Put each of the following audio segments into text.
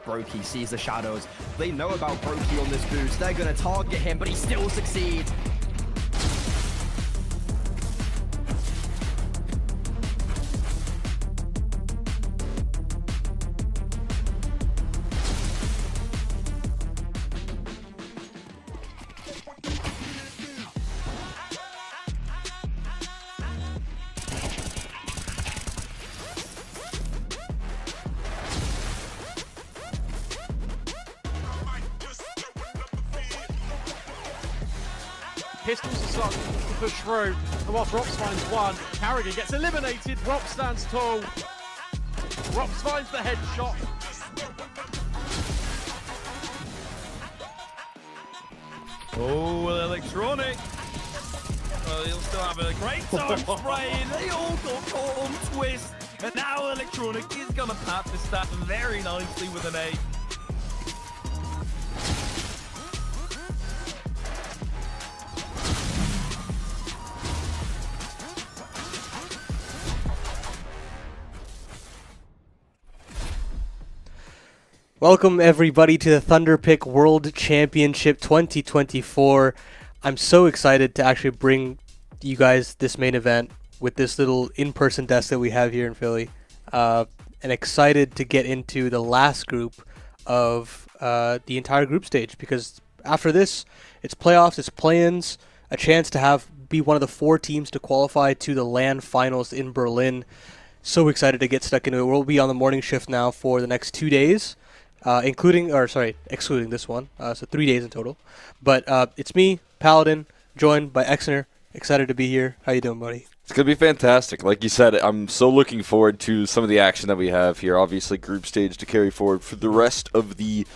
Brokey sees the shadows. They know about Brokey on this boost. They're going to target him, but he still succeeds. Pistols are starting to push through, and whilst Rops finds one, Carrigan gets eliminated. Rops stands tall. Rops finds the headshot. Oh, electronic. Well, he'll still have a great time spraying. They all got caught on twist, and now electronic is gonna pat the stat very nicely with an A. Welcome everybody to the Thunderpick World Championship 2024. I'm so excited to actually bring you guys this main event with this little in-person desk that we have here in Philly. And excited to get into the last group of the entire group stage, because after this, it's playoffs, it's play-ins, a chance to be one of the 4 teams to qualify to the LAN finals in Berlin. So excited to get stuck into it. We'll be on the morning shift now for the next 2 days. Excluding this one, so 3 days in total. But it's me, Paladin, joined by Exner. Excited to be here. How you doing, buddy? It's going to be fantastic. Like you said, I'm so looking forward to some of the action that we have here. Obviously, group stage to carry forward for the rest of the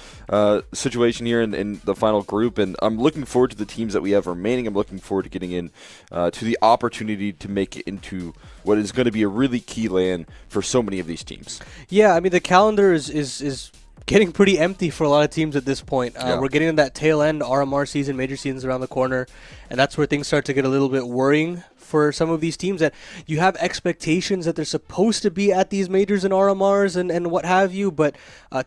situation here in the final group. And I'm looking forward to the teams that we have remaining. I'm looking forward to getting in to the opportunity to make it into what is going to be a really key LAN for so many of these teams. Yeah, I mean, the calendar is getting pretty empty for a lot of teams at this point. We're getting in that tail end RMR season, major seasons around the corner, and that's where things start to get a little bit worrying for some of these teams, that you have expectations that they're supposed to be at these majors and RMRs and what have you, but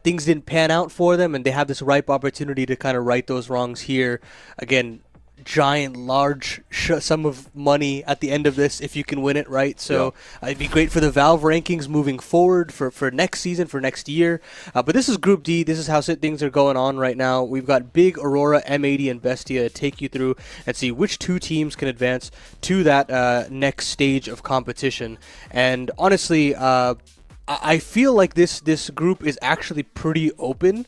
things didn't pan out for them, and they have this ripe opportunity to kind of right those wrongs here. Again, giant, large sum of money at the end of this if you can win it, right? So it'd be great for the Valve rankings moving forward for next season, for next year. But this is Group D. This is how things are going on right now. We've got Big, Aurora, M80, and Bestia to take you through and see which 2 teams can advance to that next stage of competition. And honestly, I feel like this group is actually pretty open.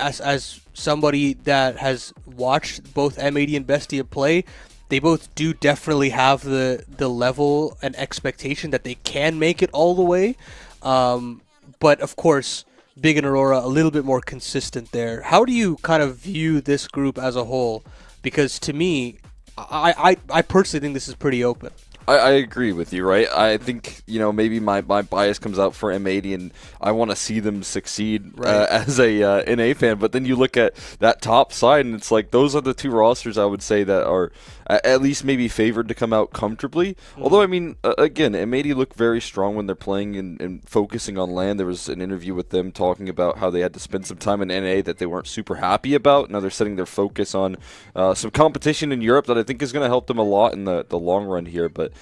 As somebody that has watched both M80 and Bestia play, they both do definitely have the level and expectation that they can make it all the way. But of course, Big and Aurora a little bit more consistent there. How do you kind of view this group as a whole? Because to me, I personally think this is pretty open. I agree with you, right? I think, maybe my bias comes out for M80, and I want to see them succeed as a NA fan. But then you look at that top side, and it's like those are the 2 rosters I would say that are at least maybe favored to come out comfortably. Although, I mean, again, M80 look very strong when they're playing and focusing on LAN. There was an interview with them talking about how they had to spend some time in NA that they weren't super happy about. Now they're setting their focus on some competition in Europe that I think is going to help them a lot in the long run here. But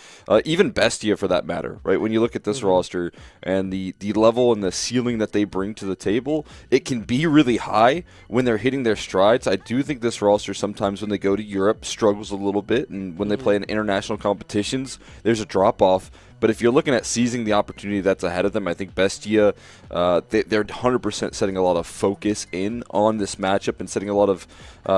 even Bestia, for that matter, right? When you look at this roster and the level and the ceiling that they bring to the table, it can be really high when they're hitting their strides. I do think this roster sometimes when they go to Europe struggles a little bit, and when they play in international competitions, there's a drop-off. But if you're looking at seizing the opportunity that's ahead of them, I think Bestia, they're 100% setting a lot of focus in on this matchup and setting a lot of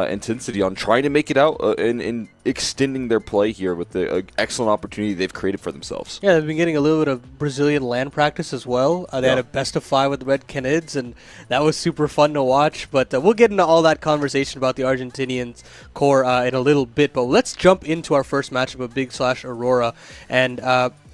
intensity on trying to make it out and extending their play here with the excellent opportunity they've created for themselves. Yeah, they've been getting a little bit of Brazilian LAN practice as well. They had a best of 5 with the Red Canids, and that was super fun to watch. But we'll get into all that conversation about the Argentinians core in a little bit. But let's jump into our first matchup of Big / Aurora. And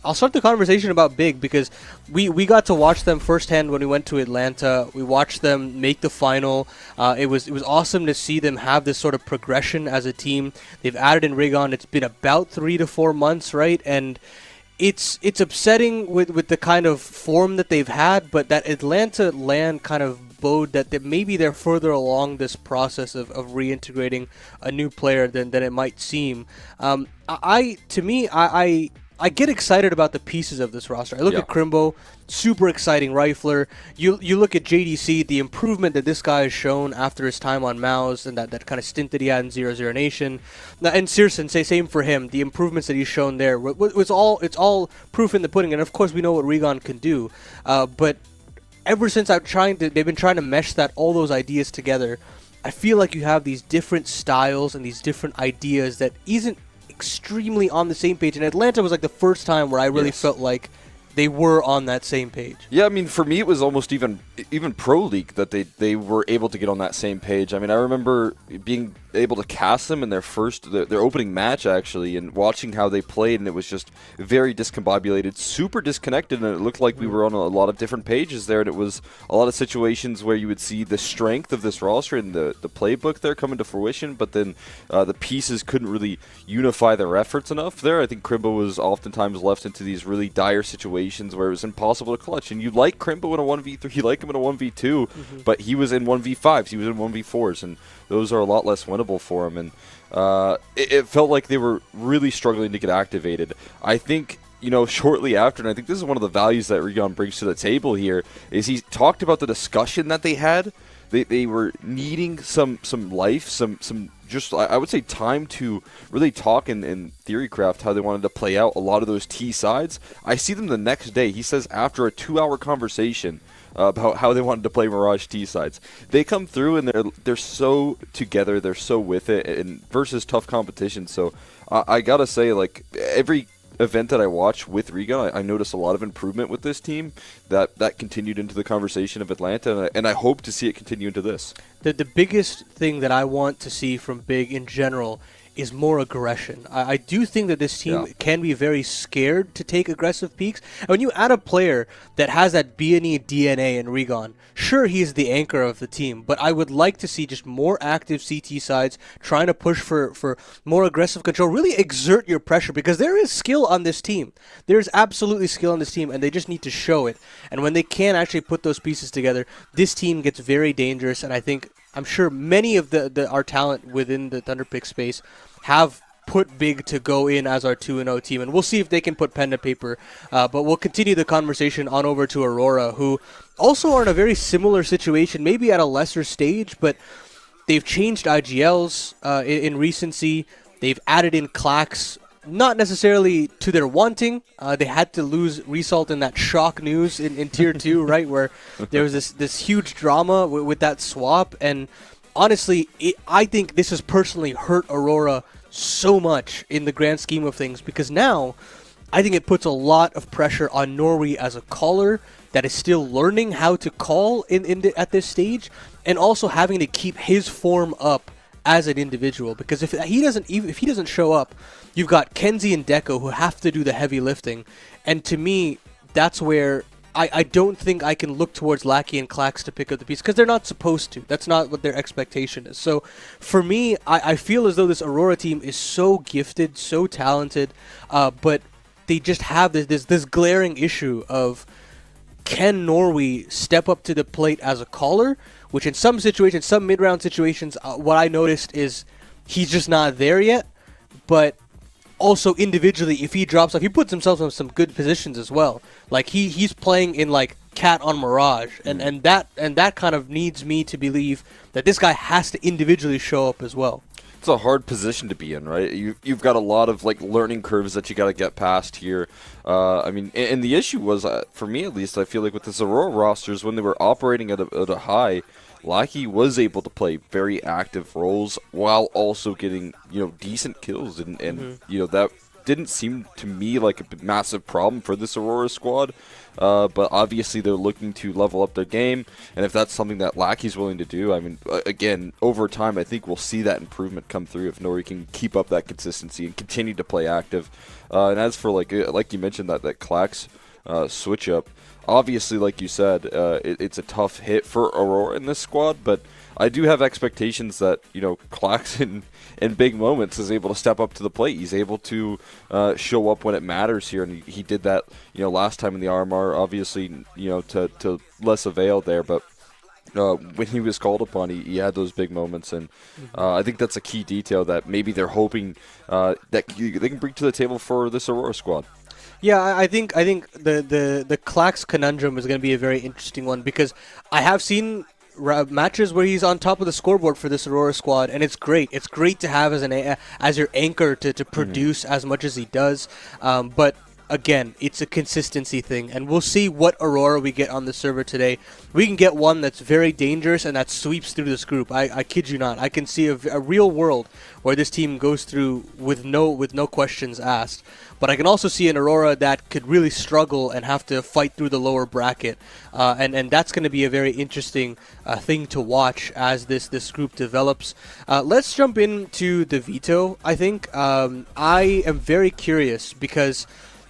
I'll start the conversation about Big because we got to watch them firsthand when we went to Atlanta. We watched them make the final. It was awesome to see them have this sort of progression as a team. They've added in Rigon. It's been about 3 to 4 months, right? And it's upsetting with the kind of form that they've had, but that Atlanta LAN kind of bode that maybe they're further along this process of reintegrating a new player than it might seem. I get excited about the pieces of this roster. I look at Crimbo, super exciting rifler. You look at JDC, the improvement that this guy has shown after his time on Mouse and that kind of stint that he had in 0-0 Nation. And Searson, same for him. The improvements that he's shown there, it's all proof in the pudding. And of course, we know what Regon can do. But ever since they've been trying to mesh all those ideas together, I feel like you have these different styles and these different ideas that isn't extremely on the same page, and Atlanta was like the first time where I really felt like they were on that same page. Yeah, I mean, for me, it was almost even Pro League that they were able to get on that same page. I mean, I remember being able to cast them in their opening match, actually, and watching how they played, and it was just very discombobulated, super disconnected, and it looked like we were on a lot of different pages there, and it was a lot of situations where you would see the strength of this roster and the playbook there coming to fruition, but then the pieces couldn't really unify their efforts enough there. I think Crimbo was oftentimes left into these really dire situations where it was impossible to clutch, and you like Crimbo in a 1v3, you like him in a 1v2, but he was in 1v5s, he was in 1v4s, and those are a lot less winnable for him, and it felt like they were really struggling to get activated. I think, shortly after, and I think this is one of the values that Regon brings to the table here, is he talked about the discussion that they had. They were needing some life, some just, I would say, time to really talk in theory craft how they wanted to play out a lot of those T sides. I see them the next day. He says after a 2-hour conversation about how they wanted to play Mirage T sides, they come through and they're so together, they're so with it, and versus tough competition. So I gotta say, like, every event that I watch with Regon, I notice a lot of improvement with this team that continued into the conversation of Atlanta, and I hope to see it continue into this. The biggest thing that I want to see from Big in general is more aggression. I do think that this team can be very scared to take aggressive peaks. And when you add a player that has that B&E DNA in Regon, sure, he's the anchor of the team, but I would like to see just more active CT sides trying to push for more aggressive control, really exert your pressure, because there is skill on this team. There's absolutely skill on this team, and they just need to show it. And when they can actually put those pieces together, this team gets very dangerous, and I'm sure many of our talent within the Thunderpick space have put Big to go in as our 2-0 team, and we'll see if they can put pen to paper. But we'll continue the conversation on over to Aurora, who also are in a very similar situation, maybe at a lesser stage, but they've changed IGLs in recency. They've added in Clax, not necessarily to their wanting. They had to lose Result in that shock news in Tier 2, right, where there was this huge drama with that swap. And honestly, I think this has personally hurt Aurora so much in the grand scheme of things, because now I think it puts a lot of pressure on Norway as a caller that is still learning how to call at this stage, and also having to keep his form up as an individual, because if he doesn't show up, you've got Kenzie and Deco who have to do the heavy lifting. And to me, that's where I don't think I can look towards Lackey and Clax to pick up the piece, because they're not supposed to. That's not what their expectation is. So for me, I feel as though this Aurora team is so gifted, so talented, but they just have this glaring issue of, can Norway step up to the plate as a caller, which in some situations, some mid-round situations, what I noticed is he's just not there yet. But also individually, if he drops off, he puts himself in some good positions as well. Like he's playing in like Cat on Mirage, and that kind of needs me to believe that this guy has to individually show up as well. It's a hard position to be in, right? You've got a lot of like learning curves that you got to get past here. I mean, and the issue was, for me at least, I feel like with the Aurora rosters, when they were operating at a high, Lackey was able to play very active roles while also getting, decent kills, and that didn't seem to me like a massive problem for this Aurora squad. But obviously they're looking to level up their game, and if that's something that Lackey's willing to do, I mean, again, over time, I think we'll see that improvement come through if Nori can keep up that consistency and continue to play active. And as for like you mentioned, that Clax switch up, obviously, like you said, it's a tough hit for Aurora in this squad, but I do have expectations that, Clax in big moments is able to step up to the plate. He's able to show up when it matters here, and he did that, last time in the RMR, obviously, to less avail there, but when he was called upon, he had those big moments, and I think that's a key detail that maybe they're hoping that they can bring to the table for this Aurora squad. Yeah, I think the Clax conundrum is going to be a very interesting one, because I have seen matches where he's on top of the scoreboard for this Aurora squad, and it's great. It's great to have as your anchor to produce as much as he does, but again, it's a consistency thing, and we'll see what Aurora we get on the server today. We can get one that's very dangerous and that sweeps through this group. I kid you not. I can see a real world where this team goes through with no questions asked. But I can also see an Aurora that could really struggle and have to fight through the lower bracket, and that's going to be a very interesting thing to watch as this group develops. Let's jump into the veto. I think I am very curious, because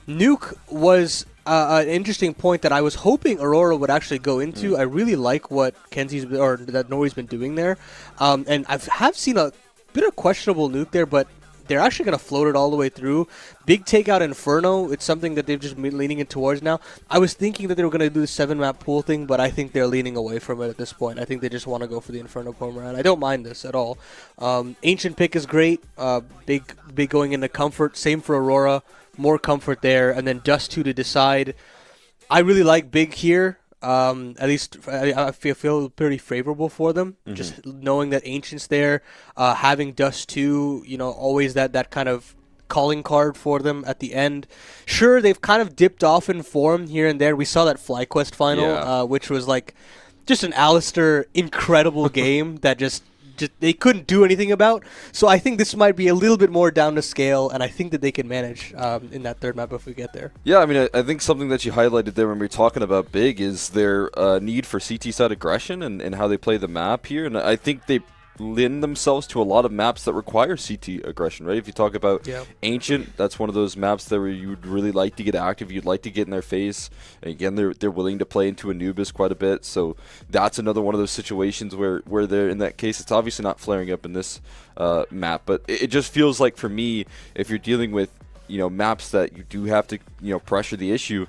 Nuke was an interesting point that I was hoping Aurora would actually go into. I really like what that Nori's been doing there, and I have seen a bit of questionable Nuke there, but they're actually going to float it all the way through. Big takeout Inferno, it's something that they've just been leaning in towards now. I was thinking that they were going to do the 7-map pool thing, but I think they're leaning away from it at this point. I think they just want to go for the Inferno Cormorant. I don't mind this at all. Ancient pick is great. Big going into comfort. Same for Aurora. More comfort there. And then Dust 2 to decide. I really like Big here. At least I feel pretty favorable for them. Just knowing that Ancient's there, having Dust 2, always that kind of calling card for them at the end. Sure, they've kind of dipped off in form here and there. We saw that FlyQuest final, which was like just an Alistair incredible game that just they couldn't do anything about. So I think this might be a little bit more down to scale, and I think that they can manage in that third map if we get there. Yeah, I mean, I think something that you highlighted there when we were talking about Big is their need for CT side aggression and how they play the map here. And I think they lend themselves to a lot of maps that require CT aggression, right? If you talk about Ancient, that's one of those maps that where you would really like to get active, you'd like to get in their face. And again, they're willing to play into Anubis quite a bit, so that's another one of those situations where they're, in that case, it's obviously not flaring up in this map, but it just feels like, for me, if you're dealing with maps that you do have to pressure the issue,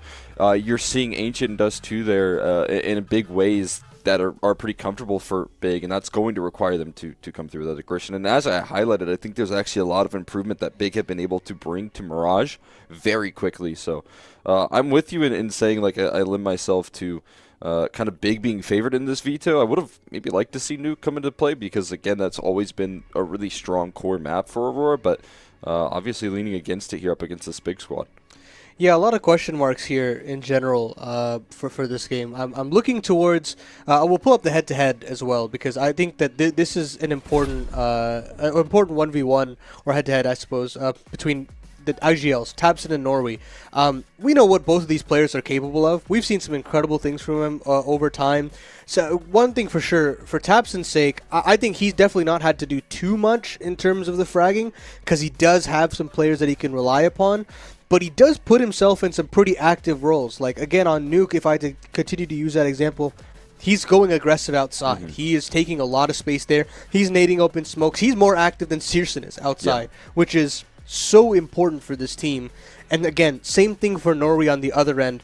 you're seeing Ancient and Dust 2 there in big ways that are pretty comfortable for Big, and that's going to require them to come through with that aggression. And as I highlighted, I think there's actually a lot of improvement that Big have been able to bring to Mirage very quickly. So I'm with you in saying, like, I lend myself to kind of Big being favored in this veto. I would have maybe liked to see Nuke come into play, because again, that's always been a really strong core map for Aurora, but obviously leaning against it here up against this Big squad. Yeah, a lot of question marks here in general for this game. I'm looking towards. We'll pull up the head-to-head as well, because I think that this is an important 1v1 or head-to-head, I suppose, between the IGLs, Tabson and Norway. We know what both of these players are capable of. We've seen some incredible things from him over time. So one thing for sure, for Tabson's sake, I think he's definitely not had to do too much in terms of the fragging, because he does have some players that he can rely upon. But he does put himself in some pretty active roles. Like, again, on Nuke, if I had to continue to use that example, he's going aggressive outside. He is taking a lot of space there. He's nading open smokes. He's more active than Searson is outside, which is so important for this team. And again, same thing for Norway on the other end.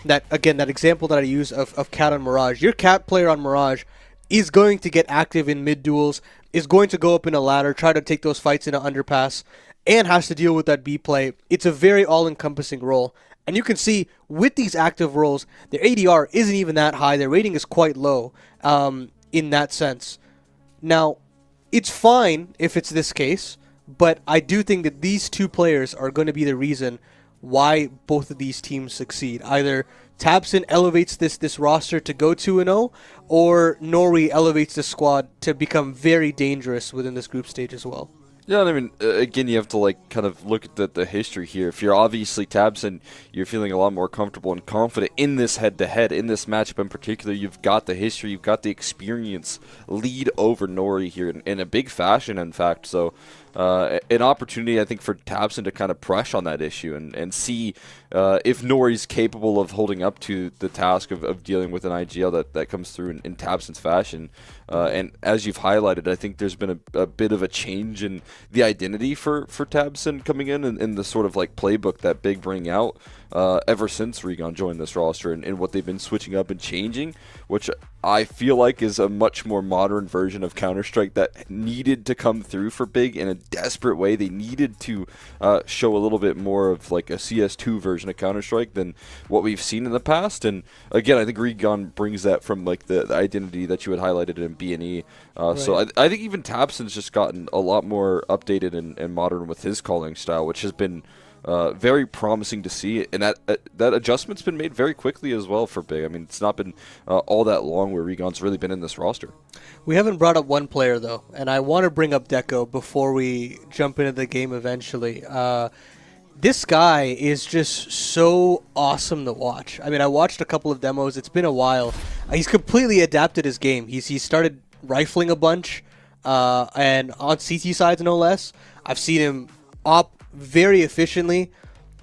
That example that I use of Cat on Mirage. Your Cat player on Mirage is going to get active in mid-duels, is going to go up in a ladder, try to take those fights in an underpass, and has to deal with that B play. It's a very all-encompassing role. And you can see with these active roles, their ADR isn't even that high. Their rating is quite low in that sense. Now, it's fine if it's this case, but I do think that these two players are going to be the reason why both of these teams succeed. Either Tabson elevates this roster to go 2-0, or Norway elevates the squad to become very dangerous within this group stage as well. Yeah, I mean, again, you have to kind of look at the history here. If you're obviously Tabson, you're feeling a lot more comfortable and confident in this head-to-head, in this matchup in particular. You've got the history, you've got the experience lead over Nori here in a big fashion, in fact. So an opportunity, I think, for Tabson to kind of press on that issue and see if Nori's capable of holding up to the task of dealing with an IGL that comes through in Tabson's fashion. And as you've highlighted, I think there's been a bit of a change in the identity for Tabson coming in the sort of like playbook that Big bring out ever since Regon joined this roster, and what they've been switching up and changing, which I feel like is a much more modern version of Counter-Strike that needed to come through for Big in a desperate way. They needed to show a little bit more of like a CS2 version of Counter-Strike than what we've seen in the past. And again, I think Recon brings that from like the identity that you had highlighted in B&E. So I think even Tabson's just gotten a lot more updated and modern with his calling style, which has been very promising to see, and that adjustment's been made very quickly as well for Big. I mean, it's not been all that long where Regon's really been in this roster. We haven't brought up one player, though, and I want to bring up Deco before we jump into the game eventually. This guy is just so awesome to watch. I mean, I watched a couple of demos. It's been a while. He's completely adapted his game. He started rifling a bunch, and on CT sides, no less. I've seen him op very efficiently.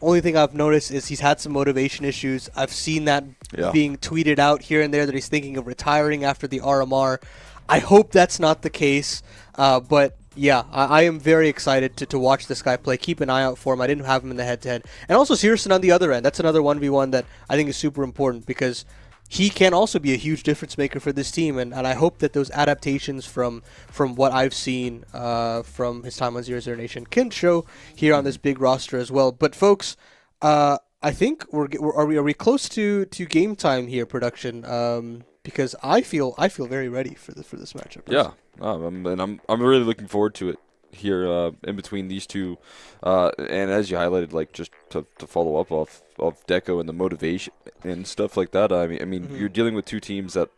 Only thing I've noticed is he's had some motivation issues. I've seen that being tweeted out here and there that he's thinking of retiring after the RMR. I hope that's not the case, but yeah, I am very excited to watch this guy play. Keep an eye out for him. I didn't have him in the head-to-head. And also Searson on the other end. That's another 1v1 that I think is super important because he can also be a huge difference maker for this team, and I hope that those adaptations from what I've seen from his time on 00 Nation can show here on this big roster as well. But folks, I think are we close to game time here, production? Because I feel very ready for this matchup. Yeah, and I'm really looking forward to it here in between these two, and as you highlighted, like just to follow up off Deco and the motivation and stuff like that. I mean, you're dealing with two teams that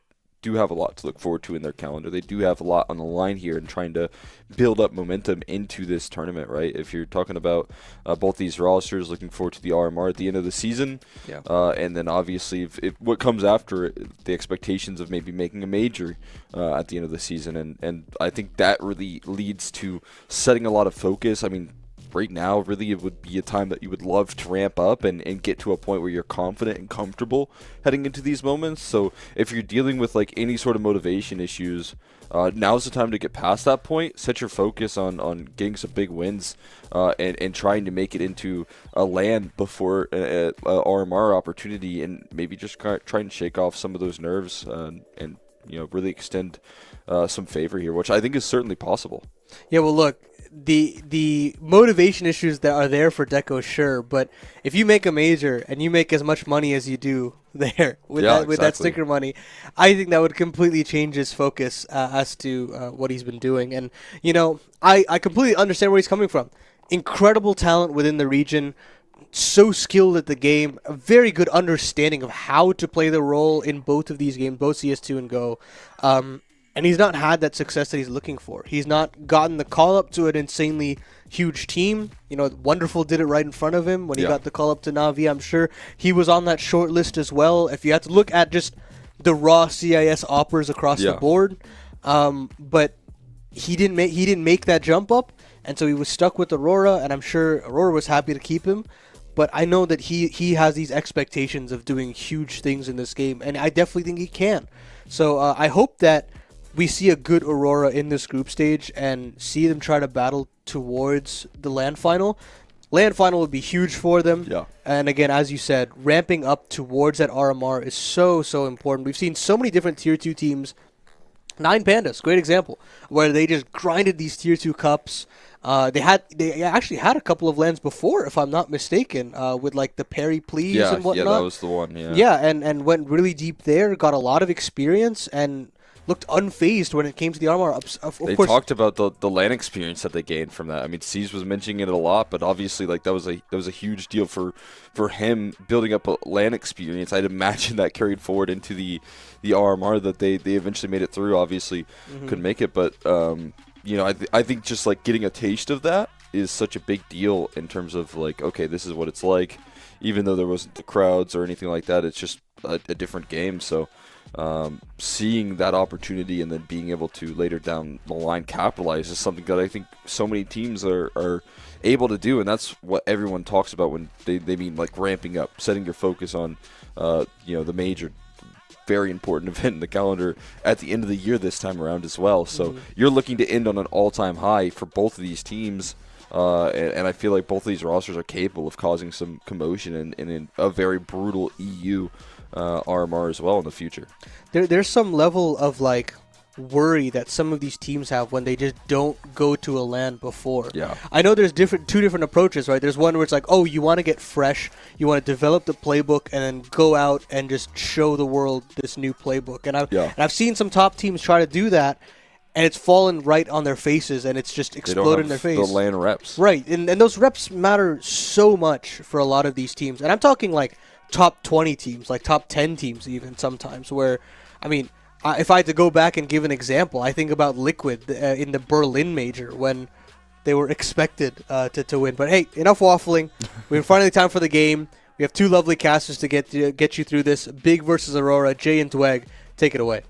do have a lot to look forward to in their calendar. They do have a lot on the line here and trying to build up momentum into this tournament, right? If you're talking about both these rosters looking forward to the RMR at the end of the season, and then obviously if what comes after it, the expectations of maybe making a major at the end of the season, and I think that really leads to setting a lot of focus. I mean, right now, really, it would be a time that you would love to ramp up and get to a point where you're confident and comfortable heading into these moments. So if you're dealing with like any sort of motivation issues, now's the time to get past that point. Set your focus on getting some big wins and trying to make it into a land before a RMR opportunity, and maybe just try and shake off some of those nerves and really extend some favor here, which I think is certainly possible. Yeah, well, look, the motivation issues that are there for Deco, sure, but if you make a major and you make as much money as you do there with that sticker money, I think that would completely change his focus as to what he's been doing. And I completely understand where he's coming from. Incredible talent within the region, so skilled at the game, a very good understanding of how to play the role in both of these games, both CS2 and Go. And he's not had that success that he's looking for. He's not gotten the call up to an insanely huge team. Wonderful did it right in front of him when he got the call up to Na'Vi. I'm sure he was on that short list as well. If you had to look at just the raw CIS operas across the board, but he didn't make that jump up, and so he was stuck with Aurora. And I'm sure Aurora was happy to keep him. But I know that he has these expectations of doing huge things in this game, and I definitely think he can. So I hope that we see a good Aurora in this group stage and see them try to battle towards the LAN final. LAN final would be huge for them. Yeah. And again, as you said, ramping up towards that RMR is so important. We've seen so many different Tier 2 teams. 9 Pandas, great example, where they just grinded these Tier 2 cups. They actually had a couple of LANs before, if I'm not mistaken, with like the Perry Please and whatnot. Yeah, that was the one, Yeah, and went really deep there, got a lot of experience, and looked unfazed when it came to the armor. They talked about the LAN experience that they gained from that. I mean, C's was mentioning it a lot, but obviously, like that was a huge deal for him building up a LAN experience. I'd imagine that carried forward into the RMR that they eventually made it through. Obviously, couldn't make it, but I think just like getting a taste of that is such a big deal in terms of like, okay, this is what it's like. Even though there wasn't the crowds or anything like that, it's just a different game. So. Seeing that opportunity and then being able to later down the line capitalize is something that I think so many teams are able to do, and that's what everyone talks about when they mean like ramping up, setting your focus on the major, very important event in the calendar at the end of the year this time around as well. So you're looking to end on an all-time high for both of these teams. And I feel like both of these rosters are capable of causing some commotion in a very brutal EU RMR as well in the future. There's some level of like worry that some of these teams have when they just don't go to a LAN before. Yeah. I know there's two different approaches, right? There's one where it's like, oh, you want to get fresh, you want to develop the playbook, and then go out and just show the world this new playbook. And I've seen some top teams try to do that, and it's fallen right on their faces, and it's just exploded in their face. The LAN reps. Right, and those reps matter so much for a lot of these teams. And I'm talking like top 20 teams, like top 10 teams even sometimes, where, I mean, if I had to go back and give an example, I think about Liquid in the Berlin Major when they were expected to win. But hey, enough waffling. We're finally time for the game. We have two lovely casters to get you through this. Big versus Aurora. Jay and Dweg, take it away.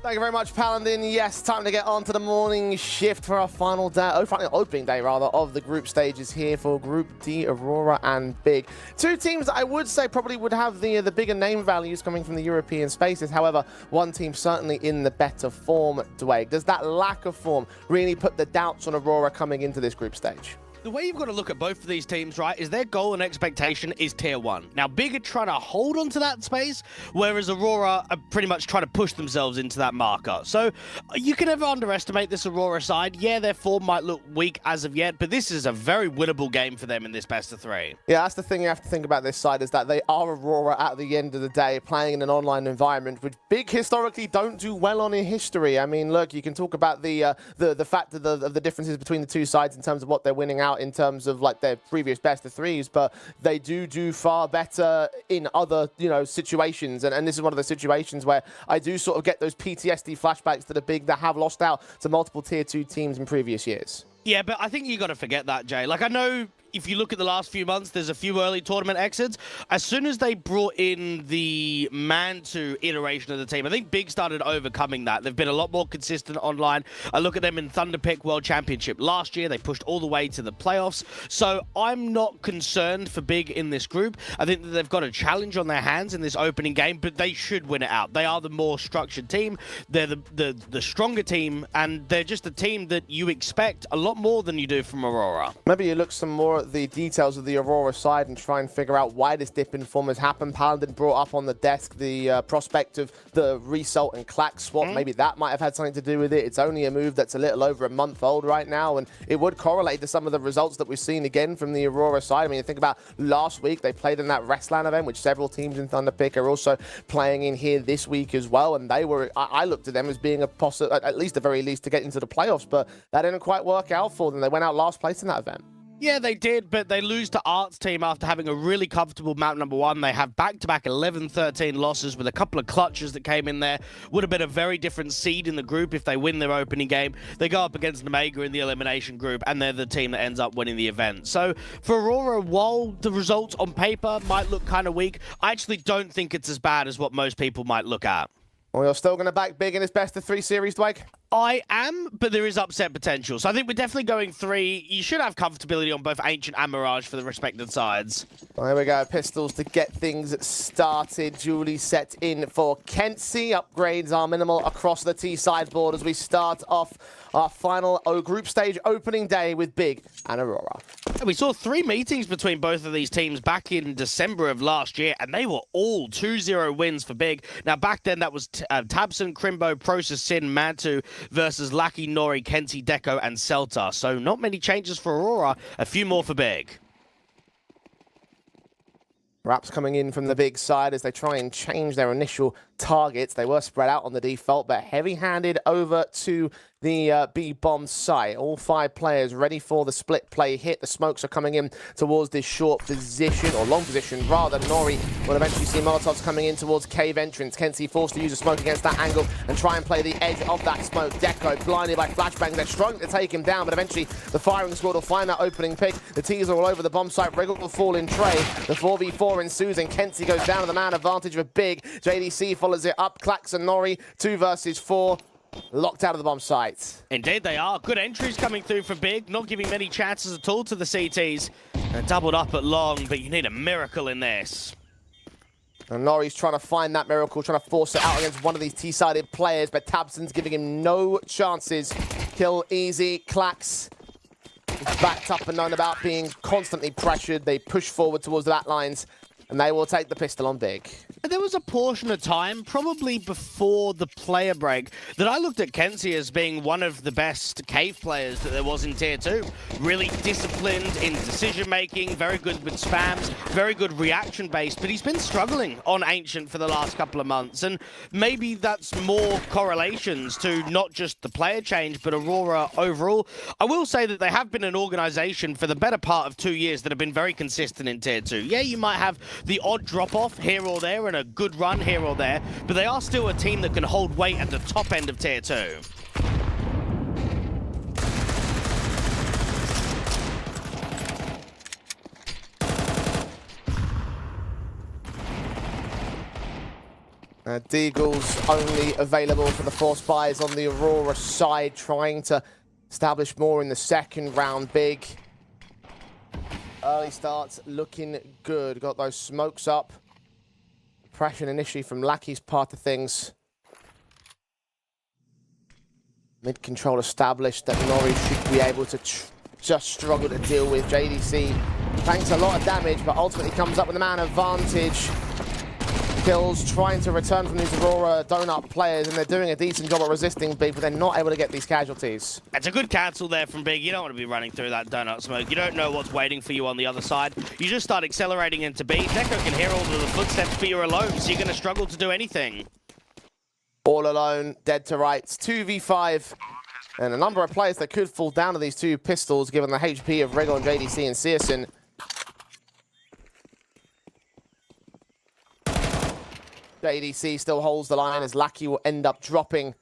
Thank you very much, Paladin. Yes, time to get on to the morning shift for our final day, opening day rather, of the group stages here for Group D, Aurora and Big. Two teams that I would say probably would have the bigger name values coming from the European spaces. However, one team certainly in the better form, Dwayne. Does that lack of form really put the doubts on Aurora coming into this group stage? The way you've got to look at both of these teams, right, is their goal and expectation is tier 1. Now, Big are trying to hold onto that space, whereas Aurora are pretty much trying to push themselves into that marker. So you can never underestimate this Aurora side. Yeah, their form might look weak as of yet, but this is a very winnable game for them in this best of 3. Yeah, that's the thing you have to think about this side, is that they are Aurora at the end of the day, playing in an online environment, which Big historically don't do well on in history. I mean, look, you can talk about the fact of the differences between the two sides in terms of what they're winning out in terms of like their previous best of 3s, but they do far better in other, situations. And this is one of the situations where I do sort of get those PTSD flashbacks to the Big that have lost out to multiple tier 2 teams in previous years. Yeah, but I think you got to forget that, Jay. Like, I know if you look at the last few months, there's a few early tournament exits. As soon as they brought in the man-to iteration of the team, I think Big started overcoming that. They've been a lot more consistent online. I look at them in Thunderpick World Championship last year. They pushed all the way to the playoffs. So I'm not concerned for Big in this group. I think that they've got a challenge on their hands in this opening game, but they should win it out. They are the more structured team. They're the stronger team, and they're just a team that you expect a lot more than you do from Aurora. Maybe you look some more at the details of the Aurora side and try and figure out why this dip in form has happened. Paladin brought up on the desk the prospect of the Result and Clack swap. Maybe that might have had something to do with it. It's only a move that's a little over a month old right now, and it would correlate to some of the results that we've seen again from the Aurora side. I mean, think about last week, they played in that Wrestland event, which several teams in Thunderpick are also playing in here this week as well, and they were, I looked at them as being a possible, at least the very least, to get into the playoffs, but that didn't quite work out for them. They went out last place in that event. Yeah, they did, but they lose to Art's team after having a really comfortable map number 1. They have back-to-back 11-13 losses with a couple of clutches that came in there. Would have been a very different seed in the group if they win their opening game. They go up against Omega in the elimination group, and they're the team that ends up winning the event. So for Aurora, while the results on paper might look kind of weak, I actually don't think it's as bad as what most people might look at. Well, you're still going to back Big in this best of 3 series, Dwight? I am, but there is upset potential. So I think we're definitely going 3. You should have comfortability on both Ancient and Mirage for the respective sides. Well, here we go. Pistols to get things started. Duly set in for Kenzie. Upgrades are minimal across the T side board as we start off our final group stage opening day with Big and Aurora. We saw 3 meetings between both of these teams back in December of last year, and they were all 2-0 wins for Big. Now, back then, that was Tabson, Crimbo, Process, Sin, Mad2 versus Lucky, Nori, Kenzie, Deco, and Celta. So not many changes for Aurora, a few more for Big. Raps coming in from the Big side as they try and change their initial targets. They were spread out on the default, but heavy-handed over to the B-bomb site. All 5 players ready for the split play hit. The smokes are coming in towards this short position, or long position rather. Nori will eventually see Molotovs coming in towards cave entrance. Kenzie forced to use a smoke against that angle and try and play the edge of that smoke. Deco blinded by flashbangs. They're struggling to take him down, but eventually the firing squad will find that opening pick. The T's are all over the bomb site. Wriggle will fall in tray. The 4v4 ensues and Kenzie goes down to the man advantage of Big. JDC follows it up. Clacks and Nori, 2 versus 4. Locked out of the bomb site. Indeed they are. Good entries coming through for Big, not giving many chances at all to the CTs. They're doubled up at long, but you need a miracle in this. And Nori's trying to find that miracle, trying to force it out against one of these T-sided players, but Tabson's giving him no chances. Kill easy. Clacks backed up and known about being constantly pressured. They push forward towards the back lines. and they will take the pistol on Big. There was a portion of time, probably before the player break, that I looked at Kenzie as being one of the best cave players that there was in Tier 2. Really disciplined in decision-making, very good with spams, very good reaction-based, but he's been struggling on Ancient for the last couple of months, and maybe that's more correlations to not just the player change, but Aurora overall. I will say that they have been an organization for the better part of 2 years that have been very consistent in Tier 2. Yeah, you might have the odd drop-off here or there and a good run here or there, but they are still a team that can hold weight at the top end of Tier 2. Deagle's only available for the force buys on the Aurora side, trying to establish more in the second round. Big. Early starts looking good. Got those smokes up. Pressure initially from Lackey's part of things. Mid control established that Nori should be able to just struggle to deal with. JDC tanks a lot of damage, but ultimately comes up with a man advantage. Kills trying to return from these Aurora donut players, and they're doing a decent job at resisting Big, but they're not able to get these casualties. It's a good cancel there from Big. You don't want to be running through that donut smoke. You don't know what's waiting for you on the other side. You just start accelerating into B. Neko can hear all of the footsteps, but you're alone, so you're going to struggle to do anything. All alone, dead to rights, 2v5, and a number of players that could fall down to these two pistols, given the HP of Regal and JDC and Searson. JDC still holds the line as Lackey will end up dropping,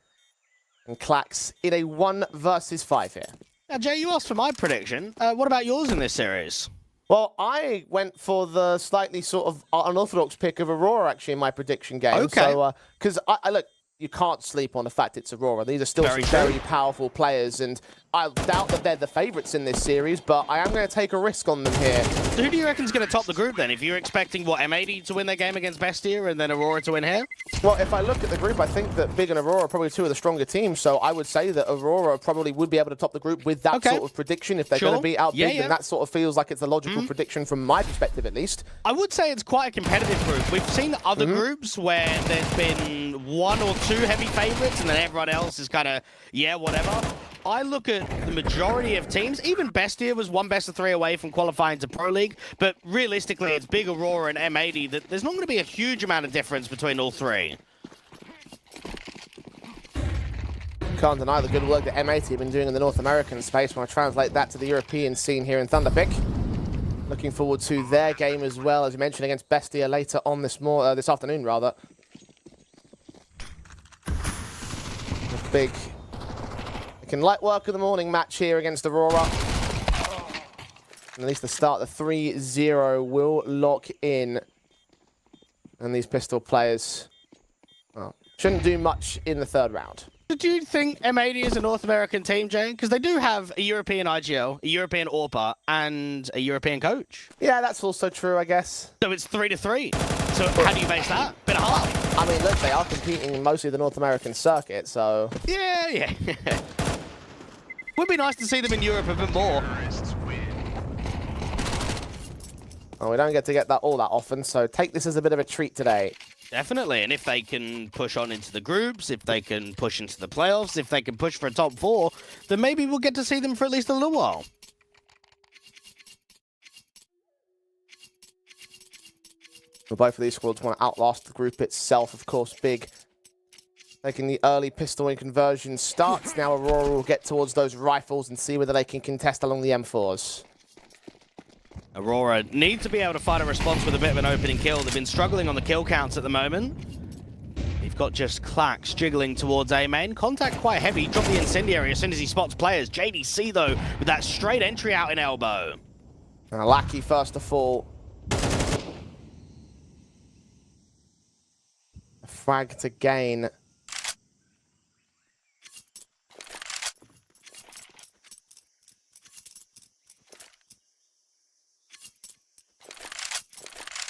and Clax in a 1 versus 5 here. Now, Jay, you asked for my prediction. What about yours in this series? Well, I went for the slightly sort of unorthodox pick of Aurora, actually, in my prediction game. Okay. So, because I look, you can't sleep on the fact it's Aurora. These are still some very powerful players, and I doubt that they're the favorites in this series, but I am going to take a risk on them here. So who do you reckon is going to top the group then? If you're expecting, what, M80 to win their game against Bestia and then Aurora to win here? Well, if I look at the group, I think that Big and Aurora are probably two of the stronger teams, so I would say that Aurora probably would be able to top the group with that sort of prediction. If they're going to beat out Big, then that sort of feels like it's a logical prediction from my perspective, at least. I would say it's quite a competitive group. We've seen other groups where there's been 1 or 2 heavy favorites, and then everyone else is kind of, yeah, whatever. I look at the majority of teams. Even Bestia was 1 best of 3 away from qualifying to Pro League, but realistically, it's Big, Aurora, and M80 that there's not going to be a huge amount of difference between all 3. Can't deny the good work that M80 have been doing in the North American space. When I translate that to the European scene here in Thunderpick. Looking forward to their game as well, as you mentioned, against Bestia later on this afternoon, rather. Big. They can light work of the morning match here against Aurora. And at least the start, the 3-0 will lock in. And these pistol players, well, shouldn't do much in the 3rd round. Do you think M80 is a North American team, Jay? Because they do have a European IGL, a European AWPA, and a European coach. Yeah, that's also true, I guess. So it's 3-3. So how do you base that? Bit of half. I mean, look, they are competing in mostly the North American circuit, so... Yeah. Would be nice to see them in Europe a bit more. Well, we don't get that all that often, so take this as a bit of a treat today. Definitely, and if they can push on into the groups, if they can push into the playoffs, if they can push for a top 4, then maybe we'll get to see them for at least a little while. Well, both of these squads want to outlast the group itself, of course. Big taking the early pistol in conversion starts. Now Aurora will get towards those rifles and see whether they can contest along the M4s. Aurora need to be able to find a response with a bit of an opening kill. They've been struggling on the kill counts at the moment. You've got just Clax jiggling towards A main. Contact quite heavy. Drop the incendiary as soon as he spots players. JDC, though, with that straight entry out in elbow. Lackey first to fall. A frag to gain.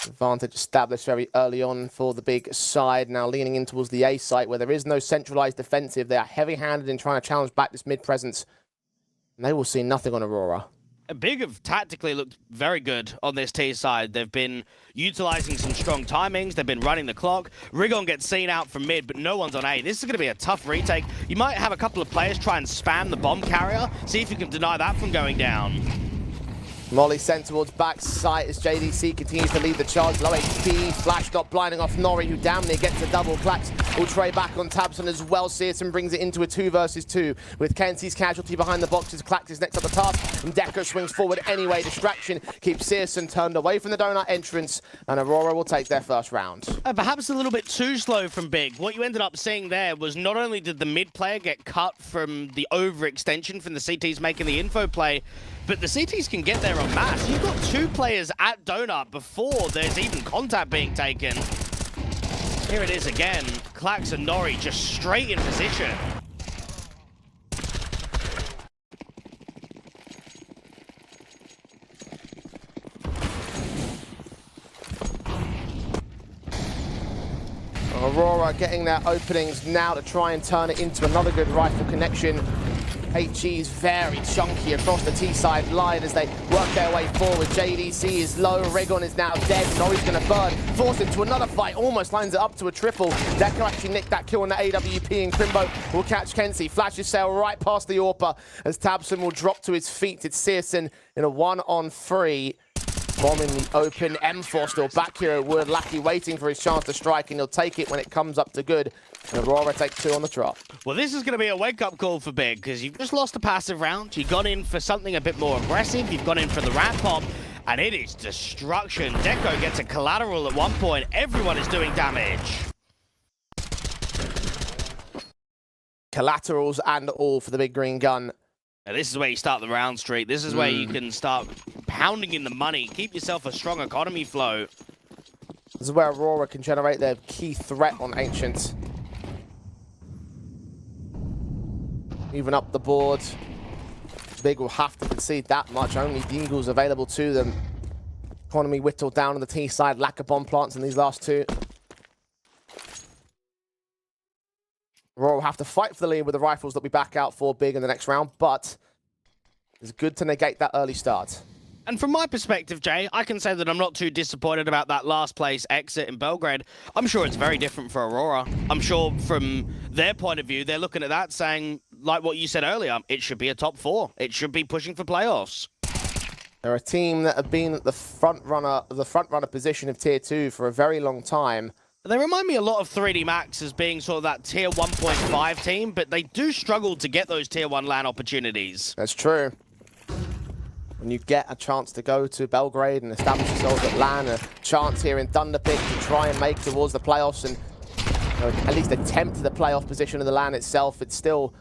Advantage established very early on for the Big side. Now leaning in towards the A site where there is no centralized defensive. They are heavy-handed in trying to challenge back this mid presence. And they will see nothing on Aurora. Big have tactically looked very good on this T side. They've been utilizing some strong timings. They've been running the clock. Rigon gets seen out from mid, but no one's on A. This is going to be a tough retake. You might have a couple of players try and spam the bomb carrier, see if you can deny that from going down. Molly sent towards back site as JDC continues to lead the charge. Low HP, flash not blinding off Nori, who damn near gets a double. Clax will tray back on Tabson as well. Searson brings it into a 2 versus 2 with Kenzie's casualty behind the boxes. Clax is next up the task, and Deco swings forward anyway. Distraction keeps Searson turned away from the donut entrance, and Aurora will take their first round. Perhaps a little bit too slow from Big. What you ended up seeing there was not only did the mid player get cut from the overextension from the CTs making the info play, but the CTs can get there en masse. You've got 2 players at donut before there's even contact being taken. Here it is again. Clax and Nori just straight in position. Aurora getting their openings now to try and turn it into another good rifle connection. HG's very chunky across the T-side line as they work their way forward. JDC is low, Rigon is now dead, Nori's going to burn, force into another fight, almost lines it up to a triple. Decker actually nicked that kill on the AWP, and Crimbo will catch Kenzie. Flashes sail right past the AWPer as Tabson will drop to his feet. It's Searson in a 1-on-3. Bomb in the open, M4 still back here at Wood. Lackey waiting for his chance to strike, and he'll take it when it comes up to good. And Aurora take 2 on the trot. Well, this is going to be a wake-up call for Big, because you've just lost a passive round. You got in for something a bit more aggressive. You've gone in for the rat pop, and it is destruction. Deco gets a collateral at one point. Everyone is doing damage. Collaterals and all for the big green gun. Now, this is where you start the round streak. This is where you can start pounding in the money. Keep yourself a strong economy flow. This is where Aurora can generate their key threat on Ancient. Even up the board. Big will have to concede that much. Only Deagles available to them. Economy whittled down on the T side. Lack of bomb plants in these last 2. Aurora will have to fight for the lead with the rifles that we back out for Big in the next round, but it's good to negate that early start. And from my perspective, Jay, I can say that I'm not too disappointed about that last place exit in Belgrade. I'm sure it's very different for Aurora. I'm sure from their point of view, they're looking at that saying, like what you said earlier, it should be a top 4. It should be pushing for playoffs. They're a team that have been at the front runner position of Tier 2 for a very long time. They remind me a lot of 3D Max as being sort of that Tier 1.5 team, but they do struggle to get those Tier 1 LAN opportunities. That's true. When you get a chance to go to Belgrade and establish yourselves at LAN, a chance here in Thunderpick to try and make towards the playoffs and at least attempt the playoff position of the LAN itself, it's still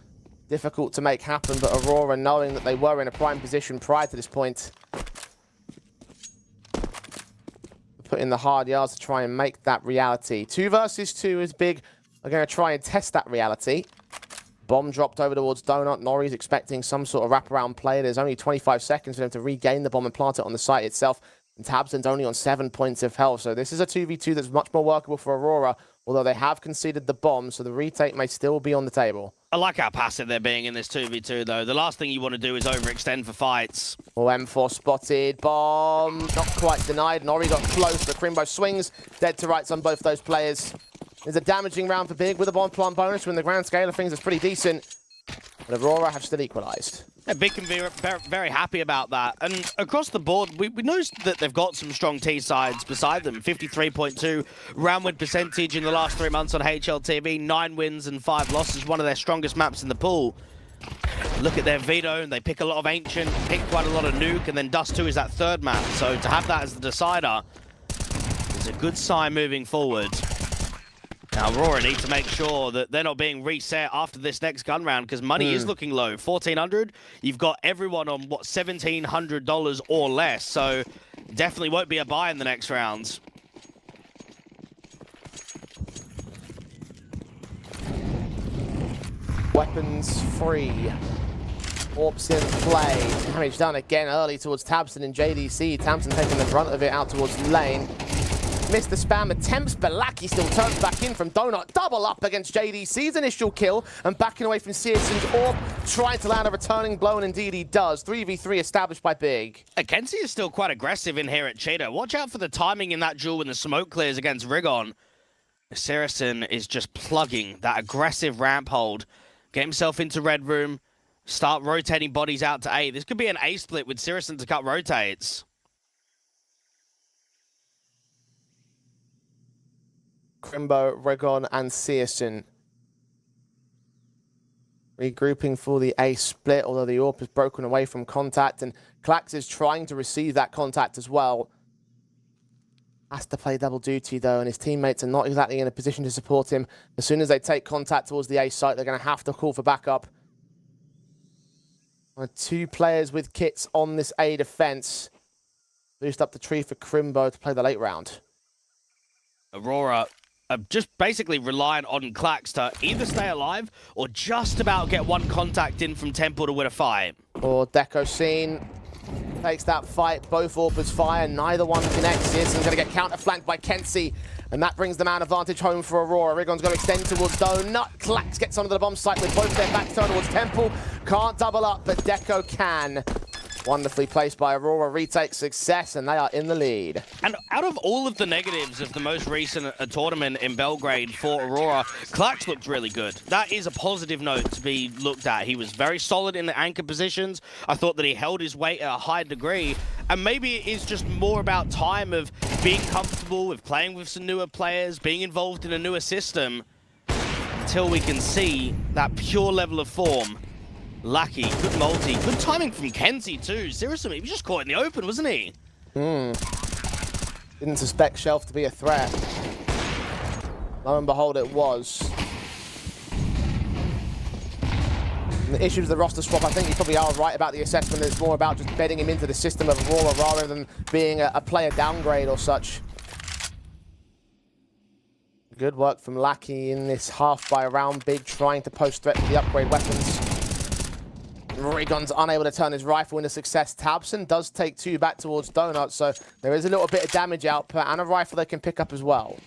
difficult to make happen, but Aurora, knowing that they were in a prime position prior to this point, put in the hard yards to try and make that reality. 2 versus 2 is Big. We're going to try and test that reality. Bomb dropped over towards Donut. Nori's expecting some sort of wraparound play. There's only 25 seconds for them to regain the bomb and plant it on the site itself. And Tabson's only on 7 points of health. So this is a 2v2 that's much more workable for Aurora, although they have conceded the bomb, so the retake may still be on the table. I like how passive they're being in this 2v2, though. The last thing you want to do is overextend for fights. Oh, M4 spotted. Bomb not quite denied. Nori got close, but Crimbo swings. Dead to rights on both those players. It's a damaging round for Big with a bomb plant bonus. When the grand scale of things is pretty decent. But Aurora have still equalized. Yeah, Big can be very happy about that. And across the board, we noticed that they've got some strong T-sides beside them. 53.2 round win percentage in the last 3 months on HLTV. 9 wins and 5 losses, one of their strongest maps in the pool. Look at their veto, and they pick a lot of Ancient, pick quite a lot of Nuke, and then Dust 2 is that 3rd map. So to have that as the decider is a good sign moving forward. Now, Aurora need to make sure that they're not being reset after this next gun round, because money is looking low. 1,400, you've got everyone on, what, $1,700 or less, so definitely won't be a buy in the next round. Weapons free. Orps in play. Damage done again early towards Tabson and JDC. Tabson taking the brunt of it out towards lane. missed the spam attempts, but Lackey still turns back in from Donut. Double up against JDC's initial kill, and backing away from CSN's orb, trying to land a returning blow, and indeed he does. 3v3 established by Big. Kenzie is still quite aggressive in here at Cheetah. Watch out for the timing in that duel when the smoke clears against Rigon. Saracen is just plugging that aggressive ramp hold. Get himself into Red Room. Start rotating bodies out to A. This could be an A split with Saracen to cut rotates. Crimbo, Rigon, and Searson regrouping for the A split, although the AWP is broken away from contact, and Klax is trying to receive that contact as well. Has to play double duty, though, and his teammates are not exactly in a position to support him. As soon as they take contact towards the A site, they're going to have to call for backup. 2 players with kits on this A defense. Boost up the tree for Crimbo to play the late round. Aurora just basically relying on Klax to either stay alive or just about get one contact in from Temple to win a fight. Or Deco Scene takes that fight. Both AWPers fire. Neither one connects. He's going to get counter-flanked by Kenzie. And that brings the man advantage home for Aurora. Rigon's going to extend towards Donut. Klax gets onto the bomb site with both their backs turned towards Temple. Can't double up, but Deco can. Wonderfully placed by Aurora. Retake success, and they are in the lead. And out of all of the negatives of the most recent tournament in Belgrade for Aurora, Klax looked really good. That is a positive note to be looked at. He was very solid in the anchor positions. I thought that he held his weight at a high degree. And maybe it is just more about time of being comfortable with playing with some newer players, being involved in a newer system, until we can see that pure level of form. Lucky, good multi, good timing from Kenzie too. Seriously, he was just caught in the open, wasn't he? Didn't suspect Shelf to be a threat. Lo and behold, it was. And the issue with the roster swap, I think you probably are right about the assessment. It's more about just bedding him into the system of Aurora rather than being a player downgrade or such. Good work from Lackey in this half by round. Big trying to post threat with the upgrade weapons. Rigon's unable to turn his rifle into success. Tabson does take 2 back towards Donut, so there is a little bit of damage output and a rifle they can pick up as well.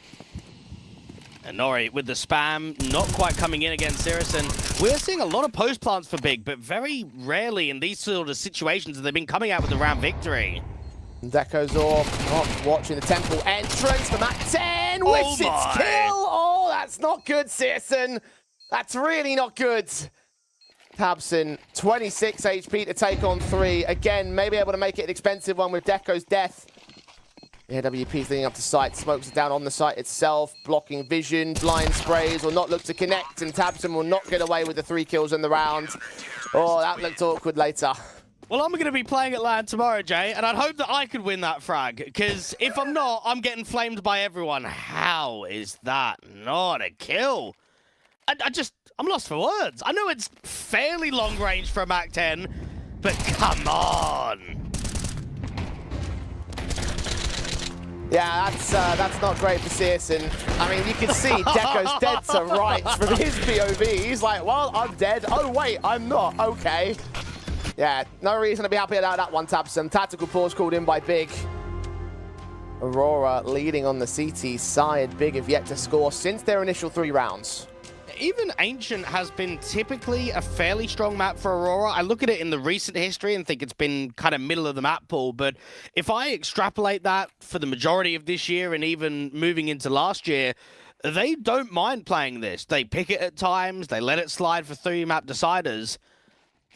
And Nori with the spam, not quite coming in against Saracen. We're seeing a lot of post plants for Big, but very rarely in these sort of situations have they been coming out with a round victory. Deco's off, not watching the Temple entrance for Mac 10. Whiffs its kill! Oh, that's not good, Saracen. That's really not good. Tabson, 26 HP to take on 3. Again, maybe able to make it an expensive one with Deco's death. The AWP's leading up to site, smokes it down on the site itself, blocking vision, blind sprays will not look to connect, and Tabson will not get away with the 3 kills in the round. Oh, that looked awkward later. Well, I'm going to be playing at LAN tomorrow, Jay, and I'd hope that I could win that frag, because if I'm not, I'm getting flamed by everyone. How is that not a kill? I'm lost for words. I know it's fairly long range for a Mac 10, but come on. Yeah, that's not great for Searson. I mean, you can see Deco's dead to rights from his POV. He's like, well, I'm dead. Oh, wait, I'm not. Okay. Yeah, no reason to be happy about that one, Tabson. Tactical pause called in by Big. Aurora leading on the CT side. Big have yet to score since their initial 3 rounds. Even Ancient has been typically a fairly strong map for Aurora. I look at it in the recent history and think it's been kind of middle of the map pool, but if I extrapolate that for the majority of this year and even moving into last year, they don't mind playing this. They pick it at times, they let it slide for 3 map deciders.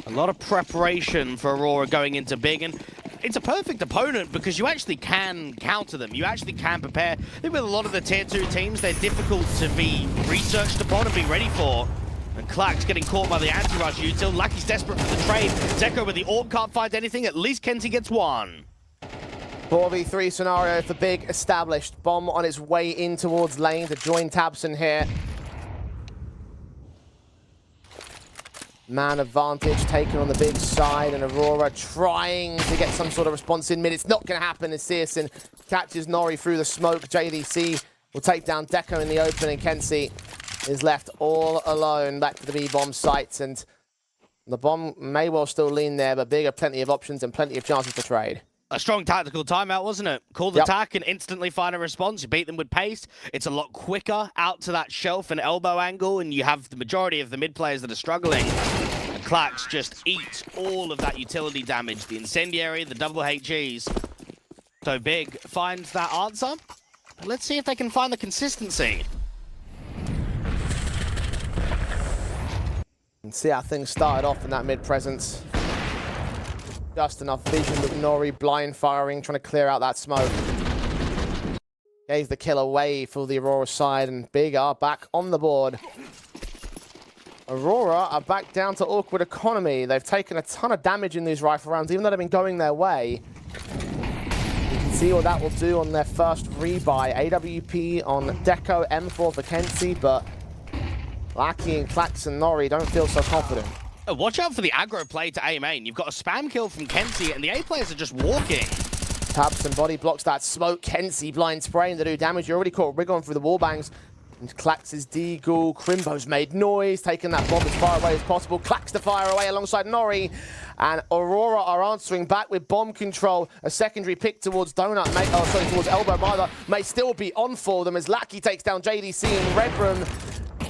A lot of preparation for Aurora going into Big, and it's a perfect opponent because you actually can counter them. You actually can prepare. I think with a lot of the tier 2 teams, they're difficult to be researched upon and be ready for. And Klax getting caught by the anti-rush util. Lucky's desperate for the trade. Zeko with the AWP can't find anything. At least Kenzie gets 1. 4v3 scenario for Big established. Bomb on its way in towards lane to join Tabson here. Man advantage taken on the Big side, and Aurora trying to get some sort of response in mid. It's not going to happen as Searson catches Nori through the smoke. JDC will take down Deco in the open, and Kenzie is left all alone back to the B-bomb site. And the bomb may well still lean there, but Big have plenty of options and plenty of chances to trade. A strong tactical timeout, wasn't it? Call the attack and instantly find a response. You beat them with pace. It's a lot quicker out to that shelf and elbow angle, and you have the majority of the mid players that are struggling. And Clax just eat all of that utility damage, the incendiary, the double HEs. So Big finds that answer. Let's see if they can find the consistency. And see how things started off in that mid presence. Just enough vision with Nori blind firing, trying to clear out that smoke. Gave the kill away for the Aurora side, and Big are back on the board. Aurora are back down to awkward economy. They've taken a ton of damage in these rifle rounds, even though they've been going their way. You can see what that will do on their first rebuy. AWP on Deco, M4 for Kenzie, but Lackey and Clax and Nori don't feel so confident. Watch out for the aggro play to A main. You've got a spam kill from Kenzie, and the A players are just walking. Tabson body blocks that smoke. Kenzie blind spraying to do damage. You already caught Rigon through the wall bangs. And Clax's D-Ghoul. Crimbo's made noise, taking that bomb as far away as possible. Clax to fire away alongside Nori. And Aurora are answering back with bomb control. A secondary pick towards Donut, towards Elbow Mother may still be on for them as Lackey takes down JDC in Red Room.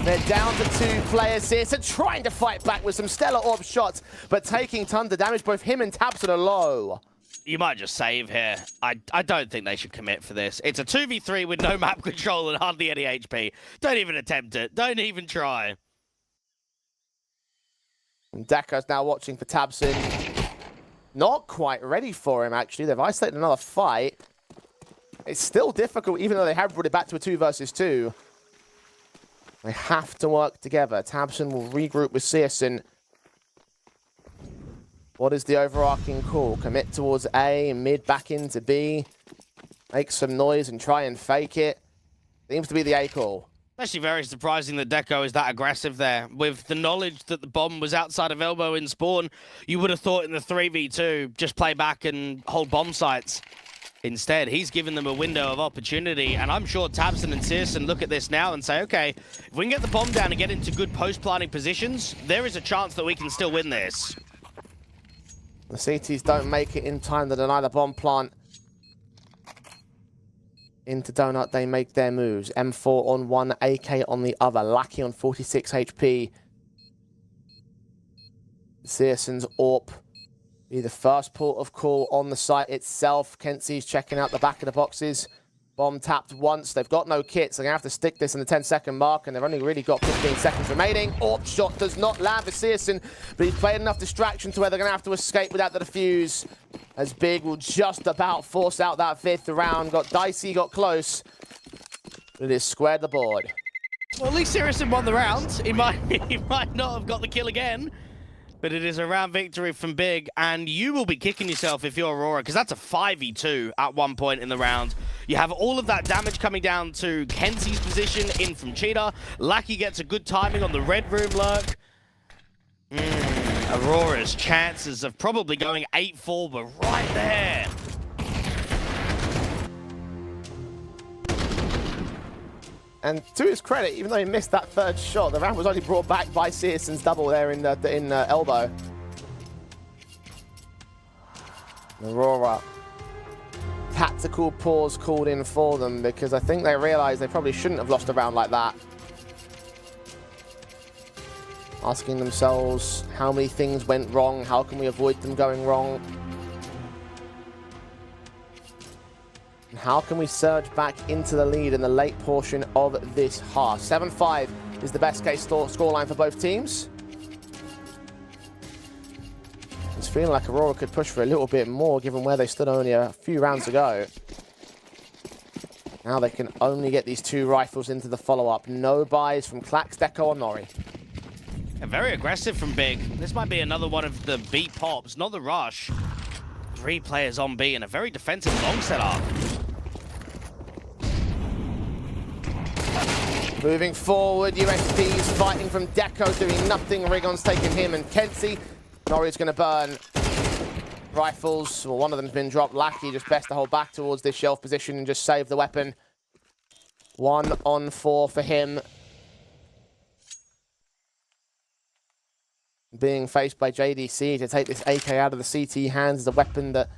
They're down to 2 players here, so trying to fight back with some stellar orb shots, but taking tons of damage. Both him and Tabson are low. You might just save here. I don't think they should commit for this. It's a 2v3 with no map control and hardly any HP. Don't even attempt it. Don't even try. And Deca's now watching for Tabson. Not quite ready for him, actually. They've isolated another fight. It's still difficult, even though they have brought it back to a 2 versus 2. They have to work together. Tabson will regroup with Searson. What is the overarching call? Commit towards A, mid back into B. Make some noise and try and fake it. Seems to be the A call. Actually very surprising that Deco is that aggressive there. With the knowledge that the bomb was outside of elbow in spawn, you would have thought in the 3v2, just play back and hold bomb sites. Instead, he's given them a window of opportunity, and I'm sure Tabson and Searson look at this now and say, okay, if we can get the bomb down and get into good post-planting positions, there is a chance that we can still win this. The CTs don't make it in time to deny the bomb plant. Into Donut, they make their moves. M4 on one, AK on the other. Lackey on 46 HP. Searson's AWP be the first port of call on the site itself. Kenzie's checking out the back of the boxes. Bomb tapped once. They've got no kits. They're going to have to stick this in the 10-second mark, and they've only really got 15 seconds remaining. AWP shot does not land for Searson, but he's played enough distraction to where they're going to have to escape without the defuse. As Big will just about force out that 5th round. Got dicey, got close. But it is squared the board. Well, at least Searson won the round. He might not have got the kill again. But it is a round victory from Big, and you will be kicking yourself if you're Aurora, because that's a 5v2 at one point in the round. You have all of that damage coming down to Kenzie's position in from Cheetah. Lackey gets a good timing on the Red Room lurk. Aurora's chances of probably going 8-4 were right there. And to his credit, even though he missed that 3rd shot, the round was only brought back by Searson's double there in elbow. Aurora. Tactical pause called in for them because I think they realized they probably shouldn't have lost a round like that. Asking themselves how many things went wrong, how can we avoid them going wrong? And how can we surge back into the lead in the late portion of this half? 7-5 is the best case scoreline for both teams. It's feeling like Aurora could push for a little bit more given where they stood only a few rounds ago. Now they can only get these 2 rifles into the follow-up. No buys from Clax, Deco, or Nori. Very aggressive from Big. This might be another one of the B pops, not the rush. 3 players on B and a very defensive long setup. Moving forward, USP's fighting from Deco, doing nothing. Rigon's taking him and Kenzie. Nori's going to burn rifles. Well, one of them's been dropped. Lackey just best to hold back towards this shelf position and just save the weapon. 1 on 4 for him. Being faced by JDC to take this AK out of the CT hands is a weapon that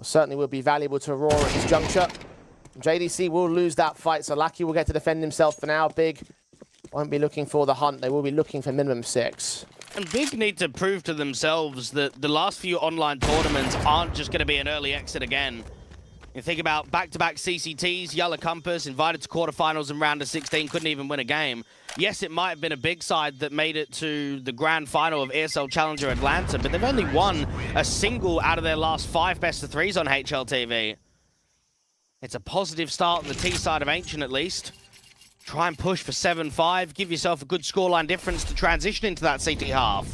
certainly will be valuable to Aurora at this juncture. JDC will lose that fight, so Lucky will get to defend himself for now. Big won't be looking for the hunt. They will be looking for minimum 6. And Big need to prove to themselves that the last few online tournaments aren't just going to be an early exit again. You think about back-to-back CCTs, Yellow Compass, invited to quarterfinals in round of 16, couldn't even win a game. Yes, it might have been a big side that made it to the grand final of ESL Challenger Atlanta, but they've only won a single out of their last 5 best-of-3s on HLTV. It's a positive start on the T side of Ancient, at least. Try and push for 7-5, give yourself a good scoreline difference to transition into that CT half.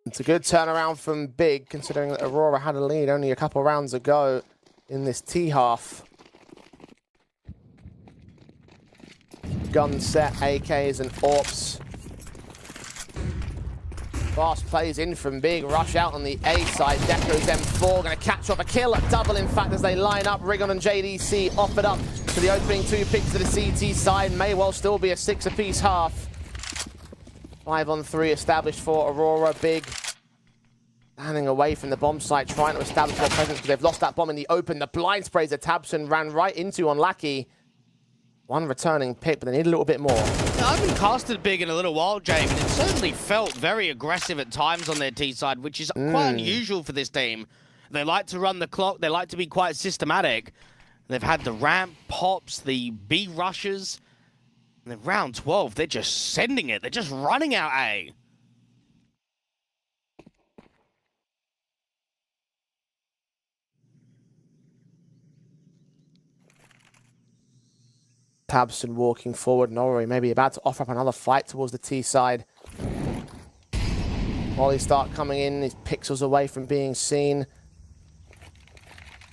It's a good turnaround from Big, considering that Aurora had a lead only a couple rounds ago in this T half. Gun set, AKs and AWPs. Fast plays in from Big, rush out on the A side. Deco's M4, going to catch off a kill, a double in fact as they line up. Rigon and JDC offered up to the opening 2 picks to the CT side. May well still be a 6 apiece half. 5-on-3 established for Aurora. Big standing away from the bomb site, trying to establish more presence because they've lost that bomb in the open. The blind sprays that Tabson ran right into on Lackey. One returning pick, but they need a little bit more. Now, I haven't casted Big in a little while, Jay, but it certainly felt very aggressive at times on their T side, which is quite unusual for this team. They like to run the clock. They like to be quite systematic. They've had the ramp pops, the B rushes. And then round 12, they're just sending it. They're just running out A. Tabson walking forward. Norrie maybe about to offer up another fight towards the T side. Molly start coming in. He's pixels away from being seen.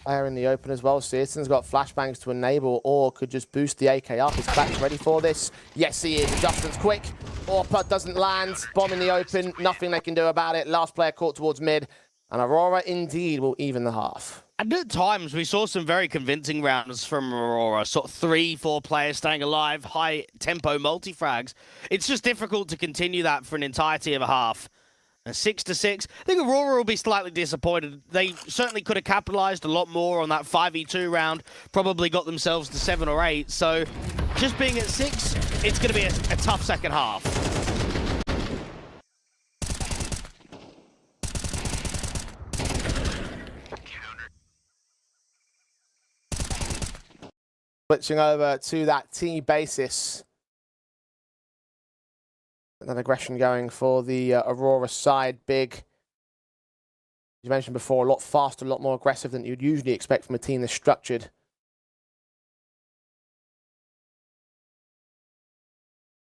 Player in the open as well. Searson's got flashbangs to enable or could just boost the AK up. Is Clax ready for this? Yes, he is. Justin's quick. Orpa doesn't land. Bomb in the open. Nothing they can do about it. Last player caught towards mid. And Aurora indeed will even the half. And at times, we saw some very convincing rounds from Aurora. Sort of 3-4 players staying alive, high-tempo multi-frags. It's just difficult to continue that for an entirety of a half. 6-6. I think Aurora will be slightly disappointed. They certainly could have capitalized a lot more on that 5v2 round. Probably got themselves to 7 or 8. So just being at 6, it's going to be a tough second half. Switching over to that T basis. That aggression going for the Aurora side. Big, you mentioned before, a lot faster, a lot more aggressive than you'd usually expect from a team that's structured.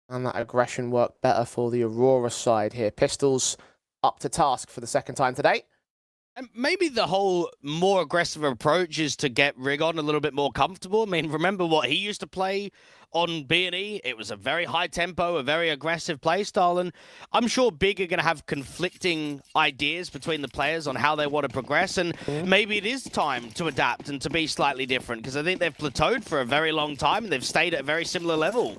And that aggression worked better for the Aurora side here. Pistols up to task for the second time today. And maybe the whole more aggressive approach is to get Rigon a little bit more comfortable. I mean, remember what he used to play on B&E? It was a very high tempo, a very aggressive play style. And I'm sure Big are going to have conflicting ideas between the players on how they want to progress. And maybe it is time to adapt and to be slightly different, because I think they've plateaued for a very long time and they've stayed at a very similar level.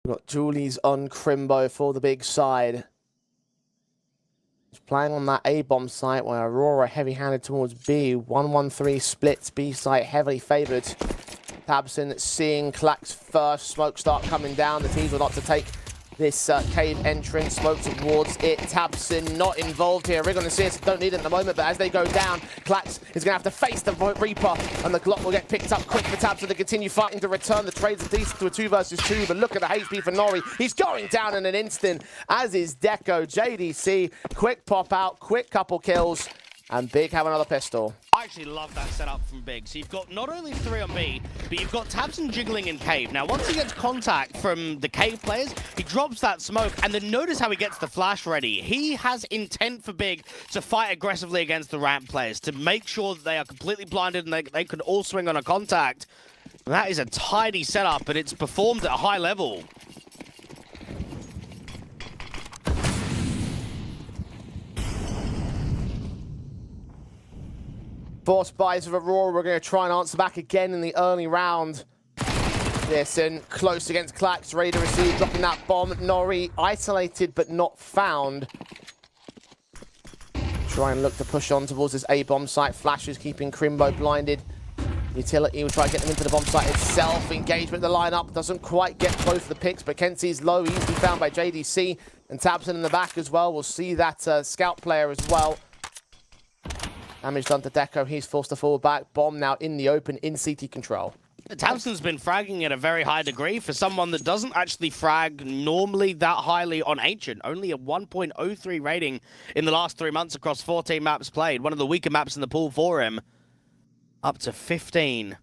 We've got Julie's on Crimbo for the Big side. He's playing on that A-bomb site where Aurora heavy-handed towards B. 1-1-3 splits. B site heavily favoured. Tabson seeing Clax first. Smoke start coming down. The teams will not to take this cave entrance. Smoke towards it. Tabson not involved here. Rigon and CS don't need it at the moment, but as they go down, Clax is going to have to face the Reaper, and the Glock will get picked up quick for Tabson to continue fighting to return. The trades are decent to a 2 versus 2, but look at the HP for Norrie. He's going down in an instant, as is Deco. JDC, quick pop out, quick couple kills, and Big have another pistol. I actually love that setup from Big. So you've got not only 3 on B, but you've got Tabson jiggling in cave. Now, once he gets contact from the cave players, he drops that smoke, and then notice how he gets the flash ready. He has intent for Big to fight aggressively against the ramp players, to make sure that they are completely blinded and they can all swing on a contact. And that is a tidy setup, but it's performed at a high level. Force buys of Aurora. We're going to try and answer back again in the early round. Pearson close against Klax. Ready to receive, dropping that bomb. Nori isolated but not found. Try and look to push on towards this A-bomb site. Flashes keeping Crimbo blinded. Utility will try to get them into the bomb site itself. Engagement, the lineup doesn't quite get both the picks, but Kenzie's low, easily found by JDC. And Tabson in the back as well. We'll see that scout player as well. Damage done to Deco. He's forced to fall back. Bomb now in the open, in CT control. Tabson's been fragging at a very high degree for someone that doesn't actually frag normally that highly on Ancient. Only a 1.03 rating in the last 3 months across 14 maps played. One of the weaker maps in the pool for him. Up to 15.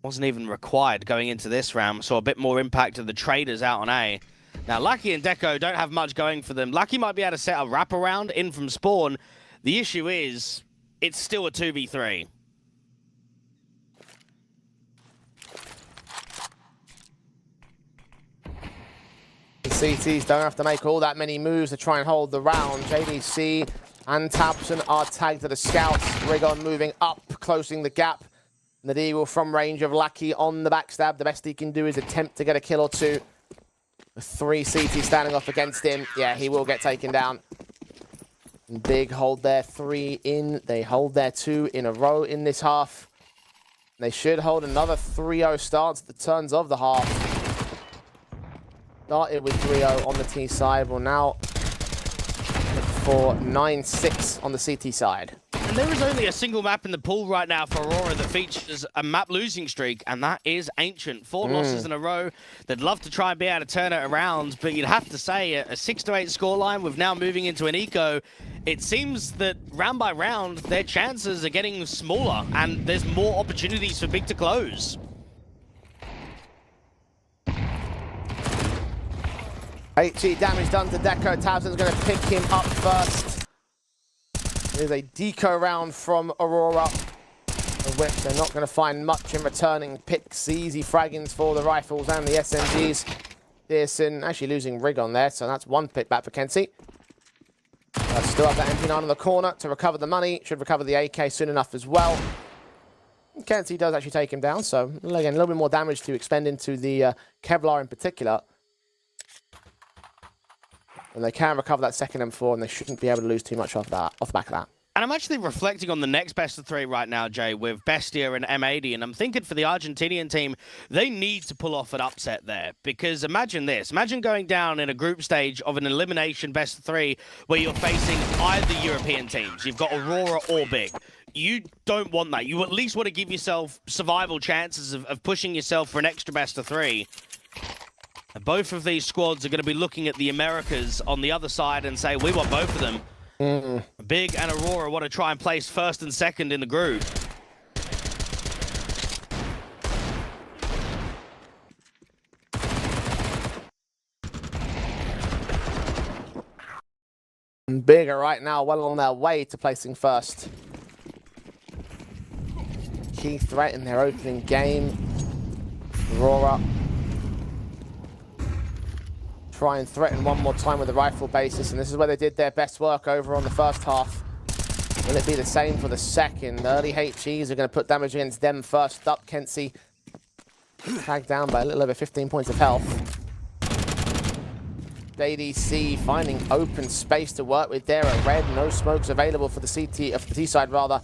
Wasn't even required going into this round. Saw a bit more impact of the traders out on A. Now, Lucky and Deco don't have much going for them. Lucky might be able to set a wraparound in from spawn. The issue is, it's still a 2v3. The CTs don't have to make all that many moves to try and hold the round. JDC and Tabson are tagged to the scouts. Rigon moving up, closing the gap. The Deagle from range of Lucky on the backstab. The best he can do is attempt to get a kill or two. The 3 CT standing off against him. Yeah, he will get taken down. And big hold there, 3 in. They hold their 2 in a row in this half. They should hold another 3-0 start at the turns of the half. Started with 3-0 on the T side. Will now look for 9-6 on the CT side. And there is only a single map in the pool right now for Aurora that features a map losing streak, and that is Ancient. 4 losses in a row. They'd love to try and be able to turn it around, but you'd have to say a 6-8 scoreline with now moving into an eco. It seems that round by round, their chances are getting smaller, and there's more opportunities for Big to close. HE damage done to Deco. Tabson's going to pick him up first. There's a deco round from Aurora, of which they're not going to find much in returning picks. Easy fraggings for the rifles and the SMGs. Pearson actually losing rig on there, so that's 1 pick back for Kenzie. Still have that MP9 on the corner to recover the money. Should recover the AK soon enough as well. Kenzie does actually take him down, so again, a little bit more damage to expend into the Kevlar in particular. And they can recover that second M4, and they shouldn't be able to lose too much off the back of that. And I'm actually reflecting on the next best of 3 right now, Jay, with Bestia and M80, and I'm thinking for the Argentinian team, they need to pull off an upset there. Because imagine this. Imagine going down in a group stage of an elimination best of 3 where you're facing either European teams. You've got Aurora or Big. You don't want that. You at least want to give yourself survival chances of pushing yourself for an extra best of 3. And both of these squads are going to be looking at the Americas on the other side and say, we want both of them. Big and Aurora want to try and place first and second in the group. Big are right now well on their way to placing first. Key threat in their opening game. Aurora try and threaten one more time with the rifle basis, and this is where they did their best work over on the first half. Will it be the same for the second? Early HEs are going to put damage against them first up. Kenzie tagged down by a little over 15 points of health. JDC finding open space to work with there at red. No smokes available for the CT, for the T side rather.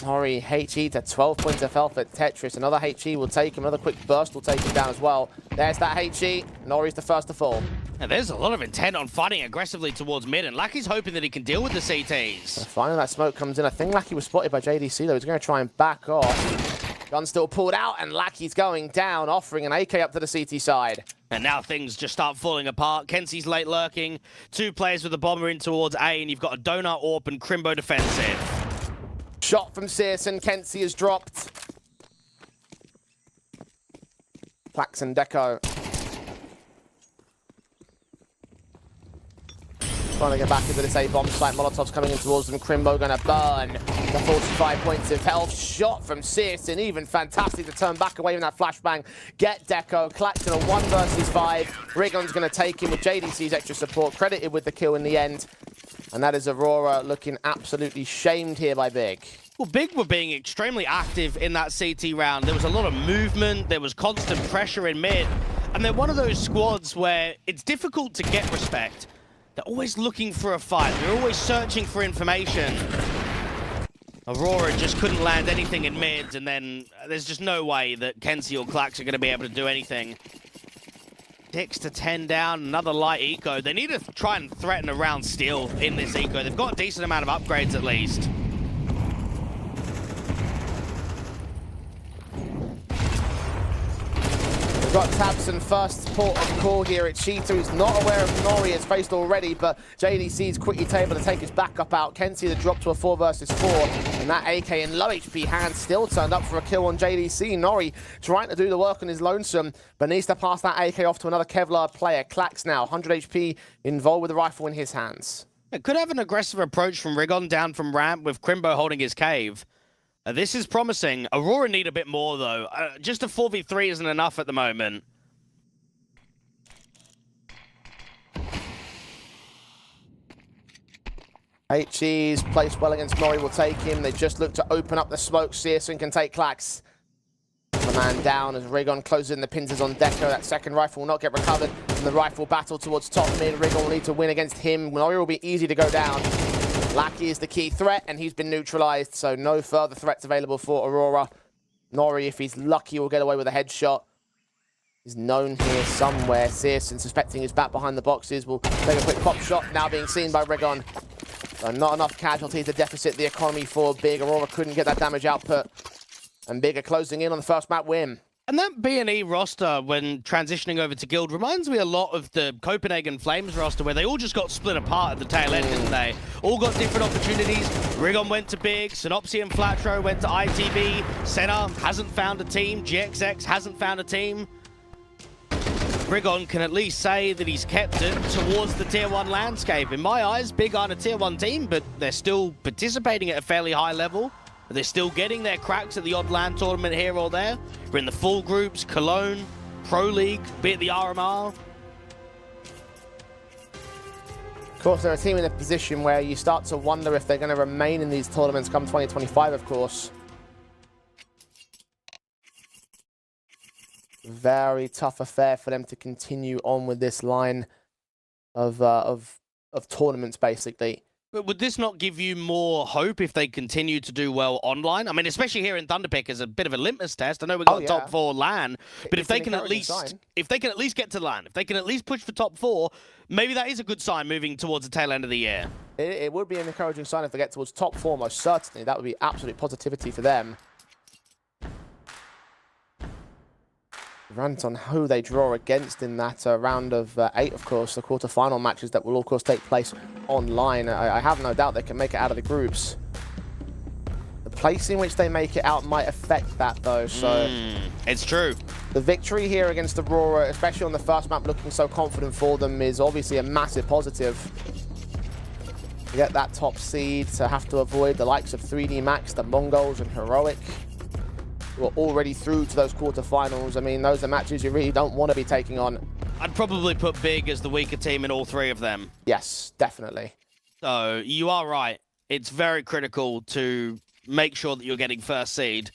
Nori HE to 12 points of health at Tetris. Another HE will take him. Another quick burst will take him down as well. There's that HE. Nori's the first to fall. And there's a lot of intent on fighting aggressively towards mid, and Lucky's hoping that he can deal with the CTs. So finally that smoke comes in. I think Lucky was spotted by JDC though. He's going to try and back off. Gun still pulled out, and Lucky's going down, offering an AK up to the CT side. And now things just start falling apart. Kenzie's late lurking. 2 players with a bomber in towards A, and you've got a Donut Orp and Crimbo defensive. Shot from Searson. Kenzie is dropped. Plax and Deco trying to get back into this A-bomb site. Molotov's coming in towards them. Crimbo going to burn the 45 points of health. Shot from Searson. Even fantastic to turn back away from that flashbang. Get Deco. Claxton a 1 versus 5. Rigon's going to take him with JDC's extra support. Credited with the kill in the end. And that is Aurora looking absolutely shamed here by Big. Well, Big were being extremely active in that CT round. There was a lot of movement, there was constant pressure in mid, and they're one of those squads where it's difficult to get respect. They're always looking for a fight, they're always searching for information. Aurora just couldn't land anything in mid, and then there's just no way that Kenzie or Klax are going to be able to do anything. 6 to 10 down, another light eco. They need to try and threaten a round steal in this eco. They've got a decent amount of upgrades at least. We've got Tabson first port of call here at Cheetah, who's not aware of Nori has faced already, but JDC's quickly able to take his backup out. Kenzie the drop to a 4 versus 4, and that AK in low HP hands still turned up for a kill on JDC. Nori trying to do the work on his lonesome, but needs to pass that AK off to another Kevlar player. Klax now, 100 HP, involved with the rifle in his hands. It could have an aggressive approach from Rigon down from ramp with Crimbo holding his cave. This is promising. Aurora need a bit more, though. Just a 4v3 isn't enough at the moment. HG's placed well against Nori, will take him. They just look to open up the smoke. Searson can take Klax. The man down as Rigon closes in the pincers on Deco. That second rifle will not get recovered. And the rifle battle towards top mid. Rigon will need to win against him. Nori will be easy to go down. Lackey is the key threat, and he's been neutralized, so no further threats available for Aurora. Nori, if he's lucky, will get away with a headshot. He's known here somewhere. Searson, suspecting he's back behind the boxes, will take a quick pop shot, now being seen by Rigon. So not enough casualties to deficit the economy for Big. Aurora couldn't get that damage output. And Big are closing in on the first map win. And that B&E roster, when transitioning over to Guild, reminds me a lot of the Copenhagen Flames roster, where they all just got split apart at the tail end, didn't they? All got different opportunities. Rigon went to Big, Synopsy and Flatro went to ITB, Senna hasn't found a team, GXX hasn't found a team. Rigon can at least say that he's kept it towards the Tier 1 landscape. In my eyes, Big aren't a Tier 1 team, but they're still participating at a fairly high level. They're still getting their cracks at the odd LAN tournament here or there. We're in the full groups, Cologne, Pro League, be it the RMR. Of course, they're a team in a position where you start to wonder if they're going to remain in these tournaments come 2025, of course. Very tough affair for them to continue on with this line of tournaments, basically. But would this not give you more hope if they continue to do well online? I mean, especially here in Thunderpick as a bit of a litmus test. I know we got a top 4 LAN, but if they can at least get to LAN, if they can at least push for top 4, maybe that is a good sign moving towards the tail end of the year. It would be an encouraging sign if they get towards top 4, most certainly. That would be absolute positivity for them. Rant on who they draw against in that round of 8, of course, the quarter-final matches that will, of course, take place online. I have no doubt they can make it out of the groups. The place in which they make it out might affect that, though, so... It's true. The victory here against Aurora, especially on the first map, looking so confident for them, is obviously a massive positive. To get that top seed, to have to avoid the likes of 3D Max, the Mongols, and Heroic, who are already through to those quarterfinals. I mean, those are matches you really don't want to be taking on. I'd probably put Big as the weaker team in all 3 of them. Yes, definitely. So, you are right. It's very critical to make sure that you're getting first seed.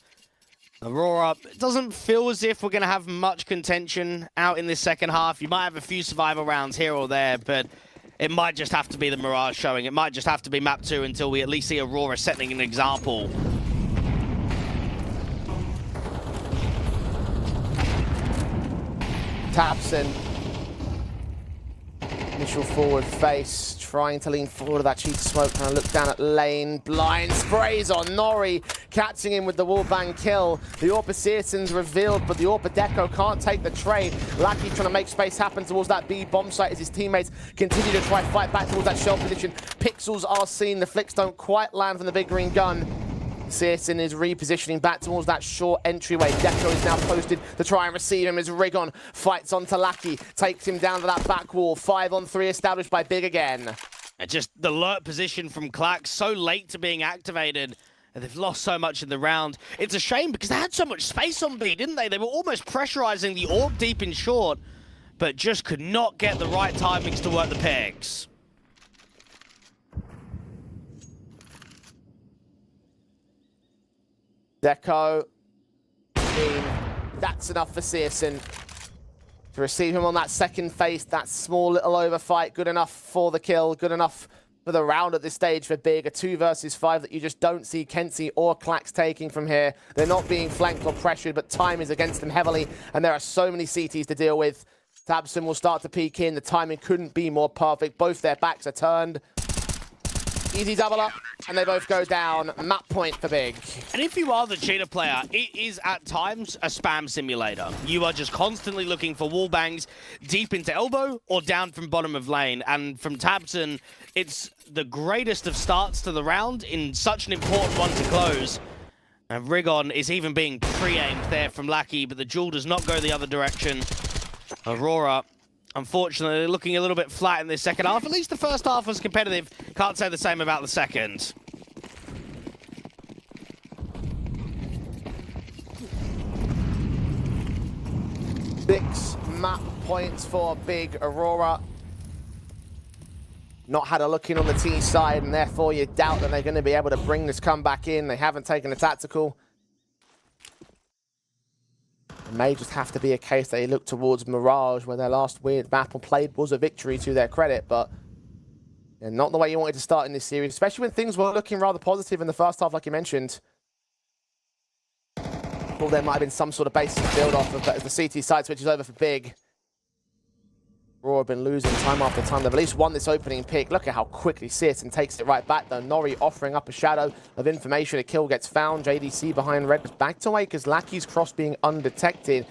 Aurora, it doesn't feel as if we're going to have much contention out in this second half. You might have a few survival rounds here or there, but it might just have to be the Mirage showing. It might just have to be map 2 until we at least see Aurora setting an example. Tabson, initial forward face, trying to lean forward of that cheat smoke, trying to look down at lane, blind sprays on Nori, catching him with the wallbang kill. The Orpa Searson's revealed, but the Orpa Deco can't take the trade. Lackey trying to make space happen towards that B bomb site as his teammates continue to try fight back towards that shell position. Pixels are seen, the flicks don't quite land from the big green gun. Searson is repositioning back towards that short entryway. Deco is now posted to try and receive him as Rigon fights onto Lackey, takes him down to that back wall. 5-on-3 established by Big again. Just the alert position from Klax, so late to being activated. And they've lost so much in the round. It's a shame because they had so much space on B, didn't they? They were almost pressurizing the AWP deep in short, but just could not get the right timings to work the pegs. Deco. That's enough for Searson to receive him on that second face. That small little overfight, good enough for the kill, good enough for the round at this stage for Big. A 2 versus 5 that you just don't see Kenzie or Clax taking from here. They're not being flanked or pressured, but time is against them heavily, and there are so many CTs to deal with. tabseN will start to peek in. The timing couldn't be more perfect. Both their backs are turned. Easy double up, and they both go down. Map point for Big. And if you are the cheetah player, it is at times a spam simulator. You are just constantly looking for wall bangs deep into elbow or down from bottom of lane. And from tabseN, it's the greatest of starts to the round in such an important one to close. And Rigon is even being pre-aimed there from Lackey, but the duel does not go the other direction. Aurora, unfortunately, looking a little bit flat in this second half. At least the first half was competitive. Can't say the same about the second. 6 map points for Big. Aurora not had a look in on the T side, and therefore you doubt that they're going to be able to bring this comeback in. They haven't taken a tactical. It may just have to be a case they look towards Mirage, where their last weird map played was a victory to their credit, but not the way you wanted to start in this series, especially when things were looking rather positive in the first half, like you mentioned. Thought there might have been some sort of basis to build off of, but as the CT side switches over for Big, Aurora have been losing time after time. They've at least won this opening pick. Look at how quickly CEST takes it right back, though. Nori offering up a shadow of information. A kill gets found. JDC behind red. Backed away because Lackey's cross being undetected.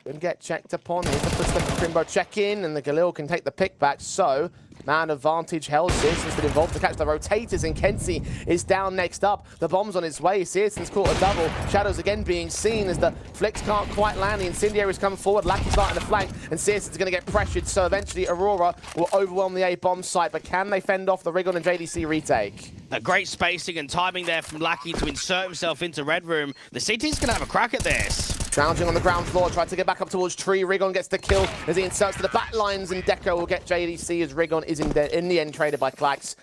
Didn't get checked upon. Here's the footstep of Crimbo check in, and the Galil can take the pick back. So, man advantage held. Searson's been involved to catch the rotators, and Kenzie is down next up. The bomb's on his way. Searson's caught a double. Shadows again being seen as the flicks can't quite land. The incendiary's come forward. Lackey's starting to flank, and Searson's going to get pressured. So eventually Aurora will overwhelm the A bomb site. But can they fend off the Rigon and JDC retake? A great spacing and timing there from Lackey to insert himself into Red Room. The CT's going to have a crack at this. Lounging on the ground floor, tried to get back up towards Tree. Rigon gets the kill as he inserts to the back lines, and Deco will get JDC as Rigon is in the end traded by Clax.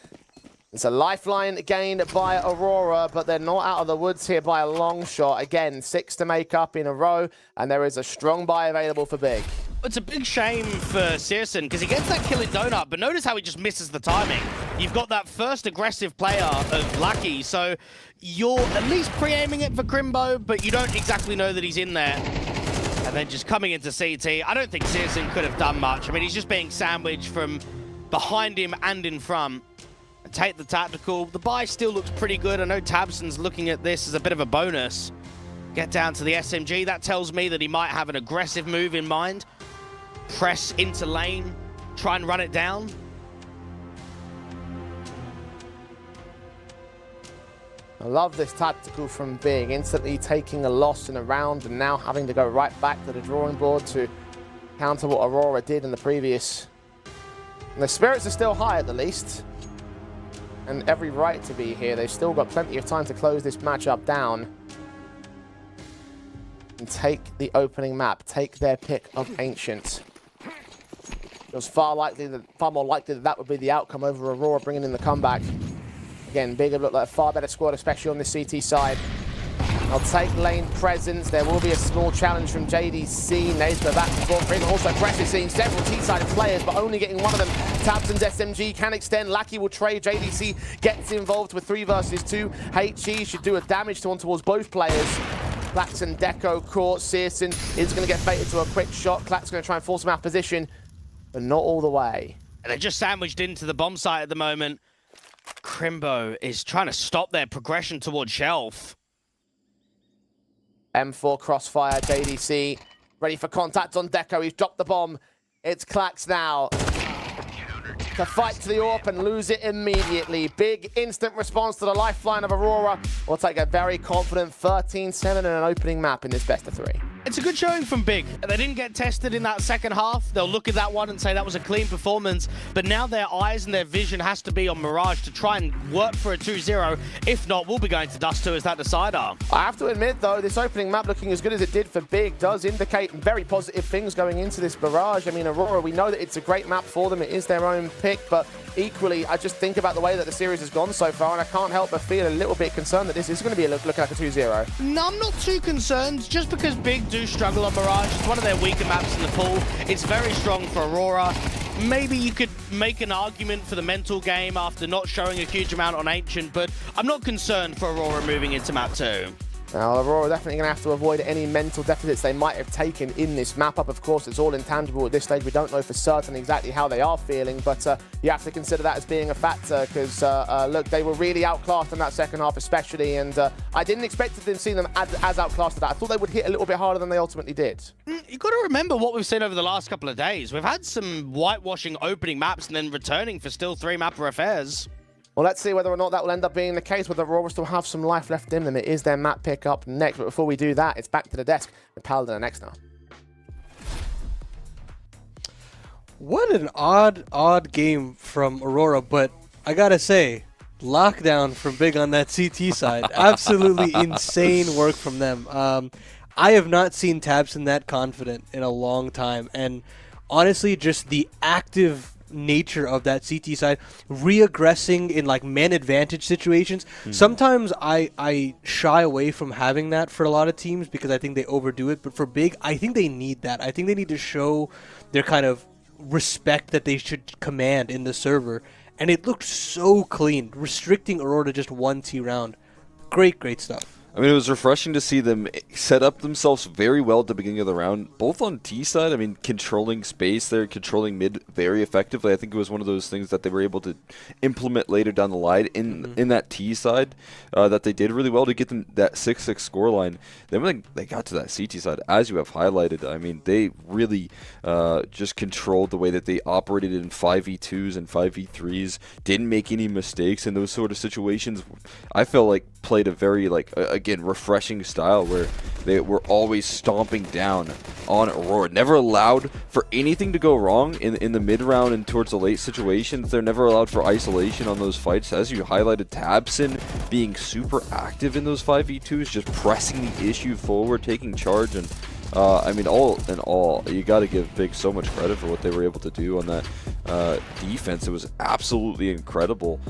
It's a lifeline gained by Aurora, but they're not out of the woods here by a long shot. Again, 6 to make up in a row, and there is a strong buy available for Big. It's a big shame for Searson because he gets that kill in Donut, but notice how he just misses the timing. You've got that first aggressive player of Lackey, so you're at least pre-aiming it for Crimbo, but you don't exactly know that he's in there. And then just coming into CT, I don't think Searson could have done much. I mean, he's just being sandwiched from behind him and in front. Take the tactical. The buy still looks pretty good. I know tabseN's looking at this as a bit of a bonus. Get down to the SMG. That tells me that he might have an aggressive move in mind. Press into lane, try and run it down. I love this tactical from Big, instantly taking a loss in a round and now having to go right back to the drawing board to counter what Aurora did in the previous. And the spirits are still high at the least, and every right to be here. They've still got plenty of time to close this matchup down and take the opening map, take their pick of Ancient. It was far more likely that would be the outcome over Aurora bringing in the comeback. Again, Big have looked like a far better squad, especially on the CT side. I'll take lane presence. There will be a small challenge from JDC. Naisba back and forth. Rigon also pressure, seeing several T-sided players, but only getting one of them. tabseN's SMG can extend. Lackey will trade. JDC gets involved with 3 versus 2. HE should do a damage to one towards both players. Clax and Deco caught. Searson is going to get baited to a quick shot. Clax going to try and force him out of position, but not all the way. And they're just sandwiched into the bomb site at the moment. Crimbo is trying to stop their progression towards Shelf. M4 crossfire, JDC ready for contact on Deco. He's dropped the bomb. It's Clax now to fight to the AWP and lose it immediately. Big instant response to the lifeline of Aurora. We'll take a very confident 13-7 in an opening map in this best of 3. It's a good showing from Big. They didn't get tested in that second half. They'll look at that one and say that was a clean performance, but now their eyes and their vision has to be on Mirage to try and work for a 2-0. If not, we'll be going to Dust 2 as that decider. I have to admit, though, this opening map looking as good as it did for Big does indicate very positive things going into this barrage. I mean, Aurora, we know that it's a great map for them. It is their own pick, but equally, I just think about the way that the series has gone so far, and I can't help but feel a little bit concerned that this is going to be looking like a 2-0. No, I'm not too concerned, just because Big do struggle on Mirage. It's one of their weaker maps in the pool. It's very strong for Aurora. Maybe you could make an argument for the mental game after not showing a huge amount on Ancient, but I'm not concerned for Aurora moving into map 2. Now, Aurora definitely going to have to avoid any mental deficits they might have taken in this map-up. Of course, it's all intangible at this stage. We don't know for certain exactly how they are feeling, but you have to consider that as being a factor because, look, they were really outclassed in that second half especially, and I didn't expect to see them as outclassed as that. I thought they would hit a little bit harder than they ultimately did. You've got to remember what we've seen over the last couple of days. We've had some whitewashing opening maps and then returning for still 3-mapper affairs. Well, let's see whether or not that will end up being the case, whether Aurora still have some life left in them. It is their map pick up next, but before we do that, it's back to the desk with Paladin and next now. What an odd game from Aurora, but I gotta say, lockdown from Big on that CT side. Absolutely insane work from them. I have not seen tabseN that confident in a long time, and honestly, just the active nature of that CT side, re-aggressing in like man advantage situations. Sometimes I shy away from having that for a lot of teams because I think they overdo it, but for Big, I think they need that. I think they need to show their kind of respect that they should command in the server, and it looked so clean, restricting Aurora to just 1 T round. Great stuff. I mean, it was refreshing to see them set up themselves very well at the beginning of the round, both on T side. I mean, controlling space there, controlling mid very effectively. I think it was one of those things that they were able to implement later down the line in that T side that they did really well to get them that 6-6 scoreline. Then when they got to that CT side, as you have highlighted, I mean, they really just controlled the way that they operated in 5v2s and 5v3s, didn't make any mistakes in those sort of situations. I felt like played a very, like, again, refreshing style where they were always stomping down on Aurora. Never allowed for anything to go wrong in the mid-round and towards the late situations. They're never allowed for isolation on those fights. As you highlighted, tabseN being super active in those 5v2s, just pressing the issue forward, taking charge, and I mean, all in all, you got to give Big so much credit for what they were able to do on that defense. It was absolutely incredible.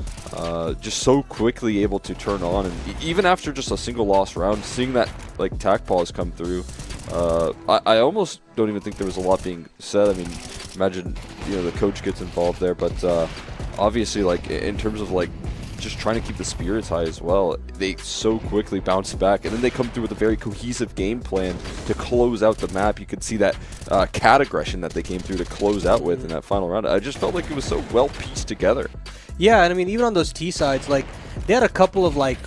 Just so quickly able to turn on, and even after just a single lost round, seeing that like tac pause come through, I almost don't even think there was a lot being said. I mean, imagine the coach gets involved there, but obviously, like in terms of like just trying to keep the spirits high as well, they so quickly bounced back, and then they come through with a very cohesive game plan to close out the map. You could see that cat aggression that they came through to close out with in that final round. I just felt like it was so well pieced together. Yeah, and I mean, even on those T sides, like they had a couple of like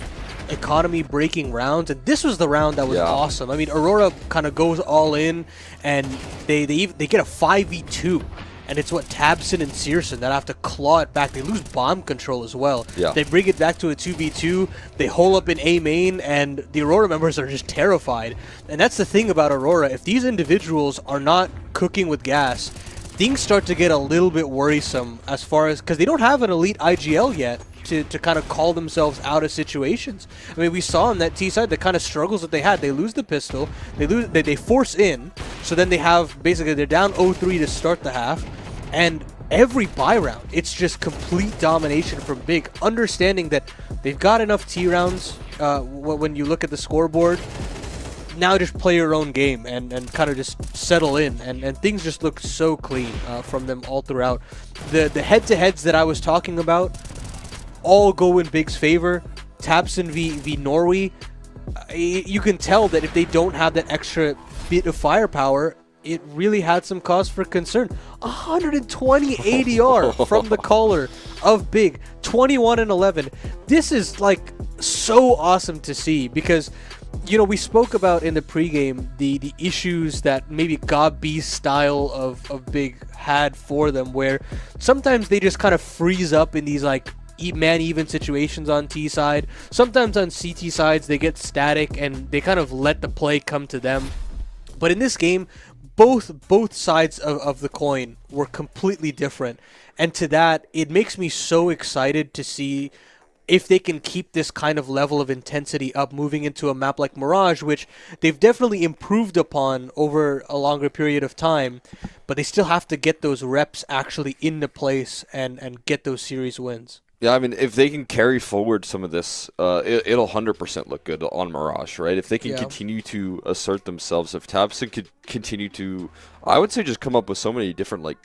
economy breaking rounds, and this was the round that was awesome. I mean, Aurora kind of goes all in, and they get a 5v2. And it's what tabseN and CEST that have to claw it back. They lose bomb control as well. Yeah. They bring it back to a 2v2. They hole up in A main, and the Aurora members are just terrified. And that's the thing about Aurora. If these individuals are not cooking with gas, things start to get a little bit worrisome as far as, because they don't have an elite IGL yet to kind of call themselves out of situations. I mean, we saw on that T side the kind of struggles that they had. They lose the pistol, they force in, so then they have, basically they're down 0-3 to start the half, and every buy round, it's just complete domination from Big, understanding that they've got enough T rounds when you look at the scoreboard. Now just play your own game and kind of just settle in, and things just look so clean from them all throughout. The head-to-heads that I was talking about all go in Big's favor. tabseN v Norway, you can tell that if they don't have that extra bit of firepower, it really had some cause for concern. 120 ADR from the caller of Big, 21-11. This is like so awesome to see because, we spoke about in the pregame the issues that maybe GobB's style of Big had for them, where sometimes they just kind of freeze up in these like man-even situations on T side. Sometimes on CT sides they get static and they kind of let the play come to them. But in this game, both sides of the coin were completely different, and to that, it makes me so excited to see if they can keep this kind of level of intensity up moving into a map like Mirage, which they've definitely improved upon over a longer period of time, but they still have to get those reps actually into place and get those series wins. Yeah, I mean, if they can carry forward some of this, it'll 100% look good on Mirage, right? If they can continue to assert themselves, if tabseN could continue to, I would say, just come up with so many different, like,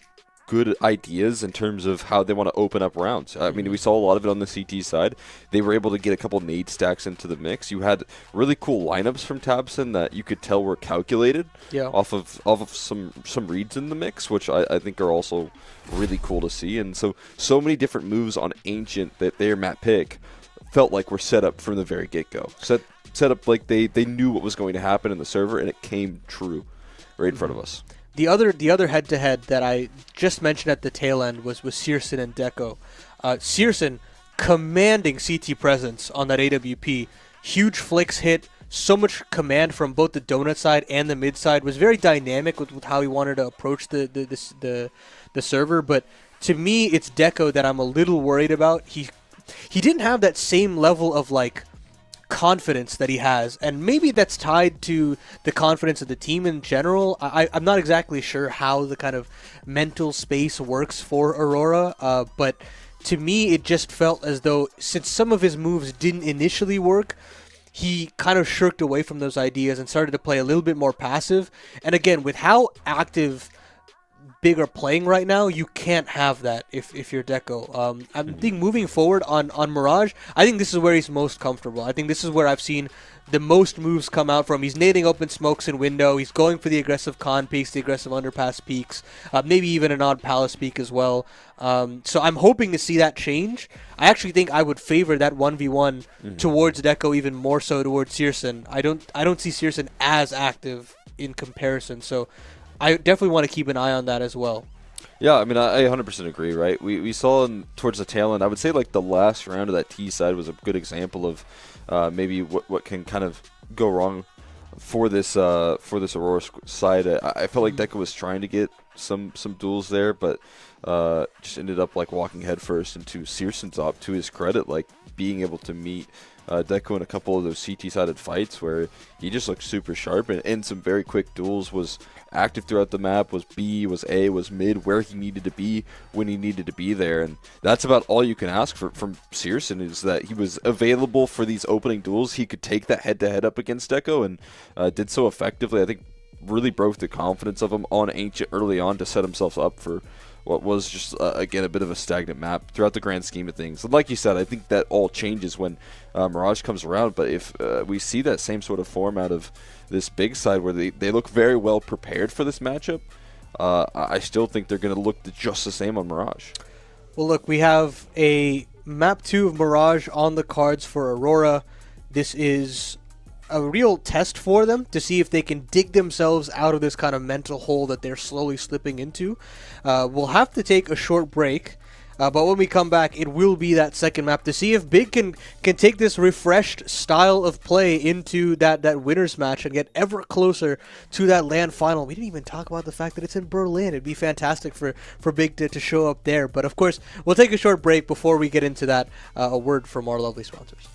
good ideas in terms of how they want to open up rounds. I mean, we saw a lot of it on the CT side. They were able to get a couple nade stacks into the mix. You had really cool lineups from tabseN that you could tell were calculated off of some reads in the mix, which I think are also really cool to see. And so many different moves on Ancient that their map pick felt like were set up from the very get-go. Set up like they knew what was going to happen in the server, and it came true right in front of us. The other head-to-head that I just mentioned at the tail end was CEST and Deco. CEST commanding CT presence on that AWP. Huge flicks hit, so much command from both the donut side and the mid side. Was very dynamic with how he wanted to approach the server. But to me, it's Deco that I'm a little worried about. He didn't have that same level of like confidence that he has, and maybe that's tied to the confidence of the team in general. I'm not exactly sure how the kind of mental space works for Aurora, but to me it just felt as though since some of his moves didn't initially work, he kind of shirked away from those ideas and started to play a little bit more passive. And again, with how active Big are playing right now, you can't have that if you're Deco. I think moving forward on Mirage, I think this is where he's most comfortable. I think this is where I've seen the most moves come out from. He's nading open smokes in window. He's going for the aggressive con peeks, the aggressive underpass peeks, maybe even an odd palace peek as well. So I'm hoping to see that change. I actually think I would favor that 1v1 towards Deco even more so towards CEST. I don't see CEST as active in comparison. So I definitely want to keep an eye on that as well. Yeah, I mean, I 100% agree, right? We saw towards the tail end, I would say like the last round of that T side was a good example of maybe what can kind of go wrong for this Aurora side. I felt like Deco was trying to get some duels there, but just ended up like walking headfirst into CEST's op. To his credit, like being able to meet Deco in a couple of those CT-sided fights where he just looked super sharp and some very quick duels, was active throughout the map, was B, was A, was mid, where he needed to be when he needed to be there. And that's about all you can ask from CEST, is that he was available for these opening duels. He could take that head-to-head up against Deco and did so effectively. I think really broke the confidence of him on Ancient early on to set himself up for what was just, again, a bit of a stagnant map throughout the grand scheme of things. And like you said, I think that all changes when Mirage comes around. But if we see that same sort of form out of this big side where they look very well prepared for this matchup, I still think they're going to look just the same on Mirage. Well, look, we have a map 2 of Mirage on the cards for Aurora. This is a real test for them to see if they can dig themselves out of this kind of mental hole that they're slowly slipping into. We'll have to take a short break, but when we come back, it will be that second map to see if Big can take this refreshed style of play into that winners match and get ever closer to that LAN final. We didn't even talk about the fact that it's in Berlin. It'd be fantastic for Big to show up there. But of course, we'll take a short break before we get into that. A word from our lovely sponsors.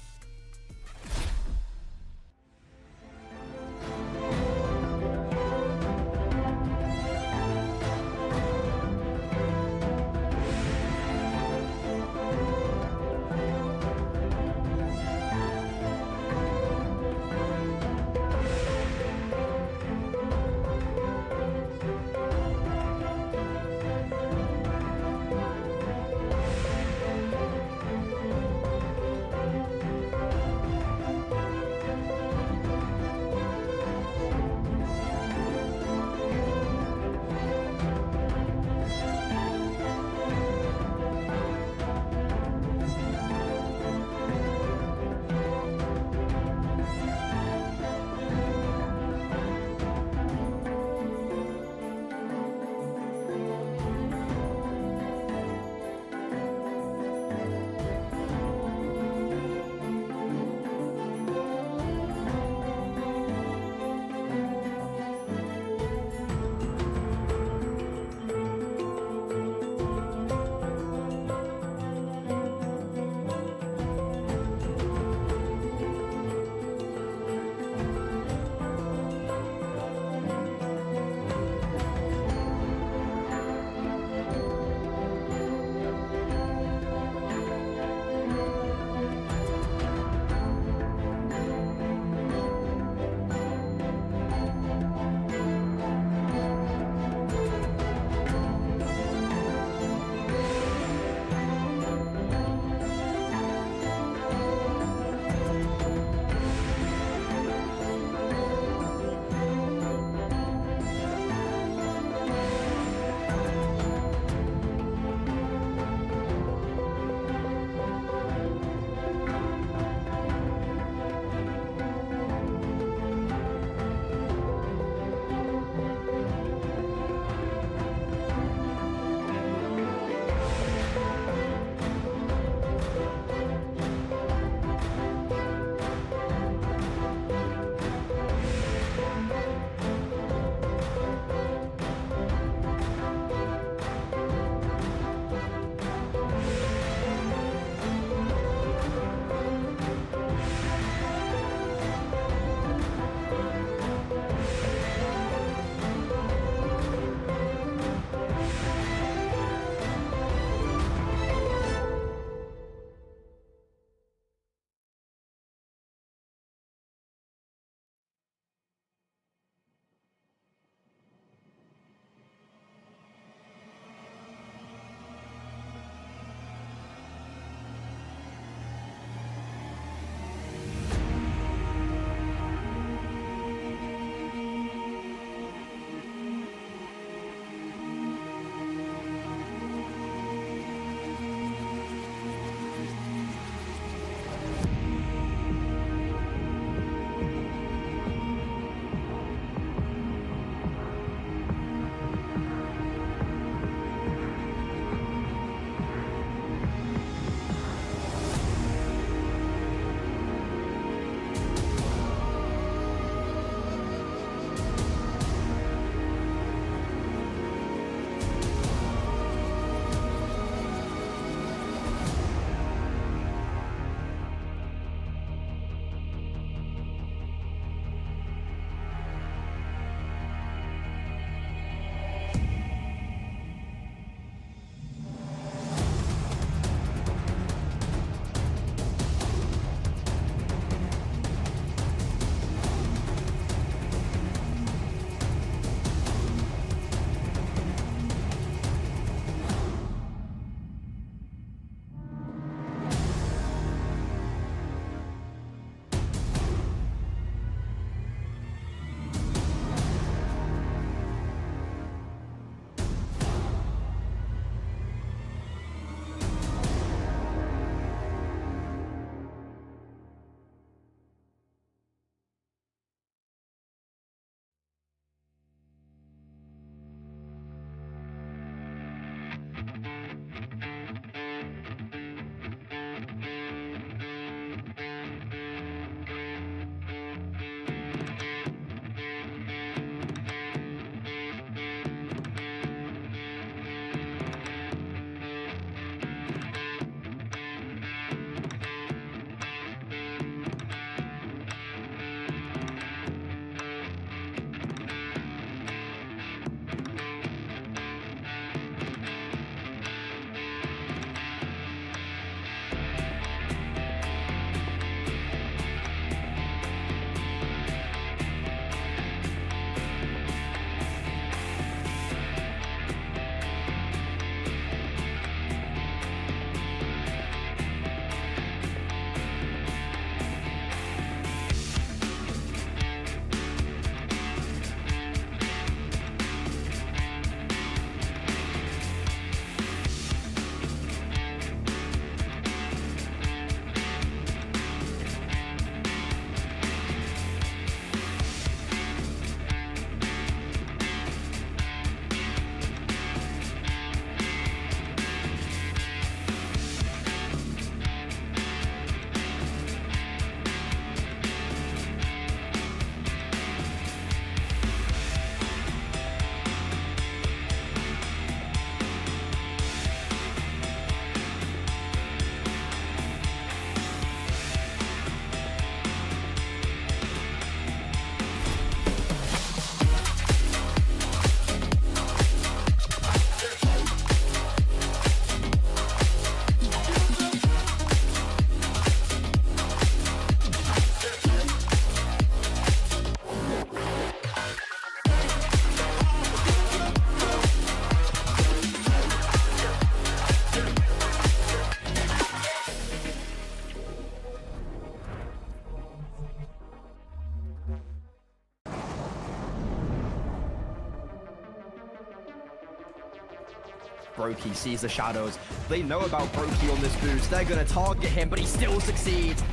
Brokey sees the shadows. They know about Brokey on this boost. They're going to target him, but he still succeeds.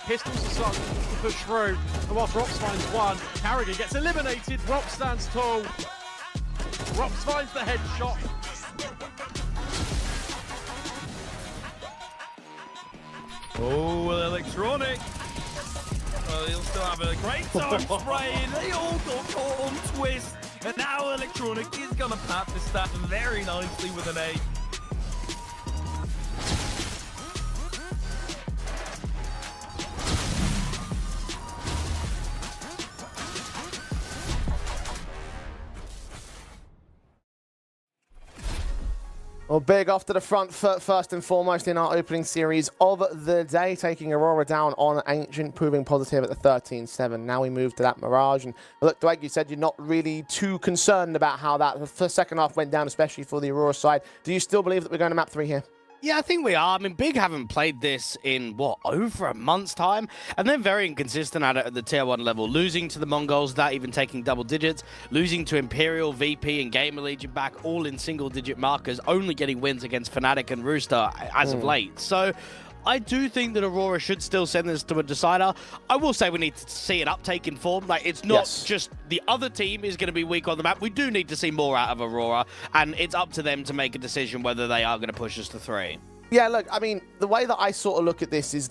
Pistols are starting to push through. And whilst Rops finds one, Carrigan gets eliminated. Rops stands tall. Rops finds the headshot. Oh, electronic. Well, he'll still have a great time spraying. They all got caught on twist. And now electronic is going to pat the stat very nicely with an A. Well, big off to the front first and foremost in our opening series of the day, taking Aurora down on Ancient, proving positive at the 13-7. Now we move to that Mirage. And look, Dwight, you said you're not really too concerned about how that first second half went down, especially for the Aurora side. Do you still believe that we're going to map 3 here? Yeah, I think we are. I mean, Big haven't played this in, what, over a month's time? And they're very inconsistent at it at the Tier 1 level, losing to the Mongols without even taking double digits, losing to Imperial, VP, and Gamer Legion back, all in single-digit markers, only getting wins against Fnatic and Rooster as of late. So I do think that Aurora should still send this to a decider. I will say we need to see an uptake in form. Like, it's not just the other team is going to be weak on the map. We do need to see more out of Aurora, and it's up to them to make a decision whether they are going to push us to 3. Yeah, look, I mean, the way that I sort of look at this is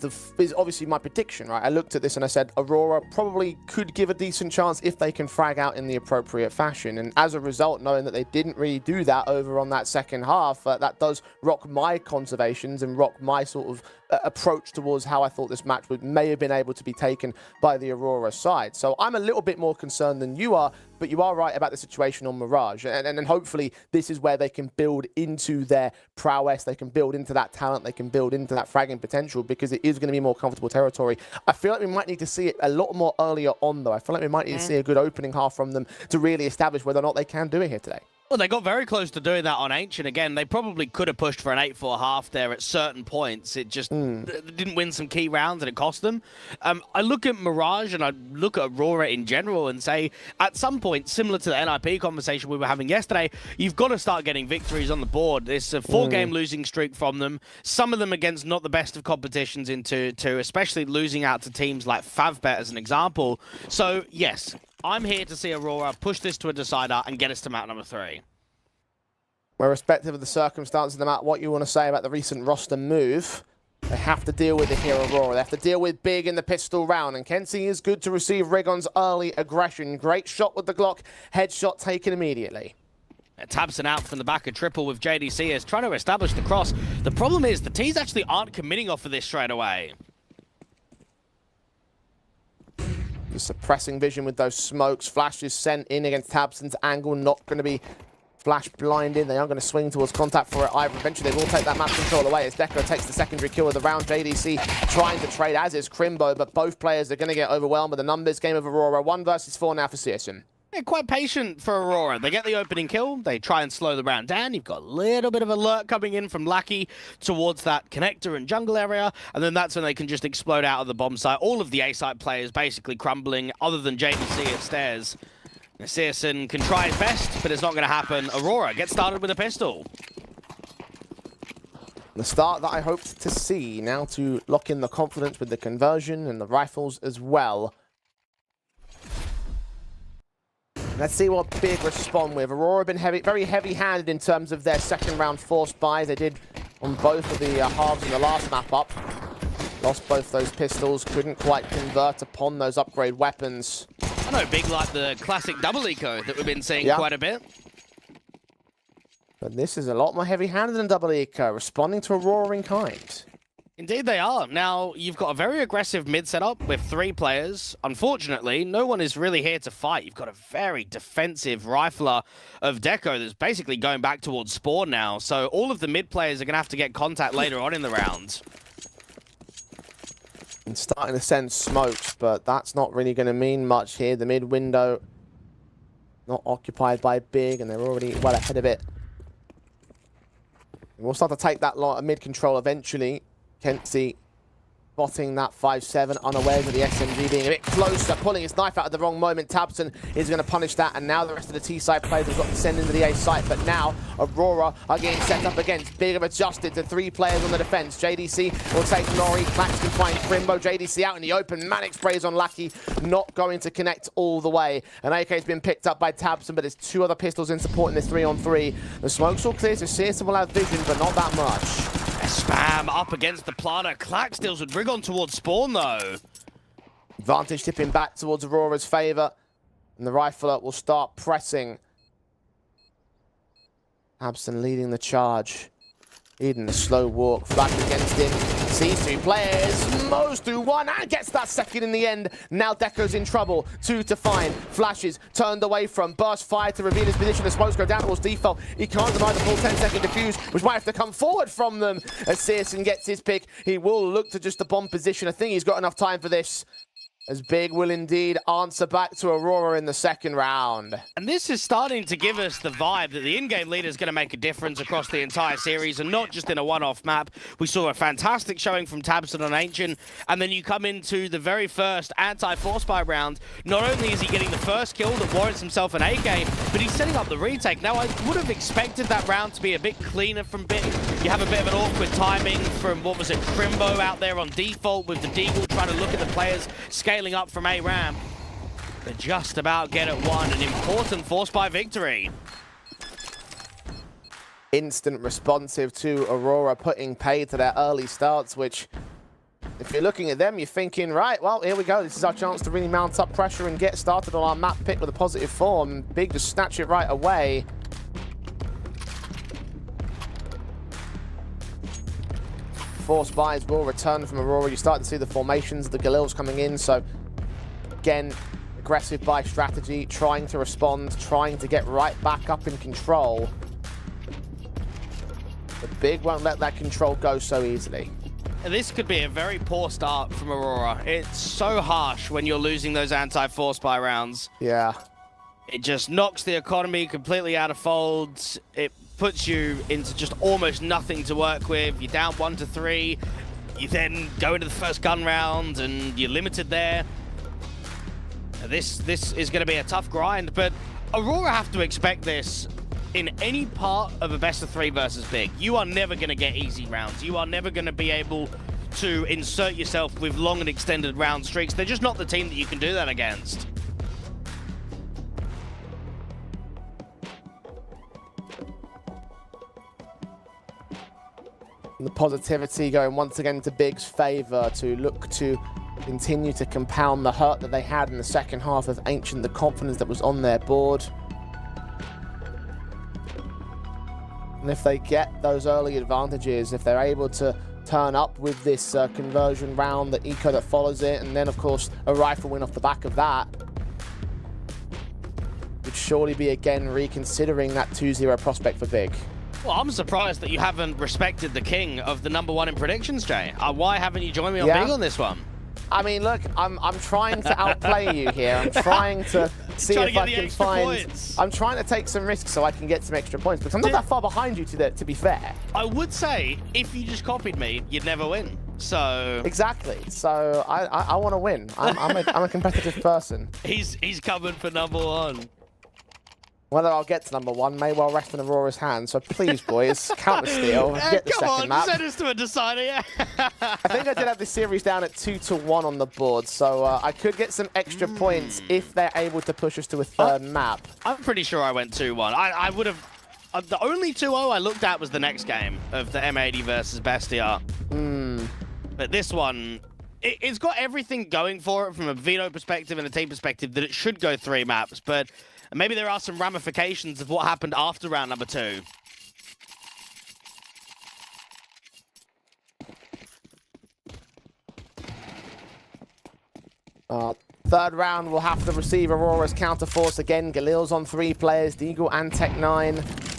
obviously my prediction, right? I looked at this and I said Aurora probably could give a decent chance if they can frag out in the appropriate fashion. And as a result, knowing that they didn't really do that over on that second half, that does rock my conservations and rock my sort of approach towards how I thought this match may have been able to be taken by the Aurora side. So I'm a little bit more concerned than you are, but you are right about the situation on Mirage. And hopefully this is where they can build into their prowess, they can build into that talent, they can build into that fragging potential, because it is going to be more comfortable territory. I feel like we might need to see it a lot more earlier on, though. I feel like we might need to see a good opening half from them to really establish whether or not they can do it here today. Well, they got very close to doing that on Ancient. Again, they probably could have pushed for an 8-4 half there at certain points. It just didn't win some key rounds and it cost them. I look at Mirage and I look at Aurora in general and say, at some point, similar to the NIP conversation we were having yesterday, you've got to start getting victories on the board. There's a 4-game losing streak from them. Some of them against not the best of competitions into especially losing out to teams like Favbet as an example. So, yes, I'm here to see Aurora push this to a decider and get us to map number 3. Well, irrespective of the circumstances, no matter what you want to say about the recent roster move, they have to deal with it here, Aurora. They have to deal with Big in the pistol round, and Kenzie is good to receive Rigon's early aggression. Great shot with the Glock, headshot taken immediately. Tabson out from the back of triple with JDC is trying to establish the cross. The problem is the T's actually aren't committing off of this straight away. Suppressing vision with those smokes. Flash is sent in against Tabson's angle. Not going to be flash blinded. They are going to swing towards contact for it either. Eventually, they will take that map control away as Deco takes the secondary kill of the round. JDC trying to trade, as is Crimbo, but both players are going to get overwhelmed with the numbers. Game of Aurora, 1 versus 4 now for CSM. Yeah, quite patient for Aurora. They get the opening kill. They try and slow the round down. You've got a little bit of alert coming in from Lackey towards that connector and jungle area, and then that's when they can just explode out of the bomb site. All of the A-site players basically crumbling, other than JDC at stairs. CSN can try his best, but it's not going to happen. Aurora gets started with a pistol. The start that I hoped to see, now to lock in the confidence with the conversion and the rifles as well. Let's see what Big respond with. Aurora have been very heavy-handed in terms of their second round force buys. They did on both of the halves in the last map up. Lost both those pistols, couldn't quite convert upon those upgrade weapons. I know Big like the classic double eco that we've been seeing quite a bit. But this is a lot more heavy-handed than double eco, responding to Aurora in kind. Indeed they are. Now, you've got a very aggressive mid setup with 3 players. Unfortunately, no one is really here to fight. You've got a very defensive rifler of Deco that's basically going back towards spawn now. So all of the mid players are going to have to get contact later on in the round. And starting to send smokes, but that's not really going to mean much here. The mid window not occupied by Big, and they're already well ahead of it. And we'll start to take that mid control eventually. Kenzie spotting that 5-7, unawares of the SMG being a bit closer, pulling his knife out at the wrong moment. Tabson is going to punish that, and now the rest of the T-side players have got to send into the A site. But now Aurora are getting set up against. Big have adjusted to 3 players on the defense. JDC will take Nori. Clax can find Crimbo. JDC out in the open. Manic sprays on Lucky, not going to connect all the way. An AK has been picked up by Tabson, but there's 2 other pistols in support in this 3-on-3. The smoke's all clear, so CS will have vision, but not that much. Spam up against the planter. Clax deals with Rigon towards spawn, though. Advantage tipping back towards Aurora's favor. And the rifler will start pressing. Abson leading the charge. Eden, the slow walk. Flash against him. Sees 3 players. Mows through 1 and gets that second in the end. Now Deco's in trouble. 2 to find. Flashes turned away from. Burst fire to reveal his position. The smokes go down towards default. He can't deny the full 10-second defuse, which might have to come forward from them. As Searson gets his pick, he will look to just the bomb position. I think he's got enough time for this, as Big will indeed answer back to Aurora in the second round. And this is starting to give us the vibe that the in-game leader is going to make a difference across the entire series, and not just in a one-off map. We saw a fantastic showing from Tabson on Ancient, and then you come into the very first anti-force buy round. Not only is he getting the first kill that warrants himself an AK, but he's setting up the retake. Now, I would have expected that round to be a bit cleaner from Big. You have a bit of an awkward timing from, what was it, Crimbo out there on default with the Deagle trying to look at the players scaling up from A-Ramp. But just about get it won. An important force buy victory. Instant responsive to Aurora, putting pay to their early starts, which, if you're looking at them, you're thinking, right, well, here we go. This is our chance to really mount up pressure and get started on our map pick with a positive form. Big to snatch it right away. Force buys will return from Aurora. You start to see the formations, the Galils coming in. So, again, aggressive buy strategy, trying to respond, trying to get right back up in control. But Big won't let that control go so easily. This could be a very poor start from Aurora. It's so harsh when you're losing those anti-force buy rounds. Yeah. It just knocks the economy completely out of folds. It puts you into just almost nothing to work with. You're down 1 to 3. You then go into the first gun round and you're limited there. This is going to be a tough grind, but Aurora have to expect this in any part of a best of 3 versus Big. You are never going to get easy rounds. You are never going to be able to insert yourself with long and extended round streaks. They're just not the team that you can do that against. The positivity going once again to Big's favor to look to continue to compound the hurt that they had in the second half of Ancient, the confidence that was on their board. And if they get those early advantages, if they're able to turn up with this conversion round, the eco that follows it, and then of course a rifle win off the back of that, would surely be again reconsidering that 2-0 prospect for Big. Well, I'm surprised that you haven't respected the king of the #1 in predictions, Jay. Why haven't you joined me on Big on this one? I mean, look, I'm trying to outplay you here. I'm trying to see if I can find... I'm trying to take some risks so I can get some extra points, because I'm not that far behind you, to be fair. I would say, if you just copied me, you'd never win. So... Exactly. So I want to win. I'm a competitive person. He's coming for #1. Whether I'll get to #1 may well rest in Aurora's hands, so please, boys, counter steal. Get the second map. Send us to a decider, yeah. I think I did have this series down at 2-1 on the board, so I could get some extra points if they're able to push us to a third map. I'm pretty sure I went 2-1. I would have... the only 2-0 I looked at was the next game of the M80 versus Bestia. But this one, it's got everything going for it from a veto perspective and a team perspective that it should go 3 maps, but maybe there are some ramifications of what happened after round #2. Third round, we'll have to receive Aurora's counterforce again. Galil's on 3 players, Deagle and Tech9.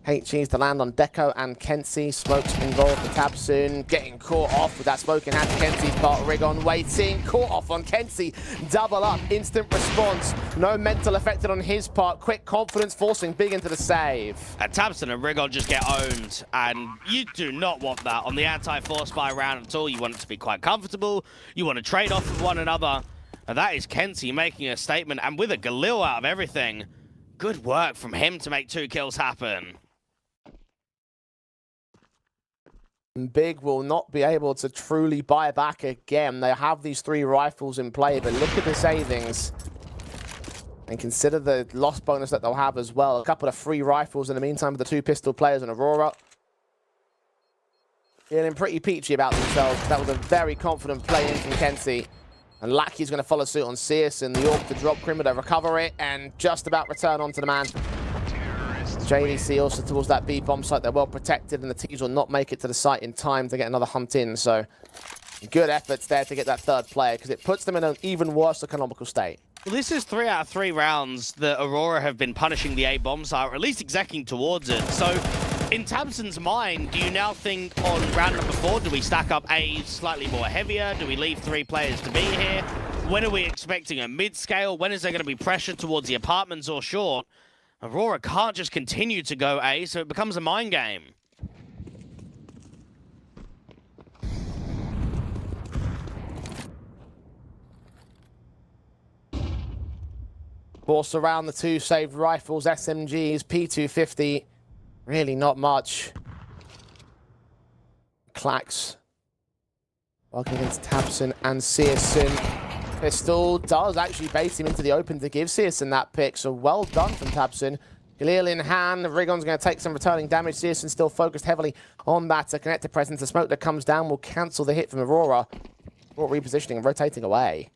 HE's to land on Deco and Kenzie. Smoke's involved for Tabsoon. Getting caught off with that smoke in hand. Kenzie's part. Rigon waiting. Caught off on Kenzie. Double up. Instant response. No mental affected on his part. Quick confidence forcing Big into the save. And Tabson and Rigon just get owned. And you do not want that on the anti-force buy round at all. You want it to be quite comfortable. You want to trade off with one another. And that is Kenzie making a statement. And with a Galil out of everything, good work from him to make 2 kills happen. Big will not be able to truly buy back again. They have these 3 rifles in play, but look at the savings. And consider the loss bonus that they'll have as well. A couple of free rifles in the meantime with the 2 pistol players and Aurora. Feeling pretty peachy about themselves. That was a very confident play in from Kenzie. And Lackey's going to follow suit on CS and the AWP to drop Crimbo to recover it and just about return onto the man. JDC also towards that B bomb site. They're well protected and the teams will not make it to the site in time to get another hunt in. So good efforts there to get that 3rd player because it puts them in an even worse economical state. Well, this is 3 out of 3 rounds that Aurora have been punishing the A bomb site, or at least executing towards it. So in Tabson's mind, do you now think on round number 4, do we stack up A slightly more heavier? Do we leave 3 players to be here? When are we expecting a mid-scale? When is there going to be pressure towards the apartments or short? Aurora can't just continue to go A, so it becomes a mind game. Force around the 2 saved rifles, SMGs, P250. Really not much. Clax working against Tabson and Searson. Pistol does actually bait him into the open to give Searson that pick, so well done from Tabson. Galil in hand, Rigon's going to take some returning damage. Searson still focused heavily on that connected presence. The smoke that comes down will cancel the hit from Aurora. Aurora repositioning and rotating away.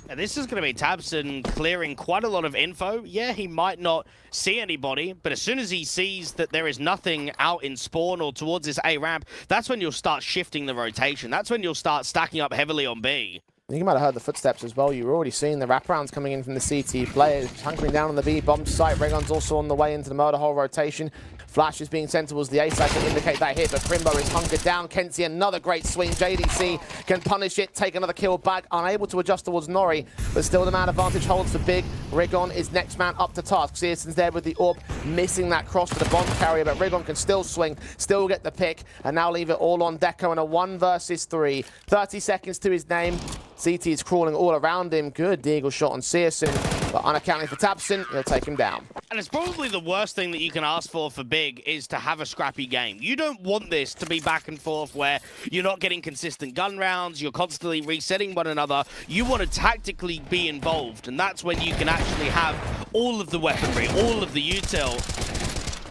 And this is going to be Tabson clearing quite a lot of info. Yeah, he might not see anybody, but as soon as he sees that there is nothing out in spawn or towards this A ramp, that's when you'll start shifting the rotation. That's when you'll start stacking up heavily on B. I think you might have heard the footsteps as well. You were already seeing the wraparounds coming in from the CT players. Hunkering down on the B bomb site. Regon's also on the way into the murder hole rotation. Flash is being sent towards the A side to indicate that hit, but Crimbo is hunkered down. Kenzie, another great swing. JDC can punish it, take another kill back. Unable to adjust towards Nori, but still the man advantage holds for Big. Rigon is next man up to task. Searson's there with the AWP, missing that cross to the bomb carrier, but Rigon can still swing, still get the pick, and now leave it all on Deco in a 1 versus 3. 30 seconds to his name. CT is crawling all around him. Good Deagle shot on Searson, but unaccounting for Tabson, he'll take him down. And it's probably the worst thing that you can ask for Big is to have a scrappy game. You don't want this to be back and forth where you're not getting consistent gun rounds, you're constantly resetting one another. You want to tactically be involved, and that's when you can actually have all of the weaponry, all of the util.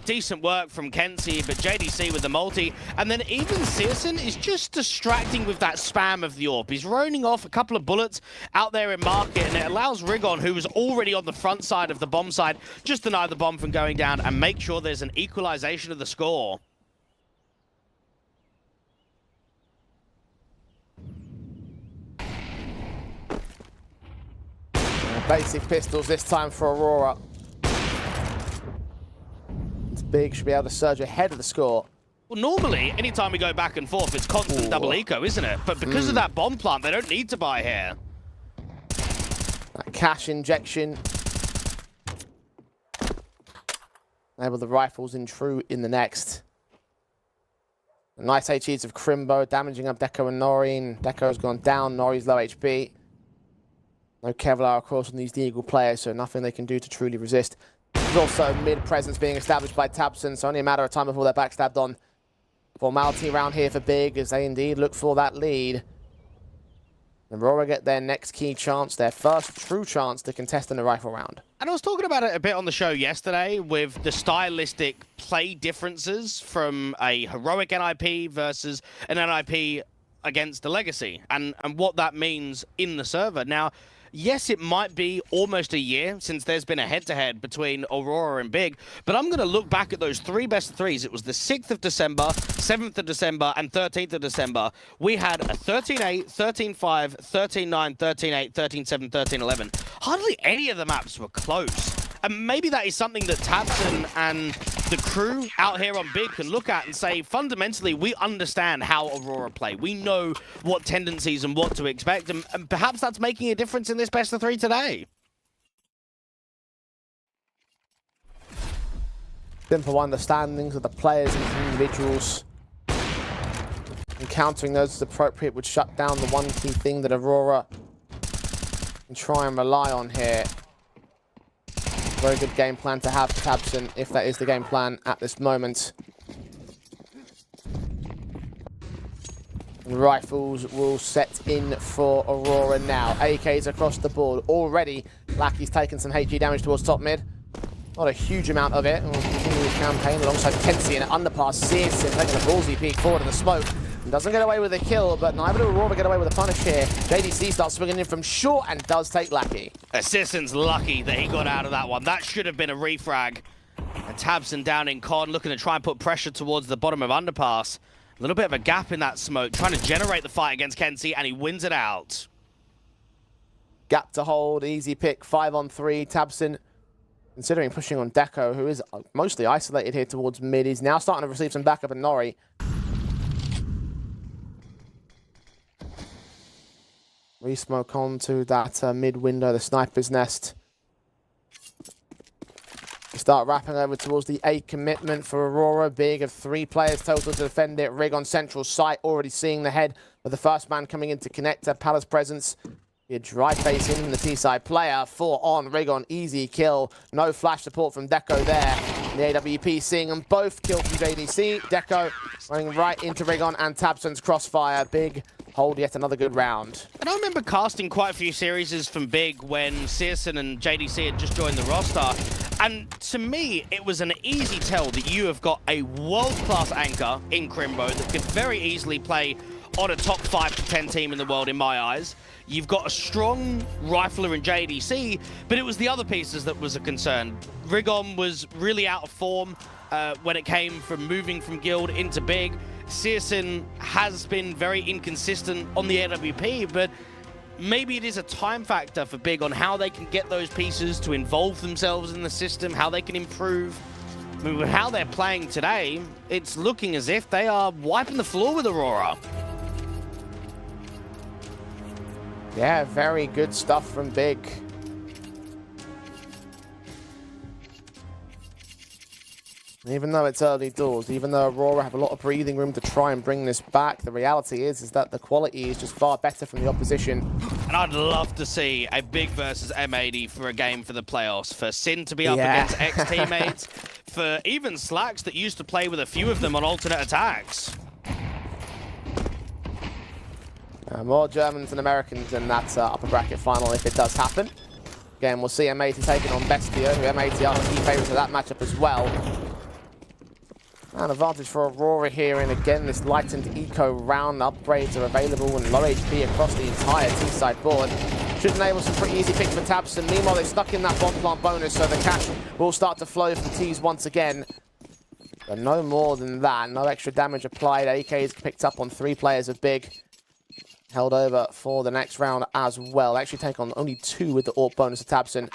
Decent work from Kenzie, but JDC with the multi. And then even Searson is just distracting with that spam of the AWP. He's roning off a couple of bullets out there in market, and it allows Rigon, who was already on the front side of the bomb side, just deny the bomb from going down and make sure there's an equalization of the score. Basic pistols this time for Aurora. Big should be able to surge ahead of the score. Well, normally, anytime we go back and forth, it's constant double eco, isn't it? But because of that bomb plant, they don't need to buy here. That cash injection. Enable the rifles in true in the next. The nice HEs of Crimbo, damaging up Deco and Nori. Deco's gone down, Nori's low HP. No Kevlar, of course, on these Deagle players, so nothing they can do to truly resist. There's also mid-presence being established by Tabson, so only a matter of time before they're backstabbed on. Formality around here for Big as they indeed look for that lead. Aurora get their next key chance, their first true chance to contest in a rifle round. And I was talking about it a bit on the show yesterday with the stylistic play differences from a heroic NIP versus an NIP against the Legacy and what that means in the server. Now, yes, it might be almost a year since there's been a head-to-head between Aurora and Big, but I'm going to look back at those 3 best of 3s. It was the 6th of December, 7th of December, and 13th of December. We had a 13-8, 13-5, 13-9, 13-8, 13-7, 13-11. Hardly any of the maps were close. And maybe that is something that Tabson and the crew out here on Big can look at and say, fundamentally, we understand how Aurora play. We know what tendencies and what to expect, and perhaps that's making a difference in this best of 3 today. Simple understandings of the players and individuals. Encountering those as appropriate would shut down the one key thing that Aurora can try and rely on here. Very good game plan to have, Tabson, if that is the game plan at this moment. Rifles will set in for Aurora now. AKs across the board. Already, Lackey's taken some HE damage towards top mid. Not a huge amount of it. We'll continue the campaign alongside Kenzie and underpass. CEST taking a ballsy peek forward in the smoke. Doesn't get away with a kill, but neither do Aurora get away with a punish here. JDC starts swinging in from short and does take Lackey. Assassin's lucky that he got out of that one. That should have been a refrag. And Tabson down in con, looking to try and put pressure towards the bottom of underpass. A little bit of a gap in that smoke, trying to generate the fight against Kenzie, and he wins it out. Gap to hold, easy pick, 5-on-3. Tabson considering pushing on Deco, who is mostly isolated here towards mid. He's now starting to receive some backup in Nori. Re-smoke onto that mid window, the sniper's nest. We start wrapping over towards the A commitment for Aurora. Big of 3 players total to defend it. Rig on central site, already seeing the head of the first man coming in to connect to Palace presence. A dry face in from the T-side player. 4 on, Rig on, easy kill. No flash support from Deco there. The AWP seeing them both killed from JDC. Deco running right into Rig on and Tabson's crossfire. Big hold yet another good round. And I remember casting quite a few series from Big when Searson and JDC had just joined the roster. And to me, it was an easy tell that you have got a world-class anchor in Crimbo that could very easily play on a top 5 to 10 team in the world in my eyes. You've got a strong rifler in JDC, but it was the other pieces that was a concern. Rigon was really out of form when it came from moving from Guild into Big. Searson has been very inconsistent on the AWP, but maybe it is a time factor for Big on how they can get those pieces to involve themselves in the system, how they can improve. I mean, with how they're playing today, it's looking as if they are wiping the floor with Aurora. Yeah, very good stuff from Big. Even though it's early doors, even though Aurora have a lot of breathing room to try and bring this back, the reality is that the quality is just far better from the opposition. And I'd love to see a Big versus M80 for a game for the playoffs, for Sin to be up against ex-teammates, for even Slacks that used to play with a few of them on alternate attacks. More Germans and Americans in that upper bracket final if it does happen. Again, we'll see M80 taking on BESTIA, who M80 are the key favourites of that matchup as well. An advantage for Aurora here, and again, this lightened eco round upgrades are available and low HP across the entire T-side board. Should enable some pretty easy picks for Tabson. Meanwhile, they're stuck in that bomb plant bonus, so the cash will start to flow for the T's once again. But no more than that, no extra damage applied. AK's picked up on 3 players of Big. Held over for the next round as well. Actually take on only 2 with the AWP bonus of Tabson.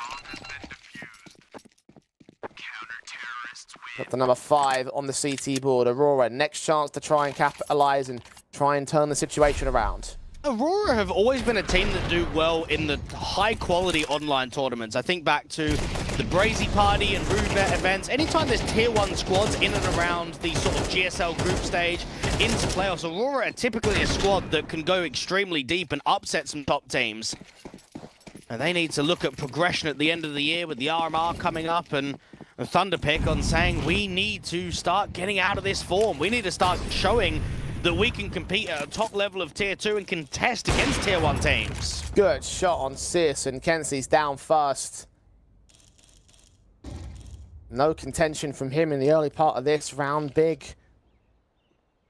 Got the number 5 on the CT board. Aurora, next chance to try and capitalize and try and turn the situation around. Aurora have always been a team that do well in the high-quality online tournaments. I think back to the Brazy Party and Rudevet events. Anytime there's Tier 1 squads in and around the sort of GSL group stage into playoffs, Aurora are typically a squad that can go extremely deep and upset some top teams. And they need to look at progression at the end of the year with the RMR coming up and a Thunderpick on saying we need to start getting out of this form. We need to start showing that we can compete at a top level of Tier 2 and contest against Tier 1 teams. Good shot on Sis, and Kenzie's down first. No contention from him in the early part of this round. Big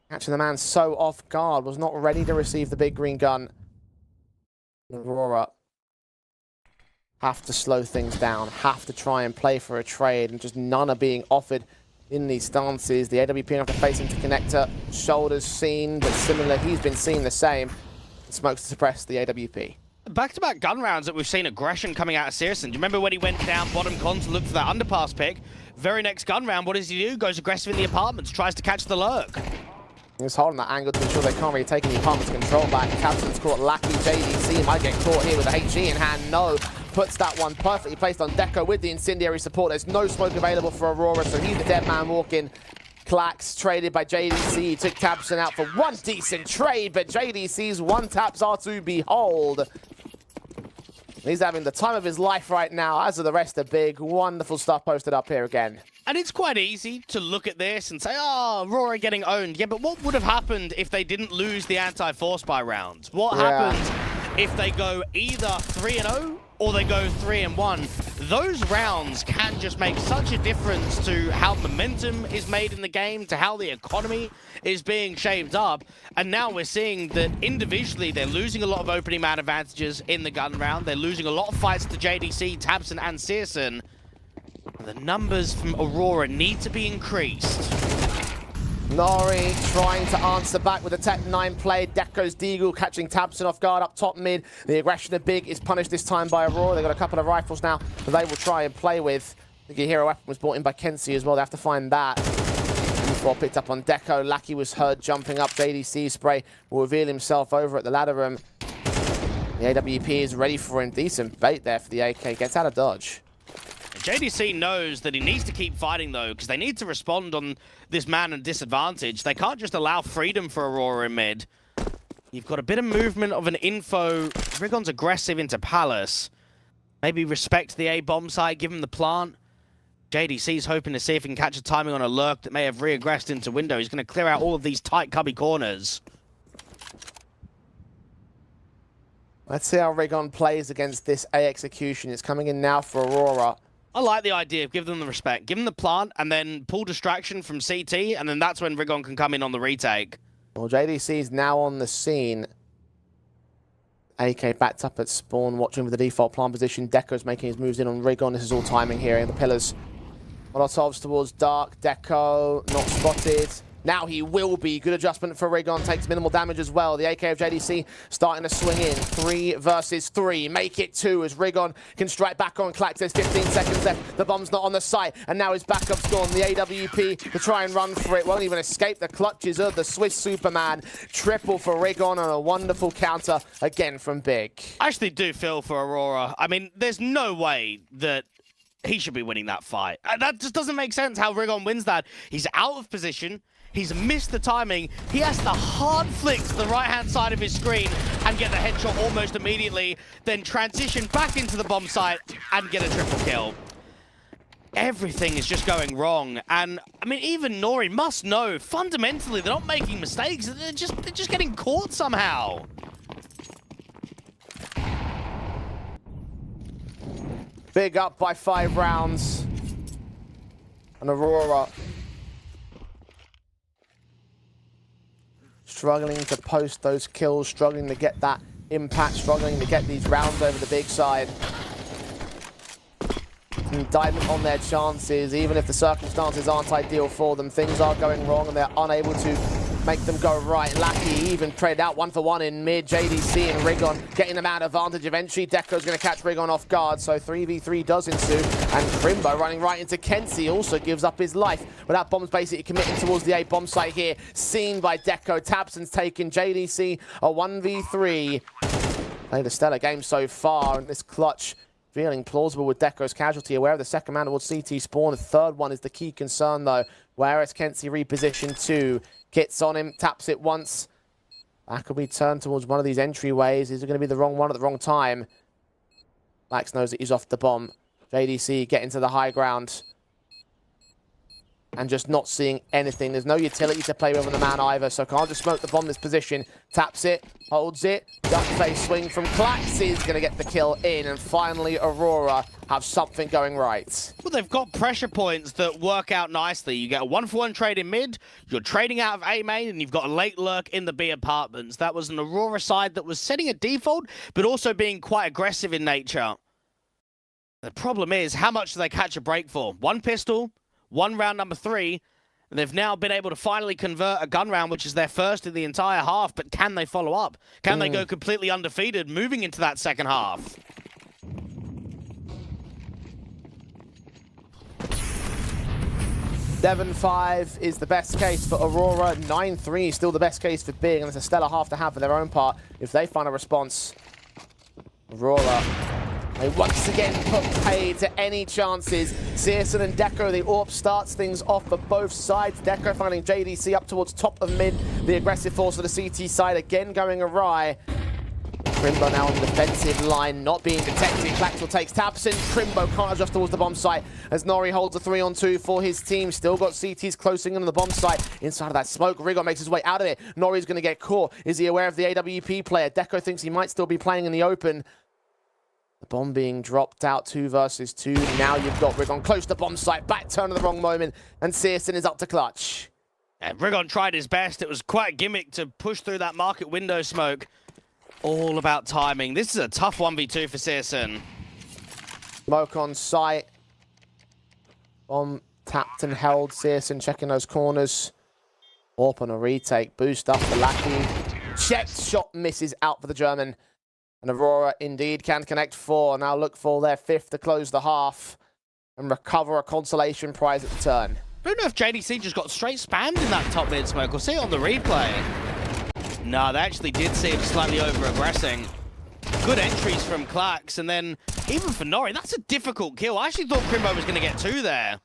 catching the man so off guard, was not ready to receive the big green gun. Aurora have to slow things down, have to try and play for a trade, and just none are being offered in these stances. The AWP have to face into connector. Shoulders seen, but similar, he's been seen the same. Smokes to suppress the AWP. Back-to-back gun rounds that we've seen aggression coming out of CEST. Do you remember when he went down bottom con to look for that underpass pick? Very next gun round, what does he do? Goes aggressive in the apartments, tries to catch the lurk. He's holding that angle to ensure they can't really take any apartments control back. Captain's caught Lackey. JDC might get caught here with the HE in hand. No. Puts that one perfectly placed on Deco with the incendiary support. There's no smoke available for Aurora, so he's the dead man walking. Clax traded by JDC. He took Tabson out for one decent trade, but JDC's one taps are to behold. He's having the time of his life right now, as are the rest of Big. Wonderful stuff posted up here again. And it's quite easy to look at this and say, oh, Aurora getting owned. Yeah, but what would have happened if they didn't lose the anti-force buy rounds? What happens if they go either 3-0 or they go 3-1? Those rounds can just make such a difference to how momentum is made in the game, to how the economy is being shaped up. And now we're seeing that individually they're losing a lot of opening man advantages in the gun round. They're losing a lot of fights to JDC, Tabson, and Searson. The numbers from Aurora need to be increased. Nori trying to answer back with a Tech 9 play. Deco's Deagle catching Tabson off guard up top mid. The aggression of Big is punished this time by Aurora. They've got a couple of rifles now that they will try and play with. I think your hero weapon was brought in by Kenzie as well. They have to find that. Before picked up on Deco. Lackey was heard jumping up. JDC spray will reveal himself over at the ladder room. The AWP is ready for him. Decent bait there for the AK. Gets out of dodge. JDC knows that he needs to keep fighting, though, because they need to respond on this man and disadvantage. They can't just allow freedom for Aurora in mid. You've got a bit of movement of an info. Rigon's aggressive into Palace. Maybe respect the A-bomb side, give him the plant. JDC's hoping to see if he can catch a timing on a lurk that may have re-aggressed into window. He's going to clear out all of these tight cubby corners. Let's see how Rigon plays against this A execution. It's coming in now for Aurora. I like the idea of give them the respect. Give them the plant and then pull distraction from CT, and then that's when Rigon can come in on the retake. Well, JDC is now on the scene. AK backed up at spawn, watching with the default plant position. Deco's making his moves in on Rigon. This is all timing here in the pillars. Molotovs towards Dark. Deco not spotted. Now he will be. Good adjustment for Rigon. Takes minimal damage as well. The AK of JDC starting to swing in. 3 versus 3. Make it 2 as Rigon can strike back on Clax. There's 15 seconds left. The bomb's not on the site. And now his backup's gone. The AWP to try and run for it. Won't even escape the clutches of the Swiss Superman. Triple for Rigon and a wonderful counter again from Big. I actually do feel for Aurora. I mean, there's no way that he should be winning that fight. That just doesn't make sense how Rigon wins that. He's out of position. He's missed the timing. He has to hard flick to the right-hand side of his screen and get the headshot almost immediately, then transition back into the bomb site and get a triple kill. Everything is just going wrong. And, I mean, even Nori must know, fundamentally, they're not making mistakes. They're just getting caught somehow. Big up by 5 rounds. And Aurora struggling to post those kills, struggling to get that impact, struggling to get these rounds over the Big side. Indictment on their chances, even if the circumstances aren't ideal for them. Things are going wrong and they're unable to make them go right. Lackey even traded out 1-for-1 in mid. JDC and Rigon getting them out advantage eventually. Deco's going to catch Rigon off guard, so 3v3 does ensue. And Crimbo running right into Kenzie also gives up his life. But that bomb's basically committing towards the A-bomb site here. Seen by Deco. Tabson's taken JDC a 1v3. Played a stellar game so far, and this clutch feeling plausible with Deco's casualty. Aware of the second man towards CT spawn. The third one is the key concern, though. Whereas Kenzie repositioned 2. Kits on him, taps it once. That could be turned towards one of these entryways. Is it going to be the wrong one at the wrong time? Max knows that he's off the bomb. JDC getting to the high ground. And just not seeing anything. There's no utility to play with on the man either, so can't just smoke the bomb this position. Taps it, holds it. Duck face swing from Clax is going to get the kill in. And finally, Aurora have something going right. Well, they've got pressure points that work out nicely. You get a 1-for-1 trade in mid, you're trading out of A main, and you've got a late lurk in the B apartments. That was an Aurora side that was setting a default, but also being quite aggressive in nature. The problem is, how much do they catch a break for? One pistol, one round number 3, and they've now been able to finally convert a gun round, which is their first in the entire half, but can they follow up? Can they go completely undefeated moving into that second half? 7-5 is the best case for Aurora. 9-3 is still the best case for Big, and it's a stellar half to have for their own part. If they find a response, Aurora, they once again put paid to any chances. Searson and Deco, the AWP starts things off for both sides. Deco finding JDC up towards top of mid. The aggressive force of the CT side again going awry. Crimbo now on the defensive line, not being detected. Claxel takes Tabson. Crimbo can't adjust towards the bomb site as Nori holds a 3-on-2 for his team. Still got CTs closing in on the bomb site. Inside of that smoke, Rigon makes his way out of it. Nori's going to get caught. Is he aware of the AWP player? Deco thinks he might still be playing in the open. The bomb being dropped out, 2 versus 2. Now you've got Rigon close to bomb site, back turn at the wrong moment, and Searson is up to clutch. And Rigon tried his best. It was quite a gimmick to push through that market window smoke. All about timing. This is a tough 1v2 for Searson. Smoke on site. Bomb tapped and held. Searson checking those corners. AWP on a retake. Boost up for Lackey. Checked. Shot misses out for the German. And Aurora indeed can connect 4. Now look for their 5th to close the half and recover a consolation prize at the turn. I don't know if JDC just got straight spammed in that top mid smoke. We'll see it on the replay. No, they actually did seem slightly over-aggressing. Good entries from Clax, and then even for Nori, that's a difficult kill. I actually thought Crimbo was going to get 2 there.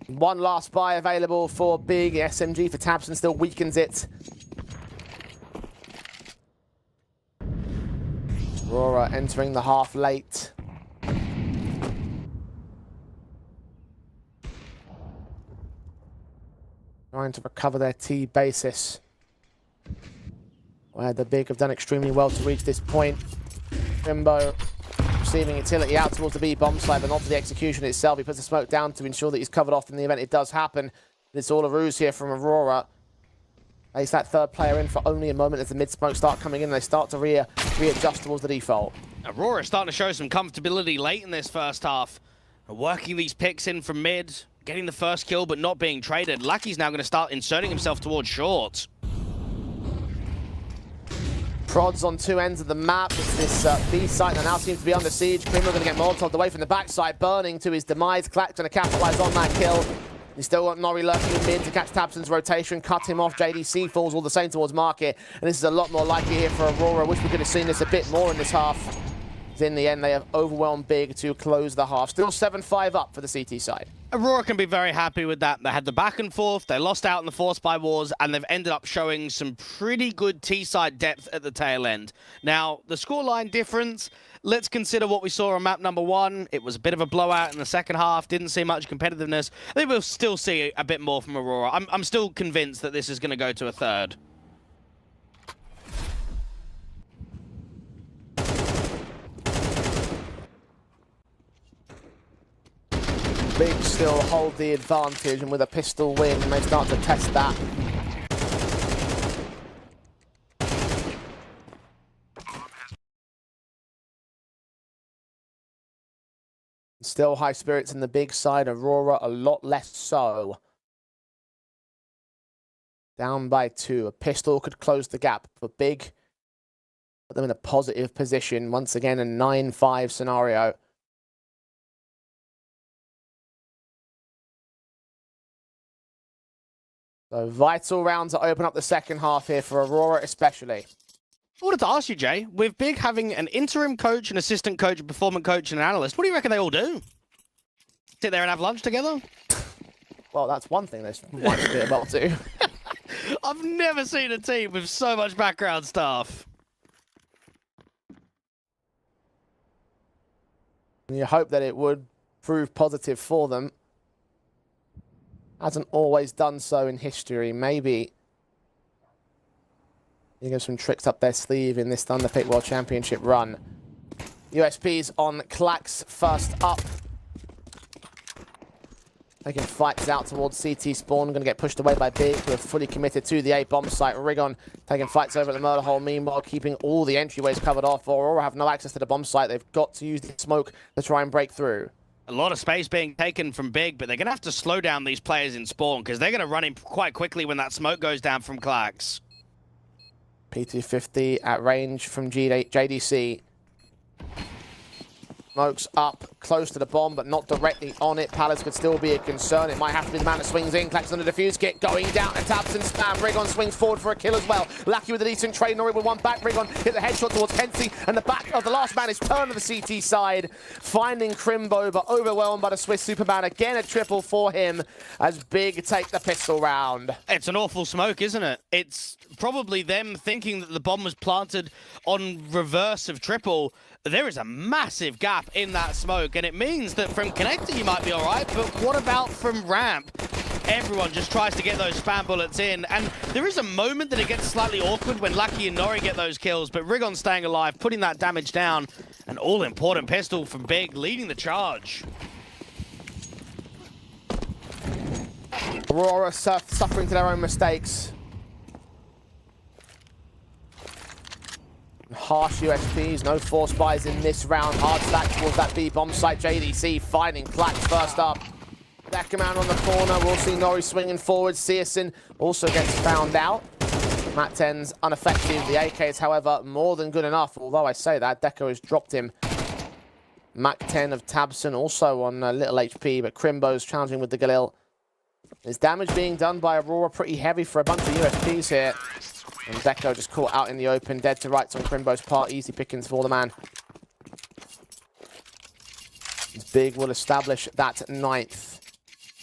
One last buy available for Big. SMG for Tabson still weakens it. Aurora entering the half late. Trying to recover their T basis, where the Big have done extremely well to reach this point. Crimbo receiving utility out towards the B bomb site, but not to the execution itself. He puts the smoke down to ensure that he's covered off in the event it does happen. It's all a ruse here from Aurora. Place that 3rd player in for only a moment as the mid smoke start coming in. They start to readjust towards the default. Aurora starting to show some comfortability late in this first half. Working these picks in from mid, getting the first kill but not being traded. Lucky's now going to start inserting himself towards short. Prods on 2 ends of the map. It's this B site that now seems to be under siege. Crimbo going to get Molotov away from the backside, burning to his demise. Clack going to capitalize on that kill. He's still got Nori lurking in mid to catch Tabson's rotation, cut him off. JDC falls all the same towards market, and this is a lot more likely here for Aurora. Wish we could have seen this a bit more in this half. In the end, they have overwhelmed Big to close the half. Still 7-5 up for the CT side. Aurora can be very happy with that. They had the back and forth, they lost out in the Force by Wars, and they've ended up showing some pretty good T-side depth at the tail end. Now, the scoreline difference, let's consider what we saw on map number 1. It was a bit of a blowout in the second half, didn't see much competitiveness. I think we'll still see a bit more from Aurora. I'm still convinced that this is going to go to a 3rd. Big still hold the advantage, and with a pistol win, they start to test that. Still high spirits in the Big side. Aurora a lot less so. Down by 2. A pistol could close the gap for Big. Put them in a positive position. Once again, a 9-5 scenario. So vital round to open up the second half here for Aurora especially. I wanted to ask you, Jay, with Big having an interim coach, an assistant coach, a performance coach, and an analyst, what do you reckon they all do? Sit there and have lunch together? Well, that's one thing they might be able to do. I've never seen a team with so much background staff. And you hope that it would prove positive for them. Hasn't always done so in history. Maybe you have some tricks up their sleeve in this Thunderpick World Championship run. USP's on Clax first up. Taking fights out towards CT spawn, going to get pushed away by Big, who are fully committed to the A bomb site. Rigon taking fights over at the murder hole, meanwhile keeping all the entryways covered off. Aurora have no access to the bomb site. They've got to use the smoke to try and break through. A lot of space being taken from Big, but they're going to have to slow down these players in spawn because they're going to run in quite quickly when that smoke goes down from Klax. P250 at range from JDC. Smokes up close to the bomb, but not directly on it. Palace could still be a concern. It might have to be the man that swings in. Klax on the defuse kit, going down and taps and spam. Rigon swings forward for a kill as well. Lucky with a decent trade. Nori with one back. Rigon hit the headshot towards Hensi, and the back of the last man is turned to the CT side, finding Crimbo, but overwhelmed by the Swiss Superman. Again, a triple for him as Big take the pistol round. It's an awful smoke, isn't it? It's probably them thinking that the bomb was planted on reverse of triple. There is a massive gap in that smoke, and it means that from connector you might be all right, but what about from ramp? Everyone just tries to get those spam bullets in, and there is a moment that it gets slightly awkward when Lucky and Nori get those kills, but Rigon staying alive, putting that damage down. An all-important pistol from Big, leading the charge. Aurora suffering to their own mistakes. Harsh USPs, no force buys in this round. Hard stack towards that B bomb site. JDC finding Klax first up. Deckerman on the corner. We'll see Nori swinging forward. Searson also gets found out. Matt 10's unaffected. The AK is, however, more than good enough. Although I say that, Deco has dropped him. Mac 10 of Tabson also on little HP, but Crimbo's challenging with the Galil. There's damage being done by Aurora, pretty heavy for a bunch of USPs here. And Deco just caught out in the open, dead to rights on Crimbo's part. Easy pickings for the man. Big will establish that 9th.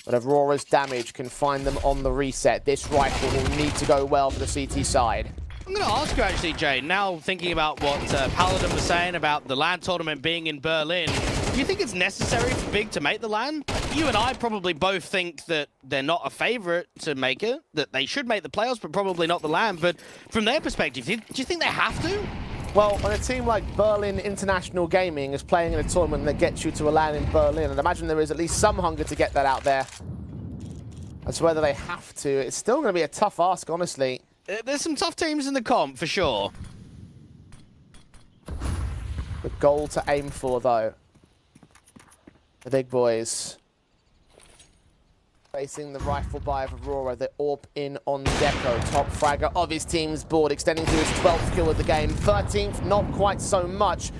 But Aurora's damage can find them on the reset. This rifle will need to go well for the CT side. I'm going to ask you actually, Jay, now thinking about what Paladin was saying about the LAN tournament being in Berlin, do you think it's necessary for Big to make the LAN? You and I probably both think that they're not a favorite to make it, that they should make the playoffs, but probably not the LAN. But from their perspective, do you think they have to? Well, when a team like Berlin International Gaming is playing in a tournament that gets you to a LAN in Berlin, I'd imagine there is at least some hunger to get that out there. As to whether they have to, it's still going to be a tough ask, honestly. There's some tough teams in the comp, for sure. The goal to aim for, though. The big boys. Facing the rifle buy of Aurora, the AWP in on Deco. Top fragger of his team's board, extending to his 12th kill of the game. 13th, not quite so much.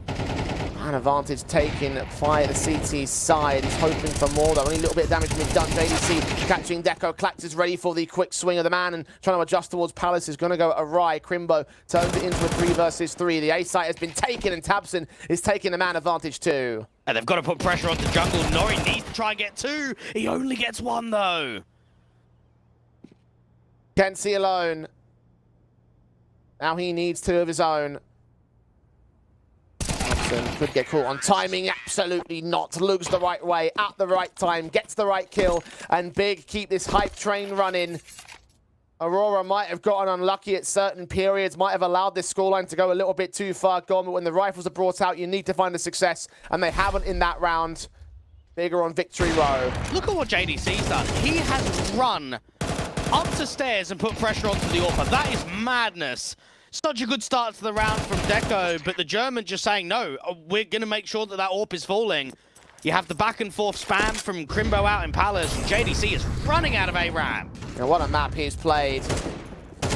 An advantage taken by the CT side. He's hoping for more, though. Only a little bit of damage being done. JDC catching Deco. Klax is ready for the quick swing of the man and trying to adjust towards Palace. Is going to go awry. Crimbo turns it into a 3 versus 3. The A site has been taken, and Tabson is taking the man advantage too. And they've got to put pressure onto jungle. Nori needs to try and get 2. He only gets 1, though. Kenzie alone. Now he needs 2 of his own. Could get caught on timing, absolutely not. Looks the right way, at the right time, gets the right kill, and Big keep this hype train running. Aurora might have gotten unlucky at certain periods, might have allowed this scoreline to go a little bit too far gone, but when the rifles are brought out, you need to find a success, and they haven't in that round. Bigger on victory row. Look at what JDC's done. He has run up to stairs and put pressure onto the AWP. That is madness. Such a good start to the round from Deco, but the German just saying, no, we're going to make sure that that AWP is falling. You have the back and forth spam from Crimbo out in Palace. JDC is running out of A ramp. And what a map he's played.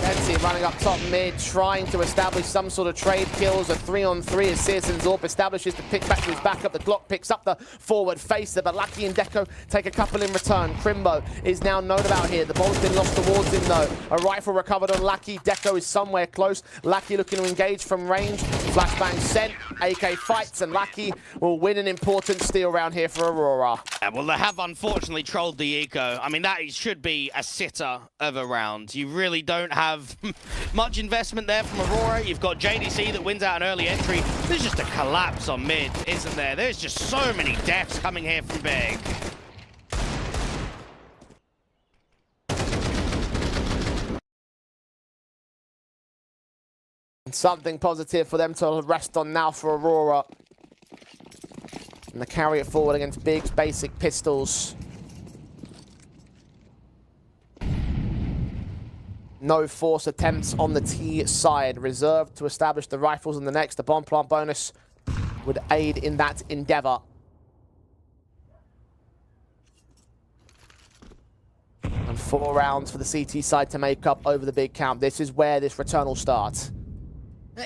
Kenzie running up top mid, trying to establish some sort of trade kills. A 3-on-3 as Searson's AWP establishes the pick back to his backup. The Glock picks up the forward facer, but Lucky and Deco take a couple in return. Crimbo is now known about here. The ball's been lost towards him though. A rifle recovered on Lucky. Deco is somewhere close. Lucky looking to engage from range. Flashbang sent. AK fights, and Lucky will win an important steal round here for Aurora. Yeah, well, they have unfortunately trolled the eco. I mean, that should be a sitter of a round. You really don't have much investment there from Aurora. You've got JDC that wins out an early entry. There's just a collapse on mid, isn't there? There's just so many deaths coming here from Big. Something positive for them to rest on now for Aurora. And they carry it forward against Big's basic pistols. No force attempts on the T side. Reserved to establish the rifles in the next. The bomb plant bonus would aid in that endeavor. And 4 rounds for the CT side to make up over the big count. This is where this return will start.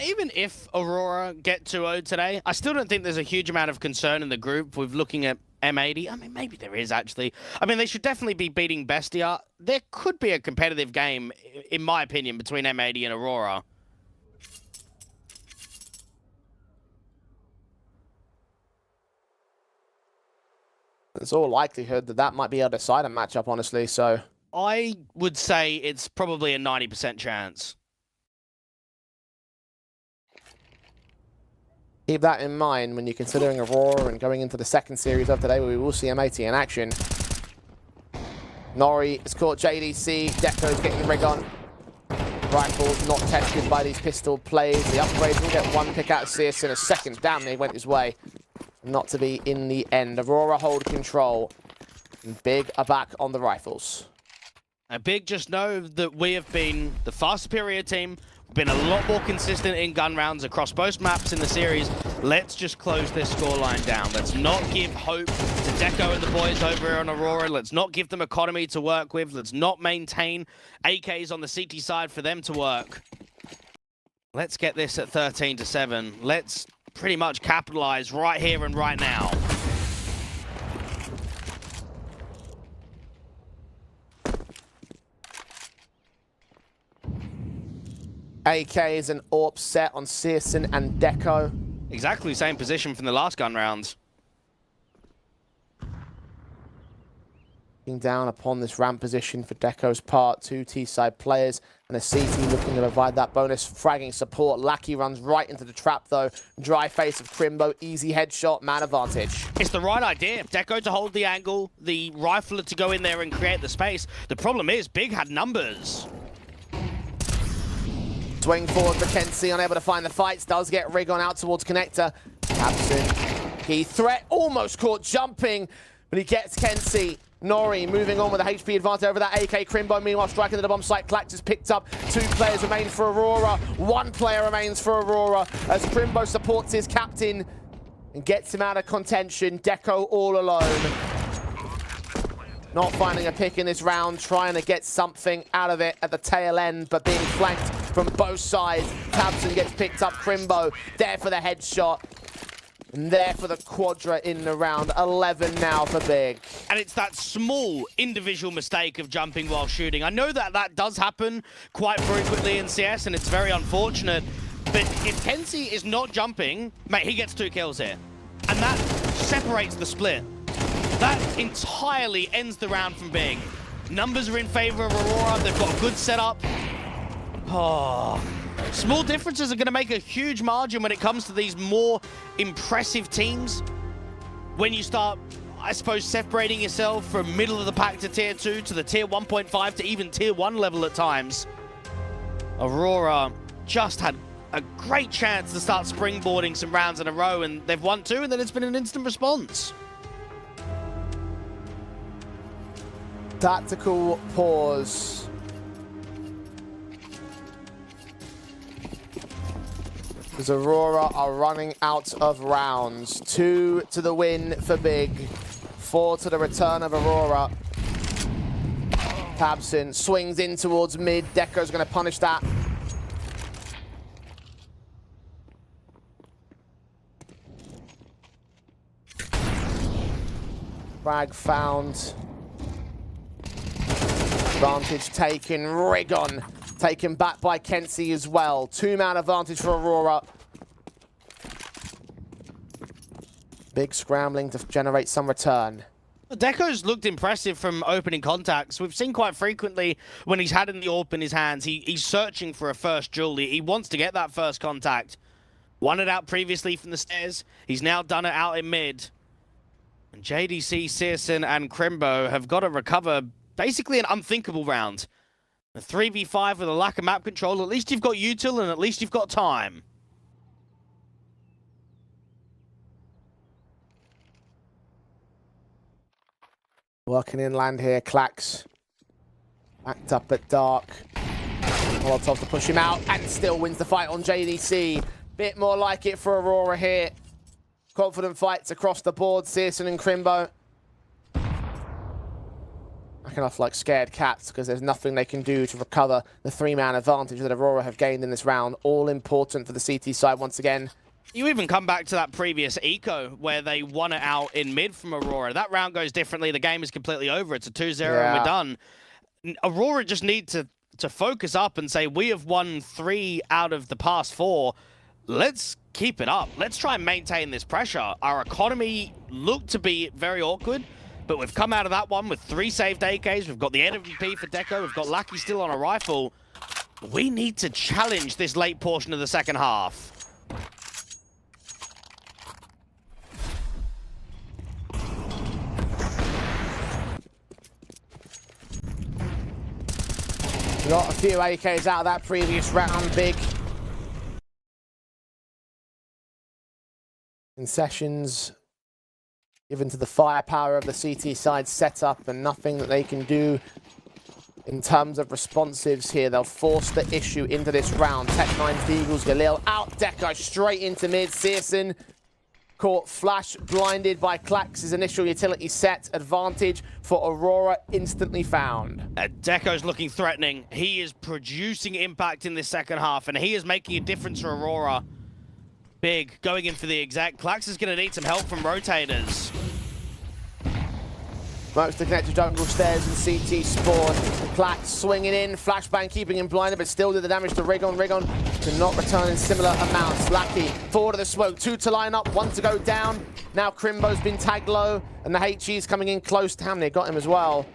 Even if Aurora get 2-0 today, I still don't think there's a huge amount of concern in the group with looking at M80. I mean, maybe there is, actually. I mean, they should definitely be beating BESTIA. There could be a competitive game, in my opinion, between M80 and Aurora. There's all likelihood that that might be a deciding matchup, honestly, so... I would say it's probably a 90% chance. Keep that in mind when you're considering Aurora and going into the second series of today, where we will see M80 in action. Nori has caught JDC. Deco's getting the rig on. Rifles not tested by these pistol plays. The upgrades will get 1 pick out of CS in a second. Damn, he went his way. Not to be in the end. Aurora hold control. And Big are back on the rifles. And Big, just know that we have been the far superior team. We've been a lot more consistent in gun rounds across both maps in the series. Let's just close this scoreline down. Let's not give hope to Deco and the boys over here on Aurora. Let's not give them economy to work with. Let's not maintain AKs on the CT side for them to work. Let's get this at 13-7. Let's pretty much capitalize right here and right now. AKs and AWP set on Searson and Deco. Exactly the same position from the last gun rounds. Looking down upon this ramp position for Deco's part. 2 T-side players and a CT looking to provide that bonus fragging support. Lackey runs right into the trap though. Dry face of Crimbo, easy headshot, man advantage. It's the right idea. Deco to hold the angle, the rifler to go in there and create the space. The problem is Big had numbers. Swing forward for Kenzie, unable to find the fights. Does get Rig on out towards Connector. Absent. Key threat, almost caught jumping, but he gets Kenzie. Nori moving on with a HP advantage over that AK. Crimbo, meanwhile, striking to the bomb site. Clax is picked up. 2 players remain for Aurora. 1 player remains for Aurora as Crimbo supports his captain and gets him out of contention. Deco all alone. Not finding a pick in this round, trying to get something out of it at the tail end, but being flanked from both sides. Tabson gets picked up. Crimbo there for the headshot. And there for the quadra in the round. 11 now for Big. And it's that small individual mistake of jumping while shooting. I know that that does happen quite frequently in CS, and it's very unfortunate. But if Kenzie is not jumping, mate, he gets 2 kills here. And that separates the split. That entirely ends the round from Big. Numbers are in favor of Aurora. They've got a good setup. Oh. Small differences are going to make a huge margin when it comes to these more impressive teams. When you start, I suppose, separating yourself from middle of the pack to tier 2 to the tier 1.5 to even tier 1 level at times. Aurora just had a great chance to start springboarding some rounds in a row, and they've won 2, and then it's been an instant response. Tactical pause. Because Aurora are running out of rounds. 2 to the win for Big. 4 to the return of Aurora. Tabson swings in towards mid. Deco's going to punish that. Frag found. Advantage taken. Rig on. Taken back by Kenzie as well. 2-man advantage for Aurora. Big scrambling to generate some return. Deco's looked impressive from opening contacts. We've seen quite frequently when he's had in the AWP in his hands, he's searching for a first duel. He wants to get that first contact. Won it out previously from the stairs. He's now done it out in mid. And JDC, Searson, and Crimbo have got to recover basically an unthinkable round. A 3v5 with a lack of map control. At least you've got util and at least you've got time. Working inland here, Clax. Backed up at dark. Molotov to push him out, and still wins the fight on JDC. Bit more like it for Aurora here. Confident fights across the board, Searson and Crimbo. Acting off like scared cats because there's nothing they can do to recover the 3-man advantage that Aurora have gained in this round. All important for the CT side once again. You even come back to that previous eco where they won it out in mid from Aurora. That round goes differently. The game is completely over. It's a 2-0 and we're done. Aurora just need to focus up and say, we have won 3 out of the past 4. Let's keep it up. Let's try and maintain this pressure. Our economy looked to be very awkward, but we've come out of that one with 3 saved AKs. We've got the MVP for Deco. We've got Lucky still on a rifle. We need to challenge this late portion of the second half. Got a few AKs out of that previous round, Big. Concessions given to the firepower of the CT side setup and nothing that they can do in terms of responsives here. They'll force the issue into this round. Tech9's Deagles, Galil out, Deco straight into mid. Searson caught flash blinded by Klax's initial utility set. Advantage for Aurora instantly found. Deco's looking threatening. He is producing impact in this second half, and he is making a difference for Aurora. Big going in for the exec. Klax is going to need some help from rotators. Smokes to connect to jungle stairs and CT spawn. Klax swinging in, flashbang keeping him blinded, but still did the damage to Rigon. Rigon to not return in similar amounts. Lucky forward of the smoke, 2 to line up, 1 to go down. Now Crimbo's been tagged low, and the HE's coming in close. Damn, they got him as well.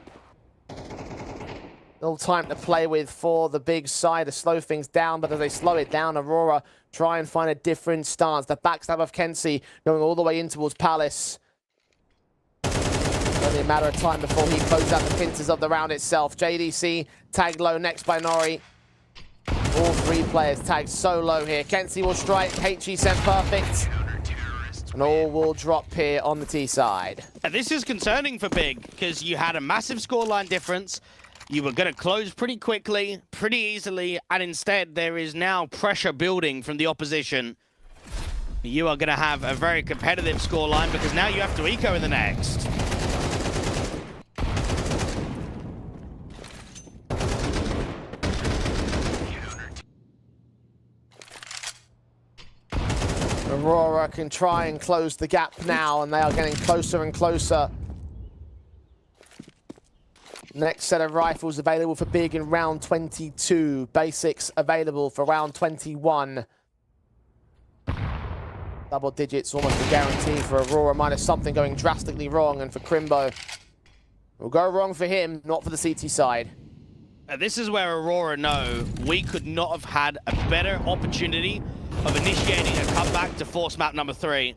Little time to play with for the big side to slow things down, but as they slow it down, Aurora try and find a different stance. The backstab of Kenzie going all the way in towards Palace. Only a matter of time before he closes out the pincers of the round itself. JDC tagged low next by Nori. All 3 players tagged so low here. Kenzie will strike, HE sent perfect. And all will drop here on the T side. And this is concerning for Big, because you had a massive scoreline difference. You were going to close pretty quickly, pretty easily, and instead there is now pressure building from the opposition. You are going to have a very competitive scoreline because now you have to eco in the next. Aurora can try and close the gap now, and they are getting closer and closer. Next set of rifles available for Big in round 22. Basics available for round 21. Double digits, almost a guarantee for Aurora, minus something going drastically wrong. And for Crimbo, will go wrong for him, not for the CT side. This is where Aurora know we could not have had a better opportunity of initiating a comeback to force map number 3.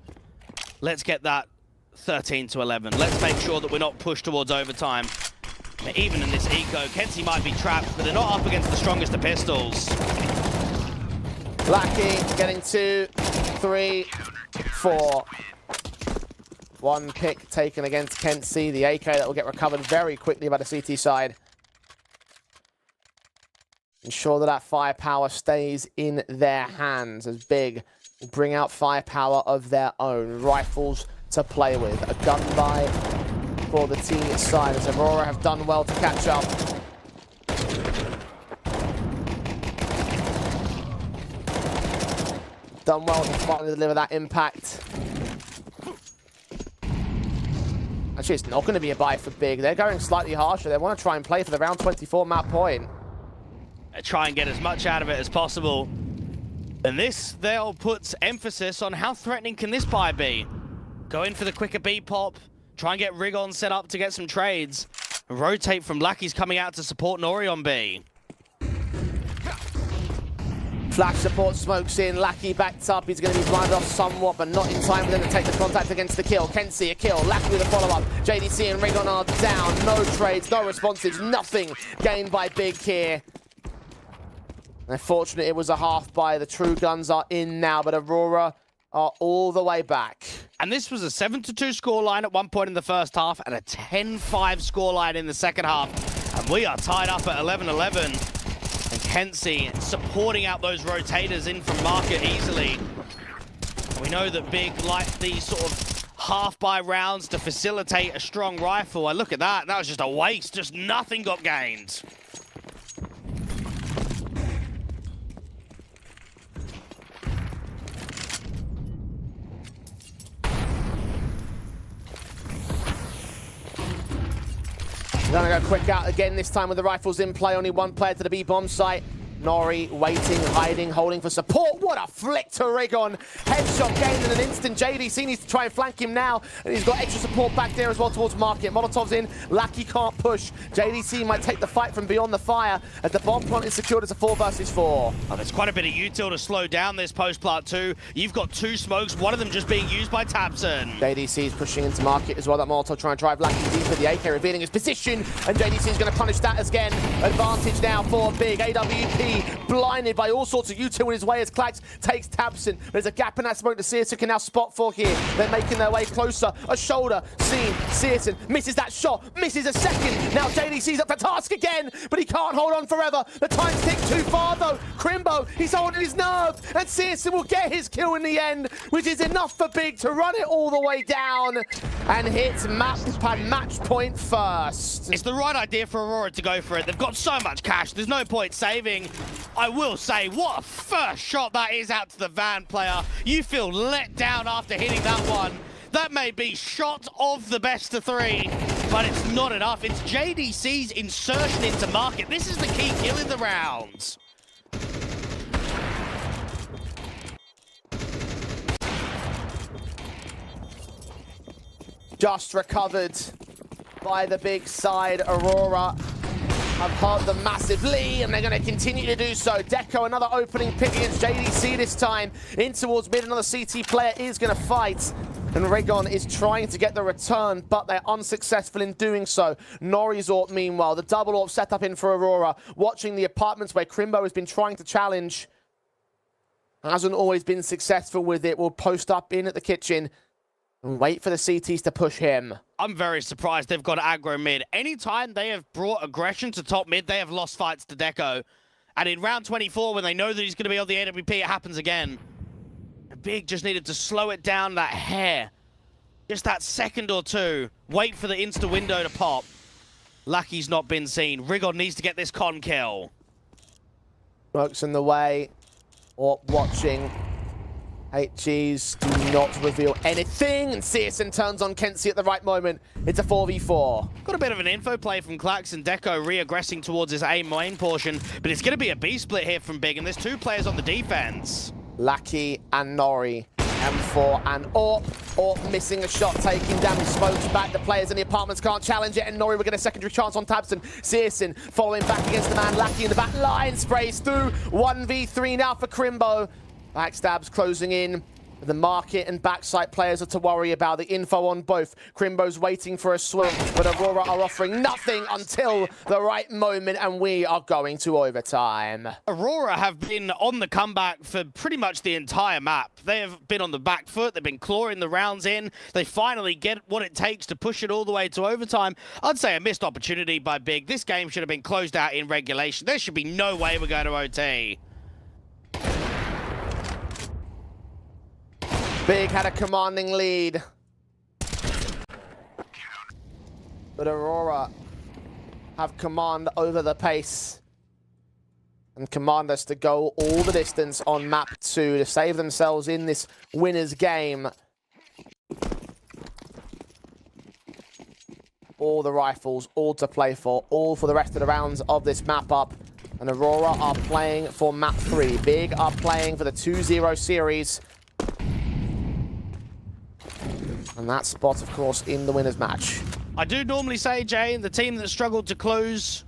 Let's get that 13 to 11. Let's make sure that we're not pushed towards overtime. Even in this eco, Kenzie might be trapped, but they're not up against the strongest of pistols. Blackie getting 2, 3, 4. 1 pick taken against Kenzie, the AK that will get recovered very quickly by the CT side. Ensure that that firepower stays in their hands as Big will bring out firepower of their own. Rifles to play with. A gun buy for the team side as Aurora have done well to catch up. Done well to finally deliver that impact. Actually, it's not going to be a buy for Big. They're going slightly harsher. They want to try and play for the round 24 map point. Try and get as much out of it as possible. And this, they'll put emphasis on how threatening can this buy be. Go in for the quicker B pop. Try and get Rigon set up to get some trades. Rotate from Lucky's coming out to support Nori on B. Flash support smokes in. Lucky backed up. He's going to be blinded off somewhat, but not in time for them to take the contact against the kill. Kenzie a kill. Lucky with a follow-up. JDC and Rigon are down. No trades, no responses, nothing gained by Big here. Unfortunately, it was a half buy. The true guns are in now, but Aurora are all the way back. And this was a 7-2 scoreline at one point in the first half and a 10-5 scoreline in the second half. And we are tied up at 11-11. And Kenzie supporting out those rotators in from market easily. We know that Big like these sort of half-buy rounds to facilitate a strong rifle. And look at that. That was just a waste. Just nothing got gained. Gonna go quick out again, this time with the rifles in play. Only one player to the B-bomb site. Nori waiting, hiding, holding for support. What a flick to Rigon. Headshot gained in an instant. JDC needs to try and flank him now. And he's got extra support back there as well towards market. Molotov's in. Lackey can't push. JDC might take the fight from beyond the fire as the bomb plant is secured as a 4 versus 4. Oh, there's quite a bit of util to slow down this post plant too. You've got 2 smokes, one of them just being used by Tabson. JDC is pushing into market as well. That Molotov trying to drive Lackey deep with the AK revealing his position. And JDC is going to punish that again. Advantage now for Big. AWP blinded by all sorts of util in his way as Klax takes Tabson. There's a gap in that smoke that Searson can now spot for here. They're making their way closer. A shoulder seen. Searson misses that shot, misses a second. Now JDC's up for task again, but he can't hold on forever. The time's ticked too far though. Crimbo, he's holding his nerve, and Searson will get his kill in the end, which is enough for Big to run it all the way down and hit match point first. It's the right idea for Aurora to go for it. They've got so much cash, there's no point saving. I will say, what a first shot that is out to the van player. You feel let down after hitting that one. That may be shot of the best of 3, but it's not enough. It's JDC's insertion into market. This is the key kill in the round. Just recovered by the Big side. Aurora have hurt them massively, and they're going to continue to do so. Deco, another opening pick against JDC this time. In towards mid, another CT player is going to fight. And Rigon is trying to get the return, but they're unsuccessful in doing so. Nori's AWP, meanwhile, the double AWP set up in for Aurora. Watching the apartments where Crimbo has been trying to challenge. Hasn't always been successful with it. Will post up in at the kitchen and wait for the CTs to push him. I'm very surprised they've got aggro mid. Anytime they have brought aggression to top mid, they have lost fights to Deco. And in round 24, when they know that he's going to be on the AWP, it happens again. Big just needed to slow it down that hair. Just that second or two. Wait for the insta window to pop. Lucky's not been seen. Rigon needs to get this con kill. Smokes in the way. Or watching. HGs do not reveal anything, and Searson turns on Kenzie at the right moment. It's a 4v4. Got a bit of an info play from Klax and Deco re-aggressing towards his A main portion, but it's going to be a B split here from Big, and there's 2 players on the defense. Lackey and Nori. M4 and AWP missing a shot, taking damage, smokes back. The players in the apartments can't challenge it, and Nori will get a secondary chance on Tabson. Searson following back against the man. Lackey in the back line, sprays through. 1v3 now for Crimbo. Backstabs closing in. The market and backside players are to worry about. The info on both. Crimbo's waiting for a swim, but Aurora are offering nothing until the right moment, and we are going to overtime. Aurora have been on the comeback for pretty much the entire map. They have been on the back foot. They've been clawing the rounds in. They finally get what it takes to push it all the way to overtime. I'd say a missed opportunity by Big. This game should have been closed out in regulation. There should be no way we're going to OT. Big had a commanding lead. But Aurora have command over the pace and command us to go all the distance on map 2 to save themselves in this winner's game. All the rifles, all to play for, all for the rest of the rounds of this map up. And Aurora are playing for map 3. Big are playing for the 2-0 series. And that spot, of course, in the winner's match. I do normally say, Jay, the team that struggled to close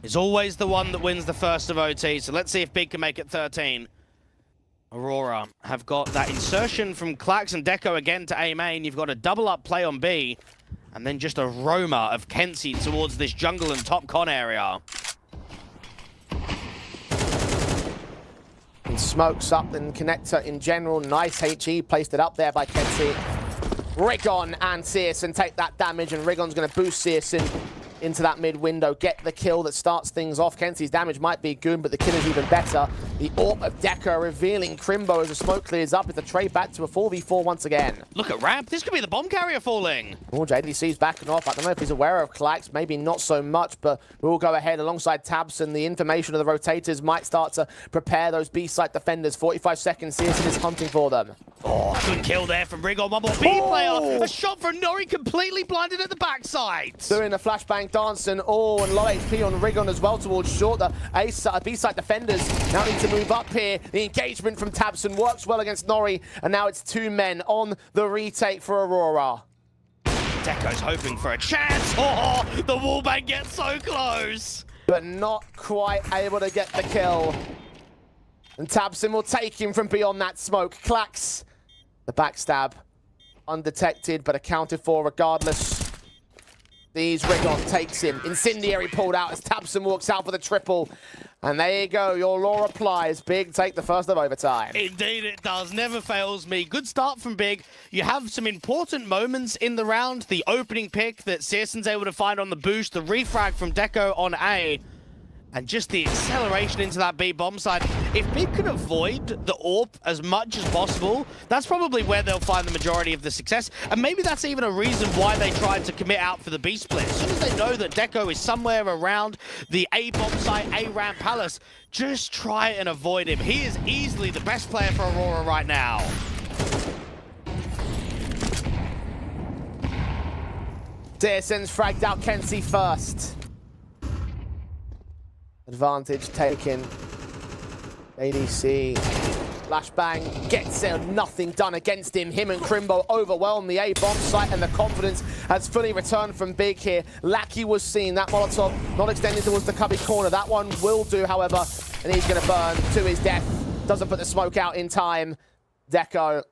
is always the one that wins the first of OT. So let's see if Big can make it 13. Aurora have got that insertion from Klax and Deco again to A main. You've got a double-up play on B. And then just a Roma of Kenzie towards this jungle and top con area. And smokes up, then connector in general. Nice HE, placed it up there by Kenzie. Rigon and Searson take that damage, and Rigon's going to boost Searson into that mid window, get the kill that starts things off. Kenzie's damage might be good, but the kill is even better. The AWP of Deco revealing Crimbo as the smoke clears up. It's a trade back to a 4v4 once again. Look at Ramp. This could be the bomb carrier falling. Oh, JDC's backing off. I don't know if he's aware of Klax, maybe not so much, but we'll go ahead alongside Tabs, and the information of the rotators might start to prepare those B-site defenders. 45 seconds, CSN is hunting for them. Oh, good kill there from Rigon. One more B player. A shot from Nori, completely blinded at the backside. Doing the flashbang dance, and oh, and low HP on Rigon as well towards short. The B-site defenders now need to move up here. The engagement from Tabson works well against Nori, and now it's 2 men on the retake for Aurora. Deco's hoping for a chance. Oh, the wallbang gets so close. But not quite able to get the kill. And Tabson will take him from beyond that smoke. Klax, the backstab, undetected but accounted for regardless. These Rigon takes him. Incendiary pulled out as Tabson walks out for the triple. And there you go, your Law applies. Big take the first of overtime. Indeed it does, never fails me. Good start from Big. You have some important moments in the round. The opening pick that Searson's able to find on the boost, the refrag from Deco on A, and just the acceleration into that B bomb side. If Big can avoid the AWP as much as possible, that's probably where they'll find the majority of the success. And maybe that's even a reason why they tried to commit out for the B split. As soon as they know that Deco is somewhere around the A bomb site, A ramp palace, just try and avoid him. He is easily the best player for Aurora right now. Searson's fragged out Kenzie first. Advantage taken. ADC. Flashbang gets it. Nothing done against him. Him and Crimbo overwhelm the A bomb site, and the confidence has fully returned from Big here. Lackey was seen. That Molotov not extended towards the cubby corner. That one will do, however, and he's going to burn to his death. Doesn't put the smoke out in time. Deco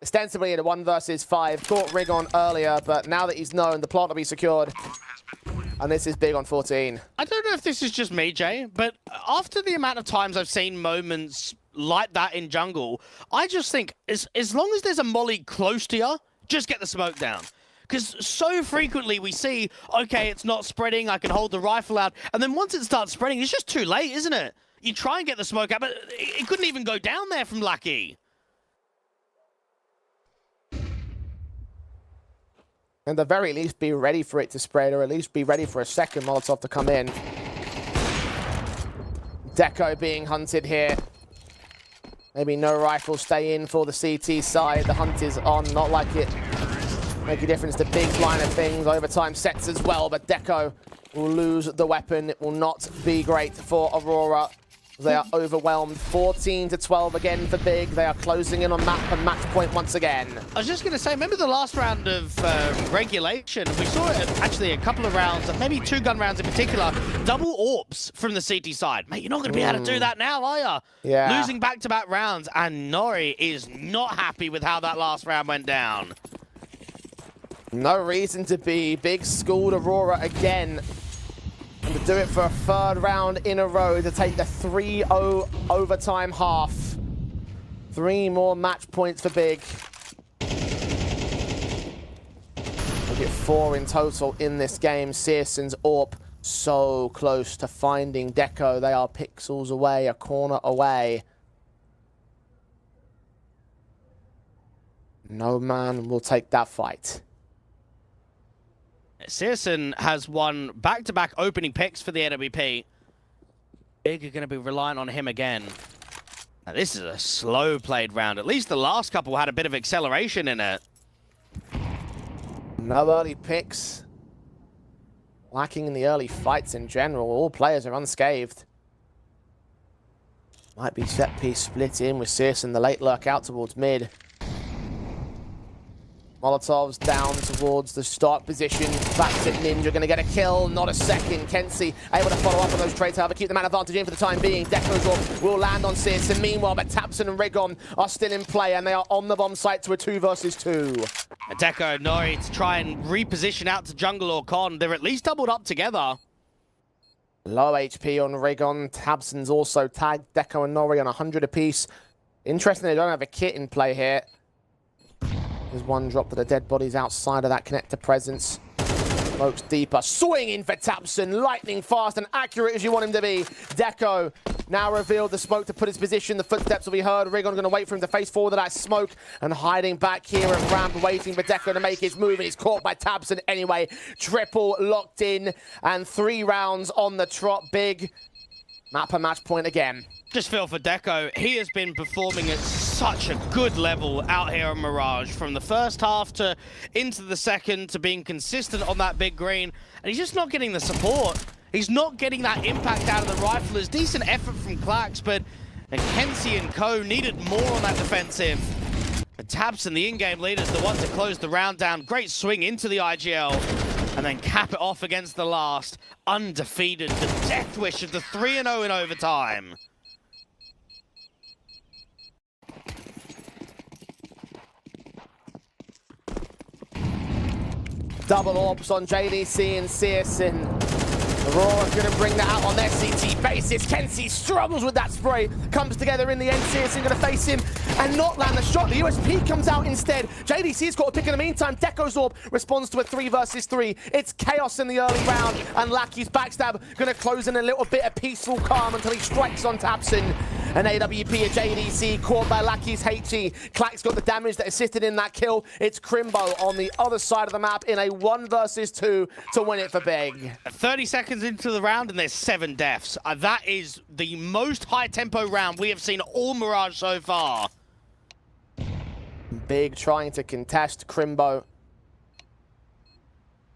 ostensibly in a 1 versus 5. Caught Rigon earlier, but now that he's known, the plant will be secured. And this is Big on 14. I don't know if this is just me, Jay, but after the amount of times I've seen moments like that in jungle, I just think as long as there's a molly close to you, just get the smoke down. Because so frequently we see, okay, it's not spreading, I can hold the rifle out, and then once it starts spreading, it's just too late, isn't it? You try and get the smoke out, but it couldn't even go down there from Lucky. At the very least, be ready for it to spread, or at least be ready for a second Molotov to come in. Deco being hunted here. Maybe no rifle, stay in for the CT side. The hunt is on, not like it make a difference to Big's line of things. Overtime sets as well, but Deco will lose the weapon. It will not be great for Aurora. They are overwhelmed. 14-12 again for Big. They are closing in on map and match point once again. I was just going to say, remember the last round of regulation? We saw it actually a couple of rounds, maybe 2 gun rounds in particular, double AWPs from the CT side. Mate, you're not going to be able to do that now, are you? Yeah. Losing back-to-back rounds, and Nori is not happy with how that last round went down. No reason to be. Big schooled Aurora again. And to do it for a 3rd round in a row to take the 3-0 overtime half. 3 more match points for Big. We'll get 4 in total in this game. Searson's AWP so close to finding Deco. They are pixels away, a corner away. No man will take that fight. Searson has won back-to-back opening picks for the NWP. Big are going to be relying on him again. Now, this is a slow-played round. At least the last couple had a bit of acceleration in it. No early picks. Lacking in the early fights in general. All players are unscathed. Might be set piece split in with Searson, the late lurk out towards mid. Molotov's down towards the start position. Backs at Ninja, going to get a kill. Not a second. Kenzie able to follow up on those trades, however, keep the man advantage in for the time being. Deco's AWP will land on Searson. Meanwhile, but Tabson and Rigon are still in play, and they are on the bomb site to a 2 versus 2. Deco and Nori to try and reposition out to jungle or con. They're at least doubled up together. Low HP on Rigon. Tabson's also tagged Deco and Nori on 100 apiece. Interesting, they don't have a kit in play here. There's one drop to the dead bodies outside of that connector presence. Smokes deeper, swinging for Tapson, lightning fast and accurate as you want him to be. Deco now revealed the smoke to put his position. The footsteps will be heard. Rigon going to wait for him to face forward to that smoke and hiding back here at ramp, waiting for Deco to make his move, and he's caught by Tapson anyway. Triple locked in and 3 rounds on the trot. Big map and match point again. Just feel for Deco. He has been performing at such a good level out here on Mirage, from the first half to into the second, to being consistent on that big green, and he's just not getting the support. He's not getting that impact out of the riflers. Decent effort from Klax, but Kenzie and co needed more on that defensive. And Tabson, the in-game leaders, the one to close the round down. Great swing into the IGL, and then cap it off against the last. Undefeated, the death wish of the 3-0 in overtime. Double orbs on JDC and CSN. Aurora's going to bring that out on their CT basis. Kenzie struggles with that spray. Comes together in the end. CSN going to face him and not land the shot. The USP comes out instead. JDC's got a pick in the meantime. Deco's orb responds to a 3 versus 3. It's chaos in the early round, and Lackey's backstab going to close in a little bit of peaceful calm until he strikes on Tapson. An AWP of JDC caught by Lackey's HE. Klax got the damage that assisted in that kill. It's Crimbo on the other side of the map in a 1 versus 2 to win it for Big. 30 seconds into the round and there's 7 deaths. That is the most high-tempo round we have seen all Mirage so far. Big trying to contest Crimbo.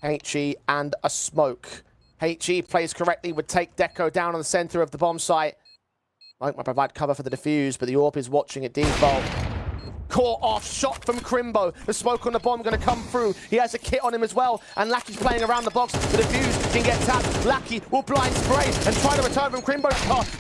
HE and a smoke. HE plays correctly, would take Deco down on the center of the bomb site. Might provide cover for the defuse, but the AWP is watching at default. Caught off, shot from Crimbo. The smoke on the bomb going to come through. He has a kit on him as well, and Lackey's playing around the box. The defuse can get tapped. Lackey will blind spray and try to return from Crimbo.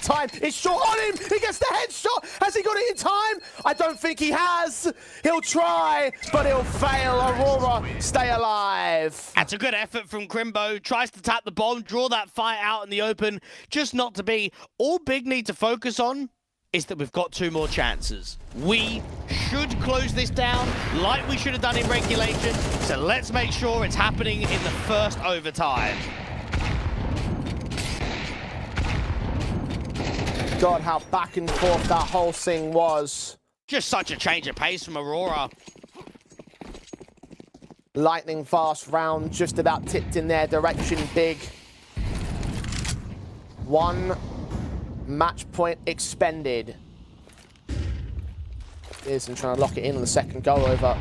Time is short on him. He gets the headshot. Has he got it in time? I don't think he has. He'll try, but he'll fail. Aurora stay alive. That's a good effort from Crimbo. Tries to tap the bomb, draw that fight out in the open. Just not to be. All Big need to focus on is that we've got 2 more chances. We should close this down like we should have done in regulation, so let's make sure it's happening in the first overtime. God, how back and forth that whole thing was. Just such a change of pace from Aurora. Lightning fast round, just about tipped in their direction. Big. 1 match point expended. Pearson trying to lock it in on the second go over.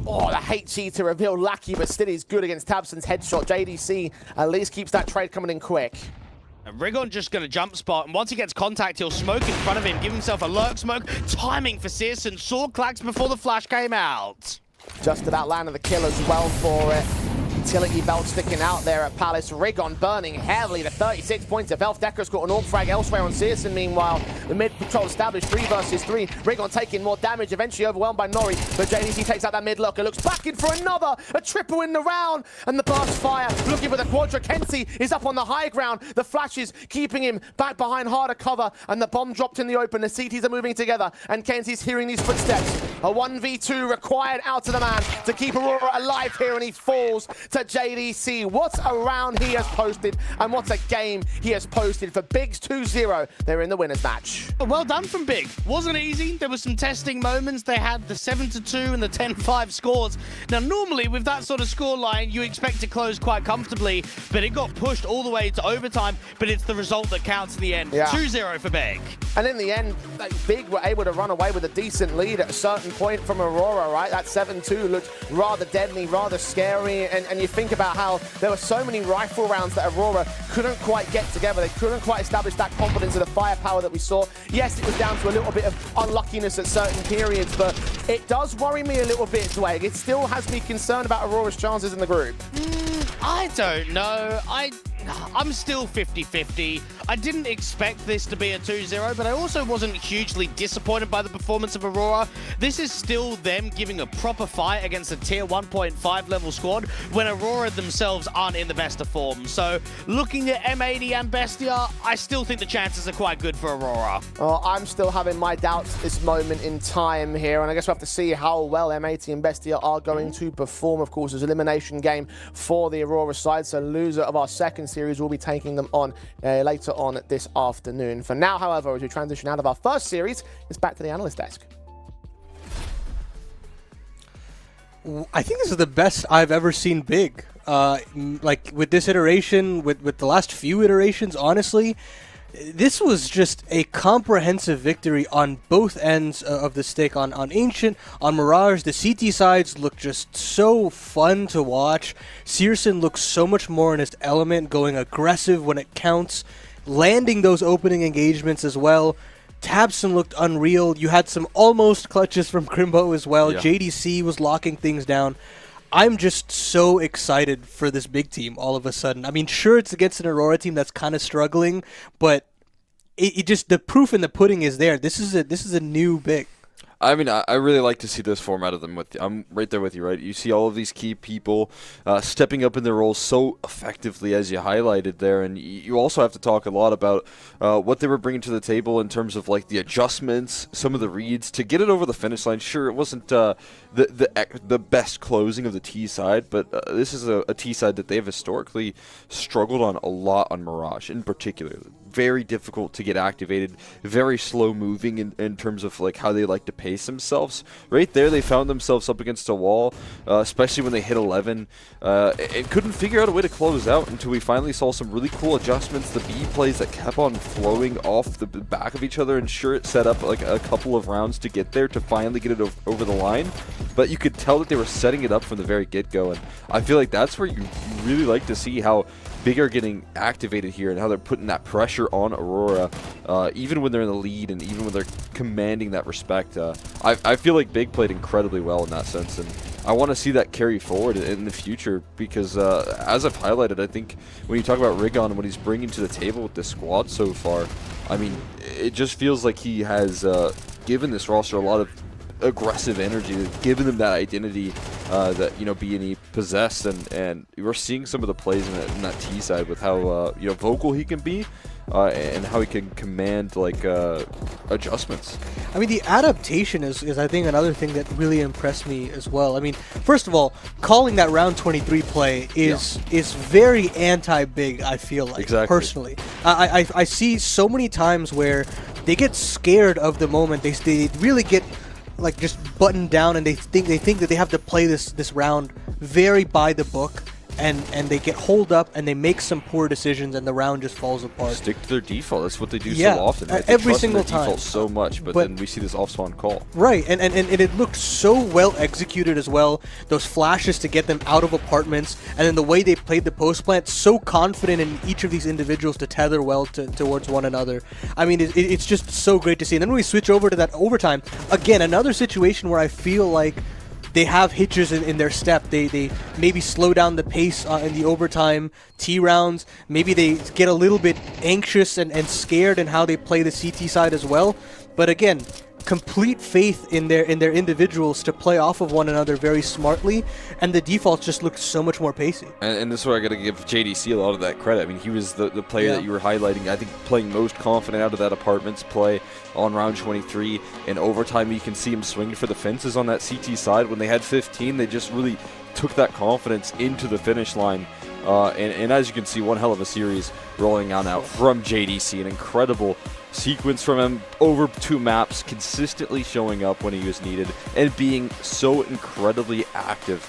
Oh, the HE to reveal Lackey, but still he's good against Tabson's headshot. JDC at least keeps that trade coming in quick. And Rigon just going to jump spot, and once he gets contact, he'll smoke in front of him, give himself a lurk smoke. Timing for Searson, saw Klax before the flash came out. Just about landing the kill as well for it. Utility belt sticking out there at Palace. Rigon burning heavily to 36 points of health. Deco's got an AWP frag elsewhere on Searson. Meanwhile, the mid patrol established 3 versus 3. Rigon taking more damage, eventually overwhelmed by Nori. But JDC takes out that mid look and looks back in for another. A triple in the round. And the burst fire looking for the quadra. Kenzie is up on the high ground. The flashes keeping him back behind harder cover. And the bomb dropped in the open. The CTs are moving together. And Kenzie's hearing these footsteps. A 1v2 required out to the man to keep Aurora alive here. And he falls to JDC. What a round he has posted, and what a game he has posted for Big's 2-0. They're in the winners match. Well done from Big. Wasn't easy. There were some testing moments. They had the 7-2 and the 10-5 scores. Now, normally with that sort of scoreline, you expect to close quite comfortably, but it got pushed all the way to overtime, but it's the result that counts in the end. Yeah. 2-0 for Big. And in the end, Big were able to run away with a decent lead at a certain point from Aurora, right? That 7-2 looked rather deadly, rather scary, and you think about how there were so many rifle rounds that Aurora couldn't quite get together. They couldn't quite establish that confidence of the firepower that we saw. Yes, it was down to a little bit of unluckiness at certain periods, but it does worry me a little bit, Dwayne. It still has me concerned about Aurora's chances in the group. I don't know. I'm still 50-50. I didn't expect this to be a 2-0, but I also wasn't hugely disappointed by the performance of Aurora. This is still them giving a proper fight against a tier 1.5 level squad when Aurora themselves aren't in the best of form. So looking at M80 and BESTIA, I still think the chances are quite good for Aurora. Oh, I'm still having my doubts at this moment in time here, and I guess we'll have to see how well M80 and BESTIA are going to perform. Of course, there's an elimination game for the Aurora side, so loser of our second series will be taking them on later on this afternoon. For now, however, as we transition out of our first series, it's back to the analyst desk. I think this is the best I've ever seen Big. Like with this iteration, with the last few iterations, honestly, this was just a comprehensive victory on both ends of the stick. On Ancient, on Mirage, the CT sides look just so fun to watch. Searson looks so much more in his element, going aggressive when it counts, landing those opening engagements as well. Tabson looked unreal. You had some almost clutches from Crimbo as well. Yeah. JDC was locking things down. I'm just so excited for this Big team all of a sudden. I mean, sure, it's against an Aurora team that's kind of struggling, but it just, the proof in the pudding is there. This is a new Big. I mean, I really like to see this form out of them. I'm right there with you, right? You see all of these key people stepping up in their roles so effectively, as you highlighted there, and you also have to talk a lot about what they were bringing to the table in terms of like the adjustments, some of the reads to get it over the finish line. Sure, it wasn't the best closing of the T side, but this is a T side that they've historically struggled on a lot on Mirage, in particular. Very difficult to get activated, very slow moving in terms of like how they like to pace themselves. Right there, they found themselves up against a wall, especially when they hit 11, and couldn't figure out a way to close out until we finally saw some really cool adjustments. The B plays that kept on flowing off the back of each other, and sure, it set up like a couple of rounds to get there to finally get it over the line, but you could tell that they were setting it up from the very get-go, and I feel like that's where you really like to see how Big are getting activated here and how they're putting that pressure on Aurora, even when they're in the lead and even when they're commanding that respect. I feel like Big played incredibly well in that sense, and I want to see that carry forward in the future because, as I've highlighted, I think when you talk about Rigon and what he's bringing to the table with this squad so far, I mean, it just feels like he has given this roster a lot of aggressive energy, giving them that identity that B&E possessed, and we're seeing some of the plays in that T side with how vocal he can be and how he can command like adjustments. I mean, the adaptation is I think another thing that really impressed me as well. I mean, first of all, calling that round 23 play is very anti-Big. I feel like personally, I see so many times where they get scared of the moment. They really get like just buttoned down, and they think that they have to play this round very by the book, and they get holed up and they make some poor decisions and the round just falls apart. Stick to their default. That's what they do so often. Right? Every single time. Default so much, but then we see this off-spawn call. Right, and it looked so well executed as well. Those flashes to get them out of apartments, and then the way they played the post plant, so confident in each of these individuals to tether well towards one another. I mean, it's just so great to see. And then when we switch over to that overtime, again, another situation where I feel like they have hitches in their step. They maybe slow down the pace in the overtime T rounds. Maybe they get a little bit anxious and scared in how they play the CT side as well. But again, complete faith in their individuals to play off of one another very smartly, and the defaults just look so much more pacey. And this is where I got to give JDC a lot of that credit. I mean, he was the player that you were highlighting, I think, playing most confident out of that apartments play on round 23. In overtime, you can see him swinging for the fences on that CT side. When they had 15, they just really took that confidence into the finish line. And as you can see, one hell of a series rolling on out from JDC. An incredible sequence from him over 2 maps, consistently showing up when he was needed and being so incredibly active,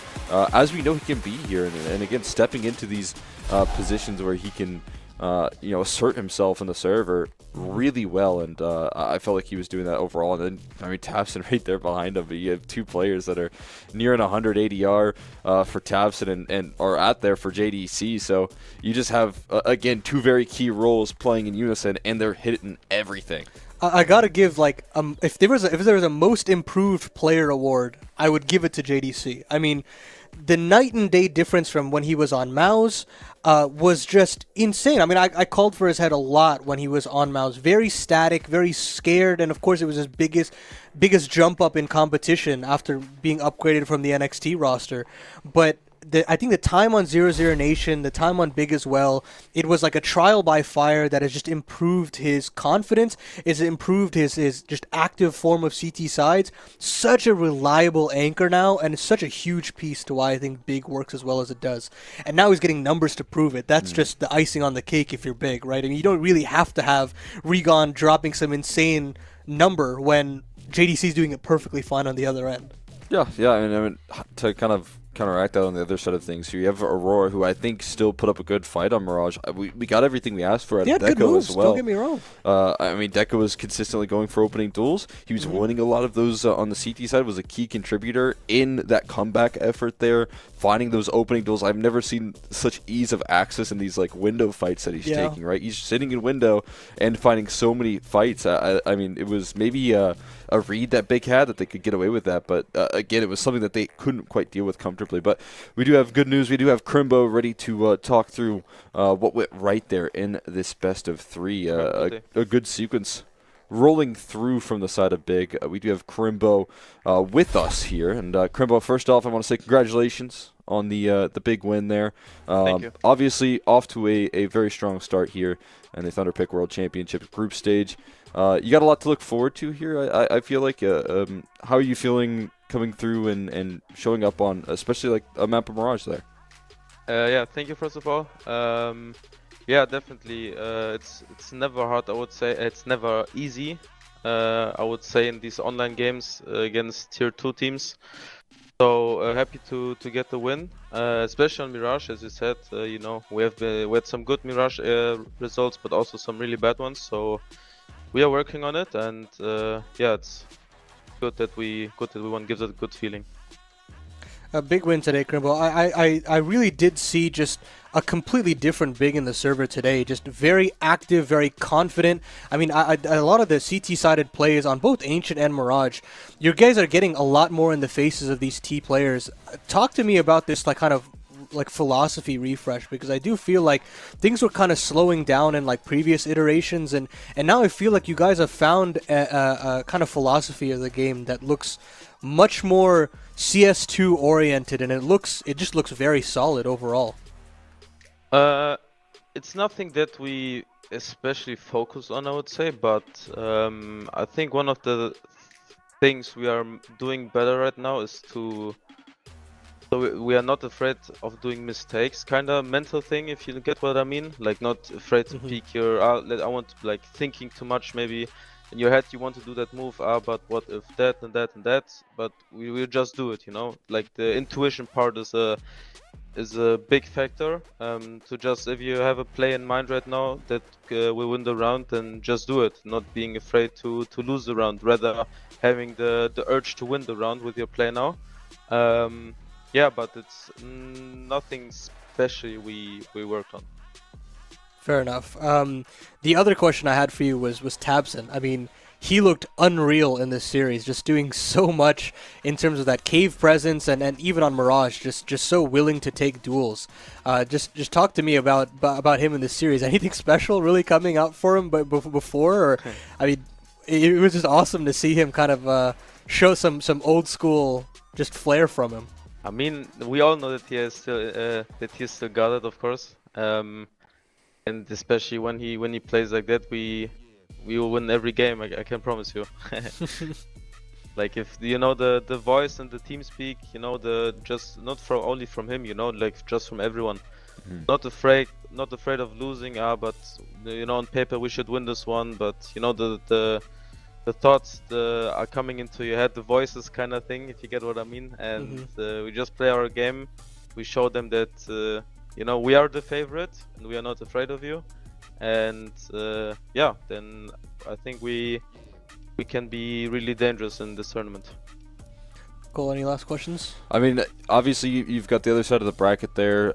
as we know he can be here. And again, stepping into these positions where he can assert himself in the server really well, and I felt like he was doing that overall. And then, I mean, Tabson right there behind him, but you have 2 players that are near an 100 ADR for Tabson and are at there for JDC, so you just have, again, 2 very key roles playing in unison, and they're hitting everything. I gotta give, like, if there was a most improved player award, I would give it to JDC. I mean, the night and day difference from when he was on Mouse was just insane. I mean, I called for his head a lot when he was on Mouse. Very static, very scared, and of course it was his biggest jump up in competition after being upgraded from the NXT roster. But I think the time on 0-0 Nation, the time on Big as well, it was like a trial by fire that has just improved his confidence, it's improved his just active form of CT sides. Such a reliable anchor now, and it's such a huge piece to why I think Big works as well as it does. And now he's getting numbers to prove it. That's just the icing on the cake if you're Big, right? I mean, you don't really have to have Regon dropping some insane number when JDC's doing it perfectly fine on the other end. Yeah. I mean, to kind of counteract that on the other side of things, so you have Aurora, who I think still put up a good fight on Mirage. We got everything we asked for out of good Deco moves, as well. don't get me wrong. I mean, Deco was consistently going for opening duels. He was winning a lot of those on the CT side, was a key contributor in that comeback effort there, finding those opening duels. I've never seen such ease of access in these like window fights that he's taking, right? He's sitting in window and finding so many fights. I mean, it was maybe a read that Big had that they could get away with that, but again, it was something that they couldn't quite deal with comfortably. But we do have good news. We do have Crimbo ready to talk through what went right there in this best of three. A good sequence rolling through from the side of Big. We do have Crimbo with us here. And Crimbo, first off, I want to say congratulations on the big win there. Thank you. Obviously, off to a very strong start here in the Thunderpick World Championship group stage. You got a lot to look forward to here. I feel like, how are you feeling coming through and showing up on, especially like a map of Mirage there? Yeah, thank you first of all. Yeah, definitely. It's never hard. I would say it's never easy. I would say in these online games against tier 2 teams. So happy to get the win, especially on Mirage, as you said. You know, we had some good Mirage results, but also some really bad ones. So we are working on it, and yeah, it's good that we won. Gives it a good feeling. A big win today, Crimbo. I really did see just a completely different Big in the server today. Just very active, very confident. I mean, a lot of the CT-sided plays on both Ancient and Mirage, you guys are getting a lot more in the faces of these T players. Talk to me about this, like, kind of like philosophy refresh, because I do feel like things were kind of slowing down in like previous iterations, and now I feel like you guys have found a kind of philosophy of the game that looks much more CS2 oriented, and it just looks very solid overall. It's nothing that we especially focus on, I would say, but I think one of the things we are doing better right now is so we are not afraid of doing mistakes, kind of mental thing, if you get what I mean. Like, not afraid to peek your, I want to, like, thinking too much maybe in your head. You want to do that move, but what if that and that and that? But we will just do it, you know. Like, the intuition part is a big factor. To just, if you have a play in mind right now that will win the round, then just do it. Not being afraid to lose the round, rather having the urge to win the round with your play now. Yeah, but it's nothing special we worked on. Fair enough. The other question I had for you was Tabson. I mean, he looked unreal in this series, just doing so much in terms of that cave presence, and even on Mirage, just so willing to take duels. Just talk to me about him in this series. Anything special really coming out for him before? Or, I mean, it was just awesome to see him kind of show some old school just flair from him. I mean, we all know that he's still got it, of course, and especially when he plays like that, we will win every game. I can promise you. Like, if you know the voice and the team speak, you know, just not only from him, you know, like just from everyone. Not afraid of losing. But you know, on paper we should win this one. But you know, the thoughts are coming into your head, the voices kind of thing, if you get what I mean. And we just play our game. We show them that you know, we are the favorite and we are not afraid of you. And yeah, then I think we can be really dangerous in this tournament. Cole, any last questions? I mean, obviously you've got the other side of the bracket there.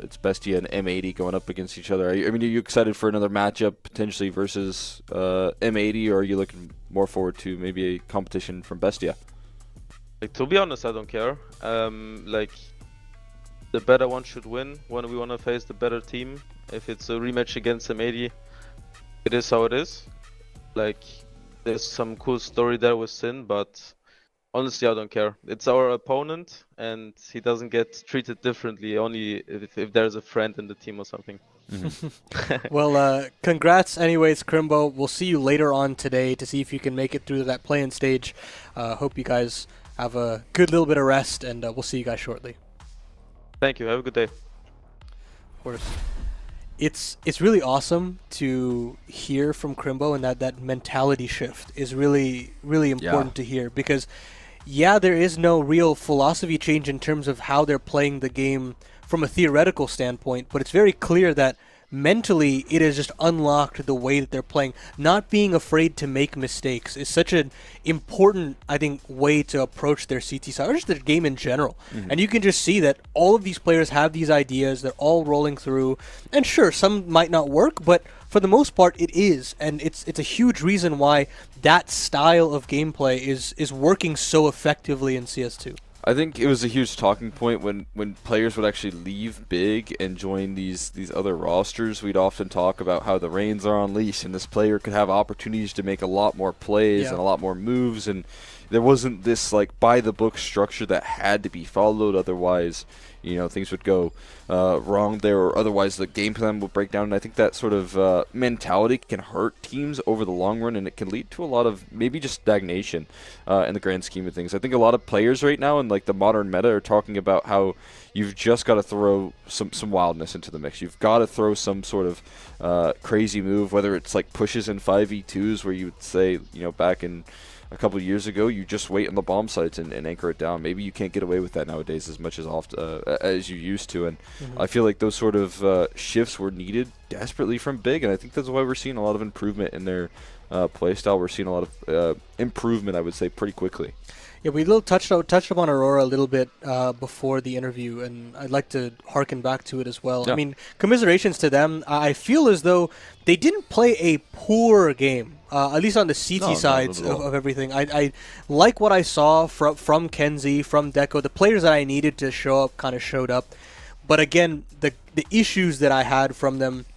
It's BESTIA and M80 going up against each other. I mean, are you excited for another matchup potentially versus M80, or are you looking more forward to maybe a competition from BESTIA? Like, to be honest, I don't care. Like, the better one should win when we want to face the better team. If it's a rematch against M80, it is how it is. Like, there's some cool story there with Sin, but honestly, I don't care. It's our opponent, and he doesn't get treated differently, only if there's a friend in the team or something. Well, congrats anyways, Crimbo. We'll see you later on today to see if you can make it through that play-in stage. Hope you guys have a good little bit of rest, and we'll see you guys shortly. Thank you. Have a good day. Of course. It's really awesome to hear from Crimbo, and that mentality shift is really important to hear, because yeah, there is no real philosophy change in terms of how they're playing the game from a theoretical standpoint, but it's very clear that mentally it has just unlocked the way that they're playing. Not being afraid to make mistakes is such an important, I think, way to approach their CT side, or just their game in general. And you can just see that all of these players have these ideas, they're all rolling through, and sure, some might not work, but for the most part it is, and it's a huge reason why that style of gameplay is working so effectively in CS2. I think it was a huge talking point when players would actually leave Big and join these other rosters. We'd often talk about how the reins are on leash, and this player could have opportunities to make a lot more plays and a lot more moves, and there wasn't this like by the book structure that had to be followed. Otherwise, you know, things would go wrong there, or otherwise the game plan would break down. And I think that sort of mentality can hurt teams over the long run, and it can lead to a lot of maybe just stagnation in the grand scheme of things. I think a lot of players right now in like the modern meta are talking about how you've just got to throw some wildness into the mix. You've got to throw some sort of crazy move, whether it's like pushes in 5v2s where you would say, you know, back in a couple of years ago, you just wait on the bomb sites and anchor it down. Maybe you can't get away with that nowadays as much as often as you used to, and I feel like those sort of shifts were needed desperately from Big, and I think that's why we're seeing a lot of improvement in their playstyle. We're seeing a lot of improvement, I would say, pretty quickly. Yeah, we touched upon Aurora a little bit before the interview, and I'd like to harken back to it as well. Yeah. I mean, commiserations to them. I feel as though they didn't play a poor game, at least on the CT sides of everything. I like what I saw from Kenzie, from Deco. The players that I needed to show up kind of showed up. But again, the issues that I had from them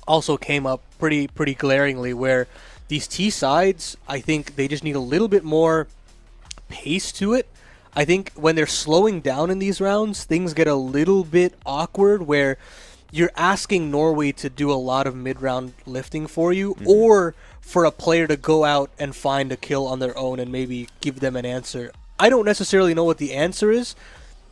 also came up pretty glaringly, where these T sides, I think they just need a little bit more pace to it. I think when they're slowing down in these rounds, things get a little bit awkward, where you're asking Norway to do a lot of mid-round lifting for you, or for a player to go out and find a kill on their own and maybe give them an answer. I don't necessarily know what the answer is.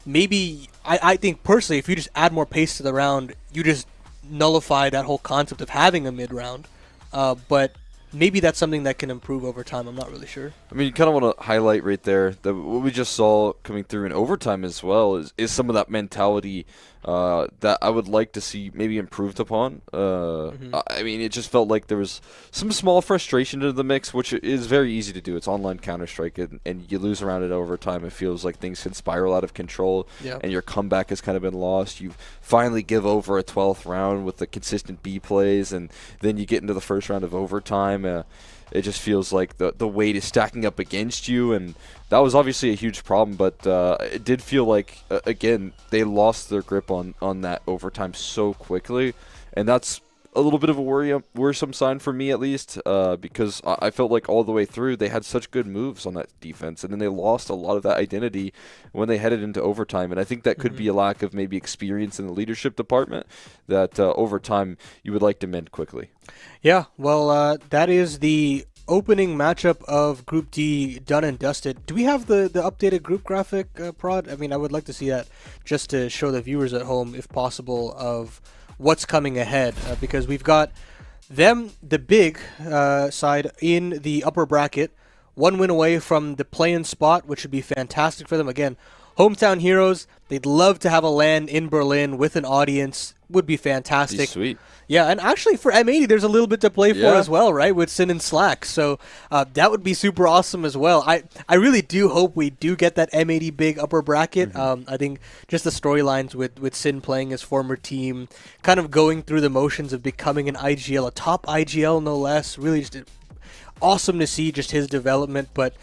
Maybe, I think personally, if you just add more pace to the round, you just nullify that whole concept of having a mid-round. But maybe that's something that can improve over time. I'm not really sure. I mean, you kind of want to highlight right there that what we just saw coming through in overtime as well is some of that mentality that I would like to see maybe improved upon. I mean, it just felt like there was some small frustration into the mix, which is very easy to do. It's online Counter-Strike, and you lose around it overtime. It feels like things can spiral out of control, and your comeback has kind of been lost. You finally give over a 12th round with the consistent B plays, and then you get into the first round of overtime. It just feels like the weight is stacking up against you, and that was obviously a huge problem, but it did feel like, again, they lost their grip on that overtime so quickly, and that's a little bit of a worrisome sign for me, at least, because I felt like all the way through they had such good moves on that defense, and then they lost a lot of that identity when they headed into overtime, and I think that could be a lack of maybe experience in the leadership department that over time you would like to mend quickly. Yeah, well, that is the opening matchup of Group D done and dusted. Do we have the updated group graphic, Prod? I mean, I would like to see that just to show the viewers at home, if possible, of what's coming ahead, because we've got them, the big side, in the upper bracket, one win away from the play-in spot, which would be fantastic for them. Again, hometown heroes, they'd love to have a LAN in Berlin with an audience, would be fantastic. Be sweet. Yeah, and actually for M80, there's a little bit to play for as well, right, with Sin and Slack. So that would be super awesome as well. I really do hope we do get that M80 big upper bracket. I think just the storylines with Sin playing his former team, kind of going through the motions of becoming an IGL, a top IGL no less, really just awesome to see just his development. But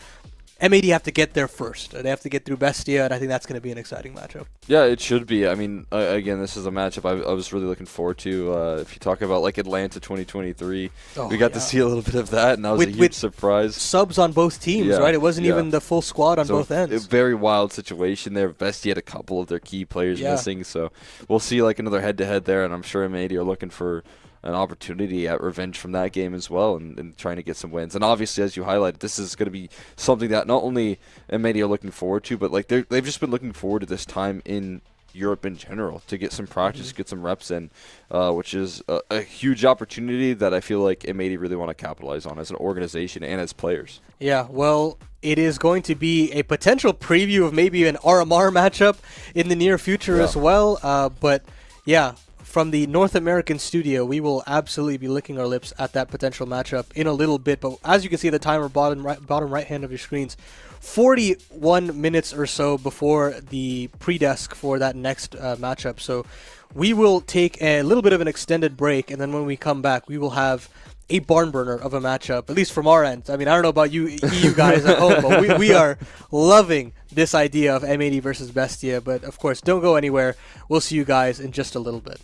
M80 have to get there first. They have to get through Bestia, and I think that's going to be an exciting matchup. Yeah, it should be. I mean, again, this is a matchup I was really looking forward to. If you talk about like Atlanta 2023, we got to see a little bit of that, and that was a huge surprise. Subs on both teams, right? It wasn't even the full squad on both ends. A very wild situation there. Bestia had a couple of their key players missing, so we'll see like another head-to-head there, and I'm sure M80 are looking for an opportunity at revenge from that game as well, and trying to get some wins. And obviously, as you highlighted, this is going to be something that not only M80 are looking forward to, but like they've just been looking forward to this time in Europe in general to get some practice, get some reps in, which is a huge opportunity that I feel like M80 really want to capitalize on as an organization and as players. Yeah, well, it is going to be a potential preview of maybe an RMR matchup in the near future as well. But yeah, from the North American studio, we will absolutely be licking our lips at that potential matchup in a little bit. But as you can see, the timer bottom right hand of your screens, 41 minutes or so before the pre-desk for that next matchup. So we will take a little bit of an extended break, and then when we come back, we will have a barn burner of a matchup, at least from our end. I mean, I don't know about you guys at home, but we are loving this idea of M80 versus Bestia. But of course, don't go anywhere. We'll see you guys in just a little bit.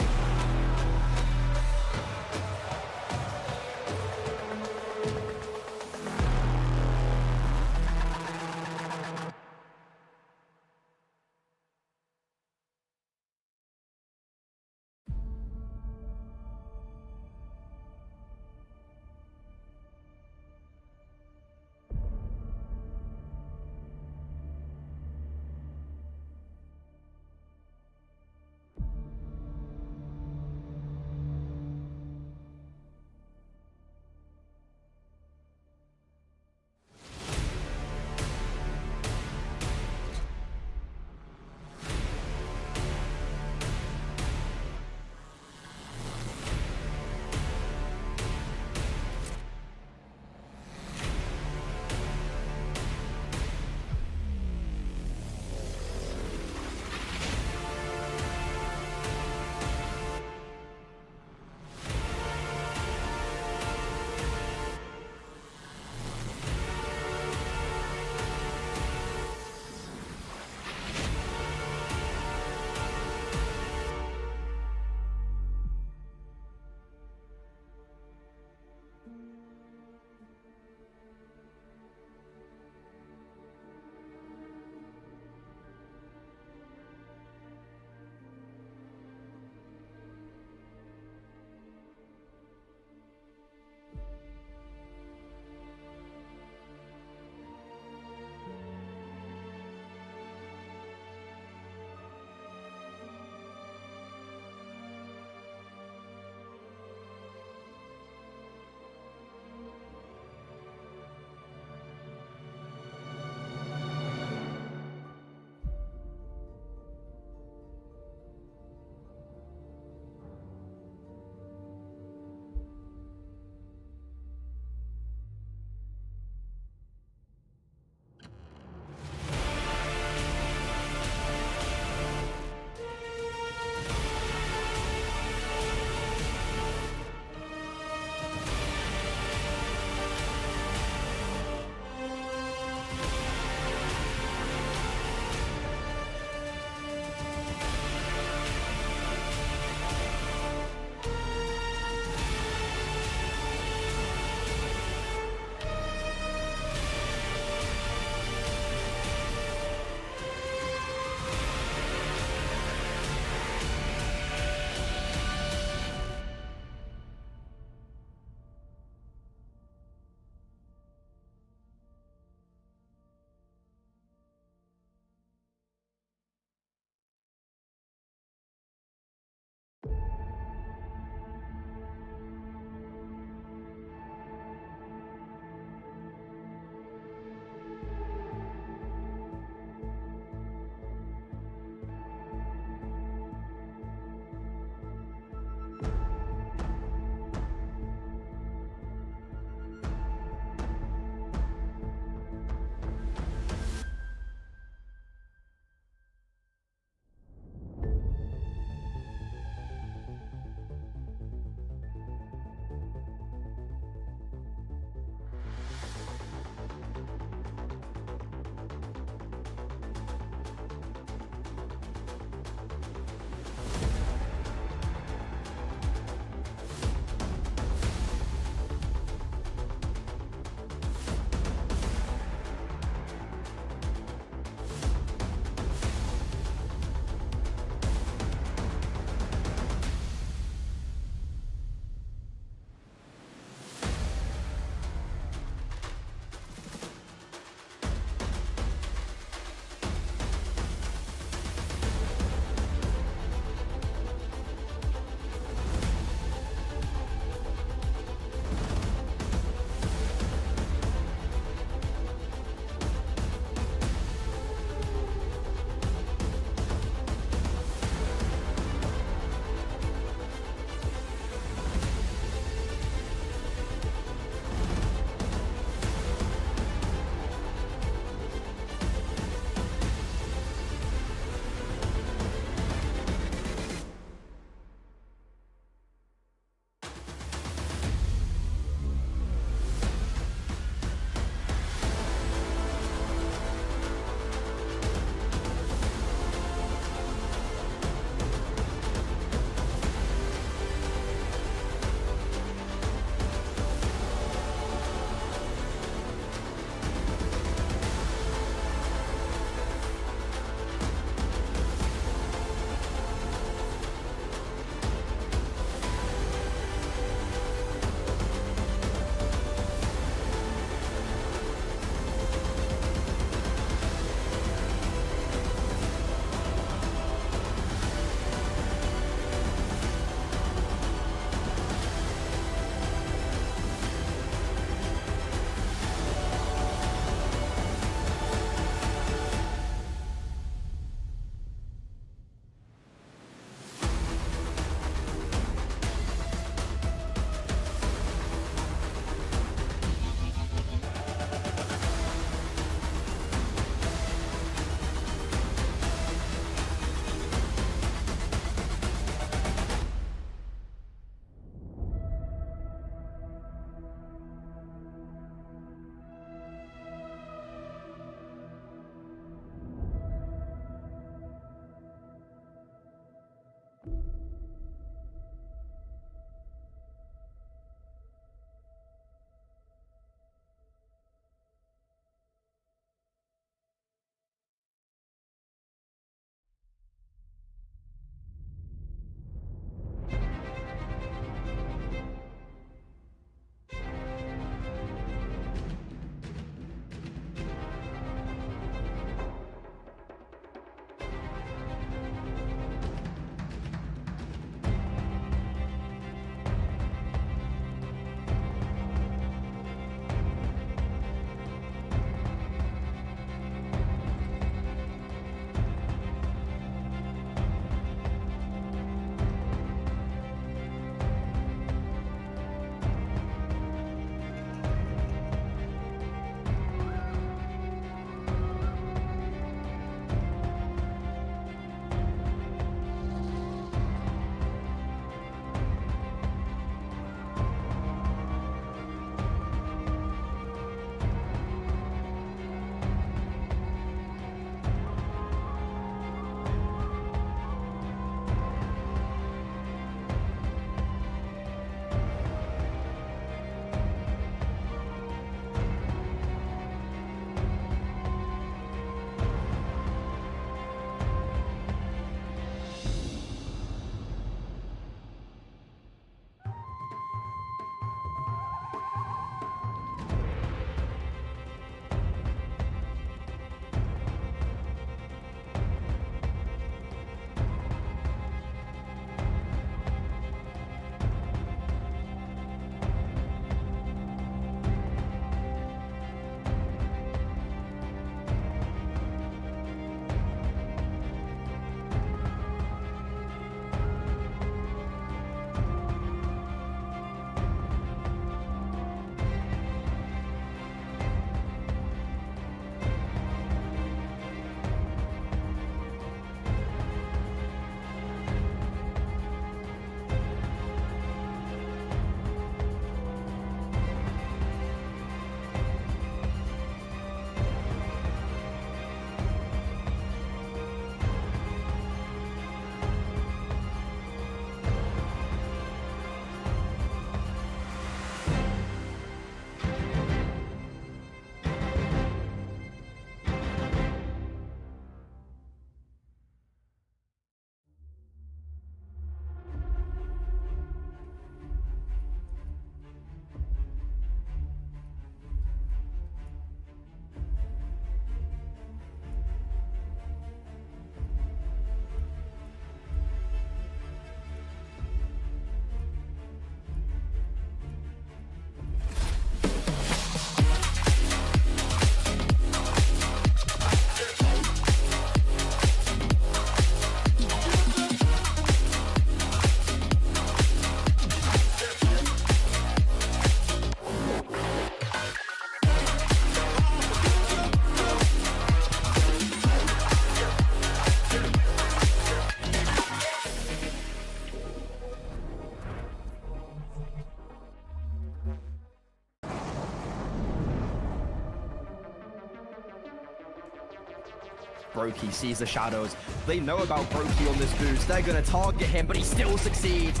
Brokey sees the shadows. They know about Brokey on this boost. They're going to target him, but he still succeeds.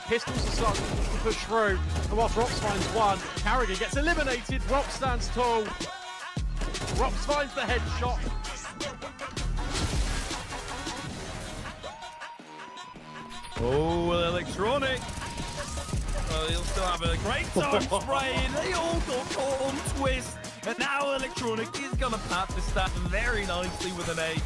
Pistols are starting to push through. And whilst Rops finds one, Carragher gets eliminated. Rops stands tall. Rops finds the headshot. Oh, well, Electronic. Well, he'll still have a great time spraying. They all got caught on twist. And now Electronic is going to pat the stat very nicely with an 8.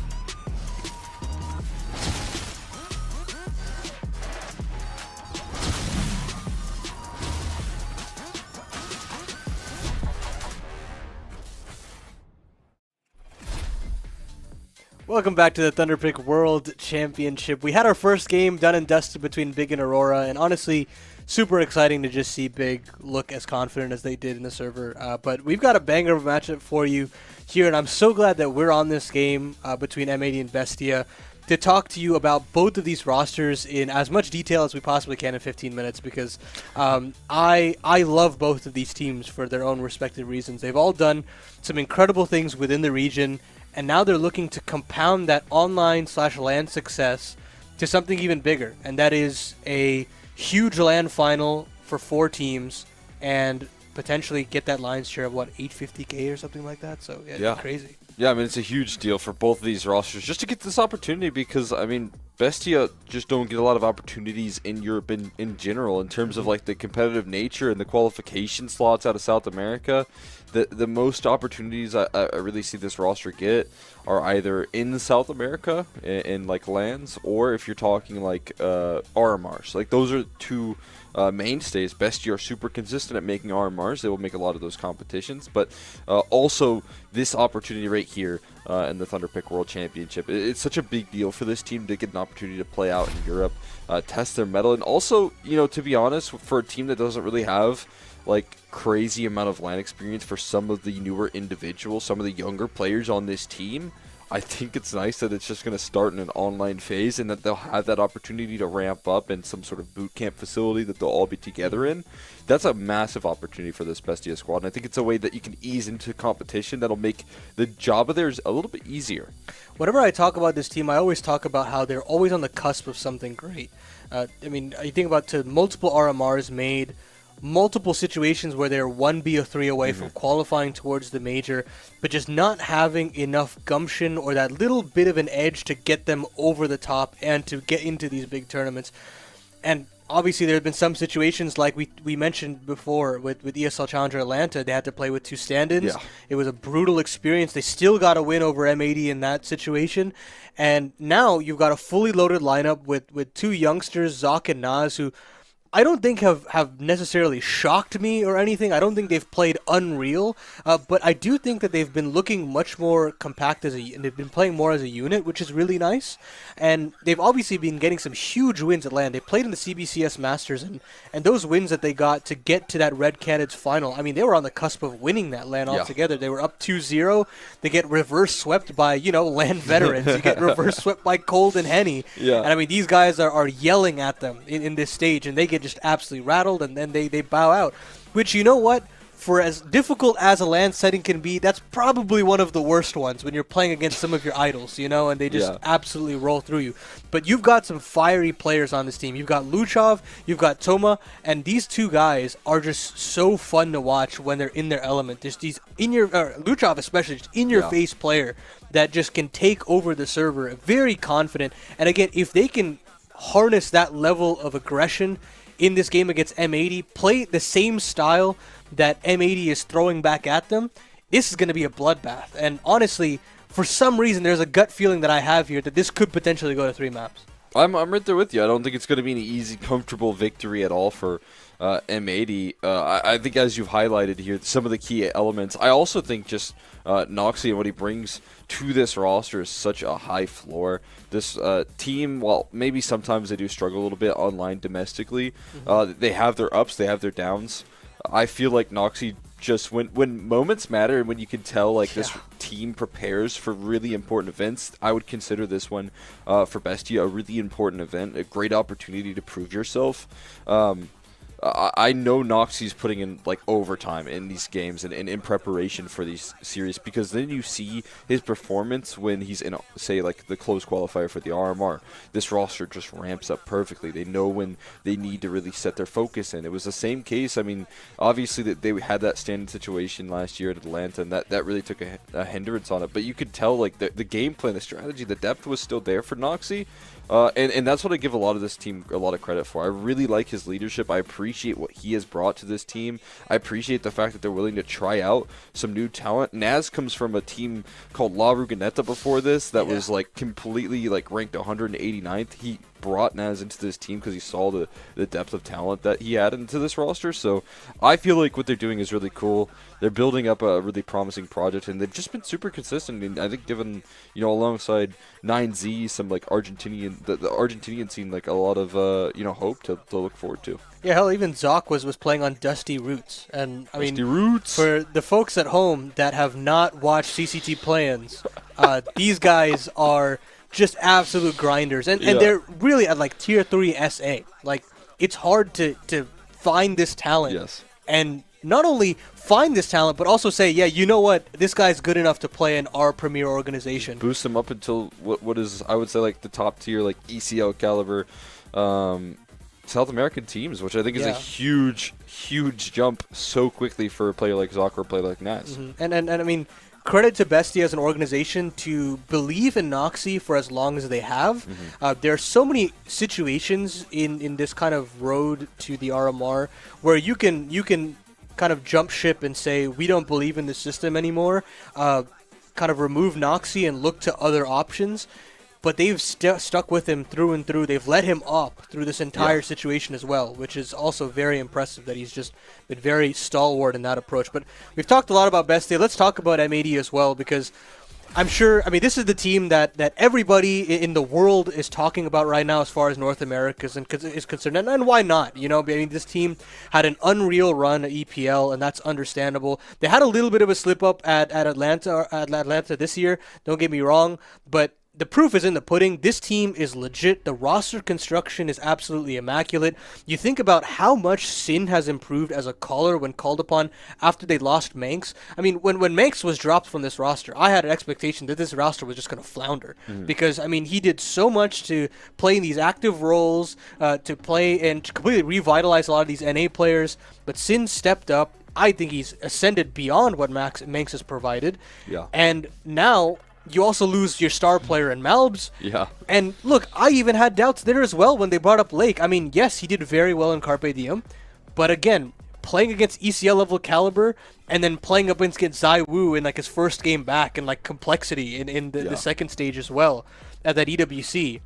Welcome back to the Thunderpick World Championship. We had our first game done and dusted between Big and Aurora, and honestly, super exciting to just see Big look as confident as they did in the server. But we've got a banger of a matchup for you here, and I'm so glad that we're on this game between M80 and BESTIA to talk to you about both of these rosters in as much detail as we possibly can in 15 minutes, because I love both of these teams for their own respective reasons. They've all done some incredible things within the region, and now they're looking to compound that online/LAN success to something even bigger, and that is a huge LAN final for 4 teams and potentially get that lion's share of, what, 850K or something like that? So, yeah. Crazy. Yeah, I mean, it's a huge deal for both of these rosters just to get this opportunity because, I mean, BESTIA just don't get a lot of opportunities in Europe in general in terms of, like, the competitive nature and the qualification slots out of South America. The most opportunities I really see this roster get are either in South America in like LANs, or if you're talking like RMRs. Like, those are two mainstays. BESTIA are super consistent at making RMRs. They will make a lot of those competitions, but also this opportunity right here in the Thunderpick World Championship. It's such a big deal for this team to get an opportunity to play out in Europe, test their mettle, and also, you know, to be honest, for a team that doesn't really have like crazy amount of LAN experience for some of the newer individuals, some of the younger players on this team, I think it's nice that it's just going to start in an online phase and that they'll have that opportunity to ramp up in some sort of boot camp facility that they'll all be together in. That's a massive opportunity for this BESTIA squad, and I think it's a way that you can ease into competition that'll make the job of theirs a little bit easier. Whenever I talk about this team, I always talk about how they're always on the cusp of something great. I mean, you think about multiple RMRs made, multiple situations where they're 1B or 3 away from qualifying towards the major, but just not having enough gumption or that little bit of an edge to get them over the top and to get into these big tournaments. And obviously there have been some situations like we mentioned before with ESL Challenger Atlanta. They had to play with 2 stand-ins. Yeah. It was a brutal experience. They still got a win over M80 in that situation. And now you've got a fully loaded lineup with 2 youngsters, Zoc and Naz, who I don't think have necessarily shocked me or anything. I don't think they've played unreal, but I do think that they've been looking much more compact and they've been playing more as a unit, which is really nice. And they've obviously been getting some huge wins at LAN. They played in the CBCS Masters, and those wins that they got to get to that Red Canids final, I mean, they were on the cusp of winning that LAN altogether. They were up 2-0. They get reverse swept by, you know, LAN veterans. You get reverse swept by Cold and Henny. Yeah. And I mean, these guys are yelling at them in this stage, and they get just absolutely rattled, and then they bow out, which, you know what, for as difficult as a LAN setting can be, that's probably one of the worst ones when you're playing against some of your idols, you know, and they just absolutely roll through you. But you've got some fiery players on this team. You've got Luchov, you've got Toma, and these 2 guys are just so fun to watch when they're in their element. Just these Luchov especially, just in your face player that just can take over the server, very confident. And again, if they can harness that level of aggression in this game against M80, play the same style that M80 is throwing back at them, this is going to be a bloodbath. And honestly, for some reason, there's a gut feeling that I have here that this could potentially go to 3 maps. I'm right there with you. I don't think it's going to be an easy, comfortable victory at all for M80. I think, as you've highlighted here, some of the key elements. I also think just Noxy and what he brings to this roster is such a high floor. This team, while maybe sometimes they do struggle a little bit online domestically, they have their ups, they have their downs. I feel like Noxy just when moments matter and when you can tell like this team prepares for really important events, I would consider this one for Bestia a really important event, a great opportunity to prove yourself. I know Noxy's putting in like overtime in these games and in preparation for these series, because then you see his performance when he's in, say, like the close qualifier for the RMR. This roster just ramps up perfectly. They know when they need to really set their focus in. It was the same case. I mean, obviously that they had that standing situation last year at Atlanta, and that really took a hindrance on it. But you could tell like the game plan, the strategy, the depth was still there for Noxy. And that's what I give a lot of this team a lot of credit for. I really like his leadership. I appreciate what he has brought to this team. I appreciate the fact that they're willing to try out some new talent. Naz comes from a team called La Ruganeta before this that was like completely like ranked 189th. He brought Naz into this team because he saw the depth of talent that he had into this roster. So I feel like what they're doing is really cool. They're building up a really promising project, and they've just been super consistent. And I think given, you know, alongside 9Z, some like Argentinian, the Argentinian scene, like a lot of, you know, hope to look forward to. Yeah, hell, even Zoc was playing on Dusty Roots. And I mean, Roots. For the folks at home that have not watched CCT play-ins, these guys are just absolute grinders, and they're really at like tier 3 SA. Like, it's hard to find this talent, and not only find this talent, but also say, yeah, you know what, this guy's good enough to play in our premier organization. Boost him up until what is, I would say, like the top tier, like ECL caliber South American teams, which I think is a huge jump so quickly for a player like Zoc or a player like Naz. And I mean, credit to Bestia as an organization to believe in Noxy for as long as they have. There are so many situations in this kind of road to the RMR where you can kind of jump ship and say, we don't believe in the system anymore, kind of remove Noxy and look to other options. But they've stuck with him through and through. They've let him up through this entire situation as well, which is also very impressive that he's just been very stalwart in that approach. But we've talked a lot about Bestia. Let's talk about M80 as well, because I'm sure, I mean, this is the team that everybody in the world is talking about right now as far as North America is concerned. And why not? You know, I mean, this team had an unreal run at EPL, and that's understandable. They had a little bit of a slip-up at Atlanta this year, don't get me wrong, but the proof is in the pudding. This team is legit. The roster construction is absolutely immaculate. You think about how much Sin has improved as a caller when called upon after they lost Manx. I mean, when Manx was dropped from this roster, I had an expectation that this roster was just going to flounder. Because, I mean, he did so much to play in these active roles, to play and to completely revitalize a lot of these NA players. But Sin stepped up. I think he's ascended beyond what Manx has provided. And now you also lose your star player in Malbs. And look, I even had doubts there as well when they brought up Lake. I mean, yes, he did very well in Carpe Diem, but again, playing against ECL level caliber and then playing up against Zai Wu in like his first game back and like complexity in the second stage as well at that EWC.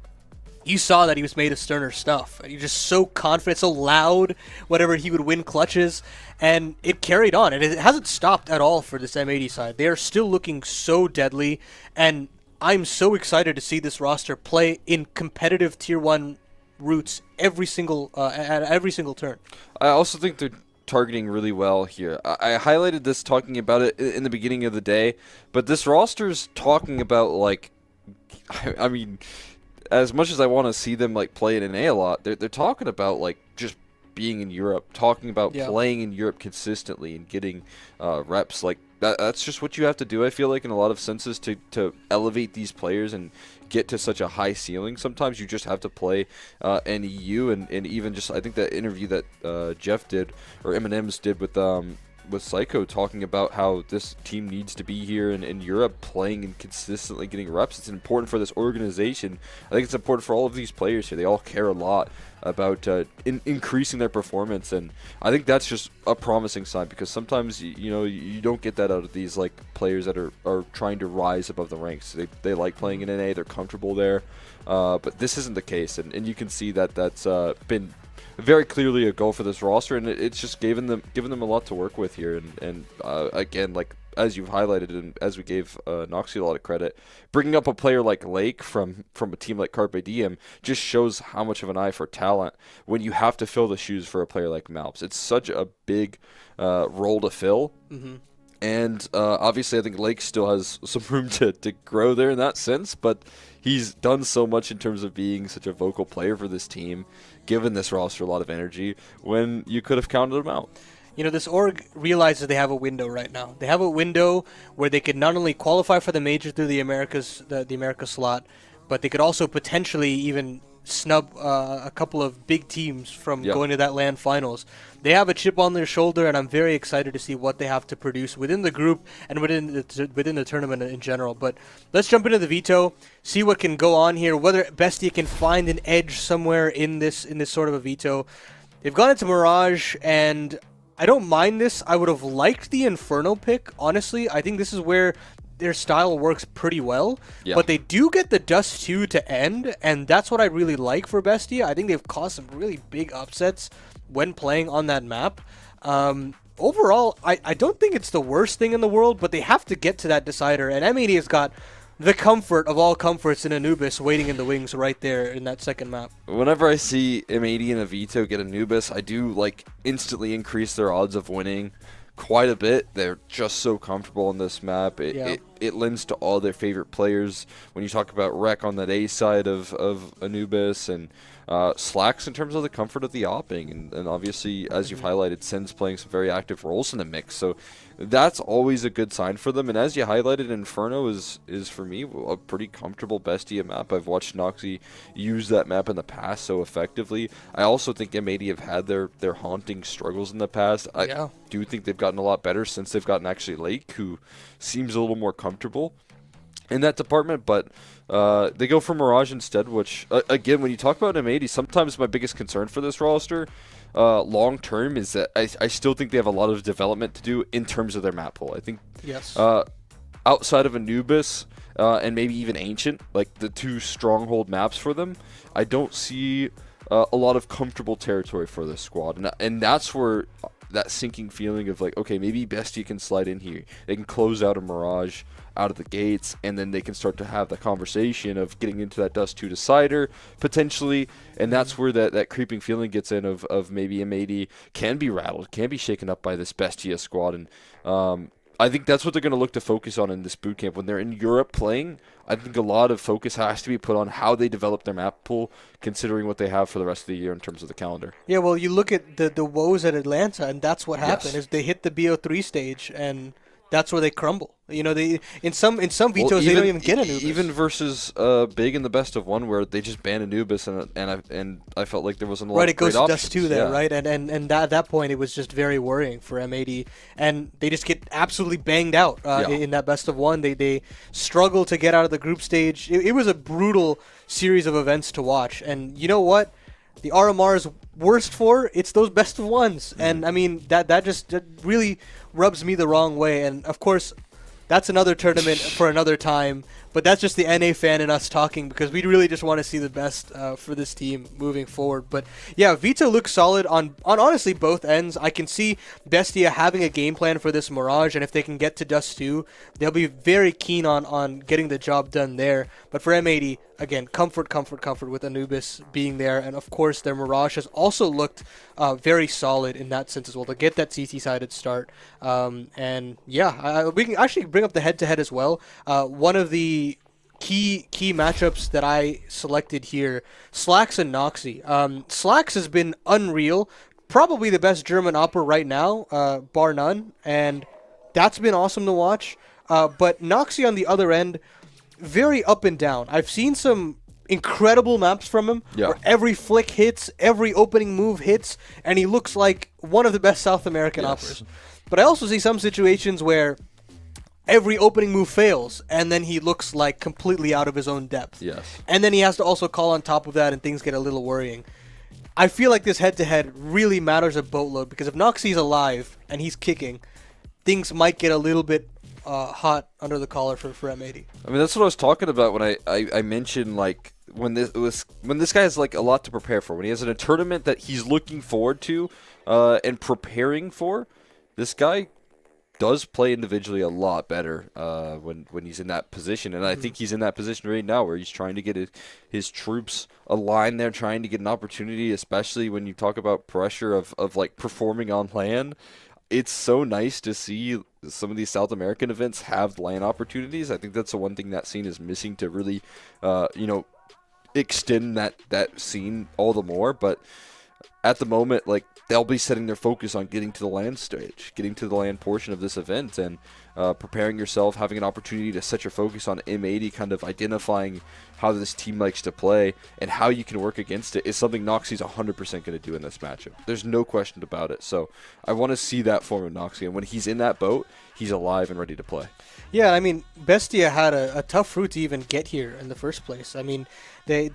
You saw that he was made of sterner stuff. He was just so confident, so loud, whatever he would win clutches, and it carried on. And it hasn't stopped at all for this M80 side. They are still looking so deadly, and I'm so excited to see this roster play in competitive Tier 1 routes every single at every single turn. I also think they're targeting really well here. I highlighted this talking about it in the beginning of the day, but this roster's talking about, like, I mean, as much as I want to see them like play in NA a lot, they're talking about like just being in Europe, talking about playing in Europe consistently and getting reps. Like that's just what you have to do, I feel like, in a lot of senses to elevate these players and get to such a high ceiling. Sometimes you just have to play NEU and even just, I think that interview that Jeff did, or M&M's did with Psycho talking about how this team needs to be here in Europe, playing and consistently getting reps. It's important for this organization. I think it's important for all of these players here. They all care a lot about increasing their performance, and I think that's just a promising sign, because sometimes you don't get that out of these like players that are trying to rise above the ranks. They like playing in NA, they're comfortable there, but this isn't the case, and you can see that that's been very clearly a goal for this roster, and it's just given them a lot to work with here. And again, like as you've highlighted, and as we gave Noxie a lot of credit, bringing up a player like Lake from a team like Carpe Diem just shows how much of an eye for talent when you have to fill the shoes for a player like Malps. It's such a big role to fill. And obviously, I think Lake still has some room to grow there in that sense, but he's done so much in terms of being such a vocal player for this team, given this roster a lot of energy, when you could have counted him out. This org realizes they have a window right now. They have a window where they could not only qualify for the major through the Americas slot, but they could also potentially even snub a couple of big teams from going to that LAN finals. They have a chip on their shoulder, and I'm very excited to see what they have to produce within the group and within the tournament in general. But let's jump into the veto, see what can go on here, whether BESTIA can find an edge somewhere in this sort of a veto. They've gone into Mirage, and I don't mind this. I would have liked the Inferno pick, honestly. I think this is where their style works pretty well, but they do get the Dust 2 to end, and that's what I really like for BESTIA. I think they've caused some really big upsets when playing on that map. Overall, I don't think it's the worst thing in the world, but they have to get to that decider, and M80 has got the comfort of all comforts in Anubis waiting in the wings right there in that second map. Whenever I see M80 and a veto get Anubis, I do like instantly increase their odds of winning quite a bit. They're just so comfortable on this map. It lends to all their favorite players. When you talk about Rec on that A side of Anubis, and Slacks in terms of the comfort of the opping, and obviously, as you've highlighted, Sen's playing some very active roles in the mix, so that's always a good sign for them. And as you highlighted, Inferno is for me a pretty comfortable BESTIA map. I've watched Noxie use that map in the past so effectively. I also think M80 have had their haunting struggles in the past. I do think they've gotten a lot better since they've gotten actually Lake, who seems a little more comfortable in that department, but they go for Mirage instead, which, again, when you talk about M80, sometimes my biggest concern for this roster long term is that I still think they have a lot of development to do in terms of their map pool. I think outside of Anubis and maybe even Ancient, like the two stronghold maps for them, I don't see a lot of comfortable territory for this squad, and that's where that sinking feeling of like, okay, maybe BESTIA can slide in here. They can close out a Mirage out of the gates, and then they can start to have the conversation of getting into that Dust 2 decider potentially, and that's where that creeping feeling gets in of maybe M80 can be rattled, can be shaken up by this BESTIA squad. And I think that's what they're going to look to focus on in this boot camp. When they're in Europe playing, I think a lot of focus has to be put on how they develop their map pool, considering what they have for the rest of the year in terms of the calendar. Yeah, well, you look at the woes at Atlanta, and that's what happened, is they hit the BO3 stage, and that's where they crumble. They in some vetoes they don't even get Anubis. Even versus Big in the best of one, where they just banned Anubis, and I felt like there wasn't a lot of great options. Right, it goes to Dust 2 there, right? And at that point, it was just very worrying for M80, and they just get absolutely banged out in that best of one. They struggle to get out of the group stage. It was a brutal series of events to watch, and you know what? The RMR's worst for, it's those best of ones. And I mean, that really rubs me the wrong way. And of course, that's another tournament for another time. But that's just the NA fan in us talking, because we really just want to see the best for this team moving forward. But yeah, Veto looks solid on honestly both ends. I can see BESTIA having a game plan for this Mirage, and if they can get to Dust 2, they'll be very keen on getting the job done there. But for M80, again, comfort with Anubis being there. And of course, their Mirage has also looked very solid in that sense as well, to get that CT-sided start. And yeah, we can actually bring up the head-to-head as well. One of the key matchups that I selected here, Slacks and Noxie. Slacks has been unreal, probably the best German opera right now, bar none, and that's been awesome to watch. But Noxie on the other end, very up and down. I've seen some incredible maps from him, where every flick hits, every opening move hits, and he looks like one of the best South American operas. But I also see some situations where every opening move fails, and then he looks like completely out of his own depth. Yes. And then he has to also call on top of that, and things get a little worrying. I feel like this head-to-head really matters a boatload, because if Noxie's alive and he's kicking, things might get a little bit hot under the collar for M80. I mean, that's what I was talking about when I mentioned, like, when this guy has, like, a lot to prepare for. When he has a tournament that he's looking forward to and preparing for, this guy does play individually a lot better when he's in that position. And I think he's in that position right now where he's trying to get his troops aligned there, trying to get an opportunity, especially when you talk about pressure of like, performing on LAN. It's so nice to see some of these South American events have LAN opportunities. I think that's the one thing that scene is missing to really, extend that scene all the more. But at the moment, like, they'll be setting their focus on getting to the LAN stage, getting to the LAN portion of this event, and preparing yourself, having an opportunity to set your focus on M80, kind of identifying how this team likes to play and how you can work against it is something Noxie's 100% going to do in this matchup. There's no question about it. So I want to see that form of Noxie, and when he's in that boat, he's alive and ready to play. Yeah, I mean, Bestia had a tough route to even get here in the first place. I mean, they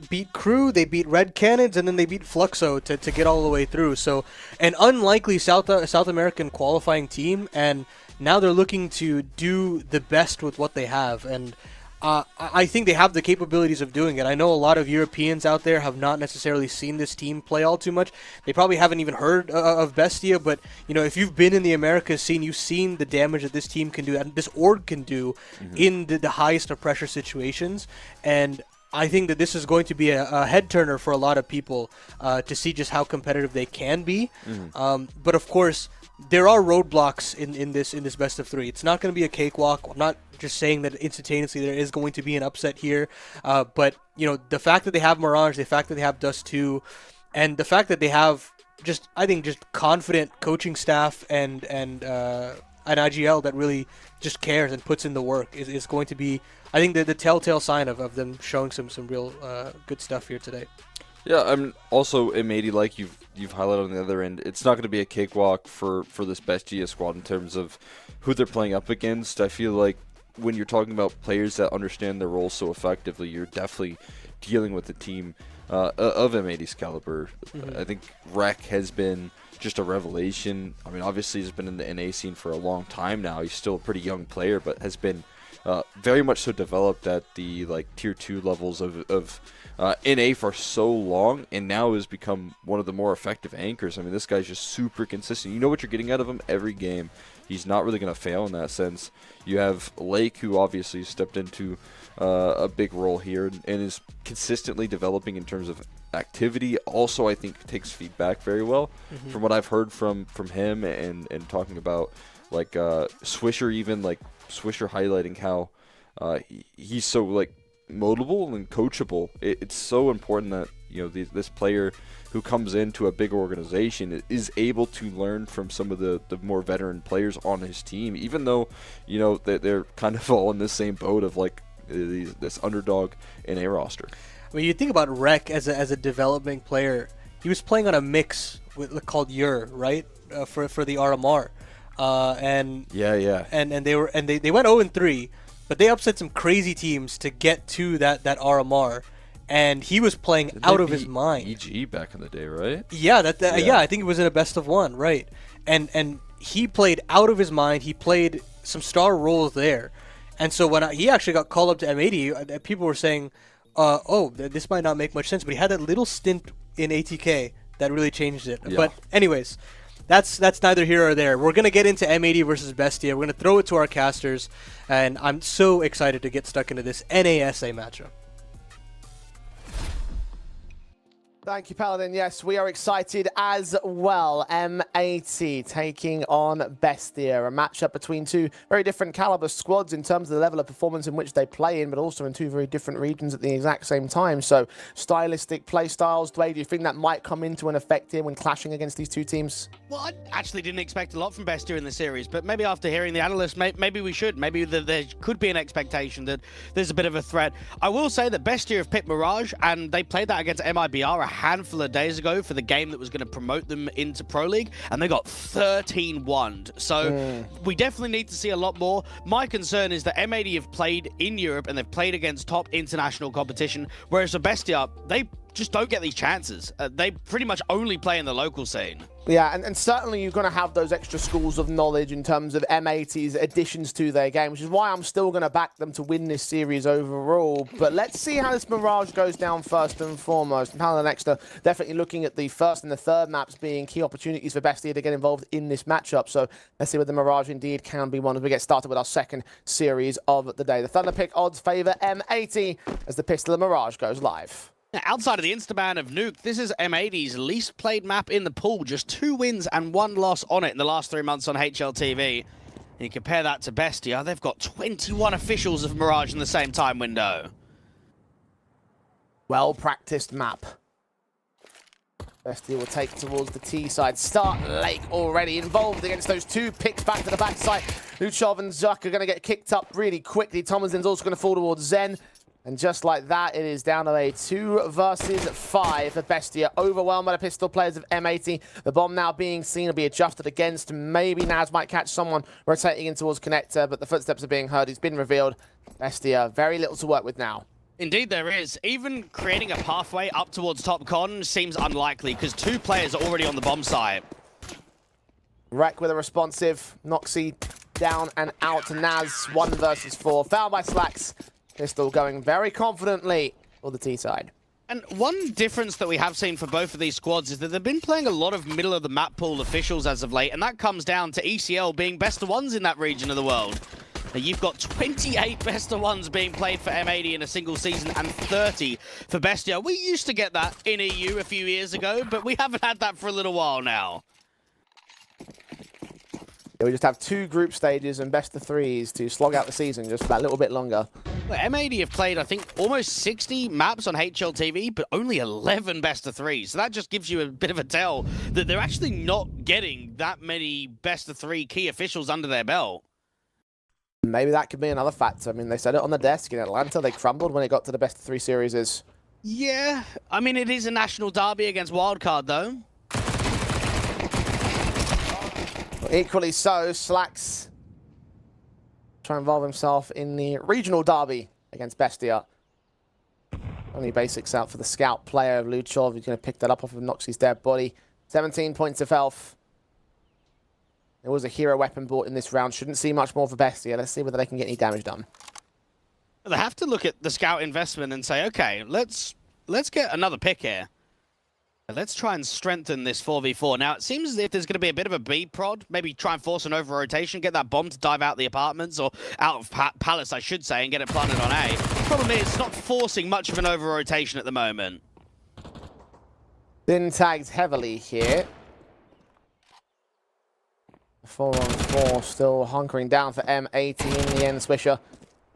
beat Crew, they beat Red Cannons, and then they beat Fluxo to get all the way through. So an unlikely South American qualifying team, and now they're looking to do the best with what they have. And I think they have the capabilities of doing it. I know a lot of Europeans out there have not necessarily seen this team play all too much. They probably haven't even heard of Bestia, but if you've been in the Americas scene, you've seen the damage that this team can do, and this org can do in the highest of pressure situations. And I think that this is going to be a head turner for a lot of people to see just how competitive they can be. But of course, there are roadblocks in this best of 3. It's not going to be a cakewalk. I'm not just saying that instantaneously there is going to be an upset here, but the fact that they have Mirage, the fact that they have Dust 2, and the fact that they have just confident coaching staff and an IGL that really just cares and puts in the work is going to be, I think, the telltale sign of them showing some real good stuff here today. Yeah, I'm also M80, like you've highlighted on the other end. It's not going to be a cakewalk for this Bestia squad in terms of who they're playing up against. I feel like when you're talking about players that understand their role so effectively, you're definitely dealing with a team of M80's caliber. I think Rek has been just a revelation. I mean, obviously he's been in the NA scene for a long time now. He's still a pretty young player, but has been very much so developed at the tier 2 levels of NA for so long, and now has become one of the more effective anchors. I mean, this guy's just super consistent. You know what you're getting out of him every game. He's not really going to fail in that sense. You have Lake, who obviously stepped into a big role here and is consistently developing in terms of activity. Also, I think takes feedback very well. From what I've heard from him and talking about Swisher, even Swisher highlighting how he's so moldable and coachable. It's so important that this player who comes into a big organization is able to learn from some of the more veteran players on his team, even though they're kind of all in the same boat of this underdog NA roster. I mean, you think about Rek as a developing player. He was playing on a mix called Ur, right, for the RMR, and they went 0-3. But they upset some crazy teams to get to that RMR, and he was playing out of his mind. EG back in the day, right? Yeah, yeah, I think it was in a best of 1, right? And he played out of his mind. He played some star roles there, and so when he actually got called up to M80, people were saying, "Oh, this might not make much sense." But he had that little stint in ATK that really changed it. Yeah. But anyways. That's neither here or there. We're going to get into M80 versus Bestia. We're going to throw it to our casters, and I'm so excited to get stuck into this NASA matchup. Thank you, Paladin. Yes, we are excited as well. M80 taking on Bestia, a matchup between two very different caliber squads in terms of the level of performance in which they play in, but also in two very different regions at the exact same time. So, stylistic play styles. Dwayne, do you think that might come into an effect here when clashing against these two teams? Well, I actually didn't expect a lot from Bestia in the series, but maybe after hearing the analysts, maybe we should. Maybe there could be an expectation that there's a bit of a threat. I will say that Bestia have picked Mirage, and they played that against MIBR a handful of days ago for the game that was going to promote them into Pro League, and they got 13-1'd. So we definitely need to see a lot more. My concern is that M80 have played in Europe and they've played against top international competition, whereas for BESTIA, they just don't get these chances. They pretty much only play in the local scene. Yeah, and certainly you're going to have those extra schools of knowledge in terms of M80's additions to their game, which is why I'm still going to back them to win this series overall. But let's see how this Mirage goes down first and foremost. And Paladin Exeter definitely looking at the first and the third maps being key opportunities for BESTIA to get involved in this matchup. So let's see whether the Mirage indeed can be one as we get started with our second series of the day. The Thunderpick odds favour M80 as the Pistol of Mirage goes live. Now, outside of the Instaban of Nuke, this is M80's least played map in the pool. Just 2 wins and 1 loss on it in the last 3 months on HLTV. And you compare that to BESTIA, they've got 21 officials of Mirage in the same time window. Well-practiced map. BESTIA will take towards the T side. Start Lake already involved against those 2 picks back to the backside. Luchov and Zuck are going to get kicked up really quickly. Thomasin's also going to fall towards Zen. And just like that, it is down to a 2 versus 5 for BESTIA. Overwhelmed by the pistol players of M80. The bomb now being seen will be adjusted against. Maybe Naz might catch someone rotating in towards Connector, but the footsteps are being heard. He's been revealed. BESTIA, very little to work with now. Indeed there is. Even creating a pathway up towards top con seems unlikely because 2 players are already on the bomb site. Wreck with a responsive. Noxy down and out to Naz. 1 versus 4. Fouled by Slacks. Pistol going very confidently for the T side. And one difference that we have seen for both of these squads is that they've been playing a lot of middle-of-the-map pool officials as of late, and that comes down to ECL being best of ones in that region of the world. Now, you've got 28 best of ones being played for M80 in a single season and 30 for BESTIA. We used to get that in EU a few years ago, but we haven't had that for a little while now. We just have 2 group stages and best of 3s to slog out the season just that little bit longer. Well, M80 have played, I think, almost 60 maps on HLTV, but only 11 best of 3s. So that just gives you a bit of a tell that they're actually not getting that many best of 3 key officials under their belt. Maybe that could be another factor. I mean, they said it on the desk in Atlanta. They crumbled when it got to the best of 3 series. Yeah, I mean, it is a national derby against Wildcard, though. Equally so, Slacks try and involve himself in the regional derby against BESTIA. Only basics out for the scout player of Luchov. He's going to pick that up off of Noxy's dead body. 17 points of health. There was a hero weapon bought in this round. Shouldn't see much more for BESTIA. Let's see whether they can get any damage done. They have to look at the scout investment and say, okay, let's get another pick here. Let's try and strengthen this 4v4. Now, it seems as if there's going to be a bit of a B prod. Maybe try and force an over-rotation, get that bomb to dive out the apartments, or out of Palace, I should say, and get it planted on A. Problem is, it's not forcing much of an over-rotation at the moment. Been tagged heavily here. 4-on-4 still hunkering down for M80 in the end. Swisher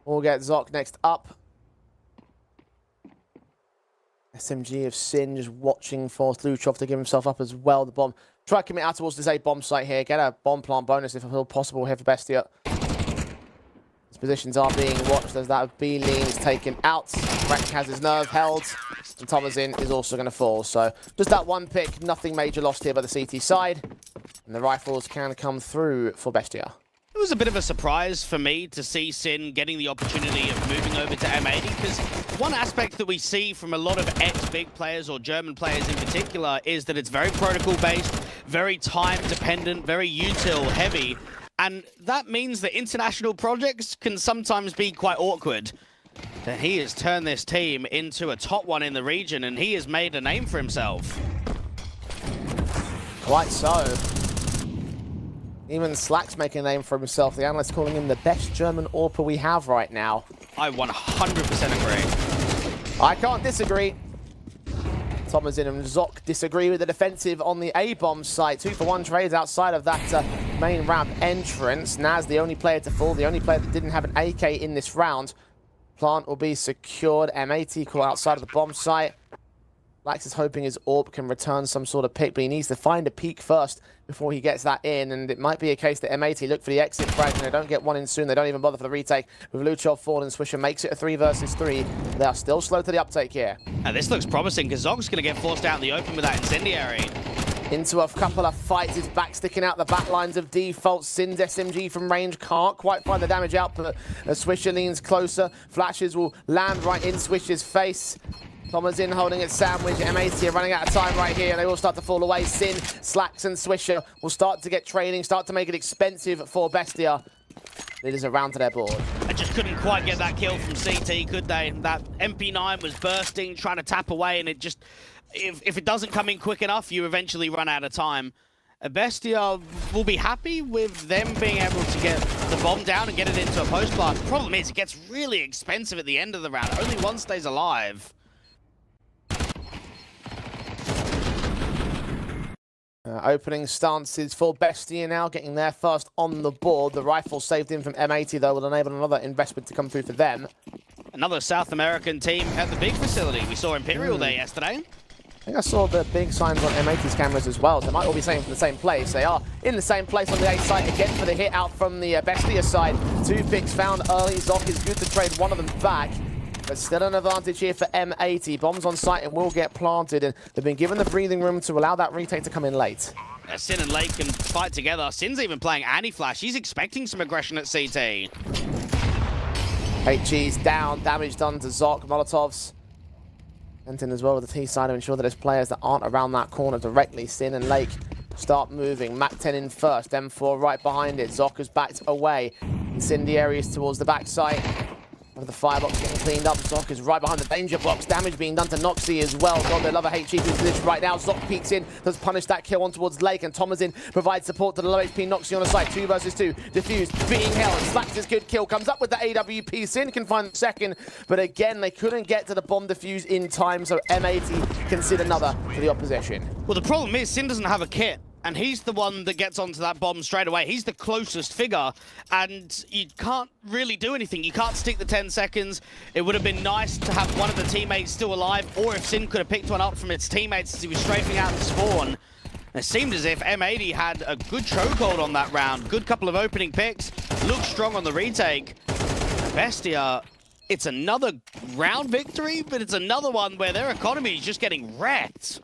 will get Zoc next up. SMG of Sin just watching for Luchov to give himself up as well. The bomb. Try to commit out towards this A bomb site here. Get a bomb plant bonus if possible here for BESTIA. His positions are being watched as that of B-Lean is taken out. Wreck has his nerve held. And Thomasin is also going to fall. So just that 1 pick. Nothing major lost here by the CT side. And the rifles can come through for BESTIA. It was a bit of a surprise for me to see Sin getting the opportunity of moving over to M80, because one aspect that we see from a lot of ex-big players or German players in particular is that it's very protocol-based, very time-dependent, very util-heavy, and that means that international projects can sometimes be quite awkward. But he has turned this team into a top one in the region, and he has made a name for himself. Quite so. Even Slack's making a name for himself. The analyst calling him the best German AWPer we have right now. I 100% agree. I can't disagree. Thomasin and Zoc disagree with the defensive on the A-bomb site. 2-for-1 trades outside of that main ramp entrance. Naz, the only player to fall, the only player that didn't have an AK in this round. Plant will be secured. M80 call outside of the bomb site. Lax is hoping his AWP can return some sort of pick, but he needs to find a peak first before he gets that in, and it might be a case that M80 look for the exit frag, and they don't get one in soon. They don't even bother for the retake. With Luchov falling, Swisher makes it a 3 versus 3. They are still slow to the uptake here. And this looks promising, because Zog's going to get forced out in the open with that incendiary. Into a couple of fights, his back sticking out the back lines of default. Sin's SMG from range can't quite find the damage output as Swisher leans closer. Flashes will land right in Swisher's face. Thomas in holding it sandwich. M80 are running out of time right here. They all start to fall away. Sin, Slacks and Swisher will start to get trading, start to make it expensive for Bestia. It is around to their board. I just couldn't quite get that kill from CT, could they? That MP9 was bursting, trying to tap away, and it just... If it doesn't come in quick enough, you eventually run out of time. Bestia will be happy with them being able to get the bomb down and get it into a post blast. The problem is, it gets really expensive at the end of the round. Only one stays alive. Opening stances for Bestia now, getting their first on the board. The rifle saved in from M80, though, will enable another investment to come through for them. Another South American team at the big facility. We saw Imperial there yesterday. I think I saw the big signs on M80's cameras as well, so they might all be saying from the same place. They are in the same place on the A site again for the hit out from the Bestia side. 2 picks found early. Zoc is good to trade one of them back. But still an advantage here for M80. Bombs on site and will get planted, and they've been given the breathing room to allow that retake to come in late. Sin and Lake can fight together. Sin's even playing anti-flash. He's expecting some aggression at CT. HG's down, damage done to Zoc. Molotovs went in as well with the T side to ensure that there's players that aren't around that corner directly. Sin and Lake start moving. Mac 10 in first, M4 right behind it. Zoc has backed away. Incendiaries towards the backside. The firebox getting cleaned up. Zoc is right behind the danger box. Damage being done to Noxie as well. God, they love a HG who's this right now. Zoc peeks in, does punish that kill on towards Lake, and Thomasin provides support to the low HP Noxie on the side. 2 versus 2. Diffused, being held. Slacks his good kill. Comes up with the AWP. Sin can find the second, but again, they couldn't get to the bomb defuse in time, so M80 concede another for the opposition. Well, the problem is Sin doesn't have a kit. And he's the one that gets onto that bomb straight away. He's the closest figure, and you can't really do anything. You can't stick the 10 seconds. It would have been nice to have one of the teammates still alive, or if Sin could have picked one up from its teammates as he was strafing out the spawn. It seemed as if M80 had a good chokehold on that round. Good couple of opening picks. Looked strong on the retake. Bestia, it's another round victory, but it's another one where their economy is just getting wrecked.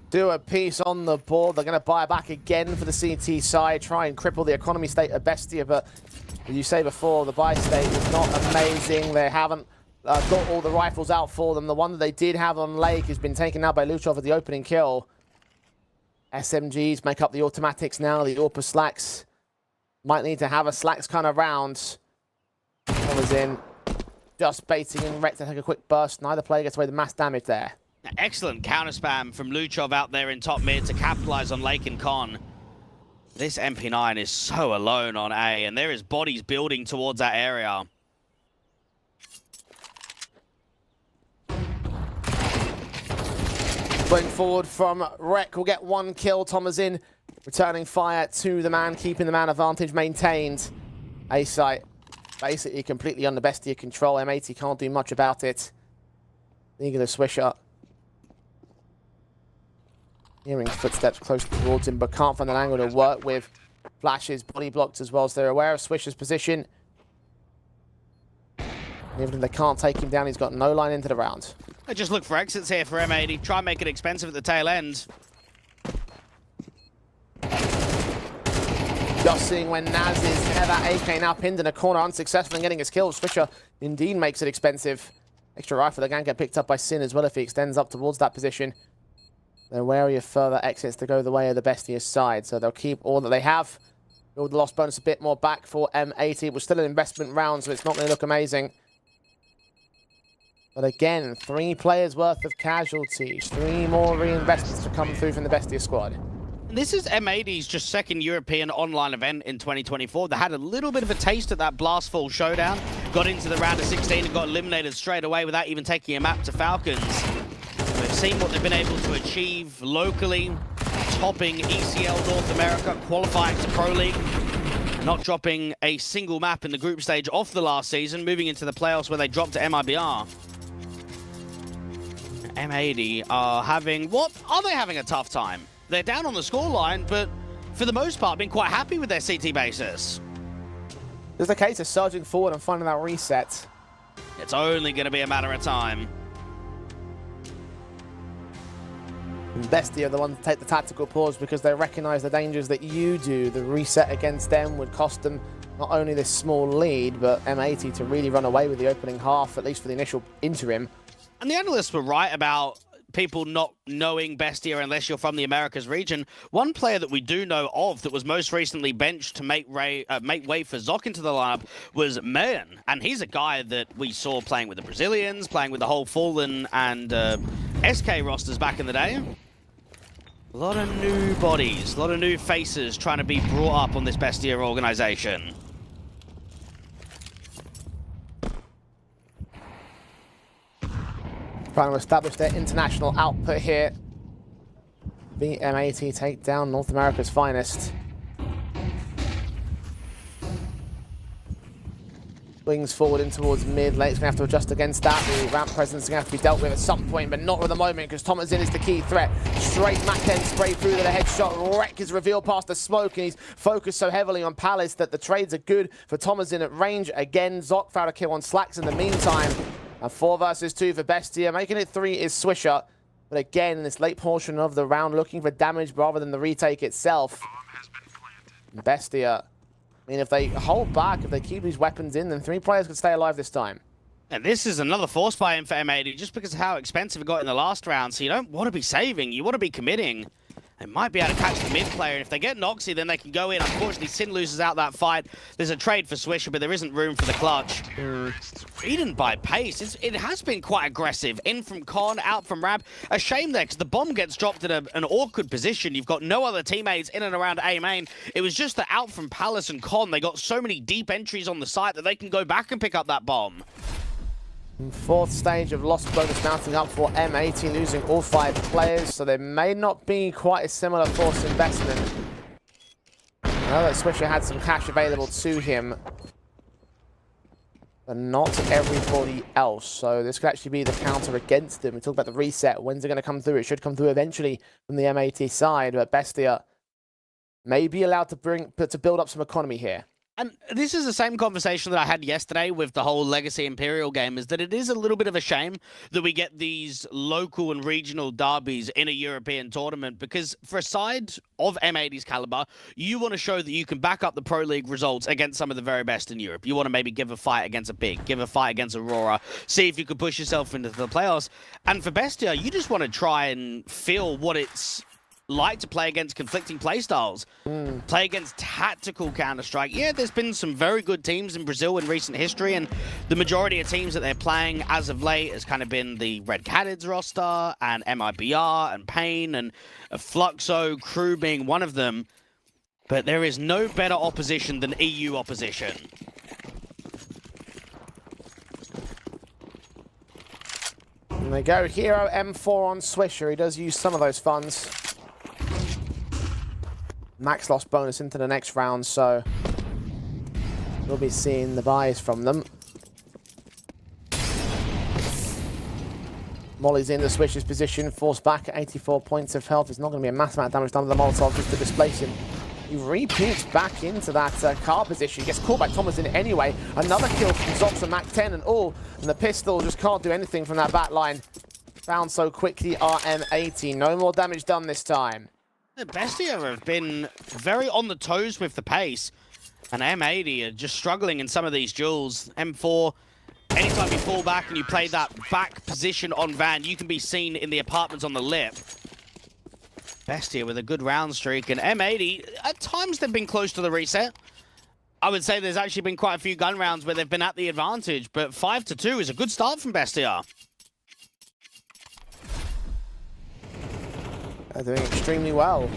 Do a piece on the board. They're going to buy back again for the CT side, try and cripple the economy state of Bestia, but as you say before, the buy state is not amazing. They haven't got all the rifles out for them. The one that they did have on Lake has been taken out by Luchov at the opening kill. SMGs make up the automatics now. The AWP Slacks might need to have a Slacks kind of round. One was in, just baiting in Rec to take a quick burst. Neither player gets away with mass damage there. Excellent counter spam from Luchov out there in top mid to capitalize on Lake and Con. This MP9 is so alone on A, and there is bodies building towards that area. Going forward from Rec will get 1 kill. Thomasin returning fire to the man, keeping the man advantage maintained. A site basically completely under Bestia control. M80 can't do much about it. Eager to swish up. Hearing footsteps close towards him, but can't find an angle to work with. Flashes, body blocked as well, so they're aware of Swisher's position. Even if they can't take him down, he's got no line into the round. They just look for exits here for M80. Try and make it expensive at the tail end. Just seeing when Naz is there, that AK now pinned in a corner, unsuccessful in getting his kill. Swisher indeed makes it expensive. Extra rifle, they're going to get picked up by Sin as well if he extends up towards that position. They're wary of further exits to go the way of the Bestia's side, so they'll keep all that they have. Build the lost bonus a bit more back for M80. It was still an investment round, so it's not going to look amazing. But again, 3 players worth of casualties. 3 more reinvestments to come through from the Bestia squad. This is M80's just second European online event in 2024. They had a little bit of a taste at that Blastfall showdown. Got into the round of 16 and got eliminated straight away without even taking a map to Falcons. We've seen what they've been able to achieve locally, topping ECL North America, qualifying to Pro League. not dropping a single map in the group stage off the last season, moving into the playoffs where they dropped to MIBR. M80 are having, what are they having a tough time? They're down on the scoreline, but for the most part, been quite happy with their CT basis. There's the case of surging forward and finding that reset. It's only going to be a matter of time. And BESTIA are the ones to take the tactical pause because they recognize the dangers that you do. The reset against them would cost them not only this small lead, but M80 to really run away with the opening half, at least for the initial interim. And the analysts were right about people not knowing BESTIA unless you're from the Americas region. One player that we do know of that was most recently benched to make way for Zoc into the lineup was Mayan. And he's a guy that we saw playing with the Brazilians, playing with the whole Fallen and SK rosters back in the day. A lot of new bodies, a lot of new faces trying to be brought up on this BESTIA organization. Trying to establish their international output here. M80 take down North America's finest. Wings forward in towards mid. Late's going to have to adjust against that. The ramp presence is going to have to be dealt with at some point, but not at the moment because Thomasin is the key threat. Straight Mac 10 spray through to the headshot. Wreck is revealed past the smoke, and he's focused so heavily on Palace that the trades are good for Thomasin at range. Again, Zoc found a kill on Slacks in the meantime. And 4 versus 2 for BESTIA. Making it 3 is Swisher. But again, in this late portion of the round, looking for damage rather than the retake itself. BESTIA, I mean, if they hold back, if they keep these weapons in, then 3 players could stay alive this time. And this is another force buy-in for M80 just because of how expensive it got in the last round. So you don't want to be saving, you want to be committing. They might be able to catch the mid player, and if they get Noxy, then they can go in. Unfortunately, Sin loses out that fight. There's a trade for Swisher, but there isn't room for the clutch. Beaten by pace. It has been quite aggressive. In from Con, out from Rab. A shame there, because the bomb gets dropped in an awkward position. You've got no other teammates in and around A main. It was just that out from Palace and Con, they got so many deep entries on the site that they can go back and pick up that bomb. 4th stage of lost bonus mounting up for M80, losing all 5 players, so there may not be quite a similar force investment. I know that Swisher had some cash available to him, but not everybody else, so this could actually be the counter against him. We talk about the reset. When's it going to come through? It should come through eventually from the M80 side, but BESTIA may be allowed to build up some economy here. And this is the same conversation that I had yesterday with the whole Legacy Imperial game, is that it is a little bit of a shame that we get these local and regional derbies in a European tournament, because for a side of M80's caliber, you want to show that you can back up the Pro League results against some of the very best in Europe. You want to maybe give a fight against a Big, give a fight against Aurora, see if you could push yourself into the playoffs. And for BESTIA, you just want to try and feel what it's like to play against conflicting playstyles, play against tactical Counter-Strike. Yeah, there's been some very good teams in Brazil in recent history, and the majority of teams that they're playing as of late has kind of been the Red Catids roster, and MIBR, and Pain, and Fluxo, Crew being one of them. But there is no better opposition than EU opposition. And they go Hero M4 on Swisher. He does use some of those funds. Max loss bonus into the next round, so we'll be seeing the buys from them. Molly's in the Swisher's position, forced back at 84 points of health. It's not going to be a massive amount of damage done to the Molotov just to displace him. He repeats back into that car position. He gets caught by Thomasin anyway. Another kill from Zox and Mac 10 and all. And the pistol just can't do anything from that back line. Found so quickly, RM80. No more damage done this time. BESTIA have been very on the toes with the pace, and M80 are just struggling in some of these duels. M4, anytime you fall back and you play that back position on Van, you can be seen in the apartments on the lip. BESTIA with a good round streak, and M80, at times they've been close to the reset. I would say there's actually been quite a few gun rounds where they've been at the advantage, but 5-2 is a good start from BESTIA. They're doing extremely well.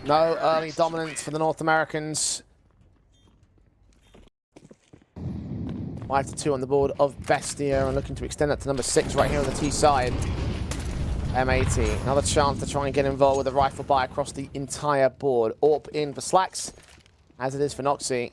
No early dominance for the North Americans. 5-2 on the board of BESTIA, and looking to extend that to number 6 right here on the T side. M80, another chance to try and get involved with a rifle buy across the entire board. AWP in for Slacks, as it is for Noxy.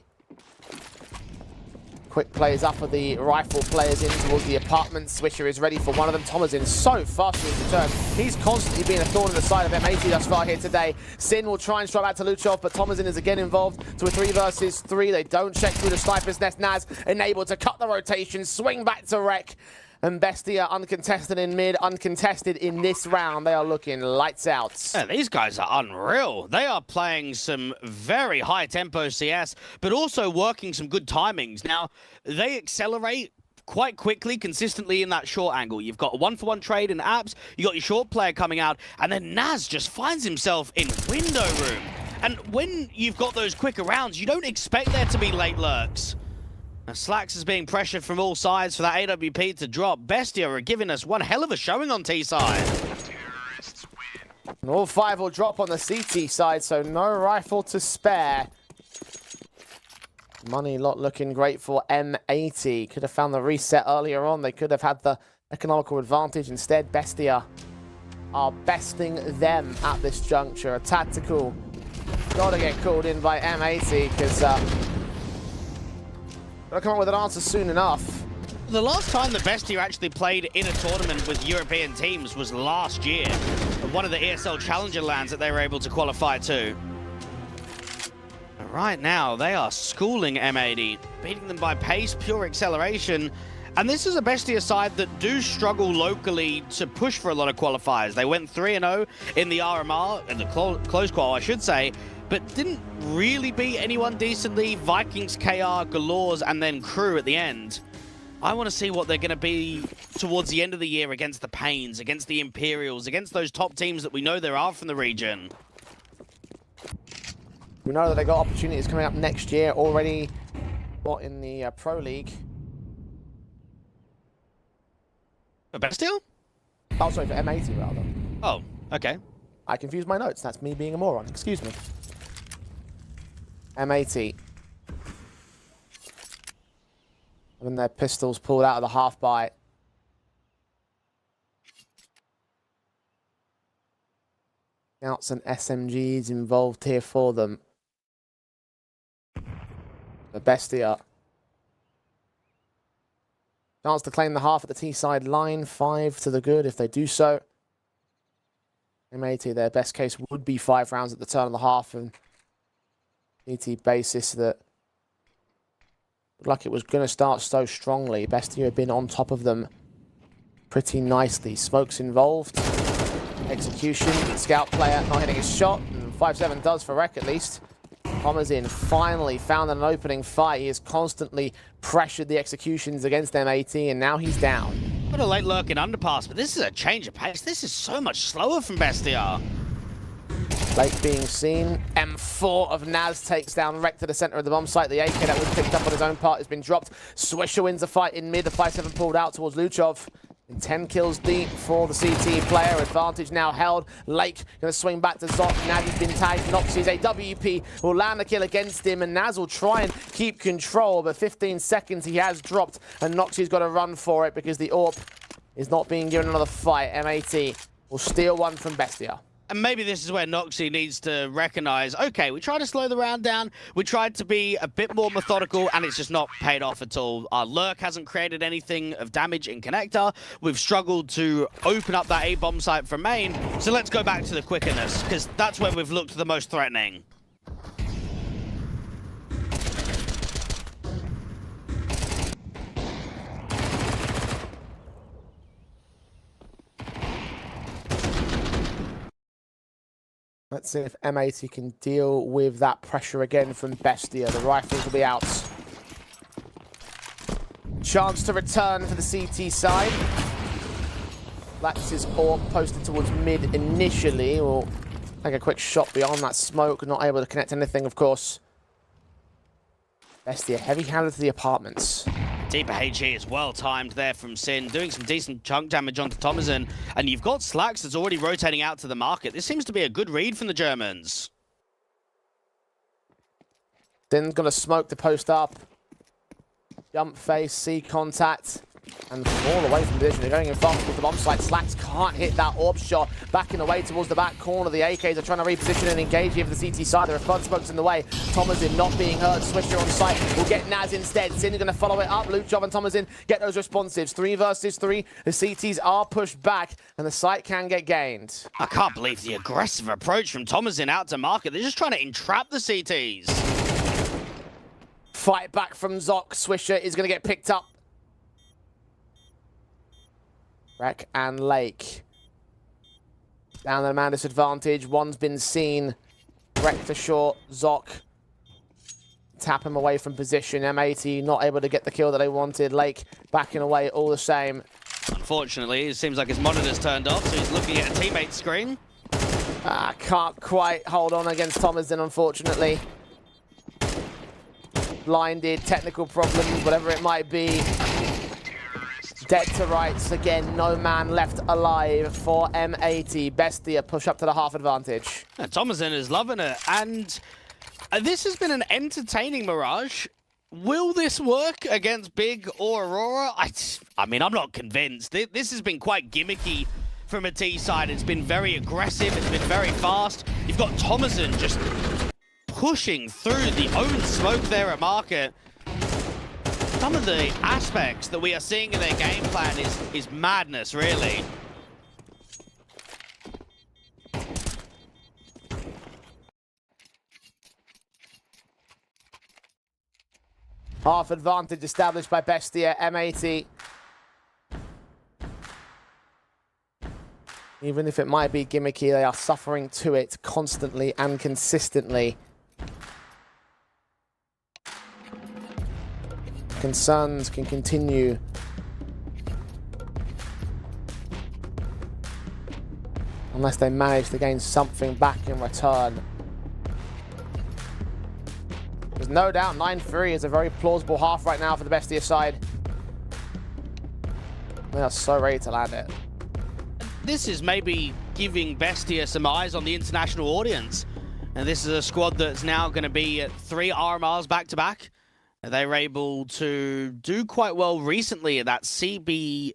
Quick plays up of the rifle players in towards the apartment. Swisher is ready for one of them. Thomas in so fast in his return. He's constantly being a thorn in the side of M80 thus far here today. Sin will try and strike back to Luchov, but Thomasin is again involved to a 3 versus 3. They don't check through the sniper's nest. Naz enabled to cut the rotation, swing back to Wreck. And Bestia uncontested in mid, uncontested in this round. They are looking lights out. Yeah, these guys are unreal. They are playing some very high tempo CS, but also working some good timings. Now, they accelerate quite quickly, consistently in that short angle. You've got a 1-for-1 trade in apps, you got your short player coming out, and then Naz just finds himself in window room. And when you've got those quicker rounds, you don't expect there to be late lurks. Now, Slacks is being pressured from all sides for that AWP to drop. Bestia are giving us one hell of a showing on T side. And all 5 will drop on the CT side, so no rifle to spare. Money lot looking great for M80. Could have found the reset earlier on. They could have had the economical advantage. Instead, Bestia are besting them at this juncture. A tactical. Got to get called in by M80 because they'll come up with an answer soon enough. The last time the Bestia actually played in a tournament with European teams was last year. One of the ESL Challenger lands that they were able to qualify to. But right now, they are schooling M80, beating them by pace, pure acceleration. And this is a Bestia side that do struggle locally to push for a lot of qualifiers. They went 3-0 in the RMR, in the close qual, I should say, but didn't really beat anyone decently. Vikings, KR, Galores, and then Crew at the end. I want to see what they're going to be towards the end of the year against the Pains, against the Imperials, against those top teams that we know there are from the region. We know that they got opportunities coming up next year already. What, in the Pro League? A Bestia? Oh, sorry, for M80 rather. Oh, okay. I confused my notes. That's me being a moron. Excuse me. M80. When their pistols pulled out of the half bite. Scouts and SMGs involved here for them. The Bestia. Chance to claim the half at the T-side line. 5 to the good if they do so. M80, their best case would be 5 rounds at the turn of the half. And ET basis that looked like it was going to start so strongly. Bestia had been on top of them pretty nicely. Smoke's involved. Execution. Scout player not hitting his shot. And 5-7 does for Wreck at least. Thomasin finally found an opening fight. He has constantly pressured the executions against M80 and now he's down. What a late lurk in underpass, but this is a change of pace. This is so much slower from Bestia. Lake being seen. M4 of Naz takes down Wreck to the center of the bomb site. The AK that was picked up on his own part has been dropped. Swisher wins the fight in mid. The 5-7 pulled out towards Luchov. And 10 kills deep for the CT player. Advantage now held. Lake going to swing back to Zot. Naz has been tagged. Noxy's AWP will land the kill against him. And Naz will try and keep control. But 15 seconds he has dropped. And Noxy's got to run for it because the AWP is not being given another fight. M80 will steal one from Bestia. And maybe this is where Noxy needs to recognize, okay, we tried to slow the round down, we tried to be a bit more methodical, and it's just not paid off at all. Our lurk hasn't created anything of damage in connector. We've struggled to open up that A-bomb site from main, so let's go back to the quickness, because that's where we've looked the most threatening. Let's see if M80 can deal with that pressure again from Bestia. The rifles will be out. Chance to return for the CT side. Lax's AWP posted towards mid initially. Will take a quick shot beyond that smoke. Not able to connect anything, of course. Bestia heavy-handed to the apartments. Deeper HE is well timed there from Sin, doing some decent chunk damage onto Thomasin. And you've got Slacks that's already rotating out to the market. This seems to be a good read from the Germans. Sin's going to smoke to post up. Jump face, see contact. and fall away from position. They're going in fast towards the bomb site. Slacks can't hit that orb shot. Backing away towards the back corner. The AKs are trying to reposition and engage here for the CT side. There are flood smokes in the way. Thomasin not being heard. Swisher on site will get Naz instead. Sin is going to follow it up. Luchov and Thomasin get those responsives. 3 versus 3. The CTs are pushed back and the site can get gained. I can't believe the aggressive approach from Thomasin out to market. They're just trying to entrap the CTs. Fight back from Zoc. Swisher is going to get picked up. Rek and Lake. Down at a man disadvantage. One's been seen. Rek to short. Zoc. Tap him away from position. M80 not able to get the kill that they wanted. Lake backing away all the same. Unfortunately, it seems like his monitor's turned off, so he's looking at a teammate's screen. Can't quite hold on against Thomasin, unfortunately. Blinded, technical problems, whatever it might be. Dead to rights again, no man left alive for M80. Bestia push up to the half advantage. Thomasin is loving it, and this has been an entertaining Mirage. Will this work against Big or Aurora? I mean, I'm not convinced. This has been quite gimmicky from a T side. It's been very aggressive, it's been very fast. You've got Thomasin just pushing through the own smoke there at market. Some of the aspects that we are seeing in their game plan is madness, really. Half advantage established by Bestia, M80. Even if it might be gimmicky, they are suffering to it constantly and consistently. Concerns can continue. Unless they manage to gain something back in return. There's no doubt 9-3 is a very plausible half right now for the Bestia side. They are so ready to land it. This is maybe giving Bestia some eyes on the international audience. And this is a squad that's now going to be at 3 RMRs back-to-back. They were able to do quite well recently at that CS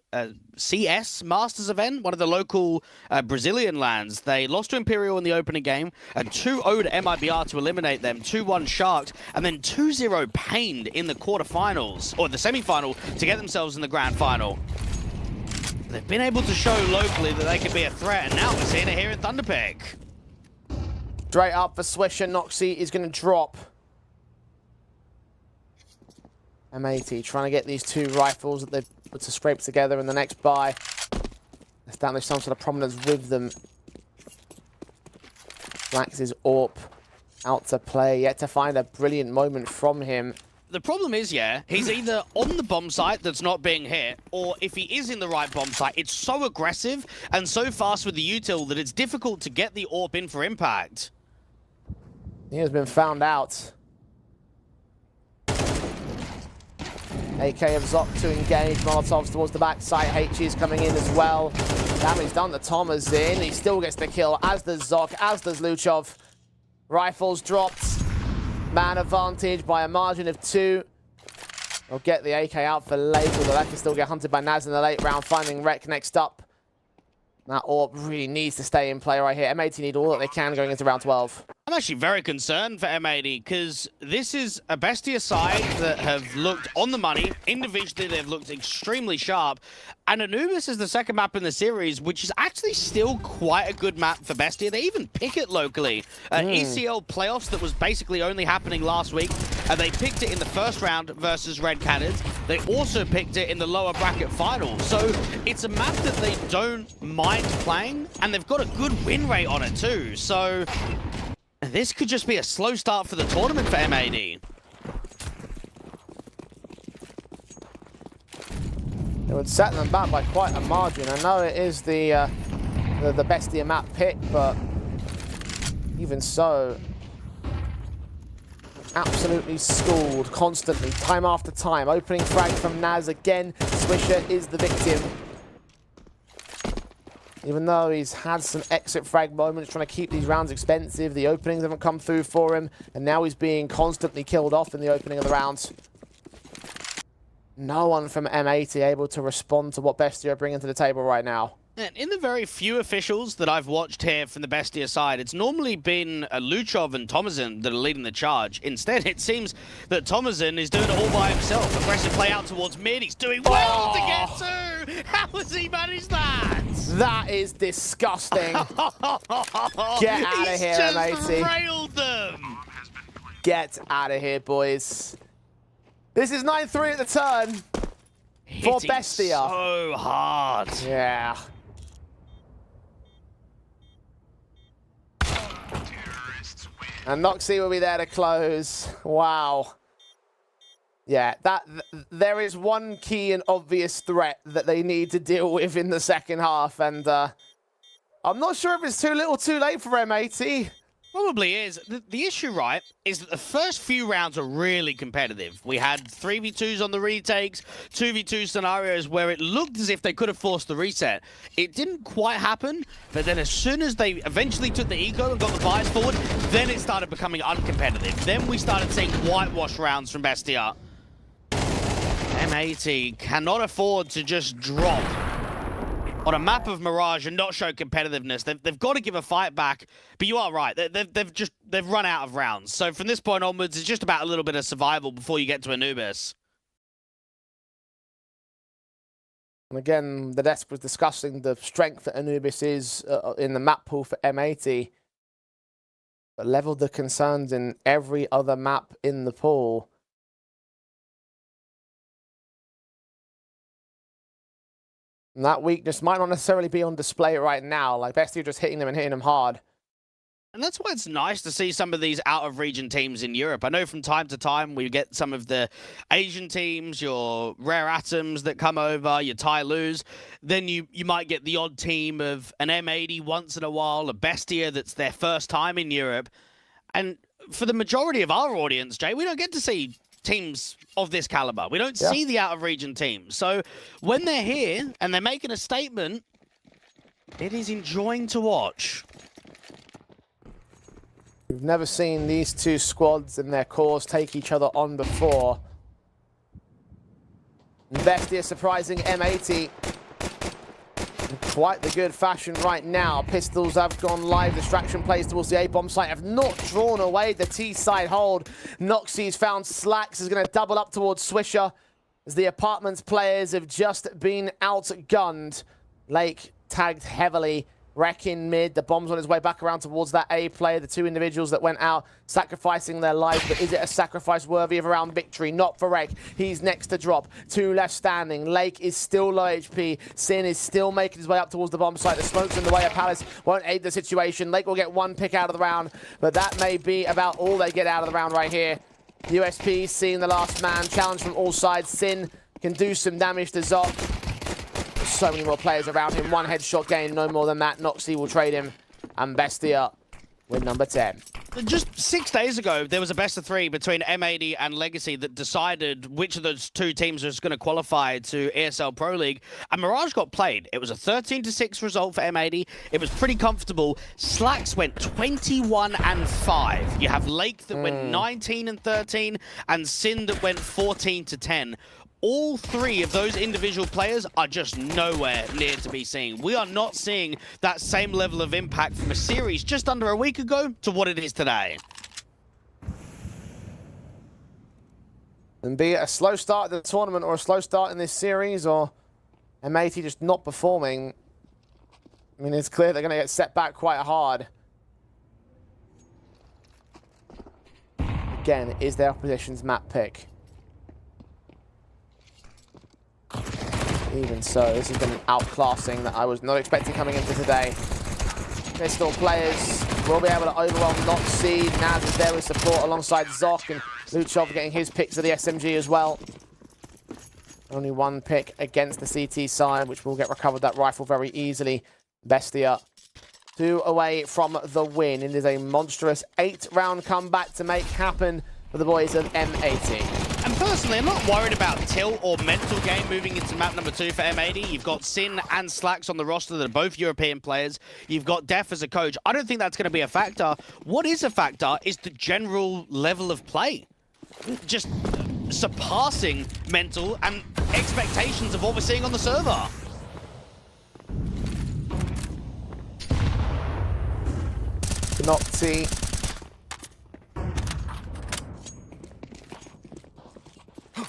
Masters event, one of the local Brazilian lands. They lost to Imperial in the opening game, and 2-0'd MIBR to eliminate them, 2-1 Sharked, and then 2-0 Pained in the quarterfinals, or the semi-final, to get themselves in the grand final. They've been able to show locally that they can be a threat, and now we're seeing it here in Thunderpick. Straight up for Swisher. Noxie is going to drop. M80 trying to get these 2 rifles that they've put to scrape together in the next buy. Establish some sort of prominence with them. Flax' AWP out to play, yet to find a brilliant moment from him. The problem is, yeah, he's either on the bomb site that's not being hit, or if he is in the right bomb site, it's so aggressive and so fast with the util that it's difficult to get the AWP in for impact. He has been found out. AK of Zoc to engage. Molotovs towards the backside. H is coming in as well. Damage done to Thomasin. He still gets the kill, as does Zoc, as does Luchov. Rifles dropped. Man advantage by a margin of 2. They'll get the AK out for late, although that can still get hunted by Naz in the late round, finding Rek next up. That AWP really needs to stay in play right here. M80 need all that they can going into round 12. I'm actually very concerned for M80 because this is a Bestia side that have looked on the money. Individually, they've looked extremely sharp. And Anubis is the second map in the series, which is actually still quite a good map for Bestia. They even pick it locally. ECL playoffs that was basically only happening last week. And they picked it in the first round versus Red Cannons. They also picked it in the lower bracket final. So it's a map that they don't mind playing. And they've got a good win rate on it too. So this could just be a slow start for the tournament for M80. It would set them back by quite a margin. I know it is the Bestia map pick, but even so, absolutely schooled constantly, time after time. Opening frag from Naz again. Swisher is the victim. Even though he's had some exit frag moments, trying to keep these rounds expensive, the openings haven't come through for him, and now he's being constantly killed off in the opening of the rounds. no one from M80 able to respond to what BESTIA are bringing to the table right now. And in the very few officials that I've watched here from the BESTIA side, it's normally been Luchov and Tomazin that are leading the charge. Instead, it seems that Tomazin is doing it all by himself. Aggressive play out towards mid. He's doing well to get to. How has he managed that? That is disgusting. Get out of here, M80. M80. Railed them. Get out of here, boys. This is 9-3 at the turn for Hitting BESTIA. so hard. Yeah. And Noxy will be there to close. Wow. Yeah, there is one key and obvious threat that they need to deal with in the second half, and I'm not sure if it's too little too late for M80. Probably is. The issue, right, is that the first few rounds are really competitive. We had 3v2s on the retakes, 2v2 scenarios where it looked as if they could have forced the reset. It didn't quite happen, but then as soon as they eventually took the eco and got the bias forward, then it started becoming uncompetitive. Then we started seeing whitewash rounds from BESTIA. M80 cannot afford to just drop on a map of Mirage and not show competitiveness. They've got to give a fight back, but you are right. They've run out of rounds. So from this point onwards, it's just about a little bit of survival before you get to Anubis. And again, the desk was discussing the strength that Anubis is in the map pool for M80, but leveled the concerns in every other map in the pool. And that weakness might not necessarily be on display right now. Like, BESTIA just hitting them hard. And that's why it's nice to see some of these out-of-region teams in Europe. I know from time to time we get some of the Asian teams, your Rare Atoms that come over, your Tylus. Then you might get the odd team of an M80 once in a while, a BESTIA that's their first time in Europe. And for the majority of our audience, Jay, we don't get to see teams of this caliber. We don't see the out-of-region teams. So when they're here and they're making a statement, it is enjoying to watch. We've never seen these two squads and their cores take each other on before. BESTIA surprising M80 in quite the good fashion right now. Pistols have gone live. Distraction plays towards the A-bomb site have not drawn away the T-side hold. Noxy's found Slacks is going to double up towards Swisher as the Apartments players have just been outgunned. Lake tagged heavily. Wreck in mid. The bomb's on his way back around towards that A player. The two individuals that went out sacrificing their lives. But is it a sacrifice worthy of a round victory? Not for Wreck. He's next to drop. Two left standing. Lake is still low HP. Sin is still making his way up towards the bomb site. The smoke's in the way of Palace. Won't aid the situation. Lake will get one pick out of the round. But that may be about all they get out of the round right here. USP seeing the last man. Challenge from all sides. Sin can do some damage to Zok. So many more players around him. One headshot gain, no more than that. Noxy will trade him. And BESTIA with number 10. Just 6 days ago, there was a best of 3 between M80 and Legacy that decided which of those two teams was going to qualify to ESL Pro League. And Mirage got played. It was a 13-6 result for M80. It was pretty comfortable. Slacks went 21-5. You have Lake that went 19-13 and Sin that went 14-10. All three of those individual players are just nowhere near to be seen. We are not seeing that same level of impact from a series just under a week ago to what it is today. And be it a slow start to the tournament or a slow start in this series or M80 just not performing, I mean, it's clear they're going to get set back quite hard. Again, is their opposition's map pick. Even so, this has been an outclassing that I was not expecting coming into today. Pistol players will be able to overwhelm Noxy. Naz is there with support alongside Zok, and Luchov getting his picks of the SMG as well. Only one pick against the CT side, which will get recovered that rifle very easily. BESTIA 2 away from the win. It is a monstrous 8-round comeback to make happen for the boys of M80. And personally, I'm not worried about tilt or mental game moving into map number 2 for M80. You've got Sin and Slacks on the roster that are both European players. You've got Def as a coach. I don't think that's going to be a factor. What is a factor is the general level of play. Just surpassing mental and expectations of what we're seeing on the server. Noxy.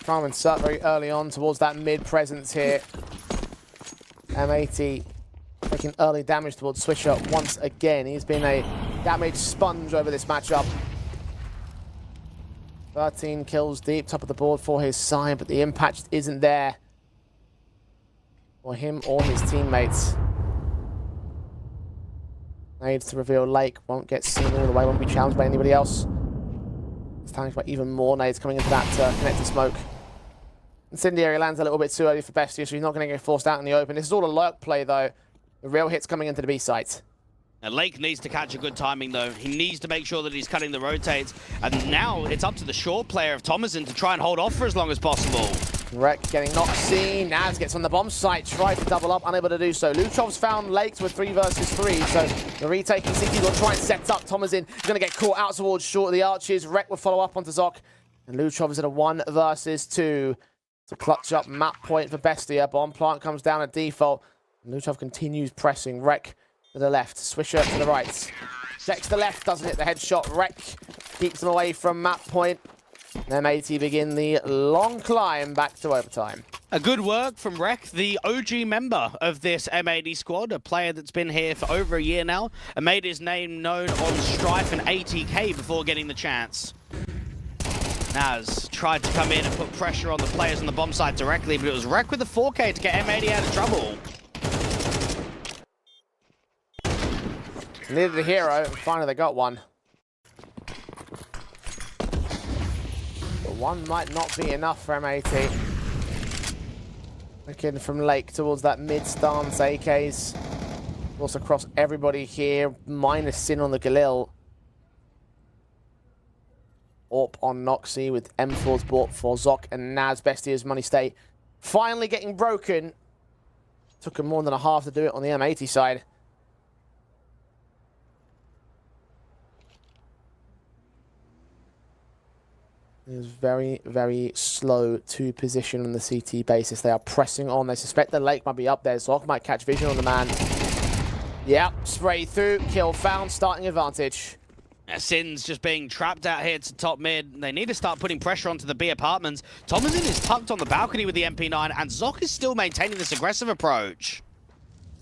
Trying to insert very early on towards that mid presence here. M80 taking early damage towards Swisher once again. He's been a damage sponge over this matchup. 13 kills deep, top of the board for his side, but the impact just isn't there for him or his teammates. Nades to reveal Lake, won't get seen all the way, won't be challenged by anybody else. It's challenged by even more nades coming into that connected smoke. Incendiary lands a little bit too early for Bestia, so he's not going to get forced out in the open. This is all a lurk play though. The real hit's coming into the B site. Now, Lake needs to catch a good timing, though. He needs to make sure that he's cutting the rotates. And now it's up to the short player of Thomasin to try and hold off for as long as possible. Wreck getting not seen. Naz gets on the bomb site, tries to double up, unable to do so. Luchov's found Lakes with 3 versus 3, so the retaking City will try and set up Thomasin. He's going to get caught out towards short of the arches. Wreck will follow up onto Zok. And Luchov is at a 1 versus 2 to clutch up map point for Bestia. Bomb plant comes down at default. And Luchov continues pressing. Wreck to the left, Swisher to the right. Dex to the left, doesn't hit the headshot. Wreck keeps them away from map point. M80 begin the long climb back to overtime. A good work from Rek, the OG member of this M80 squad, a player that's been here for over a year now, and made his name known on Strife and ATK before getting the chance. Naz tried to come in and put pressure on the players on the bomb site directly, but it was Rek with the 4K to get M80 out of trouble. Needed a hero, and finally they got one. But one might not be enough for M80. Looking from Lake towards that mid-stance AKs. Also across everybody here, minus Sin on the Galil. Orp on Noxy with M4's bought for Zok and Naz. Bestia's money state finally getting broken. Took him more than a half to do it on the M80 side. It is very, very slow to position on the CT basis. They are pressing on. They suspect the Lake might be up there. Zok might catch vision on the man. Yep, spray through, kill found, starting advantage. Sin's just being trapped out here to top mid. They need to start putting pressure onto the B apartments. Thomasin is tucked on the balcony with the MP9, and Zok is still maintaining this aggressive approach.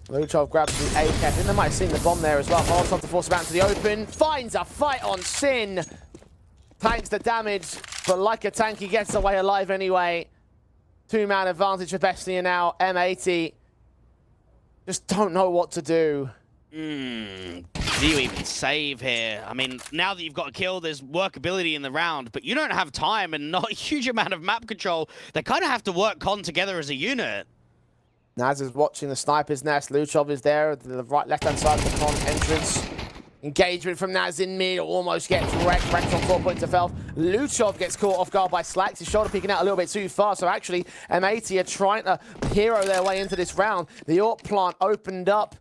Luchov grabs the AK. I think they might have seen the bomb there as well. Molotov to force him out to the open. Finds a fight on Sin. Tanks the damage, but like a tank, he gets away alive anyway. 2-man advantage for Bestia now. M80 just don't know what to do. Do you even save here? I mean, now that you've got a kill, there's workability in the round, but you don't have time and not a huge amount of map control. They kind of have to work con together as a unit. Naz is watching the sniper's nest. Luchov is there at the right, left-hand side of the con entrance. Engagement from Naz in mid, almost gets wrecked. Wrecked on 4 points of health. Luchov gets caught off guard by Slacks. His shoulder peeking out a little bit too far, so actually M80 are trying to hero their way into this round. The AWP plant opened up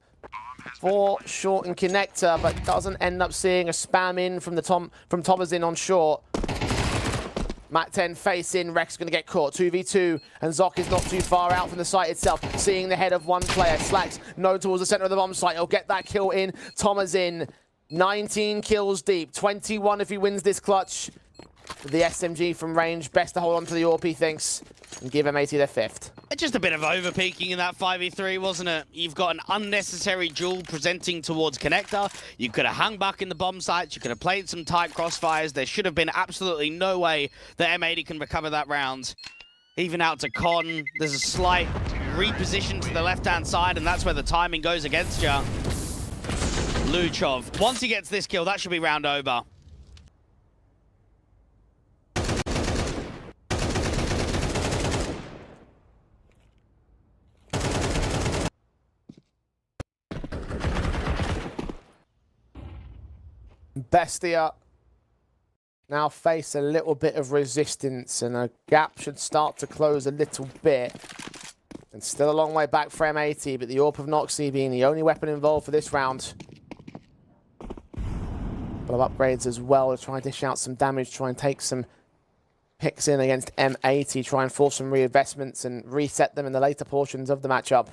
for short and connector, but doesn't end up seeing a spam in from the Thomasin on short. Mat 10 face in, Rek's going to get caught. 2v2, and Zok is not too far out from the site itself. Seeing the head of one player. Slacks no towards the center of the bomb site. He'll get that kill in. Thomasin, 19 kills deep. 21 if he wins this clutch. The SMG from range. Best to hold on to the AWP, he thinks, and give M80 their 5th. Just a bit of over-peaking in that 5v3, wasn't it? You've got an unnecessary duel presenting towards connector. You could have hung back in the bomb sites. You could have played some tight crossfires. There should have been absolutely no way that M80 can recover that round. Even out to Con, there's a slight reposition to the left-hand side, and that's where the timing goes against you. Luchov, once he gets this kill, that should be round over. Bestia now face a little bit of resistance, and a gap should start to close a little bit. And still a long way back for M80, but the AWP of Noxy being the only weapon involved for this round. A couple of upgrades as well to try and dish out some damage, try and take some picks in against M80, try and force some reinvestments and reset them in the later portions of the matchup.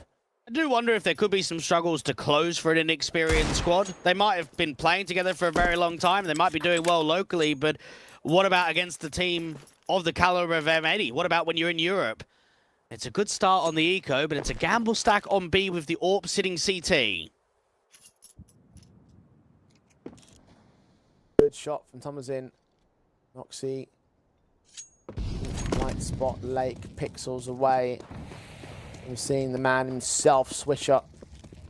I do wonder if there could be some struggles to close for an inexperienced squad. They might have been playing together for a very long time. They might be doing well locally, but what about against the team of the caliber of M80? What about when you're in Europe? It's a good start on the eco, but it's a gamble stack on B with the AWP sitting CT. Good shot from Thomasin. Noxy. White spot, Lake, pixels away. We're seeing the man himself swish up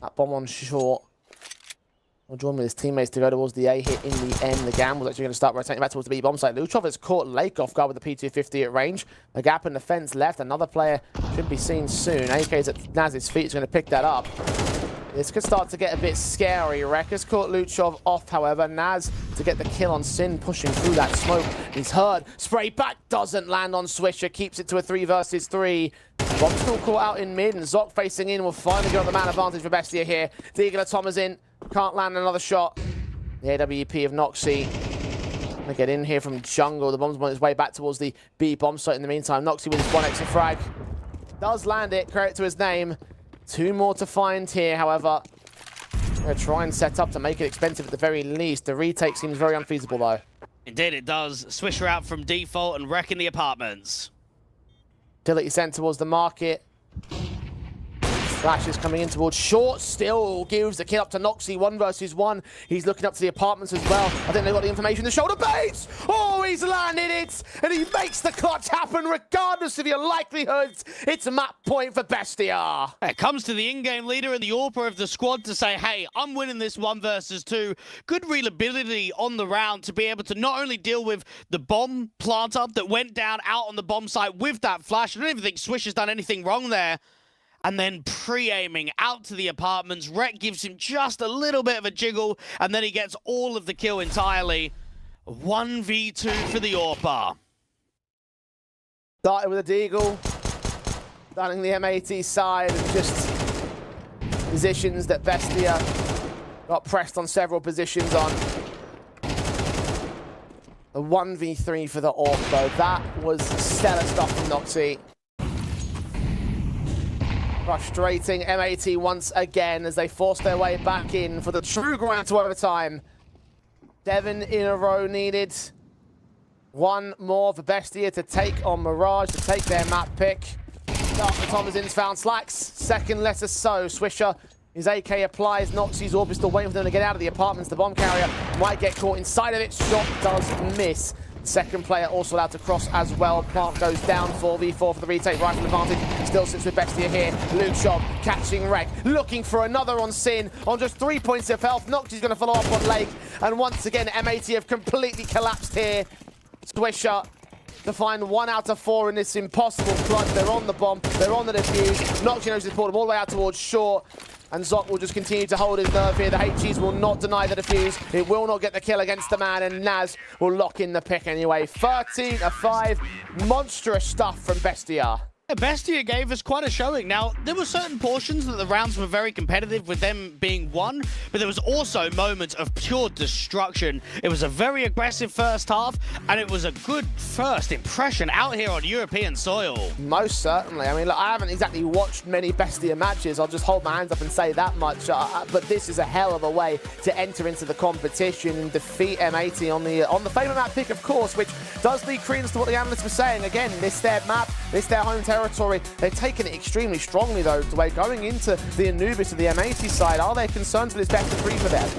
that bomb on short. We'll join with his teammates to go towards the A hit in the end. The gamble's actually going to start rotating back towards the B bomb site. Luchov has caught Lake off guard with the P250 at range. A gap in the fence left. Another player should be seen soon. AK's at Naz's feet is going to pick that up. This could start to get a bit scary. Rekka's caught Luchov off, however. Naz to get the kill on Sin, pushing through that smoke. He's heard. Spray back doesn't land on Swisher. Keeps it to a 3 versus 3. Bomb still caught out in mid, and Zoc facing in will finally get on the man advantage for Bestia here. Deagler Thomas in. Can't land another shot. The AWP of Noxy. Gonna get in here from jungle. The bomb's on its way back towards the B bomb site in the meantime. Noxy with his 1 extra frag. Does land it. Credit to his name. 2 more to find here, however. Gonna try and set up to make it expensive at the very least. The retake seems very unfeasible, though. Indeed it does. Swisher out from default and wrecking the apartments. Utility sent towards the market. Flash is coming in towards short. Still gives the kill up to Noxy. 1 versus 1. He's looking up to the apartments as well. I think they've got the information. The shoulder base. Oh, he's landed it. And he makes the clutch happen regardless of your likelihoods. It's a map point for Bestia. It comes to the in-game leader and the AWPer of the squad to say, hey, I'm winning this 1 versus 2. Good reliability on the round to be able to not only deal with the bomb planter that went down out on the bomb site with that flash. I don't even think Swish has done anything wrong there. And then pre-aiming out to the apartments. Rek gives him just a little bit of a jiggle, and then he gets all of the kill entirely. 1v2 for the AWPer. Started with a deagle. Starting the M80 side, and just positions that Bestia got pressed on several positions on. A 1v3 for the AWP, though. That was stellar stuff from Noxy. Frustrating M80 once again as they force their way back in for the true grind to overtime. 7 in a row needed. 1 more for Bestia to take on Mirage, to take their map pick. Start for Thomasin's found Slacks. Second lesser so. Swisher, his AK applies. Noxy's AWP is still waiting for them to get out of the apartments. The bomb carrier might get caught inside of it. Shot does miss. Second player also allowed to cross as well. Plant goes down. 4v4 for the retake. Rifle advantage. Still sits with Bestia here. Luchov catching Rek. Looking for another on Sin. On just 3 points of health. Noxy's going to follow up on Lake. And once again, M80 have completely collapsed here. Swisher to find 1 out of 4 in this impossible clutch. They're on the bomb. They're on the defuse. Noxy knows he's pulled them all the way out towards short. And Zoc will just continue to hold his nerve here. The HGs will not deny the defuse. It will not get the kill against the man, and Naz will lock in the pick anyway. 13-5. Monstrous stuff from Bestia. Bestia gave us quite a showing. Now, there were certain portions that the rounds were very competitive with them being won, but there was also moments of pure destruction. It was a very aggressive first half, and it was a good first impression out here on European soil. Most certainly. I mean, look, I haven't exactly watched many Bestia matches. I'll just hold my hands up and say that much. But this is a hell of a way to enter into the competition and defeat M80 on the favourite map pick, of course, which does lead credence to what the analysts were saying. Again, this their map, this their home territory. They've taken it extremely strongly, though, the way going into the Anubis of the M80 side. Are there concerns with this best of 3 for them?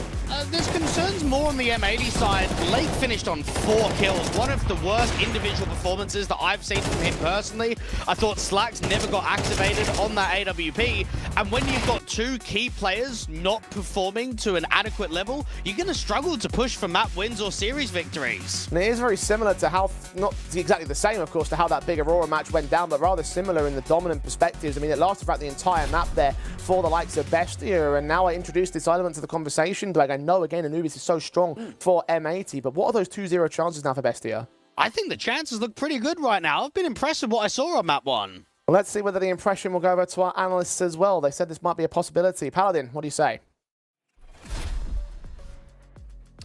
There's concerns more on the M80 side. Lake finished on 4 kills. One of the worst individual performances that I've seen from him personally. I thought Slacks never got activated on that AWP. And when you've got 2 key players not performing to an adequate level, you're going to struggle to push for map wins or series victories. And it is very similar to how, not exactly the same, of course, to how that big Aurora match went down, but rather similar in the dominant perspectives. I mean, it lasted throughout the entire map there for the likes of Bestia, and now I introduced this element to the conversation. Like, I know, again, Anubis is so strong for M80, but what are those 2-0 chances now for Bestia? I think the chances look pretty good right now. I've been impressed with what I saw on map 1. Well, let's see whether the impression will go over to our analysts as well. They said this might be a possibility. Paladin, what do you say?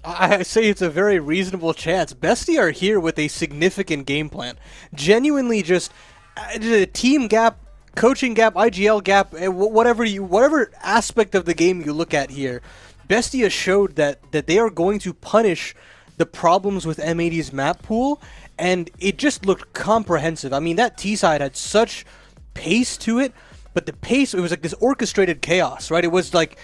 I say it's a very reasonable chance. BESTIA are here with a significant game plan. Genuinely just a team gap, coaching gap, IGL gap, whatever aspect of the game you look at here. BESTIA showed that they are going to punish the problems with M80's map pool, and it just looked comprehensive. I mean, that T side had such pace to it, but the pace, it was like this orchestrated chaos, right? It was like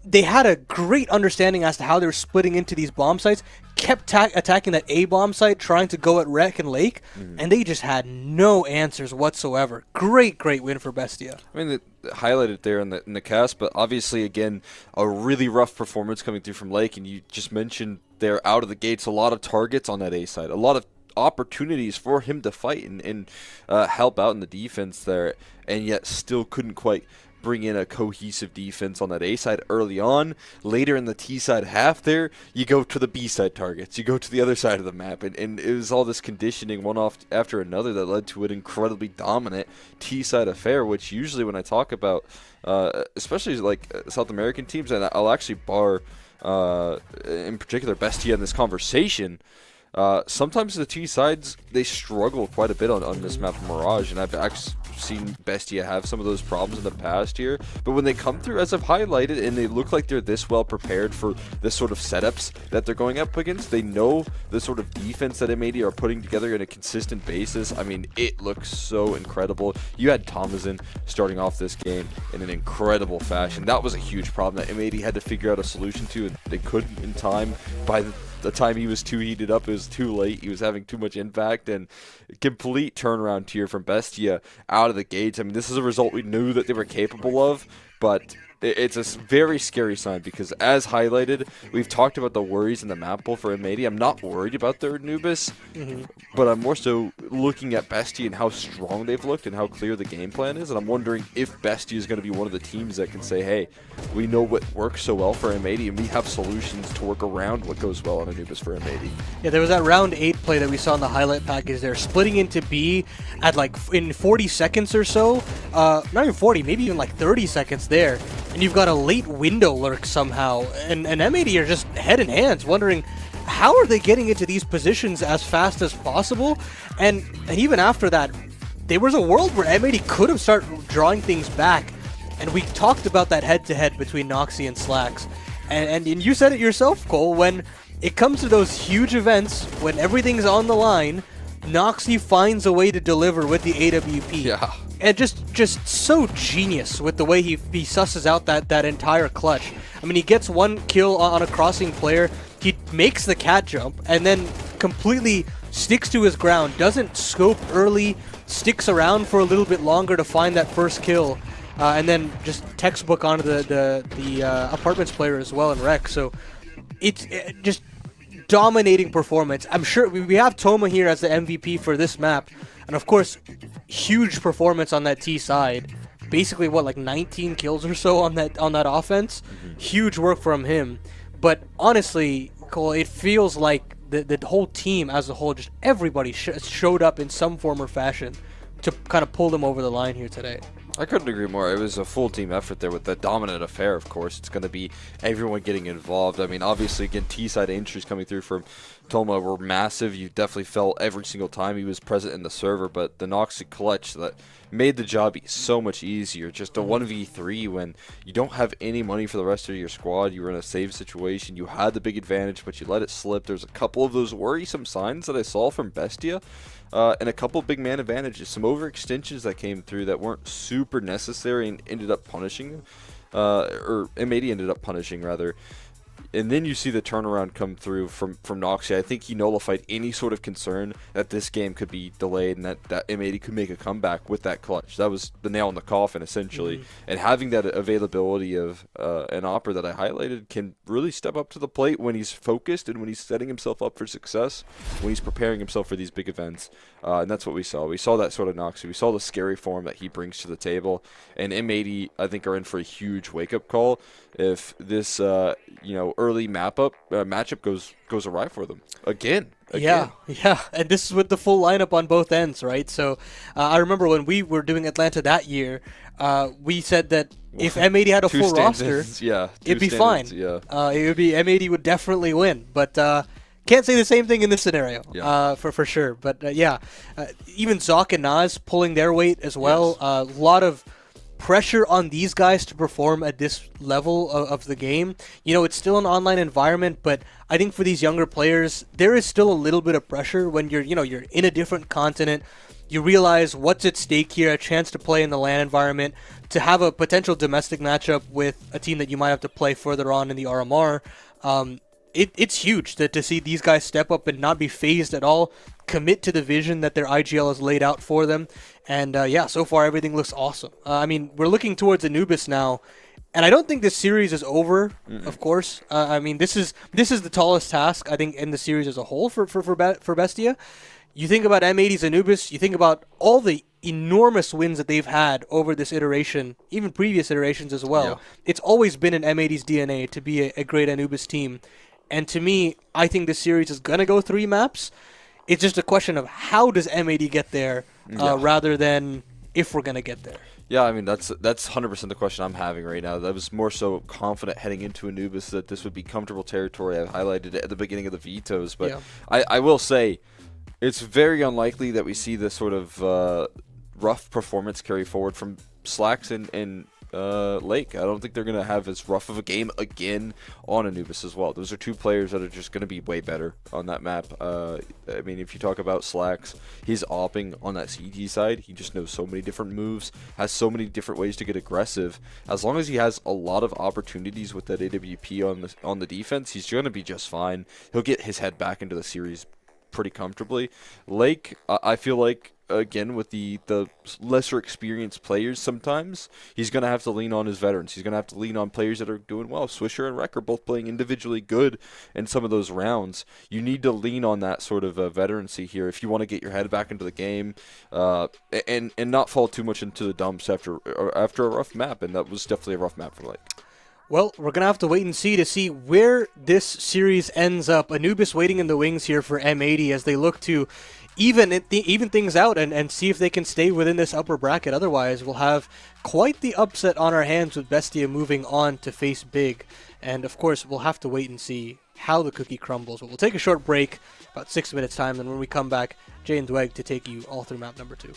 they had a great understanding as to how they were splitting into these bomb sites, kept attacking that A bomb site, trying to go at Rec and Lake, and they just had no answers whatsoever. Great win for BESTIA. I mean, highlighted there in the cast, but obviously, again, a really rough performance coming through from Lake, and you just mentioned they're out of the gates, a lot of targets on that A side, a lot of opportunities for him to fight and help out in the defense there, and yet still couldn't quite bring in a cohesive defense on that A side early on. Later in the T side half there, you go to the B side targets, you go to the other side of the map, and it was all this conditioning one off after another that led to an incredibly dominant T side affair, which usually when I talk about especially like South American teams, and I'll actually bar in particular BESTIA in this conversation, sometimes the T sides, they struggle quite a bit on this map of Mirage, and I've actually seen BESTIA have some of those problems in the past year. But when they come through, as I've highlighted, and they look like they're this well prepared for this sort of setups that they're going up against, they know the sort of defense that M80 are putting together on a consistent basis. I mean, it looks so incredible. You had Thomason starting off this game in an incredible fashion. That was a huge problem that M80 had to figure out a solution to, and they couldn't in time. By the time he was too heated up, it was too late. He was having too much impact, and complete turnaround here from BESTIA out of the gates. I mean, this is a result we knew that they were capable of, but it's a very scary sign because, as highlighted, we've talked about the worries in the map pool for M80. I'm not worried about their Anubis, but I'm more so looking at BESTIA and how strong they've looked and how clear the game plan is, and I'm wondering if BESTIA is going to be one of the teams that can say, hey, we know what works so well for M80, and we have solutions to work around what goes well on Anubis for M80. Yeah, there was that round 8 play that we saw in the highlight package there, splitting into B at like in 40 seconds or so, not even 40, maybe even like 30 seconds there, and you've got a late window lurk somehow, and M80 are just head in hands, wondering how are they getting into these positions as fast as possible, and even after that, there was a world where M80 could have started drawing things back, and we talked about that head-to-head between Noxy and Slacks, and you said it yourself, Cole, when it comes to those huge events, when everything's on the line, Noxy finds a way to deliver with the AWP. Yeah. And just so genius with the way he susses out that entire clutch. I mean, he gets one kill on a crossing player, he makes the cat jump, and then completely sticks to his ground, doesn't scope early, sticks around for a little bit longer to find that first kill, and then just textbook onto the apartments player as well in Rec. So it's just dominating performance. I'm sure we have Toma here as the MVP for this map, and of course, huge performance on that T side. Basically, what, like 19 kills or so on that offense. Huge work from him. But honestly, Cole, it feels like the whole team as a whole, just everybody showed up in some form or fashion to kind of pull them over the line here today. I couldn't agree more. It was a full team effort there with the dominant affair, of course. It's going to be everyone getting involved. I mean, obviously, again, T-side entries coming through from Toma were massive. You definitely felt every single time he was present in the server, but the Noxy clutch that made the job so much easier. Just a 1v3 when you don't have any money for the rest of your squad. You were in a save situation. You had the big advantage, but you let it slip. There's a couple of those worrisome signs that I saw from BESTIA. And a couple big man advantages, some overextensions that came through that weren't super necessary and ended up punishing, or M80 ended up punishing rather. And then you see the turnaround come through from Noxy. I think he nullified any sort of concern that this game could be delayed and that M80 could make a comeback with that clutch. That was the nail in the coffin, essentially. And having that availability of an Opera that I highlighted can really step up to the plate when he's focused and when he's setting himself up for success, when he's preparing himself for these big events. And that's what we saw. We saw that sort of Noxy. We saw the scary form that he brings to the table. And M80, I think, are in for a huge wake-up call if this, early matchup goes awry for them again. Yeah, and this is with the full lineup on both ends, right? So I remember when we were doing Atlanta that year, we said that if M80 had a Two full stand-ins, roster, yeah, it'd two be fine. stand-ins, yeah. It would be M80 would definitely win, but can't say the same thing in this scenario. Yeah. For sure. But even Zoc and Nas pulling their weight as well. A lot of pressure on these guys to perform at this level of the game. You know, it's still an online environment, but I think for these younger players, there is still a little bit of pressure when you're in a different continent. You realize what's at stake here, a chance to play in the LAN environment, to have a potential domestic matchup with a team that you might have to play further on in the RMR. It's huge to see these guys step up and not be phased at all, commit to the vision that their IGL has laid out for them. And so far everything looks awesome. I mean, we're looking towards Anubis now, and I don't think this series is over, of course. I mean, this is the tallest task, I think, in the series as a whole for BESTIA. You think about M80's Anubis, you think about all the enormous wins that they've had over this iteration, even previous iterations as well. Yeah. It's always been in M80's DNA to be a great Anubis team. And to me, I think this series is going to go 3 maps. It's just a question of how does M80 get there rather than if we're going to get there. Yeah, I mean, that's 100% the question I'm having right now. I was more so confident heading into Anubis that this would be comfortable territory. I highlighted it at the beginning of the vetoes, but I will say it's very unlikely that we see this sort of rough performance carry forward from Slacks and Lake. I don't think they're going to have as rough of a game again on Anubis as well. Those are 2 players that are just going to be way better on that map. I mean, if you talk about Slacks, he's opping on that CT side. He just knows so many different moves, has so many different ways to get aggressive. As long as he has a lot of opportunities with that AWP on the defense, he's going to be just fine. He'll get his head back into the series pretty comfortably. Lake, I feel like, again, with the lesser experienced players, sometimes he's going to have to lean on his veterans. He's going to have to lean on players that are doing well. Swisher and Wreck are both playing individually good in some of those rounds. You need to lean on that sort of veterancy here if you want to get your head back into the game and not fall too much into the dumps after a rough map, and that was definitely a rough map for Lake. Well, we're going to have to wait and see where this series ends up. Anubis waiting in the wings here for M80 as they look to even things out and see if they can stay within this upper bracket. Otherwise, we'll have quite the upset on our hands with BESTIA moving on to face Big. And, of course, we'll have to wait and see how the cookie crumbles. But we'll take a short break, about 6 minutes time, and when we come back, Jay and Dweg to take you all through map number 2.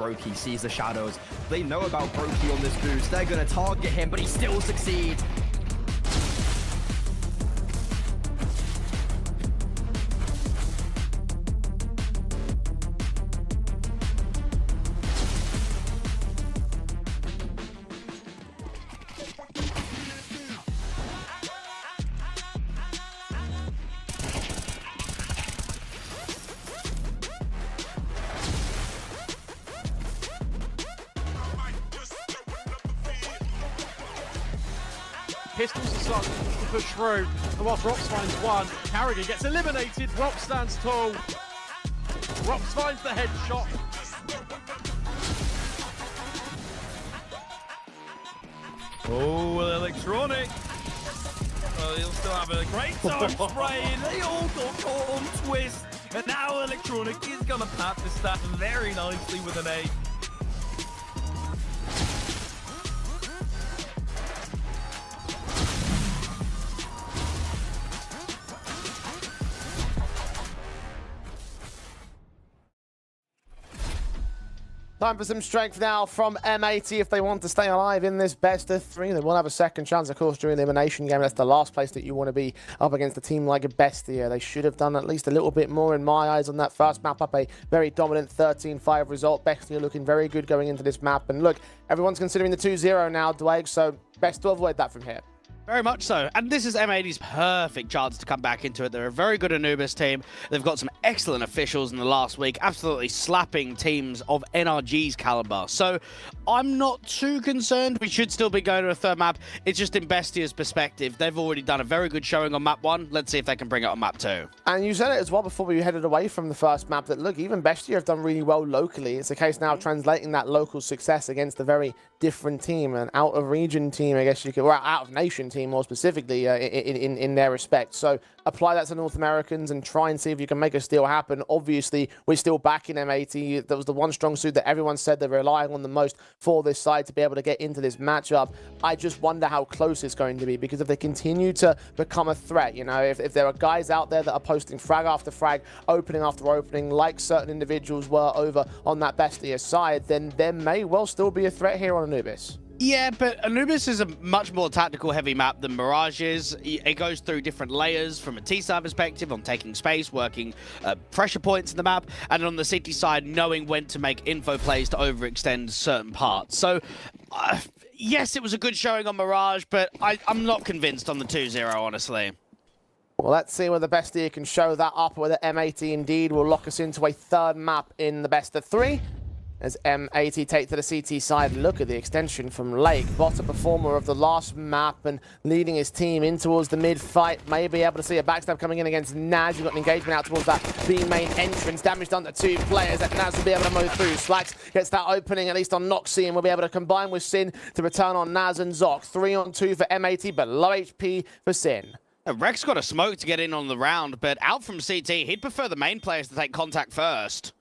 Brokey sees the shadows. They know about Brokey on this boost. They're going to target him, but he still succeeds. Pistols are starting to push through. And whilst Rops finds one, Carrigan gets eliminated. Rops stands tall. Rops finds the headshot. Oh, well, Electronic. Well, he'll still have a great time spraying. They all got caught on twist. And now Electronic is going to pat the stat very nicely with an 8. Time for some strength now from M80 if they want to stay alive in this best of 3. They will have a second chance, of course, during the elimination game. That's the last place that you want to be up against a team like BESTIA. They should have done at least a little bit more in my eyes on that first map up. A very dominant 13-5 result. BESTIA looking very good going into this map. And look, everyone's considering the 2-0 now, Dwayne, so best to avoid that from here. Very much so. And this is M80's perfect chance to come back into it. They're a very good Anubis team. They've got some excellent officials in the last week, absolutely slapping teams of NRG's caliber. So I'm not too concerned. We should still be going to a third map. It's just in BESTIA's perspective. They've already done a very good showing on map 1. Let's see if they can bring it on map 2. And you said it as well before we headed away from the first map that, look, even BESTIA have done really well locally. It's a case now of translating that local success against a very different team, an out-of-region team, I guess you could, or out-of-nation team more specifically in their respect. So apply that to North Americans and try and see if you can make a steal happen. Obviously, we're still back in M80. That was the one strong suit that everyone said they're relying on the most for this side to be able to get into this matchup. I just wonder how close it's going to be, because if they continue to become a threat, you know, if there are guys out there that are posting frag after frag, opening after opening, like certain individuals were over on that BESTIA side, then there may well still be a threat here on Anubis. Yeah, but Anubis is a much more tactical heavy map than Mirage is. It goes through different layers from a T-side perspective on taking space, working pressure points in the map, and on the city side, knowing when to make info plays to overextend certain parts. So, yes, it was a good showing on Mirage, but I'm not convinced on the 2-0, honestly. Well, let's see whether BESTIA can show that up, whether M80 indeed will lock us into a third map in the best of 3. As M80 take to the CT side, look at the extension from Lake. Bottom performer of the last map and leading his team in towards the mid-fight. May be able to see a backstab coming in against Naz. You've got an engagement out towards that B main entrance. Damage done to 2 players that Naz will be able to mow through. Slacks gets that opening, at least on Noxy, and will be able to combine with Sin to return on Naz and Zox. 3-on-2 for M80, but low HP for Sin. Rex got a smoke to get in on the round, but out from CT, he'd prefer the main players to take contact first.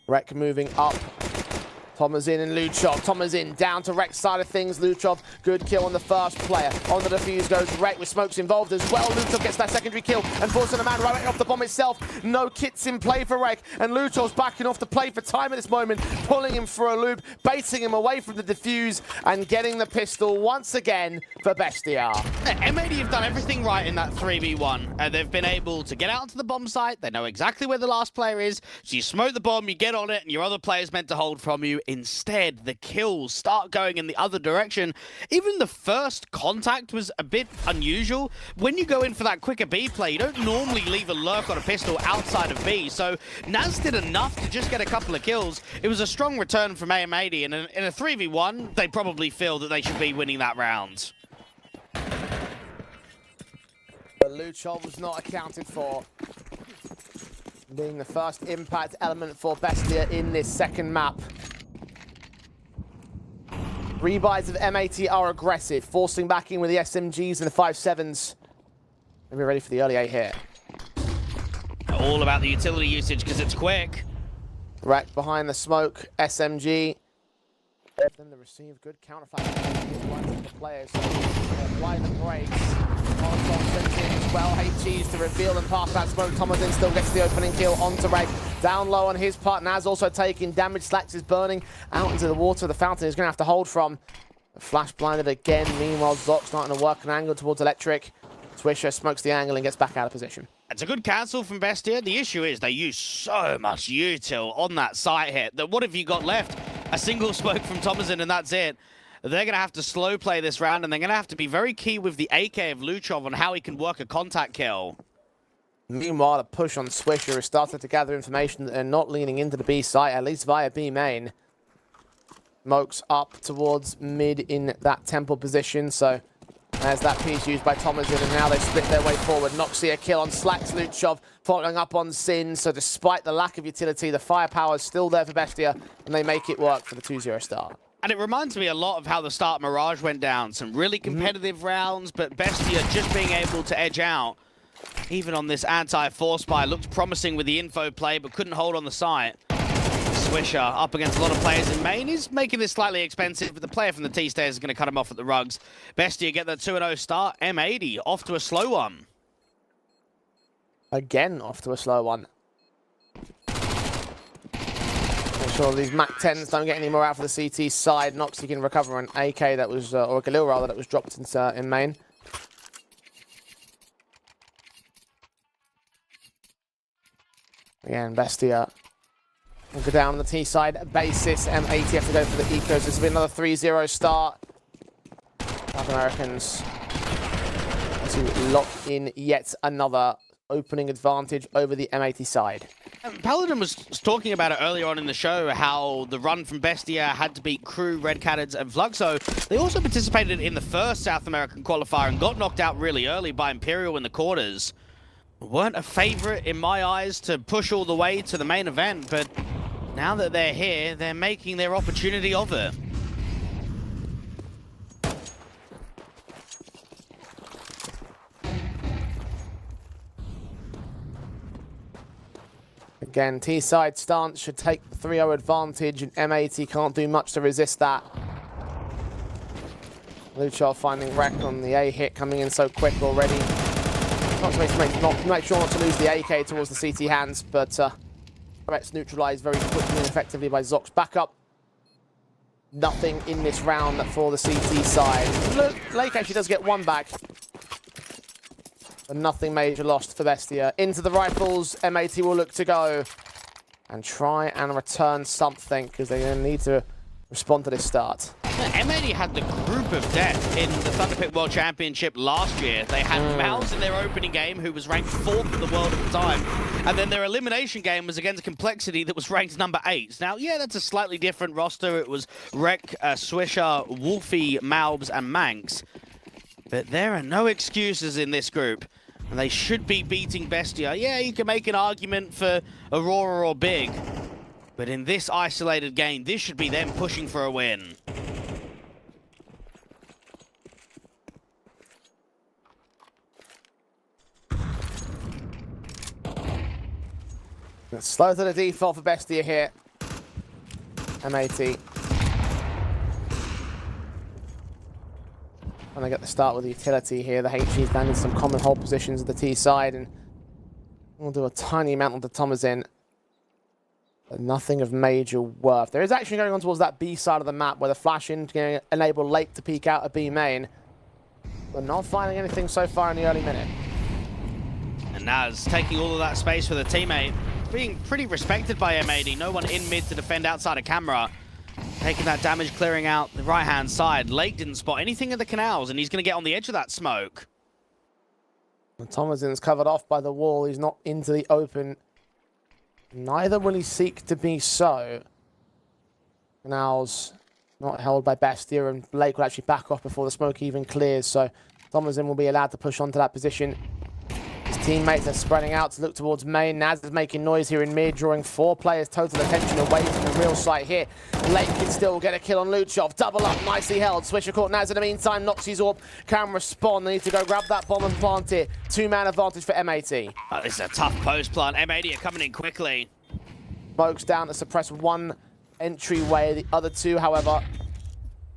Rek moving up. Tomazin and Luchov. Tomazin down to Rek's side of things. Luchov, good kill on the first player. On the defuse goes Rek with smokes involved as well. Luchov gets that secondary kill and forcing a man right off the bomb itself. No kits in play for Rek, and Luchov's backing off the play for time at this moment, pulling him for a loop, baiting him away from the defuse and getting the pistol once again for BESTIA. M80 have done everything right in that 3v1. They've been able to get out to the bomb site. They know exactly where the last player is. So you smoke the bomb, you get on it, and your other player's meant to hold from you. Instead, the kills start going in the other direction. Even the first contact was a bit unusual. When you go in for that quicker B play, you don't normally leave a lurk on a pistol outside of B. So Naz did enough to just get a couple of kills. It was a strong return from AM80, and in a 3v1, they probably feel that they should be winning that round. But Luchov was not accounted for, being the first impact element for BESTIA in this second map. Rebuys of M80 are aggressive, forcing back in with the SMGs and the 5.7s. And we're ready for the early 8 here. All about the utility usage because it's quick. Rek behind the smoke, SMG. Then the receive, good counterfire. The players apply the brakes. Molotov sends in as well. HG's to reveal and pass that smoke. Thomasin still gets the opening kill onto Reg. Down low on his part. Naz also taking damage. Slacks is burning out into the water. The fountain is going to have to hold from. Flash blinded again. Meanwhile, Zoc starting to work an angle towards Electric. Swisher smokes the angle and gets back out of position. It's a good cancel from BESTIA. The issue is they use so much util on that site hit that what have you got left? A single smoke from Thomasin and that's it. They're going to have to slow play this round and they're going to have to be very key with the AK of Luchov on how he can work a contact kill. Meanwhile, a push on Swisher has started to gather information that they're not leaning into the B site, at least via B main. Smokes up towards mid in that temple position, so there's that piece used by Thomasin, and now they split their way forward. Noxia kill on Slacks, Luchov following up on Sin, so despite the lack of utility, the firepower is still there for BESTIA, and they make it work for the 2-0 start. And it reminds me a lot of how the start Mirage went down. Some really competitive rounds, but BESTIA just being able to edge out. Even on this anti-force buy, looked promising with the info play, but couldn't hold on the site. Swisher up against a lot of players in main. He's making this slightly expensive, but the player from the T-stairs is going to cut him off at the rugs. BESTIA get that 2-0 start. M80 off to a slow one. Again, off to a slow one. Make sure these MAC-10s don't get any more out for the CT side. Noxie can recover an AK that was, or a Galil rather, that was dropped in main. Again, BESTIA will go down on the T side basis. M80 have to go for the ecos. This will be another 3-0 start. South Americans to lock in yet another opening advantage over the M80 side. Paladin was talking about it earlier on in the show, how the run from BESTIA had to beat Crew, Red Canids, and Fluxo. They also participated in the first South American qualifier and got knocked out really early by Imperial in the quarters. Weren't a favorite in my eyes to push all the way to the main event, but now that they're here, they're making their opportunity of it. Again, T-side stance should take the 3-0 advantage, and M80 can't do much to resist that. Luchov finding wreck on the A hit, coming in so quick already. Not to make sure not to lose the AK towards the CT hands, but threats neutralized very quickly and effectively by Zoc's backup. Nothing in this round for the CT side. Look, Lake actually does get one back. But nothing major lost for BESTIA. Into the rifles, M80 will look to go and try and return something, because they're going to need to respond to this start. M80 had the group of death in the Thunderpick World Championship last year. They had Mouse in their opening game, who was ranked 4th in the world at the time. And then their elimination game was against Complexity, that was ranked number 8. Now, yeah, that's a slightly different roster. It was Rek, Swisher, Wolfie, Malbs, and Manx. But there are no excuses in this group. And they should be beating BESTIA. Yeah, you can make an argument for Aurora or Big. But in this isolated game, this should be them pushing for a win. Slow to the default for BESTIA here. M80. And they get the start with the utility here. The HG's landed some common hold positions at the T side, and we'll do a tiny amount on the Thomasin. But nothing of major worth. There is action going on towards that B side of the map, where the flash in can enable Lake to peek out of B main. But not finding anything so far in the early minute. And Naz taking all of that space for the teammate. Being pretty respected by M80. No one in mid to defend outside of camera. Taking that damage, clearing out the right-hand side. Lake didn't spot anything in the canals, and he's going to get on the edge of that smoke. Thomasin's covered off by the wall. He's not into the open. Neither will he seek to be so. Canals not held by BESTIA, and Lake will actually back off before the smoke even clears, so Thomasin will be allowed to push onto that position. His teammates are spreading out to look towards main. Naz is making noise here in mid, drawing 4 players' total attention away from the real site here. Lake can still get a kill on Luchov. Double up, nicely held. Swisher caught Naz in the meantime. Noxie's orb can respond. They need to go grab that bomb and plant it. 2-man advantage for M80. This is a tough post plant. M80 are coming in quickly. Smokes down to suppress one entryway. The other 2, however,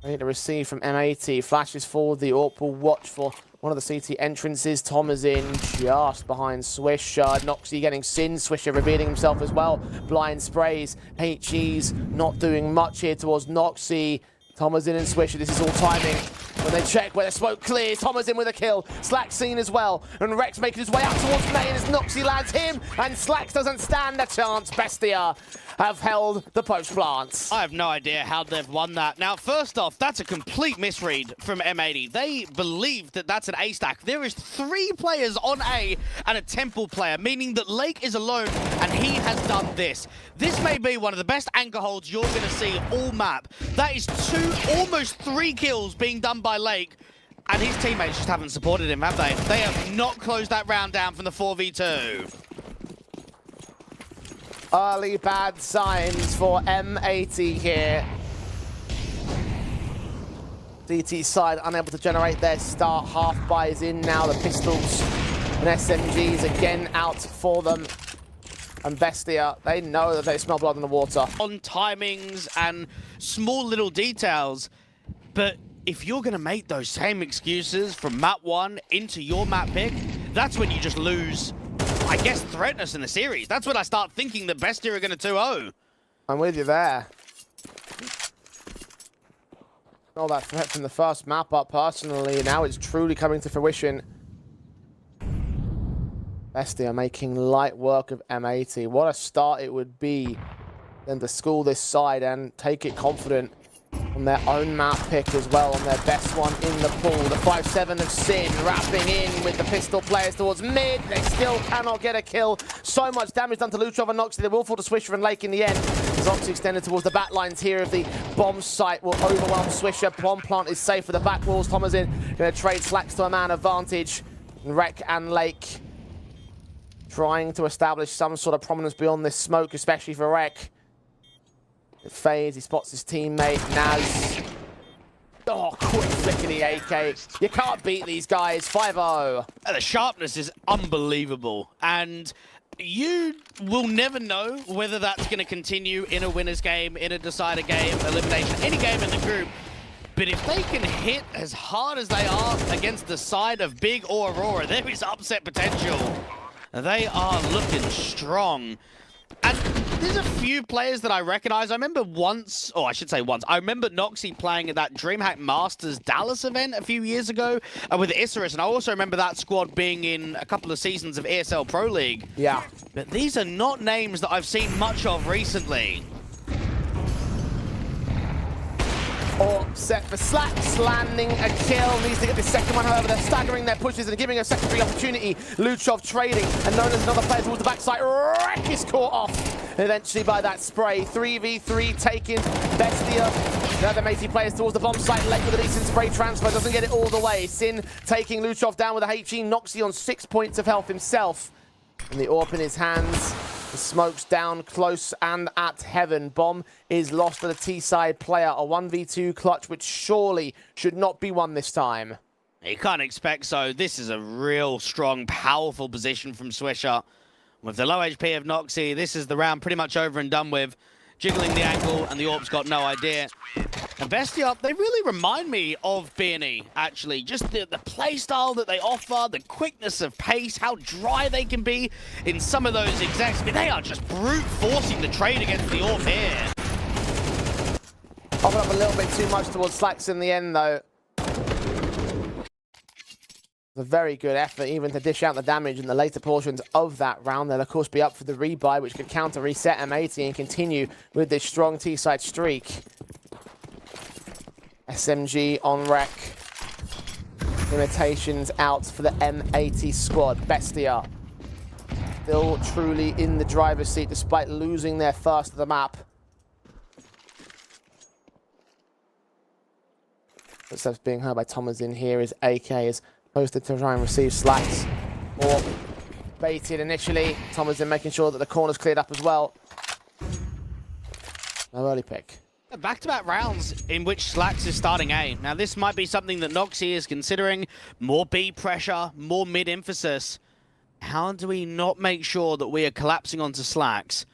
Ready to receive from M80. Flashes forward. The AWP will watch for one of the CT entrances. Tom is in just behind Swisher. Noxie getting sin. Swisher revealing himself as well. Blind sprays. HE's not doing much here towards Noxie. Tom is in and Swisher. This is all timing. When they check where the smoke clears, Thomas in with a kill. Slack's seen as well. And Rex making his way out towards May as Noxie lands him. And Slacks doesn't stand a chance. Bestia have held the post plants. I have no idea how they've won that. Now, first off, that's a complete misread from M80. They believe that that's an A stack. There is 3 players on A and a Temple player, meaning that Lake is alone and he has done this. This may be one of the best anchor holds you're going to see all map. That is 2, almost 3 kills being done by Lake, and his teammates just haven't supported him, have they? They have not closed that round down from the 4v2. Early bad signs for M80 here. DT side unable to generate their start. Half buys in now. The pistols and SMGs again out for them. And Bestia, they know that they smell blood in the water. On timings and small little details, but if you're going to make those same excuses from map 1 into your map pick, that's when you just lose, I guess, threatness in the series. That's when I start thinking that Bestia are going to 2-0. I'm with you there. All that threat from the first map up personally, now it's truly coming to fruition. Bestia making light work of M80. What a start it would be then to school this side and take it confident on their own map pick as well, on their best one in the pool. The 5-7 of Sin wrapping in with the pistol players towards mid. They still cannot get a kill. So much damage done to Lutrov and Noxie. They will fall to Swisher and Lake in the end. Zox extended towards the back lines here of the bomb site will overwhelm Swisher. Bomb plant is safe for the back walls. Thomas in going to trade Slacks to a man advantage. Rek and Lake trying to establish some sort of prominence beyond this smoke, especially for Rek. It fades, he spots his teammate, Naz. Oh, quick flick of the AK. You can't beat these guys, 5-0. The sharpness is unbelievable, and you will never know whether that's going to continue in a winner's game, in a decider game, elimination, any game in the group. But if they can hit as hard as they are against the side of Big or Aurora, there is upset potential. They are looking strong. And there's a few players that I recognize. I remember once, or I should say once, I remember Noxie playing at that DreamHack Masters Dallas event a few years ago with Isurus, and I also remember that squad being in a couple of seasons of ESL Pro League. Yeah. But these are not names that I've seen much of recently. Or set for Slacks, landing a kill. Needs to get the second one, however, they're staggering their pushes and giving a secondary opportunity. Luchov trading, and known as another player towards the backside. Wreck is caught off eventually by that spray. 3v3 taken. Bestia, the other matey players towards the bomb site. Late with a decent spray transfer, doesn't get it all the way. Sin taking Luchov down with a HE. Noxie on 6 points of health himself. And the AWP in his hands. The smoke's down close and at heaven. Bomb is lost to the T-side player. A 1v2 clutch, which surely should not be won this time. You can't expect so. This is a real strong, powerful position from Swisher. With the low HP of Noxie, this is the round pretty much over and done with. Jiggling the angle, and the AWP's got no idea. And Bestia, they really remind me of B&E, actually. Just the play style that they offer, the quickness of pace, how dry they can be in some of those execs. I mean, they are just brute forcing the trade against the AWP here. Offered up a little bit too much towards Slacks in the end, though. A very good effort even to dish out the damage in the later portions of that round. They'll of course be up for the rebuy, which could counter reset M80 and continue with this strong T-side streak. SMG on Rek. Limitations out for the M80 squad. Bestia still truly in the driver's seat despite losing their first of the map. Footsteps being heard by Thomas in here. His AK is posted to try and receive Slacks. Or baited initially. Thomas in making sure that the corner's cleared up as well. No early pick. Back-to-back rounds in which Slacks is starting A. Now this might be something that Noxie is considering. More B pressure, more mid emphasis. How do we not make sure that we are collapsing onto Slacks?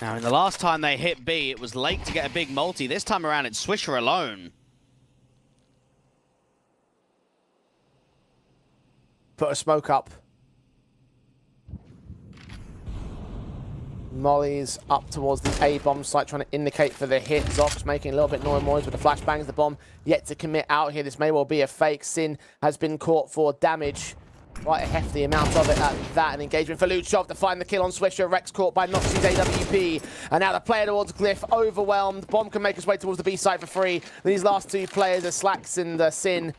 Now in the last time they hit B, it was Lake to get a big multi. This time around it's Swisher alone. put a smoke up. Molly's up towards the A bomb site, trying to indicate for the hit. Zox making a little bit noise with the flashbangs. The bomb yet to commit out here. This may well be a fake. Sin has been caught for damage. Quite a hefty amount of it at that. An engagement for Luchov to find the kill on Swisher. Rex caught by Noxie's AWP. And now the player towards Glyph, overwhelmed. Bomb can make his way towards the B site for free. These last two players are Slacks and Sin.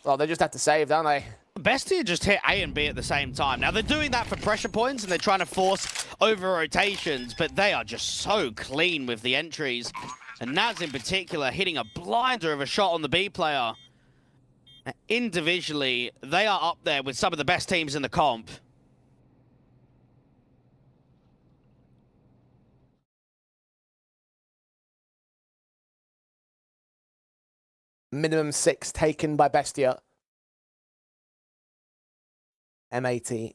Well, they just have to save, don't they? Bestia just hit A and B at the same time. Now, they're doing that for pressure points, and they're trying to force over rotations, but they are just so clean with the entries. And Naz, in particular, hitting a blinder of a shot on the B player. Individually, they are up there with some of the best teams in the comp. Minimum 6 taken by Bestia. M80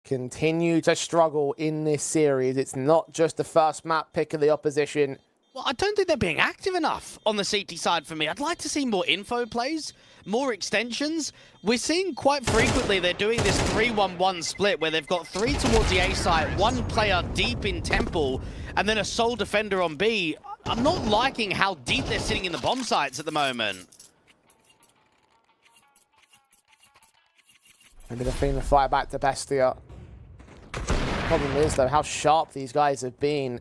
continue to struggle in this series. It's not just the first map pick of the opposition. Well, I don't think they're being active enough on the CT side for me. I'd like to see more info plays, more extensions. We're seeing quite frequently they're doing this 3-1-1 split where they've got 3 towards the A site, 1 player deep in Temple, and then a sole defender on B. I'm not liking how deep they're sitting in the bomb sites at the moment. Maybe they're feeling the fire back to Bestia. Problem is, though, how sharp these guys have been.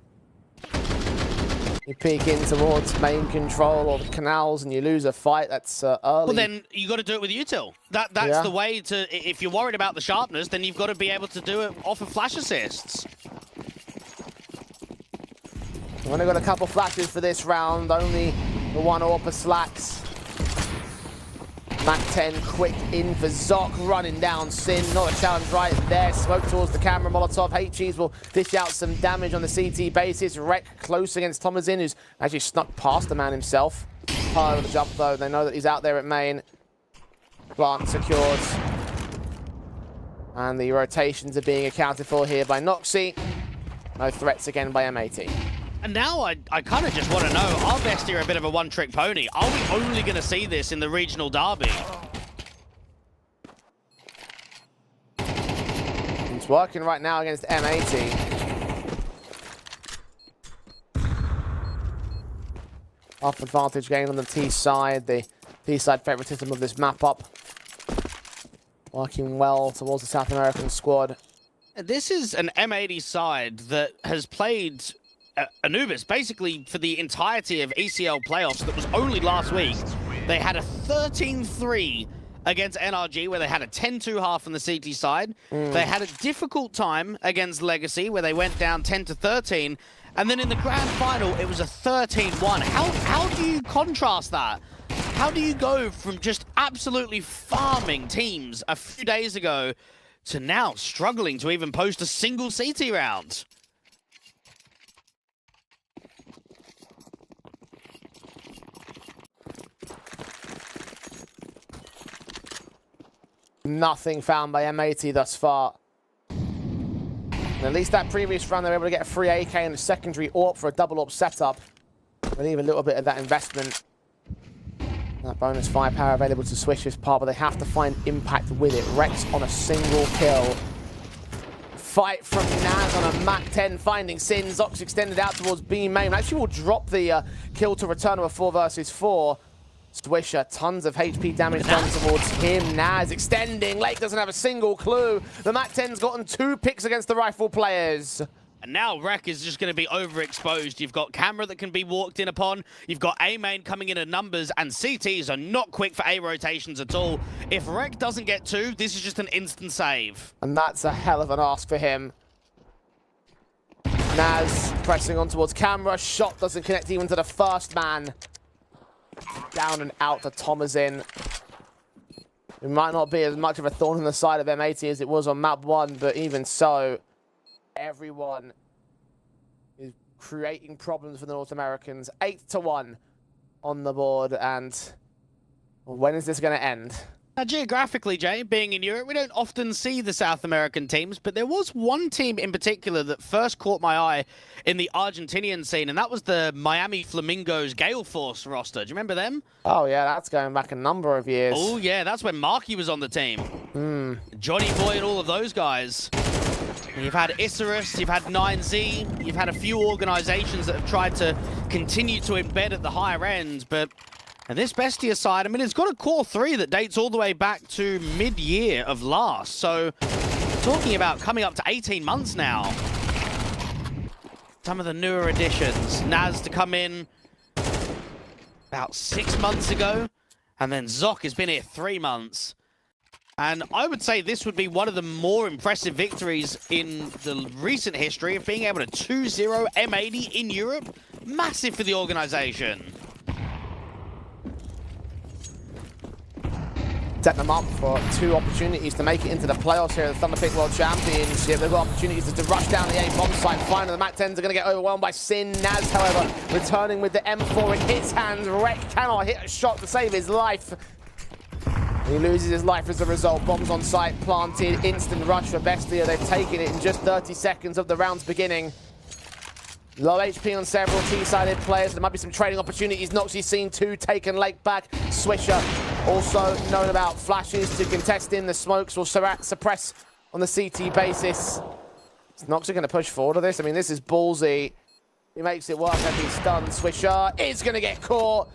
You peek in towards main control or the canals and you lose a fight, that's early. Well, then you got to do it with util. That's the way to, if you're worried about the sharpness, then you've got to be able to do it off of flash assists. We've only got a couple flashes for this round, only the one AWP Slacks. Mac 10 quick in for Zoc, running down Sin. Not a challenge right there. Smoke towards the camera. Molotov. HGs will dish out some damage on the CT basis. Rek close against Tomazin, who's actually snuck past the man himself. Part of the jump, though. They know that he's out there at main. Plant secured. And the rotations are being accounted for here by Noxie. No threats again by M80. And now I kind of just want to know, are Bestia a bit of a one-trick pony? Are we only going to see this in the regional derby? It's working right now against M80. Off advantage gained on the T side. The T side favoritism of this map up. Working well towards the South American squad. This is an M80 side that has played Anubis basically for the entirety of ECL playoffs. That was only last week. They had a 13-3 against NRG, where they had a 10-2 half on the CT side. They had a difficult time against Legacy, where they went down 10-13. And then in the grand final, it was a 13-1. How do you contrast that? How do you go from just absolutely farming teams a few days ago to now struggling to even post a single CT round? Nothing found by M80 thus far. And at least that previous round, they were able to get a free AK and a secondary AWP for a double AWP setup. Leave a little bit of that investment. That bonus firepower available to Swish's part, but they have to find impact with it. Rex on a single kill. Fight from Naz on a Mac 10, finding Sin. Zox extended out towards B main. Actually will drop the kill to return to a 4 versus 4. Swisher, tons of HP damage done towards him. Naz extending. Lake doesn't have a single clue. The Mac 10's gotten 2 picks against the rifle players. And now Rek is just going to be overexposed. You've got camera that can be walked in upon. You've got A main coming in at numbers, and CTs are not quick for A rotations at all. If Rek doesn't get 2, this is just an instant save. And that's a hell of an ask for him. Naz pressing on towards camera. Shot doesn't connect even to the first man. Down and out to Tomazin. It might not be as much of a thorn in the side of M80 as it was on map 1, but even so, everyone is creating problems for the North Americans. 8-1 on the board, and when is this going to end? Now, geographically, Jay, being in Europe, we don't often see the South American teams, but there was one team in particular that first caught my eye in the Argentinian scene, and that was the Miami Flamingos Gale Force roster. Do you remember them? Oh, yeah, that's going back a number of years. Oh, yeah, that's when Marky was on the team. Johnny Boy and all of those guys. And you've had Isurus, you've had 9Z, you've had a few organizations that have tried to continue to embed at the higher end, but... And this Bestia side, I mean, it's got a core 3 that dates all the way back to mid-year of last. So, talking about coming up to 18 months now. Some of the newer additions. Naz to come in about 6 months ago. And then Zoc has been here 3 months. And I would say this would be one of the more impressive victories in the recent history of being able to 2-0 M80 in Europe. Massive for the organization. Setting them up for 2 opportunities to make it into the playoffs here at the Thunderpick World Championship. They've got opportunities to rush down the A bomb site. Finally, the MAC-10s are going to get overwhelmed by Sin. Naz, however, returning with the M4 in his hands. Rek cannot hit a shot to save his life. He loses his life as a result. Bombs on site planted. Instant rush for Bestia. They've taken it in just 30 seconds of the round's beginning. Low HP on several T-sided players. There might be some trading opportunities. Noxie's seen 2 taken late back. Swisher also known about flashes to contest in. The smokes will suppress on the CT basis. Is Noxie going to push forward with this? I mean, this is ballsy. He makes it work as he's stunned. Swisher is going to get caught.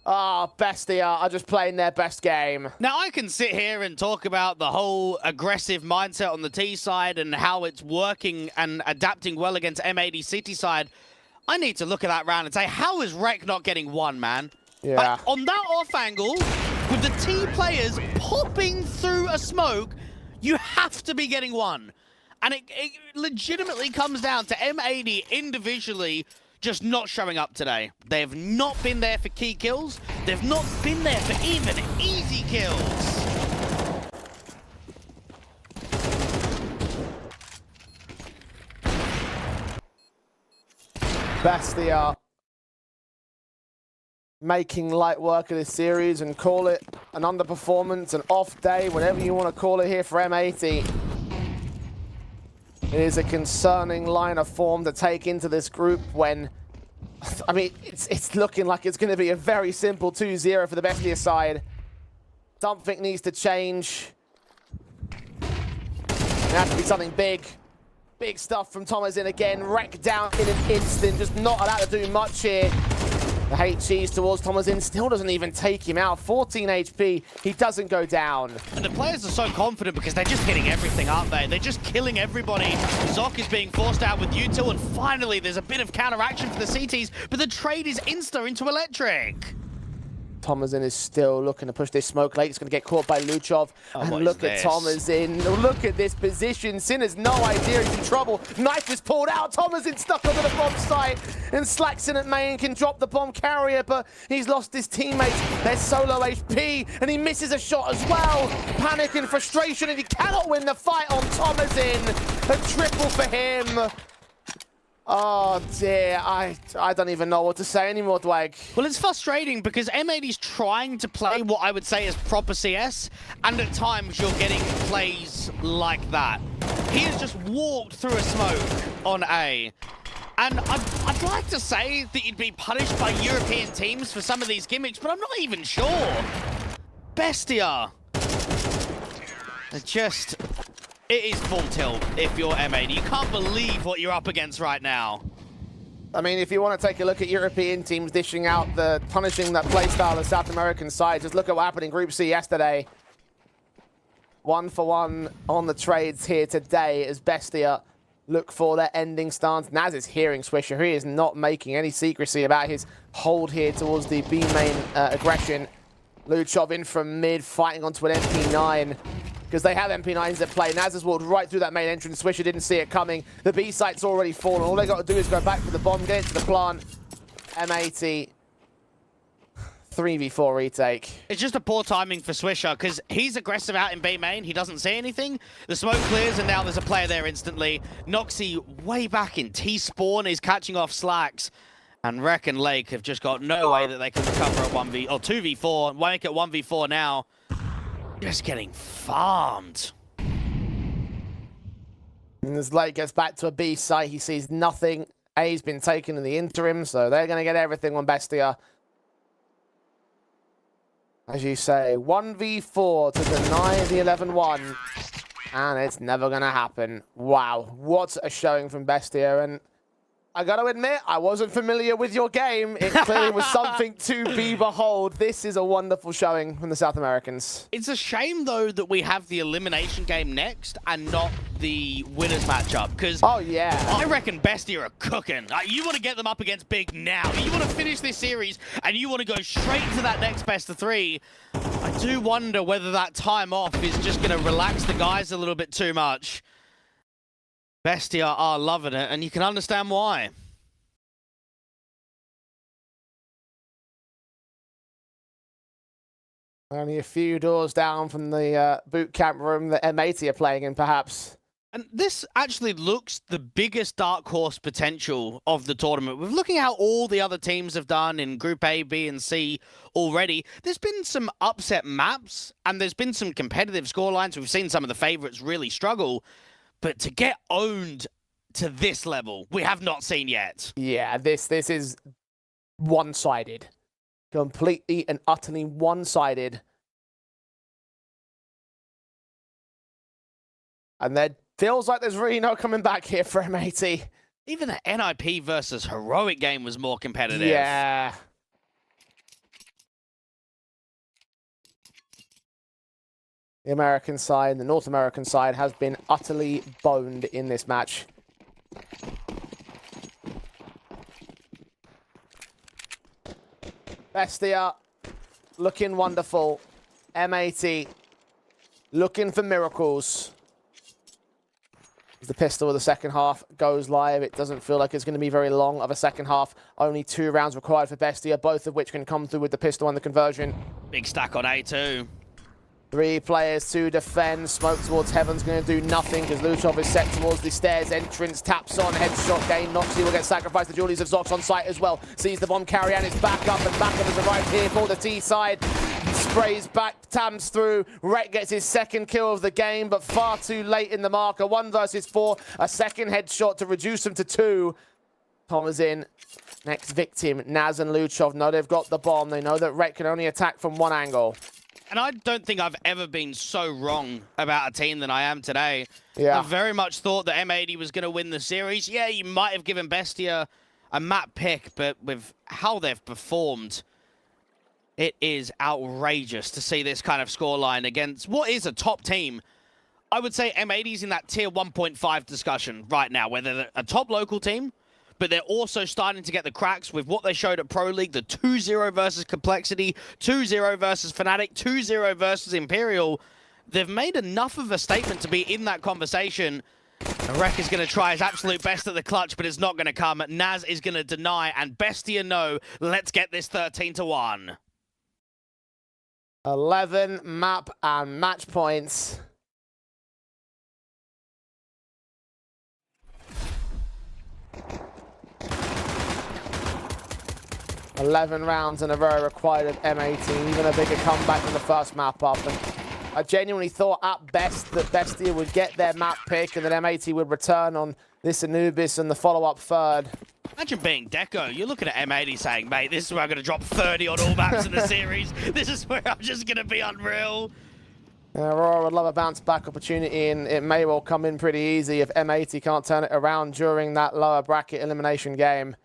Ah, Bestia are just playing their best game. Now, I can sit here and talk about the whole aggressive mindset on the T side and how it's working and adapting well against M80 City side. I need to look at that round and say, how is Rek not getting 1, man? Yeah. Like, on that off angle, with the T players popping through a smoke, you have to be getting 1. And it legitimately comes down to M80 individually just not showing up today. They have not been there for key kills. They've not been there for even easy kills. Bestia making light work of this series, and call it an underperformance, an off day, whatever you want to call it here for M80. It is a concerning line of form to take into this group when, I mean, it's looking like it's going to be a very simple 2-0 for the Bestia side. Something needs to change. It has to be something big. Big stuff from Thomas in again. Rek down in an instant. Just not allowed to do much here. The HEs towards Thomasin still doesn't even take him out. 14 HP, he doesn't go down. And the players are so confident because they're just hitting everything, aren't they? They're just killing everybody. Zoc is being forced out with Util, and finally there's a bit of counteraction for the CTs, but the trade is insta into electric. Thomasin is still looking to push this smoke late. He's going to get caught by Luchov. And look at Thomasin. Look at this position. Sin has no idea he's in trouble. Knife is pulled out. Thomasin stuck onto the bomb site. And Slackson at main can drop the bomb carrier, but he's lost his teammates. They're so low HP, and he misses a shot as well. Panic and frustration, and he cannot win the fight on Thomasin. A triple for him. Oh dear, I don't even know what to say anymore, Dwag. Well, it's frustrating because M80's trying to play what I would say is proper CS, and at times you're getting plays like that. He has just walked through a smoke on A. And I'd like to say that you'd be punished by European teams for some of these gimmicks, but I'm not even sure. Bestia. It is full tilt if you're M80. You can't believe what you're up against right now. I mean, if you want to take a look at European teams dishing out punishing that playstyle of South American side, just look at what happened in Group C yesterday. 1-for-1 on the trades here today as Bestia look for their ending stance. Naz is hearing Swisher. He is not making any secrecy about his hold here towards the B main aggression. Luchov in from mid, fighting onto an MP9. Because they have MP9s at play. Naz has walked right through that main entrance. Swisher didn't see it coming. The B site's already fallen. All they got to do is go back for the bomb, get into the plant. M80. 3v4 retake. It's just a poor timing for Swisher because he's aggressive out in B main. He doesn't see anything. The smoke clears and now there's a player there instantly. Noxie way back in T-spawn is catching off Slacks. And Rek and Lake have just got no way that they can recover a 2v4. Make it 1v4 now. Just getting farmed. And as Lake gets back to a B site, he sees nothing. A's been taken in the interim, so they're going to get everything on Bestia. As you say, 1v4 to deny the 11-1. And it's never going to happen. Wow, what a showing from Bestia. And I got to admit, I wasn't familiar with your game. It clearly was something to be behold. This is a wonderful showing from the South Americans. It's a shame, though, that we have the elimination game next and not the winners matchup. Because oh, yeah. I reckon Bestia are cooking. You want to get them up against Big now. You want to finish this series and you want to go straight to that next best of 3. I do wonder whether that time off is just going to relax the guys a little bit too much. Bestia are loving it, and you can understand why. Only a few doors down from the boot camp room that M80 are playing in, perhaps. And this actually looks the biggest dark horse potential of the tournament. We're looking at how all the other teams have done in Group A, B, and C already. There's been some upset maps, and there's been some competitive scorelines. We've seen some of the favorites really struggle. But to get owned to this level, we have not seen yet. Yeah, this is one-sided. Completely and utterly one-sided. And there feels like there's really no coming back here for M80. Even the NIP versus Heroic game was more competitive. Yeah. The American side, the North American side, has been utterly boned in this match. Bestia looking wonderful. M80 looking for miracles. As the pistol of the second half goes live, it doesn't feel like it's going to be very long of a second half. Only 2 rounds required for Bestia, both of which can come through with the pistol and the conversion. Big stack on A too. 3 players to defend. Smoke towards Heaven's going to do nothing because Luchov is set towards the stairs entrance. Taps on, headshot gain. Noxie will get sacrificed. The Julies of Zox on site as well. Sees the bomb carry and is back up, and backup has arrived here for the T side. Sprays back, tams through. Rek gets his second kill of the game, but far too late in the marker. 1 versus 4. A second headshot to reduce them to 2. Tom is in. Next victim, Naz and Luchov know they've got the bomb. They know that Rek can only attack from one angle. And I don't think I've ever been so wrong about a team than I am today. Yeah. I very much thought that M80 was going to win the series. Yeah, you might have given Bestia a map pick, but with how they've performed, it is outrageous to see this kind of scoreline against what is a top team. I would say M80's in that tier 1.5 discussion right now, whether they're a top local team, but they're also starting to get the cracks with what they showed at Pro League, the 2-0 versus Complexity, 2-0 versus Fnatic, 2-0 versus Imperial. They've made enough of a statement to be in that conversation. Rek is going to try his absolute best at the clutch, but it's not going to come. Naz is going to deny, and Bestia know, let's get this 13-1. 11 map and match points. $11 rounds in a row required of M18, even a bigger comeback than the first map up. And I genuinely thought at best that Bestia would get their map pick and that M80 would return on this Anubis and the follow-up third. Imagine being Deco. You're looking at M80 saying, mate, this is where I'm going to drop 30 on all maps in the series. This is where I'm just going to be unreal. Aurora would love a bounce back opportunity, and it may well come in pretty easy if M80 can't turn it around during that lower bracket elimination game.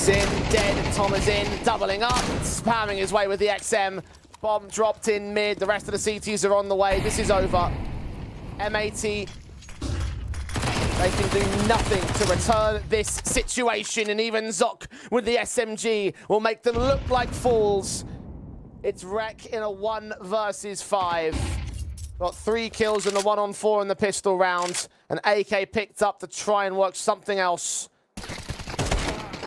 In, dead, Tom is in, doubling up, spamming his way with the XM. Bomb dropped in mid, the rest of the CTs are on the way. This is over. M80, they can do nothing to return this situation, and even Zoc with the SMG will make them look like fools. It's Rek in a 1 versus 5. Got 3 kills in the 1-on-4 in the pistol round. An AK picked up to try and work something else.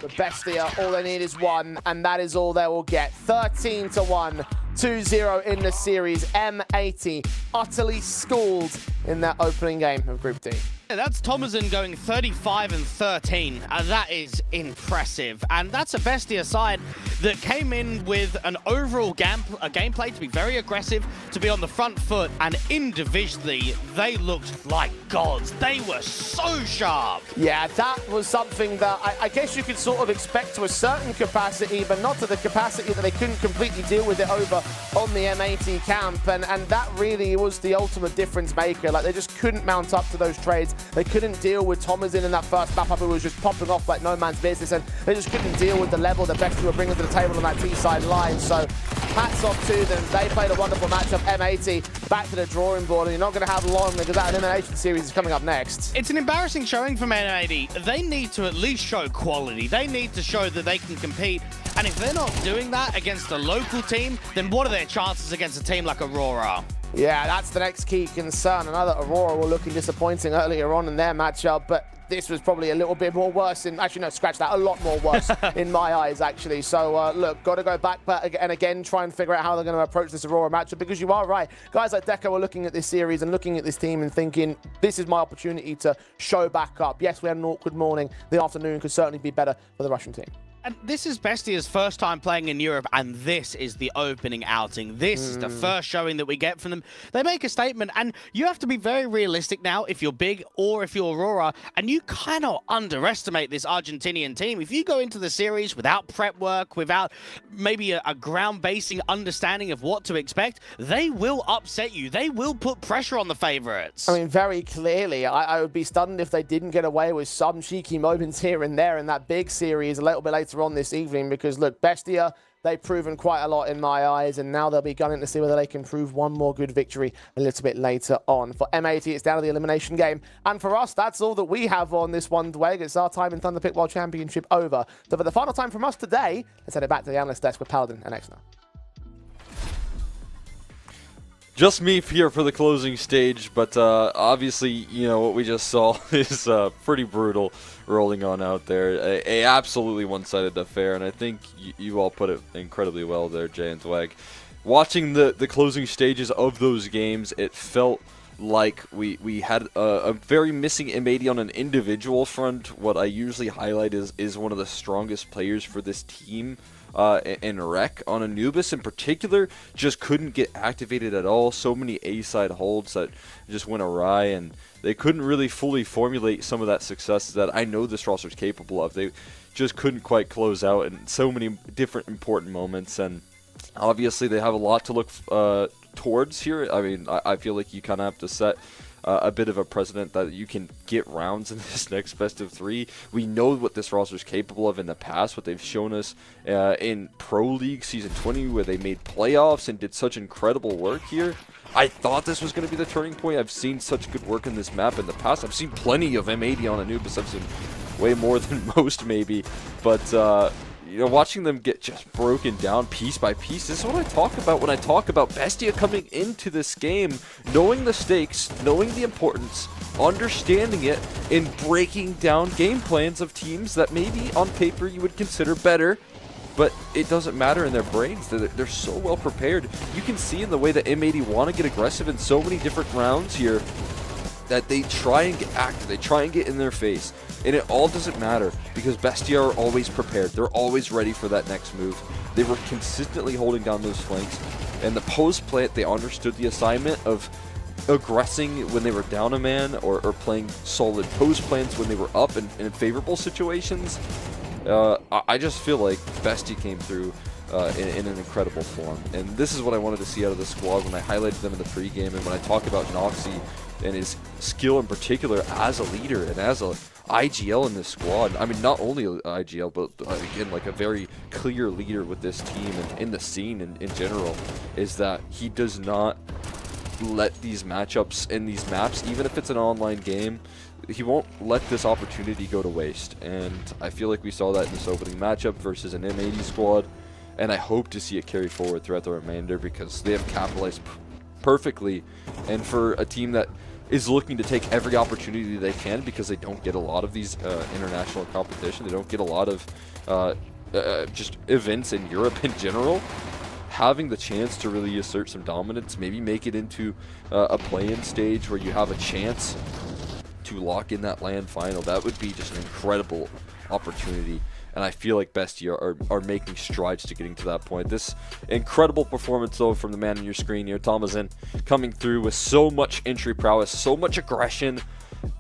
But Bestia, all they need is 1, and that is all they will get. 13-1, 2-0 in the series. M80 utterly schooled in their opening game of Group D. That's Thomason going 35 and 13. That is impressive. And that's a BESTIA side that came in with an overall gameplay to be very aggressive, to be on the front foot, and individually, they looked like gods. They were so sharp. Yeah, that was something that I guess you could sort of expect to a certain capacity, but not to the capacity that they couldn't completely deal with it over on the M80 camp. And that really was the ultimate difference maker. Like, they just couldn't mount up to those trades. They couldn't deal with Thomason in that first map up, who was just popping off like no man's business, and they just couldn't deal with the level that BESTIA were bringing to the table on that T-side line. So hats off to them. They played a wonderful matchup. M80 back to the drawing board, and you're not going to have long because that elimination series is coming up next. It's an embarrassing showing from M80. They need to at least show quality. They need to show that they can compete. And if they're not doing that against a local team, then what are their chances against a team like Aurora? Yeah, that's the next key concern. Another Aurora were looking disappointing earlier on in their matchup, but this was probably a little bit more worse. Actually, no, scratch that. A lot more worse in my eyes, actually. So, look, got to go back and again try and figure out how they're going to approach this Aurora matchup, because you are right. Guys like Deco are looking at this series and looking at this team and thinking, this is my opportunity to show back up. Yes, we had an awkward morning. The afternoon could certainly be better for the Russian team. And this is BESTIA's first time playing in Europe, and this is the opening outing. This is the first showing that we get from them. They make a statement, and you have to be very realistic now if you're big or if you're Aurora, and you cannot underestimate this Argentinian team. If you go into the series without prep work, without maybe a ground-basing understanding of what to expect, they will upset you. They will put pressure on the favorites. I mean, very clearly, I would be stunned if they didn't get away with some cheeky moments here and there in that big series a little bit later on this evening, because look, BESTIA, they've proven quite a lot in my eyes, and now they'll be gunning to see whether they can prove one more good victory a little bit later on. For M80, it's down to the elimination game, and for us, that's all that we have on this one, Dwayne. It's our time in Thunderpick World Championship over. So for the final time from us today, let's head it back to the analyst desk with Paladin and Exner. Just me here for the closing stage, but obviously, you know, what we just saw is pretty brutal rolling on out there. A absolutely one-sided affair, and I think you all put it incredibly well there, Jay and Dwag. Watching the closing stages of those games, it felt like we had a very missing M80 on an individual front. What I usually highlight is one of the strongest players for this team, and Rec on Anubis in particular just couldn't get activated at all. So many A-side holds that just went awry, and they couldn't really fully formulate some of that success that I know this roster is capable of. They just couldn't quite close out in so many different important moments, and obviously they have a lot to look towards here. I mean, I feel like you kind of have to set a bit of a precedent that you can get rounds in this next best of 3. We know what this roster is capable of in the past, what they've shown us in Pro League Season 20, where they made playoffs and did such incredible work here. I thought this was going to be the turning point. I've seen such good work in this map in the past. I've seen plenty of M80 on Anubis. I've seen way more than most, maybe. But you know, watching them get just broken down piece by piece, this is what I talk about when I talk about BESTIA coming into this game, knowing the stakes, knowing the importance, understanding it, and breaking down game plans of teams that maybe on paper you would consider better, but it doesn't matter in their brains. They're so well prepared. You can see in the way that M80 want to get aggressive in so many different rounds here that they try and get active, they try and get in their face. And it all doesn't matter because BESTIA are always prepared. They're always ready for that next move. They were consistently holding down those flanks. And the post plant, they understood the assignment of aggressing when they were down a man or playing solid post plants when they were up in favorable situations. I just feel like BESTIA came through in an incredible form. And this is what I wanted to see out of the squad when I highlighted them in the pregame, and when I talk about Noxy and his skill in particular as a leader and as a IGL in this squad. I mean, not only IGL, but again, like a very clear leader with this team and in the scene in general, is that he does not let these matchups and these maps, even if it's an online game, he won't let this opportunity go to waste. And I feel like we saw that in this opening matchup versus an M80 squad, and I hope to see it carry forward throughout the remainder because they have capitalized perfectly. And for a team that is looking to take every opportunity they can, because they don't get a lot of these international competition, they don't get a lot of just events in Europe in general, having the chance to really assert some dominance, maybe make it into a play-in stage where you have a chance to lock in that LAN final, that would be just an incredible opportunity. And I feel like BESTIA are making strides to getting to that point. This incredible performance, though, from the man on your screen here, Thomasin, coming through with so much entry prowess, so much aggression.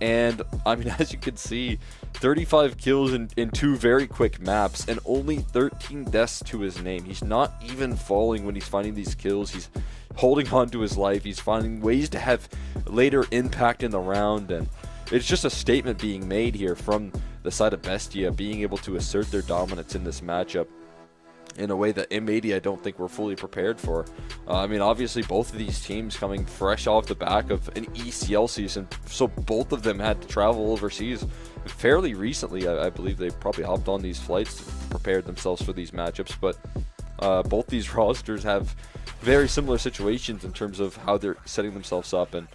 And, I mean, as you can see, 35 kills in 2 very quick maps and only 13 deaths to his name. He's not even falling when he's finding these kills. He's holding on to his life. He's finding ways to have later impact in the round. And it's just a statement being made here from the side of BESTIA, being able to assert their dominance in this matchup in a way that M80 I don't think we're fully prepared for. I mean, obviously both of these teams coming fresh off the back of an ECL season, so both of them had to travel overseas fairly recently. I believe they probably hopped on these flights, prepared themselves for these matchups, but both these rosters have very similar situations in terms of how they're setting themselves up. And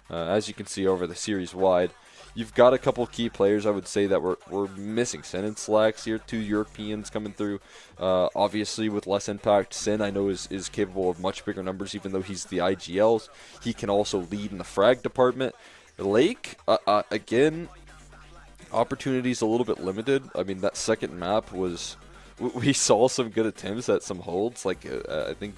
as you can see over the series wide, you've got a couple key players, I would say, that we're missing. Sin and Slacks here, 2 Europeans coming through. Obviously, with less impact, Sin, I know, is capable of much bigger numbers, even though he's the IGLs. He can also lead in the frag department. Lake, again, opportunities a little bit limited. I mean, that second map was... We saw some good attempts at some holds. Like, I think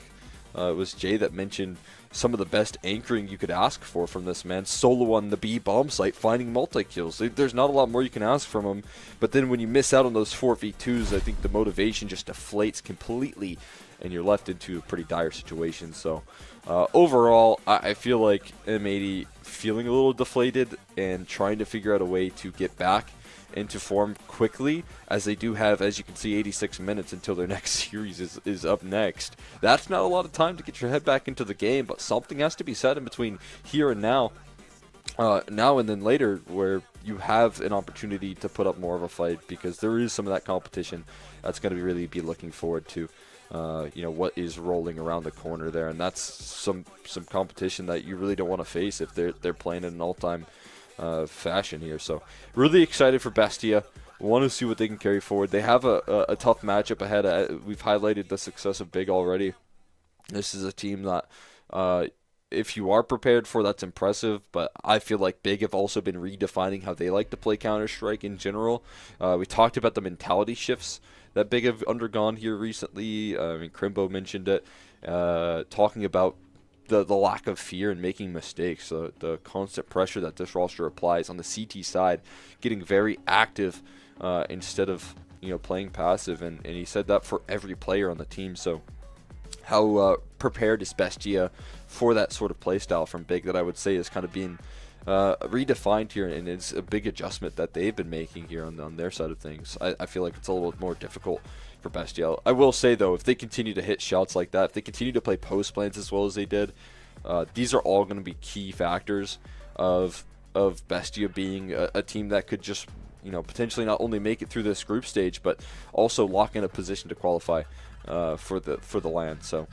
it was Jay that mentioned some of the best anchoring you could ask for from this man. Solo on the B bomb site, finding multi-kills. There's not a lot more you can ask from him. But then when you miss out on those 4v2s, I think the motivation just deflates completely, and you're left into a pretty dire situation. So overall, I feel like M80 feeling a little deflated and trying to figure out a way to get back into form quickly, as they do have, as you can see, 86 minutes until their next series is up next. That's not a lot of time to get your head back into the game, but something has to be said in between here and now and then later, where you have an opportunity to put up more of a fight, because there is some of that competition that's going to really be looking forward to what is rolling around the corner there. And that's some competition that you really don't want to face if they're playing in an all-time fashion here. So really excited for BESTIA. Want to see what they can carry forward. They have a tough matchup ahead. We've highlighted the success of Big already. This is a team that if you are prepared for, that's impressive, but I feel like Big have also been redefining how they like to play Counter-Strike in general. We talked about the mentality shifts that Big have undergone here recently. I mean, Crimbo mentioned it, talking about the lack of fear and making mistakes, the constant pressure that this roster applies on the CT side, getting very active instead of playing passive, and he said that for every player on the team. So how prepared is BESTIA for that sort of playstyle from Big, that I would say is kind of being redefined here, and it's a big adjustment that they've been making here on their side of things. I feel like it's a little bit more difficult for BESTIA. I will say, though, if they continue to hit shots like that, if they continue to play post plans as well as they did, these are all going to be key factors of BESTIA being a team that could just potentially not only make it through this group stage, but also lock in a position to qualify for the LAN. So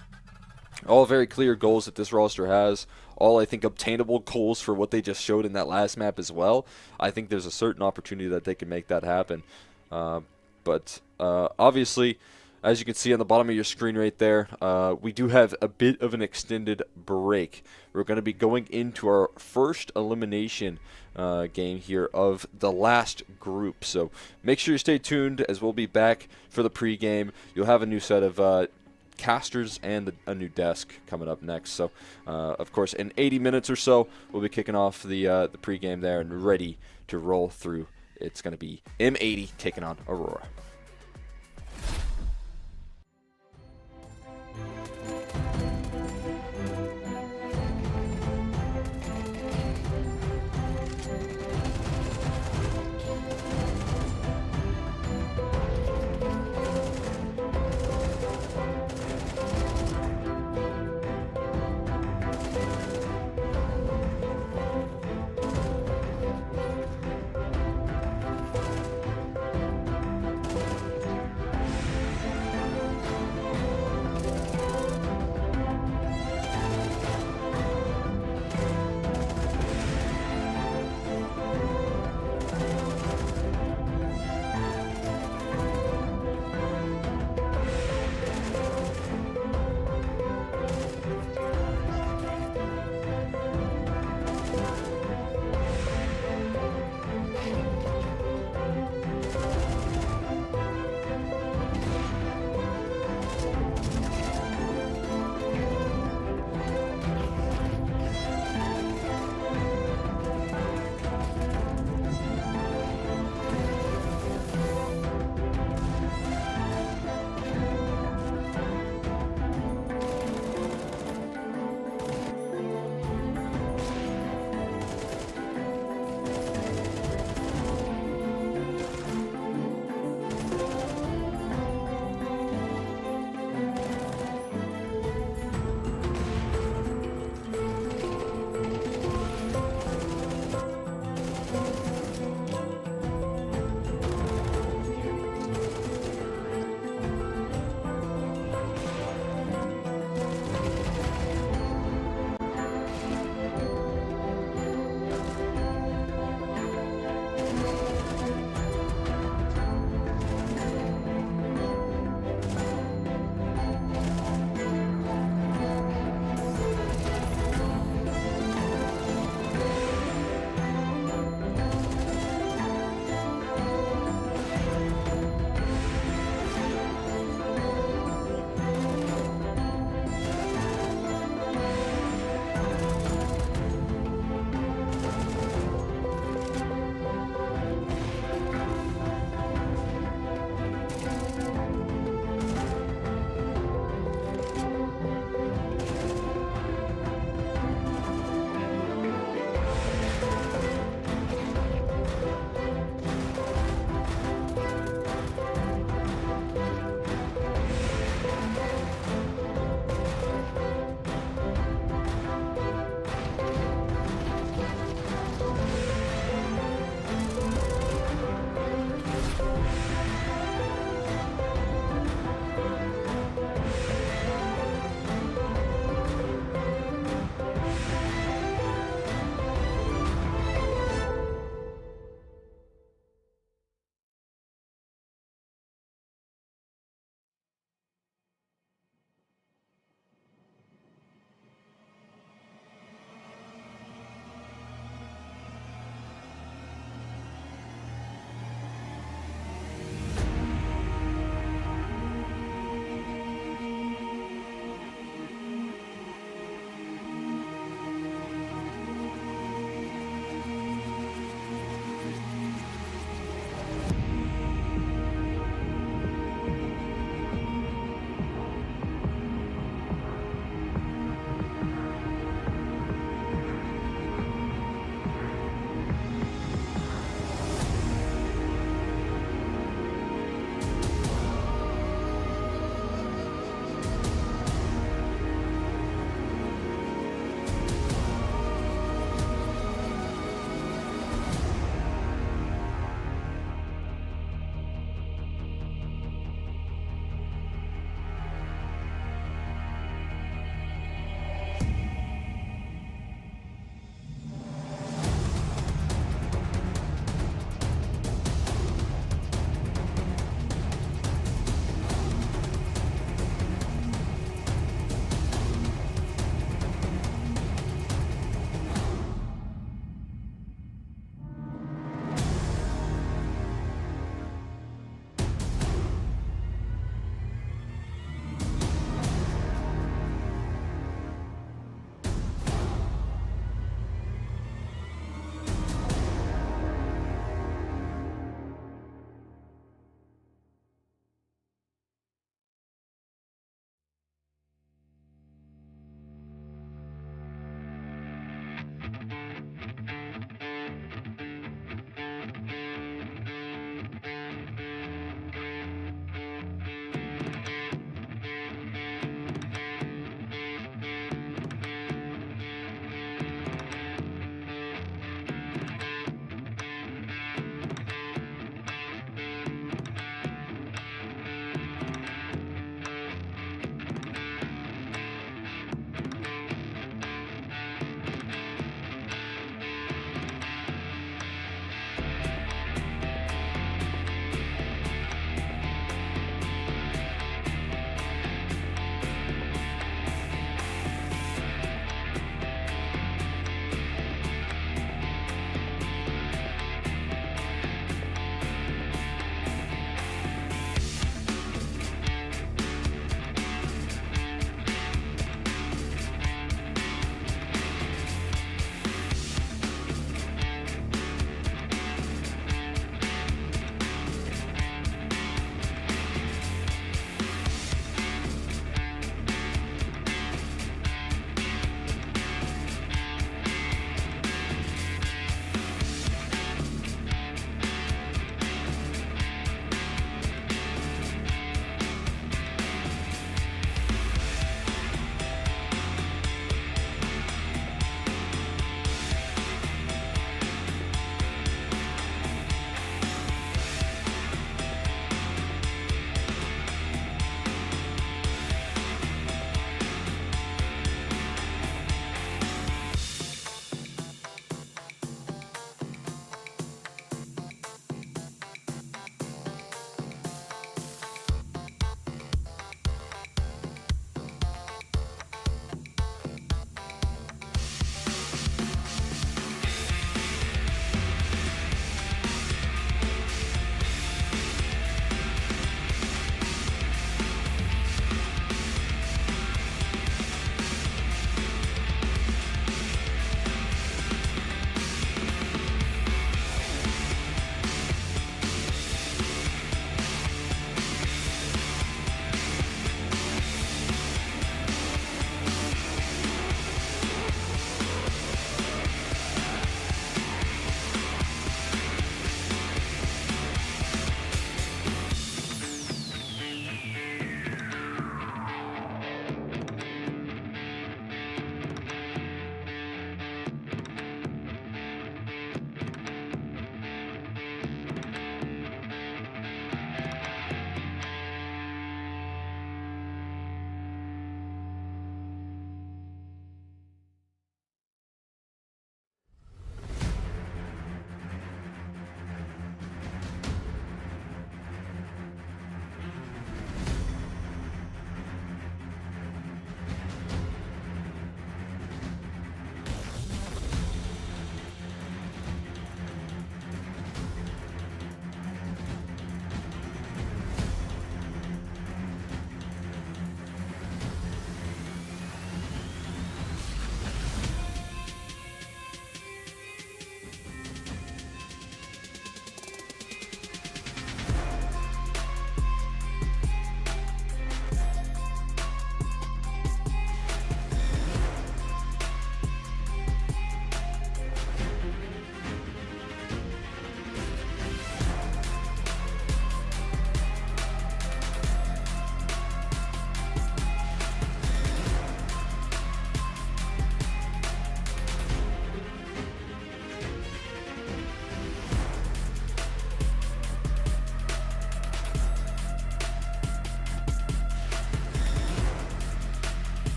all very clear goals that this roster has. All, I think, obtainable goals for what they just showed in that last map as well. I think there's a certain opportunity that they can make that happen. But obviously, as you can see on the bottom of your screen right there, we do have a bit of an extended break. We're going to be going into our first elimination game here of the last group. So make sure you stay tuned, as we'll be back for the pregame. You'll have a new set of casters and a new desk coming up next. So of course, in 80 minutes or so, we'll be kicking off the pregame there and ready to roll through. It's going to be M80 taking on Aurora.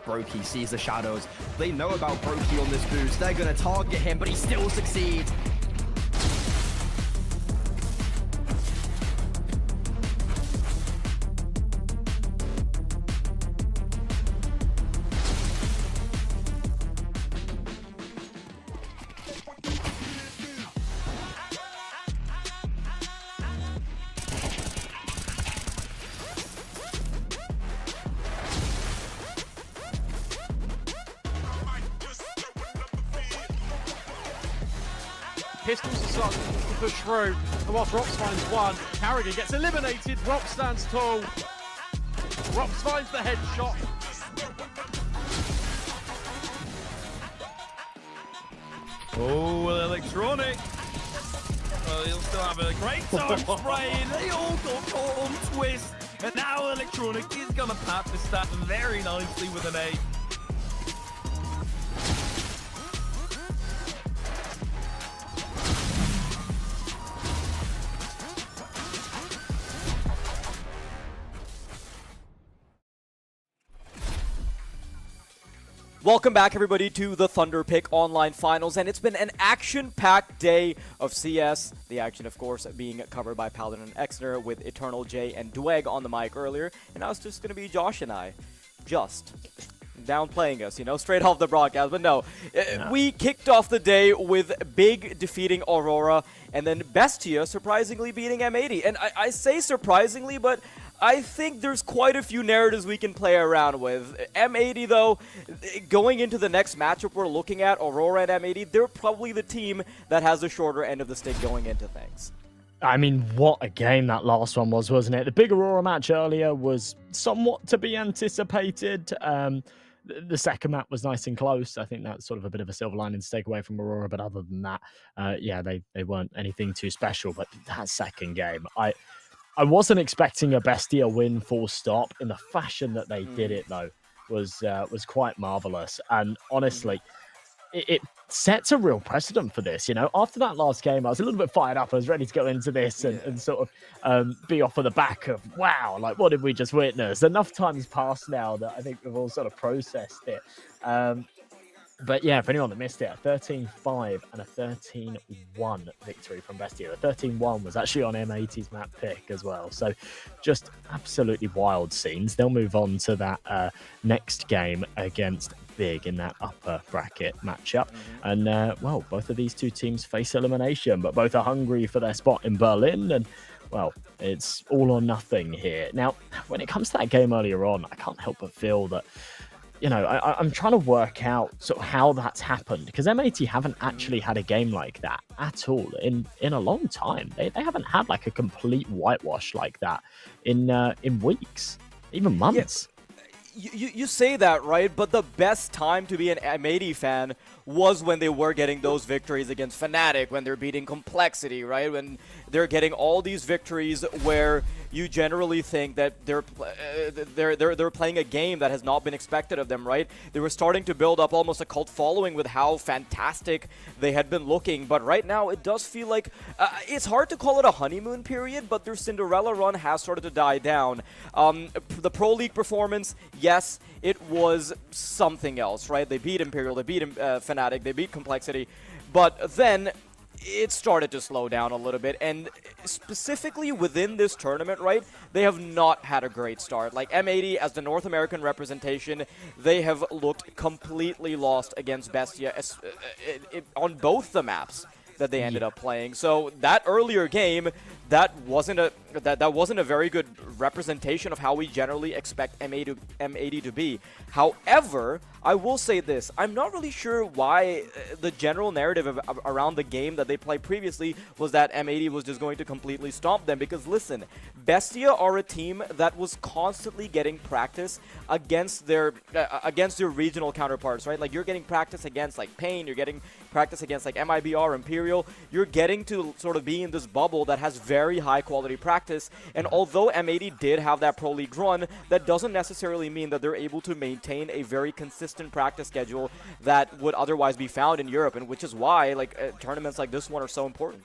Brokey sees the shadows. They know about Brokey on this boost. They're going to target him, but he still succeeds. Pistols are starting to push through. And whilst Rops finds one, Carrigan gets eliminated. Rops stands tall. Rops finds the headshot. Oh, well, Electronic. Well, he'll still have a great time spraying. They all got caught on twist. And now Electronic is going to pat the stat very nicely with an 8. Welcome back, everybody, to the Thunderpick Online Finals, and it's been an action-packed day of CS. The action, of course, being covered by Paladin and Exner with Eternal J and Dweg on the mic earlier, and now it's just going to be Josh and I, just downplaying us, you know, straight off the broadcast. But no, we kicked off the day with Big defeating Aurora, and then BESTIA surprisingly beating M80. And I say surprisingly, but I think there's quite a few narratives we can play around with. M80, though, going into the next matchup we're looking at, Aurora and M80, they're probably the team that has the shorter end of the stick going into things. I mean, what a game that last one was, wasn't it? The big Aurora match earlier was somewhat to be anticipated. The second map was nice and close. I think that's sort of a bit of a silver lining to take away from Aurora. But other than that, yeah, they weren't anything too special. But that second game, I wasn't expecting a BESTIA win full stop. In the fashion that they did it, though, was quite marvelous. And honestly, it sets a real precedent for this. You know, after that last game, I was a little bit fired up. I was ready to go into this and sort of be off of the back of, wow, like, what did we just witness? Enough time's passed now that I think we've all sort of processed it. But yeah, for anyone that missed it, a 13-5 and a 13-1 victory from BESTIA. The 13-1 was actually on M80's map pick as well. So just absolutely wild scenes. They'll move on to that next game against Big in that upper bracket matchup. And, well, both of these two teams face elimination, but both are hungry for their spot in Berlin. And, well, it's all or nothing here. Now, when it comes to that game earlier on, I can't help but feel that, you know, I'm trying to work out sort of how that's happened, because M80 haven't actually had a game like that at all in a long time. They haven't had like a complete whitewash like that in weeks, even months. You say that, right? But the best time to be an M80 fan was when they were getting those victories against Fnatic, when they're beating Complexity, right? When they're getting all these victories where you generally think that they're playing a game that has not been expected of them, right? They were starting to build up almost a cult following with how fantastic they had been looking, but right now it does feel like it's hard to call it a honeymoon period, but their Cinderella run has started to die down. The Pro League performance, yes, it was something else, right? They beat Imperial, they beat Fnatic, they beat Complexity, but then it started to slow down a little bit, and specifically within this tournament, right, they have not had a great start. Like M80 as the North American representation, they have looked completely lost against BESTIA on both the maps that they ended up playing. So that earlier game, that wasn't a very good representation of how we generally expect M80 to be. However, I will say this, I'm not really sure why the general narrative around the game that they played previously was that M80 was just going to completely stomp them, because listen, BESTIA are a team that was constantly getting practice against their regional counterparts, right? Like, you're getting practice against like Pain, you're getting practice against like MIBR, Imperial, you're getting to sort of be in this bubble that has very high quality practice. And although M80 did have that Pro League run, that doesn't necessarily mean that they're able to maintain a very consistent practice schedule that would otherwise be found in Europe, and which is why like tournaments like this one are so important.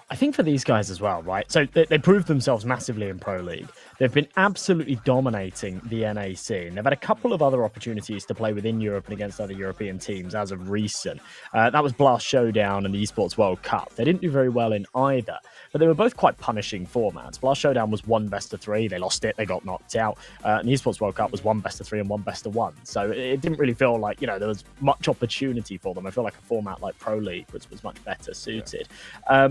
I think for these guys as well, right? So they proved themselves massively in Pro League. They've been absolutely dominating the NA scene. They've had a couple of other opportunities to play within Europe and against other European teams as of recent. That was Blast Showdown and the Esports World Cup. They didn't do very well in either, but they were both quite punishing formats. Blast Showdown was 1 best-of-3. They lost it. They got knocked out. And the Esports World Cup was 1 best-of-3 and 1 best-of-1. So it didn't really feel like, there was much opportunity for them. I feel like a format like Pro League was much better suited. Yeah.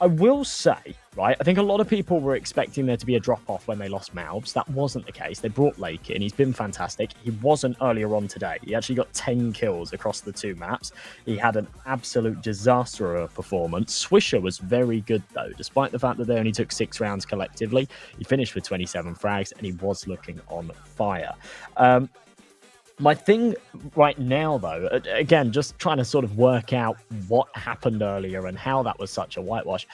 I will say, right, I think a lot of people were expecting there to be a drop-off when they lost Malbs. That wasn't the case. They brought Lake in. He's been fantastic. He wasn't earlier on today. He actually got 10 kills across the 2 maps. He had an absolute disaster of a performance. Swisher was very good, though. Despite the fact that they only took 6 rounds collectively, he finished with 27 frags, and he was looking on fire. My thing right now, though, again, just trying to sort of work out what happened earlier and how that was such a whitewash.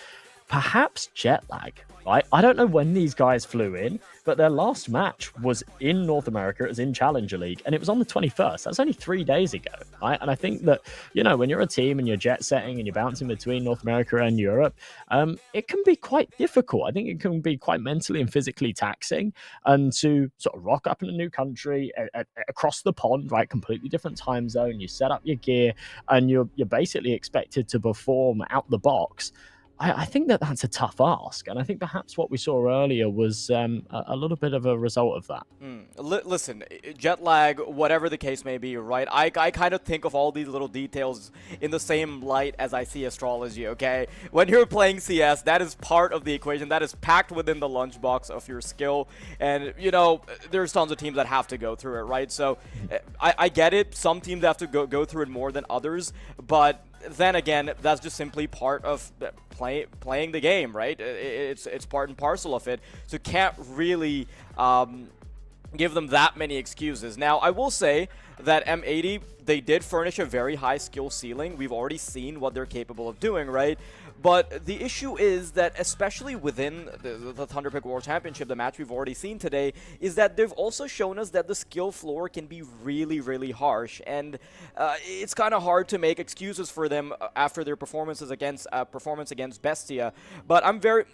Perhaps jet lag, right? I don't know when these guys flew in, but their last match was in North America. It was in Challenger League, and it was on the 21st. That's only 3 days ago, right? And I think that, when you're a team and you're jet setting and you're bouncing between North America and Europe, it can be quite difficult. I think it can be quite mentally and physically taxing, and to sort of rock up in a new country across the pond, right? Completely different time zone. You set up your gear, and you're basically expected to perform out the box. I think that's a tough ask, and I think perhaps what we saw earlier was a little bit of a result of that. Listen, jet lag, whatever the case may be, right? I kind of think of all these little details in the same light as I see astrology, okay? When you're playing CS, that is part of the equation. That is packed within the lunchbox of your skill, and, there's tons of teams that have to go through it, right? So I get it. Some teams have to go through it more than others, but then again, that's just simply part of playing the game, right? It's part and parcel of it. So can't really give them that many excuses. Now, I will say that M80, they did furnish a very high skill ceiling. We've already seen what they're capable of doing, right? But the issue is that, especially within the Thunderpick World Championship, the match we've already seen today, is that they've also shown us that the skill floor can be really, really harsh. And it's kind of hard to make excuses for them after their performance against BESTIA. But I'm very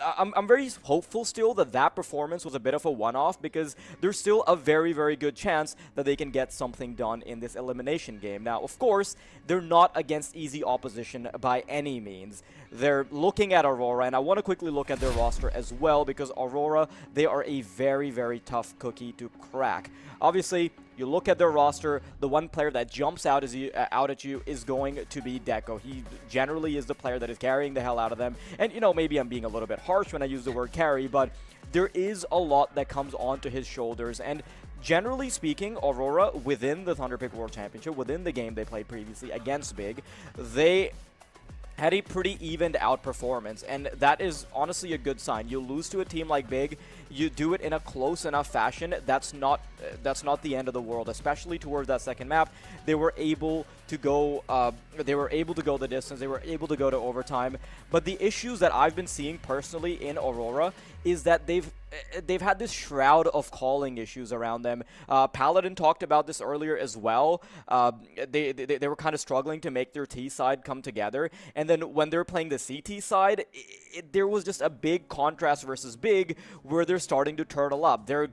hopeful still that performance was a bit of a one-off, because there's still a very, very good chance that they can get something done in this elimination game. Now, of course, they're not against easy opposition by any means. They're looking at Aurora, and I want to quickly look at their roster as well, because Aurora, they are a very, very tough cookie to crack. Obviously, you look at their roster, the one player that jumps out at you is going to be Deco. He generally is the player that is carrying the hell out of them. And, maybe I'm being a little bit harsh when I use the word carry, but there is a lot that comes onto his shoulders. And generally speaking, Aurora, within the Thunderpick World Championship, within the game they played previously against Big, they had a pretty evened out performance, and that is honestly a good sign. You lose to a team like Big, you do it in a close enough fashion, that's not the end of the world, especially towards that second map. They were able to go the distance, they were able to go to overtime. But the issues that I've been seeing personally in Aurora is that they've had this shroud of calling issues around them. Paladin talked about this earlier as well. They were kind of struggling to make their T side come together, and then when they're playing the CT side, there was just a big contrast versus Big, where they're starting to turtle up. They're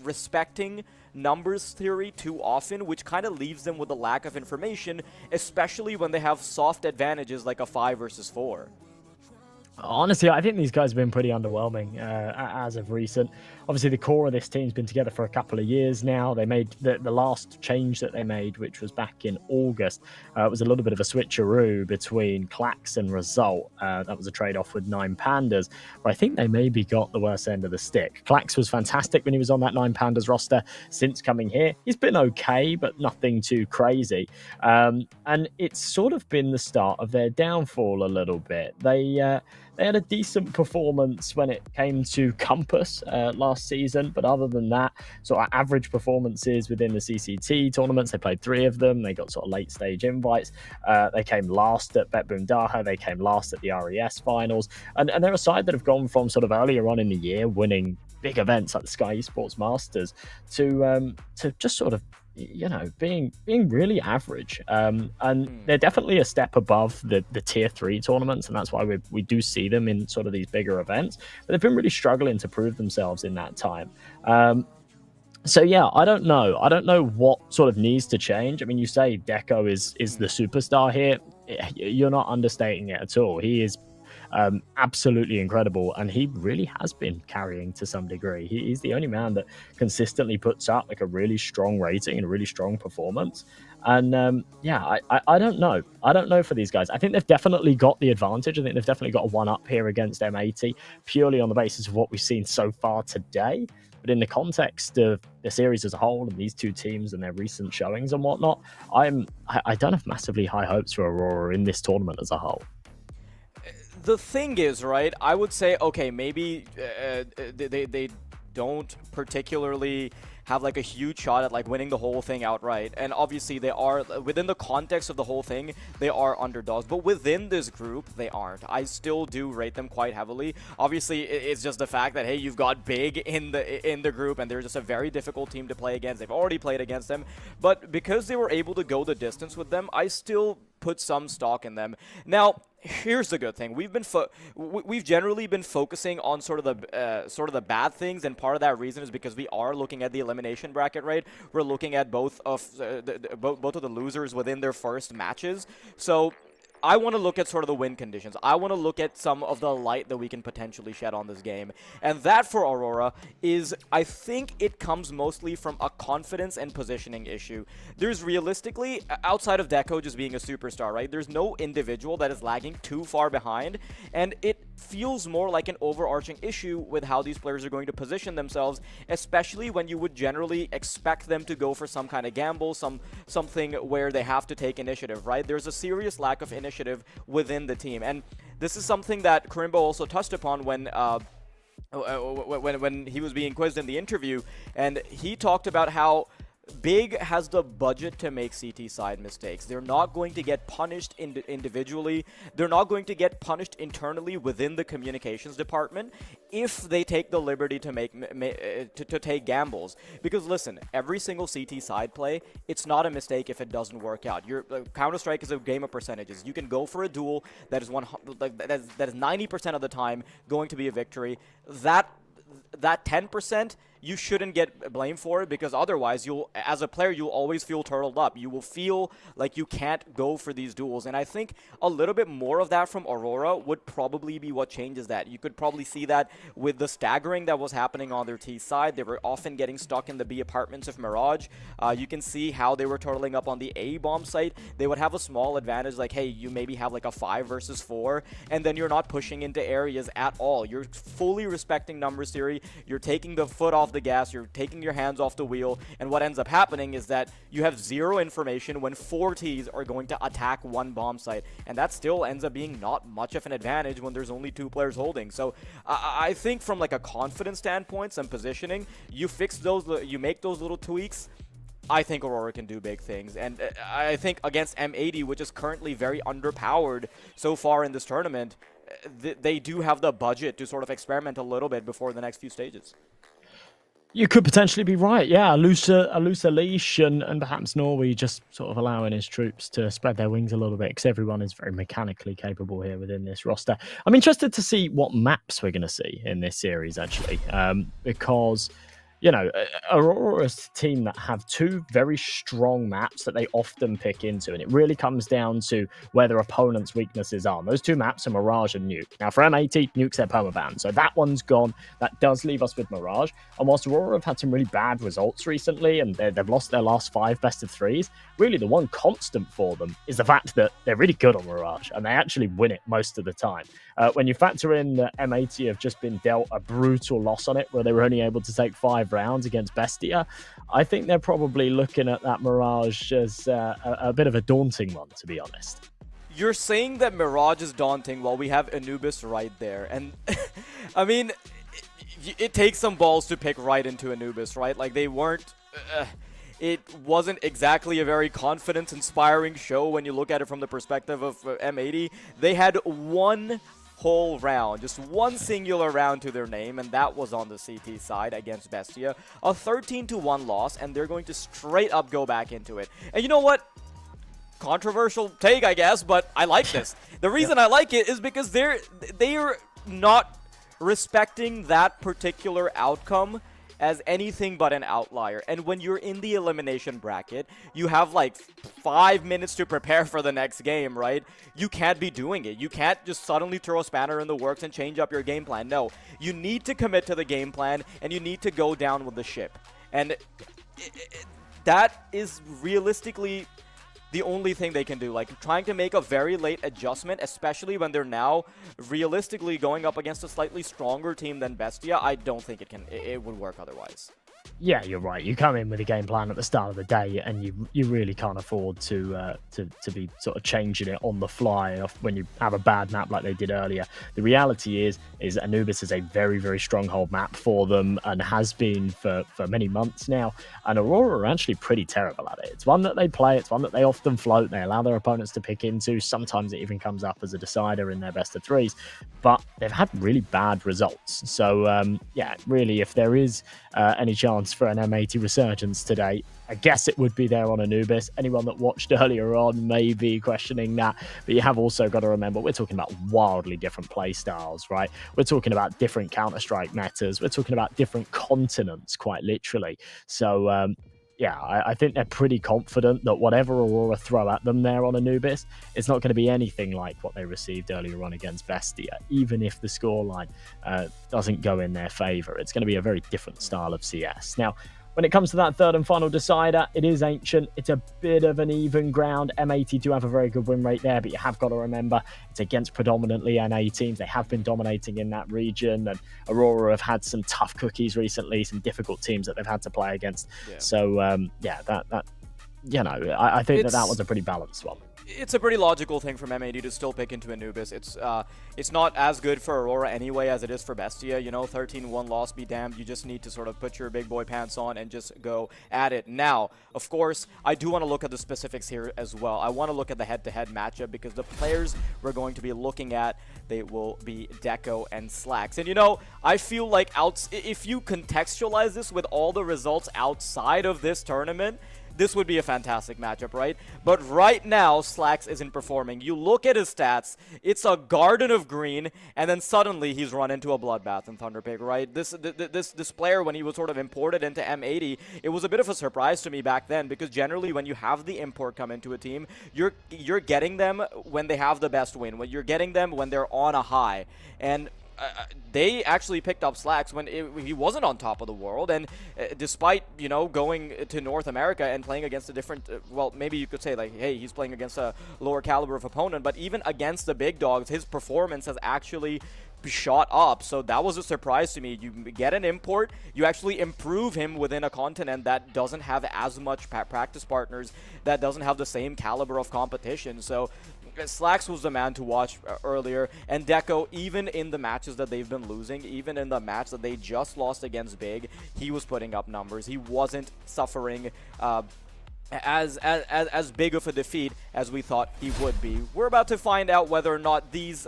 respecting numbers theory too often, which kind of leaves them with a lack of information, especially when they have soft advantages like a 5 versus 4. Honestly, I think these guys have been pretty underwhelming as of recent. Obviously, the core of this team's been together for a couple of years now. They made the last change that they made, which was back in August. It was a little bit of a switcheroo between Clax and Result. That was a trade-off with 9 Pandas, where I think they maybe got the worst end of the stick. Clax was fantastic when he was on that 9 Pandas roster. Since coming here, he's been okay, but nothing too crazy. And it's sort of been the start of their downfall a little bit. They had a decent performance when it came to Compass last season, but other than that, sort of average performances within the CCT tournaments. They played 3 of them. They got sort of late stage invites. They came last at Bet Boom Daha. They came last at the RES finals. And they're a side that have gone from sort of earlier on in the year winning big events like the Sky Esports Masters to just sort of you know, being really average. And they're definitely a step above the tier 3 tournaments, and that's why we do see them in sort of these bigger events. But they've been really struggling to prove themselves in that time. So yeah, I don't know. I don't know what sort of needs to change. I mean, you say Deco is the superstar here. You're not understating it at all. He is absolutely incredible, and he really has been carrying to some degree. He's the only man that consistently puts up like a really strong rating and a really strong performance. And yeah, I don't know. I don't know for these guys. I think they've definitely got the advantage. I think they've definitely got a one-up here against M80, purely on the basis of what we've seen so far today. But in the context of the series as a whole and these two teams and their recent showings and whatnot, I don't have massively high hopes for Aurora in this tournament as a whole. The thing is, right, I would say, okay, maybe they don't particularly have like a huge shot at like winning the whole thing outright, and obviously they are, within the context of the whole thing, they are underdogs, but within this group they aren't. I still do rate them quite heavily. Obviously it's just the fact that, hey, you've got Big in the group, and they're just a very difficult team to play against. They've already played against them, but because they were able to go the distance with them, I still put some stock in them. Now, here's the good thing: we've generally been focusing on sort of the bad things, and part of that reason is because we are looking at the elimination bracket, right? We're looking at both of the losers within their first matches, so I want to look at sort of the win conditions. I want to look at some of the light that we can potentially shed on this game. And that for Aurora is, I think it comes mostly from a confidence and positioning issue. There's realistically, outside of Deco just being a superstar, right? There's no individual that is lagging too far behind. And it feels more like an overarching issue with how these players are going to position themselves, especially when you would generally expect them to go for some kind of gamble, something where they have to take initiative, right? There's a serious lack of initiative within the team, and this is something that Karimbo also touched upon when he was being quizzed in the interview, and he talked about how Big has the budget to make CT side mistakes. They're not going to get punished individually. They're not going to get punished internally within the communications department if they take the liberty to take gambles. Because listen, every single CT side play, it's not a mistake if it doesn't work out. Counter-Strike is a game of percentages. You can go for a duel that is 90% of the time going to be a victory. That 10%, you shouldn't get blamed for it, because otherwise as a player, you'll always feel turtled up. You will feel like you can't go for these duels, and I think a little bit more of that from Aurora would probably be what changes that. You could probably see that with the staggering that was happening on their T side. They were often getting stuck in the B apartments of Mirage. You can see how they were turtling up on the A bomb site. They would have a small advantage, like, hey, you maybe have like a 5 versus 4, and then you're not pushing into areas at all. You're fully respecting numbers theory. You're taking the foot off the gas, you're taking your hands off the wheel, and what ends up happening is that you have zero information when 4 Ts are going to attack one bomb site, and that still ends up being not much of an advantage when there's only 2 players holding. So I think from like a confidence standpoint, some positioning, you fix those, you make those little tweaks, I think Aurora can do big things. And I think against M80, which is currently very underpowered so far in this tournament, they do have the budget to sort of experiment a little bit before the next few stages. You could potentially be right, yeah. A looser leash, and perhaps Norway just sort of allowing his troops to spread their wings a little bit, because everyone is very mechanically capable here within this roster. I'm interested to see what maps we're going to see in this series, actually, because, you know, Aurora is a team that have 2 very strong maps that they often pick into, and it really comes down to where their opponent's weaknesses are. And those 2 maps are Mirage and Nuke. Now, for M80, Nuke's their permaban, so that one's gone. That does leave us with Mirage. And whilst Aurora have had some really bad results recently, and they've lost their last 5 best of 3s, really the one constant for them is the fact that they're really good on Mirage, and they actually win it most of the time. When you factor in that M80 have just been dealt a brutal loss on it, where they were only able to take 5 rounds against Bestia, I think they're probably looking at that Mirage as a bit of a daunting one, to be honest. You're saying that Mirage is daunting while we have Anubis right there, and I mean, it takes some balls to pick right into Anubis, right? Like, they weren't... it wasn't exactly a very confidence-inspiring show when you look at it from the perspective of M80. They had 1 whole round, just one singular round to their name, and that was on the CT side against BESTIA. A 13-1 loss, and they're going to straight up go back into it. And you know what? Controversial take, I guess, but I like this. The reason I like it is because they're not respecting that particular outcome as anything but an outlier. And when you're in the elimination bracket, you have like 5 minutes to prepare for the next game, right? You can't be doing it. You can't just suddenly throw a spanner in the works and change up your game plan. No, you need to commit to the game plan, and you need to go down with the ship. And that is realistically the only thing they can do. Like, trying to make a very late adjustment, especially when they're now realistically going up against a slightly stronger team than BESTIA, I don't think it would work otherwise. Yeah, you're right. You come in with a game plan at the start of the day, and you really can't afford to be sort of changing it on the fly when you have a bad map like they did earlier. The reality is Anubis is a very, very stronghold map for them, and has been for many months now. And Aurora are actually pretty terrible at it. It's one that they play. It's one that they often float. They allow their opponents to pick into. Sometimes it even comes up as a decider in their best of threes. But they've had really bad results. So yeah, really, if there is any chance for an M80 resurgence today, I guess it would be there on Anubis. Anyone that watched earlier on may be questioning that, but you have also got to remember we're talking about wildly different play styles, right? We're talking about different Counter-Strike metas. We're talking about different continents, quite literally. So yeah, I think they're pretty confident that whatever Aurora throw at them there on Anubis, it's not going to be anything like what they received earlier on against BESTIA, even if the scoreline doesn't go in their favor. It's going to be a very different style of CS. Now, when it comes to that third and final decider, it is Ancient. It's a bit of an even ground. M80 do have a very good win rate there, but you have got to remember it's against predominantly NA teams. They have been dominating in that region, and Aurora have had some tough cookies recently, some difficult teams that they've had to play against. Yeah. So, yeah, that you know, I think that was a pretty balanced one. It's a pretty logical thing from M80 to still pick into Anubis. It's not as good for Aurora anyway as it is for BESTIA. You know, 13-1 loss, be damned. You just need to sort of put your big boy pants on and just go at it. Now, of course, I do want to look at the specifics here as well. I want to look at the head-to-head matchup because the players we're going to be looking at, they will be Deco and Slacks. And, you know, I feel like if you contextualize this with all the results outside of this tournament, this would be a fantastic matchup, right? But right now, Slacks isn't performing. You look at his stats, it's a garden of green, and then suddenly he's run into a bloodbath in Thunderpick, right? This player, when he was sort of imported into M80, it was a bit of a surprise to me back then, because generally when you have the import come into a team, you're getting them when they have the best win, when you're getting them when they're on a high. And they actually picked up Slacks when he wasn't on top of the world, and despite, you know, going to North America and playing against a different, well, maybe you could say, like, hey, he's playing against a lower caliber of opponent, but even against the big dogs, his performance has actually shot up. So that was a surprise to me. You get an import, you actually improve him within a continent that doesn't have as much practice partners, that doesn't have the same caliber of competition. So Slacks was the man to watch earlier, and Deco, even in the matches that they've been losing, even in the match that they just lost against Big, he was putting up numbers. He wasn't suffering as big of a defeat as we thought he would be. We're about to find out whether or not these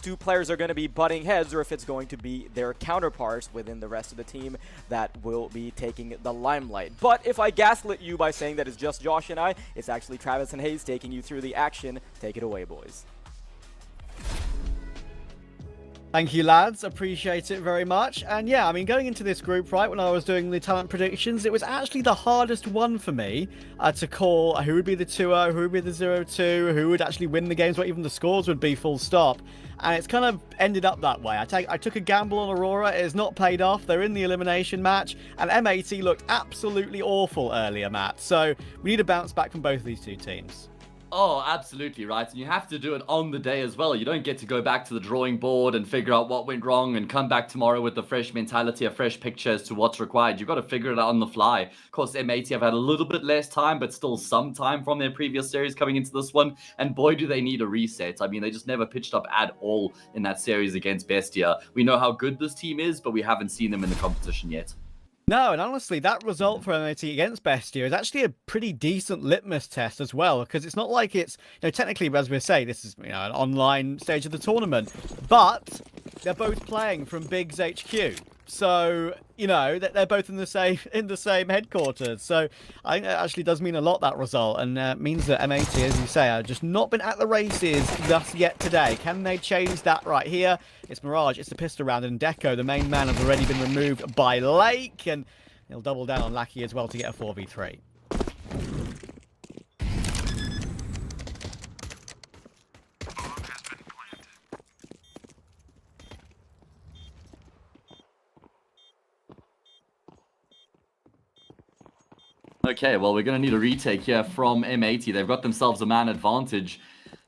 two players are going to be butting heads, or if it's going to be their counterparts within the rest of the team that will be taking the limelight. But if I gaslit you by saying that it's just Josh and I, it's actually Travis and Hayes taking you through the action. Take it away, boys. Thank you, lads. Appreciate it very much. And yeah, I mean, going into this group, right, when I was doing the talent predictions, it was actually the hardest one for me to call who would be the 2-0, who would be the 0-2, who would actually win the games, what even the scores would be, full stop. And it's kind of ended up that way. I took a gamble on Aurora. It has not paid off. They're in the elimination match. And M80 looked absolutely awful earlier, Matt. So we need a bounce back from both of these two teams. Oh, absolutely right. And you have to do it on the day as well. You don't get to go back to the drawing board and figure out what went wrong and come back tomorrow with a fresh mentality, a fresh picture as to what's required. You've got to figure it out on the fly. Of course, M80 have had a little bit less time, but still some time from their previous series coming into this one. And boy, do they need a reset. I mean, they just never pitched up at all in that series against BESTIA. We know how good this team is, but we haven't seen them in the competition yet. No, and honestly, that result for MAT against BESTIA is actually a pretty decent litmus test as well, because it's not like it's, technically, as we say, this is, an online stage of the tournament, but they're both playing from Big's HQ. So, they're both in the same headquarters. So I think that actually does mean a lot, that result, and means that MAT, as you say, have just not been at the races thus yet today. Can they change that right here? It's Mirage, it's the pistol round, and Deco, the main man, has already been removed by Lake, and he'll double down on Lackey as well to get a 4v3. Okay, well, we're going to need a retake here from M80. They've got themselves a man advantage,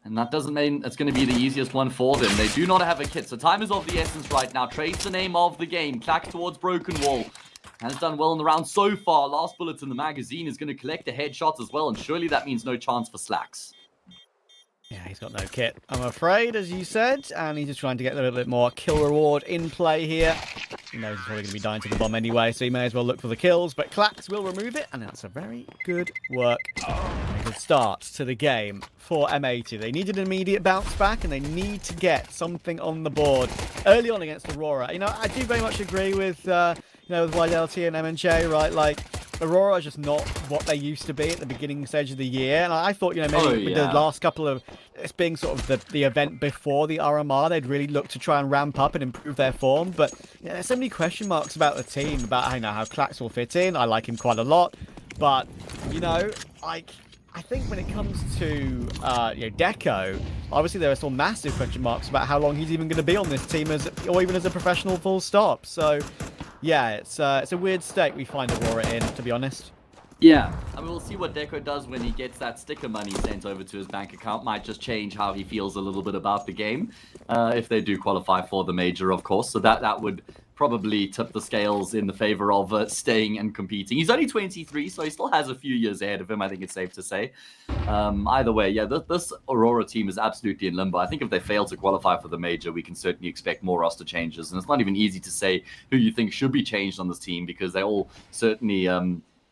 and that doesn't mean it's going to be the easiest one for them. They do not have a kit, so time is of the essence right now. Trace the name of the game. Clacks towards Broken Wall. Has done well in the round so far. Last bullets in the magazine is going to collect a headshot as well, and surely that means no chance for Slacks. Yeah, he's got no kit, I'm afraid, as you said, and he's just trying to get a little bit more kill reward in play here. He knows he's probably going to be dying to the bomb anyway, so he may as well look for the kills, but Clacks will remove it, and that's a very good work. Good start to the game for M80. They need an immediate bounce back, and they need to get something on the board early on against Aurora. I do very much agree with, with YLT and MNJ, right? Like, Aurora are just not what they used to be at the beginning stage of the year. And I thought, maybe with the last couple of, it's being sort of the event before the RMR, they'd really look to try and ramp up and improve their form. But there's so many question marks about the team, about how Clacks will fit in. I like him quite a lot. But, I think when it comes to Deco, obviously there are still massive question marks about how long he's even going to be on this team, or even as a professional full stop. So, yeah, it's a weird state we find Aurora in, to be honest. Yeah, I mean, we'll see what Deco does when he gets that sticker money sent over to his bank account. Might just change how he feels a little bit about the game, if they do qualify for the major, of course. So that would probably tip the scales in the favor of staying and competing. He's only 23, so he still has a few years ahead of him, I think it's safe to say. Either way, yeah, this Aurora team is absolutely in limbo. I think if they fail to qualify for the major, we can certainly expect more roster changes. And it's not even easy to say who you think should be changed on this team, because they all certainly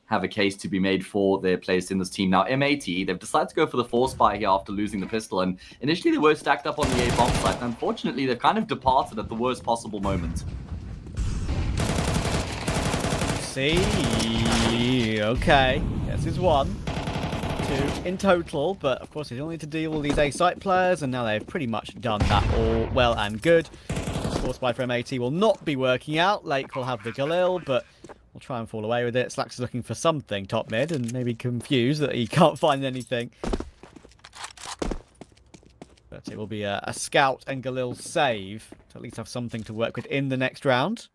have a case to be made for their place in this team. Now, MAT, they've decided to go for the force buy here after losing the pistol, and initially they were stacked up on the A bomb site, and unfortunately they've kind of departed at the worst possible moment. See, okay, this is 1, 2 in total, but of course they still need to deal with these A site players, and now they've pretty much done that all well and good. Force buy for MAT will not be working out. Lake will have the Galil, but we'll try and fall away with it. Slacks is looking for something top mid, and maybe confused that he can't find anything. But it will be a scout and Galil save to at least have something to work with in the next round.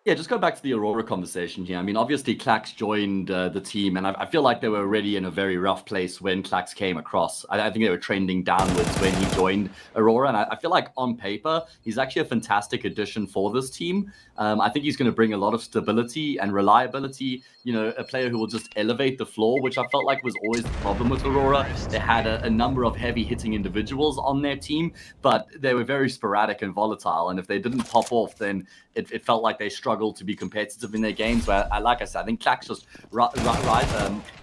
Yeah, just go back to the Aurora conversation here. I mean, obviously, Clacks joined the team, and I feel like they were already in a very rough place when Clacks came across. I think they were trending downwards when he joined Aurora, and I feel like on paper, he's actually a fantastic addition for this team. I think he's going to bring a lot of stability and reliability, a player who will just elevate the floor, which I felt like was always the problem with Aurora. They had a number of heavy-hitting individuals on their team, but they were very sporadic and volatile, and if they didn't pop off, then it felt like they struggled to be competitive in their games. Where, like I said, I think Clacks just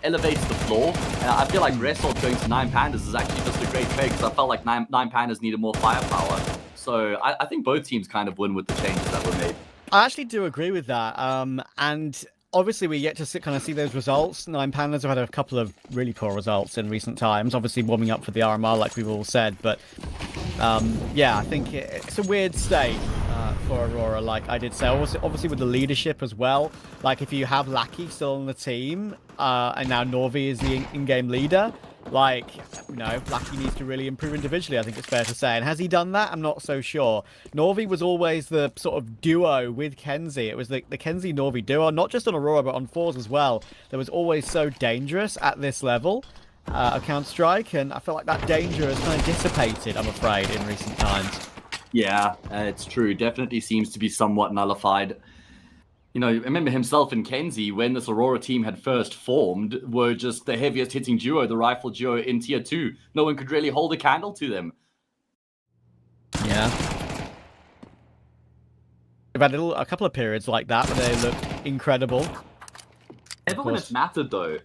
elevates the floor. I feel like Resort going to 9 Pandas is actually just a great trade, because I felt like 9 Pandas needed more firepower. So I think both teams kind of win with the changes that were made. I actually do agree with that. And obviously we yet to kind of see those results. 9 Pandas have had a couple of really poor results in recent times, obviously warming up for the RMR like we've all said. But yeah, I think it's a weird state for Aurora, like I did say. Obviously with the leadership as well. Like if you have Lackey still on the team, and now Norvi is the in-game leader, like, Lackey needs to really improve individually, I think it's fair to say. And has he done that? I'm not so sure. Norvi was always the sort of duo with Kenzie. It was the Kenzie-Norvi duo, not just on Aurora, but on Fours as well. That was always so dangerous at this level of Counter-Strike, and I feel like that danger has kind of dissipated, I'm afraid, in recent times. Yeah, it's true. Definitely seems to be somewhat nullified. Remember himself and Kenzie, when this Aurora team had first formed, were just the heaviest hitting duo, the rifle duo in Tier 2. No one could really hold a candle to them. Yeah. They've had a couple of periods like that where they look incredible. Never when it's mattered, though.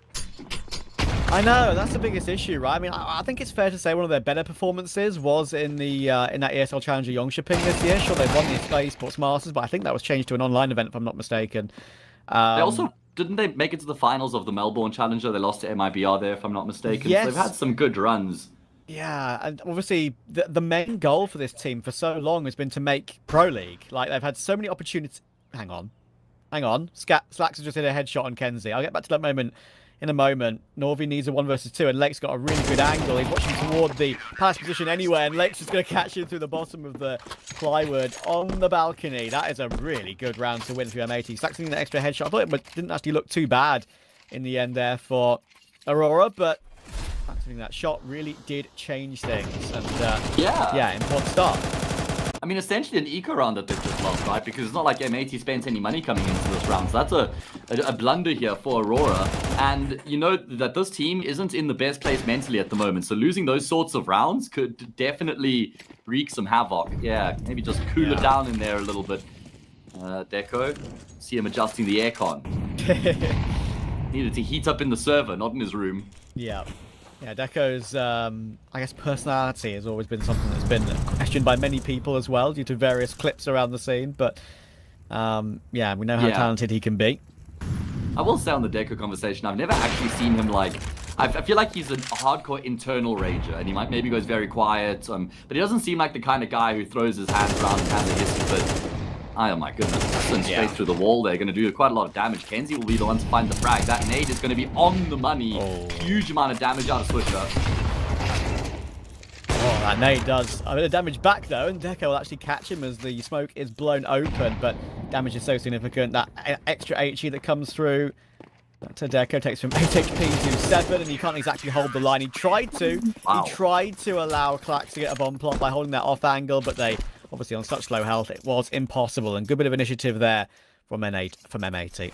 I know, that's the biggest issue, right? I mean, I think it's fair to say one of their better performances was in the in that ESL Challenger Yongshiping this year. Sure, they won the Esports Masters, but I think that was changed to an online event, if I'm not mistaken. They also didn't they make it to the finals of the Melbourne Challenger? They lost to MIBR there, if I'm not mistaken. Yes. So they've had some good runs. Yeah, and obviously the main goal for this team for so long has been to make Pro League. Like, they've had so many opportunities. Hang on. Slacks has just hit a headshot on Kenzie. I'll get back to that moment in a moment. Norvi needs a 1 versus 2, and Lake's got a really good angle. He's watching toward the pass position anyway, and Lake's just going to catch him through the bottom of the plywood on the balcony. That is a really good round to win for M80. Slacks getting that extra headshot. I thought it didn't actually look too bad in the end there for Aurora, but that shot really did change things. And yeah, important start. I mean, essentially an eco round that they've just lost, right? Because it's not like M80 spent any money coming into this round. So that's a blunder here for Aurora. And you know that this team isn't in the best place mentally at the moment. So losing those sorts of rounds could definitely wreak some havoc. Yeah, maybe just cool it down in there a little bit. Deco, see him adjusting the aircon. Needed to heat up in the server, not in his room. Yeah. Yeah, Deco's, I guess, personality has always been something that's been questioned by many people as well, due to various clips around the scene. But, yeah, we know how talented he can be. I will say on the Deco conversation, I've never actually seen him, like... I feel like he's a hardcore internal rager, and he maybe goes very quiet, but he doesn't seem like the kind of guy who throws his hands around and has a hissy fit. Oh my goodness, sent straight through the wall. They're going to do quite a lot of damage. Kenzie will be the one to find the frag. That nade is going to be on the money. Huge amount of damage out of Swisher. Oh, that nade does a bit of damage back though, and Deco will actually catch him as the smoke is blown open, but damage is so significant. That extra HE that comes through to Deco takes from 8 HP to 7, and he can't exactly hold the line. He tried to. Wow. He tried to allow Clax to get a bomb plot by holding that off angle, but they... obviously on such low health, it was impossible. And good bit of initiative there from M80.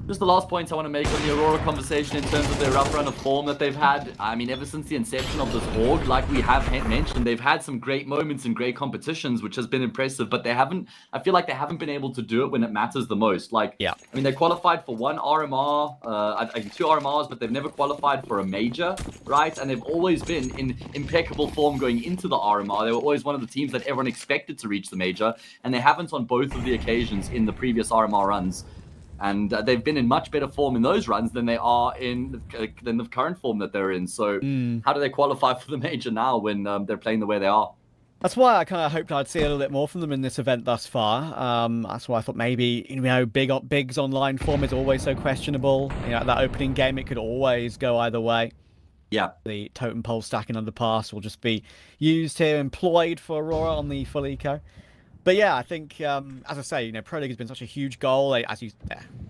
Just the last point I want to make on the Aurora conversation in terms of their rough run of form that they've had. I mean, ever since the inception of this org, like we have mentioned, they've had some great moments and great competitions, which has been impressive, but they haven't, I feel like they haven't been able to do it when it matters the most. Like, I mean, they qualified for 1 RMR, I think 2 RMRs, but they've never qualified for a major, right? And they've always been in impeccable form going into the RMR. They were always one of the teams that everyone expected to reach the major, and they haven't on both of the occasions in the previous RMR runs. And they've been in much better form in those runs than they are in the current form that they're in. So how do they qualify for the major now when they're playing the way they are? That's why I kind of hoped I'd see a little bit more from them in this event thus far. That's why I thought maybe, you know, Big's online form is always so questionable. You know, that opening game, it could always go either way. Yeah. The totem pole stacking underpass will just be used here, employed for Aurora on the full eco. But yeah, I think, as I say, you know, Pro League has been such a huge goal. As you,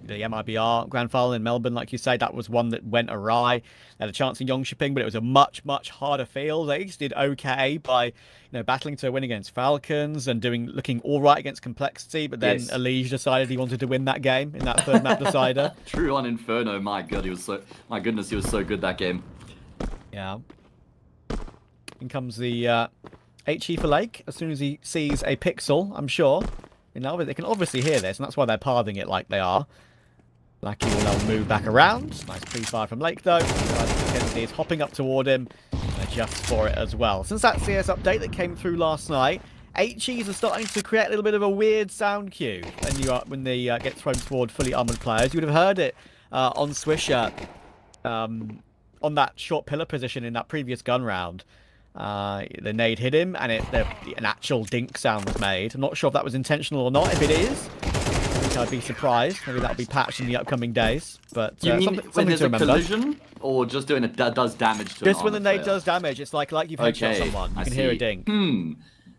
the MIBR grand final in Melbourne, like you say, that was one that went awry. They had a chance in Yongshiping, but it was a much, much harder field. They just did okay by, you know, battling to win against Falcons and looking all right against Complexity. But then Elige decided he wanted to win that game in that third map decider. True on Inferno. My God, he was so good that game. Yeah. In comes the HE for Lake as soon as he sees a pixel, I'm sure. You know, they can obviously hear this, and that's why they're pathing it like they are. Lucky will now move back around. Nice pre-fire from Lake, though. Kennedy is hopping up toward him. Adjusts for it as well. Since that CS update that came through last night, HEs are starting to create a little bit of a weird sound cue when they get thrown toward fully armored players. You would have heard it on Swisher on that short pillar position in that previous gun round. The nade hit him, and an actual dink sound was made. I'm not sure if that was intentional or not. If it is, I think I'd be surprised. Maybe that'll be patched in the upcoming days. But you mean something when there's to a remember. collision, or just doing it does damage to? Just when the nade does damage, it's like you've headshot someone. You can hear a dink.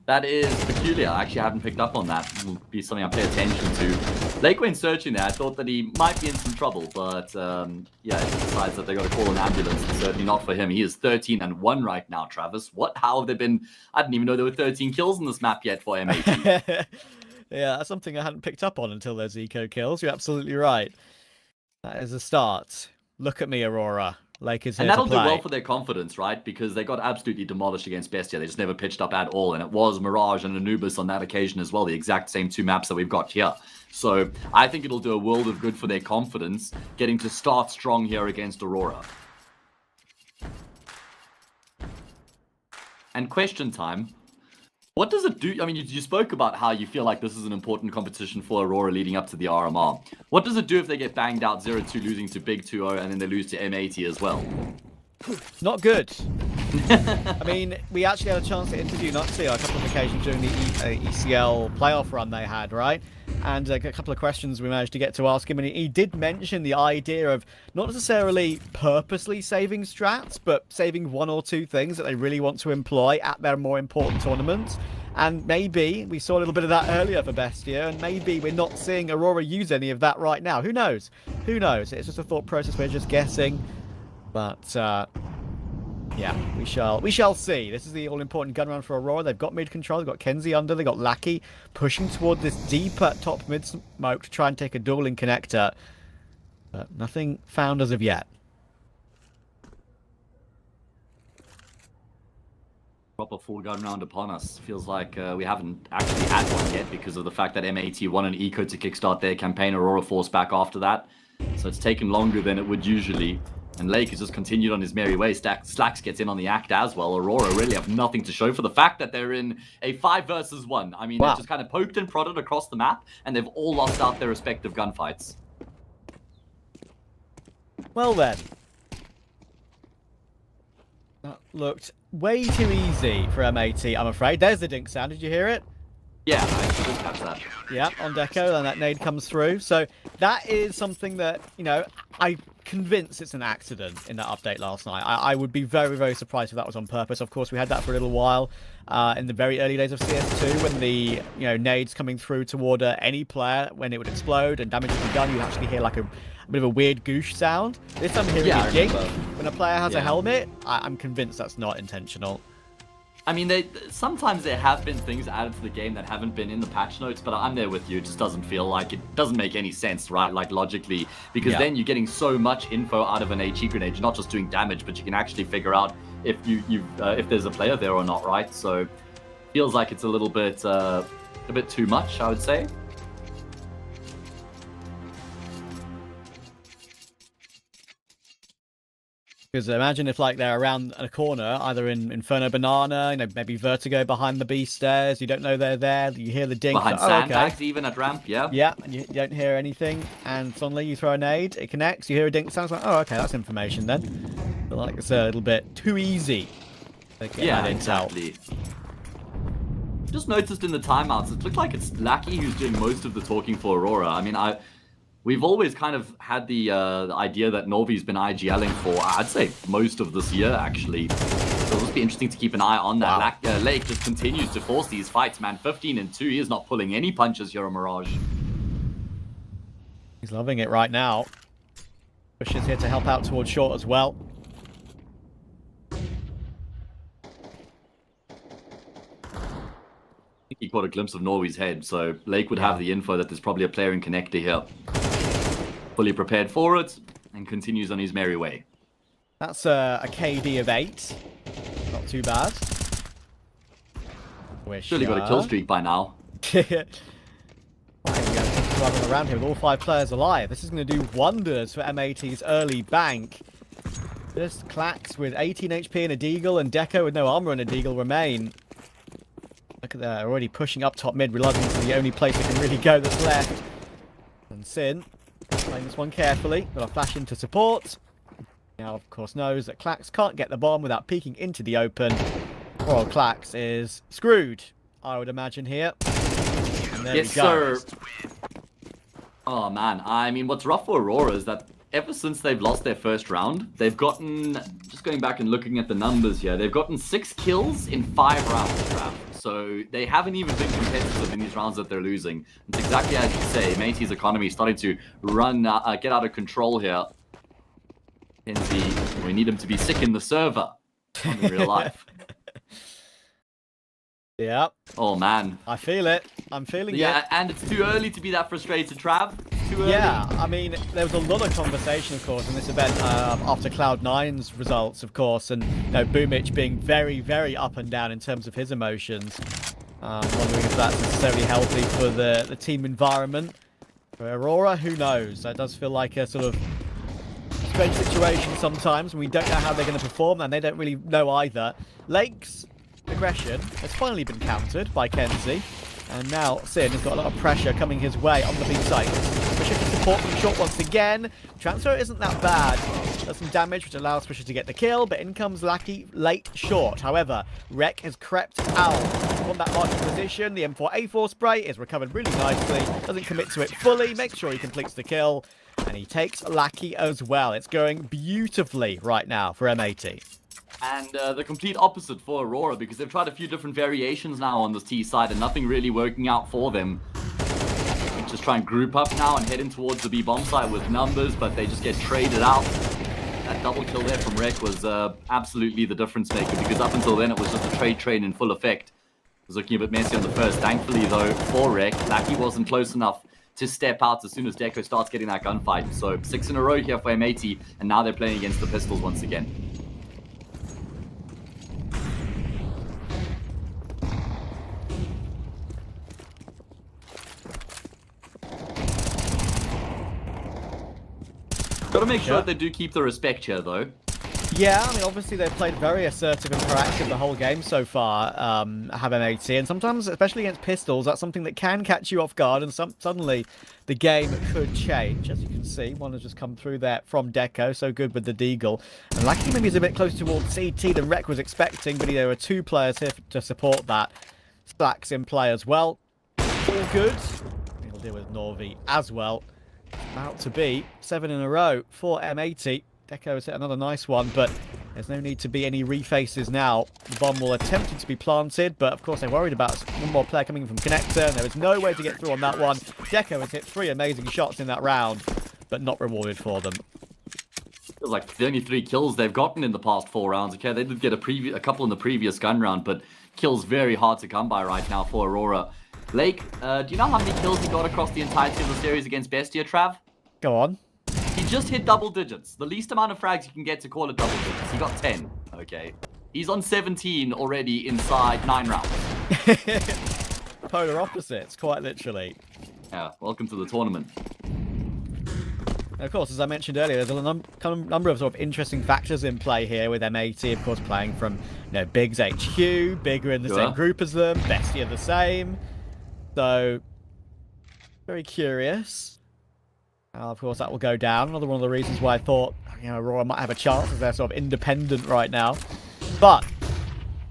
That is peculiar. I actually haven't picked up on that. It will be something I pay attention to. Lake went searching there. I thought that he might be in some trouble, but yeah, he decides that they got to call an ambulance. And certainly not for him. He is 13-1 right now, Travis. How have there been? I didn't even know there were 13 kills in this map yet for M80. Yeah, that's something I hadn't picked up on until those eco kills. You're absolutely right. That is a start. Look at me, Aurora. Lakers here And that'll to do play. well for their confidence, right? Because they got absolutely demolished against BESTIA. They just never pitched up at all. And it was Mirage and Anubis on that occasion as well, the exact same 2 maps that we've got here. So I think it'll do a world of good for their confidence, getting to start strong here against Aurora. And question time. What does it do? I mean, you spoke about how you feel like this is an important competition for Aurora leading up to the RMR. What does it do if they get banged out 0-2, losing to Big 2-0, and then they lose to M80 as well? Not good. I mean, we actually had a chance to interview Nutsy on a couple of occasions during the ECL playoff run they had, right? And a couple of questions we managed to get to ask him, and he did mention the idea of not necessarily purposely saving strats, but saving 1 or 2 things that they really want to employ at their more important tournaments. And maybe we saw a little bit of that earlier for BESTIA, and maybe we're not seeing Aurora use any of that right now. Who knows? Who knows? It's just a thought process. We're just guessing. But yeah, we shall see. This is the all-important gun round for Aurora. They've got mid control. They've got Kenzie under. They've got Lackey pushing toward this deeper top mid smoke to try and take a dueling connector. But nothing found as of yet. Proper full gun round upon us. Feels like we haven't actually had one yet because of the fact that M80 won an eco to kickstart their campaign. Aurora forced back after that. So it's taken longer than it would usually. And Lake has just continued on his merry way. Slacks gets in on the act as well. Aurora really have nothing to show for the fact that they're in a 5 versus 1. I mean, They've just kind of poked and prodded across the map, and they've all lost out their respective gunfights. Well then. That looked way too easy for M80, I'm afraid. There's the dink sound. Did you hear it? Yeah, I did catch that. Yeah, on Deco, and that nade comes through. So that is something that, you know, I'm convinced it's an accident in that update last night. I would be very, very surprised if that was on purpose. Of course, we had that for a little while in the very early days of CS2 when the, nades coming through toward any player, when it would explode and damage would be done, you actually hear like a bit of a weird goosh sound. This time I'm hearing a dink. When a player has a helmet, I'm convinced that's not intentional. I mean, sometimes there have been things added to the game that haven't been in the patch notes, but I'm there with you. It just doesn't feel like it doesn't make any sense, right? Like logically, because then you're getting so much info out of an HE grenade. You're not just doing damage, but you can actually figure out if if there's a player there or not, right? So feels like it's a little bit a bit too much, I would say. Because imagine if like they're around a corner, either in Inferno Banana, maybe Vertigo behind the B stairs. You don't know they're there. You hear the dink. Behind sandbags, even at ramp, yeah. Yeah, and you don't hear anything. And suddenly you throw a nade, it connects. You hear a dink. Sounds like, oh, okay, that's information then. But like it's a little bit too easy. Yeah, exactly. Just noticed in the timeouts, it looked like it's Lackey who's doing most of the talking for Aurora. I mean, we've always kind of had the idea that Norvi's been IGLing for, I'd say, most of this year, actually. So it'll just be interesting to keep an eye on that. Lake just continues to force these fights, man. 15-2, he is not pulling any punches here on Mirage. He's loving it right now. Bush is here to help out towards short as well. He caught a glimpse of Norway's head, so Lake would have the info that there's probably a player in connector here. Fully prepared for it, and continues on his merry way. That's a KD of 8. Not too bad. Surely got a kill streak by now. Around here with all 5 players alive. This is going to do wonders for M80's early bank. Just Clax with 18 HP and a deagle, and Deco with no armor and a deagle remain. Look at that, already pushing up top mid, realizing this is the only place they can really go that's left. And Sin, playing this one carefully, got a flash into support. Now, of course, knows that Clax can't get the bomb without peeking into the open. Well, Clax is screwed, I would imagine here. And there Yes, we go. sir. Oh, man. I mean, what's rough for Aurora is that ever since they've lost their first round, they've gotten, just going back and looking at the numbers here, they've gotten 6 kills in 5 rounds, Trav. So they haven't even been competitive in these rounds that they're losing. It's exactly as you say, Mate's economy is starting to run, get out of control here. We need him to be sick in the server, not in real life. Yeah. Oh, man. I feel it. I'm feeling it. Yeah, and it's too early to be that frustrated, Trav. too early? Yeah, I mean, there was a lot of conversation, of course, in this event after Cloud9's results, of course, and Boomich being very, very up and down in terms of his emotions. Wondering if that's necessarily healthy for the team environment. For Aurora, who knows? That does feel like a sort of strange situation sometimes when we don't know how they're going to perform, and they don't really know either. Lake's aggression has finally been countered by Kenzie. And now Sin has got a lot of pressure coming his way on the B site. Swisher to support from short once again. Transfer isn't that bad. Does some damage, which allows Swisher to get the kill, but in comes Lackey late short. However, Rek has crept out on that marking position. The M4A4 spray is recovered really nicely. Doesn't commit to it fully. Makes sure he completes the kill. And he takes Lackey as well. It's going beautifully right now for M80. And the complete opposite for Aurora, because they've tried a few different variations now on this T side and nothing really working out for them. Just try and group up now and head in towards the B bomb site with numbers, but they just get traded out. That double kill there from Rek was absolutely the difference maker, because up until then it was just a trade train in full effect. It was looking a bit messy on the first. Thankfully though, for Rek, Lackey wasn't close enough to step out as soon as Deco starts getting that gunfight. So 6 in a row here for M80, and now they're playing against the Pistols once again. Got to make sure that they do keep the respect here, though. Yeah, I mean, obviously they've played very assertive and proactive the whole game so far, have M80, and sometimes, especially against pistols, that's something that can catch you off guard, and suddenly the game could change. As you can see, one has just come through there from Deco, so good with the Deagle. And Lucky maybe is a bit closer towards CT than Rek was expecting, but there are 2 players here to support that. Slack's in play as well. All good. He'll deal with Norvi as well. About to be 7 in a row for M80. Deco has hit another nice one, but there's no need to be any refaces now. The bomb will attempt to be planted, but of course they're worried about one more player coming in from Connector, and there is no way to get through on that one. Deco has hit 3 amazing shots in that round, but not rewarded for them. Feels like the only 3 kills they've gotten in the past 4 rounds. Okay, they did get a couple in the previous gun round, but kills very hard to come by right now for Aurora. Lake, do you know how many kills he got across the entirety of the series against Bestia, Trav? Go on. He just hit double digits. The least amount of frags you can get to call it double digits. He got 10. Okay. He's on 17 already inside 9 rounds. Polar opposites, quite literally. Yeah, welcome to the tournament. And of course, as I mentioned earlier, there's a number of sort of interesting factors in play here with M80, of course, playing from Biggs HQ, bigger in the same group as them, Bestia the same. So, very curious. Of course, that will go down. Another one of the reasons why I thought, Aurora might have a chance, as they're sort of independent right now. But,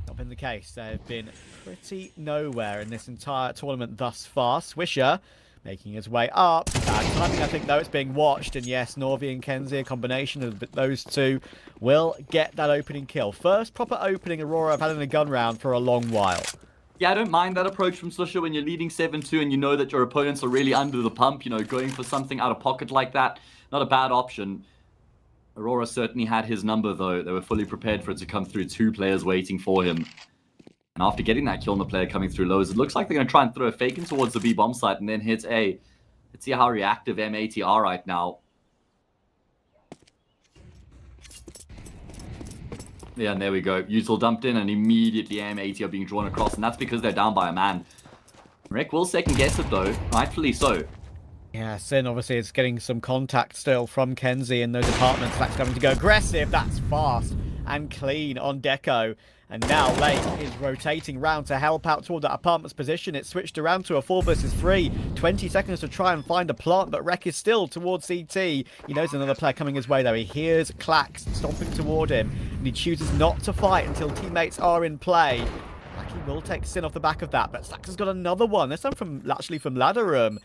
not been the case. They've been pretty nowhere in this entire tournament thus far. Swisher making his way up. Bad timing, I think, though. It's being watched. And yes, Norvi and Kenzie, a combination of those 2, will get that opening kill. First proper opening Aurora have had in a gun round for a long while. Yeah, I don't mind that approach from Swisher when you're leading 7-2 and you know that your opponents are really under the pump. Going for something out of pocket like that, not a bad option. Aurora certainly had his number, though. They were fully prepared for it to come through, 2 players waiting for him. And after getting that kill on the player coming through lows, it looks like they're going to try and throw a fake in towards the B bomb site and then hit A. Let's see how reactive M80 are right now. Yeah, and there we go. Util dumped in, and immediately M80 are being drawn across, and that's because they're down by a man. Rek will second guess it, though. Rightfully so. Yeah, Sin obviously is getting some contact still from Kenzie in those apartments. That's going to go aggressive. That's fast and clean on Deco. And now Lake is rotating round to help out toward that apartment's position. It's switched around to a 4 versus 3. 20 seconds to try and find a plant, but Rek is still towards CT. He knows another player coming his way, though. He hears Clax stomping toward him, and he chooses not to fight until teammates are in play. He will take Sin off the back of that, but Slax has got another one. This time actually from Ladder Room.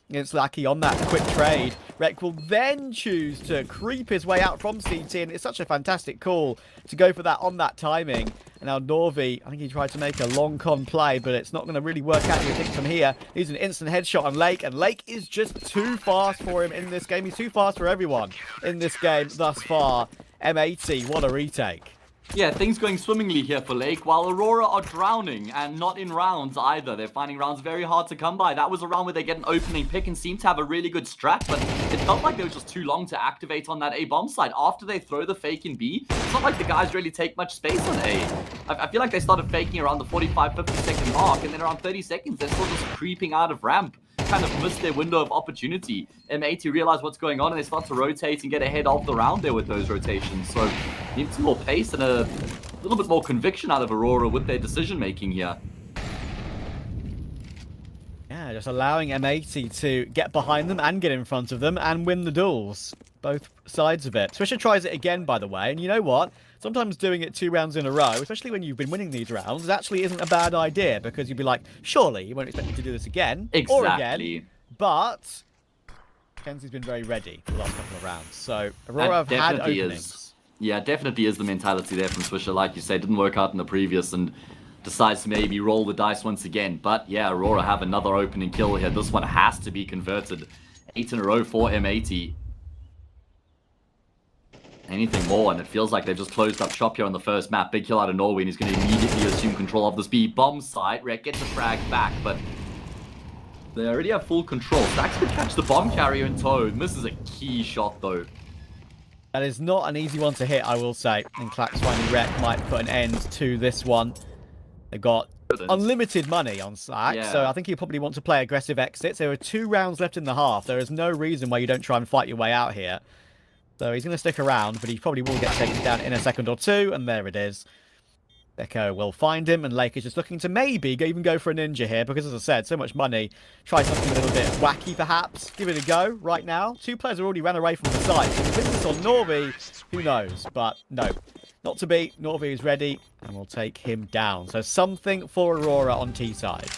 It's Lackey on that quick trade. Rek will then choose to creep his way out from CT, and it's such a fantastic call to go for that on that timing. And now Norvi, I think he tried to make a long con play, but it's not going to really work out, you think, from here. He's an instant headshot on Lake, and Lake is just too fast for him in this game. He's too fast for everyone in this game thus far. M80, what a retake. Yeah, things going swimmingly here for Lake, while Aurora are drowning and not in rounds either. They're finding rounds very hard to come by. That was a round where they get an opening pick and seem to have a really good strat, but it felt like they were just too long to activate on that A bomb side. After they throw the fake in B, it's not like the guys really take much space on A. I feel like they started faking around the 45-50 second mark, and then around 30 seconds, they're still just creeping out of ramp. Kind of missed their window of opportunity. M80 realize what's going on and they start to rotate and get ahead of the round there with those rotations. So need some more pace and a little bit more conviction out of Aurora with their decision making here. Yeah, just allowing M80 to get behind them and get in front of them and win the duels. Both sides of it. Swisher tries it again, by the way, and you know what? Sometimes doing it 2 rounds in a row, especially when you've been winning these rounds, actually isn't a bad idea, because you'd be like, surely you won't expect me to do this again, or again, but Kenzie's been very ready for the last couple of rounds, so Aurora have had openings. Yeah, definitely is the mentality there from Swisher, like you said, didn't work out in the previous and decides to maybe roll the dice once again, but yeah, Aurora have another opening kill here. This one has to be converted. 8 in a row for M80. Anything more, and it feels like they've just closed up shop here on the first map. Big kill out of Norway, and he's going to immediately assume control of this B bomb site. Rek gets a frag back, but they already have full control. Stacks could catch the bomb carrier in tow. Misses a key shot, though. That is not an easy one to hit, I will say. And Clax finding Rek might put an end to this one. They've got unlimited money on Slack, so I think you probably want to play aggressive exits. There are 2 rounds left in the half. There is no reason why you don't try and fight your way out here. So he's going to stick around, but he probably will get taken down in a second or two, and there it is. Echo will find him, and Lake is just looking to maybe even go for a ninja here, because as I said, so much money. Try something a little bit wacky, perhaps. Give it a go right now. 2 players have already ran away from the site. If this on Norby, who knows? But no, not to be. Norby is ready, and we'll take him down. So something for Aurora on T side.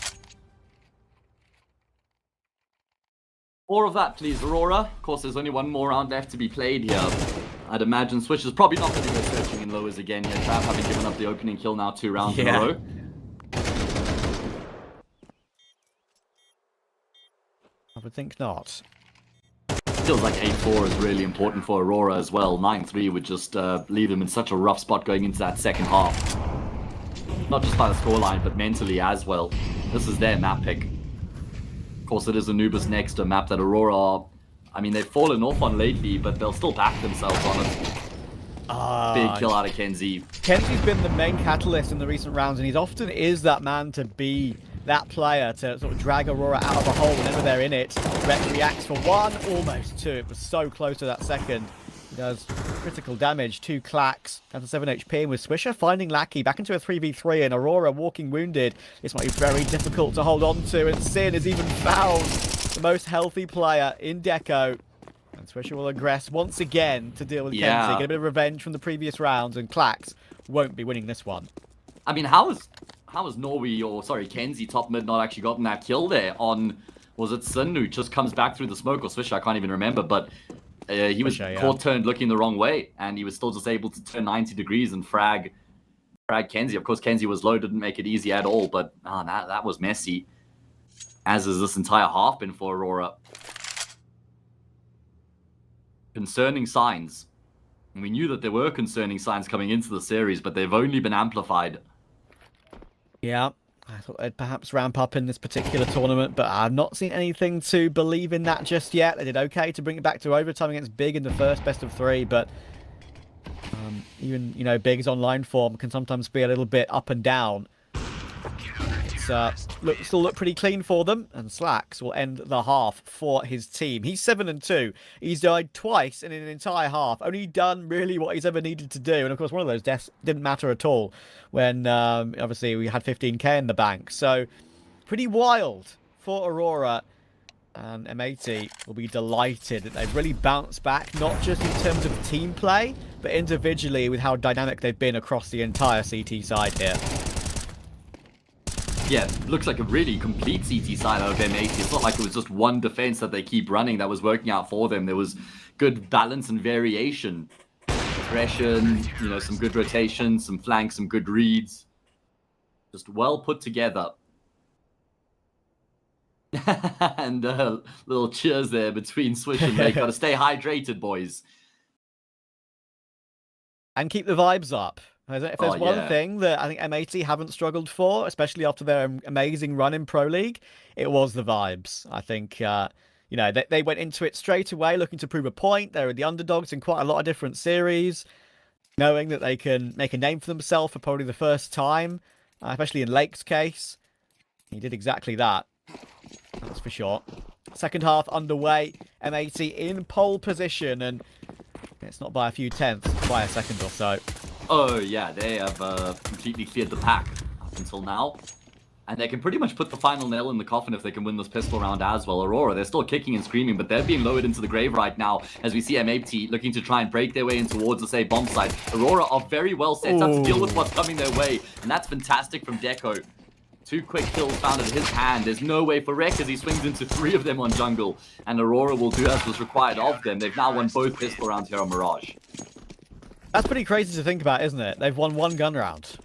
More of that, please, Aurora. Of course, there's only 1 more round left to be played here. I'd imagine Switch is probably not going to go searching in lowers again here. Trav having given up the opening kill now 2 rounds in a row. I would think not. Feels like 8-4 is really important for Aurora as well. 9-3 would just leave them in such a rough spot going into that second half. Not just by the scoreline, but mentally as well. This is their map pick. Of course, it is Anubis next, a map that Aurora, I mean, they've fallen off on lately, but they'll still back themselves on it. Big kill out of Kenzie. Kenzie's been the main catalyst in the recent rounds, and he often is that man to be that player to sort of drag Aurora out of a hole whenever they're in it. Rek reacts for 1, almost 2. It was so close to that second. He does critical damage to Clax, down to 7 HP, and with Swisher finding Lackey back into a 3v3, and Aurora walking wounded. This might be very difficult to hold on to, and Sin has even found the most healthy player in Deco. And Swisher will aggress once again to deal with Kenzie, get a bit of revenge from the previous rounds, and Clax won't be winning this one. I mean, how has Norway, or sorry, Kenzie top mid not actually gotten that kill there on, was it Sin who just comes back through the smoke, or Swisher, I can't even remember, but he was caught turned looking the wrong way, and he was still just able to turn 90 degrees and frag Kenzie. Of course, Kenzie was low, didn't make it easy at all, but that was messy. As is this entire half been for Aurora. Concerning signs. And we knew that there were concerning signs coming into the series, but they've only been amplified. Yeah, I thought they'd perhaps ramp up in this particular tournament, but I've not seen anything to believe in that just yet. They did okay to bring it back to overtime against Big in the first best of 3, but even, you know, Big's online form can sometimes be a little bit up and down. It's still look pretty clean for them, and Slacks will end the half for his team. He's 7-2. He's died twice in an entire half, only done really what he's ever needed to do, and of course one of those deaths didn't matter at all when obviously we had 15k in the bank. So pretty wild for Aurora, and M80 will be delighted that they've really bounced back, not just in terms of team play, but individually with how dynamic they've been across the entire CT side here. Yeah, looks like a really complete CT side out of M80. It's not like it was just one defense that they keep running that was working out for them. There was good balance and variation. Aggression, you know, some good rotation, some flanks, some good reads. Just well put together. And little cheers there between Swish and Lake. Gotta stay hydrated, boys. And keep the vibes up. If there's one thing that I think M80 haven't struggled for, especially after their amazing run in Pro League, it was the vibes. I think, they went into it straight away looking to prove a point. They were the underdogs in quite a lot of different series, knowing that they can make a name for themselves for probably the first time, especially in Lake's case. He did exactly that. That's for sure. Second half underway. M80 in pole position, and it's not by a few tenths, by a second or so. Oh, yeah, they have completely cleared the pack up until now. And they can pretty much put the final nail in the coffin if they can win this pistol round as well. Aurora, they're still kicking and screaming, but they're being lowered into the grave right now as we see M80 looking to try and break their way in towards the, bomb site. Aurora are very well set up to deal with what's coming their way, and that's fantastic from Deco. 2 quick kills found in his hand. There's no way for Rek as he swings into 3 of them on jungle, and Aurora will do as was required of them. They've now won both pistol rounds here on Mirage. That's pretty crazy to think about, isn't it? They've won 1 gun round.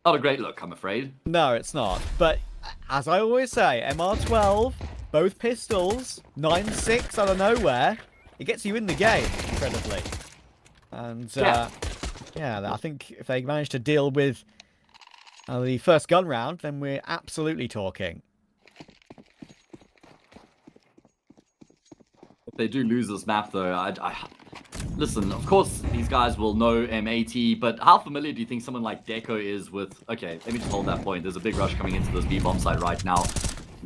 Not a great look, I'm afraid. No, it's not. But as I always say, MR12, both pistols, 9-6 out of nowhere, it gets you in the game, incredibly. And, yeah, I think if they manage to deal with the first gun round, then we're absolutely talking. If they do lose this map, though, listen, of course, these guys will know M80, but how familiar do you think someone like Deco is with... Okay, let me just hold that point. There's a big rush coming into this B-bomb site right now.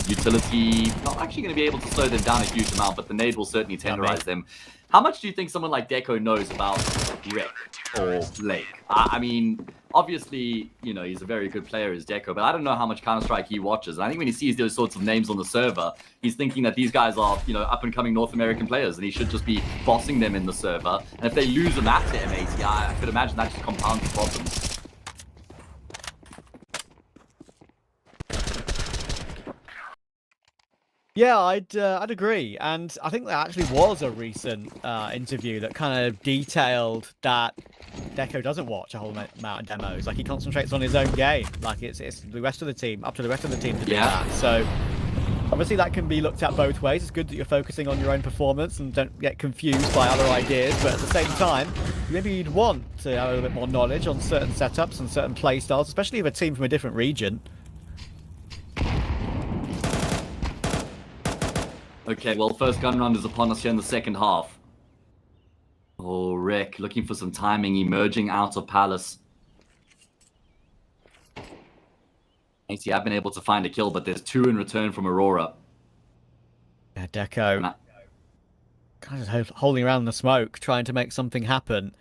Utility not actually going to be able to slow them down a huge amount, but the nade will certainly tenderize them. How much do you think someone like Deco knows about Rek or Lake? I mean, obviously, he's a very good player as Deco, but I don't know how much Counter-Strike he watches. And I think when he sees those sorts of names on the server, he's thinking that these guys are, up-and-coming North American players, and he should just be bossing them in the server. And if they lose a map to M80, I could imagine that just compounds the problems. Yeah, I'd agree, and I think there actually was a recent interview that kind of detailed that Deco doesn't watch a whole amount of demos. Like, he concentrates on his own game. Like, it's the rest of the team, up to the rest of the team to do that. So obviously that can be looked at both ways. It's good that you're focusing on your own performance and don't get confused by other ideas, but at the same time, maybe you'd want to have a little bit more knowledge on certain setups and certain play styles, especially if a team from a different region. Okay, well, first gun round is upon us here in the second half. Oh, Rek looking for some timing, emerging out of Palace. AC have been able to find a kill, but there's 2 in return from Aurora. Yeah, Deco kind of holding around the smoke, trying to make something happen.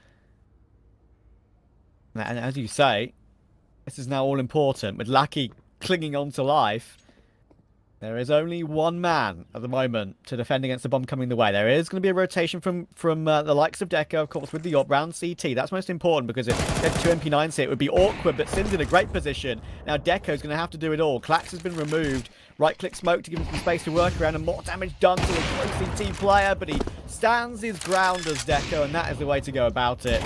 And as you say, this is now all important. With Lackey clinging on to life, there is only one man at the moment to defend against the bomb coming the way. There is going to be a rotation from the likes of Deco, of course, with the op round CT. That's most important, because if they have 2 MP9s here, it would be awkward, but Sin's in a great position. Now Deco's going to have to do it all. Clax has been removed. Right-click smoke to give him some space to work around, and more damage done to the CT player, but he stands his ground as Deco, and that is the way to go about it.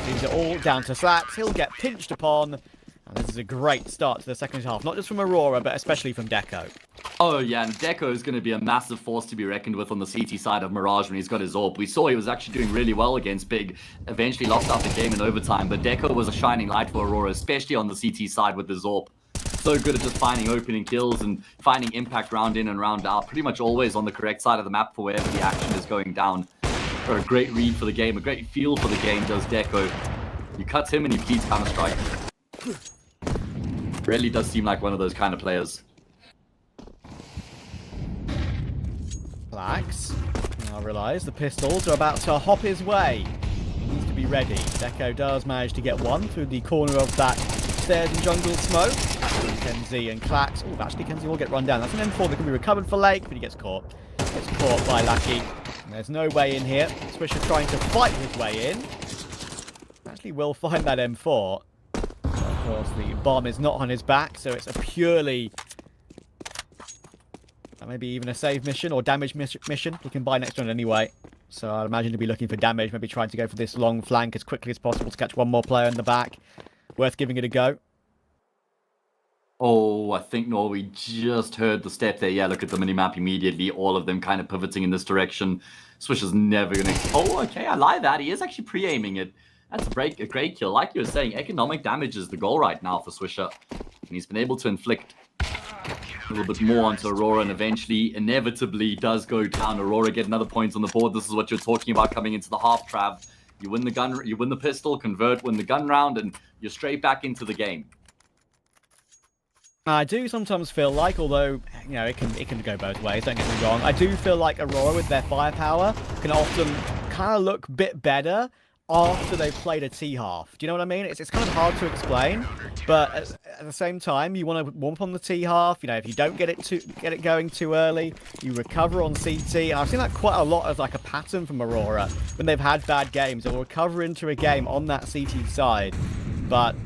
Leaves it all down to Slats. He'll get pinched upon. And this is a great start to the second half, not just from Aurora, but especially from Deco. Oh, yeah, and Deco is going to be a massive force to be reckoned with on the CT side of Mirage when he's got his AWP. We saw he was actually doing really well against Big, eventually lost out the game in overtime, but Deco was a shining light for Aurora, especially on the CT side with his AWP. So good at just finding opening kills and finding impact round in and round out, pretty much always on the correct side of the map for wherever the action is going down. For a great read for the game, a great feel for the game does Deco. You cut him and he bleeds Counter-Strike. Really does seem like one of those kind of players. Flax. Now realise the pistols are about to hop his way. He needs to be ready. Deco does manage to get one through the corner of that stairs and jungle smoke. Kenzie and Clax. Oh, actually, Kenzie will get run down. That's an M4 that can be recovered for Lake, but he gets caught. Gets caught by Lucky. And there's no way in here. Swisher trying to fight his way in. Actually will find that M4. Of course, the bomb is not on his back, so it's a purely... maybe even a save mission or damage mission. He can buy next one anyway. So I'd imagine he'll be looking for damage, maybe trying to go for this long flank as quickly as possible to catch one more player in the back. Worth giving it a go. Oh, I think Norway just heard the step there. Yeah, look at the minimap immediately. All of them kind of pivoting in this direction. Swisher's never going to... Oh, okay, I like that. He is actually pre-aiming it. That's a great kill. Like you were saying, economic damage is the goal right now for Swisher. And he's been able to inflict a little bit more onto Aurora, and eventually, inevitably, does go down. Aurora get another point on the board. This is what you're talking about coming into the half, Trav. You win the gun, you win the pistol, convert, win the gun round, and you're straight back into the game. I do sometimes feel like, although, you know, it can go both ways, don't get me wrong, I do feel like Aurora, with their firepower, can often kind of look a bit better after they've played a T-half. Do you know what I mean? It's kind of hard to explain, but at the same time, you want to warm up on the T-half. You know, if you don't get it going too early, you recover on CT. And I've seen that quite a lot as like a pattern from Aurora. When they've had bad games, they'll recover into a game on that CT side, but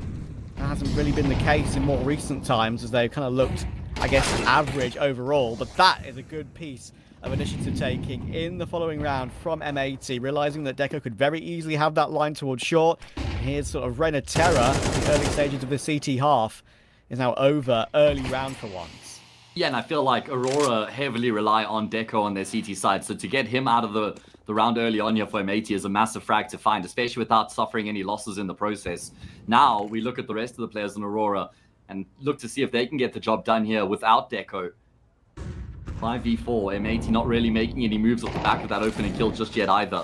that hasn't really been the case in more recent times, as they've kind of looked, I guess, average overall. But that is a good piece of initiative taking in the following round from M80, realizing that Deco could very easily have that line towards short. And here's sort of Reign of Terror. The early stages of the CT half is now over, early round for once. Yeah, and I feel like Aurora heavily rely on Deco on their CT side, so to get him out of the round early on here for M80 is a massive frag to find, especially without suffering any losses in the process. Now we look at the rest of the players in Aurora and look to see if they can get the job done here without Deco. 5v4, M80 not really making any moves off the back of that opening kill just yet either.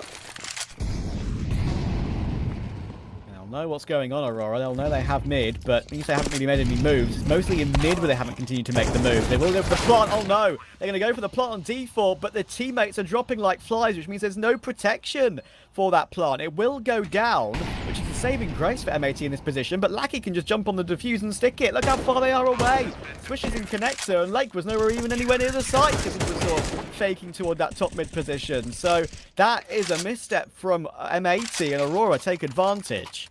They'll know what's going on, Aurora. They'll know they have mid, but when you say they haven't really made any moves, it's mostly in mid where they haven't continued to make the move. They will go for the plant. Oh no! They're going to go for the plant on D4, but their teammates are dropping like flies, which means there's no protection for that plant. It will go down, which is a saving grace for M80 in this position, but Lackey can just jump on the defuse and stick it. Look how far they are away. Swish is in connector, and Lake was nowhere even anywhere near the site because he was sort of faking toward that top mid position. So that is a misstep from M80, and Aurora take advantage.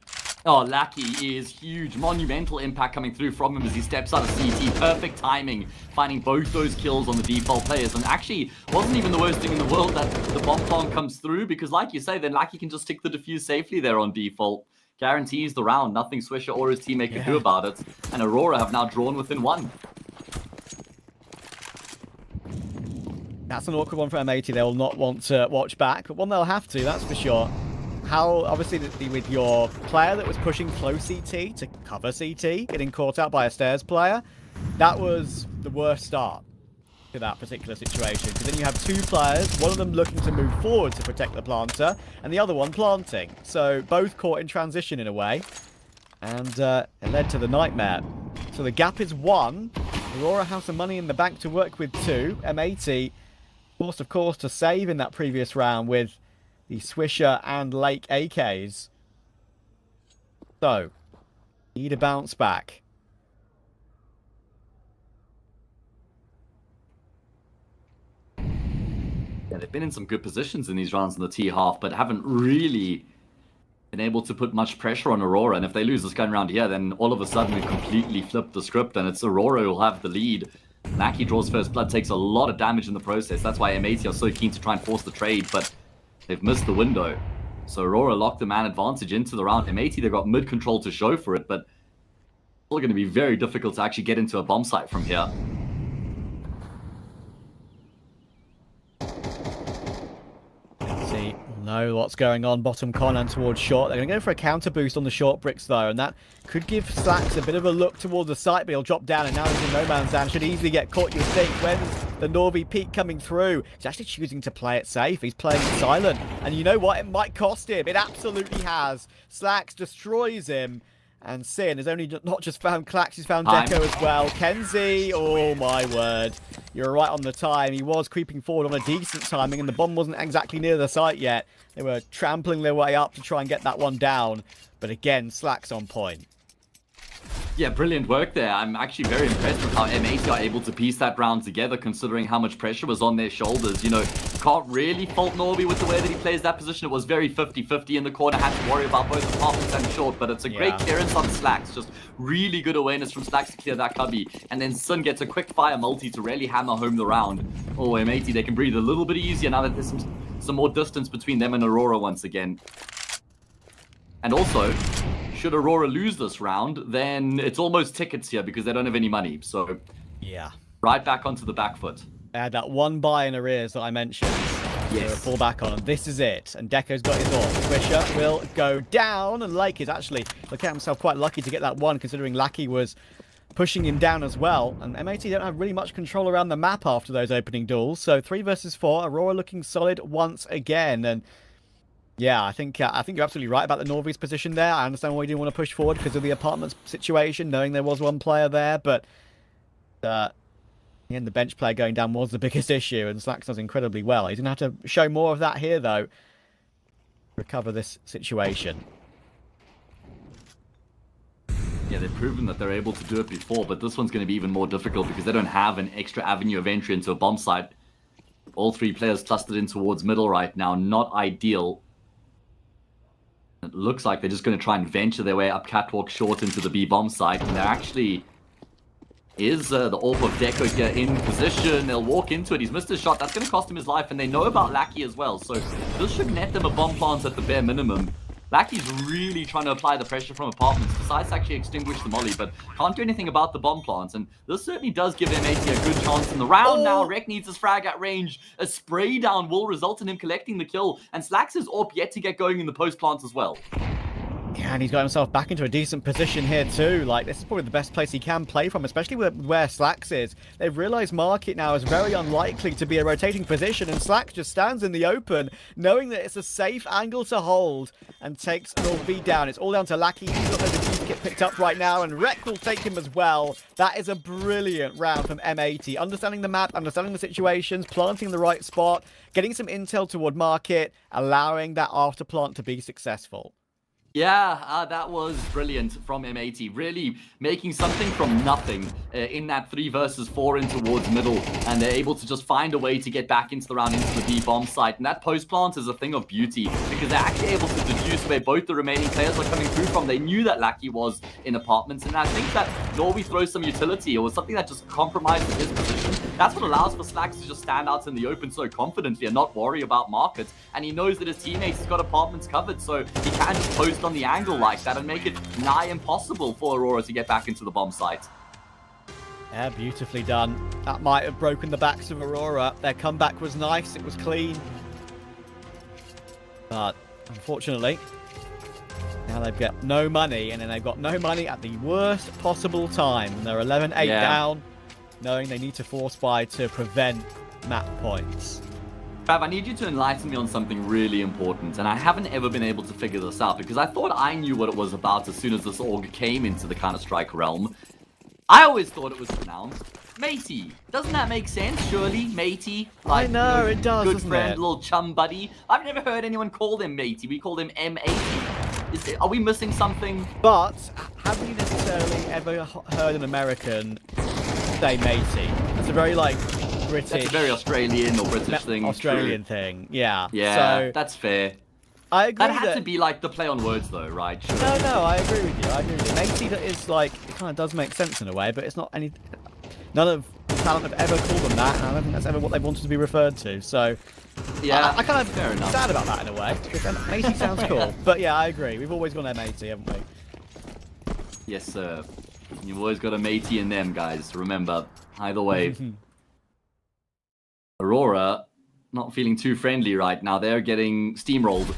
Oh, Lackey is huge. Monumental impact coming through from him as he steps out of CT. Perfect timing, finding both those kills on the default players. And actually, wasn't even the worst thing in the world that the bomb plant comes through, because like you say, then Lackey can just stick the defuse safely there on default. Guarantees the round. Nothing Swisher or his teammate can do about it. And Aurora have now drawn within one. That's an awkward one for M80. They will not want to watch back, but one they'll have to, that's for sure. How, obviously, with your player that was pushing close CT to cover CT, getting caught out by a stairs player, that was the worst start to that particular situation. Because then you have two players, one of them looking to move forward to protect the planter, and the other one planting. So both caught in transition in a way, and it led to the nightmare. So the gap is 1. Aurora have some money in the bank to work with 2. M80 forced, of course, to save in that previous round with the Swisher and Lake AKs. So, need a bounce back. Yeah, they've been in some good positions in these rounds in the T-half, but haven't really been able to put much pressure on Aurora. And if they lose this gun round here, then all of a sudden we've completely flipped the script, and it's Aurora who'll have the lead. Naki draws first blood, takes a lot of damage in the process. That's why M80 are so keen to try and force the trade, but they've missed the window. So Aurora locked the man advantage into the round. M80, they've got mid control to show for it, but it's still going to be very difficult to actually get into a bomb site from here. See, know what's going on. Bottom corner and towards short. They're going to go for a counter boost on the short bricks though, and that could give Slacks a bit of a look towards the site, but he'll drop down, and now he's in no man's land. Should easily get caught. You think, when's the Norby peak coming through? He's actually choosing to play it safe. He's playing it silent, and you know what? It might cost him. It absolutely has. Slacks destroys him. And Sin has only not just found Clax, he's found Deco as well. Kenzie, oh my word. You're right on the time. He was creeping forward on a decent timing, and the bomb wasn't exactly near the site yet. They were trampling their way up to try and get that one down. But again, Slack's on point. Yeah, brilliant work there. I'm actually very impressed with how M80 are able to piece that round together, considering how much pressure was on their shoulders. You know, can't really fault Norby with the way that he plays that position. It was very 50-50 in the corner. Had to worry about both the half and short, but it's a great clearance on Slacks. Just really good awareness from Slacks to clear that cubby. And then Sun gets a quick fire multi to really hammer home the round. Oh, M80, they can breathe a little bit easier now that there's some more distance between them and Aurora once again. And also, should Aurora lose this round, then it's almost tickets here because they don't have any money. So, yeah, right back onto the back foot. They had that one buy in arrears that I mentioned. Yes. Fall back on, and this is it. And Deco's got his ult. Swisher will go down, and Lake is actually looking at himself quite lucky to get that one, considering Lackey was pushing him down as well. And MAT don't have really much control around the map after those opening duels. So 3 versus 4. Aurora looking solid once again. And yeah, I think you're absolutely right about the Norvies position there. I understand why you didn't want to push forward because of the apartments situation, knowing there was one player there. But the bench player going down was the biggest issue, and Slax does incredibly well. He's going to have to show more of that here, though. Recover this situation. Yeah, they've proven that they're able to do it before, but this one's going to be even more difficult because they don't have an extra avenue of entry into a bomb site. All 3 players clustered in towards middle right now. Not ideal. It looks like they're just going to try and venture their way up catwalk short into the B bomb site, and they're actually... Is the AWP of Deco here in position? They'll walk into it. He's missed his shot. That's going to cost him his life, and they know about Lackey as well. So this should net them a bomb plant at the bare minimum. Lackey's really trying to apply the pressure from apartments. Decides to actually extinguish the molly, but can't do anything about the bomb plants. And this certainly does give MAT a good chance in the round now. Rek needs his frag at range. A spray down will result in him collecting the kill. And Slax's AWP yet to get going in the post plants as well. Yeah, and he's got himself back into a decent position here too. Like, this is probably the best place he can play from, especially where Slax is. They've realized Market now is very unlikely to be a rotating position, and Slax just stands in the open, knowing that it's a safe angle to hold, and takes an AWP down. It's all down to Lackey. He's got the defuse kit picked up right now, and Rek will take him as well. That is a brilliant round from M80. Understanding the map, understanding the situations, planting the right spot, getting some intel toward Market, allowing that after plant to be successful. Yeah, that was brilliant from M80. Really making something from nothing in that 3 versus 4 in towards middle. And they're able to just find a way to get back into the round, into the B bomb site. And that post plant is a thing of beauty because they're actually able to deduce where both the remaining players are coming through from. They knew that Lackey was in apartments. And I think that Norby throws some utility or something that just compromises his position. That's what allows for Slax to just stand out in the open so confidently and not worry about markets. And he knows that his teammates has got apartments covered, so he can just post on the angle like that and make it nigh impossible for Aurora to get back into the bomb site. Yeah, beautifully done. That might have broken the backs of Aurora. Their comeback was nice, it was clean. But unfortunately, now they've got no money, and then they've got no money at the worst possible time. They're 11-8 down, knowing they need to force buy to prevent map points. Trav, I need you to enlighten me on something really important, and I haven't ever been able to figure this out because I thought I knew what it was about as soon as this org came into the Counter-Strike realm. I always thought it was pronounced matey. Doesn't that make sense, surely? Matey? Like, I know, it does, good friend, little chum buddy. I've never heard anyone call them matey. We call them M80. Are we missing something? But have you necessarily ever heard an American say matey? It's a very, like, British... That's a very Australian or British thing. Australian thing, yeah. Yeah, so, that's fair. I agree that had to be like the play on words though, right? Sure. No, I agree with you. I agree with you. Matey is like, it kind of does make sense in a way, but it's not any... None of the talent have ever called them that, and I don't think that's ever what they wanted to be referred to, so... Yeah, I kind of fair enough. sad about that in a way, because Matey sounds cool. But yeah, I agree. We've always gone M80, haven't we? Yes, sir. You've always got a matey in them, guys. Remember, either way. Aurora, not feeling too friendly right now. They're getting steamrolled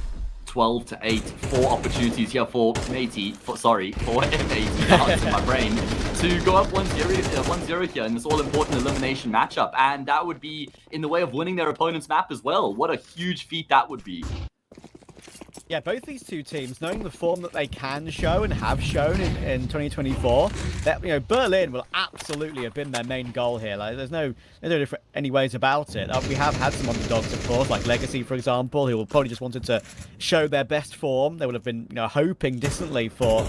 12-8. 4 opportunities here for matey. For M80. Now it's in my brain. To go up 1-0 here in this all-important elimination matchup. And that would be in the way of winning their opponent's map as well. What a huge feat that would be. Yeah, both these two teams, knowing the form that they can show and have shown in 2024, that Berlin will absolutely have been their main goal here. Like, there's no different any ways about it. We have had some underdogs, of course, like Legacy, for example, who will probably just wanted to show their best form. They would have been, hoping distantly for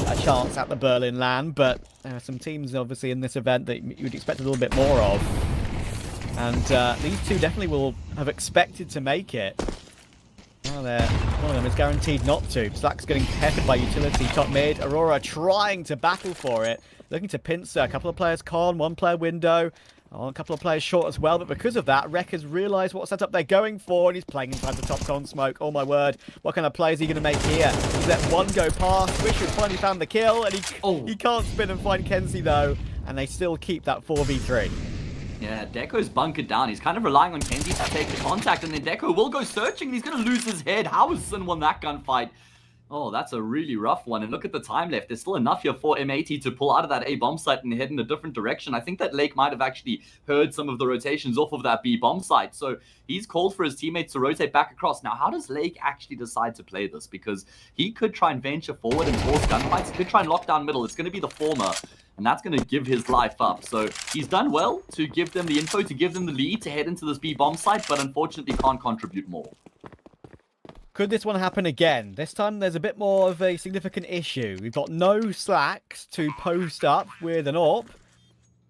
a chance at the Berlin LAN, but there are some teams, obviously, in this event that you'd expect a little bit more of. And these two definitely will have expected to make it. Now one of them is guaranteed not to. Slack's getting peppered by utility top mid. Aurora trying to battle for it. Looking to pincer. A couple of players con, 1 player window. A couple of players short as well. But because of that, Rek has realised what setup they're going for. And he's playing inside the top con smoke. Oh my word. What kind of play is he going to make here? He's let one go past. Richard finally found the kill. And he can't spin and find Kenzie though. And they still keep that 4v3. Yeah, Deco's bunkered down. He's kind of relying on Kenzie to take the contact, and then Deco will go searching, and he's going to lose his head. How has Sin won that gunfight? Oh, that's a really rough one. And look at the time left. There's still enough here for M80 to pull out of that A bomb site and head in a different direction. I think that Lake might have actually heard some of the rotations off of that B bomb site. So he's called for his teammates to rotate back across. Now, how does Lake actually decide to play this? Because he could try and venture forward and force gunfights. He could try and lock down middle. It's going to be the former. And that's going to give his life up. So he's done well to give them the info, to give them the lead, to head into this B bomb site, but unfortunately can't contribute more. Could this one happen again? This time there's a bit more of a significant issue. We've got no slacks to post up with an AWP,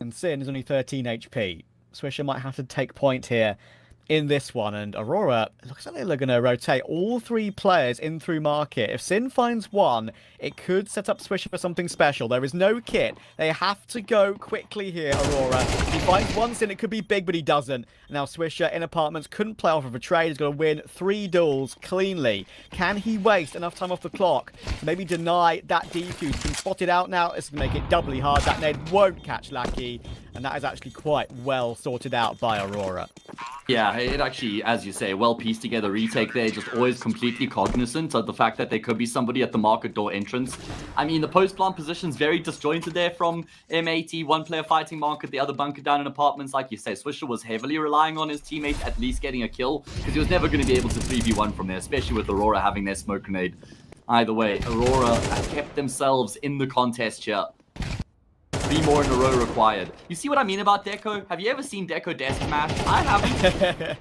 and Sin is only 13 HP. Swisher might have to take point here in this one, and Aurora, it looks like they're going to rotate all three players in through market. If Sin finds one, it could set up Swisher for something special. There is no kit. They have to go quickly here, Aurora. If he finds one Sin, it could be big, but he doesn't. Now Swisher in apartments couldn't play off of a trade. He's got to win 3 duels cleanly. Can he waste enough time off the clock to maybe deny that defuse? He's been spotted out now. It's going to make it doubly hard. That nade won't catch Lackey, and that is actually quite well sorted out by Aurora. Yeah, it actually, as you say, well pieced together retake there, just always completely cognizant of the fact that there could be somebody at the market door entrance. I mean, the post-plant position's very disjointed there from M80, one player fighting market, the other bunkered down in apartments. Like you say, Swisher was heavily relying on his teammates at least getting a kill, because he was never going to be able to 3v1 from there, especially with Aurora having their smoke grenade. Either way, Aurora have kept themselves in the contest here. 3 more in a row required. You see what I mean about Deco? Have you ever seen Deco desk smash? I haven't.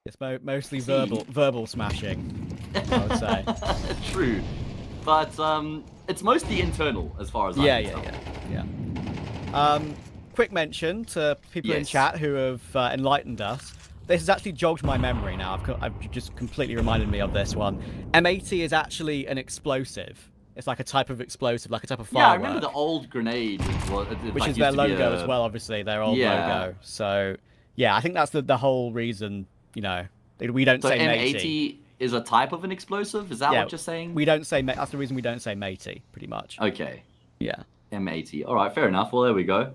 It's mostly verbal smashing, I would say. True. But it's mostly internal as far as I can tell. Yeah. Quick mention to people in chat who have enlightened us. This has actually jogged my memory now. I've just completely reminded me of this one. M80 is actually an explosive. It's like a type of explosive, like a type of firework. Yeah, I remember the old grenade. Which is their logo as well, obviously, their old logo. So, yeah, I think that's the whole reason, you know, we don't say matey. M80 is a type of an explosive? Is that what you're saying? We don't say that's the reason we don't say matey, pretty much. Okay. Yeah. M80. All right, fair enough. Well, there we go.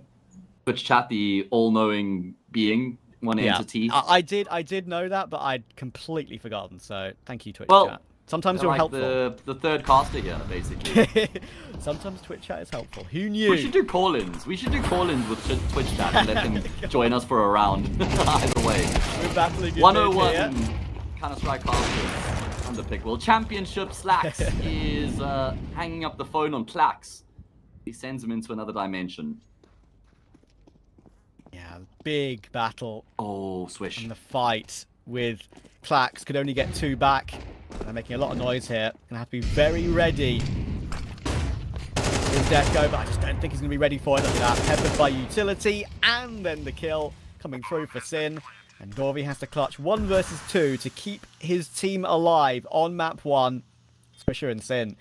Twitch chat, the all-knowing being, one entity. I did know that, but I'd completely forgotten. So, thank you, Twitch chat. Sometimes you're helpful. The third caster here, basically. Sometimes Twitch chat is helpful. Who knew? We should do call-ins. We should do call-ins with Twitch chat and let them join us for a round. Either way. We're battling 101 Counter-Strike casters. Thunderpick. Well, Championship Slacks is hanging up the phone on Clax. He sends him into another dimension. Yeah, big battle. Oh, Swish. And the fight with Clax could only get 2 back. They're making a lot of noise here. Gonna have to be very ready. Here's Deco, but I just don't think he's gonna be ready for it. Look at that. Peppered by utility, and then the kill coming through for Sin. And Dorvi has to clutch 1 versus 2 to keep his team alive on map 1. Swisher and Sin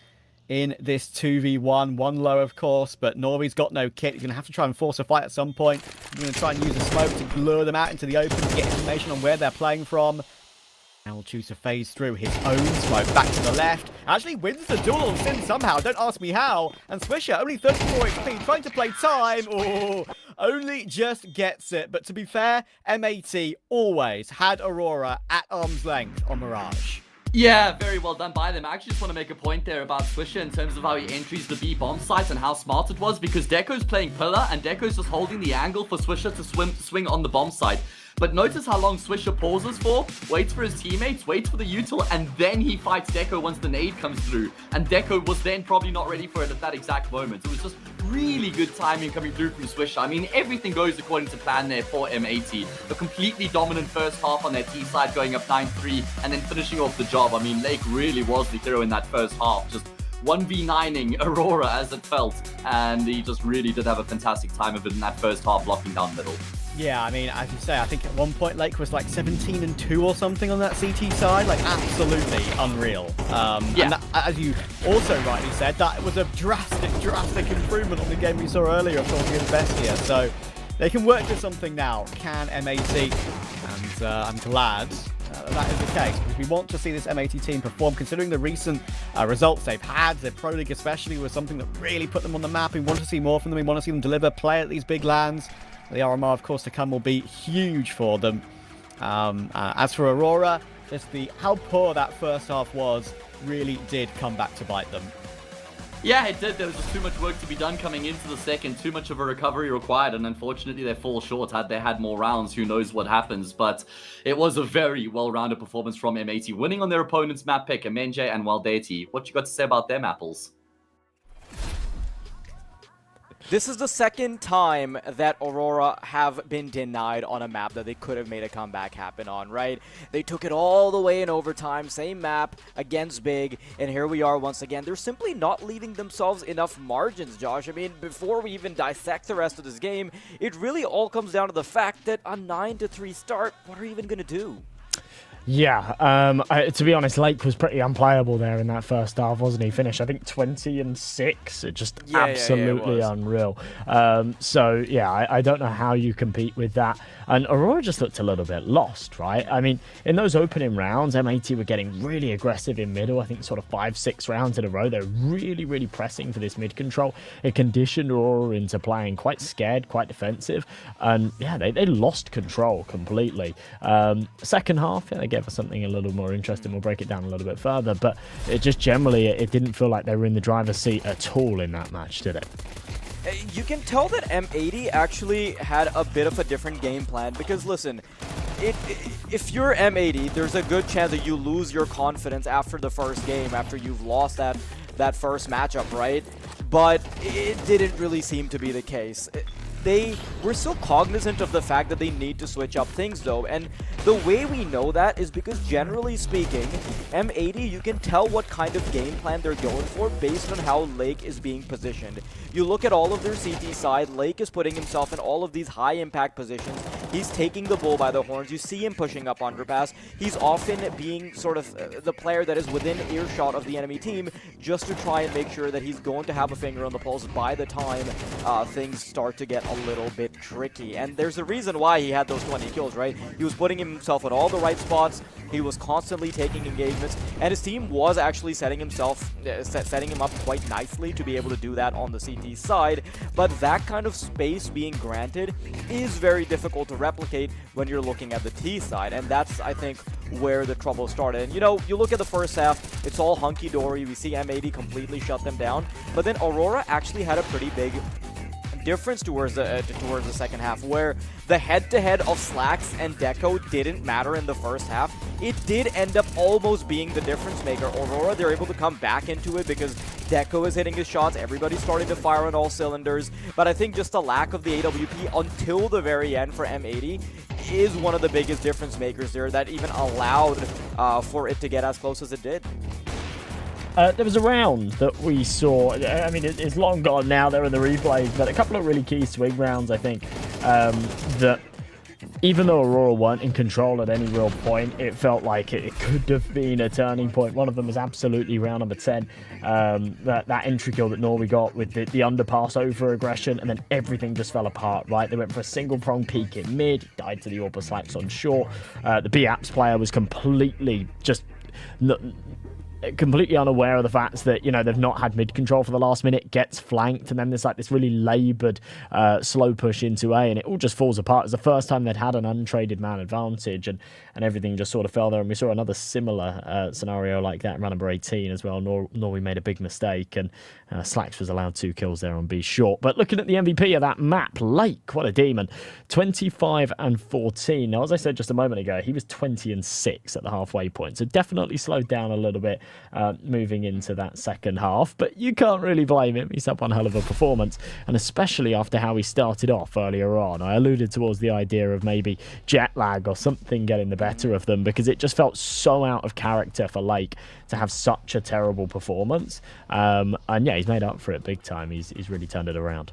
in this 2v1. 1 low, of course, but Norvi's got no kit. He's gonna have to try and force a fight at some point. He's gonna try and use a smoke to lure them out into the open to get information on where they're playing from. Now will choose to phase through his own smoke back to the left. Actually wins the duel on Sin somehow. Don't ask me how. And Swisher, only 34 HP, trying to play time. Oh, only just gets it. But to be fair, M80 always had Aurora at arm's length on Mirage. Yeah, very well done by them. I actually just want to make a point there about Swisher in terms of how he entries the B bomb site and how smart it was, because Deco's playing pillar and Deco's just holding the angle for Swisher to swing on the bomb site. But notice how long Swisher pauses for, waits for his teammates, waits for the util, and then he fights Deco once the nade comes through. And Deco was then probably not ready for it at that exact moment. It was just really good timing coming through from Swisher. I mean, everything goes according to plan there for M80. A completely dominant first half on their T side, going up 9-3, and then finishing off the job. I mean, Lake really was the hero in that first half. Just 1v9ing Aurora as it felt, and he just really did have a fantastic time of it in that first half, locking down middle. Yeah, I mean, as you say, I think at one point Lake was like 17-2 or something on that CT side, like absolutely unreal. And that, as you also rightly said, that was a drastic improvement on the game we saw earlier, of course, against BESTIA. So they can work with something now, can M80, and I'm glad that is the case, because we want to see this M80 team perform, considering the recent results they've had. Their Pro League especially was something that really put them on the map. We want to see more from them. We want to see them deliver, play at these big lands. The RMR, of course, to come will be huge for them. As for Aurora, just how poor that first half was really did come back to bite them. Yeah, it did. There was just too much work to be done coming into the second, too much of a recovery required, and unfortunately they fall short. Had they had more rounds, who knows what happens, but it was a very well-rounded performance from M80, winning on their opponent's map pick, Amenje and Waldeti. What you got to say about them apples? This is the second time that Aurora have been denied on a map that they could have made a comeback happen on, right? They took it all the way in overtime, same map against Big, and here we are once again. They're simply not leaving themselves enough margins, Josh. I mean, before we even dissect the rest of this game, it really all comes down to the fact that a 9-3 start, what are you even going to do? Yeah, to be honest, Lake was pretty unplayable there in that first half, wasn't he? Finished, I think, 20-6. Just absolutely unreal. So, yeah, I don't know how you compete with that. And Aurora just looked a little bit lost, right? I mean, in those opening rounds, M80 were getting really aggressive in middle. I think sort of 5-6 rounds in a row. They're really, really pressing for this mid control. It conditioned Aurora into playing quite scared, quite defensive. And, yeah, they lost control completely. Second half, yeah, they gave us something a little more interesting. We'll break it down a little bit further, but it just generally, it didn't feel like they were in the driver's seat at all in that match, did it? You can tell that M80 actually had a bit of a different game plan because, listen, if you're M80, there's a good chance that you lose your confidence after the first game, after you've lost that first matchup, right? But it didn't really seem to be the case. They were still cognizant of the fact that they need to switch up things, though, and the way we know that is because, generally speaking, M80, you can tell what kind of game plan they're going for based on how Lake is being positioned. You look at all of their CT side, Lake is putting himself in all of these high-impact positions. He's taking the bull by the horns. You see him pushing up underpass. He's often being sort of the player that is within earshot of the enemy team just to try and make sure that he's going to have a finger on the pulse by the time things start to get a little bit tricky. And there's a reason why he had those 20 kills, right? He was putting himself at all the right spots. He was constantly taking engagements, and his team was actually setting him up quite nicely to be able to do that on the CT side. But that kind of space being granted is very difficult to replicate when you're looking at the T side, and that's, I think, where the trouble started. And, you know, you look at the first half, it's all hunky-dory. We see M80 completely shut them down, but then Aurora actually had a pretty big difference towards the second half, where the head-to-head of Slacks and Deco didn't matter in the first half. It did end up almost being the difference maker. Aurora, they're able to come back into it because Deco is hitting his shots, everybody's starting to fire on all cylinders, but I think just the lack of the AWP until the very end for M80 is one of the biggest difference makers there that even allowed for it to get as close as it did. There was a round that we saw, I mean, it's long gone now, there are the replays, but a couple of really key swing rounds, I think, that even though Aurora weren't in control at any real point, it felt like it could have been a turning point. One of them was absolutely round number 10. That entry kill that Norway got with the underpass over aggression, and then everything just fell apart, right? They went for a single prong peek in mid, died to the AWP Slacks on short. The B-Apps player was completely unaware of the fact that, you know, they've not had mid control for the last minute, gets flanked, and then there's like this really laboured slow push into A, and it all just falls apart. It's the first time they'd had an untraded man advantage, and everything just sort of fell there. And we saw another similar scenario like that in round number 18 as well. Norway made a big mistake, and Slacks was allowed 2 kills there on B short. But looking at the MVP of that map, Lake, what a demon. 25-14. Now, as I said just a moment ago, he was 20-6 at the halfway point, so definitely slowed down a little bit moving into that second half, but you can't really blame him. He's had one hell of a performance, and especially after how he started off earlier on. I alluded towards the idea of maybe jet lag or something getting the better of them, because it just felt so out of character for Lake to have such a terrible performance. And yeah, he's made up for it big time. He's really turned it around.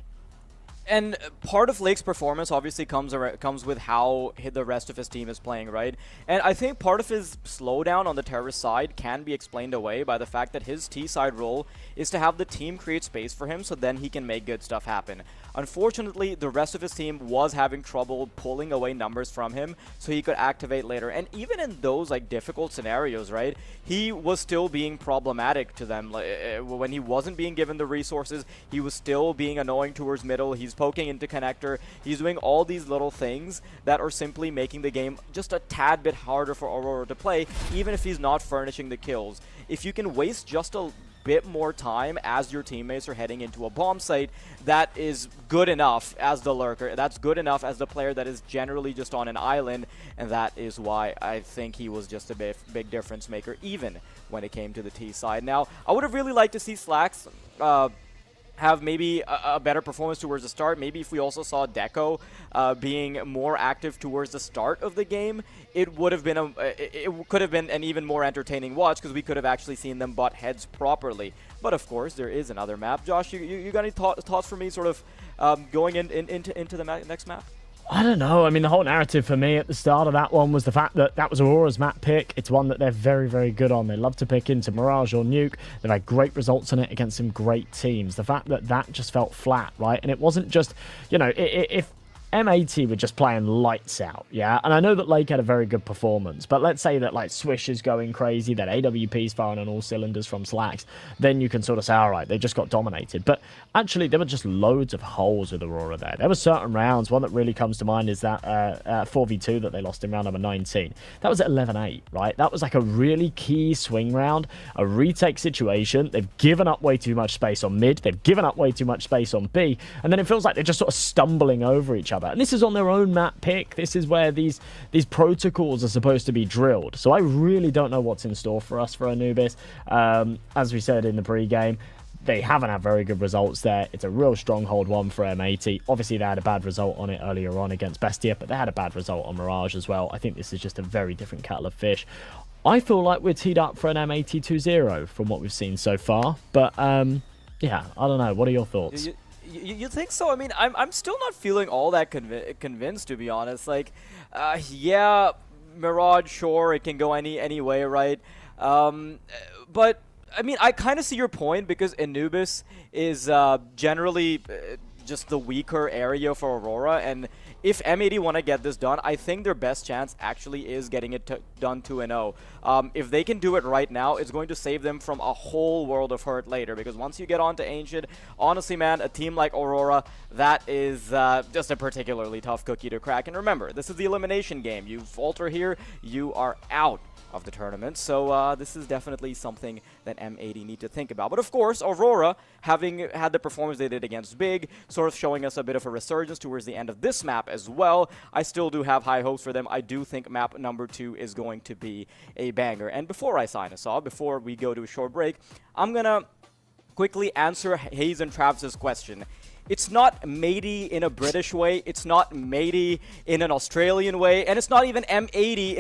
And part of Lake's performance obviously comes with how the rest of his team is playing, right? And I think part of his slowdown on the terrorist side can be explained away by the fact that his T-side role is to have the team create space for him so then he can make good stuff happen. Unfortunately, the rest of his team was having trouble pulling away numbers from him so he could activate later. And even in those like difficult scenarios, right, he was still being problematic to them. When he wasn't being given the resources, he was still being annoying towards middle. He's he's poking into connector, he's doing all these little things that are simply making the game just a tad bit harder for Aurora to play, even if he's not furnishing the kills. If you can waste just a bit more time as your teammates are heading into a bomb site, that is good enough as the lurker. That's good enough as the player that is generally just on an island, and that is why I think he was just a big difference maker, even when it came to the T side. Now, I would have really liked to see Slacks have maybe a better performance towards the start. Maybe if we also saw Deco being more active towards the start of the game, it would have been it could have been an even more entertaining watch, because we could have actually seen them butt heads properly. But of course, there is another map. Josh, you got any thoughts for me, sort of going into the next map? I don't know. I mean, the whole narrative for me at the start of that one was the fact that that was Aurora's map pick. It's one that they're very, very good on. They love to pick into Mirage or Nuke. They've had great results on it against some great teams. The fact that that just felt flat, right? And it wasn't just, you know, if M80 were just playing lights out, yeah? And I know that Lake had a very good performance, but let's say that, like, Swish is going crazy, that AWP's firing on all cylinders from Slacks, then you can sort of say, all right, they just got dominated. But actually, there were just loads of holes with Aurora there. There were certain rounds. One that really comes to mind is that 4v2 that they lost in round number 19. That was at 11-8, right? That was like a really key swing round, a retake situation. They've given up way too much space on mid. They've given up way too much space on B. And then it feels like they're just sort of stumbling over each other. And this is on their own map pick. This is where these protocols are supposed to be drilled. So I really don't know what's in store for us for Anubis. As we said in the pre-game, they haven't had very good results there. It's a real stronghold one for M80. Obviously, they had a bad result on it earlier on against Bestia, but they had a bad result on Mirage as well. I think this is just a very different kettle of fish. I feel like we're teed up for an M80 2-0 from what we've seen so far. But, yeah, I don't know. What are your thoughts? You think so? I mean, I'm still not feeling all that convinced, to be honest. Like, yeah, Mirage, sure, it can go any way, right? But I mean, I kind of see your point, because Anubis is generally just the weaker area for Aurora, and if M80 want to get this done, I think their best chance actually is getting it done 2-0. If they can do it right now, it's going to save them from a whole world of hurt later, because once you get onto Ancient, honestly, man, a team like Aurora, that is just a particularly tough cookie to crack. And remember, this is the elimination game. You falter here, you are out of the tournament, so this is definitely something that M80 need to think about. But of course, Aurora, having had the performance they did against Big, sort of showing us a bit of a resurgence towards the end of this map as well, I still do have high hopes for them. I do think map number 2 is going to be a banger. And before I sign us off, before we go to a short break, I'm gonna quickly answer Hayes and Travis's question. It's not matey in a British way, it's not matey in an Australian way, and it's not even M80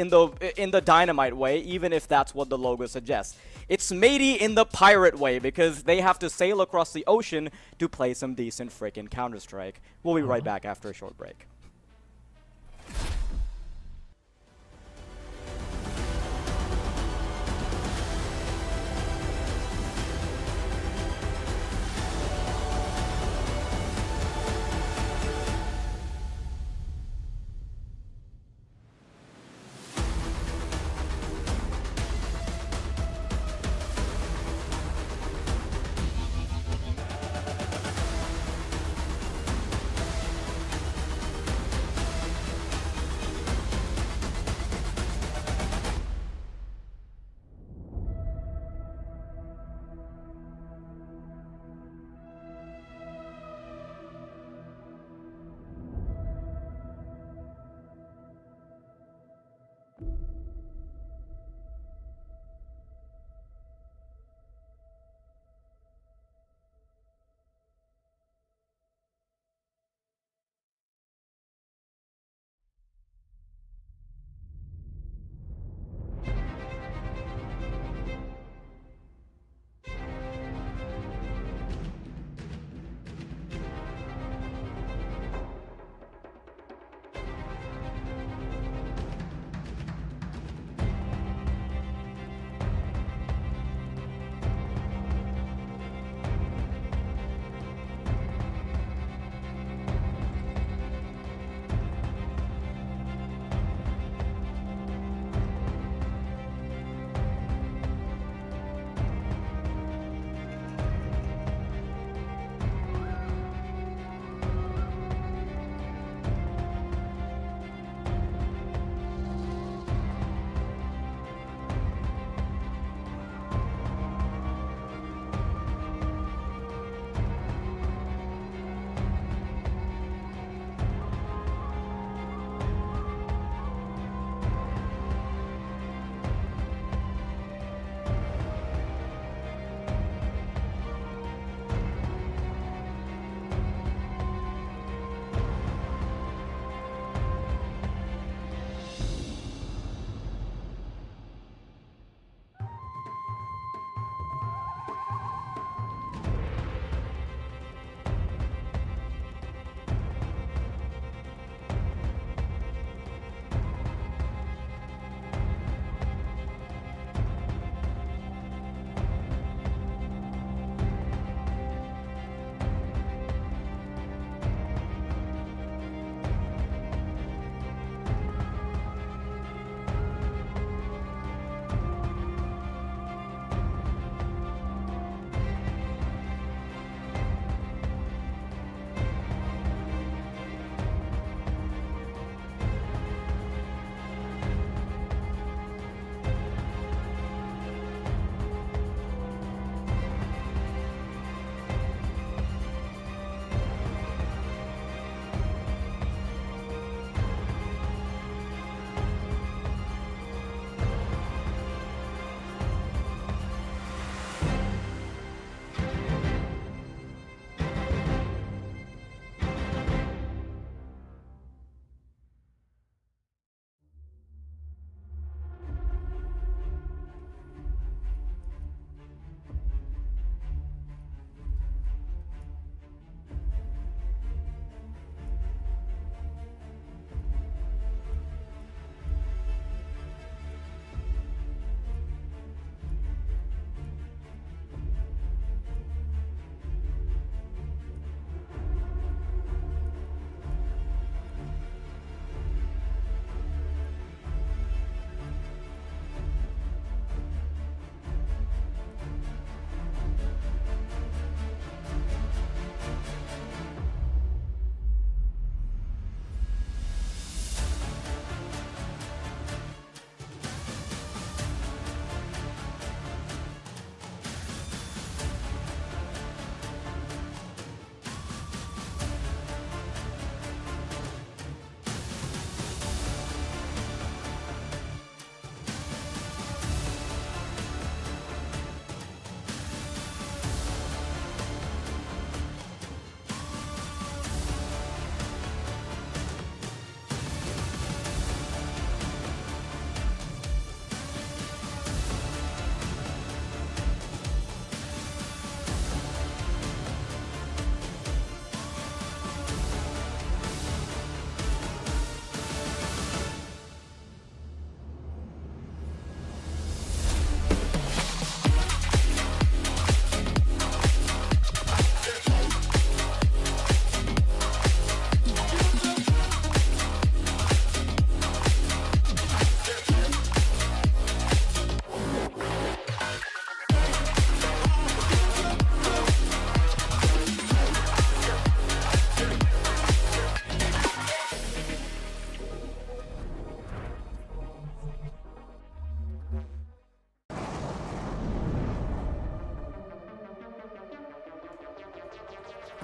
in the Dynamite way, even if that's what the logo suggests. It's matey in the pirate way, because they have to sail across the ocean to play some decent frickin' Counter-Strike. We'll be right back after a short break.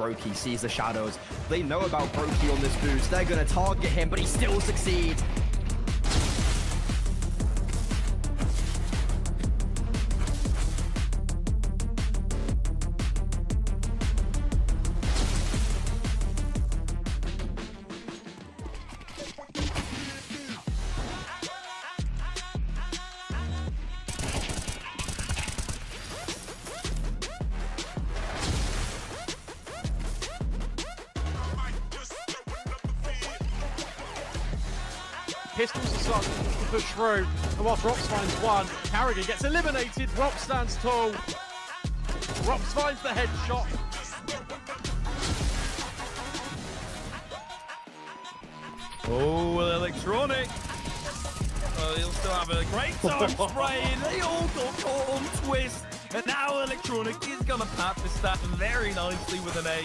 Brokey sees the shadows. They know about Brokey on this boost. They're going to target him, but he still succeeds. Pistols are starting to push through, and whilst Rops finds one, Carrigan gets eliminated. Rops stands tall. Rops finds the headshot. Oh, electronic. Well, he'll still have a great time spraying. They all got caught on twist, and now electronic is gonna pat the staff very nicely with an A.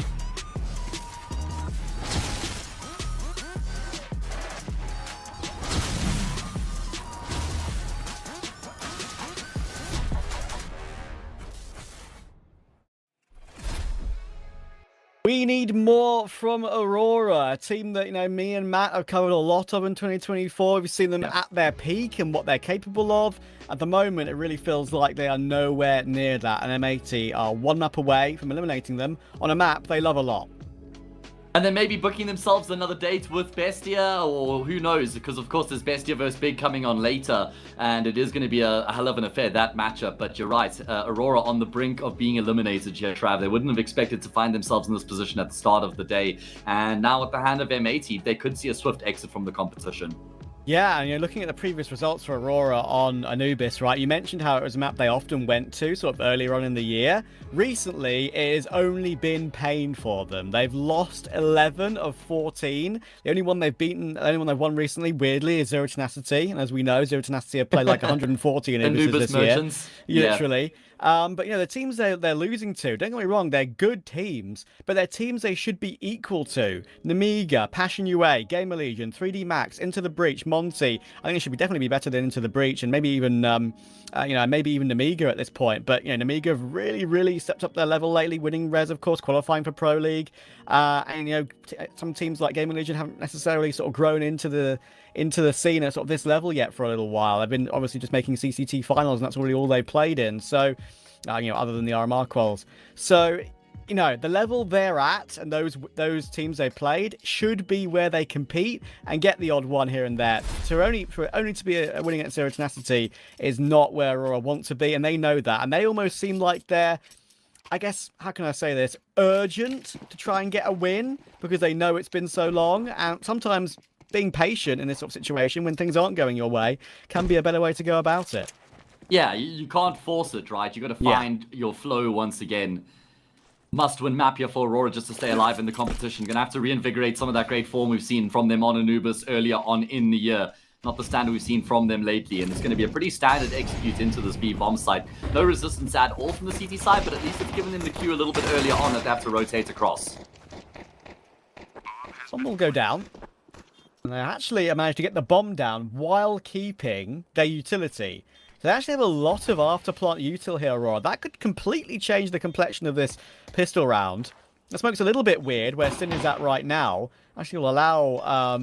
We need more from Aurora, a team that, me and Matt have covered a lot of in 2024. We've seen them at their peak and what they're capable of. At the moment, it really feels like they are nowhere near that, and M80 are one map away from eliminating them on a map they love a lot. And then maybe booking themselves another date with BESTIA, or who knows, because of course there's BESTIA versus Big coming on later, and it is going to be a hell of an affair, that matchup. But you're right, Aurora on the brink of being eliminated here, Trav. They wouldn't have expected to find themselves in this position at the start of the day, and now at the hand of M80, they could see a swift exit from the competition. Yeah, and you're looking at the previous results for Aurora on Anubis, right? You mentioned how it was a map they often went to sort of earlier on in the year. Recently, it has only been pain for them. They've lost 11 of 14. The only one they've won recently, weirdly, is Zero Tenacity. And as we know, Zero Tenacity have played like 140 in Anubis this merchants. year. Literally. But, the teams they're losing to, don't get me wrong, they're good teams, but they're teams they should be equal to. Nemiga, Passion UA, Gamer Legion, 3D Max, Into the Breach, Monty. I think it should definitely be better than Into the Breach, and maybe even, maybe even Nemiga at this point. But, Nemiga have really, really stepped up their level lately, winning Res, of course, qualifying for Pro League. And, some teams like Gamer Legion haven't necessarily sort of grown into the scene at sort of this level yet for a little while. They've been obviously just making CCT finals, and that's really all they played in. So, other than the RMR quals. So, the level they're at and those teams they played should be where they compete and get the odd one here and there. For only to be winning at Zero Tenacity is not where Aurora want to be, and they know that. And they almost seem like they're, I guess, how can I say this, urgent to try and get a win because they know it's been so long. And sometimes being patient in this sort of situation when things aren't going your way can be a better way to go about it. Yeah, you can't force it, right? You got to find your flow once again. Must-win map here for Aurora just to stay alive in the competition. Gonna have to reinvigorate some of that great form we've seen from them on Anubis earlier on in the year. Not the standard we've seen from them lately, and it's going to be a pretty standard execute into this B bomb site. No resistance at all from the CT side, but at least it's given them the cue a little bit earlier on that they have to rotate across. Some will go down. And they actually managed to get the bomb down while keeping their utility. So they actually have a lot of after-plant util here, Aurora. That could completely change the complexion of this pistol round. The smoke's a little bit weird where Sin is at right now. Actually will allow,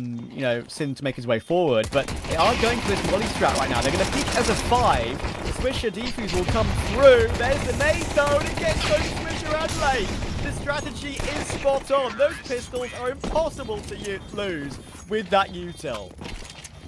Sin to make his way forward. But they are going for this molly strat right now. They're going to peek as a 5. The Swisher defuse will come through. There's the nade though, and it gets both Swisher and Lake. The strategy is spot on. Those pistols are impossible to lose with that util.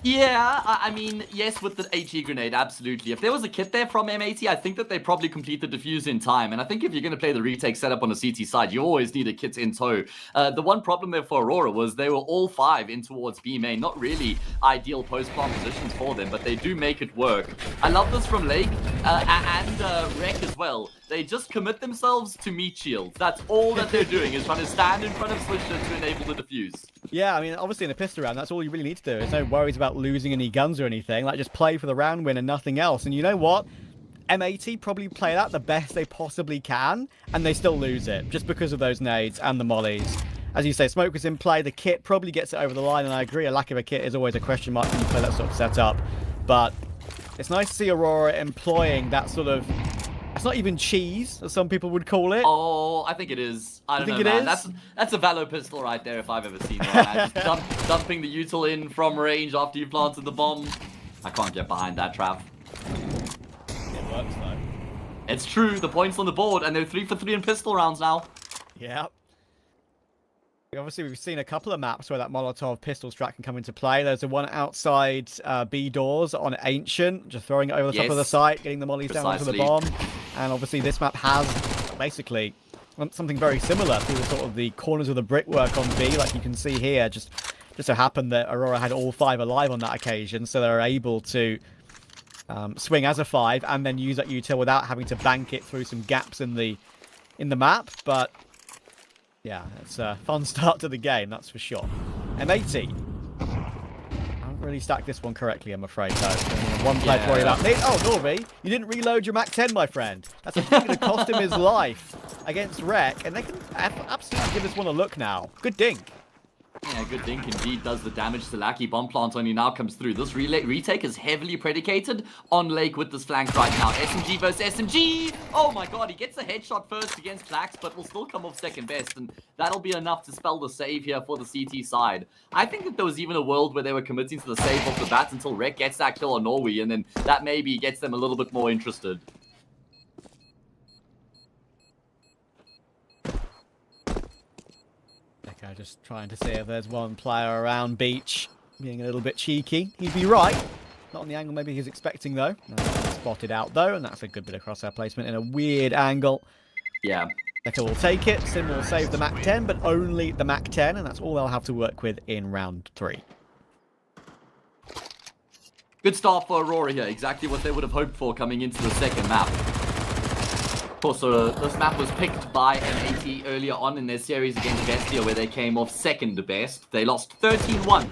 Yeah, I mean, yes, with the HE grenade, absolutely. If there was a kit there from M80, I think that they probably complete the defuse in time. And I think if you're going to play the retake setup on the CT side, you always need a kit in tow. The one problem there for Aurora was they were all 5 in towards B main. Not really ideal post-plant positions for them, but they do make it work. I love this from Lake and Rek as well. They just commit themselves to meat shields. That's all that they're doing, is trying to stand in front of Swisher to enable the defuse. Yeah, I mean, obviously in a pistol round, that's all you really need to do. There's no worries about losing any guns or anything. Like, just play for the round win and nothing else. And you know what? M80 probably play that the best they possibly can, and they still lose it, just because of those nades and the mollies. As you say, smoke was in play. The kit probably gets it over the line, and I agree, a lack of a kit is always a question mark when you play that sort of setup. But it's nice to see Aurora employing that sort of That's not even cheese, as some people would call it. Oh, I think it is. I don't know, think it man. is? That's a Valo pistol right there if I've ever seen one. Man. Just dumping the util in from range after you planted the bomb. I can't get behind that, Trav. It works, though. It's true. The points on the board, and they're 3 for 3 in pistol rounds now. Yeah. Obviously, we've seen a couple of maps where that Molotov pistol strat can come into play. There's the one outside B doors on Ancient, just throwing it over the top of the site, getting the mollies down onto the bomb. And obviously, this map has basically something very similar through the sort of the corners of the brickwork on B, like you can see here. Just so happened that Aurora had all 5 alive on that occasion, so they're able to swing as a 5 and then use that util without having to bank it through some gaps in the map. But yeah, it's a fun start to the game, that's for sure. M80. I haven't really stacked this one correctly, I'm afraid, though. One player to worry about. Oh, Norby, you didn't reload your MAC-10, my friend. That's going to cost him his life against Rec, and they can absolutely give this one a look now. Good dink. Yeah, good dink indeed does the damage to Lackey. Bomb plant only now comes through. This retake is heavily predicated on Lake with this flank right now. SMG versus SMG! Oh my god, he gets a headshot first against Clax, but will still come off second best, and that'll be enough to spell the save here for the CT side. I think that there was even a world where they were committing to the save off the bat until Rec gets that kill on Norway, and then that maybe gets them a little bit more interested. Just trying to see if there's one player around Beach being a little bit cheeky. He'd be right. Not on the angle maybe he's expecting, though. Spotted out, though, and that's a good bit of crosshair placement in a weird angle. Yeah. Decker will take it. Sim will save the MAC-10, but only the MAC-10, and that's all they'll have to work with in round 3. Good start for Aurora here. Exactly what they would have hoped for coming into the second map. So this map was picked by M80 earlier on in their series against BESTIA, where they came off second best. They lost 13-1.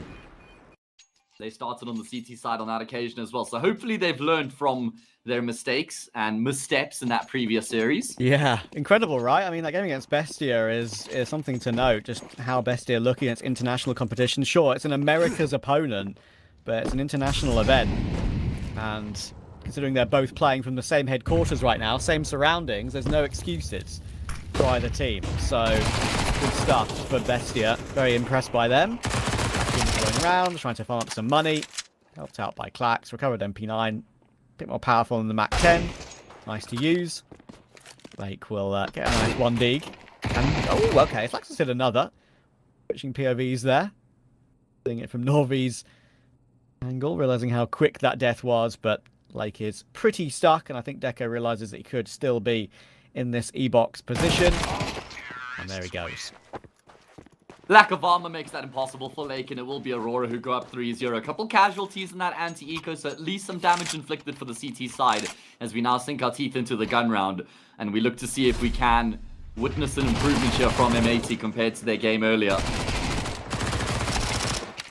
They started on the CT side on that occasion as well. So hopefully they've learned from their mistakes and missteps in that previous series. Yeah, incredible, right? I mean, that game against BESTIA is something to note, just how BESTIA look against international competition. Sure, it's an America's opponent, but it's an international event. And considering they're both playing from the same headquarters right now, same surroundings, there's no excuses for either team. So, good stuff for BESTIA. Very impressed by them. Going around, trying to farm up some money. Helped out by Clax. Recovered MP9. A bit more powerful than the MAC-10. Nice to use. Blake will get a nice 1 dig. And, oh, okay, Clax has hit another. Switching POVs there. Seeing it from Norvy's angle, realizing how quick that death was, but Lake is pretty stuck, and I think Deco realizes that he could still be in this E-box position. And there he goes. Lack of armor makes that impossible for Lake, and it will be Aurora who go up 3-0. A couple casualties in that anti-eco, so at least some damage inflicted for the CT side as we now sink our teeth into the gun round. And we look to see if we can witness an improvement here from M80 compared to their game earlier.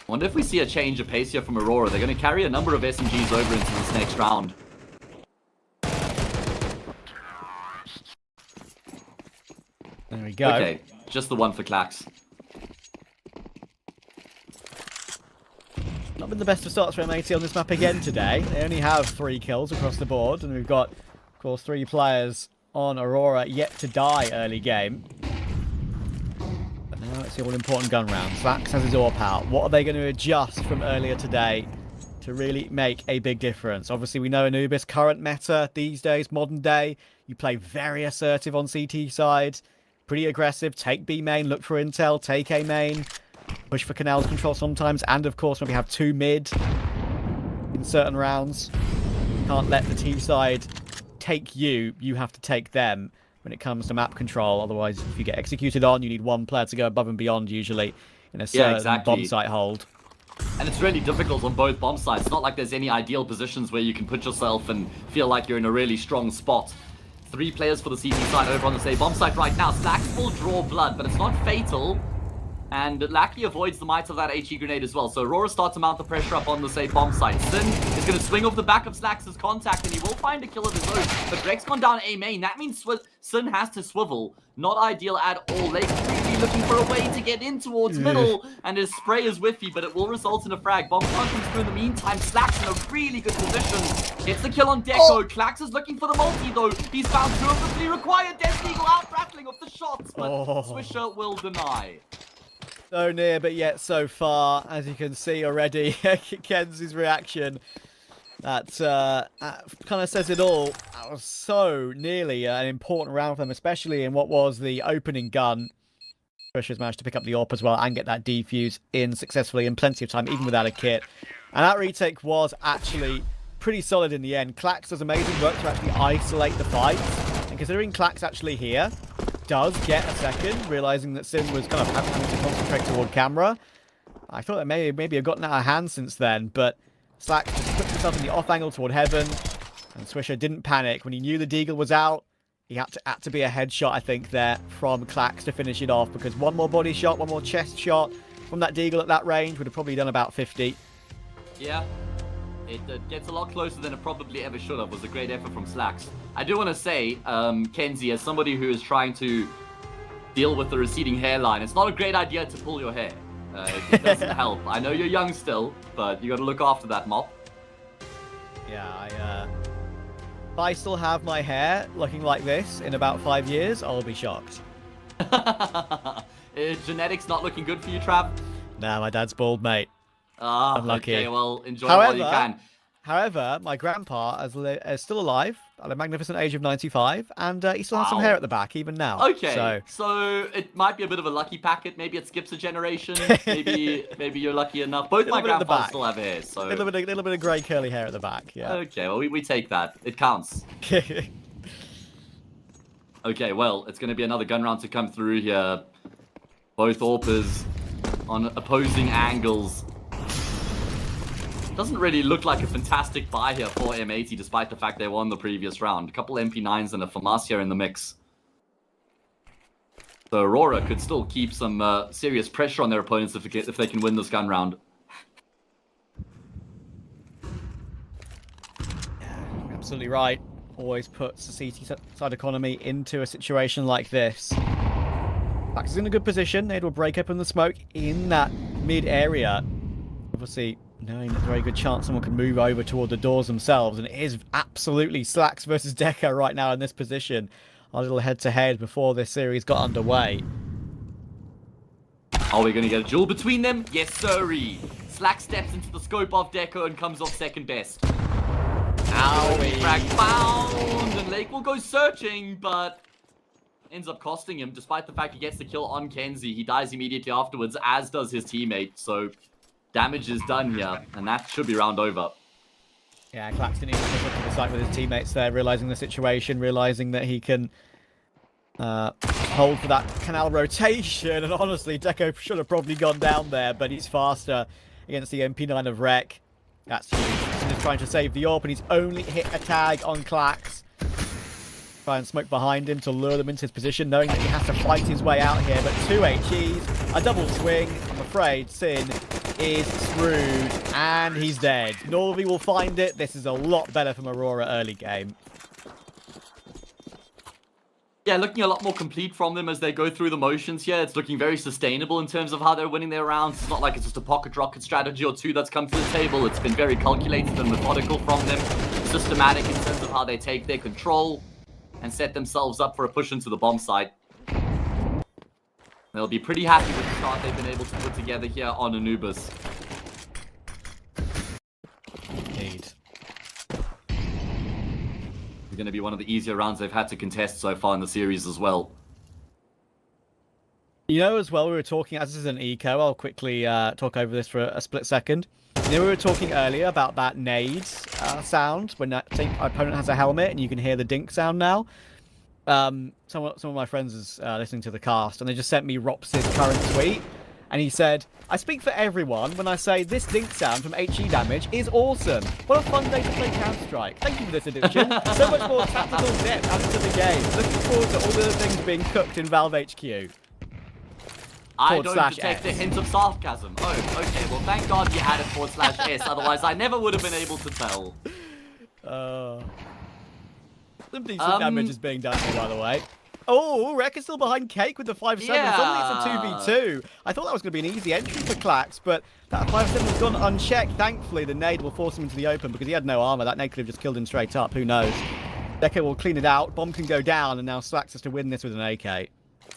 I wonder if we see a change of pace here from Aurora. They're going to carry a number of SMGs over into this next round. There we go. Okay, just the one for Clax. Not been the best of starts for M80 on this map again today. They only have 3 kills across the board, and we've got, of course, 3 players on Aurora yet to die early game. Now it's the all-important gun round. Slax has his AWP out. What are they going to adjust from earlier today to really make a big difference? Obviously, we know Anubis, current meta these days, modern day. You play very assertive on CT side. Pretty aggressive. Take B main, look for intel, take A main. Push for canals control sometimes. And, of course, when we have 2 mid in certain rounds, you can't let the T side take you. You have to take them when it comes to map control. Otherwise, if you get executed on, you need 1 player to go above and beyond, usually, in a certain bomb site hold. And it's really difficult on both bomb sites. It's not like there's any ideal positions where you can put yourself and feel like you're in a really strong spot. 3 players for the CT side over on the same bomb site right now. Slacks will draw blood, but it's not fatal. And Lackey avoids the might of that HE grenade as well. So Aurora starts to mount the pressure up on the, say, bomb site. Sin is going to swing off the back of Slax's contact, and he will find a kill of his own. But Greg's gone down A main. That means Sin has to swivel. Not ideal at all. Lake really looking for a way to get in towards middle, and his spray is whiffy, but it will result in a frag. Bomb comes through in the meantime. Slax in a really good position. Gets the kill on Deco. Klax is looking for the multi, though. He's found 2 of the 3 required. Death Eagle out rattling off the shots, but Swisher will deny. So near, but yet so far, as you can see already. Kenzie's reaction, that kind of says it all. That was so nearly an important round for them, especially in what was the opening gun. Swisher's managed to pick up the AWP as well and get that defuse in successfully in plenty of time, even without a kit. And that retake was actually pretty solid in the end. Klax does amazing work to actually isolate the fight. And considering Klax actually here does get a second, realizing that Sin was kind of having to concentrate toward camera. I thought that maybe have gotten out of hand since then, but Slack just put himself in the off angle toward heaven, and Swisher didn't panic. When he knew the Deagle was out, he had to be a headshot, I think, there from Klax to finish it off, because one more body shot, one more chest shot from that Deagle at that range would have probably done about 50. Yeah. It gets a lot closer than it probably ever should have. It was a great effort from Slacks. I do want to say, Kenzie, as somebody who is trying to deal with the receding hairline, it's not a great idea to pull your hair. It doesn't help. I know you're young still, but you got to look after that mop. Yeah, if I still have my hair looking like this in about 5 years, I'll be shocked. Is genetics not looking good for you, Trav? Nah, my dad's bald, mate. Ah, unlucky. Okay, well, enjoy while you can. However, my grandpa is still alive at a magnificent age of 95, and he still has some hair at the back, even now. Okay, so it might be a bit of a lucky packet. Maybe it skips a generation. Maybe you're lucky enough. Both my grandpas still have hair, so... Little bit of grey curly hair at the back, yeah. Okay, well, we take that. It counts. Okay, well, it's going to be another gun round to come through here. Both AWPers on opposing angles. Doesn't really look like a fantastic buy here for M80, despite the fact they won the previous round. A couple MP9s and a Farmacia in the mix. So Aurora could still keep some serious pressure on their opponents if they can win this gun round. Absolutely right. Always puts the CT side economy into a situation like this. Bax is in a good position. They will break open the smoke in that mid area. Obviously, knowing there's a very good chance someone can move over toward the doors themselves, and it is absolutely Slacks versus Deca right now in this position. A little head-to-head before this series got underway. Are we going to get a duel between them? Yes, sirree. Slack steps into the scope of Deco and comes off second best. Owie. Frag found, and Lake will go searching, but ends up costing him, despite the fact he gets the kill on Kenzie. He dies immediately afterwards, as does his teammate, so damage is done here, and that should be round over. Yeah, Claxton needs to look to the site with his teammates there, realizing the situation, realizing that he can hold for that canal rotation, and honestly, Deco should have probably gone down there, but he's faster against the MP9 of Rec. That's huge. He's trying to save the AWP, and he's only hit a tag on Klax. Try and smoke behind him to lure them into his position, knowing that he has to fight his way out here, but 2 HEs, a double swing. I'm afraid Sin is screwed, and he's dead. Norvi will find it. This is a lot better from Aurora early game. Yeah, looking a lot more complete from them as they go through the motions here. It's looking very sustainable in terms of how they're winning their rounds. It's not like it's just a pocket rocket strategy or two that's come to the table. It's been very calculated and methodical from them. Systematic in terms of how they take their control and set themselves up for a push into the bomb site. They'll be pretty happy with the start they've been able to put together here on Anubis. Indeed. It's going to be one of the easier rounds they've had to contest so far in the series as well. You know, as well, we were talking, as this is an eco, I'll quickly talk over this for a split second. You know, we were talking earlier about that nade sound when that opponent has a helmet and you can hear the dink sound now. Some of my friends is listening to the cast, and they just sent me Rops's current tweet, and he said, "I speak for everyone when I say this dink sound from HE damage is awesome. What a fun day to play Counter-Strike. Thank you for this addition. So much more tactical depth added to the game. Looking forward to all the other things being cooked in Valve HQ." I don't /S. detect a hint of sarcasm. Oh, okay. Well, thank God you had it /S. Otherwise, I never would have been able to tell. Some decent damage is being done here, by the way. Oh, Rek is still behind Cake with the 5-7. Suddenly it's a 2v2. I thought that was going to be an easy entry for Klax, but that 5-7 has gone unchecked. Thankfully, the nade will force him into the open because he had no armor. That nade could have just killed him straight up. Who knows? Deco will clean it out. Bomb can go down, and now Slax has to win this with an AK.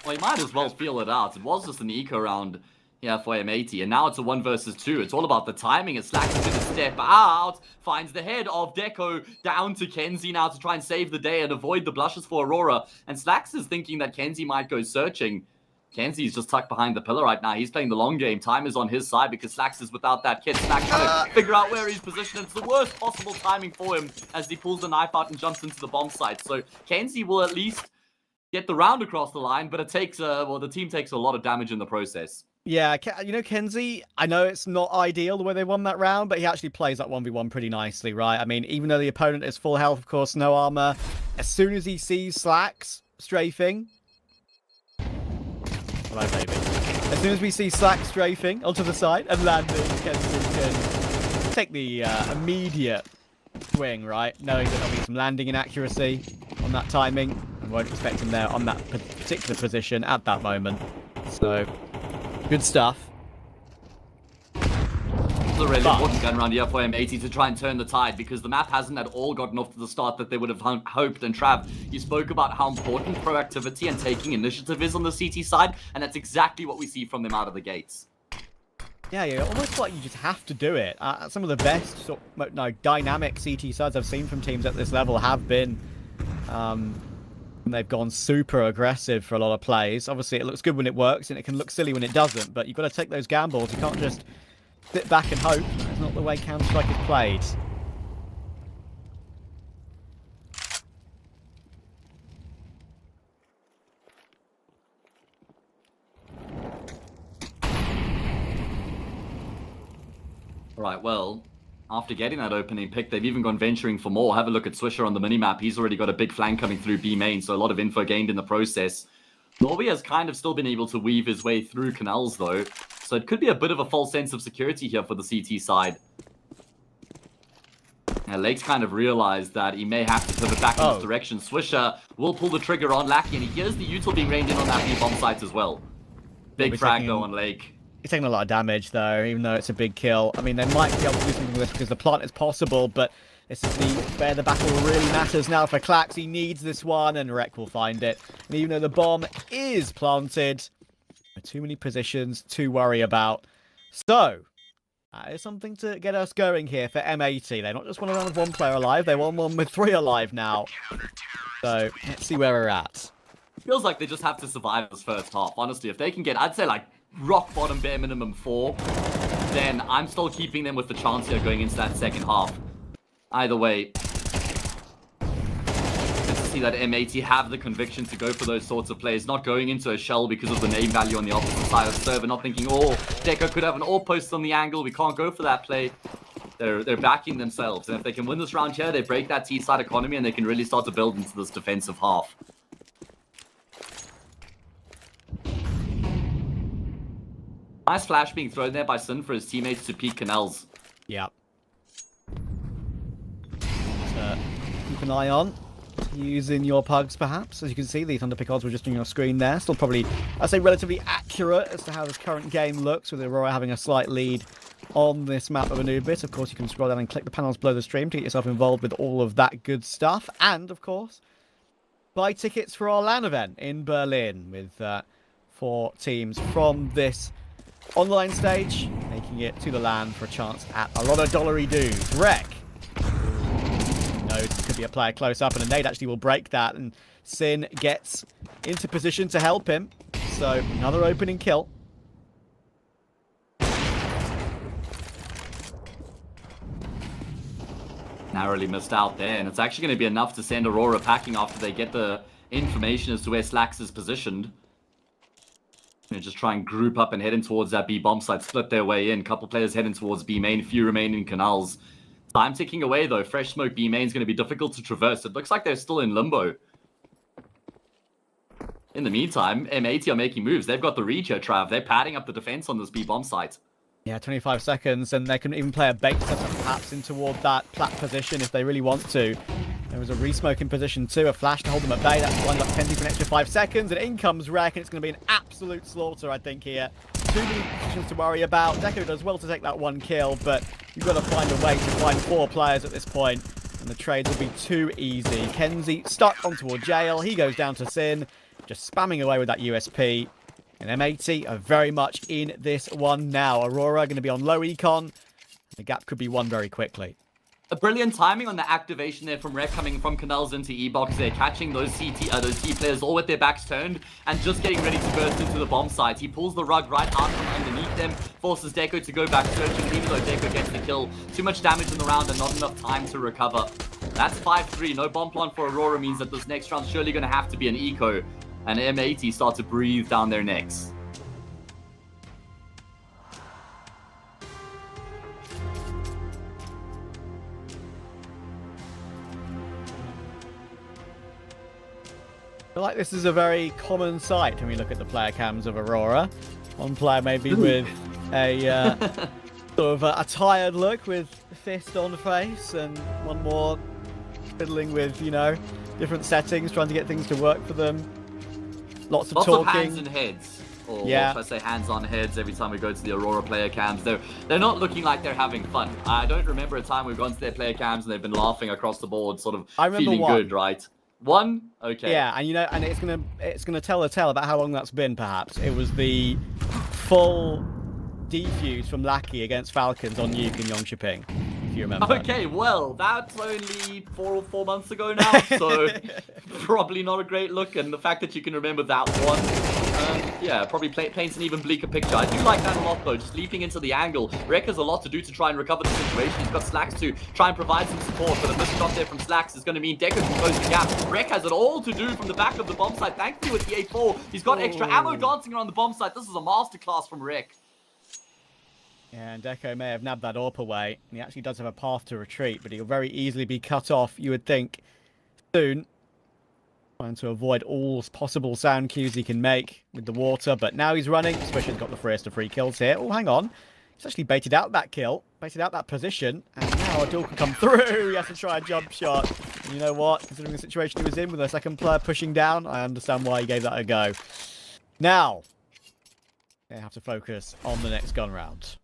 Well, he might as well feel it out. It was just an eco round here for M80, and now it's a 1 versus 2. It's all about the timing, and Slax is going to step out, finds the head of Deco down to Kenzie now to try and save the day and avoid the blushes for Aurora. And Slax is thinking that Kenzie might go searching. Kenzie's just tucked behind the pillar right now. He's playing the long game. Time is on his side because Slax is without that kit. Slax trying to figure out where he's positioned. It's the worst possible timing for him as he pulls the knife out and jumps into the bomb site. So Kenzie will at least get the round across the line, but it takes, well, the team takes a lot of damage in the process. Yeah, you know, Kenzie, I know it's not ideal the way they won that round, but he actually plays that 1v1 pretty nicely, right? I mean, even though the opponent is full health, of course, no armor, as soon as he sees Slax strafing... Hello, baby. As soon as we see Slax strafing onto the side and landing, Kenzie can take the immediate swing, right? Knowing that there'll be some landing inaccuracy on that timing, and won't expect him there on that particular position at that moment. So... good stuff. It's a really important gun round here for M80 to try and turn the tide because the map hasn't at all gotten off to the start that they would have hoped. And Trav, you spoke about how important proactivity and taking initiative is on the CT side, and that's exactly what we see from them out of the gates. Yeah, almost like you just have to do it. Some of the best dynamic CT sides I've seen from teams at this level have been... they've gone super aggressive for a lot of plays. Obviously, it looks good when it works, and it can look silly when it doesn't. But you've got to take those gambles. You can't just sit back and hope. It's not the way Counter-Strike is played. Right, well... after getting that opening pick, they've even gone venturing for more. Have a look at Swisher on the minimap. He's already got a big flank coming through B main, so a lot of info gained in the process. Norby has kind of still been able to weave his way through canals, though, so it could be a bit of a false sense of security here for the CT side. Now, Lake's kind of realized that he may have to pivot back in this direction. Swisher will pull the trigger on Lackey, and he hears the util being reined in on that B-bomb site as well. Big frag, though, on Lake. He's taking a lot of damage, though, even though it's a big kill. I mean, they might be able to do something with this because the plant is possible, but this is where the battle really matters now for Klax. He needs this one, and Rek will find it. And even though the bomb is planted, too many positions to worry about. So, that is something to get us going here for M80. They not just want to run with 1 player alive, they want one with 3 alive now. So, let's see where we're at. Feels like they just have to survive this first half. Honestly, if they can get, I'd say, like, rock bottom bare minimum 4, then I'm still keeping them with the chance here going into that second half. Either way, good to see that M80 have the conviction to go for those sorts of plays, not going into a shell because of the name value on the opposite side of the server, not thinking, oh, Deco could have an AWP post on the angle, we can't go for that play. They're backing themselves, and if they can win this round here, they break that T-side economy and they can really start to build into this defensive half. Nice flash being thrown there by Sin for his teammates to peek canals. Yeah. Keep an eye on. Using your pugs, perhaps. As you can see, the Thunderpick odds were just on your screen there. Still probably, I'd say, relatively accurate as to how this current game looks, with Aurora having a slight lead on this map of Anubis. Of course, you can scroll down and click the panels below the stream to get yourself involved with all of that good stuff. And, of course, buy tickets for our LAN event in Berlin with 4 teams from this online stage, making it to the LAN for a chance at a lot of dollary dues. Rek. No, this could be a player close up, and a nade actually will break that, and Sin gets into position to help him. So, another opening kill. Narrowly missed out there, and it's actually going to be enough to send Aurora packing after they get the information as to where Slax is positioned. And just try and group up and heading towards that B bomb site, split their way in. Couple players heading towards B main, few remain in canals. Time ticking away though. Fresh smoke B main is going to be difficult to traverse. It looks like they're still in limbo. In the meantime, M80 are making moves. They've got the reach here, Trav. They're padding up the defense on this B-bomb site. Yeah, 25 seconds, and they can even play a bait setup perhaps in toward that plat position if they really want to. There was a re-smoke in position too, a flash to hold them at bay. That's lined up Kenzie for an extra 5 seconds, and in comes Rek, and it's going to be an absolute slaughter, I think, here. Too many positions to worry about. Deco does well to take that 1 kill, but you've got to find a way to find 4 players at this point, and the trades will be too easy. Kenzie stuck on toward jail. He goes down to Sin, just spamming away with that USP. And M80 are very much in this one now. Aurora going to be on low econ. The gap could be won very quickly. A brilliant timing on the activation there from Rek coming from Canals into E-Box there, catching those T players all with their backs turned and just getting ready to burst into the bomb site. He pulls the rug right out from underneath them, forces Deco to go back searching, even though Deco gets the kill. Too much damage in the round and not enough time to recover. That's 5-3. No bomb plant for Aurora means that this next round's surely going to have to be an eco. And M80 start to breathe down their necks. I feel like this is a very common sight when we look at the player cams of Aurora. One player maybe with a sort of a tired look with fist on the face, and one more fiddling with, you know, different settings, trying to get things to work for them. Lots of talking. Of hands and heads. Or if I say hands on heads every time we go to the Aurora player cams, they're not looking like they're having fun. I don't remember a time we've gone to their player cams and they've been laughing across the board, sort of feeling good, right? 1? Okay. Yeah, and you know, and it's gonna tell a tale about how long that's been, perhaps. It was the full defuse from Lackey against Falcons on Nuke and Yongshiping, if you remember. Okay, well, that's only 4 months ago now, so probably not a great look, and the fact that you can remember that one, yeah, probably paints an even bleaker picture. I do like that a lot, though, just leaping into the angle. Rek has a lot to do to try and recover the situation. He's got Slacks to try and provide some support, but a missed shot there from Slacks is going to mean Deco can close the gap. Rek has it all to do from the back of the bomb site. Thankfully with the A4, he's got extra ammo dancing around the bomb site. This is a masterclass from Rek. Yeah, and Deco may have nabbed that AWP away, and he actually does have a path to retreat, but he'll very easily be cut off, you would think, soon. Trying to avoid all possible sound cues he can make with the water, but now he's running. Swisher's got the first of 3 kills here. Oh, hang on. He's actually baited out that kill, baited out that position, and now a duel can come through. He has to try a jump shot. And you know what? Considering the situation he was in with a second player pushing down, I understand why he gave that a go. Now, they have to focus on the next gun round.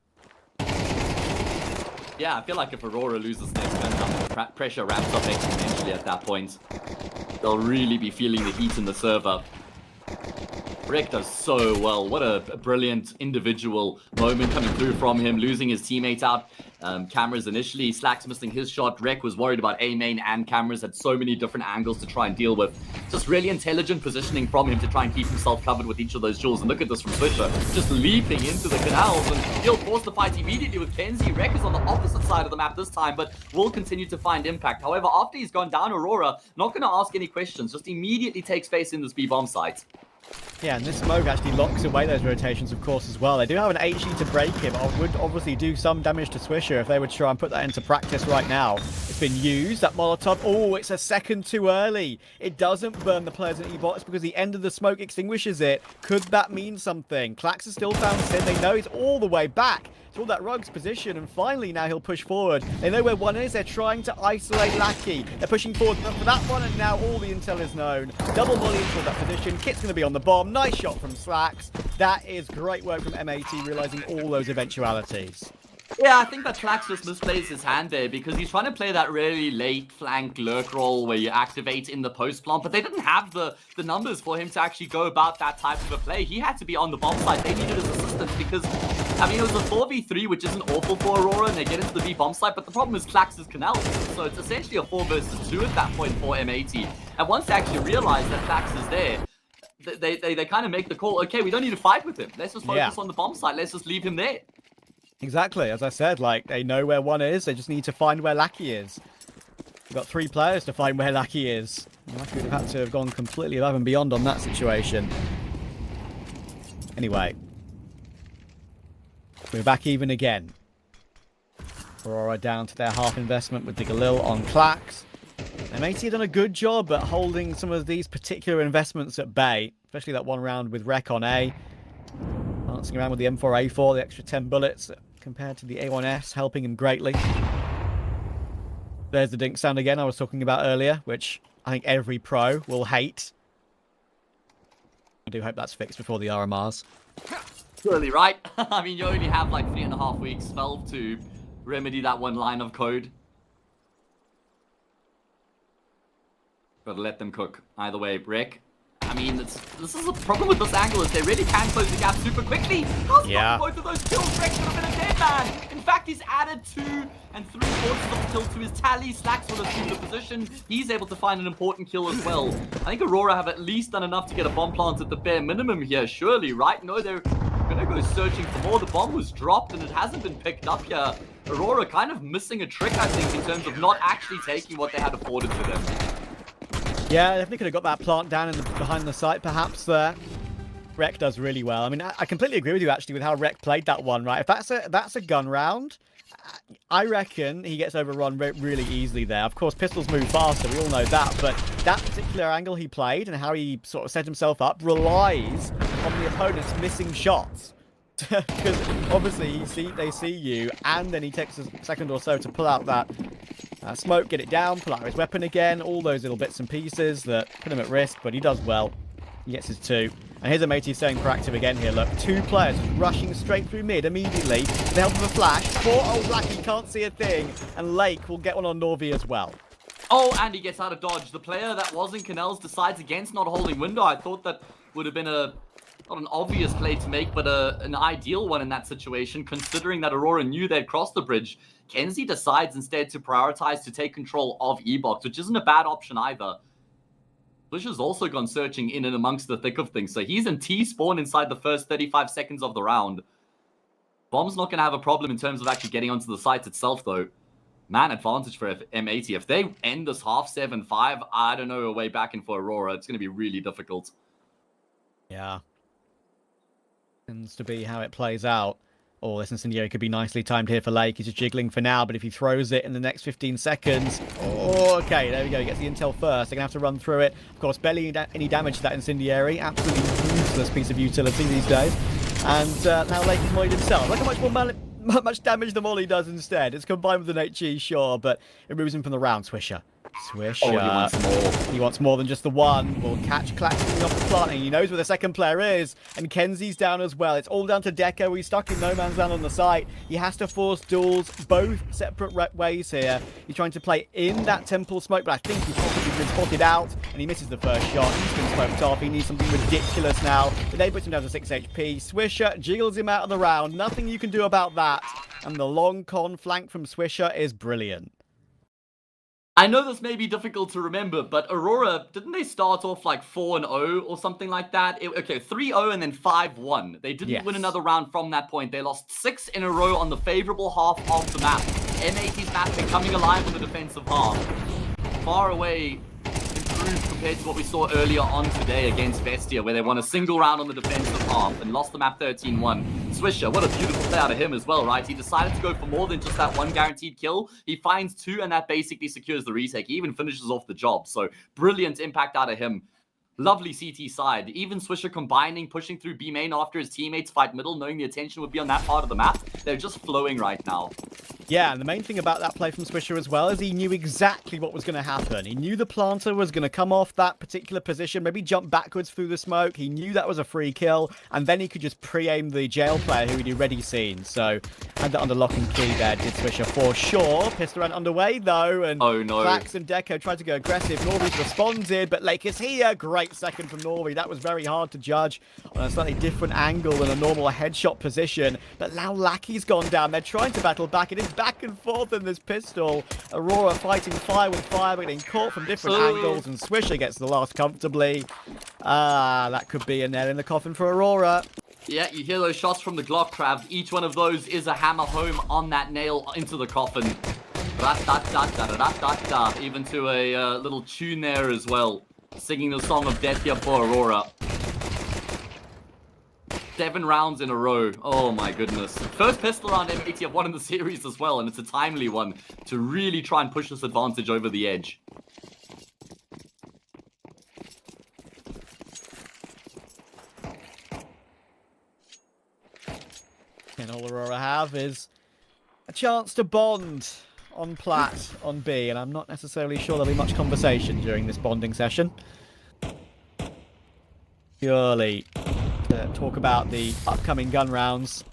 Yeah, I feel like if Aurora loses next gun round, the pressure ramps up exponentially at that point. They'll really be feeling the heat in the server. Rek does so well. What a brilliant individual moment coming through from him, losing his teammate out. Cameras initially, Slacks missing his shot. Rek was worried about A main and cameras, had so many different angles to try and deal with. Just really intelligent positioning from him to try and keep himself covered with each of those jewels. And look at this from Swisher, just leaping into the canals, and he'll force the fight immediately with Kenzie. Rek is on the opposite side of the map this time, but will continue to find impact. However, after he's gone down, Aurora, not going to ask any questions, just immediately takes face in this B-bomb site. Yeah, and this smoke actually locks away those rotations, of course, as well. They do have an HE to break him. I would obviously do some damage to Swisher if they would try and put that into practice right now. It's been used, that Molotov. Oh, it's a second too early. It doesn't burn the players in E-box because the end of the smoke extinguishes it. Could that mean something? Clax has still found Sin. They know he's all the way back to all that Rug's position, and finally now he'll push forward. They know where one is. They're trying to isolate Lackey. They're pushing forward for that one, and now all the intel is known. Double molly into that position. Kit's going to be on the bomb. Nice shot from Slacks. That is great work from M80, realizing all those eventualities. Yeah, I think that Clax just misplays his hand there because he's trying to play that really late flank lurk roll where you activate in the post plant, but they didn't have the numbers for him to actually go about that type of a play. He had to be on the bomb site. They needed his assistance because, I mean, it was a 4v3, which isn't awful for Aurora, and they get into the B bomb site, but the problem is Clax's canals. So it's essentially a 4 versus 2 at that point for M80. And once they actually realize that Clax is there, they kind of make the call, okay, we don't need to fight with him. Let's just focus on the bomb site. Let's just leave him there. Exactly, as I said, like, they know where one is, they just need to find where Lackey is. We've got 3 players to find where Lackey is. Lackey would have had to have gone completely above and beyond on that situation. Anyway. We're back even again. Aurora down to their half investment with the Galil on Clax. M80 have done a good job at holding some of these particular investments at bay. especially that one round with Rek on A. Dancing around with the M4A4, the extra 10 bullets compared to the A1S, helping him greatly. There's the dink sound again I was talking about earlier, which I think every pro will hate. I do hope that's fixed before the RMRs. Surely, right? I mean, you only have like 3.5 weeks, 12 to remedy that one line of code. Gotta let them cook. Either way, Rick. I mean, this is a problem with this angle is they really can close the gap super quickly. How's both of those kills? Rick should have been a dead man. In fact, he's added 2 3/4 of the kill to his tally. Slacks will assume the position. He's able to find an important kill as well. I think Aurora have at least done enough to get a bomb plant at the bare minimum here, surely, right? No, they're gonna go searching for more. The bomb was dropped and it hasn't been picked up here. Aurora kind of missing a trick, I think, in terms of not actually taking what they had afforded to them. Yeah, definitely could have got that plant down behind the site, perhaps there. Rek does really well. I mean, I completely agree with you, actually, with how Rek played that one, right? If that's a gun round, I reckon he gets overrun really easily there. Of course, pistols move faster, we all know that, but that particular angle he played and how he sort of set himself up relies on the opponent's missing shots. Because obviously they see you, and then he takes a second or so to pull out that smoke, get it down, pull out his weapon again, all those little bits and pieces that put him at risk, but he does well. He gets his 2. And here's a matey staying proactive again here. Look, 2 players rushing straight through mid immediately. The help of a flash. 4, oh, Lackey can't see a thing. And Lake will get one on Norvi as well. Oh, and he gets out of dodge. The player that was in Canals decides against not holding window. I thought that would have been not an obvious play to make, but an ideal one in that situation, considering that Aurora knew they'd crossed the bridge. Kenzie decides instead to prioritize to take control of E-Box, which isn't a bad option either. Bush has also gone searching in and amongst the thick of things, so he's in T-spawn inside the first 35 seconds of the round. Bomb's not going to have a problem in terms of actually getting onto the site itself, though. Man advantage for M80. If they end this half 7-5, I don't know a way back in for Aurora. It's going to be really difficult. Yeah. Tends to be how it plays out. Oh, this incendiary could be nicely timed here for Lake. He's just jiggling for now, but if he throws it in the next 15 seconds... Oh, okay, there we go. He gets the intel first. They're going to have to run through it. Of course, barely any damage to that incendiary. Absolutely useless piece of utility these days. And now Lake has mollied himself. Look how much damage the molly does instead. It's combined with an HE, sure, but it removes him from the round. Swisher. Swisher. Oh, he wants more. He wants more than just the one. Will catch Clax coming off the plant, and he knows where the second player is. And Kenzie's down as well. It's all down to Deco. He's stuck in no man's land on the site. He has to force duels both separate ways here. He's trying to play in that temple smoke, but I think he's possibly been spotted out, and he misses the first shot. He's been smoked off. He needs something ridiculous now. But they put him down to 6 HP. Swisher jiggles him out of the round. Nothing you can do about that. And the long con flank from Swisher is brilliant. I know this may be difficult to remember, but Aurora, didn't they start off like 4-0 or something like that? Okay, 3-0 and then 5-1. They didn't win another round from that point. They lost 6 in a row on the favorable half of the map. M80's map becoming alive on the defensive half. Far away improved compared to what we saw earlier on today against BESTIA, where they won a single round on the defensive half and lost the map 13-1. Swisher, what a beautiful play out of him as well, right? He decided to go for more than just that one guaranteed kill. He finds 2, and that basically secures the retake. He even finishes off the job. So brilliant impact out of him. Lovely CT side. Even Swisher combining, pushing through B main after his teammates fight middle, knowing the attention would be on that part of the map. They're just flowing right now. Yeah, and the main thing about that play from Swisher as well is he knew exactly what was going to happen. He knew the planter was going to come off that particular position, maybe jump backwards through the smoke. He knew that was a free kill, and then he could just pre-aim the jail player who he'd already seen. So, had that under lock and key there, did Swisher for sure. Pistol round underway, though, and oh, no. Flax and Deco tried to go aggressive. Norby's responded, but Lake is here. Great second from Norby. That was very hard to judge on a slightly different angle than a normal headshot position. But now Lackey's gone down. They're trying to battle back. It is back and forth in this pistol. Aurora fighting fire with fire, but getting caught from different angles, and Swisher gets the last comfortably. That could be a nail in the coffin for Aurora. Yeah, you hear those shots from the Glock, Trav. Each one of those is a hammer home on that nail into the coffin. Even to a little tune there as well. Singing the song of death here for Aurora. 7 rounds in a row. Oh my goodness. First pistol round M80 have won in the series as well, and it's a timely one to really try and push this advantage over the edge. and all Aurora have is a chance to bond on plat on B, and I'm not necessarily sure there'll be much conversation during this bonding session. Purely to talk about the upcoming gun rounds.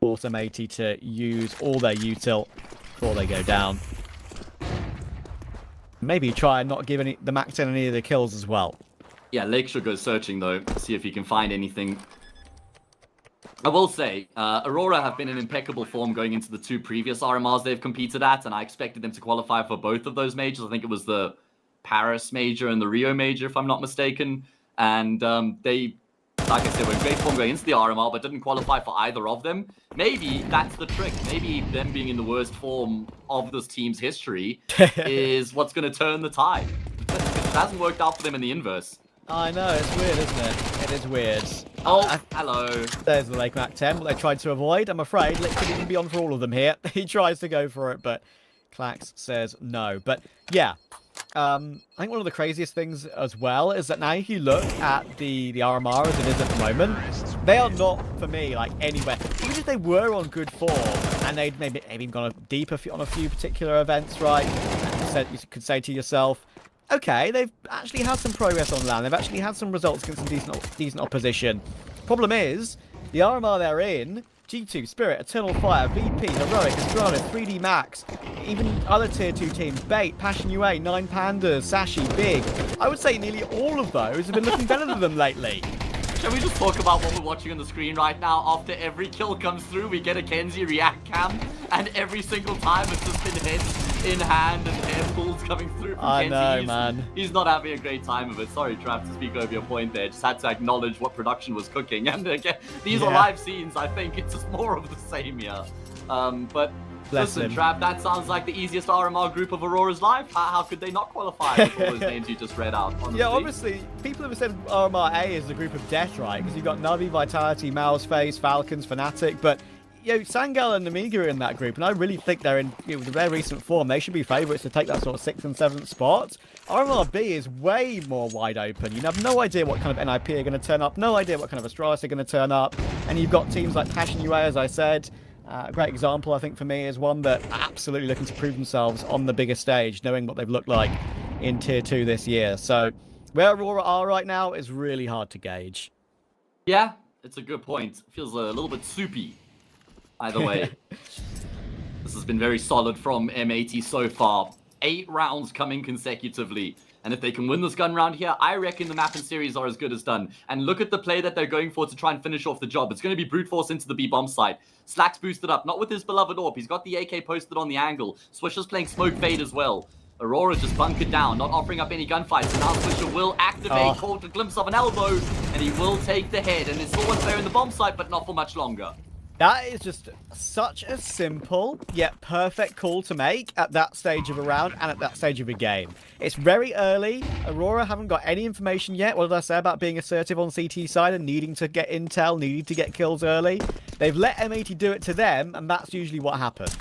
Force M80 to use all their util before they go down. Maybe try and not give the Mac 10 any of the kills as well. Yeah, Lake should go searching though, see if he can find anything. I will say, Aurora have been in impeccable form going into the 2 previous RMRs they've competed at, and I expected them to qualify for both of those majors. I think it was the Paris major and the Rio major, if I'm not mistaken. And they, like I said, were in great form going into the RMR, but didn't qualify for either of them. Maybe that's the trick. Maybe them being in the worst form of this team's history is what's going to turn the tide. It hasn't worked out for them in the inverse. I know, it's weird, isn't it? It is weird. Oh, hello. There's the Lake Mac 10, what they tried to avoid. I'm afraid Lick could even be on for all of them here. He tries to go for it, but Clax says no. But yeah, I think one of the craziest things as well is that now if you look at the RMR as it is at the moment, they are not, for me, like anywhere. Even if they were on good form and they'd maybe gone deeper on a few particular events, right? You could say to yourself, okay, they've actually had some progress on land. They've actually had some results against some decent opposition. Problem is, the RMR they're in, G2, Spirit, Eternal Fire, VP, Heroic, Estrada, 3D Max, even other tier 2 teams, Bait, Passion UA, 9 Pandas, Sashi, Big. I would say nearly all of those have been looking better than them lately. Shall we just talk about what we're watching on the screen right now? After every kill comes through, we get a Kenzie react cam, and every single time it's just been hits in hand and hair pulls coming through from Kenzie. I know, man. He's not having a great time of it. Sorry, Trav, to speak over your point there. Just had to acknowledge what production was cooking. And again, these are live scenes. I think it's just more of the same here. But listen, Trav, that sounds like the easiest RMR group of Aurora's life. How could they not qualify with all those names you just read out? Honestly? Yeah, obviously, people have said RMR A is the group of death, right? Because you've got Navi, Vitality, Mouse Face, Falcons, Fnatic, but Sangal and Amiga are in that group, and I really think they're in with their recent form. They should be favourites to take that sort of 6th and 7th spot. RMR B is way more wide open. You have no idea what kind of NIP are going to turn up, no idea what kind of Astralis are going to turn up, and you've got teams like Passion UA, as I said. A great example, I think, for me is one that are absolutely looking to prove themselves on the bigger stage, knowing what they've looked like in Tier 2 this year. So where Aurora are right now is really hard to gauge. Yeah, it's a good point. It feels a little bit soupy. Either way, this has been very solid from M80 so far. 8 rounds coming consecutively. And if they can win this gun round here, I reckon the map and series are as good as done. And look at the play that they're going for to try and finish off the job. It's going to be brute force into the B-bomb side. Slack's boosted up, not with his beloved AWP. He's got the AK posted on the angle. Swisher's playing smoke fade as well. Aurora just bunkered down, not offering up any gunfights. So now Swisher will activate, caught a glimpse of an elbow, and he will take the head. And there's still one player in the bomb site, but not for much longer. That is just such a simple yet perfect call to make at that stage of a round and at that stage of a game. It's very early. Aurora haven't got any information yet. What did I say about being assertive on CT side and needing to get intel, needing to get kills early? They've let M80 do it to them, and that's usually what happens.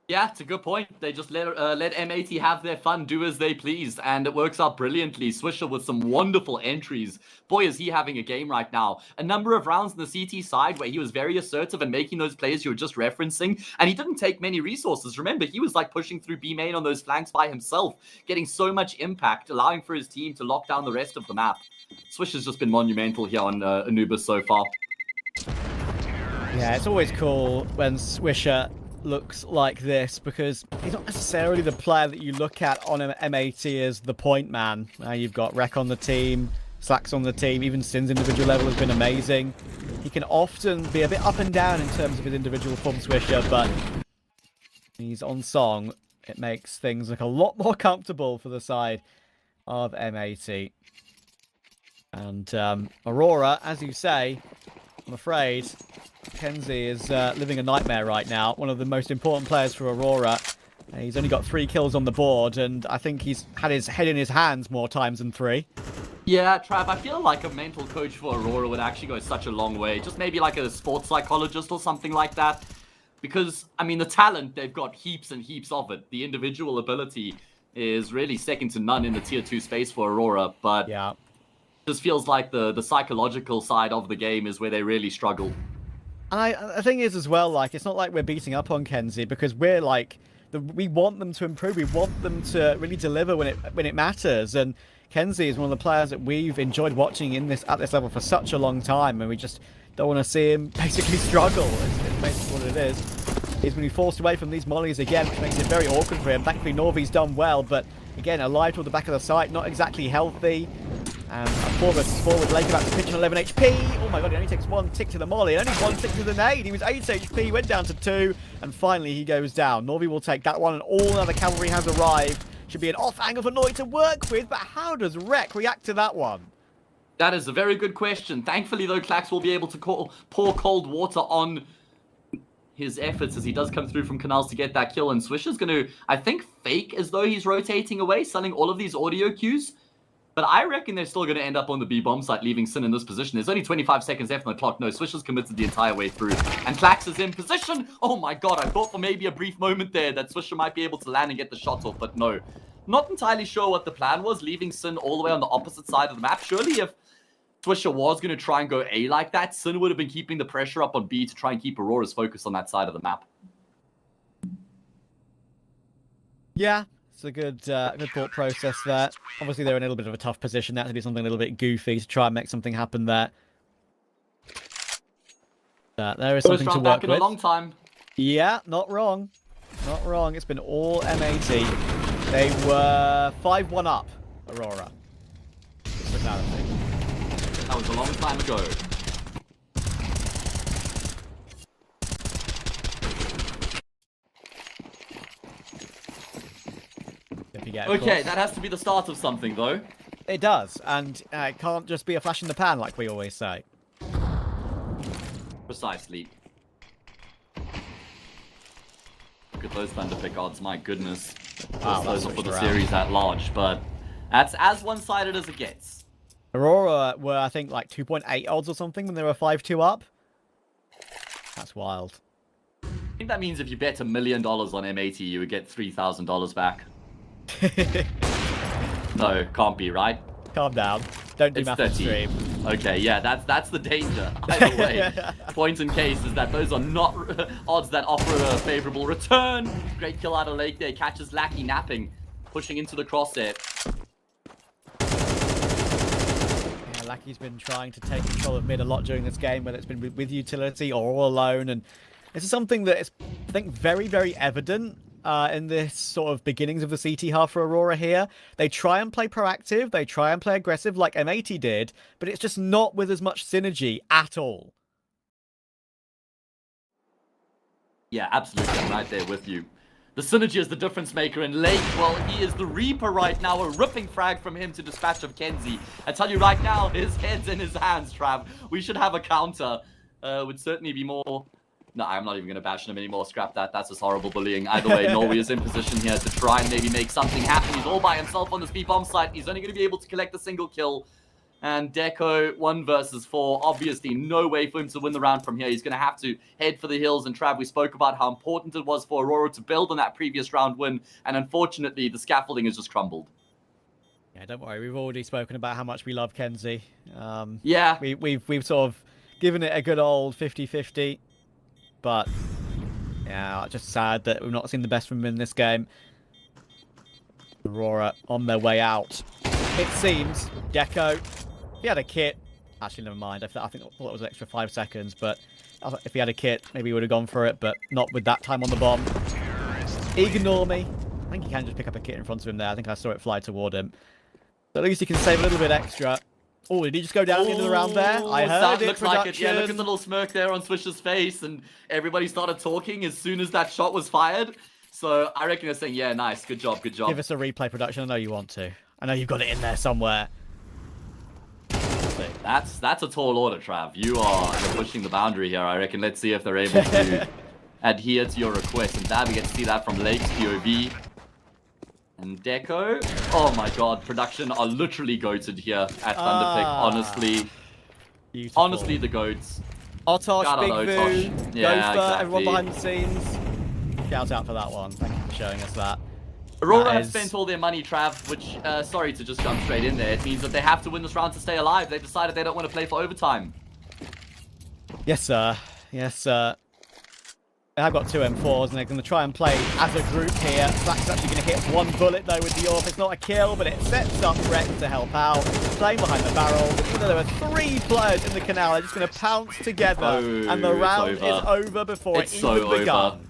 Yeah, it's a good point. They just let M80 have their fun, do as they please, and it works out brilliantly. Swisher with some wonderful entries. Boy, is he having a game right now. A number of rounds on the CT side where he was very assertive and making those plays you were just referencing, and he didn't take many resources. Remember, he was like pushing through B main on those flanks by himself, getting so much impact, allowing for his team to lock down the rest of the map. Swisher's just been monumental here on Anubis so far. Yeah, it's always cool when Swisher looks like this because he's not necessarily the player that you look at on M80 as the point man. Now you've got Rek on the team, Slacks on the team, even Sin's individual level has been amazing. He can often be a bit up and down in terms of his individual form, Swisher, but he's on song. It makes things look a lot more comfortable for the side of M80. And Aurora, as you say, I'm afraid Kenzie is living a nightmare right now. One of the most important players for Aurora. He's only got 3 kills on the board, and I think he's had his head in his hands more times than 3. Yeah, Trav, I feel like a mental coach for Aurora would actually go such a long way. Just maybe like a sports psychologist or something like that. Because, I mean, the talent, they've got heaps and heaps of it. The individual ability is really second to none in the tier 2 space for Aurora. But Just feels like the psychological side of the game is where they really struggle. And the thing is as well, like, it's not like we're beating up on Kenzie because we're like, we want them to improve. We want them to really deliver when it matters. And Kenzie is one of the players that we've enjoyed watching at this level for such a long time, and we just don't want to see him basically struggle. It's basically what it is. He's going to be forced away from these mollies again, which makes it very awkward for him. Thankfully, Norvi's done well, but again, alive toward the back of the site, not exactly healthy. And 4 versus 4 with Lake about to pitch on 11 HP. Oh my god, he only takes 1 tick to the molly, and only 1 tick to the nade. He was 8 HP, went down to 2, and finally he goes down. Norvi will take that one, and all other cavalry has arrived. Should be an off angle for Noi to work with, but how does Rek react to that one? That is a very good question. Thankfully, though, Klax will be able to pour cold water on his efforts as he does come through from canals to get that kill, and Swisher's going to, I think, fake as though he's rotating away, selling all of these audio cues. But I reckon they're still going to end up on the B bomb site, leaving Sin in this position. There's only 25 seconds left on the clock. No, Swisher's committed the entire way through. And Klax is in position. Oh my god, I thought for maybe a brief moment there that Swisher might be able to land and get the shot off, but no. Not entirely sure what the plan was, leaving Sin all the way on the opposite side of the map. Surely if Swisher was going to try and go A like that, Sin would have been keeping the pressure up on B to try and keep Aurora's focus on that side of the map. Yeah. It's a good thought process there. Obviously, they're in a little bit of a tough position. They have to do something a little bit goofy to try and make something happen there. There is something to work with. In a long time. Yeah, not wrong. Not wrong. It's been all M80. They were 5-1 up, Aurora. That was a long time ago. Okay, that has to be the start of something, though. It does, and it can't just be a flash in the pan, like we always say. Precisely. Look at those Thunderpick odds, my goodness. Those are for the series at large, but that's as one-sided as it gets. Aurora were, I think, like 2.8 odds or something when they were 5-2 up. That's wild. I think that means if you bet $1 million on M80, you would get $3,000 back. No, can't be, right? Calm down. Don't do math on stream. Okay, yeah, that's the danger. Either way, point in case is that those are not odds that offer a favorable return. Great kill out of Lake there. Catches Lackey napping, pushing into the crosshair. Yeah, Lackey's been trying to take control of mid a lot during this game, whether it's been with utility or all alone, and this is something that is, I think, very, very evident in this sort of beginnings of the CT half for Aurora here. They try and play proactive, they try and play aggressive like M80 did, but it's just not with as much synergy at all. Yeah, absolutely, I'm right there with you. The synergy is the difference maker in Lake. Well, he is the Reaper right now, a ripping frag from him to dispatch of Kenzie. I tell you right now, his head's in his hands, Trav. We should have a counter. Would certainly be more... No, I'm not even going to bash him anymore. Scrap that. That's just horrible bullying. Either way, Norway is in position here to try and maybe make something happen. He's all by himself on this B-bomb site. He's only going to be able to collect a single kill. And Deco, 1 versus 4. Obviously, no way for him to win the round from here. He's going to have to head for the hills. And Trav, we spoke about how important it was for Aurora to build on that previous round win. And unfortunately, the scaffolding has just crumbled. Yeah, don't worry. We've already spoken about how much we love Kenzie. Yeah. We've sort of given it a good old 50-50. But, yeah, just sad that we've not seen the best from him in this game. Aurora on their way out. It seems. Deco, he had a kit. Actually, never mind. I thought it was an extra 5 seconds, but if he had a kit, maybe he would have gone for it, but not with that time on the bomb. Ignore me. I think he can just pick up a kit in front of him there. I think I saw it fly toward him. So at least he can save a little bit extra. Oh, did he just go down at the end of the round there? I heard it. Looks like it. Yeah, look at the little smirk there on Swisher's face, and everybody started talking as soon as that shot was fired. So I reckon they're saying, yeah, nice, good job, good job. Give us a replay production. I know you want to. I know you've got it in there somewhere. That's a tall order, Trav. You're pushing the boundary here, I reckon. Let's see if they're able to adhere to your request. And glad we get to see that from Lake's POV. And Deco, oh my god, production are literally goated here at Thunderpick, honestly. Beautiful. Honestly, the goats. Otosh, Big Vu, yeah, Gopher, exactly. everyone behind the scenes. Shout out for that one. Thank you for showing us that. Aurora have spent all their money, Trav, which, sorry to just jump straight in there. It means that they have to win this round to stay alive. They've decided they don't want to play for overtime. Yes, sir. Yes, sir. They have got 2 M4s, and they're going to try and play as a group here. Slack's actually going to hit 1 bullet, though, with the AWP. It's not a kill, but it sets up Rek to help out. Playing behind the barrel. Even though there were 3 players in the canal, they're just going to pounce together, and the round is over before it's even begun.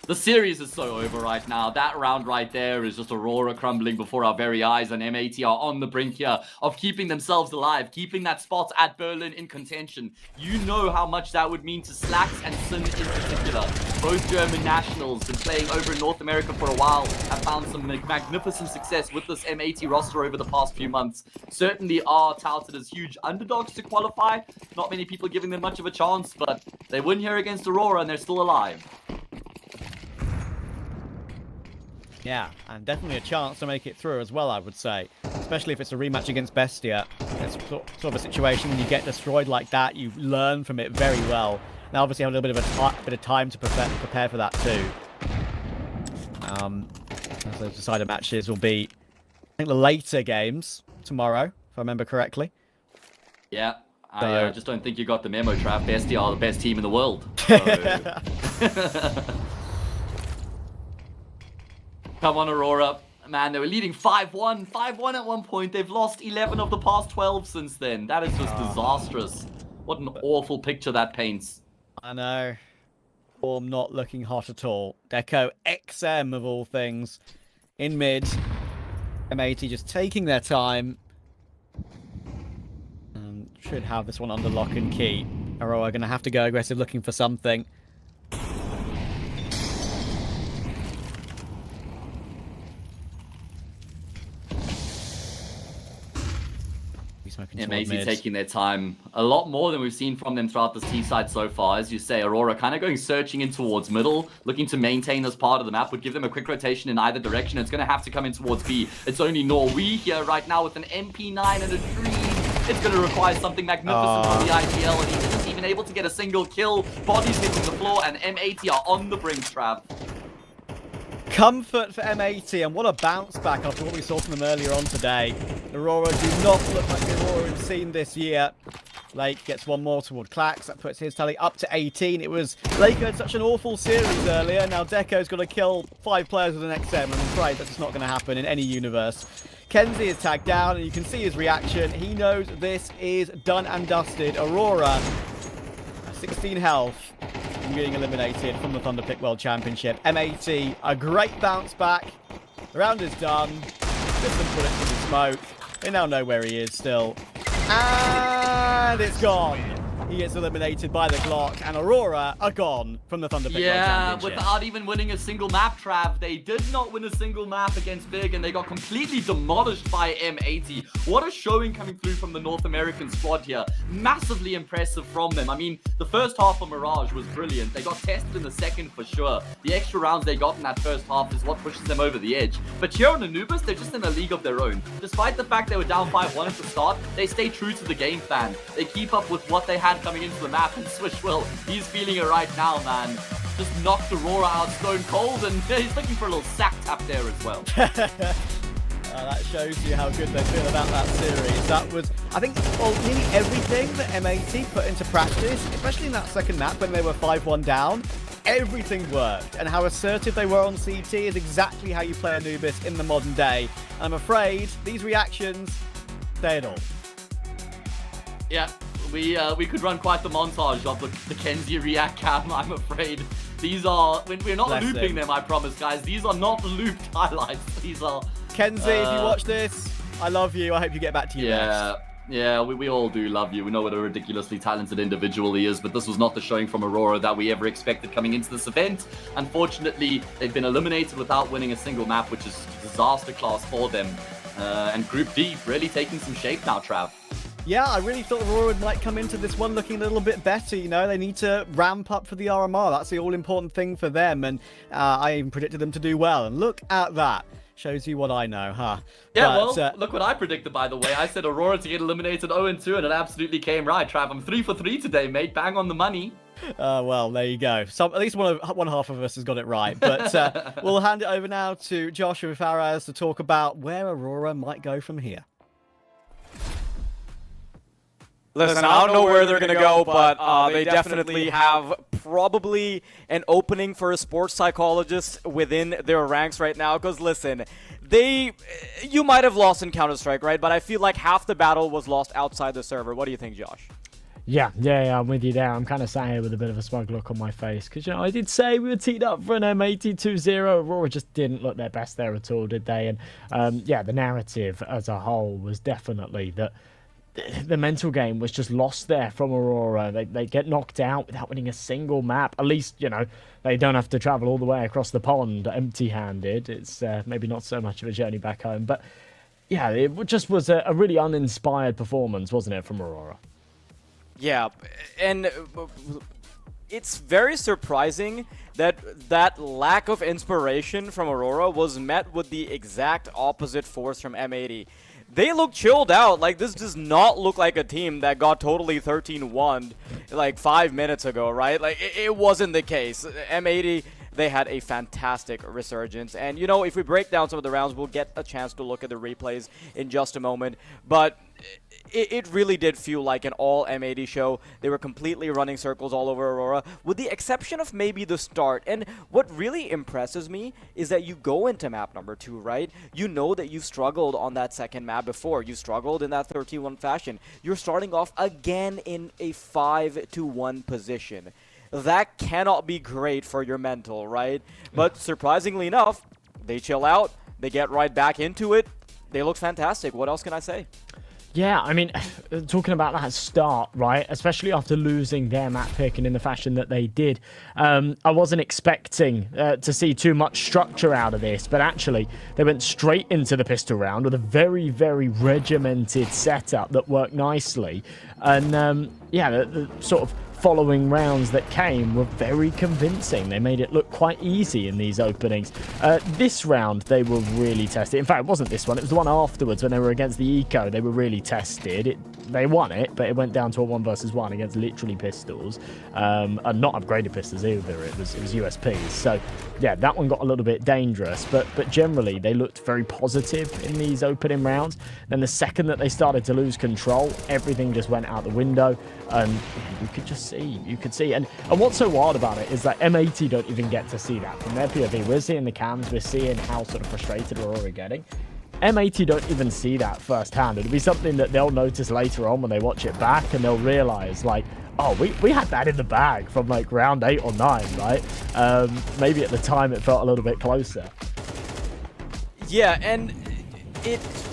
The series is so over right now. That round right there is just Aurora crumbling before our very eyes, and M80 are on the brink here of keeping themselves alive, keeping that spot at Berlin in contention. You know how much that would mean to Slacks and Sin in particular. Both German nationals, been playing over in North America for a while, have found some magnificent success with this M80 roster over the past few months. Certainly are touted as huge underdogs to qualify. Not many people giving them much of a chance, but they win here against Aurora and they're still alive. Yeah, and definitely a chance to make it through as well, I would say. Especially if it's a rematch against Bestia. It's sort of a situation when you get destroyed like that, you learn from it very well. Now, obviously, have a little bit of time to prepare for that too. As those decided matches will be, I think, the later games tomorrow, if I remember correctly. Yeah, I just don't think you got the memo, Trav. Bestia are the best team in the world. So... Come on, Aurora. Man, they were leading 5-1. 5-1 at one point. They've lost 11 of the past 12 since then. That is just disastrous. What an awful picture that paints. I know. Form not looking hot at all. Deco XM of all things. In mid. M80 just taking their time. And should have this one under lock and key. Aurora going to have to go aggressive looking for something. M80 taking their time a lot more than we've seen from them throughout this T-side so far. As you say, Aurora kind of going searching in towards middle, looking to maintain this part of the map, would give them a quick rotation in either direction. It's going to have to come in towards B. It's only Norway here right now with an MP9 and a Dream. It's going to require something magnificent from the IPL, and he isn't even able to get a single kill. Bodies hitting the floor, and M80 are on the brink, Trav. Comfort for M80, and what a bounce back after what we saw from them earlier on today. Aurora do not look like the Aurora we've seen this year. Lake gets 1 more toward Clax. That puts his tally up to 18. It was Lake had such an awful series earlier. Now Deco's got to kill 5 players with an XM. I'm afraid that's just not going to happen in any universe. Kenzie is tagged down, and you can see his reaction. He knows this is done and dusted. Aurora, 16 health, being eliminated from the Thunderpick World Championship. M80, a great bounce back. The round is done. Just some bullets in the smoke. They now know where he is still. And it's gone. He gets eliminated by the Glock, and Aurora are gone from the Thunderpick World Championship. Without even winning a single map, Trav. They did not win a single map against Big, and they got completely demolished by M80. What a showing coming through from the North American squad here. Massively impressive from them. I mean, the first half of Mirage was brilliant. They got tested in the second for sure. The extra rounds they got in that first half is what pushes them over the edge. But here on Anubis, they're just in a league of their own. Despite the fact they were down 5-1 at the start, they stay true to the game plan. They keep up with what they had coming into the map, and Swish Will, he's feeling it right now, man. Just knocked Aurora out stone cold, and he's looking for a little sack tap there as well. That shows you how good they feel about that series. That was, I think, nearly everything that M80 put into practice, especially in that second map when they were 5-1 down. Everything worked, and how assertive they were on CT is exactly how you play Anubis in the modern day. I'm afraid these reactions say it all. Yeah, we could run quite the montage of the Kenzie react cam, I'm afraid. These are, we're not looping them, I promise, guys. These are not looped highlights. These are... Kenzie, if you watch this, I love you. I hope you get back to your best. Yeah, we all do love you. We know what a ridiculously talented individual he is, but this was not the showing from Aurora that we ever expected coming into this event. Unfortunately, they've been eliminated without winning a single map, which is disaster class for them. And Group D really taking some shape now, Trav. Yeah, I really thought Aurora might come into this one looking a little bit better, you know. They need to ramp up for the RMR. That's the all-important thing for them, and I even predicted them to do well. And look at that. Shows you what I know, huh? Yeah, but, look what I predicted, by the way. I said Aurora to get eliminated 0-2, and it absolutely came right, Trav. I'm 3 for 3 today, mate. Bang on the money. Well, there you go. At least one half of us has got it right. But we'll hand it over now to Josh and Faraz to talk about where Aurora might go from here. Listen, I don't know where they're going to go, but they definitely have probably an opening for a sports psychologist within their ranks right now. Because, listen, you might have lost in Counter-Strike, right? But I feel like half the battle was lost outside the server. What do you think, Josh? Yeah, I'm with you there. I'm kind of sat here with a bit of a smug look on my face because, I did say we were teed up for an M80-2-0. Aurora just didn't look their best there at all, did they? And, the narrative as a whole was definitely that the mental game was just lost there from Aurora. They get knocked out without winning a single map. At least, they don't have to travel all the way across the pond empty-handed. It's maybe not so much of a journey back home. But, yeah, it just was a really uninspired performance, wasn't it, from Aurora? Yeah, and it's very surprising that lack of inspiration from Aurora was met with the exact opposite force from M80. They look chilled out. Like, this does not look like a team that got totally 13-1 like 5 minutes ago, right? Like, it wasn't the case. M80, they had a fantastic resurgence. And, if we break down some of the rounds, we'll get a chance to look at the replays in just a moment. But it really did feel like an all M80 show. They were completely running circles all over Aurora, with the exception of maybe the start. And what really impresses me is that you go into map number 2, right? You know that you've struggled on that second map before. You struggled in that 13-1 fashion. You're starting off again in a 5-1 position. That cannot be great for your mental, right? But surprisingly enough, they chill out. They get right back into it. They look fantastic. What else can I say? Yeah, I mean, talking about that start, right, especially after losing their map pick and in the fashion that they did, I wasn't expecting to see too much structure out of this, but actually they went straight into the pistol round with a very, very regimented setup that worked nicely. And, the sort of following rounds that came were very convincing. They made it look quite easy in these openings. This round, they were really tested. In fact, it wasn't this one. It was the one afterwards when they were against the Eco. They were really tested. They won it, but it went down to a 1 versus 1 against literally pistols. And not upgraded pistols either. It was USPs. So, yeah, that one got a little bit dangerous. But generally, they looked very positive in these opening rounds. Then the second that they started to lose control, everything just went out the window. And you could just see. And what's so wild about it is that M80 don't even get to see that from their POV. We're seeing the cams, we're seeing how sort of frustrated Aurora are getting. M80 don't even see that firsthand. It'll be something that they'll notice later on when they watch it back, and they'll realize, like, oh, we had that in the bag from like round 8 or 9, right? Maybe at the time it felt a little bit closer. Yeah, and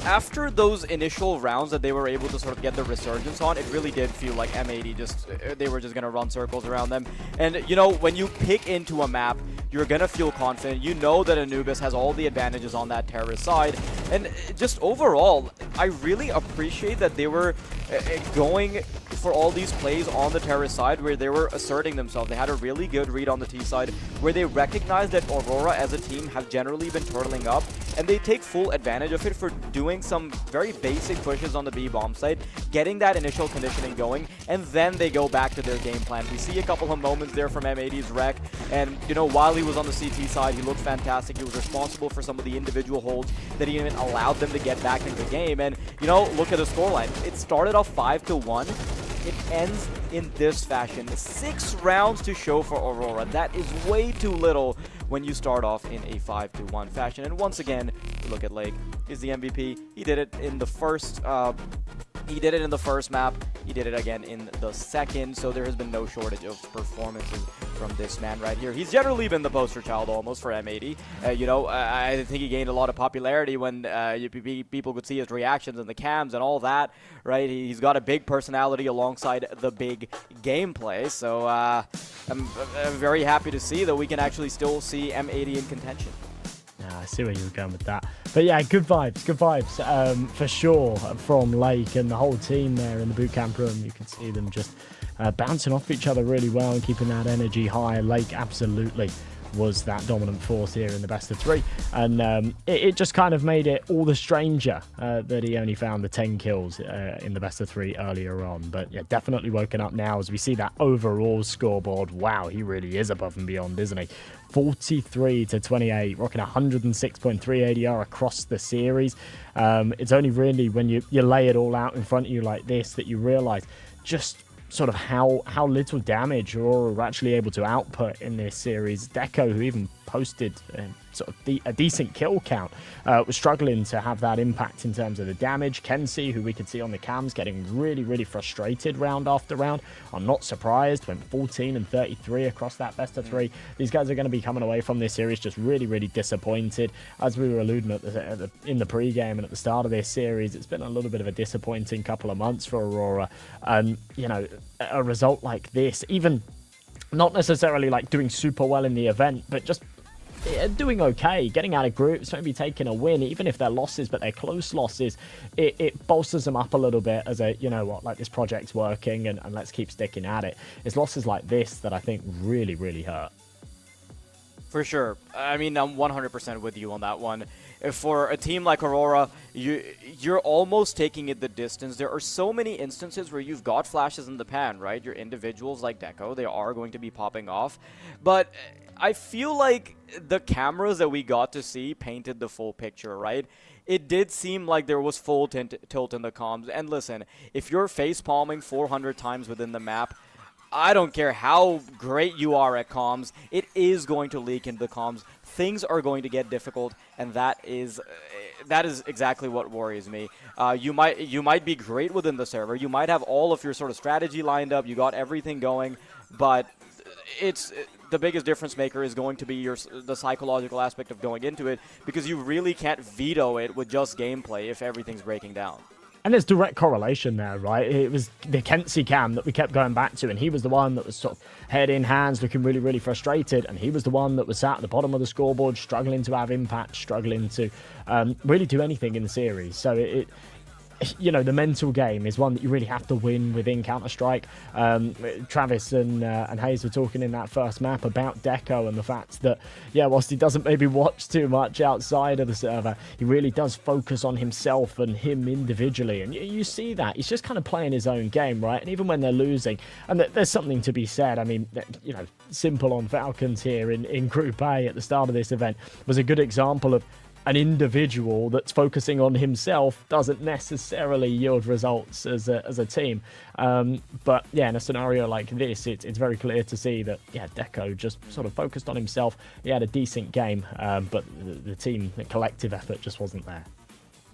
after those initial rounds that they were able to sort of get the resurgence on, it really did feel like M80 they were just going to run circles around them. And, when you pick into a map, you're going to feel confident. You know that Anubis has all the advantages on that terrorist side. And just overall, I really appreciate that they were going for all these plays on the terrorist side where they were asserting themselves. They had a really good read on the T side where they recognized that Aurora as a team have generally been turtling up, and they take full advantage of it for doing some very basic pushes on the B bomb side, getting that initial conditioning going, and then they go back to their game plan. We see a couple of moments there from M80's wreck, and while he was on the CT side, he looked fantastic. He was responsible for some of the individual holds that he even allowed them to get back into the game. And look at the scoreline. It started off 5-1. It ends in this fashion. 6 rounds to show for Aurora. That is way too little when you start off in a 5-1 fashion. And once again, look at Lake. He's the MVP. He did it in the first map. He did it again in the second. So there has been no shortage of performances from this man right here. He's generally been the poster child almost for M80. I think he gained a lot of popularity when people could see his reactions and the cams and all that, right? He's got a big personality alongside the big gameplay. So I'm very happy to see that we can actually still see M80 in contention. Yeah, I see where you were going with that. But yeah, good vibes for sure from Lake and the whole team there in the boot camp room. You can see them just bouncing off each other really well and keeping that energy high. Lake absolutely was that dominant force here in the best of 3, and it just kind of made it all the stranger that he only found the 10 kills in the best of 3 earlier on. But yeah, definitely woken up now as we see that overall scoreboard. Wow, he really is above and beyond, isn't he? 43-28, rocking 106.3 ADR across the series. It's only really when you lay it all out in front of you like this that you realize just sort of how little damage Aurora were actually able to output in this series. Deco, who even posted sort of a decent kill count, was struggling to have that impact in terms of the damage. Kenzie, who we could see on the cams, getting really frustrated round after round. I'm not surprised. Went 14 and 33 across that best of 3. These guys are going to be coming away from this series just really disappointed. As we were alluding in the pre-game and at the start of this series, it's been a little bit of a disappointing couple of months for Aurora. And, you know, a result like this, even not necessarily like doing super well in the event, but just doing okay, getting out of groups, maybe taking a win, even if they're losses, but they're close losses, it bolsters them up a little bit as a, you know what, like this project's working and let's keep sticking at it. It's losses like this that I think really hurt. For sure. I mean, I'm 100% with you on that one. For a team like Aurora, you're almost taking it the distance. There are so many instances where you've got flashes in the pan, right? Your individuals like Deco, they are going to be popping off. But I feel like the cameras that we got to see painted the full picture, right? It did seem like there was full tilt in the comms. And listen, if you're face palming 400 times within the map, I don't care how great you are at comms, it is going to leak into the comms. Things are going to get difficult, and that is exactly what worries me. You might be great within the server. You might have all of your sort of strategy lined up. You got everything going, but the biggest difference maker is going to be the psychological aspect of going into it, because you really can't veto it with just gameplay if everything's breaking down. And there's direct correlation there, right? It was the Kenzie cam that we kept going back to, and he was the one that was sort of head in hands, looking really frustrated, and he was the one that was sat at the bottom of the scoreboard, struggling to have impact, struggling to really do anything in the series. So you know, the mental game is one that you really have to win within Counter-Strike. Travis and Hayes were talking in that first map about Deco and the fact that, yeah, whilst he doesn't maybe watch too much outside of the server, he really does focus on himself and him individually. And you see that. He's just kind of playing his own game, right? And even when they're losing, and there's something to be said. I mean, you know, Simple on Falcons here in Group A at the start of this event was a good example of an individual that's focusing on himself doesn't necessarily yield results as a team. But yeah, in a scenario like this, it's very clear to see that, yeah, Deco just sort of focused on himself. He had a decent game, but the team, the collective effort just wasn't there.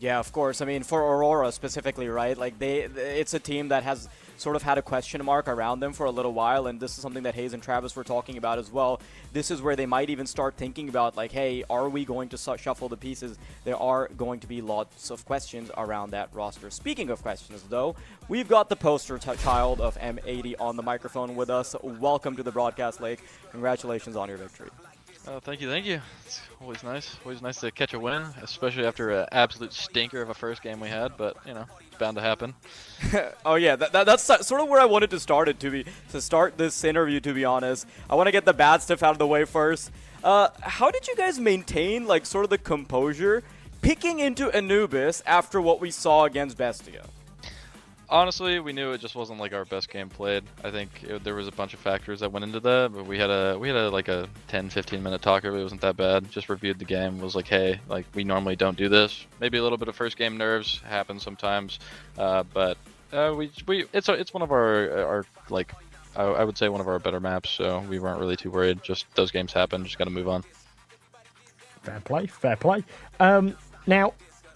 Yeah, of course. I mean, for Aurora specifically, right? Like it's a team that has sort of had a question mark around them for a little while, and this is something that Hayes and Travis were talking about as well. This is where they might even start thinking about, like, hey, are we going to shuffle the pieces? There are going to be lots of questions around that roster. Speaking of questions, though, we've got the poster child of M80 on the microphone with us. Welcome to the broadcast, Lake. Congratulations on your victory. Thank you. It's always nice to catch a win, especially after an absolute stinker of a first game we had, but, you know, it's bound to happen. Oh yeah, that's sort of where I wanted to start this interview, to be honest. I want to get the bad stuff out of the way first. How did you guys maintain, like, sort of the composure picking into Anubis after what we saw against Bestia? Honestly, we knew it just wasn't like our best game played. I think there was a bunch of factors that went into that, but we had like a 10-15 minute talk. It wasn't that bad. Just reviewed the game. Was like, hey, like, we normally don't do this. Maybe a little bit of first game nerves happen sometimes, but it's one of our like, I would say one of our better maps. So we weren't really too worried. Just those games happen. Just got to move on. Fair play. Now,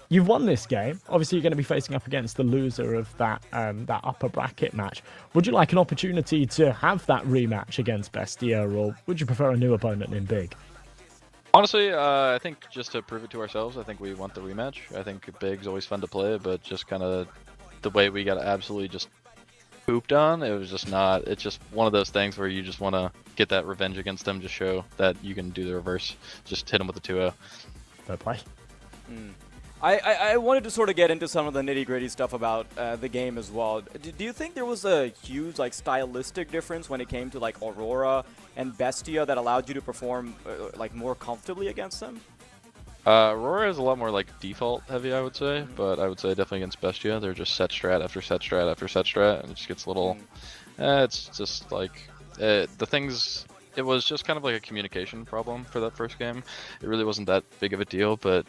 you've won this game. Obviously, you're going to be facing up against the loser of that upper bracket match. Would you like an opportunity to have that rematch against Bestia, or would you prefer a new opponent in Big? Honestly, I think just to prove it to ourselves, I think we want the rematch. I think Big's always fun to play, but just kind of the way we got absolutely just pooped on, it was just not. It's just one of those things where you just want to get that revenge against them, just show that you can do the reverse. Just hit them with the 2-0. Fair play. I wanted to sort of get into some of the nitty-gritty stuff about the game as well. Do you think there was a huge like stylistic difference when it came to like Aurora and BESTIA that allowed you to perform like more comfortably against them? Aurora is a lot more like default heavy, I would say, but I would say definitely against BESTIA, they're just set strat after set strat after set strat, and it just gets a little. It's just like the things. It was just kind of like a communication problem for that first game. It really wasn't that big of a deal, but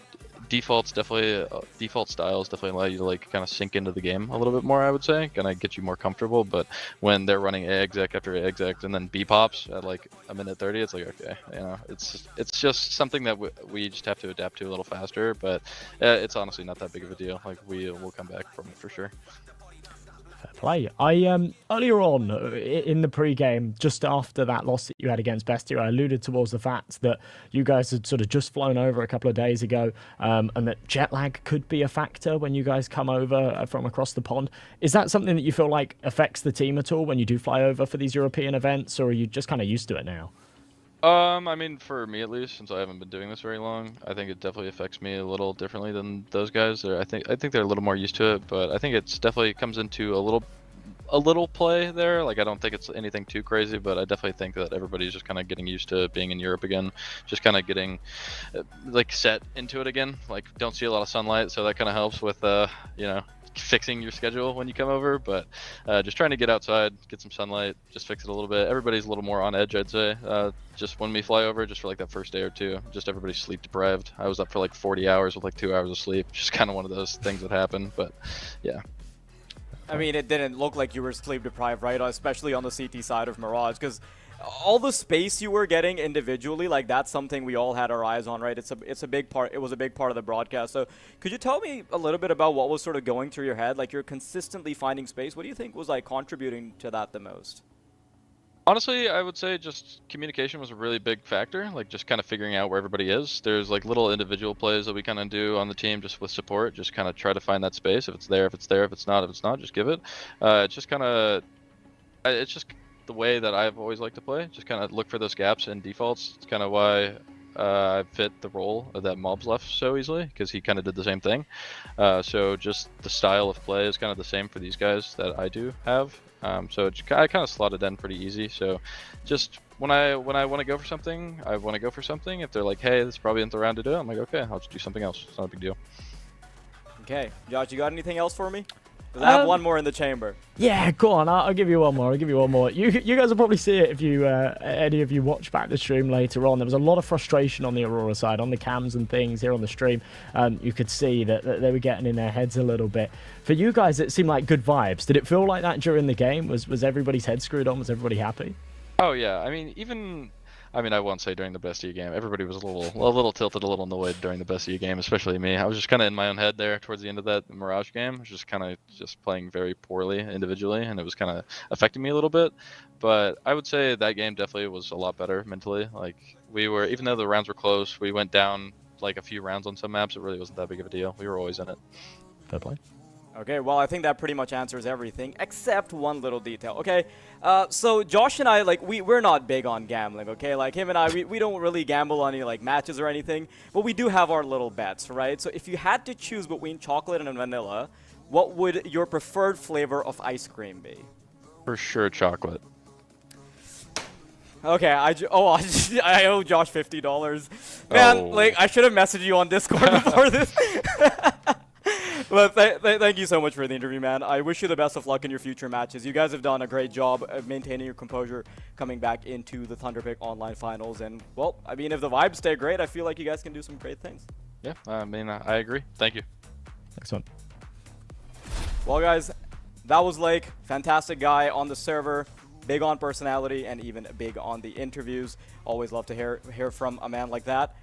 default styles definitely allow you to like kind of sink into the game a little bit more, I would say, kind of get you more comfortable. But when they're running A exec after A exec and then B pops at like a minute 30, it's like, okay, you know, it's just something that we just have to adapt to a little faster. But it's honestly not that big of a deal. Like we will come back from it for sure. Play. Earlier on in the pre-game, just after that loss that you had against BESTIA, I alluded towards the fact that you guys had sort of just flown over a couple of days ago, and that jet lag could be a factor when you guys come over from across the pond. Is that something that you feel like affects the team at all when you do fly over for these European events, or are you just kind of used to it now? I mean, for me at least, since I haven't been doing this very long, I think it definitely affects me a little differently than those guys. I think they're a little more used to it, but I think it's definitely comes into a little play there. Like I don't think it's anything too crazy, but I definitely think that everybody's just kind of getting used to being in Europe again, just kind of getting like set into it again. Like don't see a lot of sunlight, so that kind of helps with you know, fixing your schedule when you come over. But just trying to get outside, get some sunlight, just fix it a little bit. Everybody's a little more on edge, I'd say. Just when we fly over, just for like that first day or two, just everybody's sleep deprived. I was up for like 40 hours with like 2 hours of sleep. Just kind of one of those things that happen. But yeah. I mean, it didn't look like you were sleep deprived, right? Especially on the CT side of Mirage, because all the space you were getting individually, like that's something we all had our eyes on, right? It's a big part. It was a big part of the broadcast. So could you tell me a little bit about what was sort of going through your head? Like you're consistently finding space. What do you think was like contributing to that the most? Honestly, I would say just communication was a really big factor, like just kind of figuring out where everybody is. There's like little individual plays that we kind of do on the team just with support, just kind of try to find that space. If it's there, if it's there, if it's not, just give it. It's just kind of, it's just the way that I've always liked to play. Just kind of look for those gaps and defaults. It's kind of why I fit the role that Mobs left so easily, because he kind of did the same thing. So just the style of play is kind of the same for these guys that I do have. So I kind of slotted in pretty easy. So just when I want to go for something, I want to go for something. If they're like, hey, this probably isn't the round to do it, I'm like, okay, I'll just do something else. It's not a big deal. Okay, Josh, you got anything else for me? Because I have one more in the chamber. Yeah, go on. I'll give you one more. You guys will probably see it if you any of you watch back the stream later on. There was a lot of frustration on the Aurora side, on the cams and things here on the stream. You could see that they were getting in their heads a little bit. For you guys, it seemed like good vibes. Did it feel like that during the game? Was everybody's head screwed on? Was everybody happy? Oh yeah. I mean, I won't say during the BESTIA game. Everybody was a little tilted, a little annoyed during the BESTIA game, especially me. I was just kind of in my own head there towards the end of that Mirage game. I was just kind of playing very poorly individually, and it was kind of affecting me a little bit. But I would say that game definitely was a lot better mentally. Like we were, even though the rounds were close, we went down like a few rounds on some maps. It really wasn't that big of a deal. We were always in it. Fair play. Okay, well, I think that pretty much answers everything, except one little detail, okay? So Josh and I, like, we're not big on gambling, okay? Like, him and I, we don't really gamble on any, like, matches or anything, but we do have our little bets, right? So if you had to choose between chocolate and vanilla, what would your preferred flavor of ice cream be? For sure, chocolate. Okay, I owe Josh $50. Man, like, I should have messaged you on Discord before this. Well, thank you so much for the interview, man. I wish you the best of luck in your future matches. You guys have done a great job of maintaining your composure coming back into the Thunderpick online finals. And, well, I mean, if the vibes stay great, I feel like you guys can do some great things. Yeah, I mean, I agree. Thank you. Excellent. Well, guys, that was Lake. Fantastic guy on the server. Big on personality and even big on the interviews. Always love to hear from a man like that.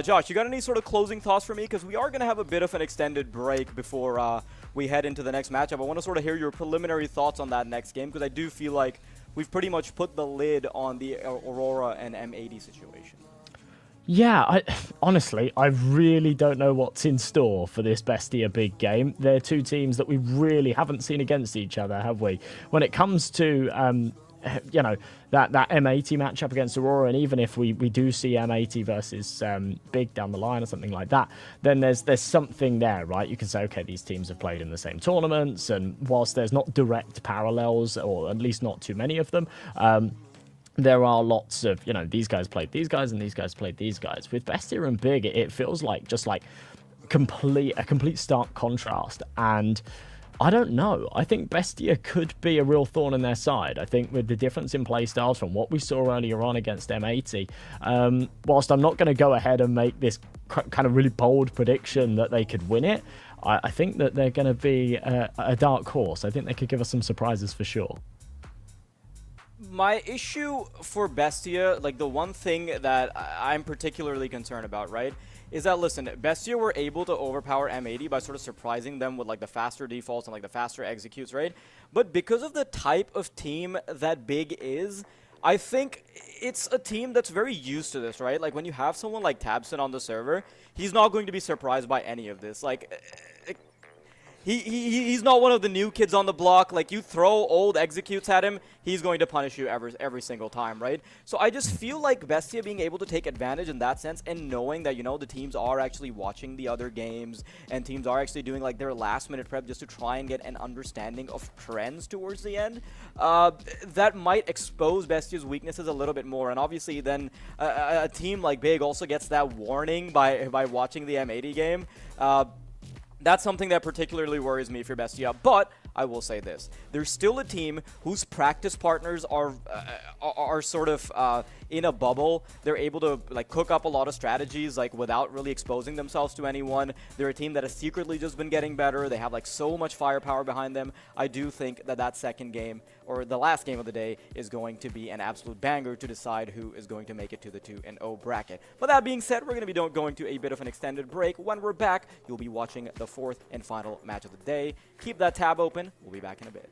Josh, you got any sort of closing thoughts for me? Because we are going to have a bit of an extended break before we head into the next matchup. I want to sort of hear your preliminary thoughts on that next game, because I do feel like we've pretty much put the lid on the Aurora and M80 situation. Yeah, honestly, I really don't know what's in store for this BESTIA big game. They're two teams that we really haven't seen against each other, have we? When it comes to you know, that M80 matchup against Aurora, and even if we do see M80 versus Big down the line or something like that, then there's something there, right? You can say, okay, these teams have played in the same tournaments, and whilst there's not direct parallels, or at least not too many of them, there are lots of, you know, these guys played these guys and these guys played these guys. With Bestia and Big, it feels like just like a complete stark contrast, and I don't know. I think Bestia could be a real thorn in their side. I think with the difference in playstyles from what we saw earlier on against M80, whilst I'm not going to go ahead and make this kind of really bold prediction that they could win it, I think that they're going to be a dark horse. I think they could give us some surprises for sure. My issue for Bestia, like the one thing that I'm particularly concerned about, right, is that, listen, Bestia were able to overpower M80 by sort of surprising them with, like, the faster defaults and, like, the faster executes, right? But because of the type of team that Big is, I think it's a team that's very used to this, right? Like, when you have someone like Tabson on the server, he's not going to be surprised by any of this. Like, he's not one of the new kids on the block. Like, you throw old executes at him, he's going to punish you every single time, right? So I just feel like Bestia being able to take advantage in that sense, and knowing that, you know, the teams are actually watching the other games, and teams are actually doing like their last minute prep just to try and get an understanding of trends towards the end, that might expose Bestia's weaknesses a little bit more. And obviously then a team like Big also gets that warning by watching the M80 game. That's something that particularly worries me for Bestia, but I will say this. There's still a team whose practice partners are sort of in a bubble. They're able to like cook up a lot of strategies like without really exposing themselves to anyone. They're a team that has secretly just been getting better. They have like so much firepower behind them. I do think that second game, or the last game of the day, is going to be an absolute banger to decide who is going to make it to the 2-0 bracket. But that being said, we're going to be going to a bit of an extended break. When we're back, you'll be watching the fourth and final match of the day. Keep that tab open. We'll be back in a bit.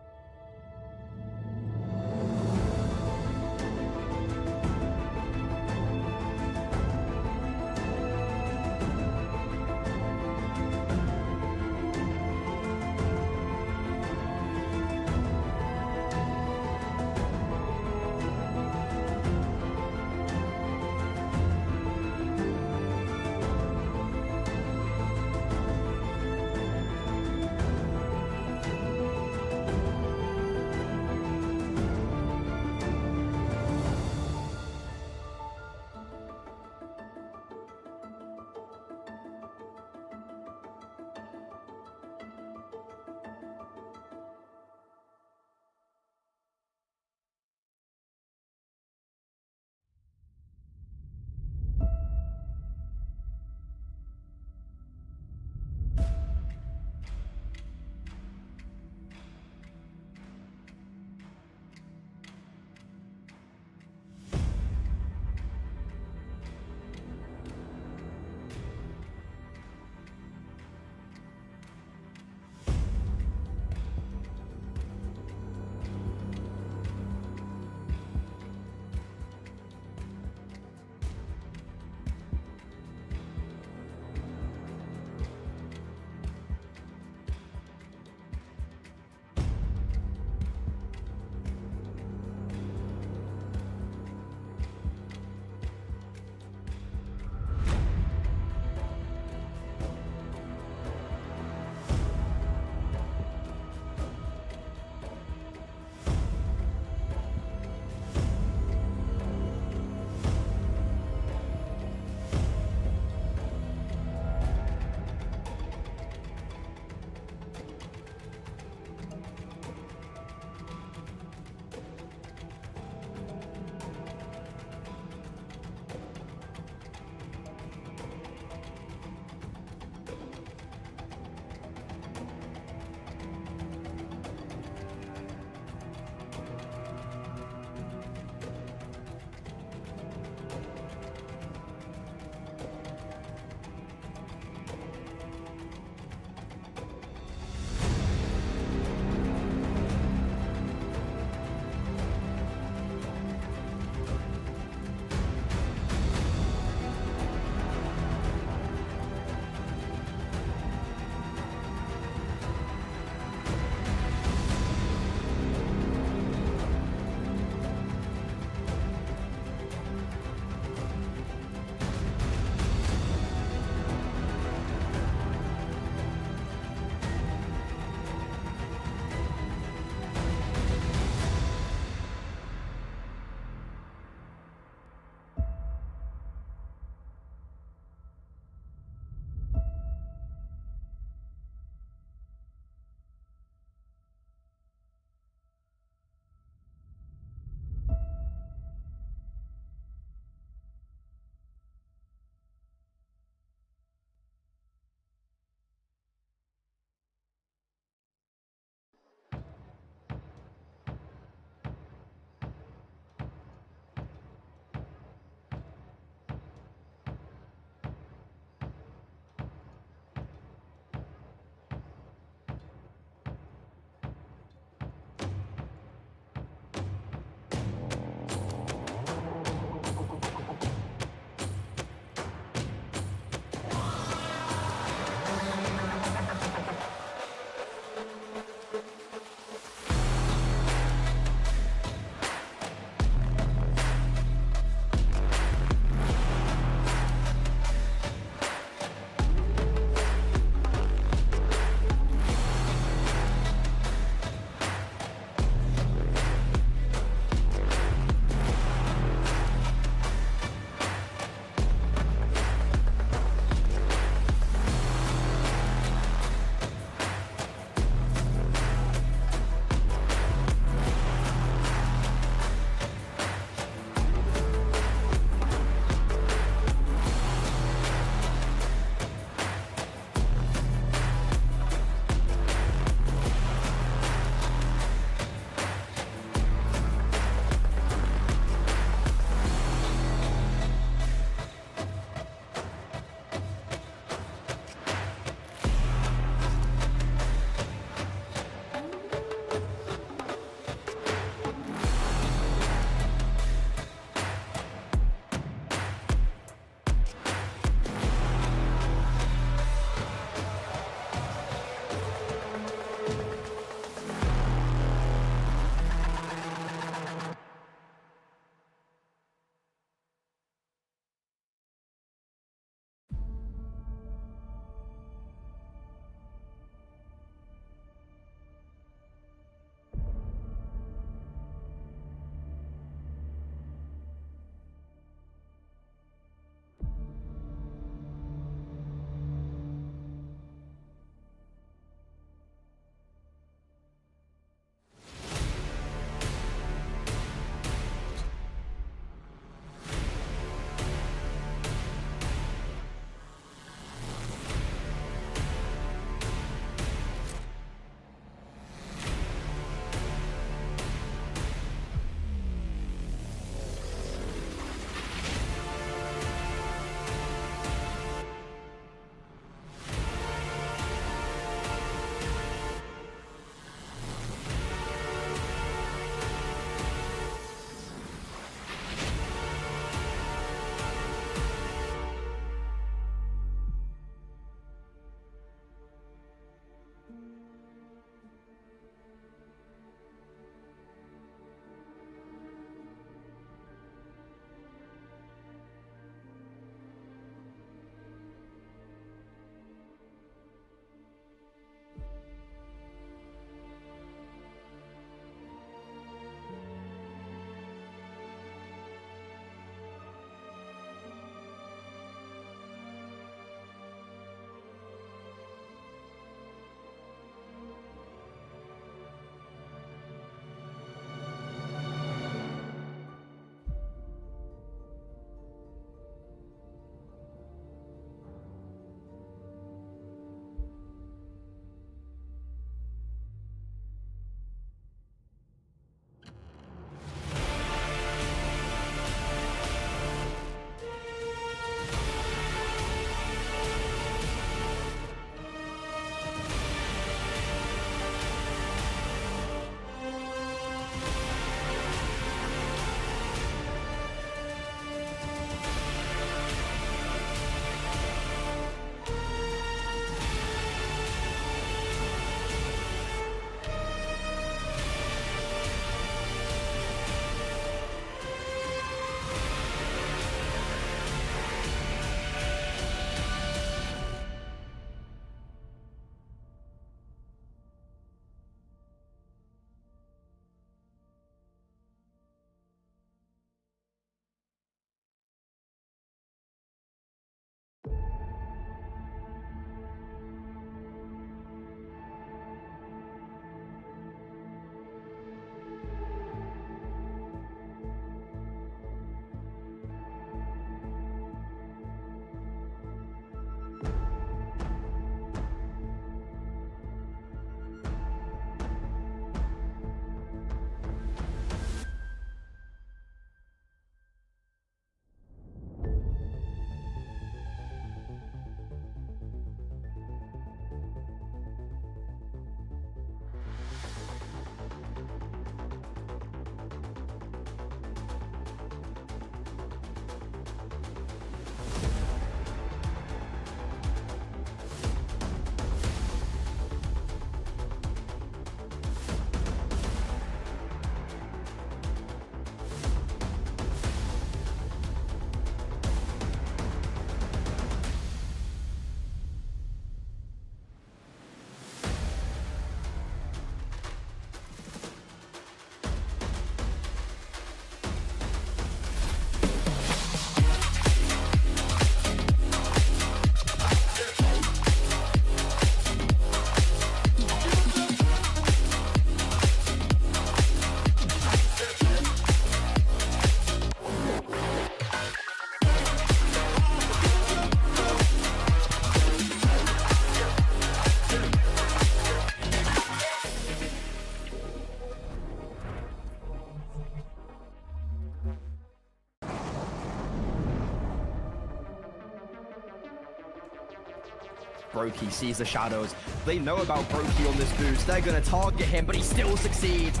Brokey sees the shadows. They know about Brokey on this boost. They're going to target him, but he still succeeds.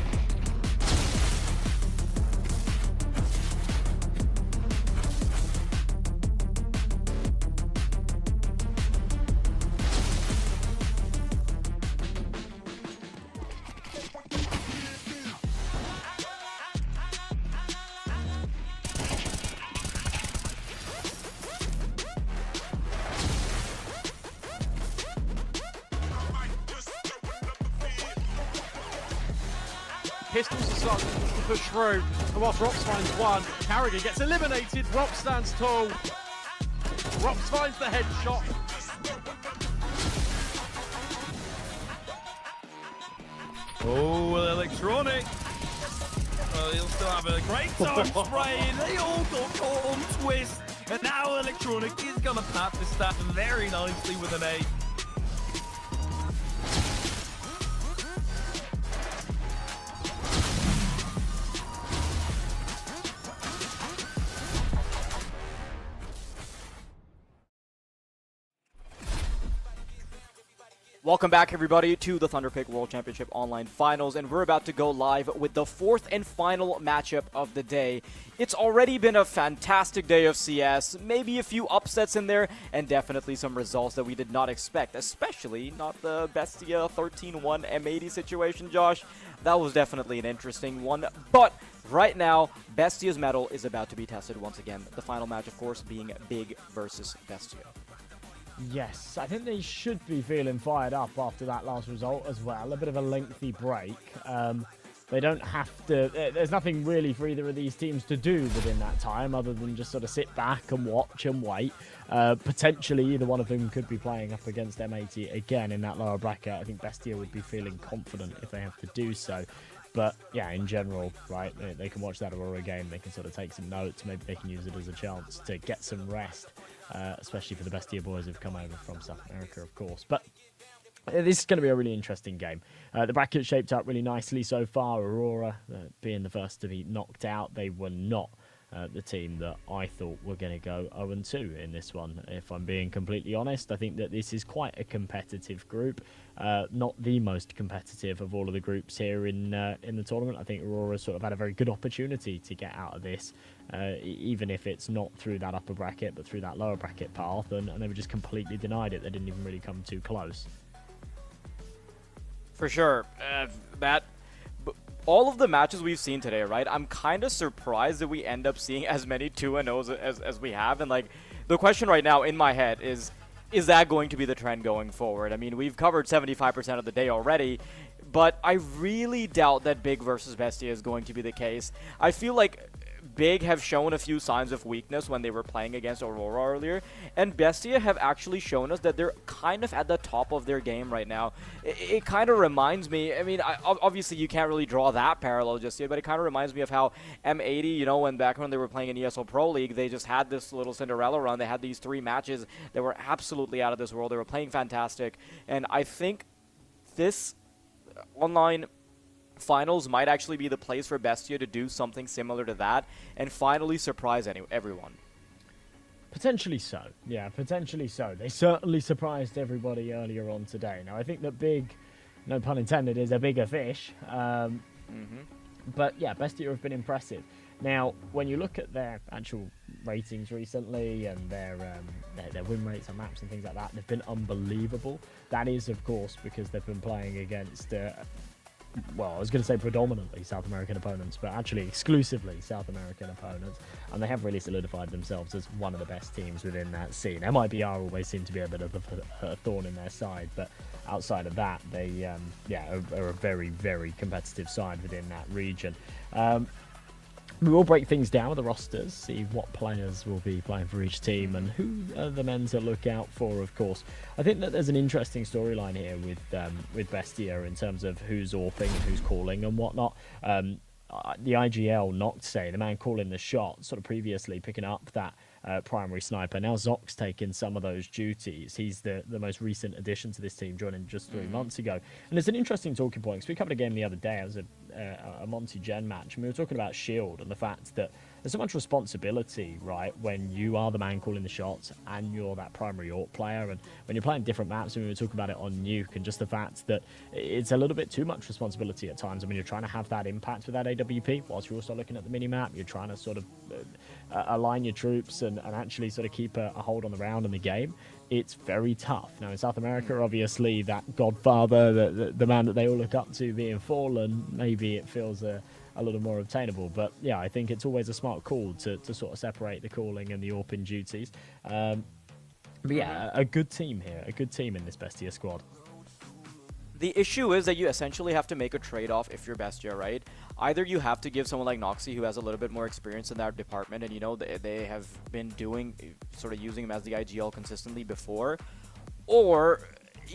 Pistols are starting to push through. And whilst Rops finds one, Carrigan gets eliminated. Rops stands tall. Rops finds the headshot. Oh, electronic. Well, he'll still have a great time spraying. They all got caught on twist. And now electronic is going to pat the stat very nicely with an 8. Welcome back, everybody, to the Thunderpick World Championship Online Finals, and we're about to go live with the 4th and final matchup of the day. It's already been a fantastic day of CS, maybe a few upsets in there, and definitely some results that we did not expect, especially not the BESTIA 13-1 M80 situation, Josh. That was definitely an interesting one, but right now, BESTIA's mettle is about to be tested once again. The final match, of course, being Big versus BESTIA. Yes, I think they should be feeling fired up after that last result as well. A bit of a lengthy break. They don't have to... There's nothing really for either of these teams to do within that time other than just sort of sit back and watch and wait. Potentially, either one of them could be playing up against M80 again in that lower bracket. I think BESTIA would be feeling confident if they have to do so. But yeah, in general, right, they can watch that Aurora game, they can sort of take some notes, maybe they can use it as a chance to get some rest, especially for the BESTIA boys who've come over from South America, of course. But this is going to be a really interesting game. The bracket shaped up really nicely so far. Aurora being the first to be knocked out, they were not the team that I thought were going to go 0-2 in this one, if I'm being completely honest. I think that this is quite a competitive group. Not the most competitive of all of the groups here in the tournament. I think Aurora sort of had a very good opportunity to get out of this, even if it's not through that upper bracket, but through that lower bracket path, and they were just completely denied it. They didn't even really come too close. For sure. All of the matches we've seen today, right, I'm kind of surprised that we end up seeing as many 2-0s as we have. And, like, the question right now in my head is that going to be the trend going forward? I mean, we've covered 75% of the day already, but I really doubt that Big versus BESTIA is going to be the case. I feel like Big have shown a few signs of weakness when they were playing against Aurora earlier, and BESTIA have actually shown us that they're kind of at the top of their game right now. It kind of reminds me, I mean, obviously you can't really draw that parallel just yet, but it kind of reminds me of how M80, you know, when back when they were playing in ESL Pro League, they just had this little Cinderella run. They had these 3 matches that were absolutely out of this world. They were playing fantastic, and I think this online finals might actually be the place for BESTIA to do something similar to that and finally surprise everyone. Potentially so. Yeah, potentially so. They certainly surprised everybody earlier on today. Now, I think that Big, no pun intended, is a bigger fish. But yeah, BESTIA have been impressive. Now, when you look at their actual ratings recently and their win rates on maps and things like that, they've been unbelievable. That is, of course, because they've been playing against well, I was going to say predominantly South American opponents, but actually exclusively South American opponents, and they have really solidified themselves as one of the best teams within that scene. MIBR always seem to be a bit of a thorn in their side, but outside of that, they are a very, very competitive side within that region. We will break things down with the rosters, see what players will be playing for each team and who are the men to look out for, of course. I think that there's an interesting storyline here with BESTIA in terms of who's AWPing and who's calling and whatnot. The IGL Nocte, the man calling the shot, sort of previously picking up that primary sniper. Now Zoc's taken some of those duties. He's the most recent addition to this team, joining just 3 months ago. And it's an interesting talking point, because we covered a game the other day. It was a Monty Gen match, and we were talking about Shield and the fact that there's so much responsibility, right, when you are the man calling the shots and you're that primary AWP player. And when you're playing different maps, and we were talking about it on Nuke, and just the fact that it's a little bit too much responsibility at times. I mean, you're trying to have that impact with that AWP whilst you're also looking at the mini-map. You're trying to sort of align your troops and actually sort of keep a hold on the round and the game. It's very tough. Now, in South America, obviously, that godfather, the man that they all look up to being fallen, maybe it feels a little more obtainable. But yeah, I think it's always a smart call to sort of separate the calling and the AWPing duties. But yeah, a good team here, a good team in this Bestia squad. The issue is that you essentially have to make a trade-off if you're Bestia, right? Either you have to give someone like Noxy, who has a little bit more experience in that department, and you know they have been doing, sort of using him as the IGL consistently before, or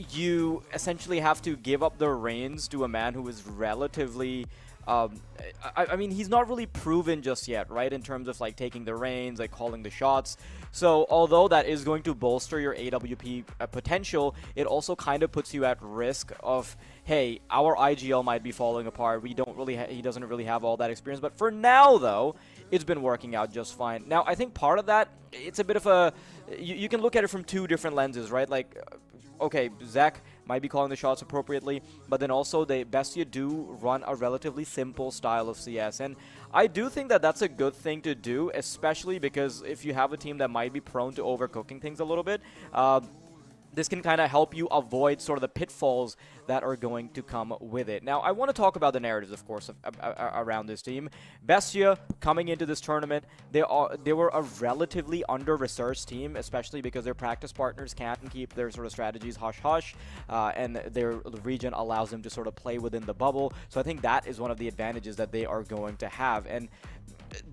you essentially have to give up the reins to a man who is relatively... I mean, he's not really proven just yet, right, in terms of, like, taking the reins, like, calling the shots. So, although that is going to bolster your AWP potential, it also kind of puts you at risk of, hey, our IGL might be falling apart. We don't really he doesn't really have all that experience. But for now, though, it's been working out just fine. Now, I think part of that, it's a bit of a... You can look at it from two different lenses, right? Like, okay, Zach might be calling the shots appropriately, but then also Bestia do run a relatively simple style of CS, and I do think that that's a good thing to do, especially because if you have a team that might be prone to overcooking things a little bit, this can kind of help you avoid sort of the pitfalls that are going to come with it. Now, I want to talk about the narratives, of course, around this team. Bestia, coming into this tournament, they were a relatively under-researched team, especially because their practice partners can't keep their sort of strategies hush-hush, and their region allows them to sort of play within the bubble. So I think that is one of the advantages that they are going to have. And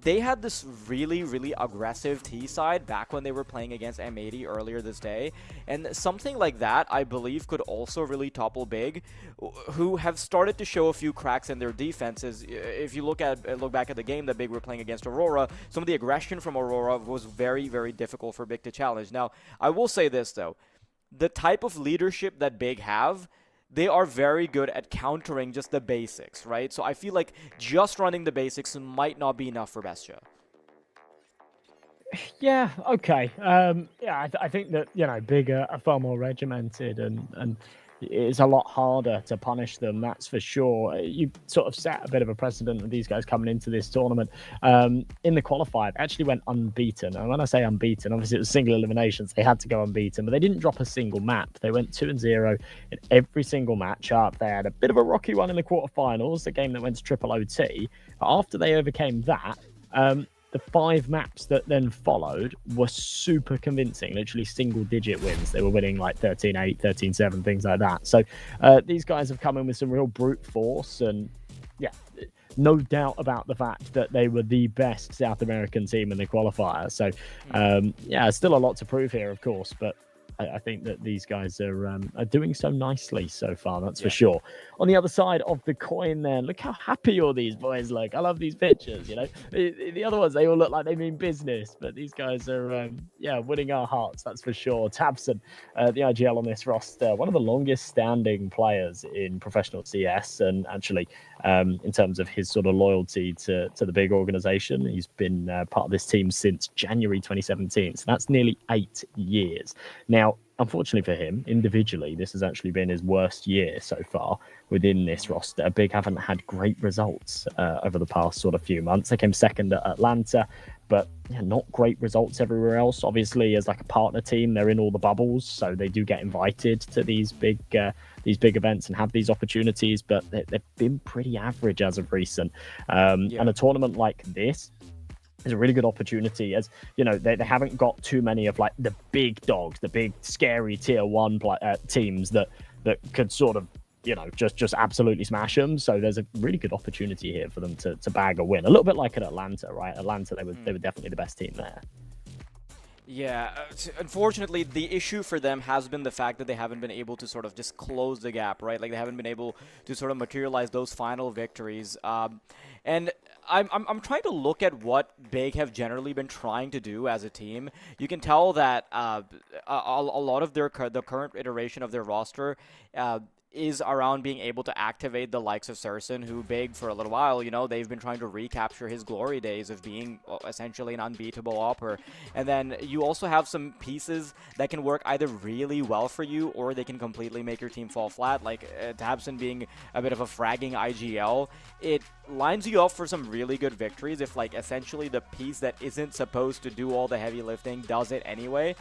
they had this really, really aggressive T side back when they were playing against M80 earlier this day, and something like that, I believe, could also really topple Big, who have started to show a few cracks in their defenses. If you look back at the game that Big were playing against Aurora, some of the aggression from Aurora was very, very difficult for Big to challenge. Now, I will say this, though. The type of leadership that Big have, they are very good at countering just the basics, right? So I feel like just running the basics might not be enough for Bestia. Yeah, okay. Yeah, I think that, you know, Big are far more regimented, and it's a lot harder to punish them, that's for sure. You sort of set a bit of a precedent with these guys coming into this tournament. In the qualifier, they actually went unbeaten. And when I say unbeaten, obviously it was single eliminations. They had to go unbeaten, but they didn't drop a single map. They went 2-0 in every single matchup. They had a bit of a rocky one in the quarterfinals, the game that went to triple OT. But after they overcame that, the 5 maps that then followed were super convincing, literally single-digit wins. They were winning like 13-8, 13-7, things like that. So these guys have come in with some real brute force, and yeah, no doubt about the fact that they were the best South American team in the qualifier. So yeah, still a lot to prove here, of course, but I think that these guys are doing so nicely so far, that's for sure. On the other side of the coin there, look how happy all these boys look. I love these pictures, you know. The other ones, they all look like they mean business, but these guys are, yeah, winning our hearts, that's for sure. Tabson, the IGL on this roster, one of the longest standing players in professional CS, and actually, in terms of his sort of loyalty to the big organization, he's been part of this team since January 2017, so that's nearly 8 years. Now, unfortunately for him, individually, this has actually been his worst year so far within this roster. Big haven't had great results over the past sort of few months. They came second at Atlanta, but yeah, not great results everywhere else. Obviously, as like a partner team, they're in all the bubbles, so they do get invited to these big events and have these opportunities, but they've been pretty average as of recent. And a tournament like this is a really good opportunity, as you know, they haven't got too many of like the big dogs, the big scary tier 1 teams that could sort of, you know, just absolutely smash them. So there's a really good opportunity here for them to bag a win, a little bit like at Atlanta, right? Atlanta, they were definitely the best team there. Yeah, unfortunately, the issue for them has been the fact that they haven't been able to sort of just close the gap, right? Like, they haven't been able to sort of materialize those final victories. And I'm trying to look at what Big have generally been trying to do as a team. You can tell that a lot of the current iteration of their roster is around being able to activate the likes of Surson, who Big for a little while, you know, they've been trying to recapture his glory days of being essentially an unbeatable opper. And then you also have some pieces that can work either really well for you or they can completely make your team fall flat, like Tabson being a bit of a fragging IGL. It lines you up for some really good victories if, like, essentially the piece that isn't supposed to do all the heavy lifting does it anyway.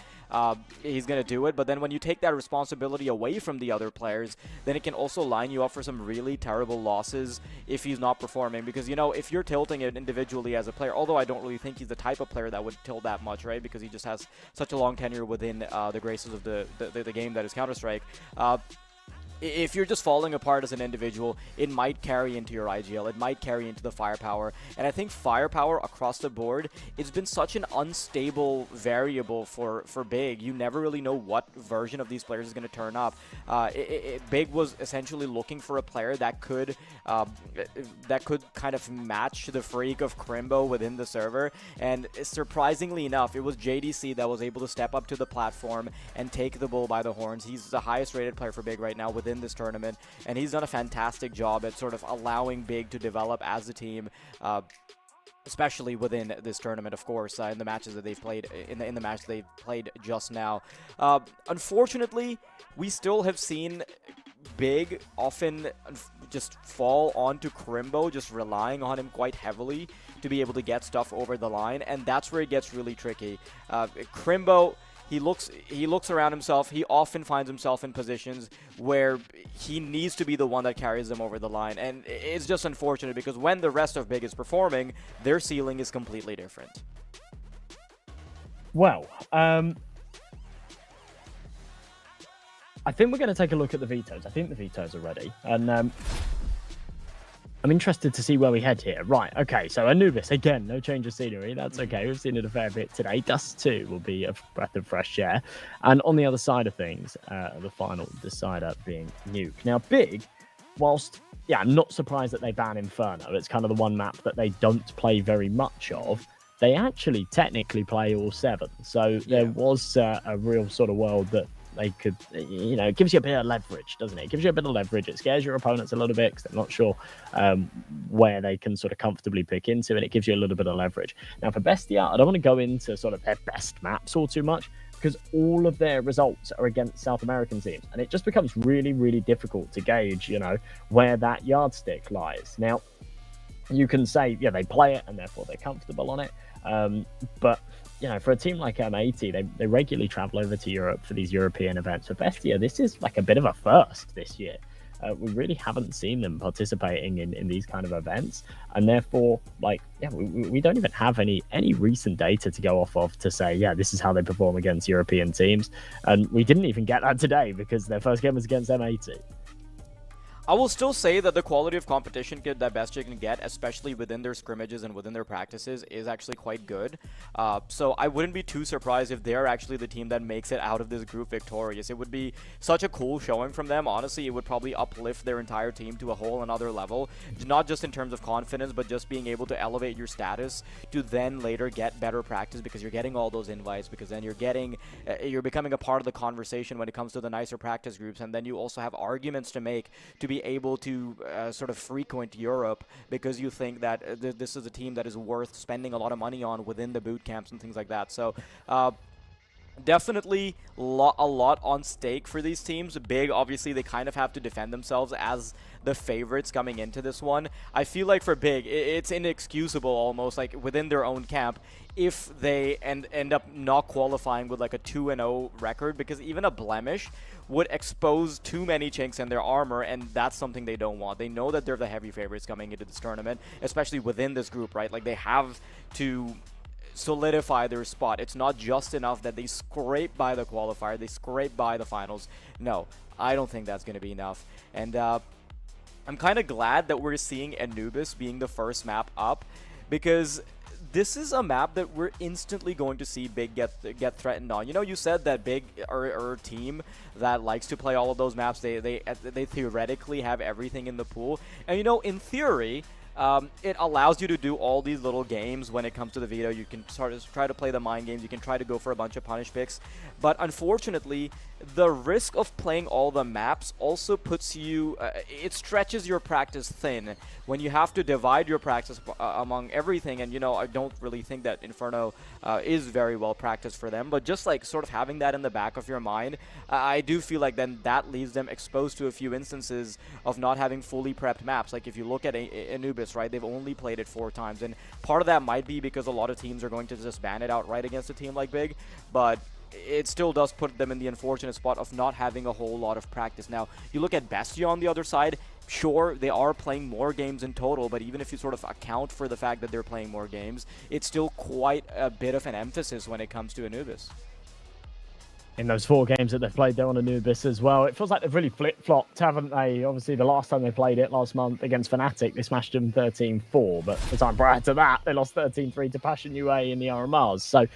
He's going to do it, but then when you take that responsibility away from the other players, then it can also line you up for some really terrible losses if he's not performing. Because, you know, if you're tilting it individually as a player, although I don't really think he's the type of player that would tilt that much, right? Because he just has such a long tenure within the graces of the game that is Counter-Strike. If you're just falling apart as an individual, it might carry into your IGL, it might carry into the firepower, and I think firepower across the board, it's been such an unstable variable for Big. You never really know what version of these players is going to turn up. Big was essentially looking for a player that could kind of match the freak of Crimbo within the server, and surprisingly enough, it was JDC that was able to step up to the platform and take the bull by the horns. He's the highest rated player for Big right now within this tournament, and he's done a fantastic job at sort of allowing Big to develop as a team, especially within this tournament, of course, in the matches that they've played, in the match they've played just now. Unfortunately, we still have seen Big often just fall onto Crimbo, just relying on him quite heavily to be able to get stuff over the line, and that's where it gets really tricky. Crimbo, he looks around himself. He often finds himself in positions where he needs to be the one that carries them over the line. And it's just unfortunate because when the rest of Big is performing, their ceiling is completely different. Well, I think we're going to take a look at the vetoes. I think the vetoes are ready. And I'm interested to see where we head here. Right, okay, so Anubis, again, no change of scenery. That's okay, we've seen it a fair bit today. Dust 2 will be a breath of fresh air. And on the other side of things, the final decider being Nuke. Now, Big, whilst, yeah, I'm not surprised that they ban Inferno. It's kind of the one map that they don't play very much of. They actually technically play all 7. So there was a real sort of world that they could, you know, it gives you a bit of leverage, doesn't it? It gives you a bit of leverage. It scares your opponents a little bit because they're not sure where they can sort of comfortably pick into, and it gives you a little bit of leverage. Now, for Bestia, I don't want to go into sort of their best maps all too much because all of their results are against South American teams, and it just becomes really, really difficult to gauge, you know, where that yardstick lies. Now, you can say, yeah, they play it and therefore they're comfortable on it, but you know, for a team like M80, they regularly travel over to Europe for these European events. For Bestia, this is like a bit of a first this year. We really haven't seen them participating in these kind of events, and therefore, like, yeah, we don't even have any recent data to go off of to say, yeah, this is how they perform against European teams. And we didn't even get that today because their first game was against M80. I will still say that the quality of competition that Bestia can get, especially within their scrimmages and within their practices, is actually quite good. So I wouldn't be too surprised if they're actually the team that makes it out of this group victorious. It would be such a cool showing from them. Honestly, it would probably uplift their entire team to a whole another level, not just in terms of confidence, but just being able to elevate your status to then later get better practice because you're getting all those invites, because then you're becoming a part of the conversation when it comes to the nicer practice groups, and then you also have arguments to make to be able to sort of frequent Europe because you think that this is a team that is worth spending a lot of money on within the boot camps and things like that. So definitely a lot on stake for these teams. Big, obviously, they kind of have to defend themselves as the favorites coming into this one. I feel like for Big, it's inexcusable almost, like within their own camp, if they end up not qualifying with like a 2-0 record, because even a blemish would expose too many chinks in their armor, and that's something they don't want. They know that they're the heavy favorites coming into this tournament, especially within this group, right? Like, they have to solidify their spot. It's not just enough that they scrape by the qualifier, they scrape by the finals. No, I don't think that's going to be enough. And I'm kind of glad that we're seeing Anubis being the first map up, because this is a map that we're instantly going to see Big get threatened on. You know, you said that Big are a team that likes to play all of those maps. They theoretically have everything in the pool. And, you know, in theory, it allows you to do all these little games when it comes to the veto. You can sort of try to play the mind games. You can try to go for a bunch of punish picks. But unfortunately, the risk of playing all the maps also puts you, it stretches your practice thin when you have to divide your practice among everything. And, you know, I don't really think that Inferno is very well practiced for them. But just like sort of having that in the back of your mind, I do feel like then that leaves them exposed to a few instances of not having fully prepped maps. Like if you look at Anubis, right, they've only played it 4 times. And part of that might be because a lot of teams are going to just ban it outright against a team like Big. But it still does put them in the unfortunate spot of not having a whole lot of practice. Now, you look at BESTIA on the other side, sure, they are playing more games in total, but even if you sort of account for the fact that they're playing more games, it's still quite a bit of an emphasis when it comes to Anubis. In those 4 games that they've played there on Anubis as well, it feels like they've really flip-flopped, haven't they? Obviously, the last time they played it last month against Fnatic, they smashed them 13-4, but the time prior to that, they lost 13-3 to Passion UA in the RMRs. So,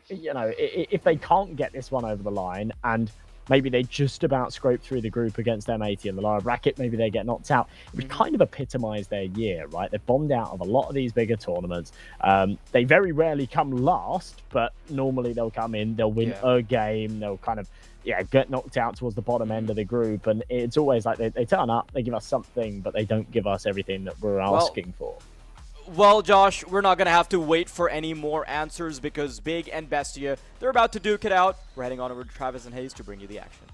you know, if they can't get this one over the line, and maybe they just about scrape through the group against M80 in the lower bracket, maybe they get knocked out, it would kind of epitomise their year, right? They've bombed out of a lot of these bigger tournaments. They very rarely come last, but normally they'll come in, they'll win a game, they'll kind of get knocked out towards the bottom end of the group, and it's always like they turn up, they give us something, but they don't give us everything that we're asking for. Well, Josh, we're not going to have to wait for any more answers because Big and BESTIA, they're about to duke it out. We're heading on over to Travis and Hayes to bring you the action.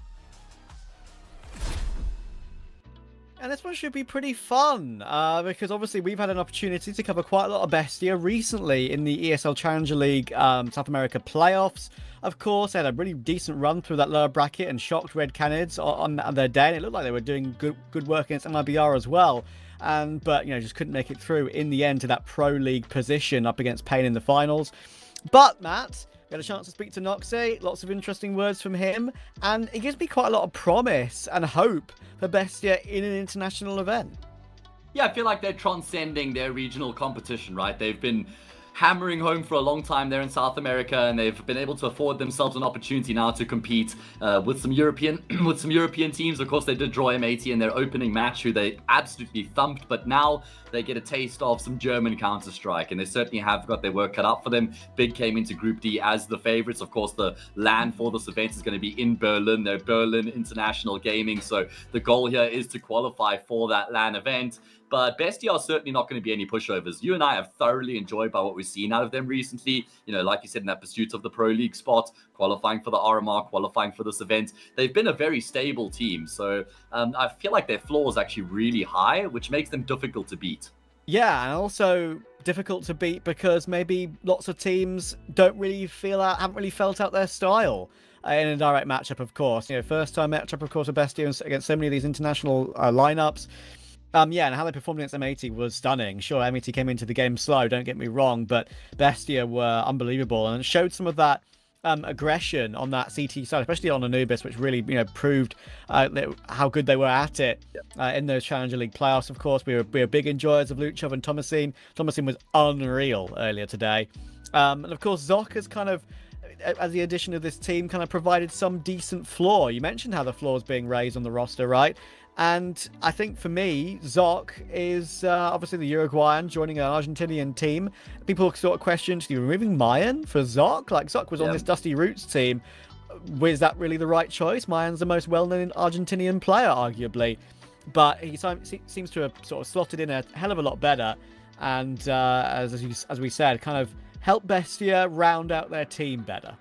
And this one should be pretty fun, because obviously we've had an opportunity to cover quite a lot of BESTIA recently in the ESL Challenger League South America playoffs. Of course, they had a really decent run through that lower bracket and shocked Red Canids on their day, and it looked like they were doing good work against MIBR as well. But, you know, just couldn't make it through in the end to that Pro League position up against Pain in the finals. But, Matt, we had a chance to speak to Noxie, lots of interesting words from him, and it gives me quite a lot of promise and hope for BESTIA in an international event. Yeah, I feel like they're transcending their regional competition, right? They've been hammering home for a long time there in South America, and they've been able to afford themselves an opportunity now to compete with some European teams. Of course, they did draw M80 in their opening match, who they absolutely thumped, but now they get a taste of some German Counter-Strike, and they certainly have got their work cut out for them. Big came into Group D as the favorites. Of course, the LAN for this event is going to be in Berlin. They're Berlin International Gaming, so the goal here is to qualify for that LAN event. But BESTIA are certainly not going to be any pushovers. You and I have thoroughly enjoyed by what we've seen out of them recently. You know, like you said, in that pursuit of the Pro League spot, qualifying for the RMR, qualifying for this event. They've been a very stable team. So I feel like their floor is actually really high, which makes them difficult to beat. Yeah, and also difficult to beat because maybe lots of teams don't really haven't really felt out their style in a direct matchup, of course. You know, first time matchup, of course, with BESTIA against so many of these international lineups. Yeah, and how they performed against M80 was stunning. Sure, M80 came into the game slow, don't get me wrong, but BESTIA were unbelievable and showed some of that aggression on that CT side, especially on Anubis, which really, you know, proved how good they were at it in those Challenger League playoffs. Of course, we were big enjoyers of Luchov and Thomasine. Thomasine was unreal earlier today. And of course, Zoc has kind of, as the addition of this team, kind of provided some decent floor. You mentioned how the floor is being raised on the roster, right? And I think for me, Zoc is obviously the Uruguayan joining an Argentinian team. People sort of questioned, are you removing Mayan for Zoc? Like, Zoc was on this Dusty Roots team. Was that really the right choice? Mayan's the most well-known Argentinian player, arguably. But he seems to have sort of slotted in a hell of a lot better. And as we said, kind of help BESTIA round out their team better.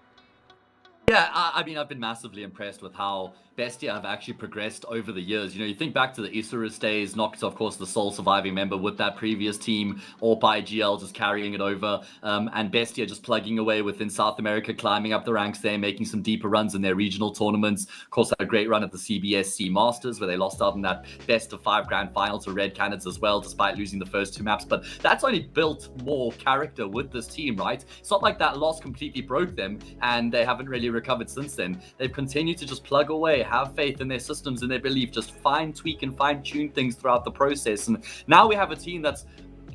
Yeah, I mean, I've been massively impressed with how BESTIA have actually progressed over the years. You know, you think back to the Isurus days, Nox, of course, the sole surviving member with that previous team, or by GL just carrying it over, and BESTIA just plugging away within South America, climbing up the ranks there, making some deeper runs in their regional tournaments. Of course, had a great run at the CBSC Masters, where they lost out in that best-of-5 grand final to Red Canids as well, despite losing the first 2 maps. But that's only built more character with this team, right? It's not like that loss completely broke them, and they haven't really recovered since then. They've continued to just plug away, have faith in their systems and their belief, just fine-tweak and fine-tune things throughout the process. And now we have a team that's,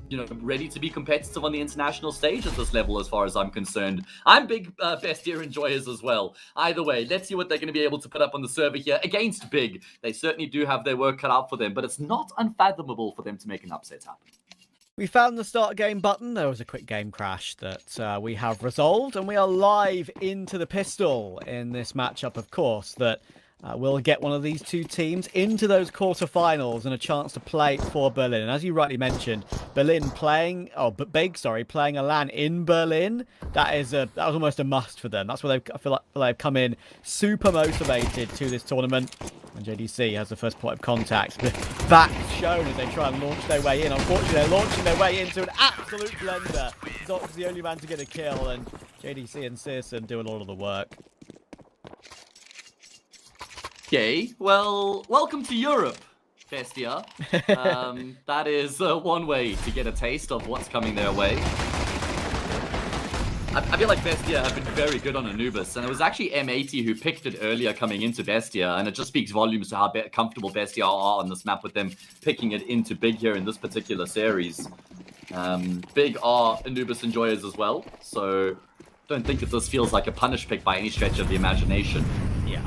you know, ready to be competitive on the international stage at this level, as far as I'm concerned. I'm big BESTIA enjoyers as well. Either way, let's see what they're going to be able to put up on the server here against Big. They certainly do have their work cut out for them, but it's not unfathomable for them to make an upset happen. We found the start game button. There was a quick game crash that we have resolved, and we are live into the pistol in this matchup, of course, that will get one of these two teams into those quarterfinals and a chance to play for Berlin. And as you rightly mentioned, Berlin playing, playing a LAN in Berlin. That was almost a must for them. That's where I feel like they've come in super motivated to this tournament. And JDC has the first point of contact. The back shown as they try and launch their way in. Unfortunately, they're launching their way into an absolute blender. Zox the only man to get a kill, and JDC and CEST do a lot of the work. Okay, well, welcome to Europe, BESTIA. That is one way to get a taste of what's coming their way. I feel like BESTIA have been very good on Anubis, and it was actually M80 who picked it earlier coming into BESTIA, and it just speaks volumes to how comfortable BESTIA are on this map with them picking it into Big here in this particular series. Big are Anubis enjoyers as well, so don't think that this feels like a punish pick by any stretch of the imagination. Yeah.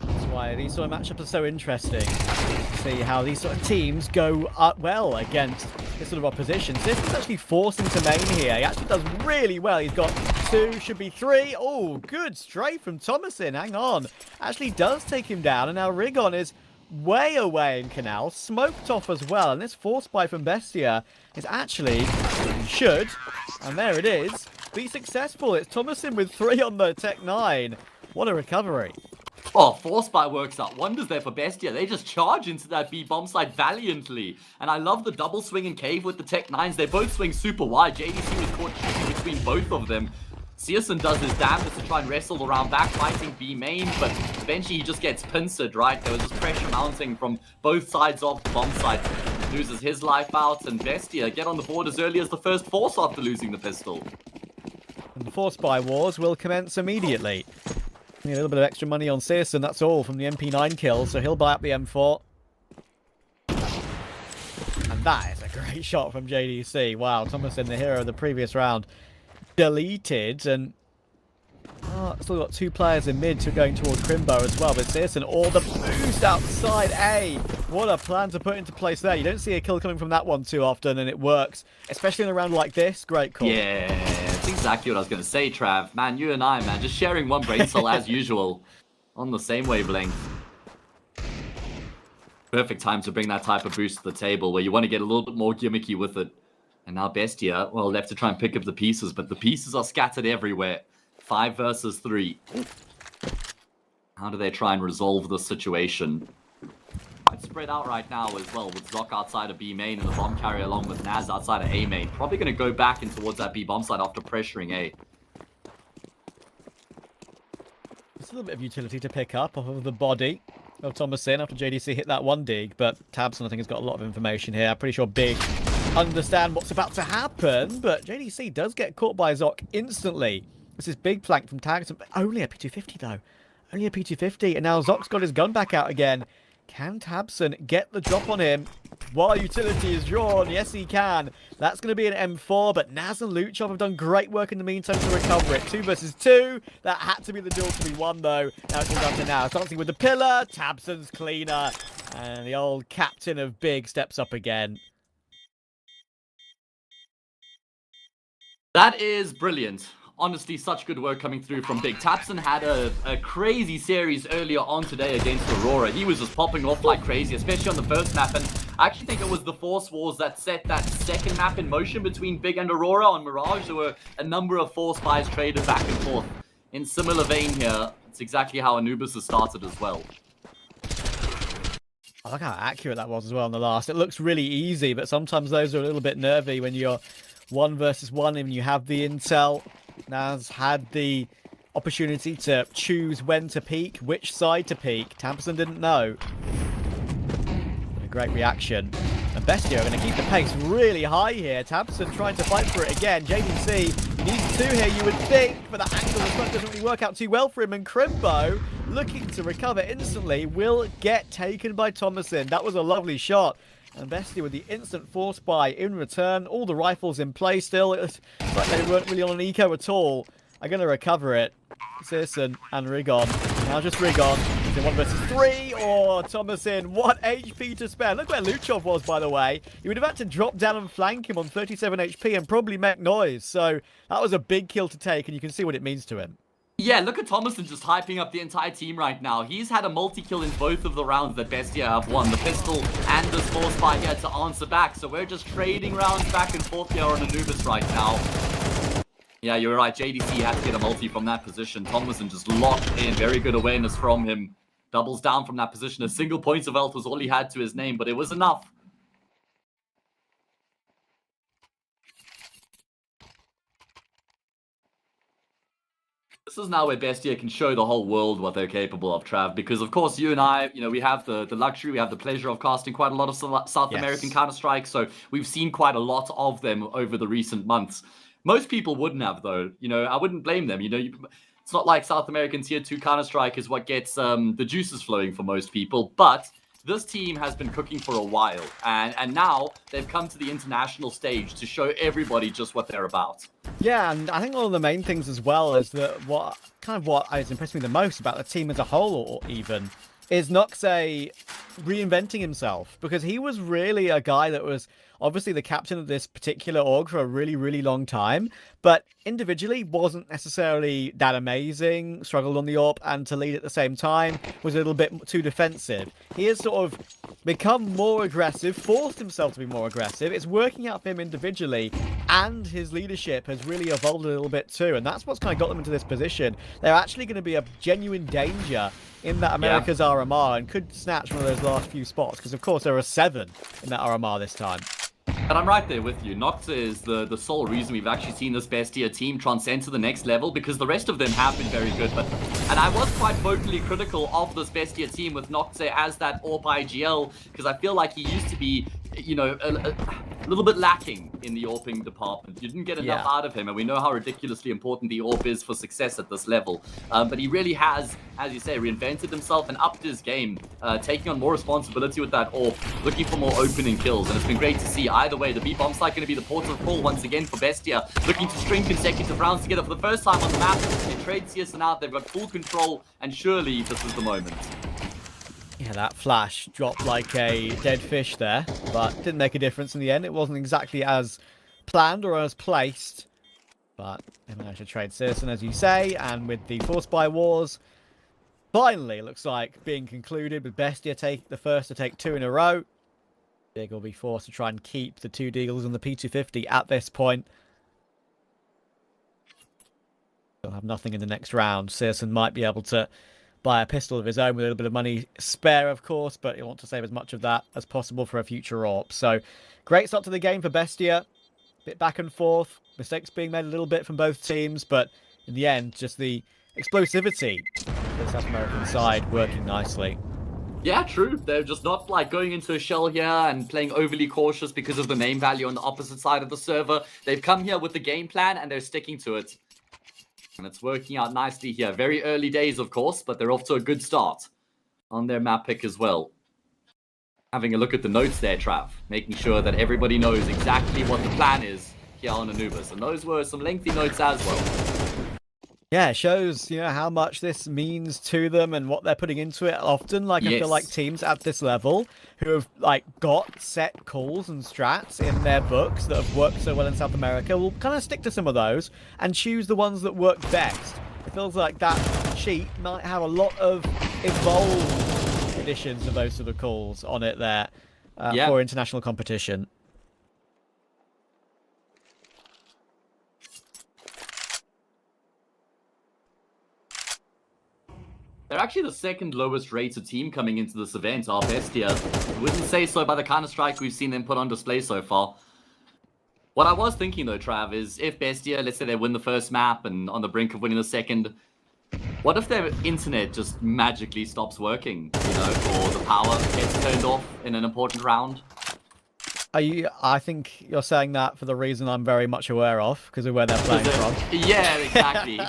That's why these sort of matchups are so interesting. See how these sort of teams go well against this sort of opposition. CEST is actually forced into main here. He actually does really well. He's got 2, should be 3. Oh, good strafe from Thomasin. Hang on. Actually does take him down. And now Rigon is way away in Canal. Smoked off as well. And this force buy from BESTIA is actually, should, and there it is, be successful. It's Thomasin with 3 on the Tech 9. What a recovery. Oh, Force Bite works out wonders there for BESTIA. They just charge into that B bomb side valiantly. And I love the double swing in Cave with the Tech 9s. They both swing super wide. JDC was caught shooting between both of them. CEST does his damnedest to try and wrestle around back, fighting B main, but eventually he just gets pincered, right? There was just pressure mounting from both sides of the bomb site. Loses his life out, and BESTIA get on the board as early as the first Force after losing the pistol. And the Force Buy Wars will commence immediately. A little bit of extra money on CEST, that's all from the MP9 kill, so he'll buy up the M4. And that is a great shot from JDC. Wow, Thomasin, the hero of the previous round, deleted, and still got 2 players in mid who are going towards Crimbo as well, but CEST and all the boost outside A. What a plan to put into place there. You don't see a kill coming from that one too often, and it works, especially in a round like this. Great call. Yeah, that's exactly what I was going to say, Trav. Man, you and I, man, just sharing one brain cell as usual. On the same wavelength. Perfect time to bring that type of boost to the table where you want to get a little bit more gimmicky with it. And now BESTIA, well, left to try and pick up the pieces, but the pieces are scattered everywhere. 5 versus 3. How do they try and resolve this situation? Quite spread out right now as well, with Zoc outside of B main and the bomb carrier along with Naz outside of A main. Probably going to go back in towards that B bomb side after pressuring A. It's a little bit of utility to pick up off of the body of Thomasin after JDC hit that one dig, but Tabson, I think, has got a lot of information here. I'm pretty sure Big understand what's about to happen, but JDC does get caught by Zoc instantly. This is big flank from Tabson, but only a P250 though. Only a P250, and now Zoc's got his gun back out again. Can Tabson get the drop on him while utility is drawn? Yes, he can. That's going to be an M4, but Naz and Luchov have done great work in the meantime to recover it. 2 versus 2. That had to be the duel to be won, though. Now it's all down to Naz. Dancing with the pillar. Tabson's cleaner. And the old captain of Big steps up again. That is brilliant. Honestly, such good work coming through from Big. Tabson had a crazy series earlier on today against Aurora. He was just popping off like crazy, especially on the first map. And I actually think it was the Force Wars that set that second map in motion between Big and Aurora on Mirage. There were a number of Force buys traded back and forth. In similar vein here, it's exactly how Anubis has started as well. I like how accurate that was as well on the last. It looks really easy, but sometimes those are a little bit nervy when you're 1 versus 1 and you have the intel. Naz had the opportunity to choose when to peek, which side to peek. Tabson didn't know. A great reaction. And BESTIA are going to keep the pace really high here. Tabson trying to fight for it again. JDC needs 2 here, you would think, but the angle of smoke doesn't really work out too well for him. And Crimbo, looking to recover instantly, will get taken by Thomasin. That was a lovely shot. And BESTIA with the instant force buy in return. All the rifles in play still. It's like they weren't really on an eco at all. Are going to recover it. CEST and Rigon. Now just Rigon. Thomason 1 versus 3, or Thomason 1 HP to spare. Look where Luchov was, by the way. He would have had to drop down and flank him on 37 HP and probably make noise. So that was a big kill to take, and you can see what it means to him. Yeah, look at Thomason just hyping up the entire team right now. He's had a multi-kill in both of the rounds that Bestia have won. The pistol and the small spy here to answer back. So we're just trading rounds back and forth here on Anubis right now. Yeah, you're right. JDC had to get a multi from that position. Thomason just locked in. Very good awareness from him. Doubles down from that position. A single point of health was all he had to his name, but it was enough. This is now where Bestia can show the whole world what they're capable of, Trav, because of course you and I, you know, we have the luxury, we have the pleasure of casting quite a lot of South American Counter-Strike, so we've seen quite a lot of them over the recent months. Most people wouldn't have, though. You know, I wouldn't blame them. You know, it's not like South American Tier 2 Counter-Strike is what gets the juices flowing for most people, but this team has been cooking for a while, and now they've come to the international stage to show everybody just what they're about. Yeah, and I think one of the main things as well is that what has impressed me the most about the team as a whole, or even, is Noxe reinventing himself, because he was really a guy that was obviously the captain of this particular org for a really, really long time, but individually wasn't necessarily that amazing, struggled on the AWP and to lead at the same time, was a little bit too defensive. He has sort of become more aggressive, forced himself to be more aggressive. It's working out for him individually, and his leadership has really evolved a little bit too, and that's what's kind of got them into this position. They're actually going to be a genuine danger in that America's RMR and could snatch one of those last few spots, because of course there are 7 in that RMR this time. And I'm right there with you. Noxa is the sole reason we've actually seen this Bestia team transcend to the next level, because the rest of them have been very good. And I was quite vocally critical of this Bestia team with Noxa as that AWP IGL, because I feel like he used to be, you know, a little bit lacking in the AWPing department. You didn't get enough out of him, and we know how ridiculously important the AWP is for success at this level. But he really has, as you say, reinvented himself and upped his game, taking on more responsibility with that AWP, looking for more opening kills, and it's been great to see. Either way, the B-bomb site going to be the port of call once again for Bestia, looking to string consecutive rounds together for the first time on the map. They trade CSN out, they've got full control, and surely this is the moment. Yeah, that flash dropped like a dead fish there, but didn't make a difference in the end. It wasn't exactly as planned or as placed, but they managed to trade Citizen, as you say, and with the Force Buy Wars, finally, looks like being concluded with Bestia the first to take 2 in a row. Big will be forced to try and keep the 2 Deagles and the P250 at this point. They'll have nothing in the next round. Citizen might be able to buy a pistol of his own with a little bit of money spare, of course, but he'll want to save as much of that as possible for a future AWP. So, great start to the game for Bestia. Bit back and forth. Mistakes being made a little bit from both teams, but in the end, just the explosivity of the South American side working nicely. Yeah, true. They're just not like going into a shell here and playing overly cautious because of the name value on the opposite side of the server. They've come here with the game plan and they're sticking to it. And it's working out nicely here. Very early days, of course, but they're off to a good start on their map pick as well. Having a look at the notes there, Trav. Making sure that everybody knows exactly what the plan is here on Anubis. And those were some lengthy notes as well. Yeah, it shows, you know, how much this means to them and what they're putting into it. Often, like, I feel like teams at this level who have, like, got set calls and strats in their books that have worked so well in South America will kind of stick to some of those and choose the ones that work best. It feels like that sheet might have a lot of evolved editions of those sort of calls on it there for international competition. They're actually the second lowest rated team coming into this event, are Bestia. Wouldn't say so by the Counter-Strike we've seen them put on display so far. What I was thinking though, Trav, is if Bestia, let's say they win the first map and on the brink of winning the second, what if their internet just magically stops working, you know, or the power gets turned off in an important round? I think you're saying that for the reason I'm very much aware of, because of where they're playing from. Yeah, exactly.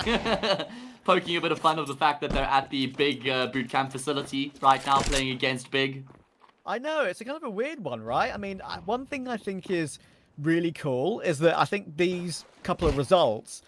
Poking a bit of fun of the fact that they're at the big boot camp facility right now playing against Big. I know, it's a kind of a weird one, right? I mean, one thing I think is really cool is that I think these couple of results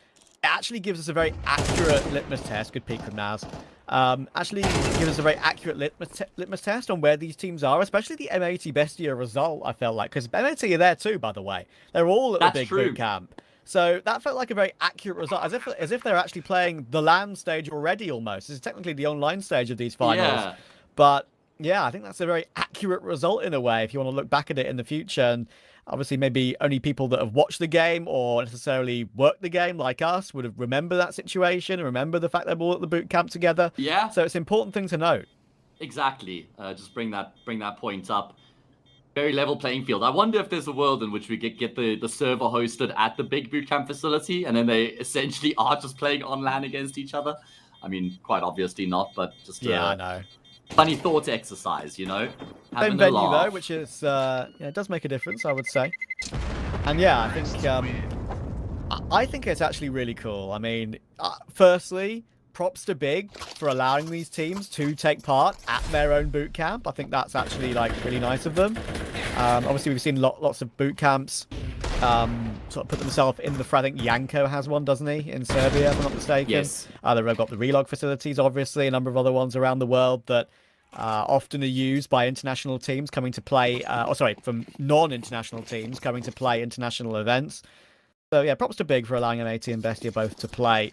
actually gives us a very accurate litmus test, good peek from Naz, actually gives us a very accurate litmus test on where these teams are, especially the M80 Bestia result, I felt like. Because M80 are there too, by the way. They're all at the big boot camp. So that felt like a very accurate result, as if they're actually playing the LAN stage already almost. This is technically the online stage of these finals. Yeah. But yeah, I think that's a very accurate result in a way if you want to look back at it in the future. And obviously maybe only people that have watched the game or necessarily worked the game like us would have remember that situation and remember the fact they're all at the boot camp together. Yeah. So it's an important thing to note. Exactly. Just bring that point up. Very level playing field. I wonder if there's a world in which we get the server hosted at the big bootcamp facility, and then they essentially are just playing on LAN against each other. I mean, quite obviously not, but just I know. Funny thought exercise, you know. Same venue though, which is it does make a difference, I would say. And yeah, I think it's actually really cool. I mean, firstly, props to Big for allowing these teams to take part at their own boot camp. I think that's actually like really nice of them. Obviously, we've seen lots of boot camps sort of put themselves in the fray. I think Yanko has one, doesn't he, in Serbia, if I'm not mistaken? Yes. They've got the relog facilities, obviously, a number of other ones around the world that often are used by international teams coming to play, from non-international teams coming to play international events. So yeah, props to Big for allowing M80 and Bestia both to play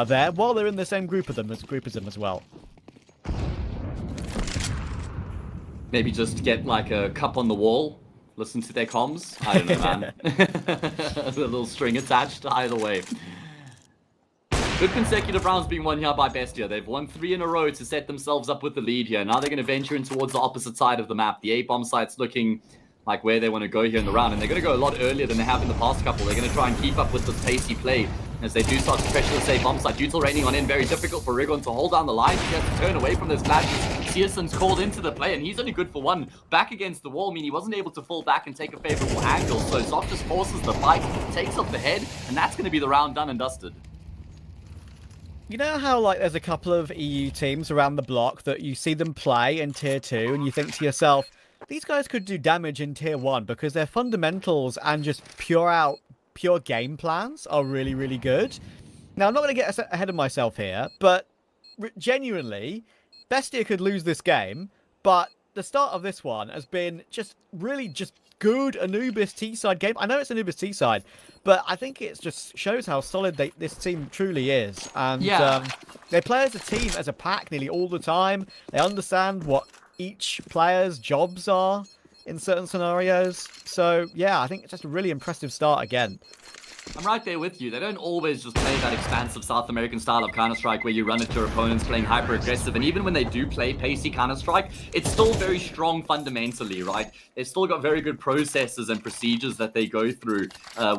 there while they're in the same group as them as well. Maybe just get like a cup on the wall, listen to their comms. I don't know, man. A little string attached, either way. Good consecutive rounds being won here by Bestia. They've won 3 in a row to set themselves up with the lead here. Now they're going to venture in towards the opposite side of the map. The A-bomb site's looking like where they want to go here in the round, and they're going to go a lot earlier than they have in the past couple. They're going to try and keep up with this pacey play as they do start to pressure the safe bomb site. Util raining on in, very difficult for Rigon to hold down the line. He has to turn away from those flashes. Searson's called into the play, and he's only good for one. Back against the wall, I mean, he wasn't able to fall back and take a favorable angle, so Zoc just forces the fight, takes off the head, and that's going to be the round done and dusted. You know how like there's a couple of EU teams around the block that you see them play in Tier 2 and you think to yourself, these guys could do damage in Tier 1 because their fundamentals and just pure game plans are really, really good. Now, I'm not going to get ahead of myself here, but genuinely, Bestia could lose this game, but the start of this one has been just really good Anubis T-side game. I know it's Anubis T-side, but I think it just shows how solid this team truly is. And they play as a team, as a pack, nearly all the time. They understand what each player's jobs are in certain scenarios. So, yeah, I think it's just a really impressive start again. I'm right there with you. They don't always just play that expansive South American style of Counter-Strike where you run at your opponents playing hyper-aggressive. And even when they do play pacey Counter-Strike, it's still very strong fundamentally, right? They've still got very good processes and procedures that they go through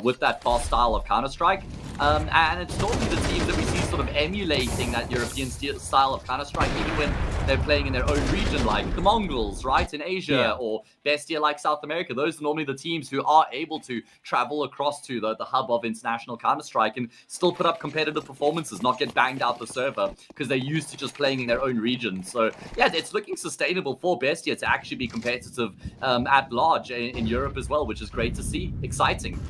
with that fast style of Counter-Strike. And it's normally the teams that we see sort of emulating that European style of Counter-Strike, even when they're playing in their own region, like the Mongols, right, in Asia, or Bestia like South America. Those are normally the teams who are able to travel across to the hub of international Counter-Strike and still put up competitive performances, not get banged out the server because they're used to just playing in their own region. So yeah, it's looking sustainable for Bestia to actually be competitive at large in Europe as well, which is great to see. Exciting.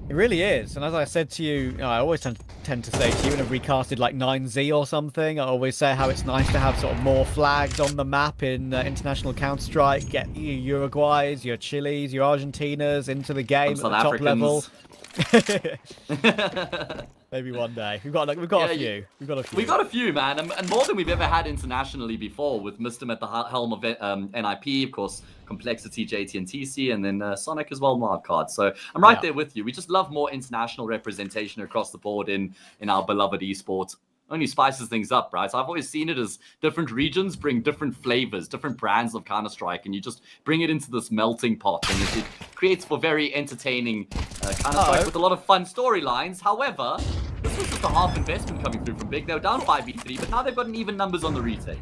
It really is. And as I said to you, I always tend to say to you when I've recasted like 9Z or something, I always say how it's nice to have sort of more flags on the map in international Counter-Strike, get your Uruguays, your Chiles, your Argentinas into the game at the top level. Maybe one day. We've got a few. We've got a few, man, and more than we've ever had internationally before, with Mistim at the helm of NIP, of course, Complexity, JT, and TC, and then Sonic as well, wildcard. So I'm right there with you. We just love more international representation across the board in our beloved esports. Only spices things up, right? So I've always seen it as different regions bring different flavors, different brands of Counter-Strike, and you just bring it into this melting pot, and it creates for very entertaining Counter-Strike with a lot of fun storylines. However, this was just a half investment coming through from Big. They were down 5v3, but now they've got an even numbers on the retake.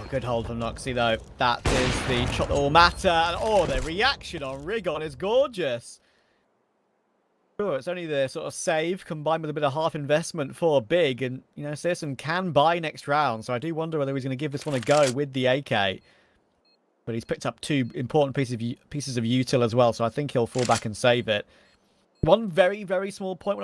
Good hold from Noxy, though. That is the shot that will matter. And the reaction on Rigon is gorgeous. Sure, it's only the sort of save combined with a bit of half investment for Big, and Searson can buy next round, so I do wonder whether he's going to give this one a go with the AK. But he's picked up 2 important pieces of util as well, so I think he'll fall back and save it. One very, very small point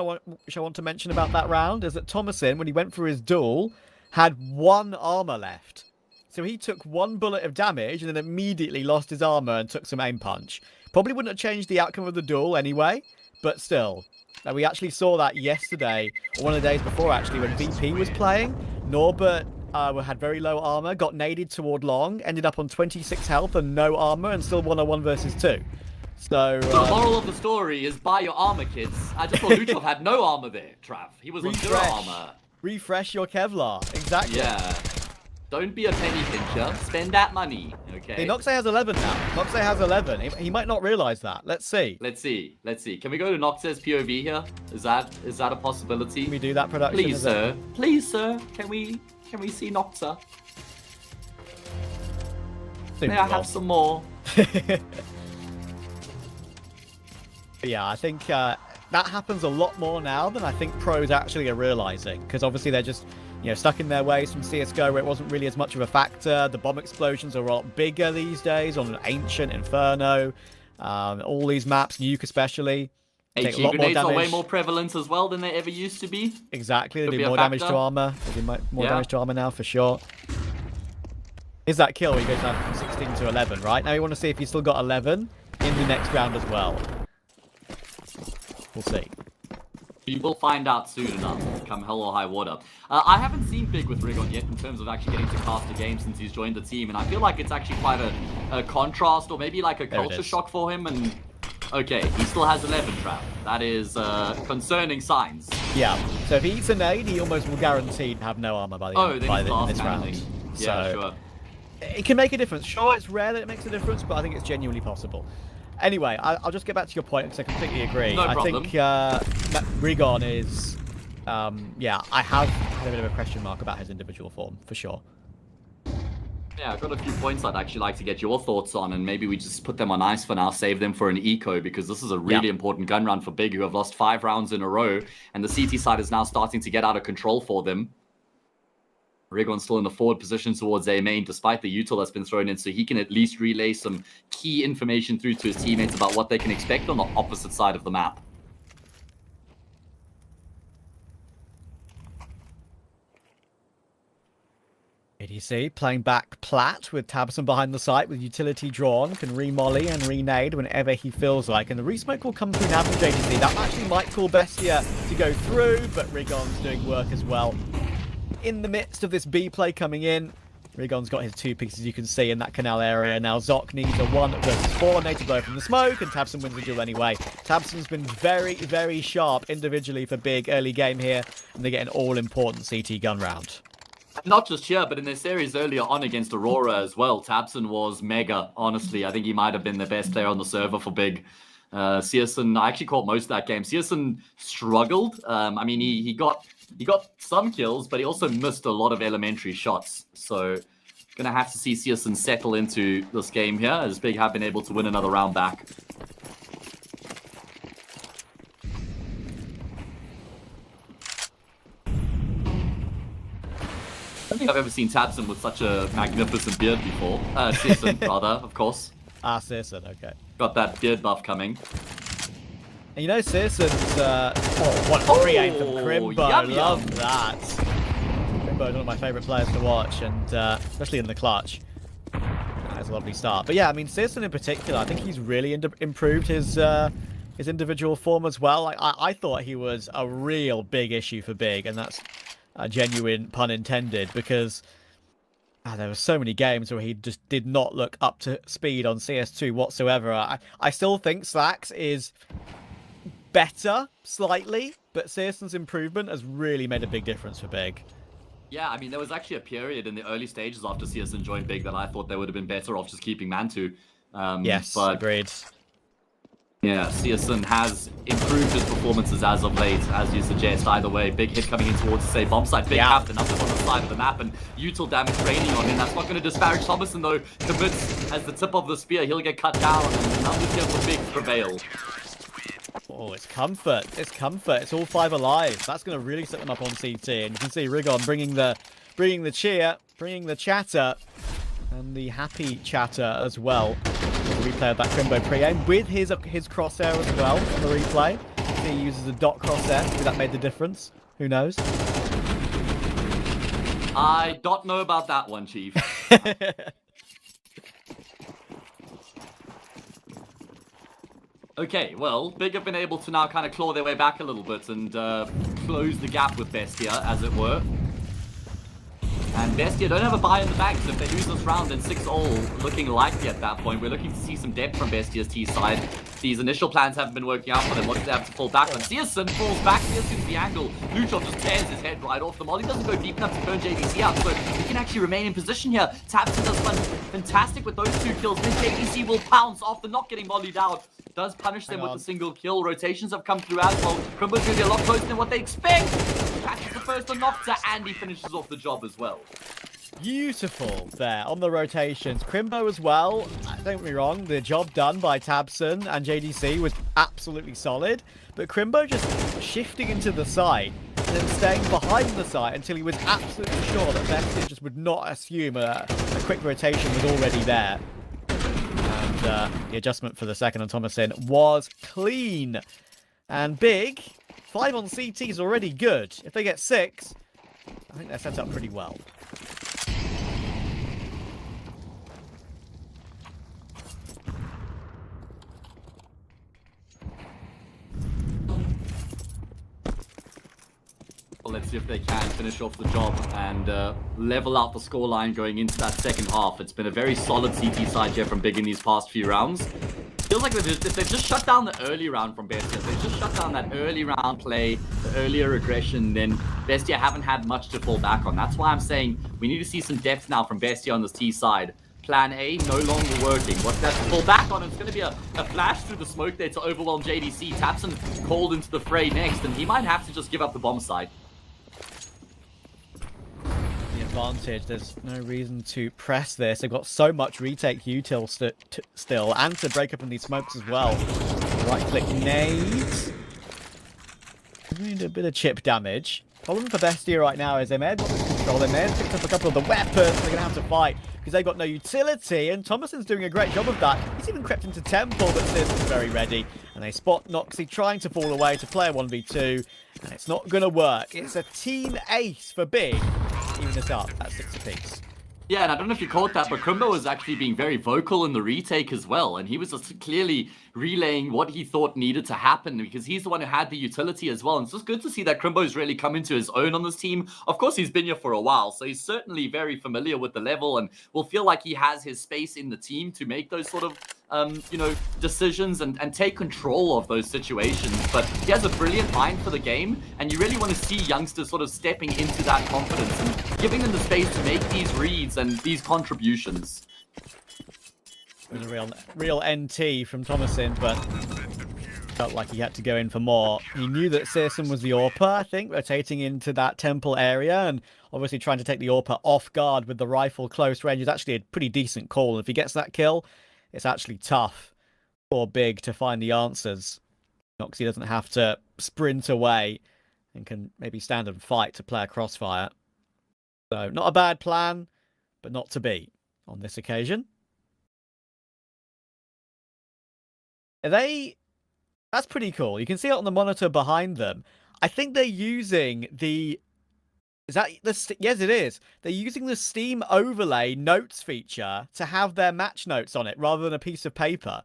which I want to mention about that round is that Thomason, when he went for his duel, had 1 armor left. So he took 1 bullet of damage and then immediately lost his armor and took some aim punch. Probably wouldn't have changed the outcome of the duel anyway, but still. We actually saw that yesterday, or one of the days before actually, when VP was playing. Norbert had very low armor, got naded toward long, ended up on 26 health and no armor, and still won a 1 versus 2. So the moral of the story is buy your armor, kids. I just thought Luchov had no armor there, Trav. He was on 0 armor. Refresh your Kevlar. Exactly. Yeah. Don't be a penny pincher. Spend that money. Okay. Hey, Noxay has 11 now. Noxay has 11. He might not realize that. Let's see. Let's see. Can we go to Noxay's POV here? Is that a possibility? Can we do that production? Please, sir. Please, sir. Can we see Noxa? May I have some more? Yeah, I think that happens a lot more now than I think pros actually are realizing, because obviously they're just, stuck in their ways from CSGO where it wasn't really as much of a factor. The bomb explosions are a lot bigger these days on Ancient, Inferno, all these maps, Nuke especially. HE grenades are way more prevalent as well than they ever used to be. Exactly, they do more damage to armor. They do more damage to armor now for sure. Is that kill where he goes down from 16 to 11, right? Now we want to see if he's still got 11 in the next round as well. We'll see. We will find out soon enough, come hell or high water. I haven't seen Big with Rigon yet in terms of actually getting to cast a game since he's joined the team, and I feel like it's actually quite a contrast or maybe like a culture shock for him. And okay, he still has 11, Trav. That is concerning signs. Yeah, so if he eats a nade, he almost will guaranteed have no armor by the end of this round. Yeah, sure. It can make a difference. Sure, it's rare that it makes a difference, but I think it's genuinely possible. Anyway, I'll just get back to your point because I completely agree. No problem. I think Rigon is, I have had a bit of a question mark about his individual form, for sure. Yeah, I've got a few points I'd actually like to get your thoughts on, and maybe we just put them on ice for now, save them for an eco, because this is a really important gun round for Big, who have lost 5 rounds in a row, and the CT side is now starting to get out of control for them. Rigon's still in the forward position towards A main, despite the util that's been thrown in, so he can at least relay some key information through to his teammates about what they can expect on the opposite side of the map. ADC playing back plat with Tabson behind the site with utility drawn, can re-molly and re-nade whenever he feels like, and the resmoke will come through now from JDC. That actually might call BESTIA to go through, but Rigon's doing work as well. In the midst of this B play coming in, Rigon's got his 2 pieces you can see in that canal area. Now Zoc needs a 1 versus 4 native blow from the smoke, and Tabson wins the duel anyway. Tabson's been very, very sharp individually for Big early game here, and they get an all-important CT gun round. Not just here, but in their series earlier on against Aurora as well, Tabson was mega, honestly. I think he might have been the best player on the server for Big. CSN, I actually caught most of that game. CSN struggled. I mean, he got some kills, but he also missed a lot of elementary shots. So, gonna have to see CSN settle into this game here, as Big have been able to win another round back. I don't think I've ever seen Tabson with such a magnificent beard before. CSN, rather, of course. CSN, okay. Got that beard buff coming. And CSN's, what a free aim from Crimbo. Love that. Crimbo is one of my favourite players to watch, and especially in the clutch. That's a lovely start. But yeah, I mean, CSN in particular, I think he's really improved his individual form as well. I thought he was a real big issue for Big, and that's a genuine pun intended, because there were so many games where he just did not look up to speed on CS2 whatsoever. I still think Slacks is better, slightly, but CSN's improvement has really made a big difference for Big. Yeah, I mean, there was actually a period in the early stages after CSN joined Big that I thought they would have been better off just keeping Mantu. Yes, agreed. Yeah, CSN has improved his performances as of late, as you suggest. Either way, big hit coming in towards the same bomb site. Big have the numbers on the side of the map, and util damage raining on him. That's not going to disparage Thomason, though. Commits as the tip of the spear. He'll get cut down, and the numbers here for Big prevail. Oh, it's comfort. It's comfort. It's all 5 alive. That's going to really set them up on CT. And you can see Rigon bringing the cheer, bringing the chatter, and the happy chatter as well. The replay of that Crimbo pre-aim with his crosshair as well on the replay. JDC uses a dot cross there. Maybe that made the difference. Who knows? I don't know about that one, Chief. Okay, well, Big have been able to now kind of claw their way back a little bit and close the gap with Bestia, as it were. And Bestia don't have a buy in the bank, so if they lose this round, then 6-all looking likely at that point. We're looking to see some depth from Bestia's T side. These initial plans haven't been working out for them. What do they have to fall back on? CSN falls back, CSN's the angle. Neutral just tears his head right off. The molly doesn't go deep enough to burn JDC out, so he can actually remain in position here. Tabson does fantastic with those 2 kills. Then JDC will pounce after not getting mollied out. Does punish them with a single kill. Rotations have come through as well. Crimbo's going to be a lot closer than what they expect. Catches the first on Nocta, and he finishes off the job as well. Beautiful there on the rotations. Crimbo as well, don't get me wrong, the job done by Tabson and JDC was absolutely solid, but Crimbo just shifting into the site and then staying behind the site until he was absolutely sure that BESTIA just would not assume a quick rotation was already there. And the adjustment for the second on Thomasin was clean. And Big, 5 on CT is already good. If they get 6, I think they're set up pretty well. Well, let's see if they can finish off the job and level out the scoreline going into that second half. It's been a very solid CT side here from Big in these past few rounds. Feels like if they've just shut down the early round from Bestia, if they've just shut down that early round play, the earlier aggression, then Bestia haven't had much to fall back on. That's why I'm saying we need to see some depth now from Bestia on this T side. Plan A no longer working. What's that to fall back on? It's going to be a flash through the smoke there to overwhelm JDC. Tabson called into the fray next, and he might have to just give up the bomb side. Advantage. There's no reason to press this. They've got so much retake util still, and to break up in these smokes as well. Right click nades. Need a bit of chip damage. Problem for Bestia right now is they may have got this control. They may have picked up a couple of the weapons. They're going to have to fight because they've got no utility, and Thomason's doing a great job of that. He's even crept into Temple, but Sis is very ready. And they spot Noxy trying to fall away to play a 1v2, and it's not going to work. It's a team ace for Big. Even this up at 6 apiece. Yeah, and I don't know if you caught that, but Crimbo was actually being very vocal in the retake as well, and he was just clearly relaying what he thought needed to happen because he's the one who had the utility as well. And it's just good to see that Crimbo's really come into his own on this team. Of course, he's been here for a while, so he's certainly very familiar with the level and will feel like he has his space in the team to make those sort of decisions and take control of those situations. But he has a brilliant mind for the game, and you really want to see youngsters sort of stepping into that confidence and giving them the space to make these reads and these contributions. It was a real NT from Thomasin, but felt like he had to go in for more. He knew that Searson was the AWPer, I think, rotating into that temple area, and obviously trying to take the AWPer off guard with the rifle close range is actually a pretty decent call. If he gets that kill, it's actually tough for Big to find the answers. Noxy doesn't have to sprint away and can maybe stand and fight to play a crossfire. So, not a bad plan, but not to beat on this occasion. That's pretty cool. You can see it on the monitor behind them. I think they're using the... Yes, it is. They're using the Steam overlay notes feature to have their match notes on it rather than a piece of paper.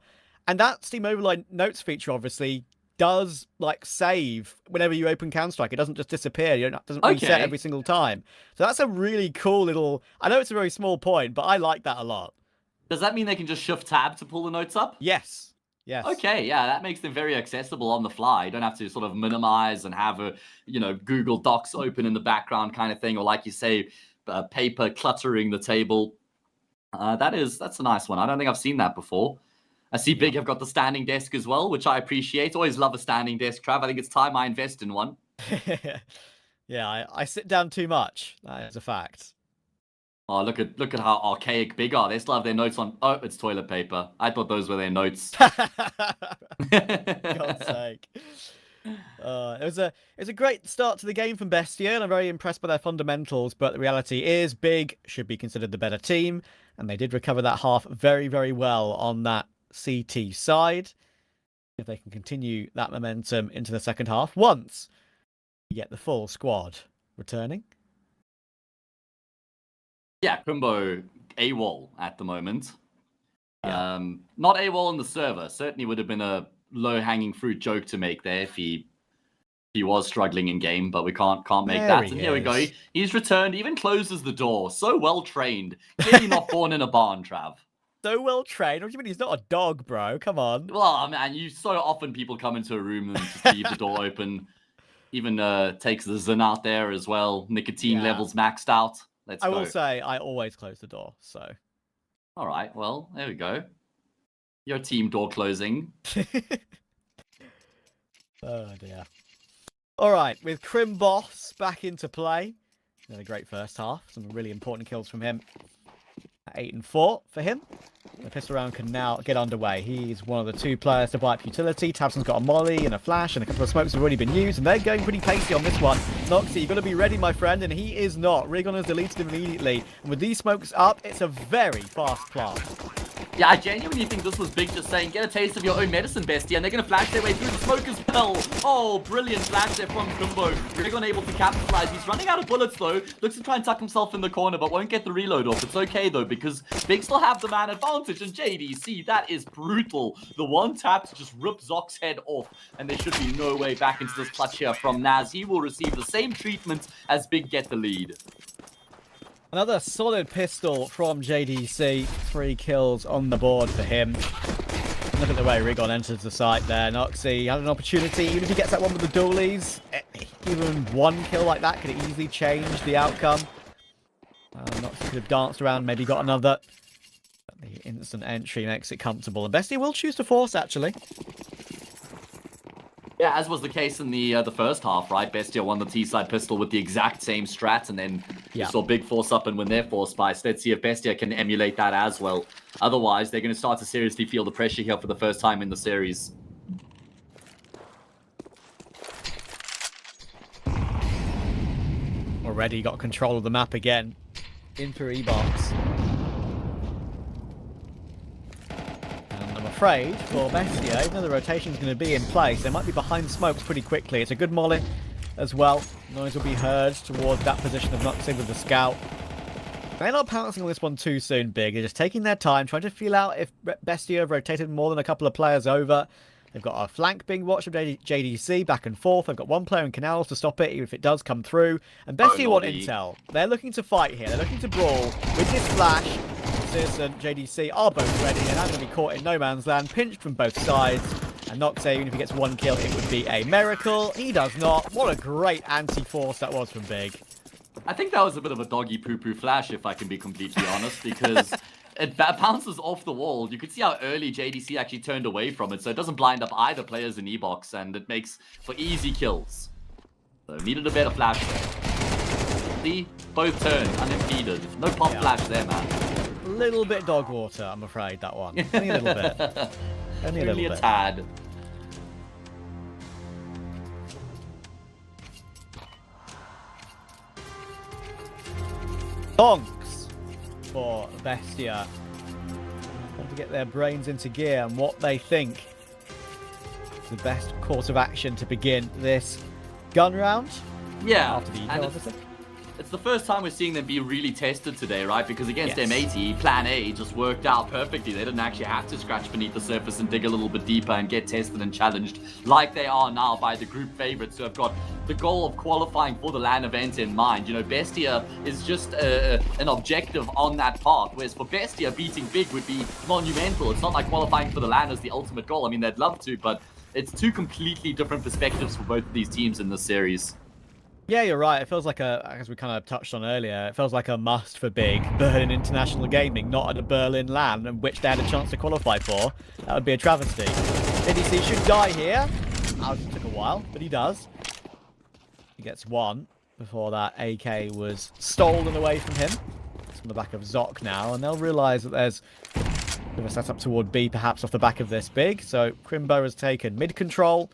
And that Steam overlay notes feature obviously does save whenever you open Counter-Strike. It doesn't just disappear. It doesn't reset every single time. So that's a really cool little... I know it's a very small point, but I like that a lot. Does that mean they can just shift tab to pull the notes up? Yes. Yes. Okay, yeah, that makes them very accessible on the fly. You don't have to sort of minimize and have a, Google Docs open in the background kind of thing, or like you say, paper cluttering the table. That's a nice one. I don't think I've seen that before. I see Big have got the standing desk as well, which I appreciate. Always love a standing desk, Trav. I think it's time I invest in one. Yeah, I sit down too much. That is a fact. Oh, look at how archaic Big are. They still have their notes on... Oh, it's toilet paper. I thought those were their notes. God's sake. It was a great start to the game from BESTIA, and I'm very impressed by their fundamentals, but the reality is Big should be considered the better team, and they did recover that half very, very well on that CT side. If they can continue that momentum into the second half, once you get the full squad returning. Yeah, Kumbo AWOL at the moment. Yeah. Not AWOL on the server. Certainly would have been a low-hanging fruit joke to make there if he was struggling in game, but we can't make There that. he And here we go. is. He's returned, even closes the door. So well trained. Clearly not born in a barn, Trav. So well trained. What do you mean he's not a dog, bro? Come on. Well, man, you so often people come into a room and just leave the door open. Even takes the Zin out there as well. Nicotine levels maxed out. Let's go. I will say I always close the door, so. All right, well, there we go. Your team door closing. Oh, dear. All right, with Crim Boss back into play. Another great first half. Some really important kills from him. 8 and 4 for him. The pistol round can now get underway. He's one of the 2 players to buy up utility. Tabson's got a molly and a flash, and a couple of smokes have already been used, and they're going pretty pacey on this one. Noxy, you've got to be ready, my friend, and he is not. Rigon has deleted him immediately, and with these smokes up, it's a very fast plant. Yeah, I genuinely think this was Big just saying, get a taste of your own medicine, Bestia, and they're going to flash their way through the smoke as well. Oh, brilliant flash there from Kumbo. Rigon able to capitalize. He's running out of bullets, though. Looks to try and tuck himself in the corner, but won't get the reload off. It's okay, though, because Big still have the man advantage, and JDC, that is brutal. The one tap to just rip Zoc's head off, and there should be no way back into this clutch here from Naz. He will receive the same treatment as Big get the lead. Another solid pistol from JDC. 3 kills on the board for him. Look at the way Rigon enters the site there. Noxy had an opportunity. Even if he gets that one with the dualies, even 1 kill like that could easily change the outcome. Noxy could have danced around, maybe got another. But the instant entry makes it comfortable. And Bestia will choose to force, actually. Yeah, as was the case in the first half, right? Bestia won the T-side pistol with the exact same strat, and then you saw Big force up and win their force spice. Let's see if Bestia can emulate that as well. Otherwise, they're going to start to seriously feel the pressure here for the first time in the series. Already got control of the map again. In through E-box. I'm afraid for Bestia, even though the rotation's going to be in place, they might be behind smokes pretty quickly. It's a good molly as well. Noise will be heard towards that position of Noxy with the scout. They're not pouncing on this one too soon, Big. They're just taking their time, trying to feel out if Bestia have rotated more than a couple of players over. They've got a flank being watched from JDC back and forth. They've got 1 player in canals to stop it, even if it does come through. And Bestia want intel. They're looking to fight here. They're looking to brawl. With this flash, Sis and JDC are both ready, and I'm going to be caught in no man's land, pinched from both sides. And Noxy, even if he gets 1 kill, it would be a miracle. He does not. What a great anti-force that was from Big. I think that was a bit of a doggy poo-poo flash, if I can be completely honest, because it bounces off the wall. You could see how early JDC actually turned away from it, so it doesn't blind up either players in E-box, and it makes for easy kills. So needed a better flash there. See? Both turns, unimpeded. No pop flash there, man. A little bit dog water, I'm afraid, that one. Only a little bit. Only a tad. Donks for Bestia. Want to get their brains into gear and what they think is the best course of action to begin this gun round. Yeah, After the and it's the first time we're seeing them be really tested today, right? Because against M80, Plan A just worked out perfectly. They didn't actually have to scratch beneath the surface and dig a little bit deeper and get tested and challenged like they are now by the group favorites who have got the goal of qualifying for the LAN event in mind. You know, Bestia is just an objective on that path, whereas for Bestia, beating Big would be monumental. It's not like qualifying for the LAN is the ultimate goal. I mean, they'd love to, but it's 2 completely different perspectives for both of these teams in this series. Yeah, you're right. It feels like as we kind of touched on earlier, it feels like a must for Big. Berlin International Gaming, not at a Berlin LAN, and which they had a chance to qualify for. That would be a travesty. JDC should die here. It took a while, but he does. He gets 1 before that AK was stolen away from him. It's on the back of Zoc now, and they'll realise that there's a bit of a setup toward B, perhaps off the back of this Big. So Crimbo has taken mid control.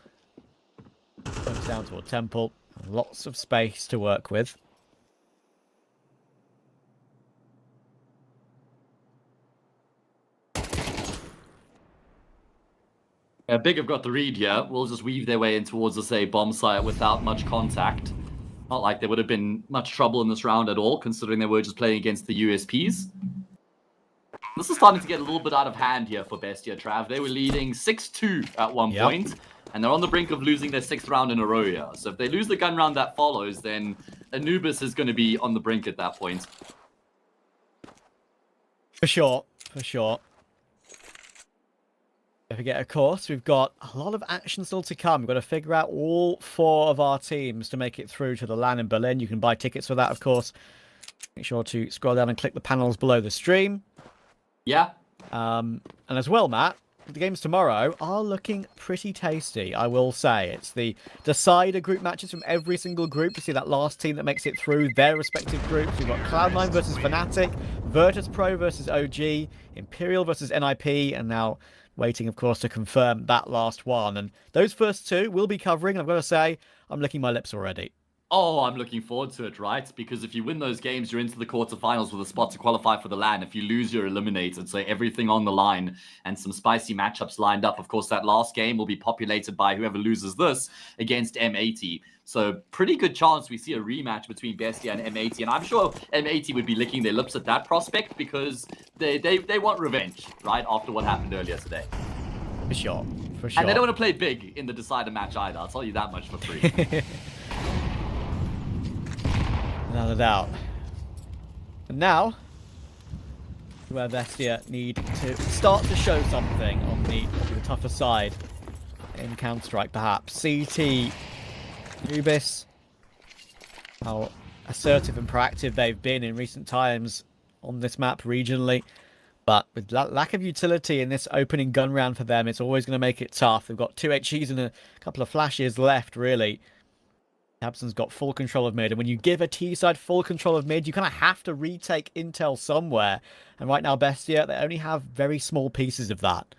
Goes down toward Temple. Lots of space to work with. Big have got the read here. Will just weave their way in towards the, say, bomb site without much contact. Not like there would have been much trouble in this round at all, considering they were just playing against the USPs. This is starting to get a little bit out of hand here for BESTIA, Trav. They were leading 6-2 at one point, and they're on the brink of losing their 6th round in a row here. So if they lose the gun round that follows, then Anubis is going to be on the brink at that point. For sure, for sure. Don't forget, of course, we've got a lot of action still to come. We've got to figure out all 4 of our teams to make it through to the LAN in Berlin. You can buy tickets for that, of course. Make sure to scroll down and click the panels below the stream. Yeah. And as well, Matt, the games tomorrow are looking pretty tasty, I will say. It's the decider group matches from every single group to see that last team that makes it through their respective groups. We've got Cloud9 versus Fnatic, Virtus Pro versus OG, Imperial versus NIP, and now waiting, of course, to confirm that last one. And those first 2 we'll be covering. I've got to say, I'm licking my lips already. Oh, I'm looking forward to it, right? Because if you win those games, you're into the quarterfinals with a spot to qualify for the LAN. If you lose, you're eliminated. So everything on the line and some spicy matchups lined up. Of course, that last game will be populated by whoever loses this against M80. So pretty good chance we see a rematch between BESTIA and M80. And I'm sure M80 would be licking their lips at that prospect because they want revenge, right? After what happened earlier today. For sure, for sure. And they don't want to play big in the decider match either. I'll tell you that much for free. Without a doubt. And now, where BESTIA need to start to show something on the tougher side in Counter-Strike, perhaps. CT, Anubis, how assertive and proactive they've been in recent times on this map regionally. But with lack of utility in this opening gun round for them, it's always going to make it tough. They've got 2 HEs and a couple of flashes left, really. Abson's got full control of mid, and when you give a T-side full control of mid, you kind of have to retake intel somewhere. And right now, BESTIA, they only have very small pieces of that.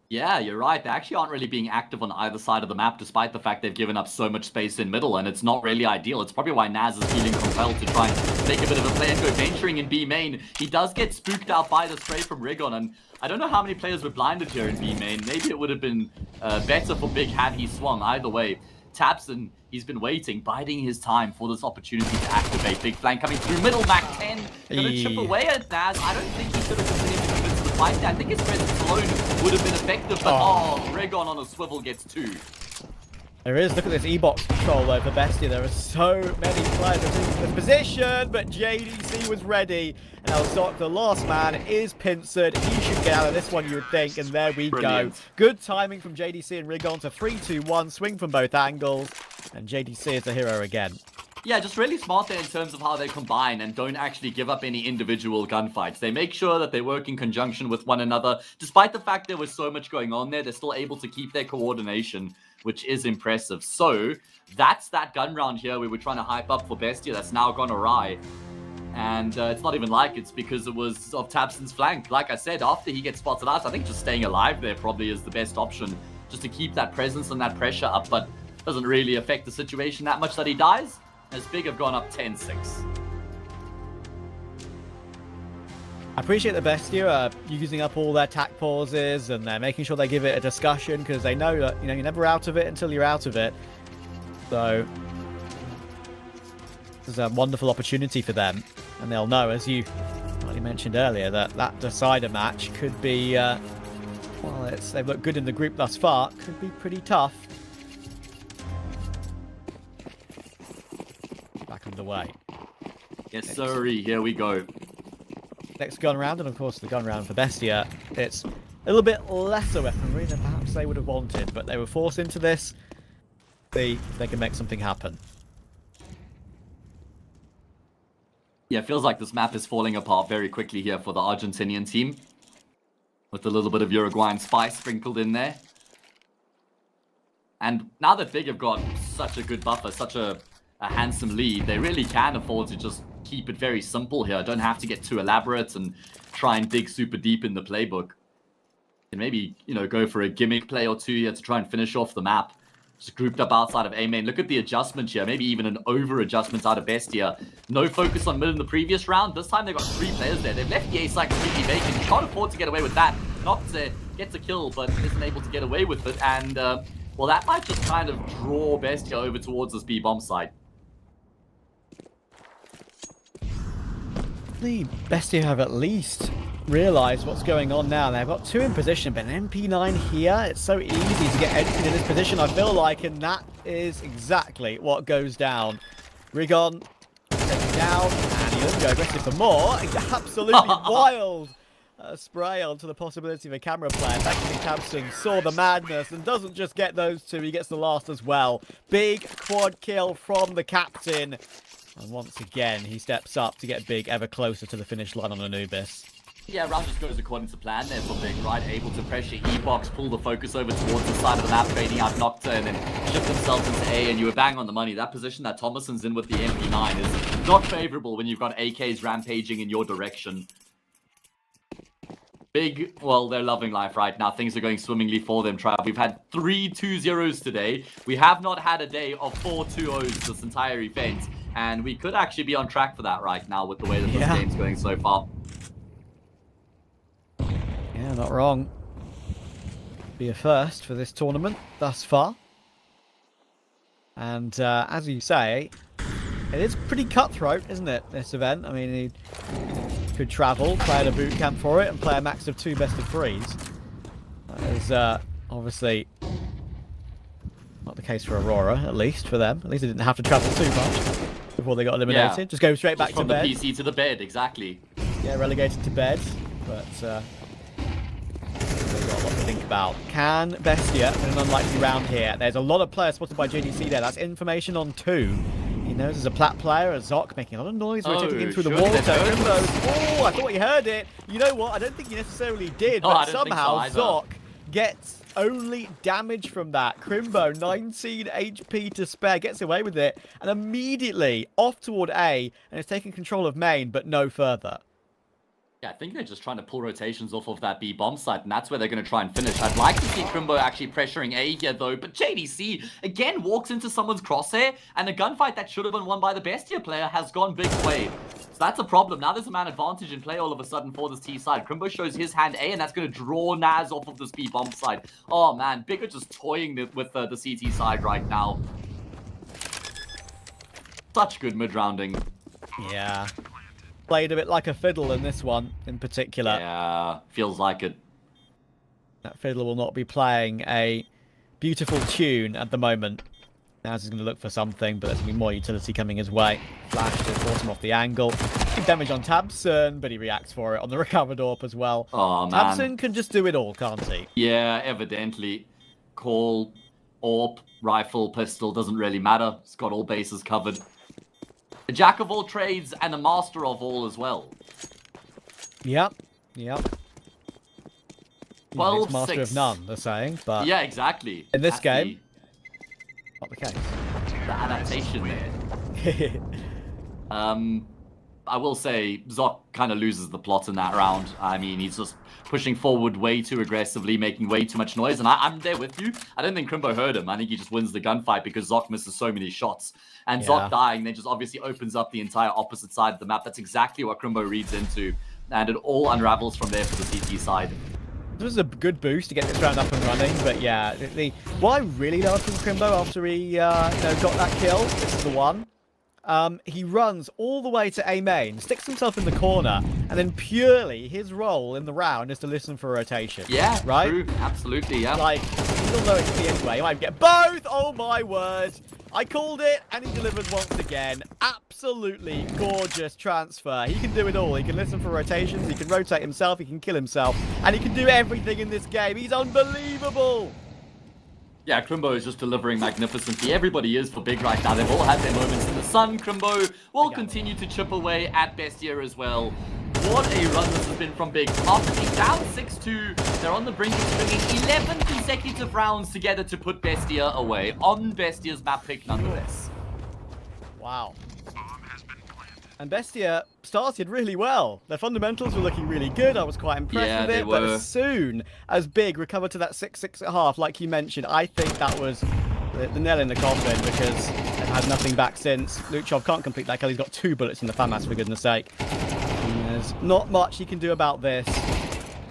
Yeah, you're right. They actually aren't really being active on either side of the map, despite the fact they've given up so much space in middle, and it's not really ideal. It's probably why Naz is feeling compelled to try and make a bit of a play and go venturing in B main. He does get spooked out by the spray from Rigon, and I don't know how many players were blinded here in B main. Maybe it would have been better for Big had he swung. Either way, Tabson, he's been waiting, biding his time for this opportunity to activate. Big flank coming through middle, Mac 10. Gonna chip away at Naz. I don't think he should have continued to commit to the fight there. I think his presence alone would have been effective, but Rigon on a swivel gets 2. There is, look at this E-box control though for BESTIA. There are so many players in this position, but JDC was ready. And Elzoc, the last man, is pincered. He should get out of this one, you would think, and there we go. Good timing from JDC and Rigon to 3-2-1, swing from both angles, and JDC is the hero again. Yeah, just really smart there in terms of how they combine and don't actually give up any individual gunfights. They make sure that they work in conjunction with one another. Despite the fact there was so much going on there, they're still able to keep their coordination, which is impressive. So that's that gun round here we were trying to hype up for BESTIA that's now gone awry. And it's not even like it's because it was of Tabson's flank. Like I said, after he gets spotted out, I think just staying alive there probably is the best option, just to keep that presence and that pressure up, but doesn't really affect the situation that much that he dies, as Big have gone up 10-6. I appreciate the BESTIA using up all their tack pauses and they're making sure they give it a discussion because they know that you're never out of it until you're out of it. So this is a wonderful opportunity for them, and they'll know, as you already mentioned earlier, that that decider match could be well, they've looked good in the group thus far. Could be pretty tough. Back underway. Yes, sirree. Here we go. Next gun round, and of course the gun round for BESTIA, it's a little bit lesser weaponry than perhaps they would have wanted, but they were forced into this. See if they can make something happen. Yeah, it feels like this map is falling apart very quickly here for the Argentinian team, with a little bit of Uruguayan spice sprinkled in there. And now that Big have got such a good buffer, such a handsome lead, they really can afford to just keep it very simple here. Don't have to get too elaborate and try and dig super deep in the playbook. And maybe, go for a gimmick play or two here to try and finish off the map. Just grouped up outside of A main. Look at the adjustment here. Maybe even an over adjustment out of BESTIA. No focus on mid in the previous round. This time they've got 3 players there. They've left the A side completely vacant. You can't afford to get away with that. Nocte gets a kill, but isn't able to get away with it. And, well, that might just kind of draw Bestia over towards this B-bomb side. The Bestia have at least realised what's going on now. They've got 2 in position, but an MP9 here, it's so easy to get anything in this position, I feel like, and that is exactly what goes down. Rigon takes down, and he doesn't go aggressive for more. It's absolutely wild. Spray onto the possibility of a camera player. Thankfully, Tabson saw the madness and doesn't just get those 2, he gets the last as well. Big quad kill from the captain. And once again, he steps up to get Big ever closer to the finish line on Anubis. Yeah, round just goes according to plan there for Big, right? Able to pressure E-Box, pull the focus over towards the side of the map, fading out Nocta, and then shift themselves into A, and you were bang on the money. That position that Thomason's in with the MP9 is not favorable when you've got AKs rampaging in your direction. Big, well, they're loving life right now. Things are going swimmingly for them, Trav. We've had 3 2-0s today. We have not had a day of 4 2-0s this entire event. And we could actually be on track for that right now with the way that this game's going so far. Yeah, not wrong. Be a first for this tournament thus far. And as you say, it is pretty cutthroat, isn't it, this event? I mean, he could travel, play at a boot camp for it, and play a max of 2 best-of-3s. That is obviously not the case for Aurora, at least for them. At least they didn't have to travel too much before they got eliminated. Yeah. Just go straight back to from bed. From the PC to the bed, exactly. Yeah, relegated to bed, but they've got a lot to think about. Can Bestia in an unlikely round here? There's a lot of players spotted by JDC there. That's information on 2. He knows there's a plat player, a Zoc, making a lot of noise, rotating in through the wall. Oh, I thought you heard it. You know what? I don't think you necessarily did, but somehow Zoc gets only damage from that. Crimbo, 19 HP to spare, gets away with it, and immediately off toward A, and is taking control of main, but no further. Yeah, I think they're just trying to pull rotations off of that B-bomb site, and that's where they're going to try and finish. I'd like to see Crimbo actually pressuring A here, though, but JDC, again, walks into someone's crosshair, and a gunfight that should have been won by the Bestia player has gone Big's way. So that's a problem. Now there's a man advantage in play all of a sudden for this T side. Crimbo shows his hand A, and that's going to draw Naz off of this B-bomb side. Oh, man, Big are just toying with the CT side right now. Such good mid-rounding. Yeah. Played a bit like a fiddle in this one, in particular. Yeah, feels like it. That fiddle will not be playing a beautiful tune at the moment. Naz is going to look for something, but there's going to be more utility coming his way. Flash to force him off the angle. Big damage on Tabson, but he reacts for it on the recovered AWP as well. Oh, man. Tabson can just do it all, can't he? Yeah, evidently. Call, AWP, rifle, pistol, doesn't really matter. It's got all bases covered. A jack of all trades and a master of all as well. Yep. 12-6. Master of none, they're saying, but yeah, exactly. in this game, not the case. The adaptation there. I will say, Zoc kind of loses the plot in that round. I mean, he's just pushing forward way too aggressively, making way too much noise, and I'm there with you. I don't think Crimbo heard him. I think he just wins the gunfight because Zoc misses so many shots. And Zoc dying then just obviously opens up the entire opposite side of the map. That's exactly what Crimbo reads into, and it all unravels from there for the CT side. This was a good boost to get this round up and running, but yeah, what I really loved from Crimbo after he got that kill, this is the one. He runs all the way to A main, sticks himself in the corner, and then purely his role in the round is to listen for rotation. Yeah, right? True. Absolutely, yeah. Like, he'll know it's the anyway. He might get both! Oh my word! I called it, and he delivered once again. Absolutely gorgeous transfer. He can do it all. He can listen for rotations, he can rotate himself, he can kill himself, and he can do everything in this game. He's unbelievable! Yeah, Crimbo is just delivering magnificently. Everybody is for Big right now. They've all had their moments in the sun. Crimbo will continue to chip away at Bestia as well. What a run this has been from Big. After being down 6-2, they're on the brink of stringing 11 consecutive rounds together to put Bestia away on Bestia's map pick nonetheless. Wow. And Bestia started really well. Their fundamentals were looking really good. I was quite impressed with it. But as soon as Big recovered to that 6-6.5, like you mentioned, I think that was the nail in the coffin because they've had nothing back since. Luchov can't complete that kill. He's got 2 bullets in the FAMAS, for goodness sake. And there's not much he can do about this.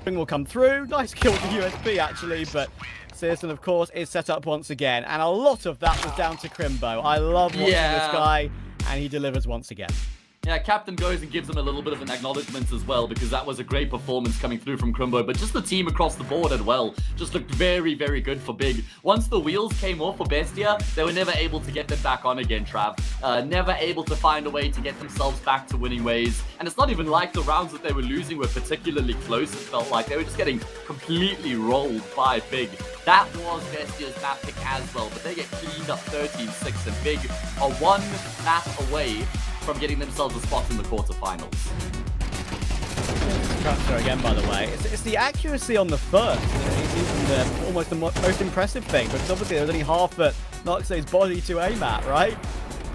Spring will come through. Nice kill for USP, actually, but CEST, of course, is set up once again. And a lot of that was down to Crimbo. I love watching this guy, and he delivers once again. Yeah, Captain goes and gives him a little bit of an acknowledgement as well, because that was a great performance coming through from Crimbo. But just the team across the board as well just looked very, very good for Big. Once the wheels came off for Bestia, they were never able to get them back on again, Trav. Never able to find a way to get themselves back to winning ways. And it's not even like the rounds that they were losing were particularly close. It felt like they were just getting completely rolled by Big. That was Bestia's map pick as well, but they get cleaned up 13-6, and Big are one map away from getting themselves a spot in the quarterfinals. Structure again, by the way. It's the accuracy on the first. It's even almost the most impressive thing, because obviously there's only half that Noxey's body to aim at, right?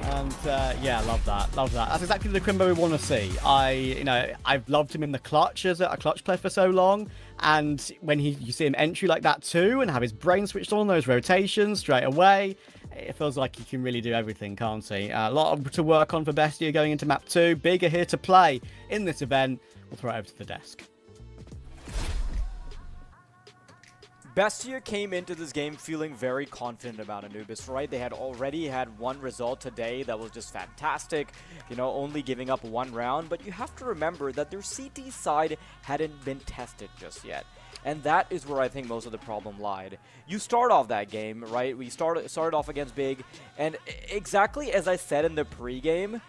And yeah, love that. Love that. That's exactly the Crimbo we want to see. I've loved him in the clutch as a clutch player for so long. And when you see him entry like that too, and have his brain switched on those rotations straight away, it feels like he can really do everything, can't he? A lot to work on for Bestia going into map 2. Big are here to play in this event. We'll throw it over to the desk. Bestia came into this game feeling very confident about Anubis, right? They had already had one result today that was just fantastic, only giving up one round. But you have to remember that their CT side hadn't been tested just yet. And that is where I think most of the problem lied. You start off that game, right? We started off against Big, and exactly as I said in the pregame,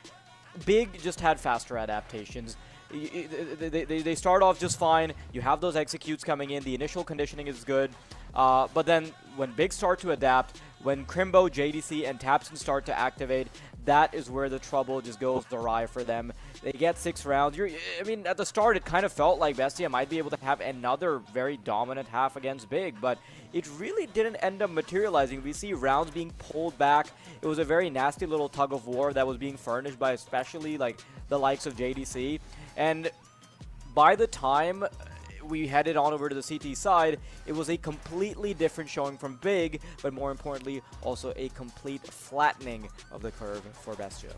Big just had faster adaptations. They start off just fine. You have those executes coming in. The initial conditioning is good. But then when Big start to adapt, when Crimbo, JDC, and Tapson start to activate, that is where the trouble just goes awry for them. They get 6 rounds. At the start, it kind of felt like Bestia might be able to have another very dominant half against Big, but it really didn't end up materializing. We see rounds being pulled back. It was a very nasty little tug of war that was being furnished by especially the likes of JDC. And by the time we headed on over to the CT side, it was a completely different showing from Big, but more importantly, also a complete flattening of the curve for Bestia.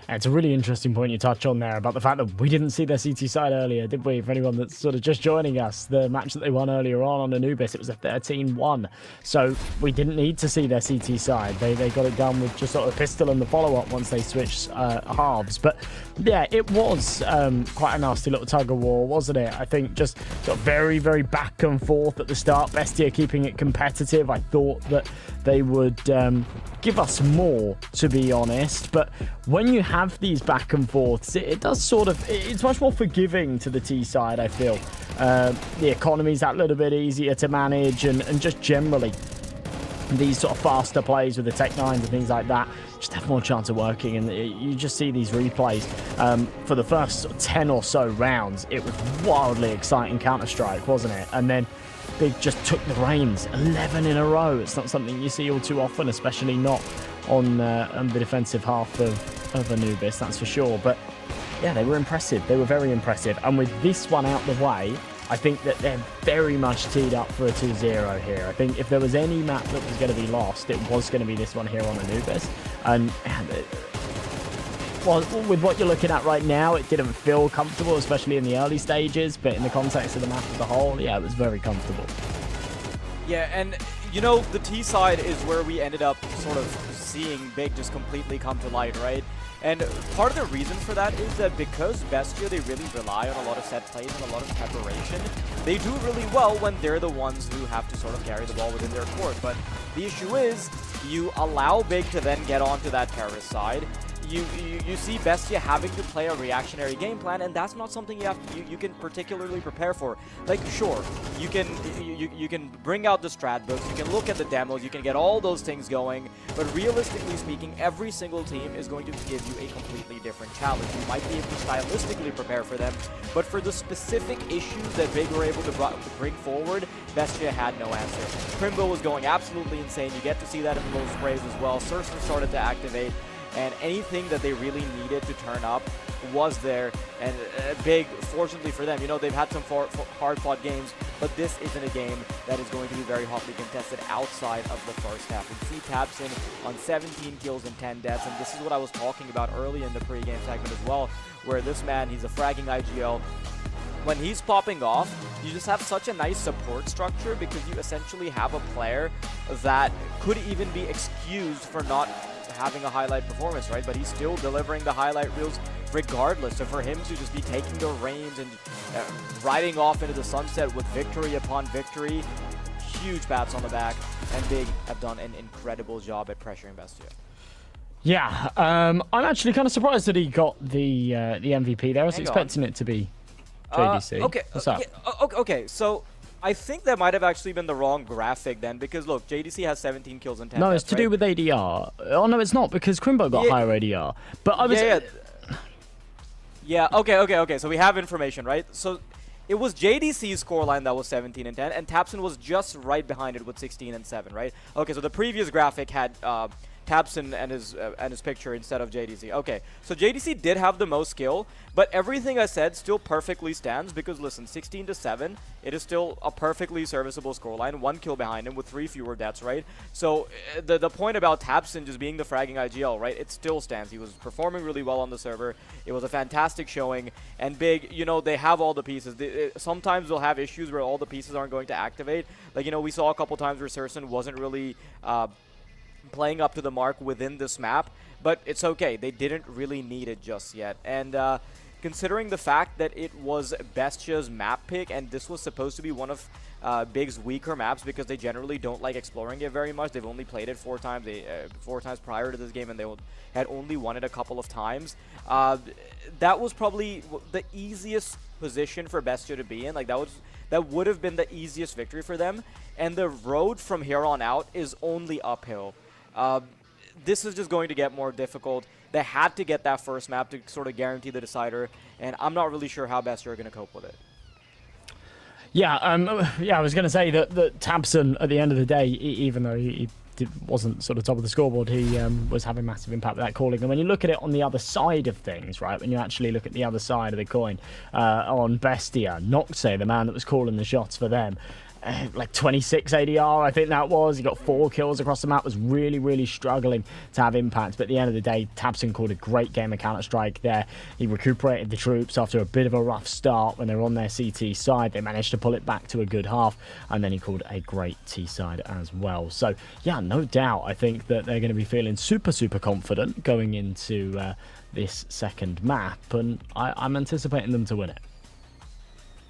It's a really interesting point you touch on there about the fact that we didn't see their CT side earlier, did we? For anyone that's sort of just joining us, the match that they won earlier on Anubis, it was a 13-1. So we didn't need to see their CT side. They got it done with just sort of pistol and the follow-up once they switched halves. But yeah, it was quite a nasty little tug of war, wasn't it? I think just sort of very, very back and forth at the start. Bestia keeping it competitive. I thought that they would give us more, to be honest. But when you have these back and forths, it does it's much more forgiving to the T side, I feel. The economy's that little bit easier to manage, and just generally these sort of faster plays with the Tech 9s and things like that just have more chance of working. And you just see these replays for the first 10 or so rounds. It was wildly exciting Counter-Strike, wasn't it? And then Big just took the reins, 11 in a row. It's not something you see all too often, especially not on the defensive half of Anubis, that's for sure. But yeah, they were impressive. They were very impressive. And with this one out the way, I think that they're very much teed up for a 2-0 here. I think if there was any map that was going to be lost, it was going to be this one here on Anubis. And well, with what you're looking at right now, it didn't feel comfortable, especially in the early stages. But in the context of the map as a whole, yeah, it was very comfortable. Yeah, and the T side is where we ended up sort of seeing Big just completely come to light, right? And part of the reason for that is that because Bestia, they really rely on a lot of set plays and a lot of preparation, they do really well when they're the ones who have to sort of carry the ball within their court. But the issue is, you allow Big to then get onto that terrorist side. You see Bestia having to play a reactionary game plan, and that's not something you can particularly prepare for. Like, sure, you can bring out the strat books, you can look at the demos, you can get all those things going, but realistically speaking, every single team is going to give you a completely different challenge. You might be able to stylistically prepare for them, but for the specific issues that Big were able to bring forward, Bestia had no answer. Crimbo was going absolutely insane. You get to see that in the low sprays as well. Surfer started to activate, and anything that they really needed to turn up was there. And Big, fortunately for them, they've had some hard-fought games, but this isn't a game that is going to be very hotly contested outside of the first half. And see Tapson on 17 kills and 10 deaths, and this is what I was talking about early in the pregame segment as well, where this man, he's a fragging IGL, when he's popping off, you just have such a nice support structure because you essentially have a player that could even be excused for not having a highlight performance, right? But he's still delivering the highlight reels regardless. So for him to just be taking the reins and riding off into the sunset with victory upon victory, huge pats on the back, and Big have done an incredible job at pressuring Bestia. Yeah, I'm actually kind of surprised that he got the MVP there. I was expecting it to be JDC. Okay, What's up? Okay, so I think that might have actually been the wrong graphic then, because look, JDC has 17 kills and 10 No, deaths, it's to right? do with ADR. Oh, no, it's not, because Crimbo got higher ADR. But I was... Yeah, okay, so we have information, right? So it was JDC's scoreline that was 17 and 10, and Tapson was just right behind it with 16 and 7, right? Okay, so the previous graphic had Tapson and his picture instead of JDC. Okay, so JDC did have the most skill, but everything I said still perfectly stands because listen, 16 to 7, it is still a perfectly serviceable scoreline. 1 kill behind him with 3 fewer deaths, right? So the point about Tapson just being the fragging IGL, right? It still stands. He was performing really well on the server. It was a fantastic showing, and Big, you know, they have all the pieces. Sometimes they'll have issues where all the pieces aren't going to activate. Like, you know, we saw a couple times where Serson wasn't really playing up to the mark within this map, but it's okay. They didn't really need it just yet. And considering the fact that it was Bestia's map pick, and this was supposed to be one of Big's weaker maps because they generally don't like exploring it very much. They've only played it 4 times. 4 times prior to this game, and they had only won it a couple of times. That was probably the easiest position for Bestia to be in. Like that would have been the easiest victory for them. And the road from here on out is only uphill. This is just going to get more difficult. They had to get that first map to sort of guarantee the decider, and I'm not really sure how Bestia are going to cope with it. Yeah, I was going to say that Tabson, at the end of the day, even though he wasn't sort of top of the scoreboard, he was having massive impact with that calling. And when you look at it on the other side of things, right, when you actually look at the other side of the coin, on Bestia, Noxe, the man that was calling the shots for them, like 26 ADR, I think that was. He got 4 kills across the map, was really, really struggling to have impact. But at the end of the day, Tabson called a great game of Counter-Strike there. He recuperated the troops after a bit of a rough start when they were on their CT side. They managed to pull it back to a good half, and then he called a great T side as well. So, yeah, no doubt. I think that they're going to be feeling super, super confident going into this second map, and I'm anticipating them to win it.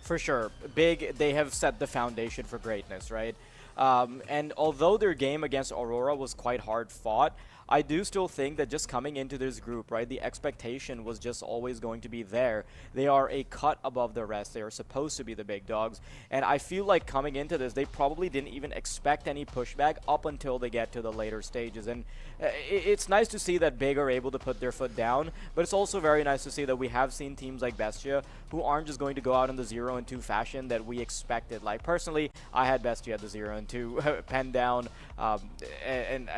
For sure. Big, they have set the foundation for greatness, right? And although their game against Aurora was quite hard fought, I do still think that just coming into this group, right, the expectation was just always going to be there. They are a cut above the rest. They are supposed to be the big dogs. And I feel like coming into this, they probably didn't even expect any pushback up until they get to the later stages. And it's nice to see that Big are able to put their foot down, but it's also very nice to see that we have seen teams like Bestia who aren't just going to go out in the 0-2 fashion that we expected. Like, personally, I had Bestia at the 0-2 pen down, and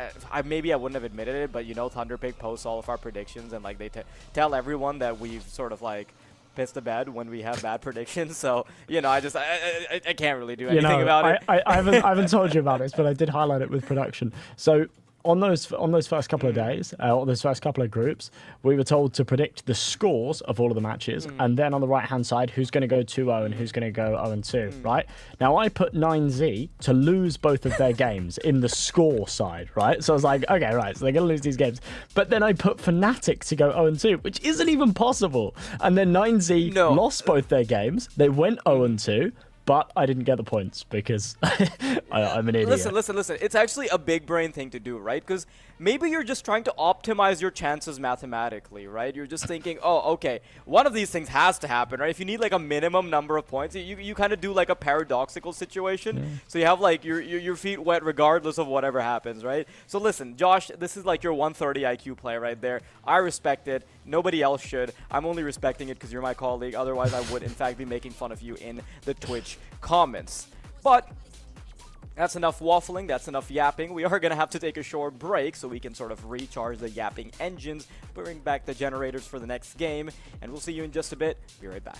maybe I wouldn't have admitted it, but you know, Thunderpick posts all of our predictions, and like they tell everyone that we've sort of like pissed the bed when we have bad predictions. So you know, I can't really do anything about it. I haven't told you about this, but I did highlight it with production. So on those first couple of days, or those first couple of groups, we were told to predict the scores of all of the matches, and then on the right-hand side, who's going to go 2-0 and who's going to go 0-2, right? Now, I put 9Z to lose both of their games in the score side, right? So I was like, okay, right, so they're going to lose these games. But then I put Fnatic to go 0-2, which isn't even possible. And then 9Z lost both their games. They went 0-2. But I didn't get the points because I'm an idiot. Listen. It's actually a big brain thing to do, right? Because maybe you're just trying to optimize your chances mathematically, right? You're just thinking, oh, okay, one of these things has to happen, right? If you need like a minimum number of points, you kind of do like a paradoxical situation. Yeah. So you have like your feet wet regardless of whatever happens, right? So listen, Josh, this is like your 130 IQ play right there. I respect it. Nobody else should. I'm only respecting it because you're my colleague. Otherwise, I would, in fact, be making fun of you in the Twitch comments. But that's enough waffling. That's enough yapping. We are going to have to take a short break so we can sort of recharge the yapping engines, bring back the generators for the next game, and we'll see you in just a bit. Be right back.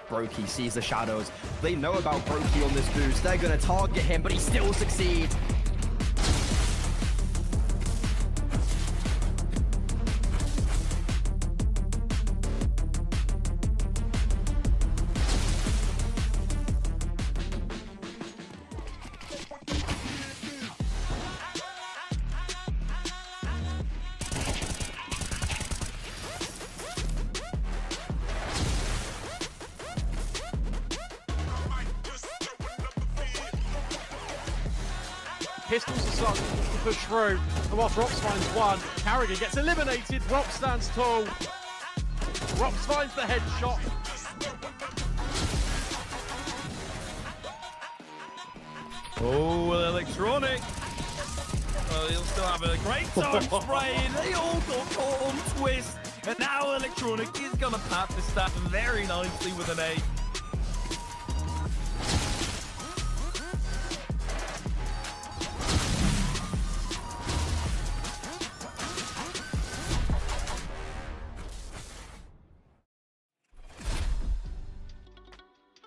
Brokey sees the shadows. They know about Brokey on this boost. They're going to target him, but he still succeeds. Pistols are starting to push through. And whilst Rops finds one, Carrigan gets eliminated. Rops stands tall. Rops finds the headshot. Oh, electronic. Well, he'll still have a great time spraying. They all got caught on twist. And now electronic is going to pat the staff very nicely with an 8.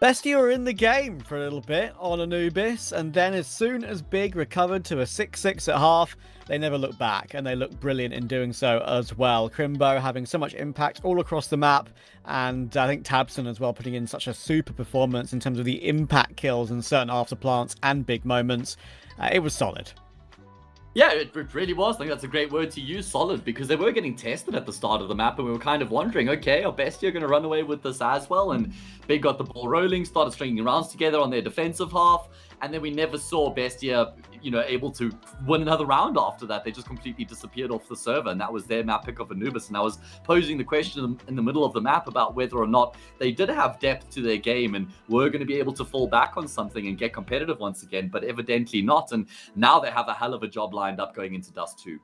BESTIA are in the game for a little bit on Anubis, and then as soon as Big recovered to a 6-6 at half, they never looked back, and they looked brilliant in doing so as well. Crimbo having so much impact all across the map, and I think Tabson as well putting in such a super performance in terms of the impact kills and certain afterplants and big moments. It was solid. Yeah, it really was. I think that's a great word to use, solid, because they were getting tested at the start of the map, and we were kind of wondering, okay, are BESTIA going to run away with this as well? And Big got the ball rolling, started stringing rounds together on their defensive half, and then we never saw BESTIA, able to win another round after that. They just completely disappeared off the server, and that was their map pick of Anubis. And I was posing the question in the middle of the map about whether or not they did have depth to their game and were going to be able to fall back on something and get competitive once again, but evidently not. And now they have a hell of a job lined up going into Dust 2.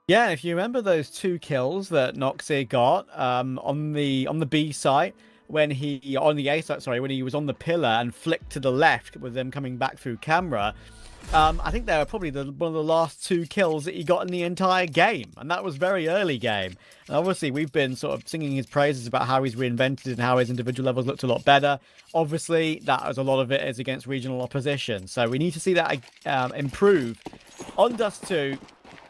Yeah, if you remember those 2 kills that Noxie got on the B site, when he on the A side, sorry, when he was on the pillar and flicked to the left with them coming back through camera, I think they were probably one of the last 2 kills that he got in the entire game, and that was very early game. And obviously, we've been sort of singing his praises about how he's reinvented and how his individual levels looked a lot better. Obviously, that was a lot of it is against regional opposition, so we need to see that improve on Dust 2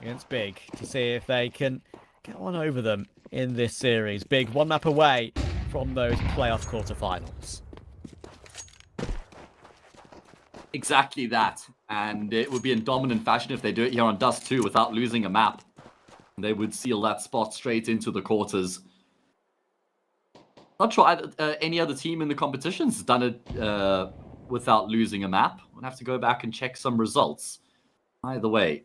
against Big to see if they can get one over them in this series. Big 1 map away from those playoff quarterfinals. Exactly that. And it would be in dominant fashion if they do it here on Dust 2 without losing a map. They would seal that spot straight into the quarters. Not sure any other team in the competition's done it without losing a map. We'll have to go back and check some results. Either way,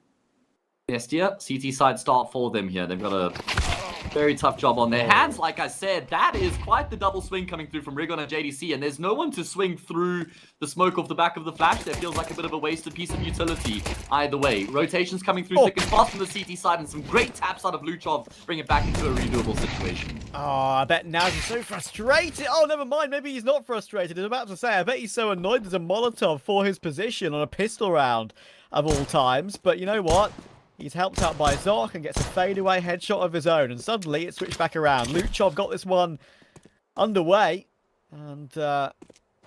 BESTIA, CT side start for them here. They've got a very tough job on their hands. Like I said, that is quite the double swing coming through from Rigon and JDC, and there's no one to swing through the smoke off the back of the flash. That feels like a bit of a wasted piece of utility either way. Rotations coming through thick and fast from the CT side, and some great taps out of Luchov bring it back into a redoable situation. Oh, I bet now he's so frustrated. Oh, never mind. Maybe he's not frustrated. I was about to say, I bet he's so annoyed there's a Molotov for his position on a pistol round of all times. But you know what? He's helped out by Zoc and gets a fadeaway headshot of his own. And suddenly it switched back around. Luchov got this one underway. And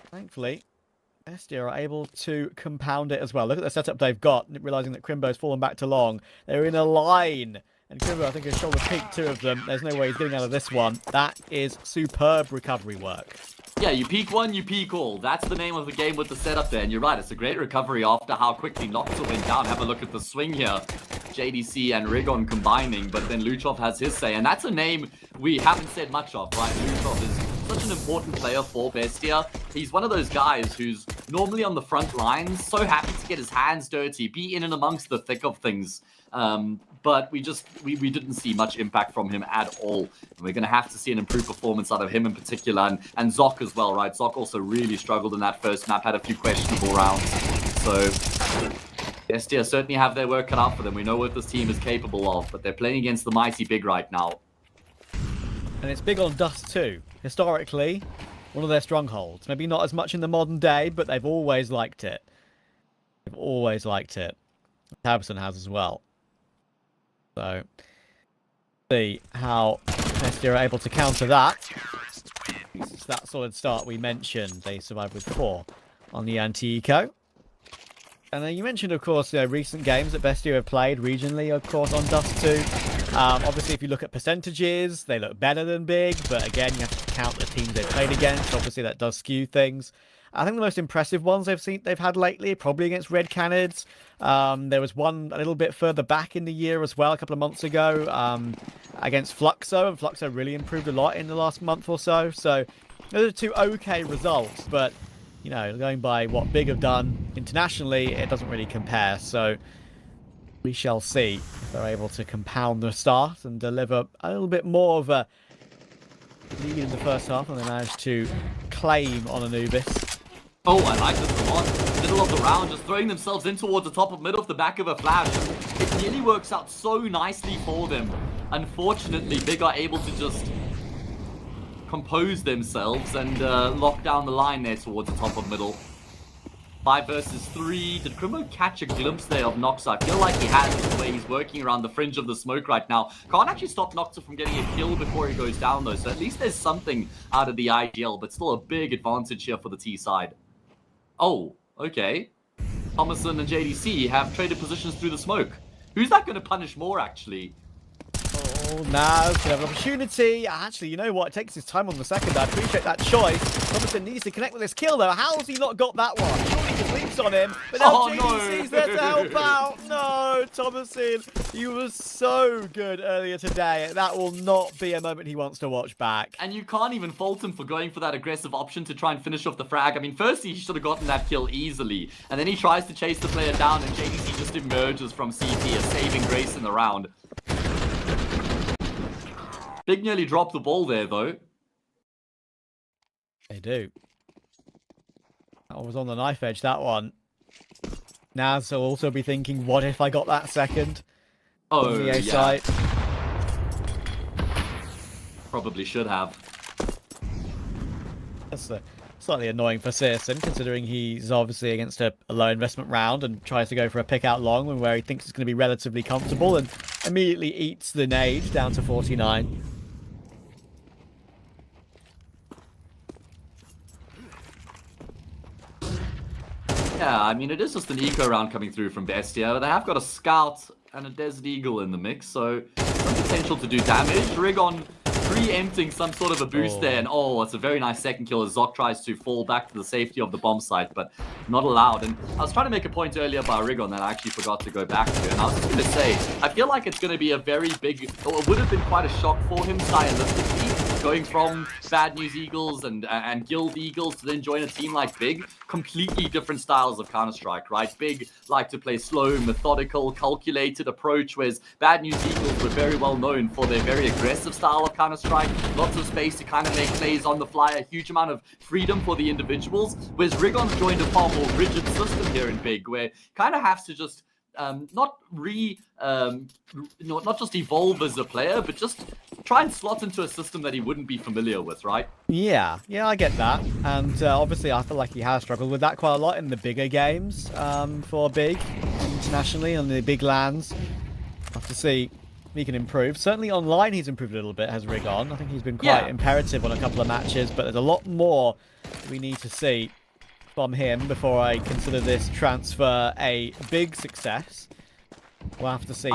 thankfully, BESTIA are able to compound it as well. Look at the setup they've got, realizing that Crimbo's fallen back to long. They're in a line. And Crimbo, I think, has shoulder peaked 2 of them. There's no way he's getting out of this one. That is superb recovery work. Yeah, you peak one, you peak all. That's the name of the game with the setup there. And you're right, it's a great recovery after how quickly Noxel went down. Have a look at the swing here. JDC and Rigon combining, but then Luchov has his say. And that's a name we haven't said much of, right? Luchov is such an important player for BESTIA. He's one of those guys who's normally on the front lines, so happy to get his hands dirty, be in and amongst the thick of things. But we didn't see much impact from him at all. And we're going to have to see an improved performance out of him in particular, and Zoc as well, right? Zoc also really struggled in that first map, had a few questionable rounds. So BESTIA certainly have their work cut out for them. We know what this team is capable of, but they're playing against the mighty Big right now. And it's big on Dust 2. Historically, one of their strongholds. Maybe not as much in the modern day, but they've always liked it. They've always liked it. Tabson has as well. So, see how BESTIA are able to counter that. It's that solid start we mentioned. They survived with 4 on the anti-eco. And then you mentioned, of course, recent games that BESTIA have played regionally, of course, on Dust 2. Obviously, if you look at percentages, they look better than Big, but again, you have to count the teams they've played against. Obviously, that does skew things. I think the most impressive ones they've had lately, probably against Red Canids. There was one a little bit further back in the year as well, a couple of months ago, against Fluxo, and Fluxo really improved a lot in the last month or so. So those are 2 okay results, but going by what Big have done internationally, it doesn't really compare. So we shall see if they're able to compound the start and deliver a little bit more of a lead in the first half, and they managed to claim on Anubis. Oh, I like this a lot. Middle of the round, just throwing themselves in towards the top of middle of the back of a flash. It nearly works out so nicely for them. Unfortunately, Big are able to just compose themselves and lock down the line there towards the top of middle. 5 versus 3. Did Crimo catch a glimpse there of Noxa? I feel like he has, the way he's working around the fringe of the smoke right now. Can't actually stop Noxa from getting a kill before he goes down, though. So at least there's something out of the IGL, but still a big advantage here for the T side. Oh, okay. Thomason and JDC have traded positions through the smoke. Who's that going to punish more, actually? Oh, now could have an opportunity. Actually, you know what? It takes his time on the second. I appreciate that choice. Thomason needs to connect with this kill, though. How's he not got that one? Surely just leaps on him. But now JDC's there to help out. No, Thomason, you were so good earlier today. That will not be a moment he wants to watch back. And you can't even fault him for going for that aggressive option to try and finish off the frag. I mean, firstly, he should have gotten that kill easily. And then he tries to chase the player down, and JDC just emerges from CT, a saving grace in the round. Big nearly dropped the ball there, though. They do. That was on the knife edge, that one. Naz will also be thinking, what if I got that second? Oh, on the A yeah. side. Probably should have. That's slightly annoying for Searson, considering he's obviously against a low investment round and tries to go for a pick out long where he thinks it's going to be relatively comfortable and immediately eats the nade down to 49. Yeah, I mean, it is just an eco round coming through from BESTIA. They have got a scout and a Desert Eagle in the mix, so some potential to do damage. Rigon preempting some sort of a boost there, and it's a very nice second kill as Zoc tries to fall back to the safety of the bomb site, but not allowed. And I was trying to make a point earlier about Rigon that I actually forgot to go back to, and I was just going to say, I feel like it's going to be a very big, or it would have been quite a shock for him stylistically, going from Bad News Eagles and Guild Eagles to then join a team like Big. Completely different styles of Counter-Strike, right? Big like to play slow, methodical, calculated approach, whereas Bad News Eagles were very well known for their very aggressive style of Counter-Strike. Lots of space to kind of make plays on the fly, a huge amount of freedom for the individuals, whereas Rigon's joined a far more rigid system here in Big, where kind of has to just not just evolve as a player, but just try and slot into a system that he wouldn't be familiar with, right? Yeah, I get that. And obviously, I feel like he has struggled with that quite a lot in the bigger games for Big, internationally, on the big lands. Have to see if he can improve. Certainly online, he's improved a little bit, has Rigon. I think he's been quite imperative on a couple of matches, but there's a lot more we need to see from him before I consider this transfer a big success. We'll have to see.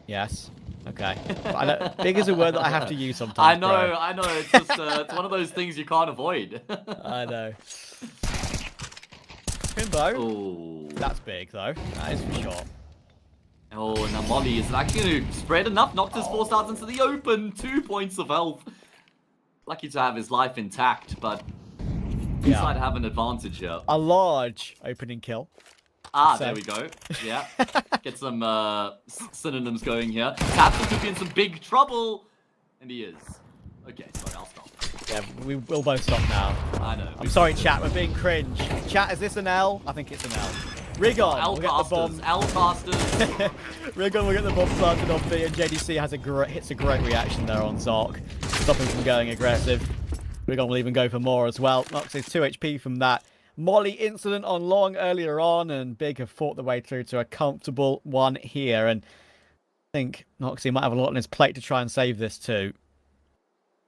Yes. Okay. I know, big is a word that I have to use sometimes. I know. It's just it's one of those things you can't avoid. I know. Kimbo. That's big, though. That is for sure. Oh, and now Molly is actually going to spread enough. Knocked his 4 stars into the open. 2 points of health. Lucky to have his life intact, but he's trying to have an advantage here. A large opening kill. There we go. Yeah. Get some synonyms going here. Taps could be in some big trouble. And he is. Okay, sorry, I'll stop. Yeah, we will both stop now. I know. I'm sorry, chat, we're being cringe. Chat, is this an L? I think it's an L. Rigon will get the bomb. Rigon will get the bomb planted on B, and JDC has hits a great reaction there on Zoc, stopping from going aggressive. Rigon will even go for more as well. Knocks his 2 HP from that Molly incident on long earlier on, and Big have fought the way through to a comfortable one here. And I think Noxie might have a lot on his plate to try and save this too.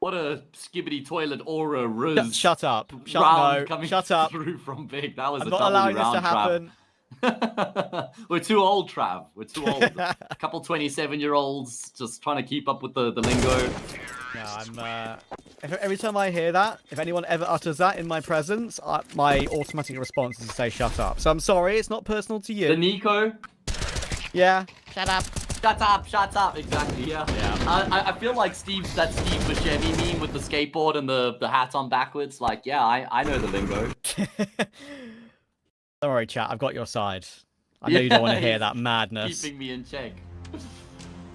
What a skibbity toilet Aura Riz. Shut up. Coming Shut up. through from Big. That was I'm a not double allowing this round, to happen. We're too old, Trav. We're too old. A couple 27-year-olds just trying to keep up with the lingo. No, every time I hear that, if anyone ever utters that in my presence, my automatic response is to say shut up. So I'm sorry, it's not personal to you. The Nico. Yeah. Shut up. Shut up, shut up. Exactly, yeah. I feel like that Steve Buscemi meme with the skateboard and the hat on backwards. Like, yeah, I know the lingo. Don't worry, chat. I've got your side. I know you don't want to hear that madness. Keeping me in check.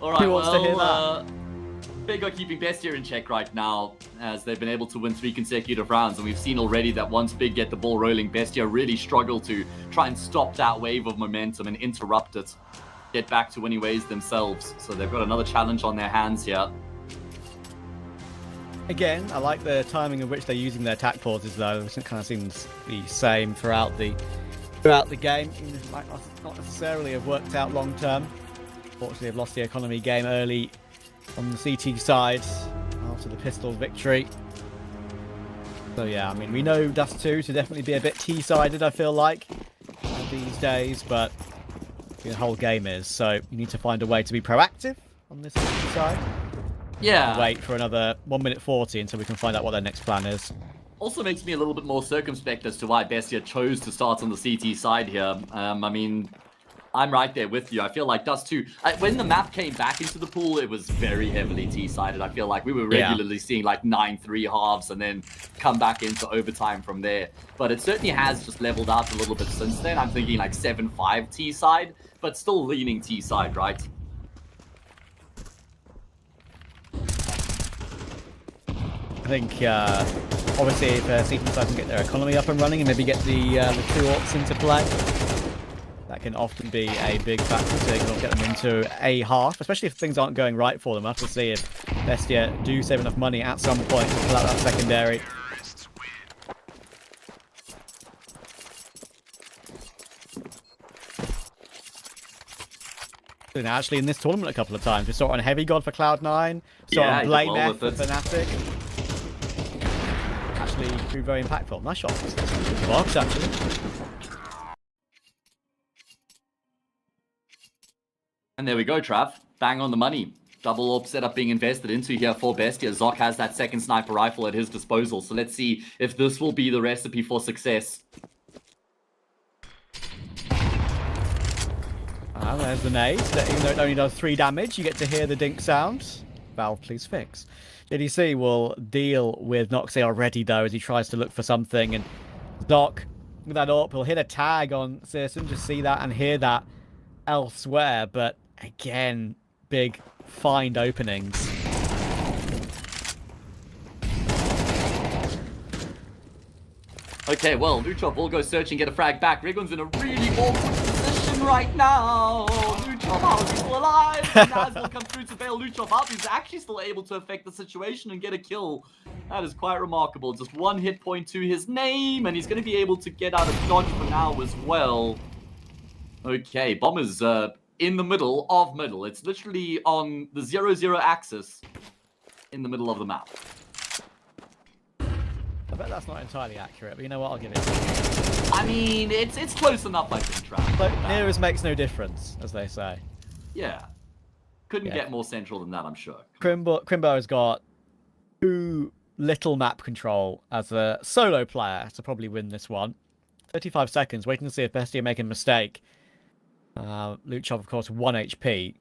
All right, Who wants to hear that? Big are keeping BESTIA in check right now, as they've been able to win 3 consecutive rounds, and we've seen already that once Big get the ball rolling, BESTIA really struggle to try and stop that wave of momentum and interrupt it, get back to winning ways themselves. So they've got another challenge on their hands here. Again, I like the timing of which they're using their attack pauses, though. It kind of seems the same throughout the game. It might not necessarily have worked out long term. Fortunately, they've lost the economy game early on the CT side after the pistol victory. So yeah, I mean, we know Dust 2 to definitely be a bit T-sided, I feel like, these days, but the whole game is. So you need to find a way to be proactive on this CT side. Yeah. Wait for another 1 minute 40 until we can find out what their next plan is. Also makes me a little bit more circumspect as to why BESTIA chose to start on the CT side here. I mean, I'm right there with you. I feel like Dust 2, when the map came back into the pool, it was very heavily T-sided. I feel like we were regularly seeing like 9-3 halves and then come back into overtime from there. But it certainly has just leveled out a little bit since then. I'm thinking like 7-5 T-side, but still leaning T-side, right? I think, obviously, if CT side can get their economy up and running and maybe get the 2 orcs into play, that can often be a big factor to get them into a half, especially if things aren't going right for them. We'll have to see if BESTIA do save enough money at some point to pull out that secondary. And actually, in this tournament a couple of times, we saw it on Heavy God for Cloud9, saw it on Blame F for Fnatic. Actually, proved very impactful. Nice shot. Good box, actually. And there we go, Trav. Bang on the money. Double AWP setup being invested into here for BESTIA. Zoc has that second sniper rifle at his disposal. So let's see if this will be the recipe for success. There's the nade. Even though it only does 3 damage, you get to hear the dink sound. Valve, please fix. JDC will deal with Noxie already, though, as he tries to look for something. And Zoc, with that AWP, will hit a tag on Searson. Just see that and hear that elsewhere. But again, big find openings. Okay, well, Luchov will go search and get a frag back. Rigon's in a really awkward position right now. Luchov, how is he still alive? Naz will come through to bail Luchov up. He's actually still able to affect the situation and get a kill. That is quite remarkable. Just 1 hit point to his name, and he's going to be able to get out of dodge for now as well. Okay, Bomber's in the middle of middle. It's literally on the 0-0 axis in the middle of the map. I bet that's not entirely accurate, but you know what? I'll give it. I mean, it's close enough, I think, Trav. But nearest makes no difference, as they say. Yeah. Couldn't get more central than that, I'm sure. Crimbo has got too little map control as a solo player to probably win this one. 35 seconds, waiting to see if BESTIA make a mistake. Luchov, of course, 1 HP.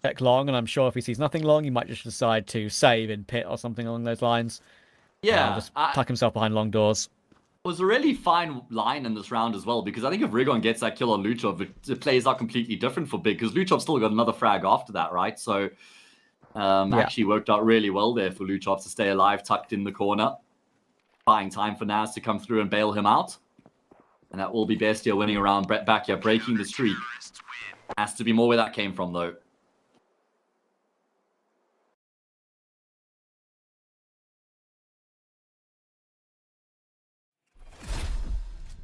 Check long, and I'm sure if he sees nothing long, he might just decide to save in pit or something along those lines. Yeah. Just tuck himself behind long doors. It was a really fine line in this round as well, because I think if Rigon gets that kill on Luchov, it plays out completely different for Big, because Luchov still got another frag after that, right? So, actually worked out really well there for Luchov to stay alive, tucked in the corner. Buying time for Naz to come through and bail him out. And that will be BESTIA winning around Brett back here, breaking the streak. Has to be more where that came from, though.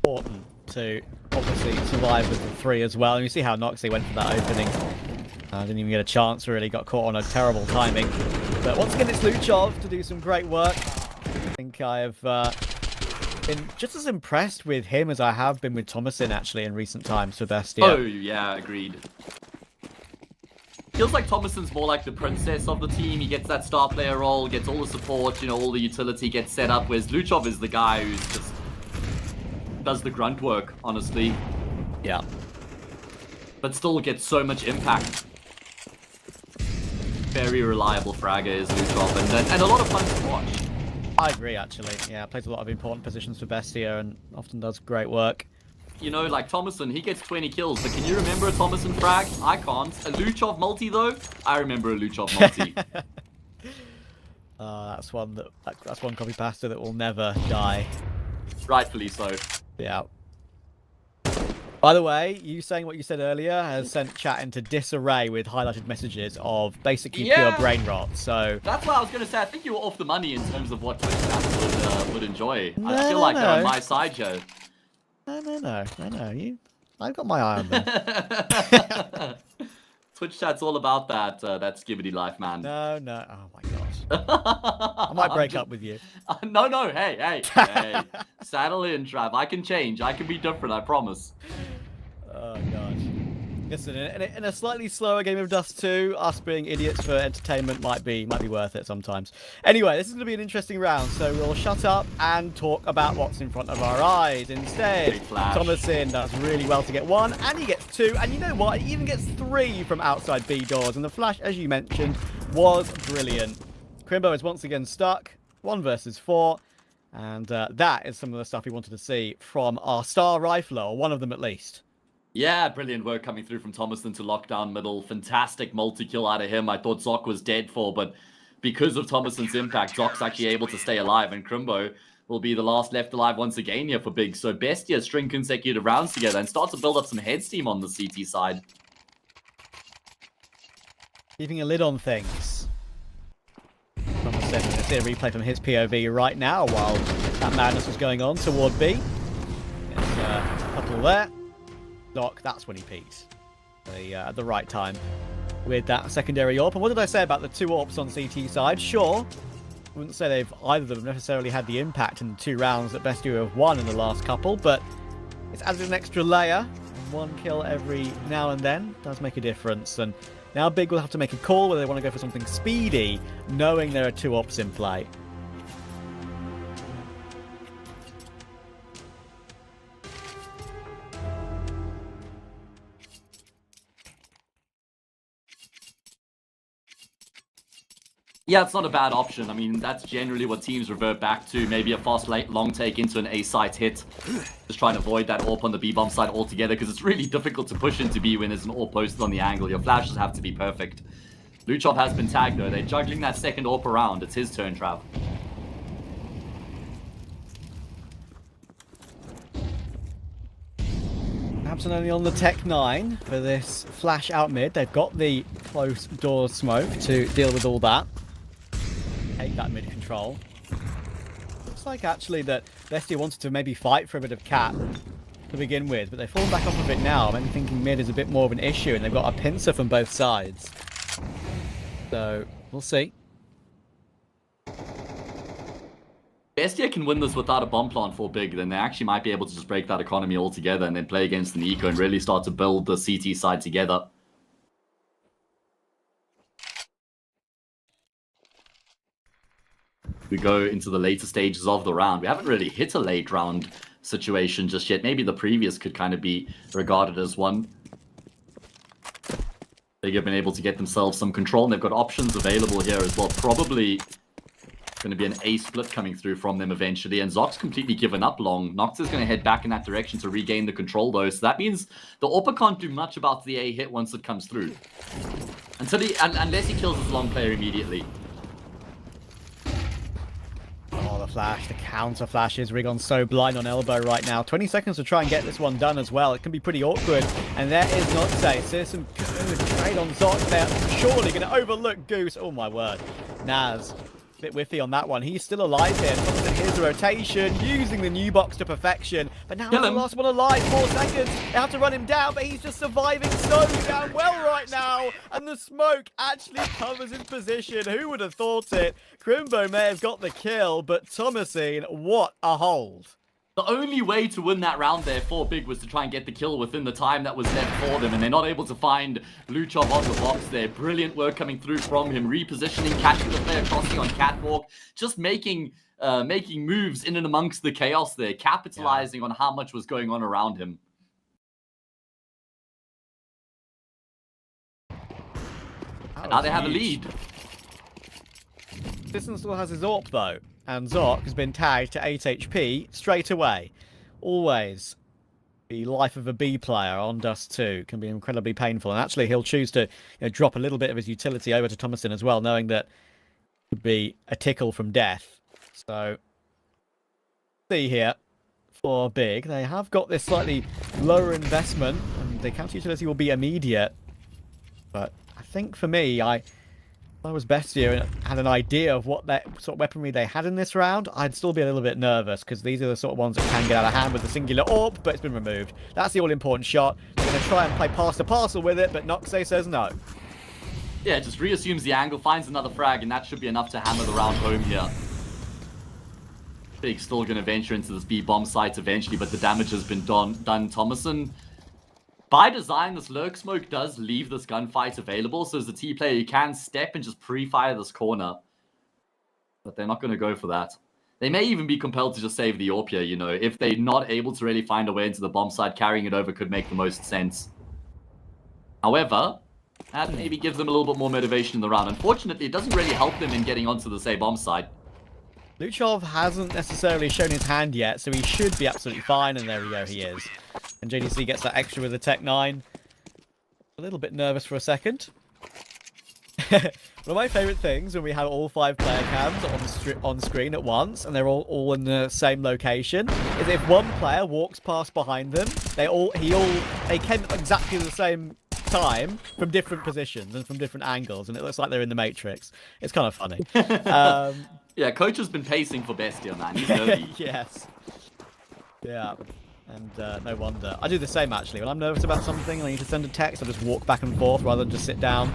Important to obviously survive with the 3 as well. And you see how Noxie went for that opening I didn't even get a chance, really. Got caught on a terrible timing. But once again, it's Luchov to do some great work. I think I have been just as impressed with him as I have been with Thomason, actually, in recent times for BESTIA. Oh, yeah, agreed. Feels like Thomason's more like the princess of the team. He gets that star player role, gets all the support, you know, all the utility gets set up, whereas Luchov is the guy who's just does the grunt work, honestly. Yeah. But still gets so much impact. Very reliable fragger is Luchov, and a lot of fun to watch. I agree, actually. Yeah, plays a lot of important positions for BESTIA and often does great work. You know, like Thomason, he gets 20 kills, but can you remember a Thomason frag? I can't. A Luchov multi, though? I remember a Luchov multi. That's one copy pasta that will never die. Rightfully so. Yeah. By the way, you saying what you said earlier has sent chat into disarray with highlighted messages of basically pure brain rot, so... That's what I was going to say. I think you were off the money in terms of what Twitch fans would enjoy. I feel like they're on my side, Joe. No. I've got my eye on them. Twitch chat's all about that skibbity life, man. No. Oh my gosh. I might break up with you. No. Hey. Saddle in, Trav. I can change. I can be different. I promise. Oh gosh. Listen, in a slightly slower game of Dust 2, us being idiots for entertainment might be worth it sometimes. Anyway, this is going to be an interesting round, so we'll shut up and talk about what's in front of our eyes instead. Thomason does really well to get 1, and he gets 2, and you know what? He even gets 3 from outside B doors, and the flash, as you mentioned, was brilliant. Crimbo is once again stuck, 1 versus 4, and that is some of the stuff we wanted to see from our star rifler, or one of them at least. Yeah, brilliant work coming through from Thomason to lockdown middle. Fantastic multi-kill out of him. I thought Zoc was dead for, but because of Thomason's impact, Zoc's actually able to stay alive, and Crimbo will be the last left alive once again here for Big. So BESTIA string consecutive rounds together and start to build up some head steam on the CT side. Keeping a lid on things. Thomason, let's see a replay from his POV right now while that madness was going on toward B. There's a couple there. Zoc, that's when he peaked at the right time with that secondary AWP. And what did I say about the 2 AWPs on CT side? Sure, I wouldn't say either of them necessarily had the impact in the 2 rounds that BESTIA have won in the last couple, but it's added an extra layer, and 1 kill every now and then does make a difference. And now Big will have to make a call whether they want to go for something speedy, knowing there are 2 AWPs in play. Yeah, it's not a bad option. I mean, that's generally what teams revert back to. Maybe a fast long take into an A site hit. Just trying to avoid that AWP on the B bomb side altogether, because it's really difficult to push into B when there's an AWP posted on the angle. Your flashes have to be perfect. Luchov has been tagged though. They're juggling that second AWP around. It's his turn, Trav. Absolutely on the Tech 9 for this flash out mid. They've got the close door smoke to deal with all that. Take that mid control. Looks like actually that BESTIA wanted to maybe fight for a bit of cat to begin with, but they've fallen back off of it now. I'm thinking mid is a bit more of an issue, and they've got a pincer from both sides. So we'll see. BESTIA can win this without a bomb plant for Big, then they actually might be able to just break that economy altogether and then play against an eco and really start to build the CT side together. We go into the later stages of the round. We haven't really hit a late round situation just yet. Maybe the previous could kind of be regarded as one. Big have been able to get themselves some control, and they've got options available here as well. Probably going to be an A split coming through from them eventually, and Zoc's completely given up long. Nox is going to head back in that direction to regain the control though, so that means the AWP can't do much about the A hit once it comes through. Unless he kills his long player immediately. Oh, the flash, the counter flashes. Rigon's so blind on elbow right now. 20 seconds to try and get this one done as well. It can be pretty awkward. And there is not safe. So there's some good trade on Zoc. They're surely going to overlook Goose. Oh my word. Naz bit whiffy on that one. He's still alive here. Thompson, here's the rotation, using the new box to perfection. But now he's the last one alive. 4 seconds. They have to run him down, but he's just surviving so damn well right now. And the smoke actually covers his position. Who would have thought it? Crimbo may have got the kill, but Thomasine, what a hold. The only way to win that round there for Big was to try and get the kill within the time that was left for them, and they're not able to find Luchov on the box there. Brilliant work coming through from him, repositioning, catching the player crossing on catwalk, just making moves in and amongst the chaos there, capitalizing on how much was going on around him. And now they have a lead. Sisson still has his AWP though, and Zoc has been tagged to 8 HP straight away. Always. The life of a B player on Dust 2 can be incredibly painful, and actually he'll choose to drop a little bit of his utility over to Thomason as well, knowing that it would be a tickle from death. So, see here for Big, they have got this slightly lower investment, and the counter utility will be immediate. But I think for me, if I was Bestia and had an idea of what that sort of weaponry they had in this round, I'd still be a little bit nervous, because these are the sort of ones that can get out of hand with the singular AWP, but it's been removed. That's the all-important shot. They're going to try and play pass to parcel with it, but Noxe says no. Yeah, just reassumes the angle, finds another frag, and that should be enough to hammer the round home here. Big still going to venture into this B bomb site eventually, but the damage has been done. Thomason, by design, this lurk smoke does leave this gunfight available, so as a T player, you can step and just pre-fire this corner. But they're not going to go for that. They may even be compelled to just save the AWP here, If they're not able to really find a way into the bomb site, carrying it over could make the most sense. However, that maybe gives them a little bit more motivation in the round. Unfortunately, it doesn't really help them in getting onto the same bomb site. Luchov hasn't necessarily shown his hand yet, so he should be absolutely fine, and there we go, he is. And JDC gets that extra with the Tech 9. A little bit nervous for a second. One of my favourite things when we have all 5 player cams on screen at once, and they're all in the same location, is if one player walks past behind them, they came at exactly the same time from different positions and from different angles, and it looks like they're in the Matrix. It's kind of funny. Yeah, coach has been pacing for Bestia, man. He's nervy. Yes. Yeah. And no wonder. I do the same, actually. When I'm nervous about something and I need to send a text, I just walk back and forth rather than just sit down,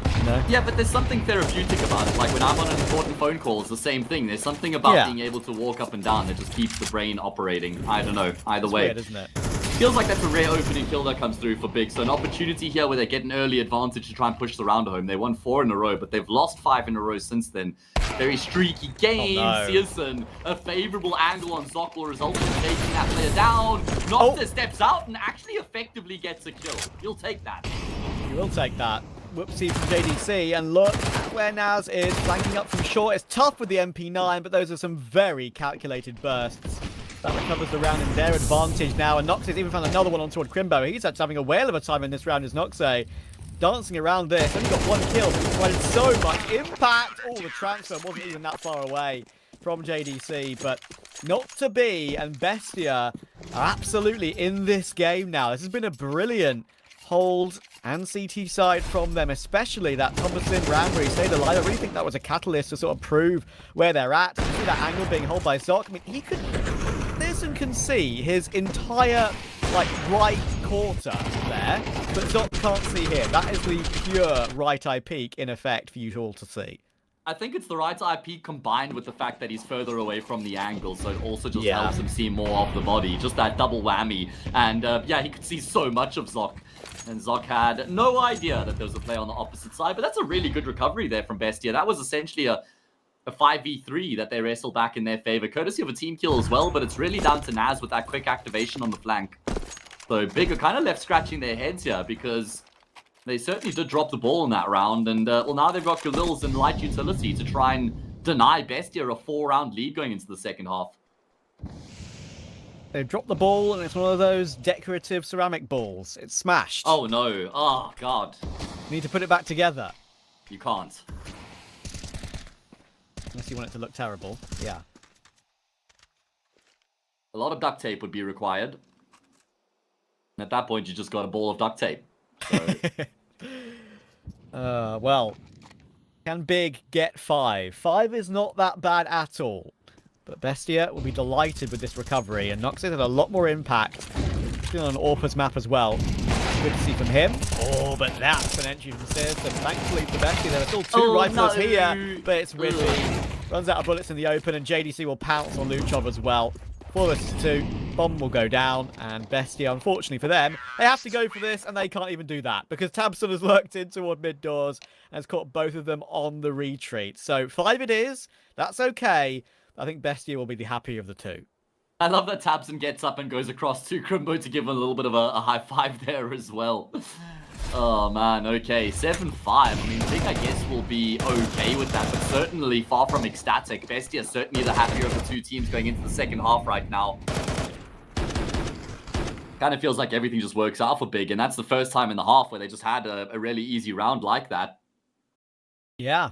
Yeah, but there's something therapeutic about it. Like when I'm on an important phone call, it's the same thing. There's something about being able to walk up and down that just keeps the brain operating. I don't know. Either way. Weird, isn't it? Feels like that's a rare opening kill that comes through for Big. So an opportunity here where they get an early advantage to try and push the round home. They won 4 in a row, but they've lost 5 in a row since then. Very streaky game. Searson, a favorable angle on Zoc will result in taking that player down. Noxa steps out and actually effectively gets a kill. You'll take that. You will take that. Whoopsie from JDC, and look where Naz is flanking up from short. It's tough with the MP9, but those are some very calculated bursts. That recovers the round in their advantage now, and Noxe has even found another one on toward Crimbo. He's actually having a whale of a time in this round, is Noxe. Dancing around this, only got 1 kill, but he provided so much impact. Oh, the transfer wasn't even that far away from JDC, but not to be, and Bestia are absolutely in this game now. This has been a brilliant hold and CT side from them, especially that Thomason round where he stayed alive. I really think that was a catalyst to sort of prove where they're at. You see that angle being held by Zoc. I mean, he could... Listen can see his entire right quarter there, but Zoc can't see here. That is the pure right eye peak in effect for you all to see. I think it's the right eye peak combined with the fact that he's further away from the angle, so it also just helps him see more of the body. Just that double whammy. And yeah, he could see so much of Zoc. And Zoc had no idea that there was a player on the opposite side, but that's a really good recovery there from Bestia. That was essentially a 5v3 that they wrestle back in their favor, courtesy of a team kill as well, but it's really down to Naz with that quick activation on the flank. So Big are kind of left scratching their heads here because they certainly did drop the ball in that round, and well, now they've got Galils and light utility to try and deny Bestia a 4-round lead going into the second half. They've dropped the ball, and it's one of those decorative ceramic balls. It's smashed. Oh no. Oh god. You need to put it back together. You can't. Unless you want it to look terrible. Yeah. A lot of duct tape would be required. And at that point, you just got a ball of duct tape. So... well, Can Big get 5? 5 is not that bad at all. But Bestia will be delighted with this recovery, and Noxus had a lot more impact. Still on Orpa's map as well. Good to see from him. Oh, but that's an entry from CEST, and thankfully for Bestia, there are still 2 rifles here, but it's whiffy. Runs out of bullets in the open, and JDC will pounce on Luchov as well. 4 versus 2, Bomb will go down, and Bestia, unfortunately for them, they have to go for this, and they can't even do that, because Tabson has lurked in toward mid doors, and has caught both of them on the retreat. So 5 it is, that's okay. I think Bestia will be the happier of the 2. I love that Tabson gets up and goes across to Crimbo to give him a little bit of a high five there as well. Oh man, okay, 7-5. I mean, Big, I guess, will be okay with that, but certainly far from ecstatic. Bestia certainly the happier of the 2 teams going into the second half right now. Kind of feels like everything just works out for Big, and that's the first time in the half where they just had a really easy round like that. Yeah.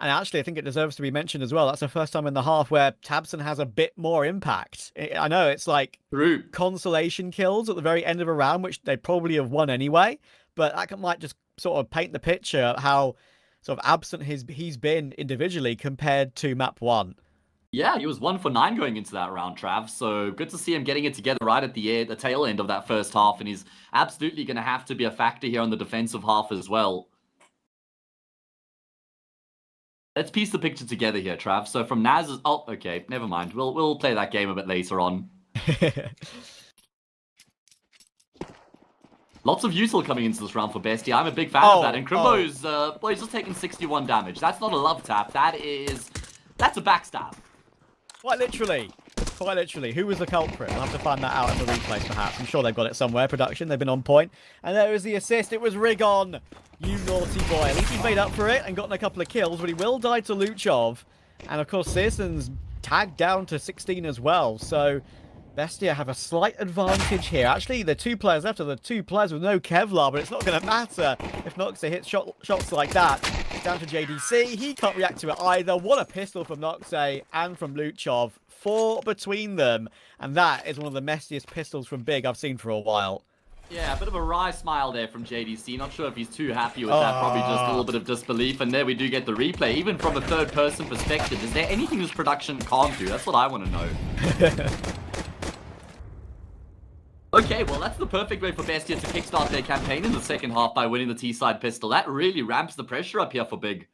And actually, I think it deserves to be mentioned as well. That's the first time in the half where Tabson has a bit more impact. I know it's like consolation kills at the very end of a round, which they probably have won anyway. But that might just sort of paint the picture of how sort of absent he's been individually compared to map 1. Yeah, he was 1 for 9 going into that round, Trav. So good to see him getting it together right at the tail end of that first half. And he's absolutely going to have to be a factor here on the defensive half as well. Let's piece the picture together here, Trav. So from Naz's... Oh, okay, never mind. We'll play that game a bit later on. Lots of util coming into this round for Bestia. I'm a big fan of that. And Crimbo's, well, he's just taking 61 damage. That's not a love tap. That's a backstab. Quite literally. Quite literally. Who was the culprit? We'll have to find that out in the replay, perhaps. I'm sure they've got it somewhere. Production, they've been on point. And there was the assist. It was Rigon. You naughty boy. At least he's made up for it and gotten a couple of kills, but he will die to Luchov. And of course, Searson's tagged down to 16 as well. So Bestia have a slight advantage here. Actually, the 2 players left are the 2 players with no Kevlar, but it's not going to matter if Noxa hits shots like that. Down to JDC. He can't react to it either. What a pistol from Noxa and from Luchov. 4 between them. And that is one of the messiest pistols from Big I've seen for a while. Yeah, a bit of a wry smile there from JDC. Not sure if he's too happy with that. Probably just a little bit of disbelief. And there we do get the replay. Even from a third-person perspective, is there anything this production can't do? That's what I want to know. Okay, well, that's the perfect way for Bestia to kickstart their campaign in the second half by winning the T-side pistol. That really ramps the pressure up here for Big.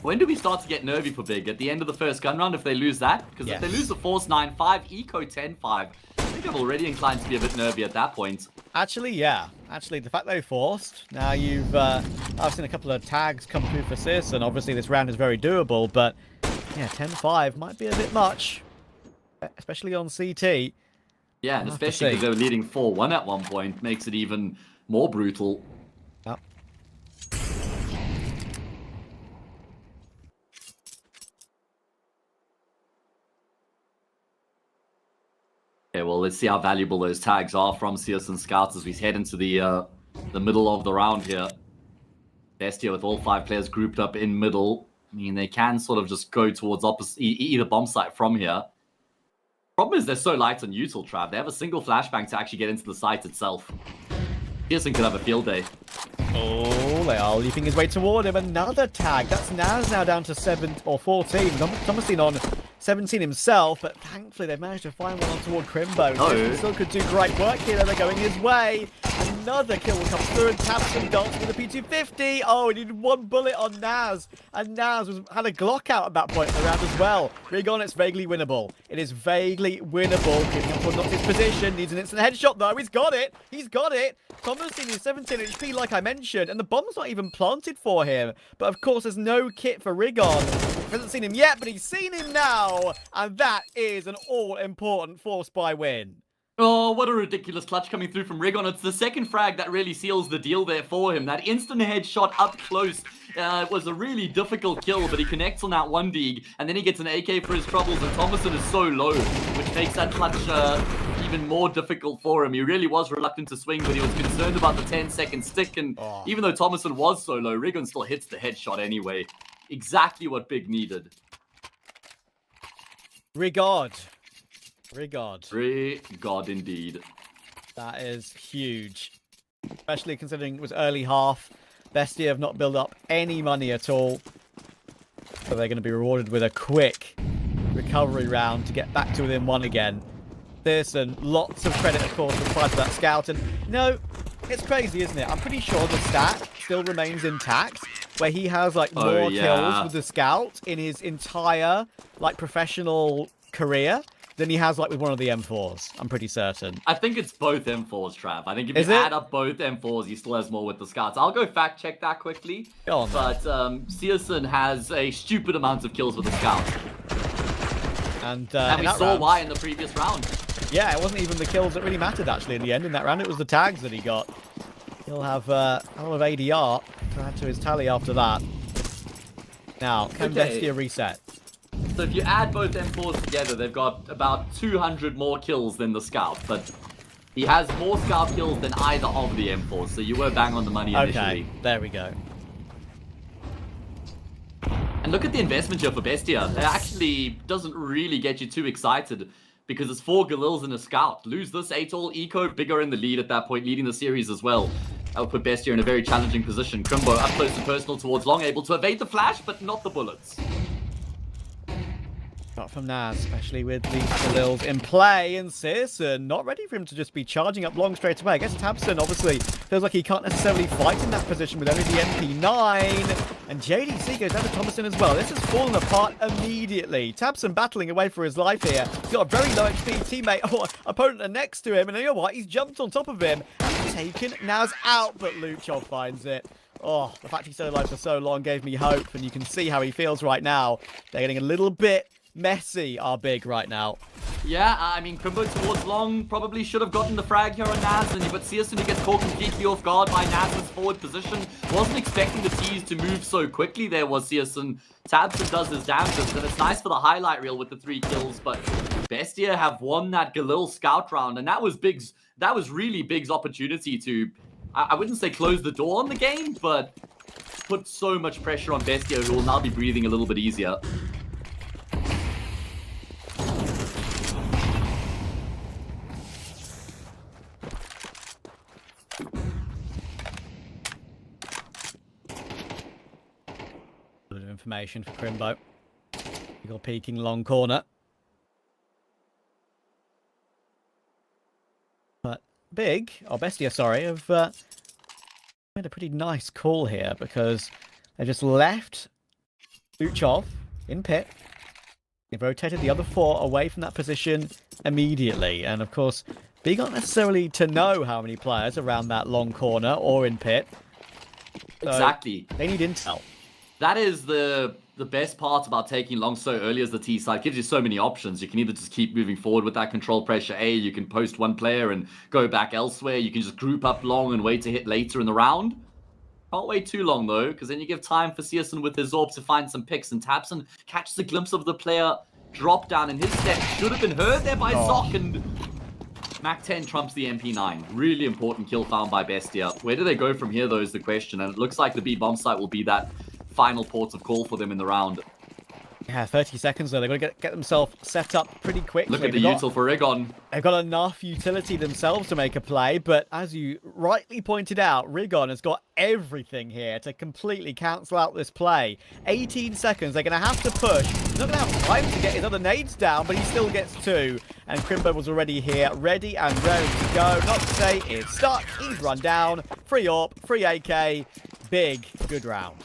When do we start to get nervy for Big? At the end of the first gun round if they lose that? Because if they lose the Force 9-5, Eco 10-5, I think I'm already inclined to be a bit nervy at that point. Actually, yeah. Actually, the fact they forced, now you've... I've seen a couple of tags come through for Sis, and obviously this round is very doable, but yeah, 10-5 might be a bit much, especially on CT. Yeah, and especially because they were leading 4-1 at one point, makes it even more brutal. Yep. Okay, well, let's see how valuable those tags are from CS2 Scouts as we head into the middle of the round here. Bestia with all 5 players grouped up in middle. I mean, they can sort of just go towards either bomb site from here. Problem is they're so light on util, Trav. They have a single flashbang to actually get into the site itself. Pearson could have a field day. Oh, they are leaping his way toward him. Another tag. That's Naz now down to 7 or 14. Thomasin on 17 himself, but thankfully they've managed to find one on toward Crimbo. Oh. Still could do great work here. They're going his way. Another kill will come through, and Tabson dancing with a P250. Oh, he needed 1 bullet on Naz, and Naz had a Glock out at that point in the round as well. Rigon, it's vaguely winnable. It is vaguely winnable. Giving up on not his position. Needs an instant headshot though. He's got it. He's got it. Thomasin is 17 HP, like I mentioned, and the bomb's not even planted for him. But of course, there's no kit for Rigon. Hasn't seen him yet, but he's seen him now, and that is an all-important force buy win. Oh, what a ridiculous clutch coming through from Rigon. It's the second frag that really seals the deal there for him. That instant headshot up close was a really difficult kill, but he connects on that 1 dig, and then he gets an AK for his troubles, and Thomasin is so low, which makes that clutch even more difficult for him. He really was reluctant to swing, but he was concerned about the 10-second stick, and even though Thomasin was so low, Rigon still hits the headshot anyway. Exactly what Big needed. Rigard indeed. That is huge. Especially considering it was early half. BESTIA have not built up any money at all. So they're going to be rewarded with a quick recovery round to get back to within 1 again. Pearson, lots of credit, of course, required for that scout. And, you know, it's crazy, isn't it? I'm pretty sure the stat still remains intact, where he has, like, more kills with the scout in his entire, like, professional career than he has, like, with one of the M4s. I'm pretty certain. I think it's both M4s, Trav. I think if you add up both M4s, he still has more with the scouts. I'll go fact check that quickly. Go on, but CSN has a stupid amount of kills with the scouts. And we saw why in the previous round. Yeah, it wasn't even the kills that really mattered, actually, in the end. In that round, it was the tags that he got. He'll have a lot of ADR to add to his tally after that. Now, can BESTIA reset? So if you add both M4s together, they've got about 200 more kills than the scout. But he has more scout kills than either of the M4s. So you were bang on the money initially. Okay, there we go. And look at the investment here for BESTIA. It actually doesn't really get you too excited because it's 4 Galils and a scout. Lose this 8-all eco, bigger in the lead at that point, leading the series as well. That would put BESTIA in a very challenging position. Crimbo up close and personal towards Long, able to evade the flash, but not the bullets. Not from Naz, especially with the Galils in play, and Searson not ready for him to just be charging up Long straight away. I guess Tabson obviously feels like he can't necessarily fight in that position with only the MP9. And JDC goes down to Thomason as well. This has fallen apart immediately. Tabson battling away for his life here. He's got a very low HP teammate or opponent next to him. And you know what? He's jumped on top of him and taken Naz out, but Luchov finds it. Oh, the fact he stayed alive for so long gave me hope, and you can see how he feels right now. They're getting a little bit messy, are big right now. Yeah, I mean, Crimbo towards Long probably should have gotten the frag here on Naz, and but CSN who gets caught completely off guard by Naz's forward position. Wasn't expecting the T's to move so quickly there was CSN. Tabson does his damnedest, and it's nice for the highlight reel with the 3 kills, but BESTIA have won that Galil scout round, and that was really Big's opportunity to, I wouldn't say close the door on the game, but put so much pressure on BESTIA, who will now be breathing a little bit easier. Information for Crimbo. Eagle peeking long corner. But Big, or BESTIA, sorry, have made a pretty nice call here because they just left Luchov in pit. They've rotated the other 4 away from that position immediately. And of course, Big aren't necessarily to know how many players around that long corner or in pit. So exactly. They need intel. That is the best part about taking Long so early as the T side. It gives you so many options. You can either just keep moving forward with that control pressure A, you can post one player and go back elsewhere, you can just group up Long and wait to hit later in the round. Can't wait too long though, because then you give time for CSN with his Orb to find some picks, and Tabson catches a glimpse of the player drop down, and his step should have been heard there by Zoc, and Mac 10 trumps the MP9. Really important kill found by BESTIA. Where do they go from here though is the question, and it looks like the B bomb site will be that final port of call for them in the round. Yeah, 30 seconds though. They've got to get themselves set up pretty quickly. Look at the util for Rigon. They've got enough utility themselves to make a play, but as you rightly pointed out, Rigon has got everything here to completely cancel out this play. 18 seconds. They're going to have to push. He's not going to have time to get his other nades down, but he still gets 2. And Crimbo was already here, ready and ready to go. Not to say it's stuck. He's run down. Free AWP, free AK. Big, good round.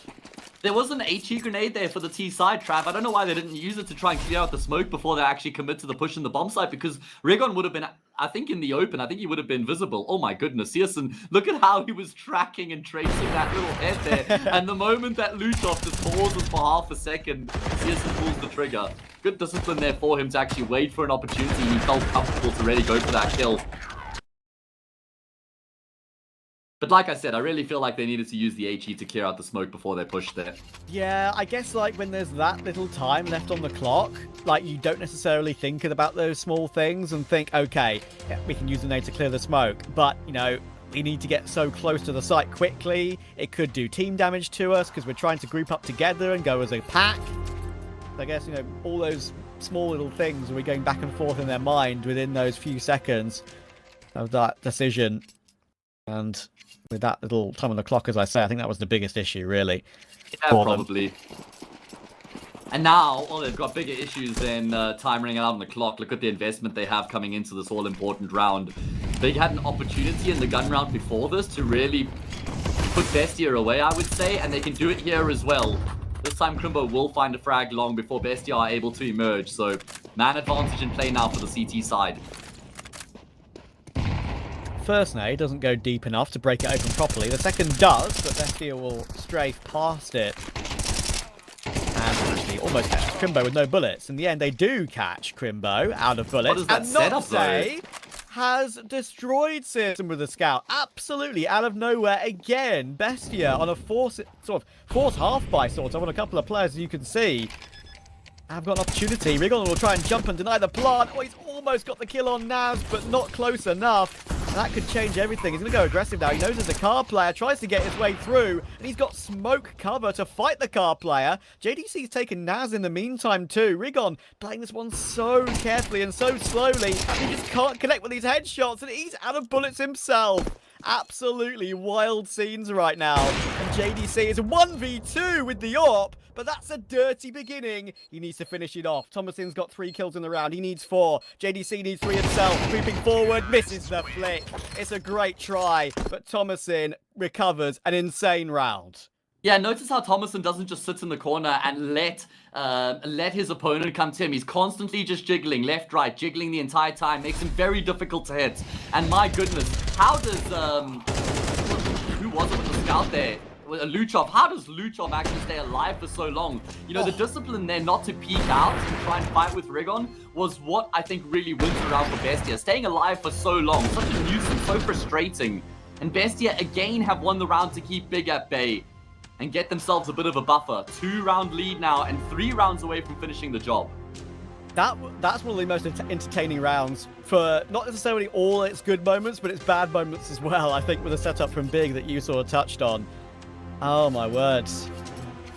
There was an HE grenade there for the T side, Trav. I don't know why they didn't use it to try and clear out the smoke before they actually commit to the push in the bomb site, because Rigon would have been, I think, in the open. I think he would have been visible. Oh my goodness, CSN, look at how he was tracking and tracing that little head there. And the moment that Luchov just pauses for half a second, CSN pulls the trigger. Good discipline there for him to actually wait for an opportunity. He felt comfortable to really go for that kill. But like I said, I really feel like they needed to use the HE to clear out the smoke before they pushed there. Yeah, I guess like when there's that little time left on the clock, like you don't necessarily think about those small things and think, okay, yeah, we can use the nade to clear the smoke. But, you know, we need to get so close to the site quickly. It could do team damage to us because we're trying to group up together and go as a pack. I guess, you know, all those small little things will be going back and forth in their mind within those few seconds. of that decision. And with that little time on the clock, as I say, I think that was the biggest issue, really. Yeah, probably. And now, they've got bigger issues than time running out on the clock. Look at the investment they have coming into this all-important round. They had an opportunity in the gun round before this to really put BESTIA away, I would say, and they can do it here as well. This time, Crimbo will find a frag long before BESTIA are able to emerge. So, man advantage in play now for the CT side. First nade doesn't go deep enough to break it open properly. The second does, but BESTIA will strafe past it. And actually almost catch Crimbo with no bullets. In the end, they do catch Crimbo out of bullets. What is that setup, though? Has destroyed CEST with a scout. Absolutely out of nowhere again. BESTIA on a force half by on a couple of players, as you can see. I've got an opportunity. Rigon will try and jump and deny the plant. Oh, he's almost got the kill on Naz, but not close enough. That could change everything. He's going to go aggressive now. He knows there's a car player, tries to get his way through, and he's got smoke cover to fight the car player. JDC's taken Naz in the meantime too. Rigon playing this one so carefully and so slowly. He just can't connect with these headshots, and he's out of bullets himself. Absolutely wild scenes right now. And JDC is 1v2 with the AWP, but that's a dirty beginning. He needs to finish it off. Thomason's got 3 kills in the round. He needs 4. JDC needs 3 himself. Creeping forward, misses the flick. It's a great try, but Thomason recovers an insane round. Yeah, notice how Thomason doesn't just sit in the corner and let his opponent come to him. He's constantly just jiggling left, right, jiggling the entire time. Makes him very difficult to hit. And my goodness, how does who was it with the scout there? Luchov. How does Luchov actually stay alive for so long? You know, the discipline there not to peek out and try and fight with Rigon was what I think really wins around for BESTIA. Staying alive for so long, such a nuisance, so frustrating. And BESTIA again have won the round to keep Big at bay and get themselves a bit of a buffer. 2-round lead now and 3 rounds away from finishing the job. That's one of the most entertaining rounds for not necessarily all its good moments, but its bad moments as well, I think, with the setup from Big that you sort of touched on. Oh my words.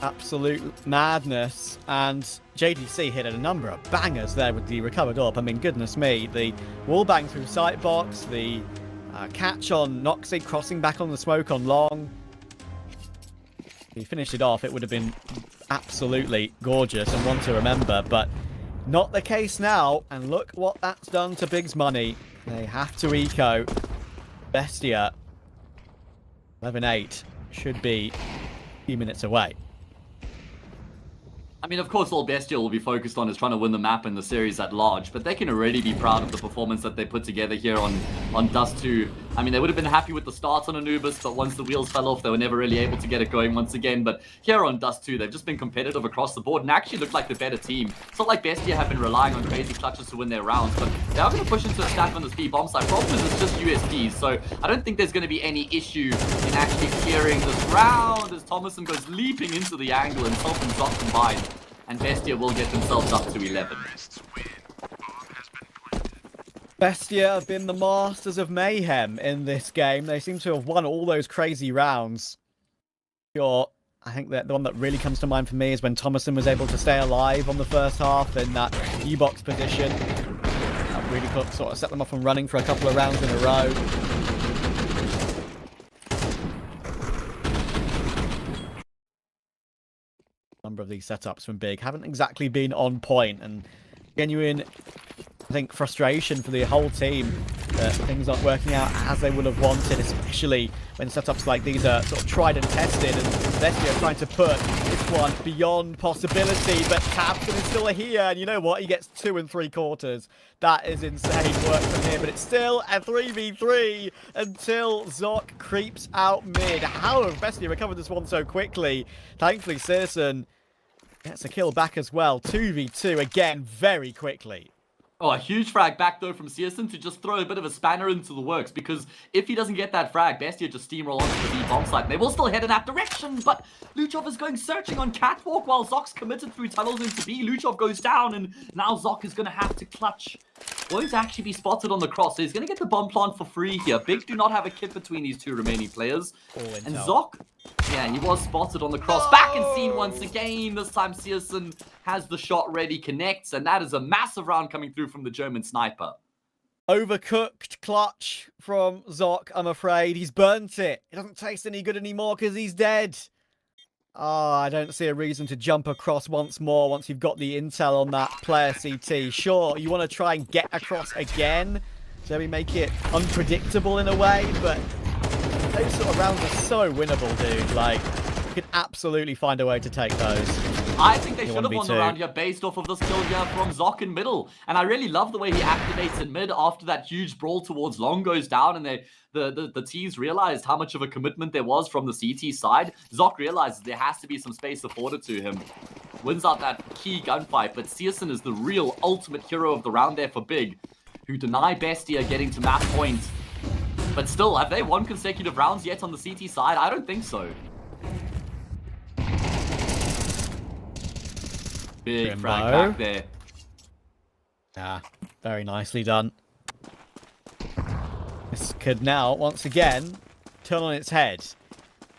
Absolute madness. And JDC hit a number of bangers there with the recovered AWP. I mean, goodness me. The wall bang through sight box, the catch on Noxy, crossing back on the smoke on long. If he finished it off, it would have been absolutely gorgeous and one to remember, but not the case now. And look what that's done to Big's money. They have to eco. BESTIA 11-8 should be a few minutes away. I mean, of course, all BESTIA will be focused on is trying to win the map and the series at large, but they can already be proud of the performance that they put together here on Dust 2. I mean, they would have been happy with the start on Anubis, but once the wheels fell off, they were never really able to get it going once again. But here on Dust 2, they've just been competitive across the board and actually look like the better team. It's not like BESTIA have been relying on crazy clutches to win their rounds, but they are going to push into a stack on this B bomb side. Problem is, it's just USPs, so I don't think there's going to be any issue in actually clearing this round as Thomason goes leaping into the angle and Top and Zot combined. And BESTIA will get themselves up to 11. BESTIA have been the masters of mayhem in this game. They seem to have won all those crazy rounds. I think that the one that really comes to mind for me is when Thomason was able to stay alive on the first half in that U-box position. That really sort of set them off and running for a couple of rounds in a row. Number of these setups from Big haven't exactly been on point, and genuine, I think, frustration for the whole team that things aren't working out as they would have wanted, especially when setups like these are sort of tried and tested, and BESTIA trying to put this one beyond possibility. But Captain is still here, and you know what? He gets 2 3/4. That is insane work from him, but it's still a 3v3 until Zoc creeps out mid. How have BESTIA recovered this one so quickly? Thankfully, Searson gets a kill back as well. 2v2 again very quickly. Oh, a huge frag back, though, from Searson to just throw a bit of a spanner into the works, because if he doesn't get that frag, BESTIA just steamroll onto the B bomb site. They will still head in that direction, but Luchov is going searching on Catwalk while Zoc's committed through tunnels into B. Luchov goes down, and now Zoc is going to have to clutch. Won't actually be spotted on the cross, so he's going to get the bomb plant for free here. Big do not have a kit between these 2 remaining players. And Zoc, yeah, he was spotted on the cross. Back and seen once again. This time Searson has the shot ready, connects, and that is a massive round coming through from the German sniper. Overcooked clutch from Zoc, I'm afraid. He's burnt it. It doesn't taste any good anymore because he's dead. Oh, I don't see a reason to jump across once more once you've got the intel on that player CT. Sure, you want to try and get across again, so we make it unpredictable in a way, but those sort of rounds are so winnable, dude. Like, you can absolutely find a way to take those. I think they should have won the round here based off of this kill here from Zoc in middle. And I really love the way he activates in mid after that huge brawl towards long goes down and the T's realized how much of a commitment there was from the CT side. Zoc realizes there has to be some space afforded to him. Wins out that key gunfight, but Searson is the real ultimate hero of the round there for Big, who deny Bestia getting to match point. But still, have they won consecutive rounds yet on the CT side? I don't think so. Big frag back there. Ah, very nicely done. This could now, once again, turn on its head.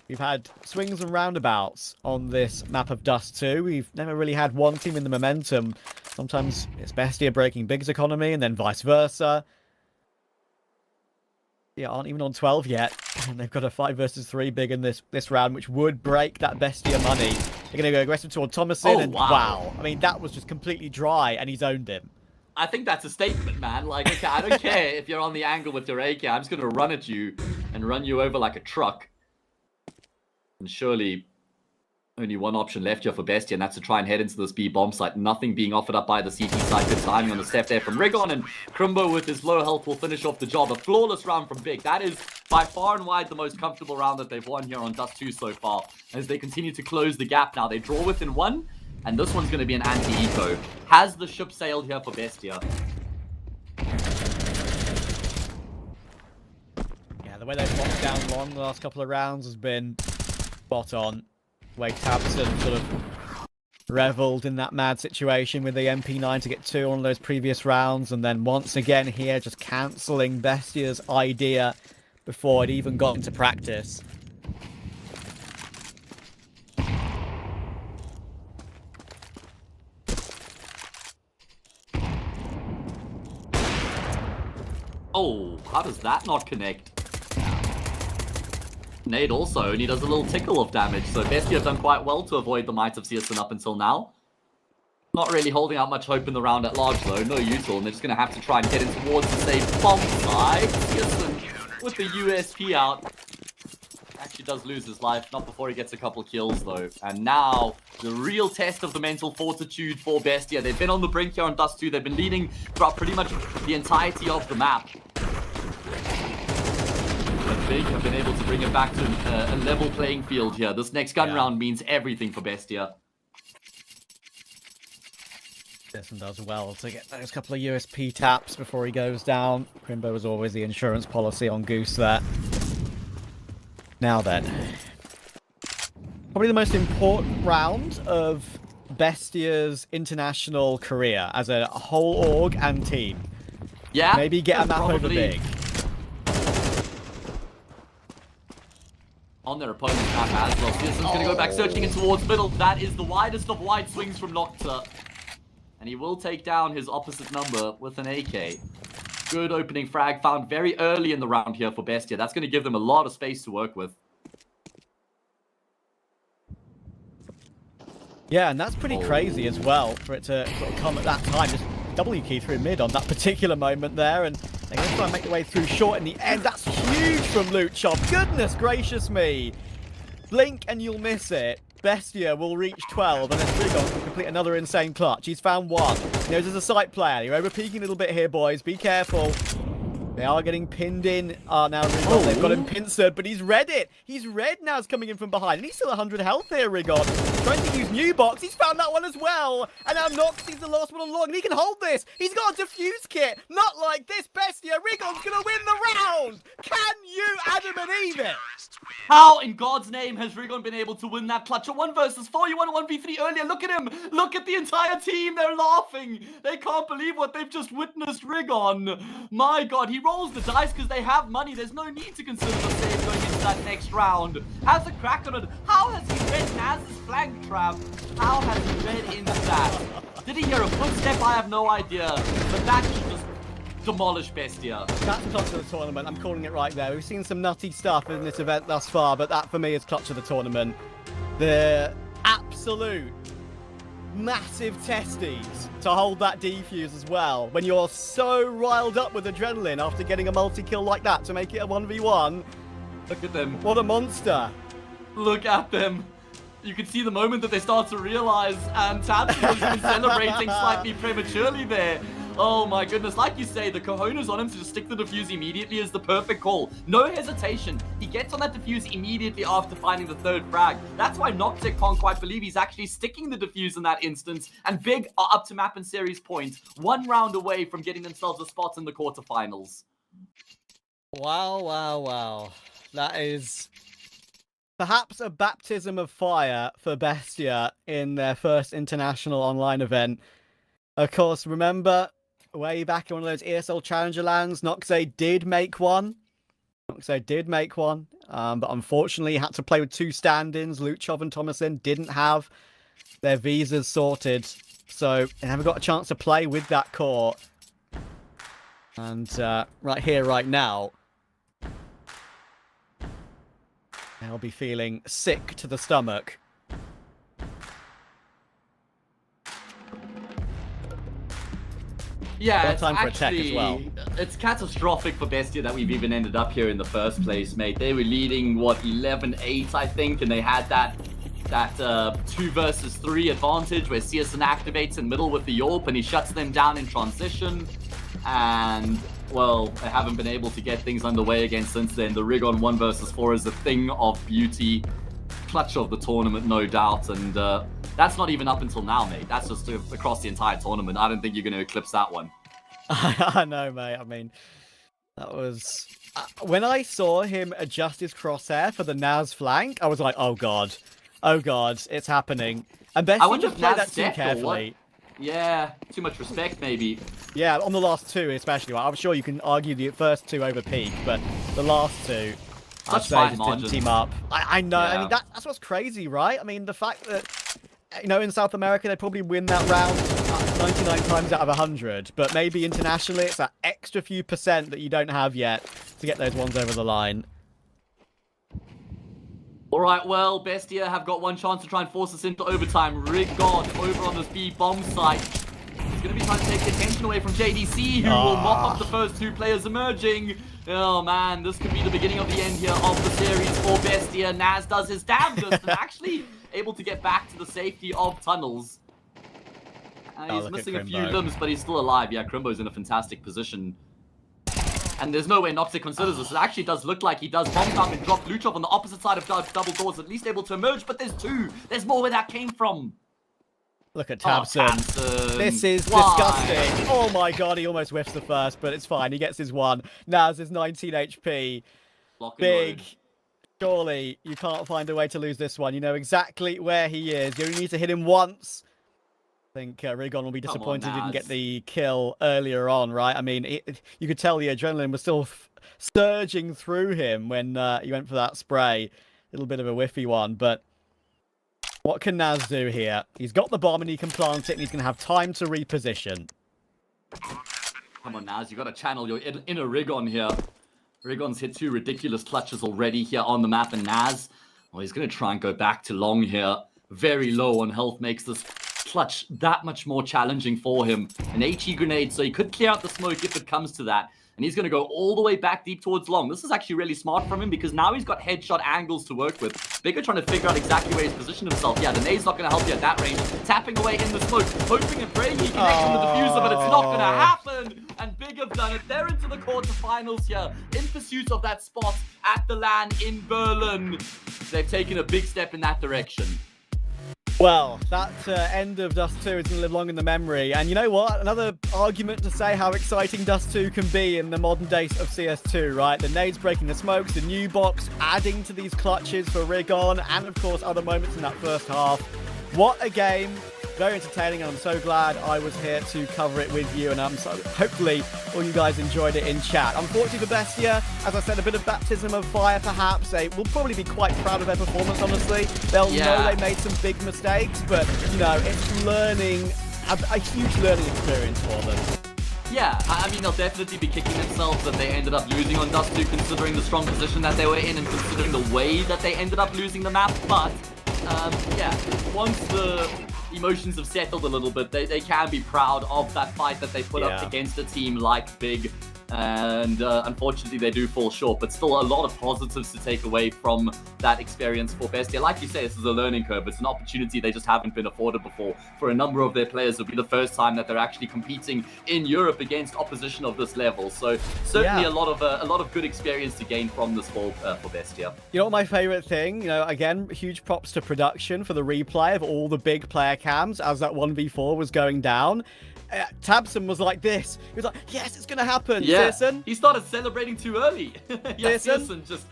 We've had swings and roundabouts on this map of Dust 2. We've never really had one team in the momentum. Sometimes it's Bestia breaking Big's economy and then vice versa. Yeah, aren't even on 12 yet. And they've got a 5 versus 3 Big in this round, which would break that Bestia money. They're going to go aggressive toward Thomason, and wow. I mean, that was just completely dry, and he's owned him. I think that's a statement, man. Like, okay, I don't care if you're on the angle with your AK. I'm just going to run at you and run you over like a truck. And surely only one option left here for Bestia, and that's to try and head into this B bomb site. Nothing being offered up by the CT side. Good timing on the step there from Rigon, and Crimbo with his low health will finish off the job. A flawless round from Big. That is by far and wide the most comfortable round that they've won here on Dust 2 so far. As they continue to close the gap now. They draw within one, and this one's going to be an anti-eco. Has the ship sailed here for Bestia? Yeah, the way they've locked down long the last couple of rounds has been spot on. Way Tabson sort of reveled in that mad situation with the MP9 to get 2 on those previous rounds, and then once again here just cancelling Bestia's idea before it even got into practice. Oh, how does that not connect? Nade also only does a little tickle of damage, so Bestia have done quite well to avoid the might of Searson up until now. Not really holding out much hope in the round at large though, no util, and they're just going to have to try and get in towards the safe bomb side. Searson with the USP out. Actually does lose his life, not before he gets a couple kills though. And now, the real test of the mental fortitude for Bestia. They've been on the brink here on Dust 2, they've been leading throughout pretty much the entirety of the map. Big have been able to bring it back to a level playing field here. This next gun round means everything for Bestia. Desmond does well to get those couple of USP taps before he goes down. Crimbo was always the insurance policy on Goose there. Now then. Probably the most important round of Bestia's international career as a whole org and team. Yeah. Maybe get a map over Big. On their opponent's map as well. Searson's going to go back searching in towards middle. That is the widest of wide swings from Nocta. And he will take down his opposite number with an AK. Good opening frag found very early in the round here for Bestia. That's going to give them a lot of space to work with. Yeah, and that's pretty crazy as well for it to sort of come at that time. Just W key through mid on that particular moment there, and they're going to try and make their way through short in the end. That's huge from Luchov. Goodness gracious me. Blink and you'll miss it. Bestia will reach 12, and then Rigon will complete another insane clutch. He's found one. He knows there's a site player. You're over-peaking a little bit here, boys. Be careful. They are getting pinned in. Now Rigon, they've got him pincered, but he's read it. He's read now. It's coming in from behind, and he's still 100 health here, Rigon. Trying to use new box. He's found that one as well. And now Nox, he's the last one on long, and he can hold this. He's got a defuse kit. Not like this, Bestia. Rigon's going to win the round. Can you Adam and Eve it? How in God's name has Rigon been able to win that clutch? A 1 versus 4, you won a 1v3 earlier. Look at him. Look at the entire team. They're laughing. They can't believe what they've just witnessed, Rigon. My God, he rolls the dice because they have money. There's no need to consider the save going into that next round. Has a crack on it. How has he read Naz's flank trap? How has he read into that? Did he hear a footstep? I have no idea. But that should just demolish Bestia. That's clutch of the tournament. I'm calling it right there. We've seen some nutty stuff in this event thus far, but that for me is clutch of the tournament. The absolute massive testes to hold that defuse as well. When you're so riled up with adrenaline after getting a multi-kill like that to make it a 1v1. Look at them. What a monster. Look at them. You can see the moment that they start to realize, and Tatsu has been celebrating slightly prematurely there. Oh my goodness, like you say, the cojones on him to just stick the defuse immediately is the perfect call. No hesitation. He gets on that defuse immediately after finding the third frag. That's why Noctic can't quite believe he's actually sticking the defuse in that instance. And Big are up to map and series points, 1 round away from getting themselves a spot in the quarterfinals. Wow, wow, wow. That is perhaps a baptism of fire for Bestia in their first international online event. Of course, remember, way back in one of those ESL Challenger lands, Noxe did make one. But unfortunately had to play with 2 stand-ins. Luchov and Thomason didn't have their visas sorted, so they never got a chance to play with that core. And right here, right now, they'll be feeling sick to the stomach. Yeah, time for a tech as well. It's catastrophic for Bestia that we've even ended up here in the first place, mate. They were leading, what, 11-8, I think, and they had that 2 versus 3 advantage where CSN activates in middle with the Yorp and he shuts them down in transition. And, well, they haven't been able to get things underway again since then. The rig on 1 versus 4 is a thing of beauty. Clutch of the tournament, no doubt, and that's not even up until now, mate. That's just across the entire tournament. I don't think you're going to eclipse that one. I know, mate. I mean, that was... when I saw him adjust his crosshair for the Naz flank, I was like, oh god, it's happening. And Bestie just played that too carefully. Yeah, too much respect, maybe. Yeah, on the last 2 especially. I'm sure you can argue the first 2 over peak, but the last 2... I'd say just didn't team up. I know. Yeah. I mean, that's what's crazy, right? I mean, the fact that, you know, in South America, they probably win that round 99 times out of 100. But maybe internationally, it's that extra few percent that you don't have yet to get those ones over the line. All right, well, Bestia have got 1 chance to try and force us into overtime. Rigon over on this B bomb site. He's going to be trying to take the attention away from JDC, who will mop up the first 2 players emerging. Oh man, this could be the beginning of the end here of the series for Bestia. Naz does his damn best and actually able to get back to the safety of tunnels. He's missing a few limbs, but he's still alive. Yeah, Crimbo's in a fantastic position. And there's no way Noxic considers this. It actually does look like he does bomb down and drop Luchov on the opposite side of double doors, at least able to emerge, but there's 2. There's more where that came from. Look at Tabson. This is disgusting. Oh my god, he almost whiffs the first, but it's fine. He gets his 1. Naz is 19 HP. Big. Surely you can't find a way to lose this one. You know exactly where he is. You only need to hit him once. I think Rigon will be disappointed he didn't get the kill earlier on, right? I mean, you could tell the adrenaline was still surging through him when he went for that spray. A little bit of a whiffy one, but what can Naz do here? He's got the bomb and he can plant it and he's going to have time to reposition. Come on, Naz, you got to channel your inner Rigon here. Rigon's hit 2 ridiculous clutches already here on the map, and Naz, well, he's going to try and go back to long here. Very low on health makes this clutch that much more challenging for him. An HE grenade, so he could clear out the smoke if it comes to that. And he's going to go all the way back deep towards long. This is actually really smart from him because now he's got headshot angles to work with. Bigger trying to figure out exactly where he's positioned himself. Yeah, the nade's not going to help you at that range. Tapping away in the smoke, hoping and praying he connects on the diffuser, but it's not going to happen. And Big have done it. They're into the quarterfinals here in pursuit of that spot at the LAN in Berlin. They've taken a big step in that direction. Well, that end of Dust 2 is going to live long in the memory. And you know what? Another argument to say how exciting Dust 2 can be in the modern days of CS2, right? The nades breaking the smokes, the new box adding to these clutches for Rigon, and of course other moments in that first half. What a game. Very entertaining, and I'm so glad I was here to cover it with you, and hopefully all you guys enjoyed it in chat. Unfortunately for Bestia, as I said, a bit of baptism of fire perhaps. They will probably be quite proud of their performance, honestly. They'll know they made some big mistakes, but, you know, it's learning, a huge learning experience for them. Yeah, I mean, they'll definitely be kicking themselves that they ended up losing on Dust 2, considering the strong position that they were in and considering the way that they ended up losing the map. But, yeah, once the emotions have settled a little bit, they can be proud of that fight that they put up against a team like Big. And unfortunately, they do fall short, but still a lot of positives to take away from that experience for BESTIA. Like you say, this is a learning curve. It's an opportunity they just haven't been afforded before. For a number of their players, it'll be the first time that they're actually competing in Europe against opposition of this level. So certainly a lot of good experience to gain from this for BESTIA. You know what my favorite thing? You know, again, huge props to production for the replay of all the big player cams as that 1v4 was going down. Tabson was like this. He was like, yes, it's going to happen. Yeah, Searson. he started celebrating too early. Yeah, Searson just...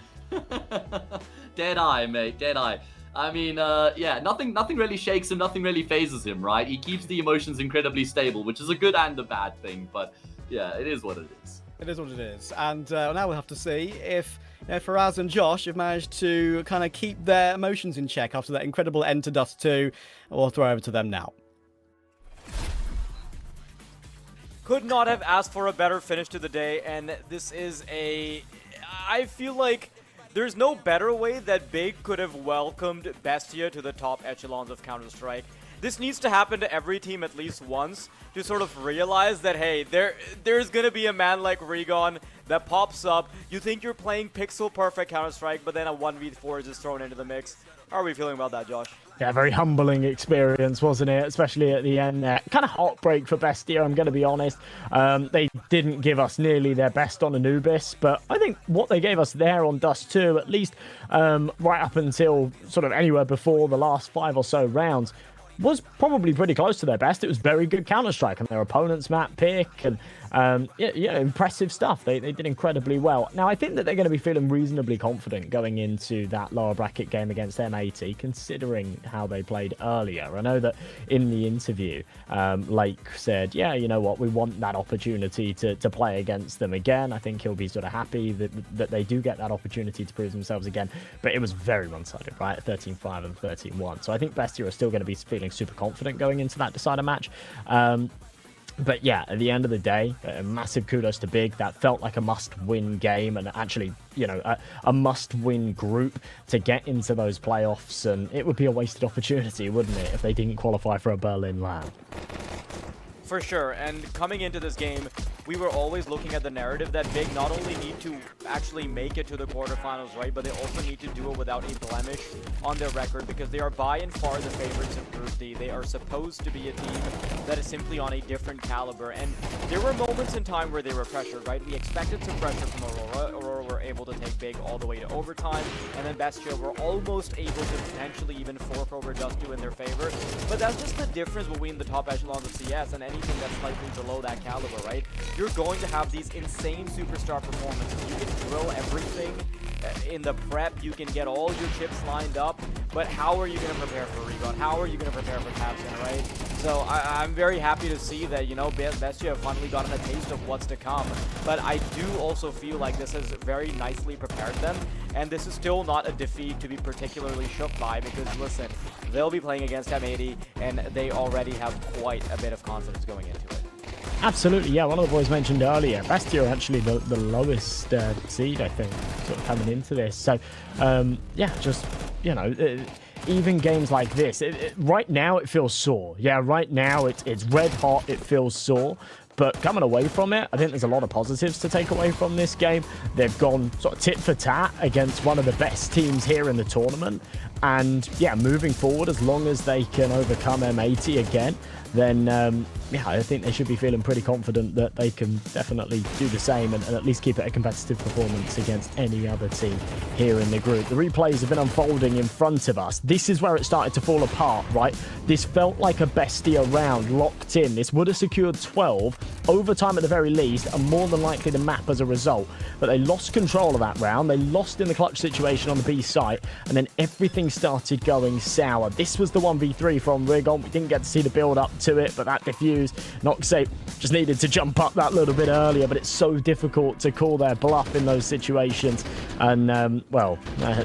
dead eye, mate, dead eye. I mean, yeah, nothing really shakes him, nothing really phases him, right? He keeps the emotions incredibly stable, which is a good and a bad thing. But yeah, it is what it is. It is what it is. And now we'll have to see if Faraz and Josh have managed to kind of keep their emotions in check after that incredible end to Dust 2. We'll throw over to them now. Could not have asked for a better finish to the day, and this is I feel like there's no better way that Big could have welcomed BESTIA to the top echelons of Counter-Strike. This needs to happen to every team at least once to sort of realize that, hey, there's going to be a man like Regon that pops up. You think you're playing pixel-perfect Counter-Strike, but then a 1v4 is just thrown into the mix. How are we feeling about that, Josh? Yeah, very humbling experience, wasn't it? Especially at the end there. Kind of heartbreak for BESTIA, I'm going to be honest. They didn't give us nearly their best on Anubis, but I think what they gave us there on Dust 2, at least right up until sort of anywhere before the last 5 or so rounds, was probably pretty close to their best. It was very good Counter-Strike, and their opponent's map pick, and yeah, impressive stuff. They did incredibly well. Now, I think that they're going to be feeling reasonably confident going into that lower bracket game against M80, considering how they played earlier. I know that in the interview, Lake said, yeah, you know what, we want that opportunity to play against them again. I think he'll be sort of happy that they do get that opportunity to prove themselves again. But it was very one-sided, right? 13-5 and 13-1. So I think BESTIA are still going to be feeling super confident going into that decider match. But yeah, at the end of the day, massive kudos to Big. That felt like a must-win game, and actually, you know, a must-win group to get into those playoffs. And it would be a wasted opportunity, wouldn't it, if they didn't qualify for a Berlin LAN? For sure, and coming into this game, we were always looking at the narrative that Big not only need to actually make it to the quarterfinals, right, but they also need to do it without a blemish on their record, because they are by and far the favorites in Group D. They are supposed to be a team that is simply on a different caliber, and there were moments in time where they were pressured, right? We expected some pressure from Aurora. Aurora were able to take Big all the way to overtime, and then BESTIA were almost able to potentially even fork over Dust 2 in their favor, but that's just the difference between the top echelons of CS and anything that's slightly below that caliber, right? You're going to have these insane superstar performances. You can drill everything in the prep, you can get all your chips lined up, but how are you going to prepare for Rebound? How are you going to prepare for Tabson, right? So I'm very happy to see that, you know, BESTIA have finally gotten a taste of what's to come, but I do also feel like this has very nicely prepared them, and this is still not a defeat to be particularly shook by, because listen, they'll be playing against M80, and they already have quite a bit of confidence going into it. Absolutely, yeah. One of the boys mentioned earlier, BESTIA are actually the lowest seed, I think, sort of coming into this. So, yeah, just, you know, even games like this, right now it feels sore. Yeah, right now it's red hot, it feels sore. But coming away from it, I think there's a lot of positives to take away from this game. They've gone sort of tit for tat against one of the best teams here in the tournament. And yeah, moving forward, as long as they can overcome M80 again, then yeah, I think they should be feeling pretty confident that they can definitely do the same and at least keep it a competitive performance against any other team here in the group. The replays have been unfolding in front of us. This is where it started to fall apart, right? This felt like a BESTIA round locked in. This would have secured 12, overtime at the very least, and more than likely the map as a result. But they lost control of that round. They lost in the clutch situation on the B site, and then everything started going sour. This was the 1v3 from Rigon. We didn't get to see the build up to it, but that defuse issues. Noxape just needed to jump up that little bit earlier, but it's so difficult to call their bluff in those situations. And,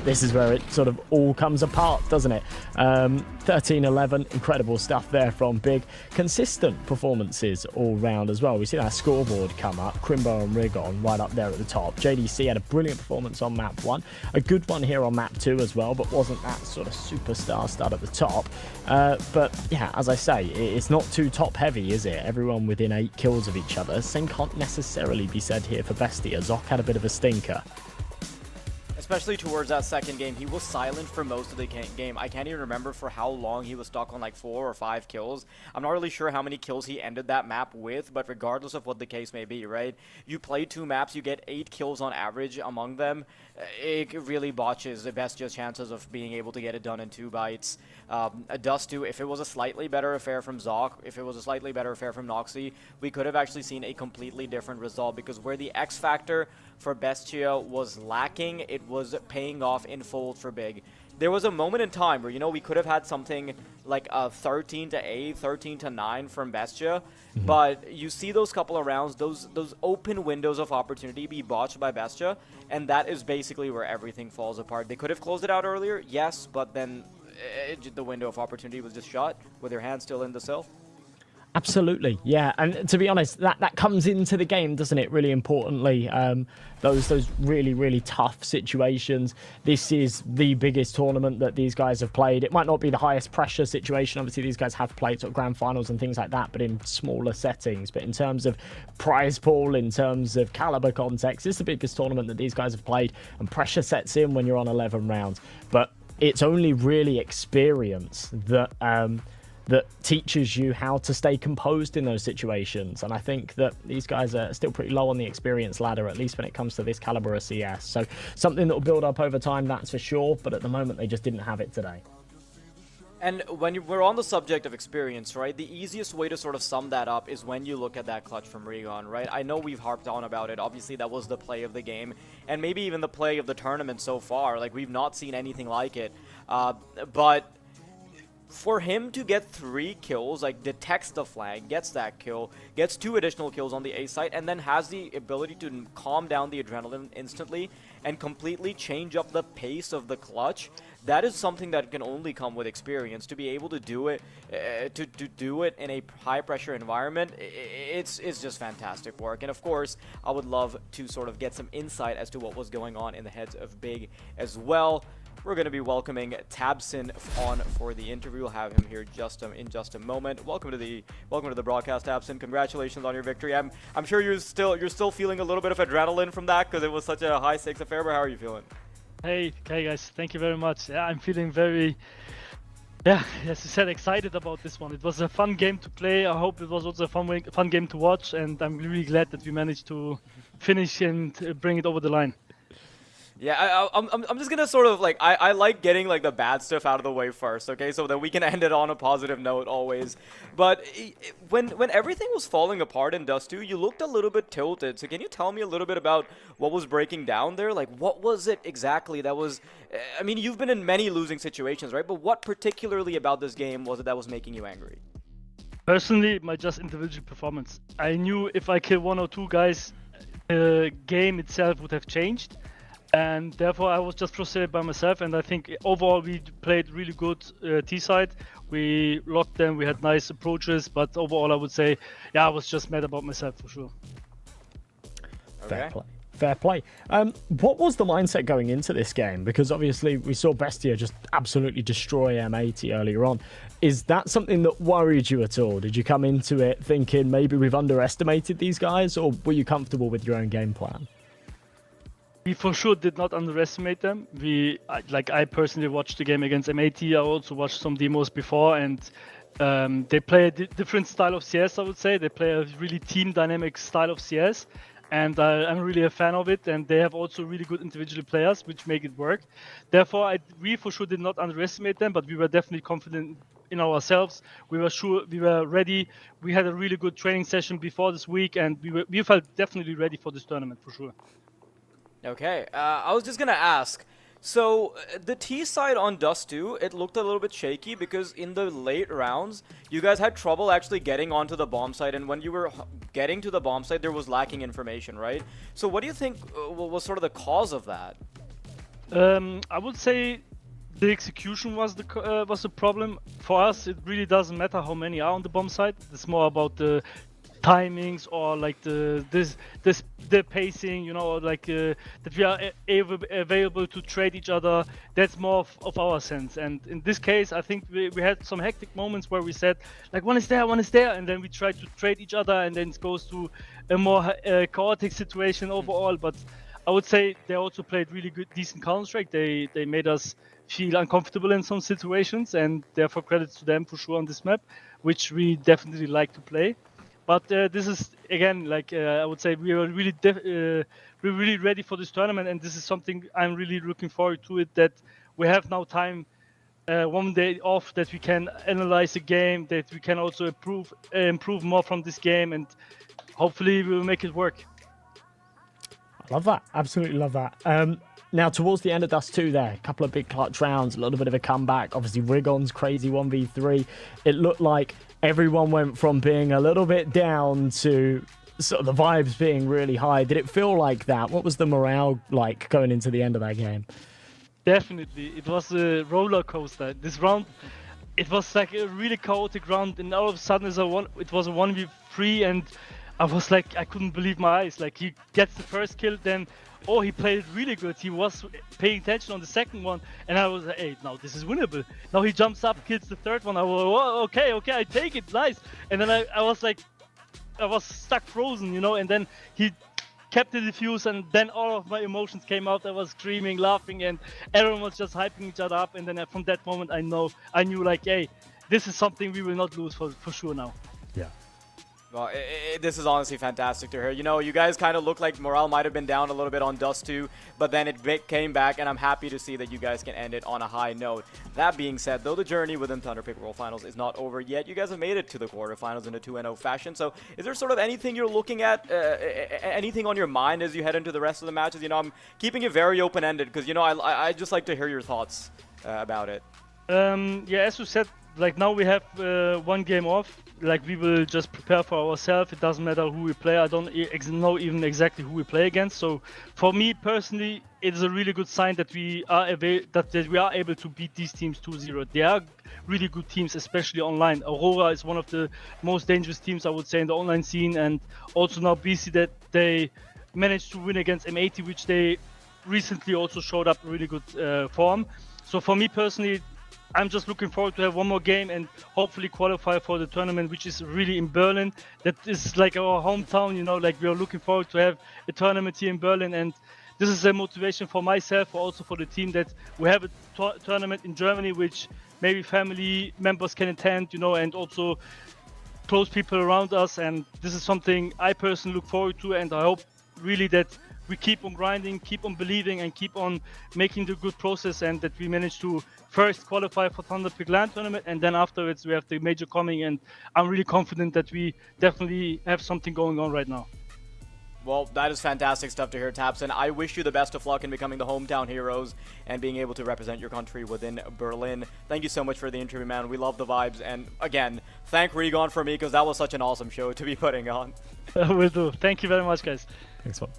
this is where it sort of all comes apart, doesn't it? 13-11, incredible stuff there from Big. Consistent performances all round as well. We see that scoreboard come up. Crimbo and Rigon right up there at the top. JDC had a brilliant performance on map 1. A good one here on map 2 as well, but wasn't that sort of superstar stud at the top. But yeah, as I say, it's not too top heavy, is it? Everyone within 8 kills of each other. Same can't necessarily be said here for Bestia. Zoc had a bit of a stinker. Especially towards that second game, he was silent for most of the game. I can't even remember for how long he was stuck on like 4 or 5 kills. I'm not really sure how many kills he ended that map with, but regardless of what the case may be, right? You play 2 maps, you get 8 kills on average among them. It really botches the Bestia's chances of being able to get it done in 2 bites. Dust2, if it was a slightly better affair from Zoc, if it was a slightly better affair from Noxy, we could have actually seen a completely different result, because where the X factor for Bestia was lacking, it was paying off in full for Big. There was a moment in time where, you know, we could have had something like a 13-8, 13-9 from Bestia, but you see those couple of rounds, those open windows of opportunity be botched by Bestia, and that is basically where everything falls apart. They could have closed it out earlier, yes, but then the window of opportunity was just shot with their hand still in the cell. Absolutely, yeah, and to be honest, that comes into the game, doesn't it? Really importantly, those really tough situations. This is the biggest tournament that these guys have played. It might not be the highest pressure situation. Obviously, these guys have played sort of grand finals and things like that, but in smaller settings. But in terms of prize pool, in terms of caliber context, it's the biggest tournament that these guys have played, and pressure sets in when you're on 11 rounds. But it's only really experience that teaches you how to stay composed in those situations. And I think that these guys are still pretty low on the experience ladder, at least when it comes to this caliber of CS. So something that will build up over time, that's for sure. But at the moment, they just didn't have it today. And when we're on the subject of experience, right, the easiest way to sort of sum that up is when you look at that clutch from Rigon, right? I know we've harped on about it. Obviously, that was the play of the game, and maybe even the play of the tournament so far. Like, we've not seen anything like it. But for him to get 3 kills, like detects the flag, gets that kill, gets 2 additional kills on the A site, and then has the ability to calm down the adrenaline instantly and completely change up the pace of the clutch, that is something that can only come with experience. To be able to do it, to do it in a high pressure environment, it's just fantastic work. And of course, I would love to sort of get some insight as to what was going on in the heads of Big as well. We're going to be welcoming Tabson on for the interview. We'll have him here in just a moment. Welcome to the broadcast, Tabson. Congratulations on your victory. I'm sure you're still feeling a little bit of adrenaline from that because it was such a high stakes affair. But how are you feeling? Hey guys, thank you very much. Yeah, I'm feeling very, as you said, excited about this one. It was a fun game to play. I hope it was also a fun game to watch, and I'm really glad that we managed to finish and bring it over the line. Yeah, I'm just gonna sort of like, I like getting like the bad stuff out of the way first, okay, so that we can end it on a positive note always. But when everything was falling apart in Dust2, you looked a little bit tilted. So can you tell me a little bit about what was breaking down there? Like, what was it exactly that was? I mean, you've been in many losing situations, right? But what particularly about this game was it that was making you angry? Personally, my just individual performance. I knew if I kill 1 or 2 guys, the game itself would have changed. And therefore, I was just frustrated by myself. And I think overall, we played really good T-side. We locked them. We had nice approaches. But overall, I would say, I was just mad about myself for sure. Okay. Fair play. What was the mindset going into this game? Because obviously, we saw Bestia just absolutely destroy M80 earlier on. Is that something that worried you at all? Did you come into it thinking maybe we've underestimated these guys? Or were you comfortable with your own game plan? We for sure did not underestimate them. I personally watched the game against M80. I also watched some demos before, and they play a different style of CS, I would say. They play a really team dynamic style of CS, and I'm really a fan of it. And they have also really good individual players, which make it work. Therefore, we for sure did not underestimate them, but we were definitely confident in ourselves. We were sure, we were ready. We had a really good training session before this week, and we felt definitely ready for this tournament for sure. Okay, I was just gonna ask, So the T side on Dust 2, it looked a little bit shaky because in the late rounds, you guys had trouble actually getting onto the bomb site, and when you were getting to the bomb site, there was lacking information, right? So what do you think was sort of the cause of that? I would say the execution was the problem. For us, it really doesn't matter how many are on the bomb site. It's more about the timings or like the pacing, you know, like that we are available to trade each other. That's more of our sense. And in this case, I think we had some hectic moments where we said like one is there, and then we tried to trade each other, and then it goes to a more chaotic situation overall. But I would say they also played really good, decent Counter-Strike. They made us feel uncomfortable in some situations, and therefore credits to them for sure on this map, which we definitely like to play. But this is again, like I would say, we are really we're really ready for this tournament, and this is something I'm really looking forward to. It that we have now time, one day off, that we can analyze the game, that we can also improve more from this game, and hopefully we will make it work. I love that. Absolutely love that. Now, towards the end of Dust 2 there, a couple of big clutch rounds, a little bit of a comeback. Obviously, Rigon's crazy 1v3. It looked like everyone went from being a little bit down to sort of the vibes being really high. Did it feel like that? What was the morale like going into the end of that game? Definitely. It was a roller coaster. This round, it was like a really chaotic round, and all of a sudden it was a 1v3, and I was like, I couldn't believe my eyes. Like, he gets the first kill, then he played it really good. He was paying attention on the second one, and I was like, hey, now this is winnable. Now he jumps up, kills the third one. I was, oh, okay, I take it, nice. And then I was like, I was stuck frozen, you know, and then he kept the defuse, and then all of my emotions came out. I was screaming, laughing, and everyone was just hyping each other up. And then from that moment, I knew like, hey, this is something we will not lose for sure now. Yeah. Well, this is honestly fantastic to hear. You know, you guys kind of look like morale might have been down a little bit on Dust 2, but then it came back, and I'm happy to see that you guys can end it on a high note. That being said, though, the journey within Thunderpick World Finals is not over yet. You guys have made it to the quarterfinals in a 2-0 fashion, so is there sort of anything you're looking at, anything on your mind as you head into the rest of the matches? You know, I'm keeping it very open-ended because, you know, I just like to hear your thoughts about it. Yeah, as you said, like now we have one game off. Like we will just prepare for ourselves. It doesn't matter who we play. I don't know even exactly who we play against. So for me personally, it is a really good sign that we are able to beat these teams 2-0. They are really good teams, especially online. Aurora is one of the most dangerous teams, I would say, in the online scene, and also now BESTIA, that they managed to win against M80, which they recently also showed up really good form. So for me personally, I'm just looking forward to have one more game and hopefully qualify for the tournament, which is really in Berlin. That is like our hometown, you know, like we are looking forward to have a tournament here in Berlin. And this is a motivation for myself, but also for the team, that we have a tournament in Germany, which maybe family members can attend, you know, and also close people around us. And this is something I personally look forward to, and I hope really that we keep on grinding, keep on believing, and keep on making the good process, and that we manage to first qualify for Thunderpick LAN tournament, and then afterwards we have the major coming, and I'm really confident that we definitely have something going on right now. Well, that is fantastic stuff to hear, Tapson. I wish you the best of luck in becoming the hometown heroes and being able to represent your country within Berlin. Thank you so much for the interview, man. We love the vibes. And again, thank Rigon for me, because that was such an awesome show to be putting on. Will do. Thank you very much, guys. Thanks, man.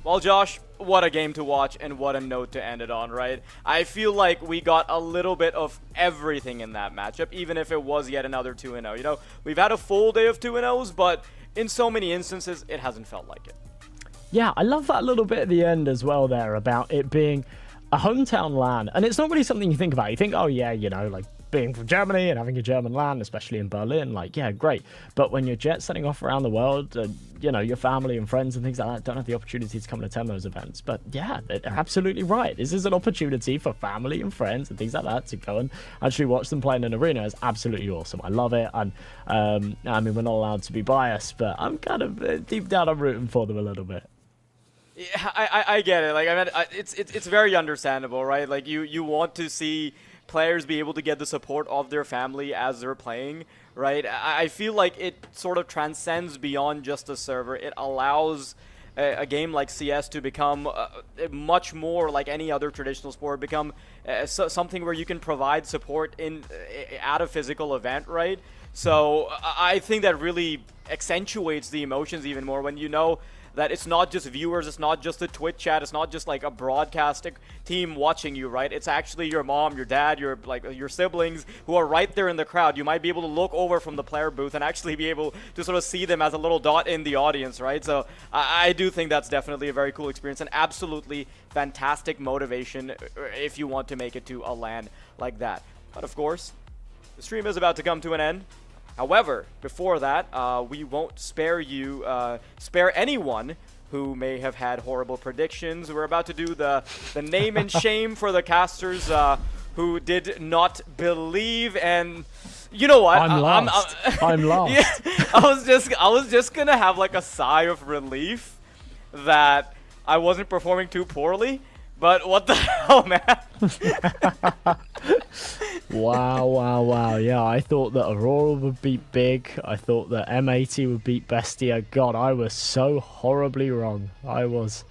Well, Josh, what a game to watch, and what a note to end it on, right? I feel like we got a little bit of everything in that matchup, even if it was yet another 2-0. You know, we've had a full day of 2-0s, but in so many instances, it hasn't felt like it. Yeah, I love that little bit at the end as well there about it being a hometown LAN. And it's not really something you think about. You think, oh yeah, you know, like being from Germany and having a German LAN, especially in Berlin, like, yeah, great. But when you're jet setting off around the world, you know, your family and friends and things like that don't have the opportunity to come and attend those events. But yeah, they're absolutely right. This is an opportunity for family and friends and things like that to go and actually watch them play in an arena. It's absolutely awesome. I love it. And I mean, we're not allowed to be biased, but I'm kind of deep down, I'm rooting for them a little bit. Yeah, I get it. Like, I mean, it's very understandable, right? Like, you want to see players be able to get the support of their family as they're playing, right? I feel like it sort of transcends beyond just the server. It allows a game like CS to become much more like any other traditional sport, become something where you can provide support at a physical event, right? So I think that really accentuates the emotions even more when you know that it's not just viewers, it's not just a Twitch chat, it's not just like a broadcasting team watching you, right? It's actually your mom, your dad, your siblings who are right there in the crowd. You might be able to look over from the player booth and actually be able to sort of see them as a little dot in the audience, right? So I do think that's definitely a very cool experience and absolutely fantastic motivation if you want to make it to a LAN like that. But of course, the stream is about to come to an end. However, before that, we won't spare anyone who may have had horrible predictions. We're about to do the name and shame for the casters who did not believe, and you know what? I'm lost. I'm lost. Yeah, I was just gonna have like a sigh of relief that I wasn't performing too poorly. But what the hell, man? Wow. Yeah, I thought that Aurora would beat Big. I thought that M80 would beat Bestia. God, I was so horribly wrong. I was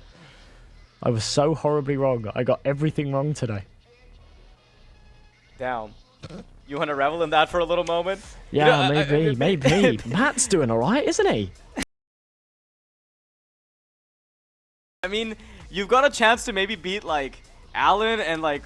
so horribly wrong. I got everything wrong today. Damn. You want to revel in that for a little moment? Yeah, you know, maybe. Matt's doing all right, isn't he? I mean, you've got a chance to maybe beat like Alan and like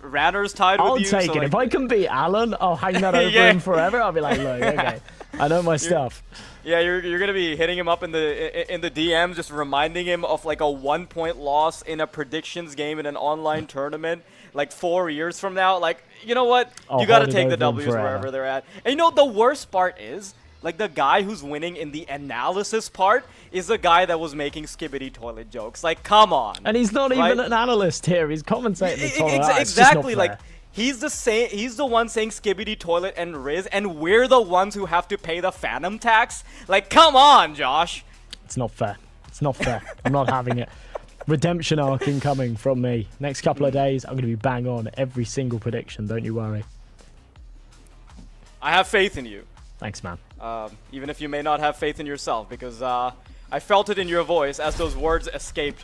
Ranner's tied with you. I'll take it. Like... If I can beat Alan, I'll hang that over him forever. I'll be like, look, okay, I know my stuff. Yeah, you're gonna be hitting him up in the DMs, just reminding him of like a 1-point loss in a predictions game in an online tournament, like 4 years from now. Like, you know what? You gotta take the W's wherever they're at. And you know the worst part is, like, the guy who's winning in the analysis part is the guy that was making skibbity toilet jokes. Like, come on. And he's not even an analyst here. He's commentating the toilet. Exactly. Like, he's the one saying skibbity toilet and Riz, and we're the ones who have to pay the phantom tax. Like, come on, Josh. It's not fair. It's not fair. I'm not having it. Redemption arc incoming from me. Next couple of days, I'm going to be bang on every single prediction. Don't you worry. I have faith in you. Thanks, man. Even if you may not have faith in yourself, because I felt it in your voice as those words escaped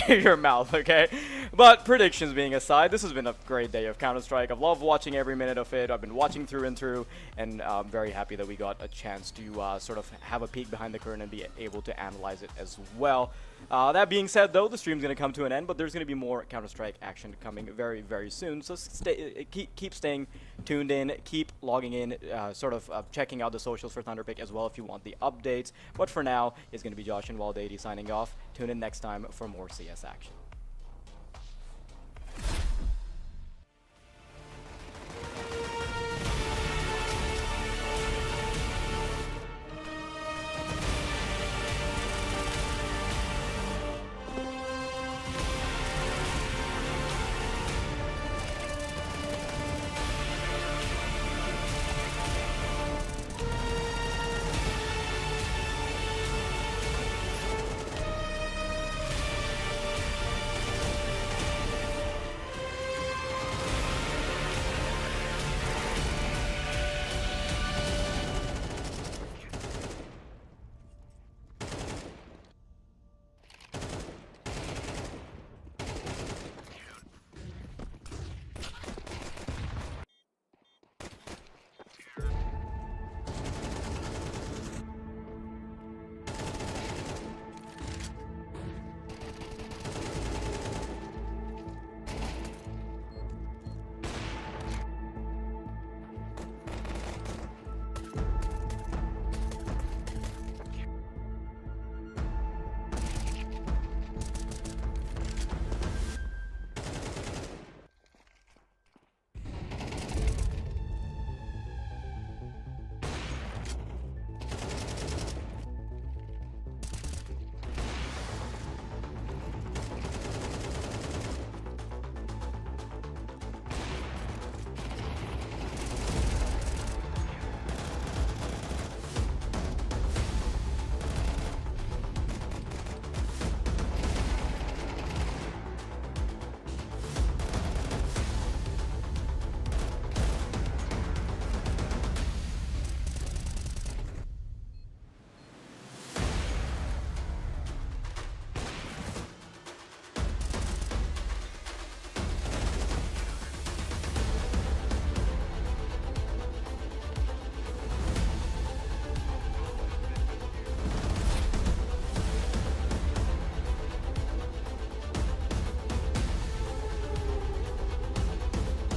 your mouth, okay? But predictions being aside, this has been a great day of Counter-Strike. I've loved watching every minute of it. I've been watching through and through, and I'm very happy that we got a chance to sort of have a peek behind the curtain and be able to analyze it as well. That being said, though, the stream's going to come to an end, but there's going to be more Counter-Strike action coming very, very soon. So keep staying tuned in, keep logging in, sort of checking out the socials for Thunderpick as well if you want the updates. But for now, it's going to be Josh and Waldady signing off. Tune in next time for more CS action.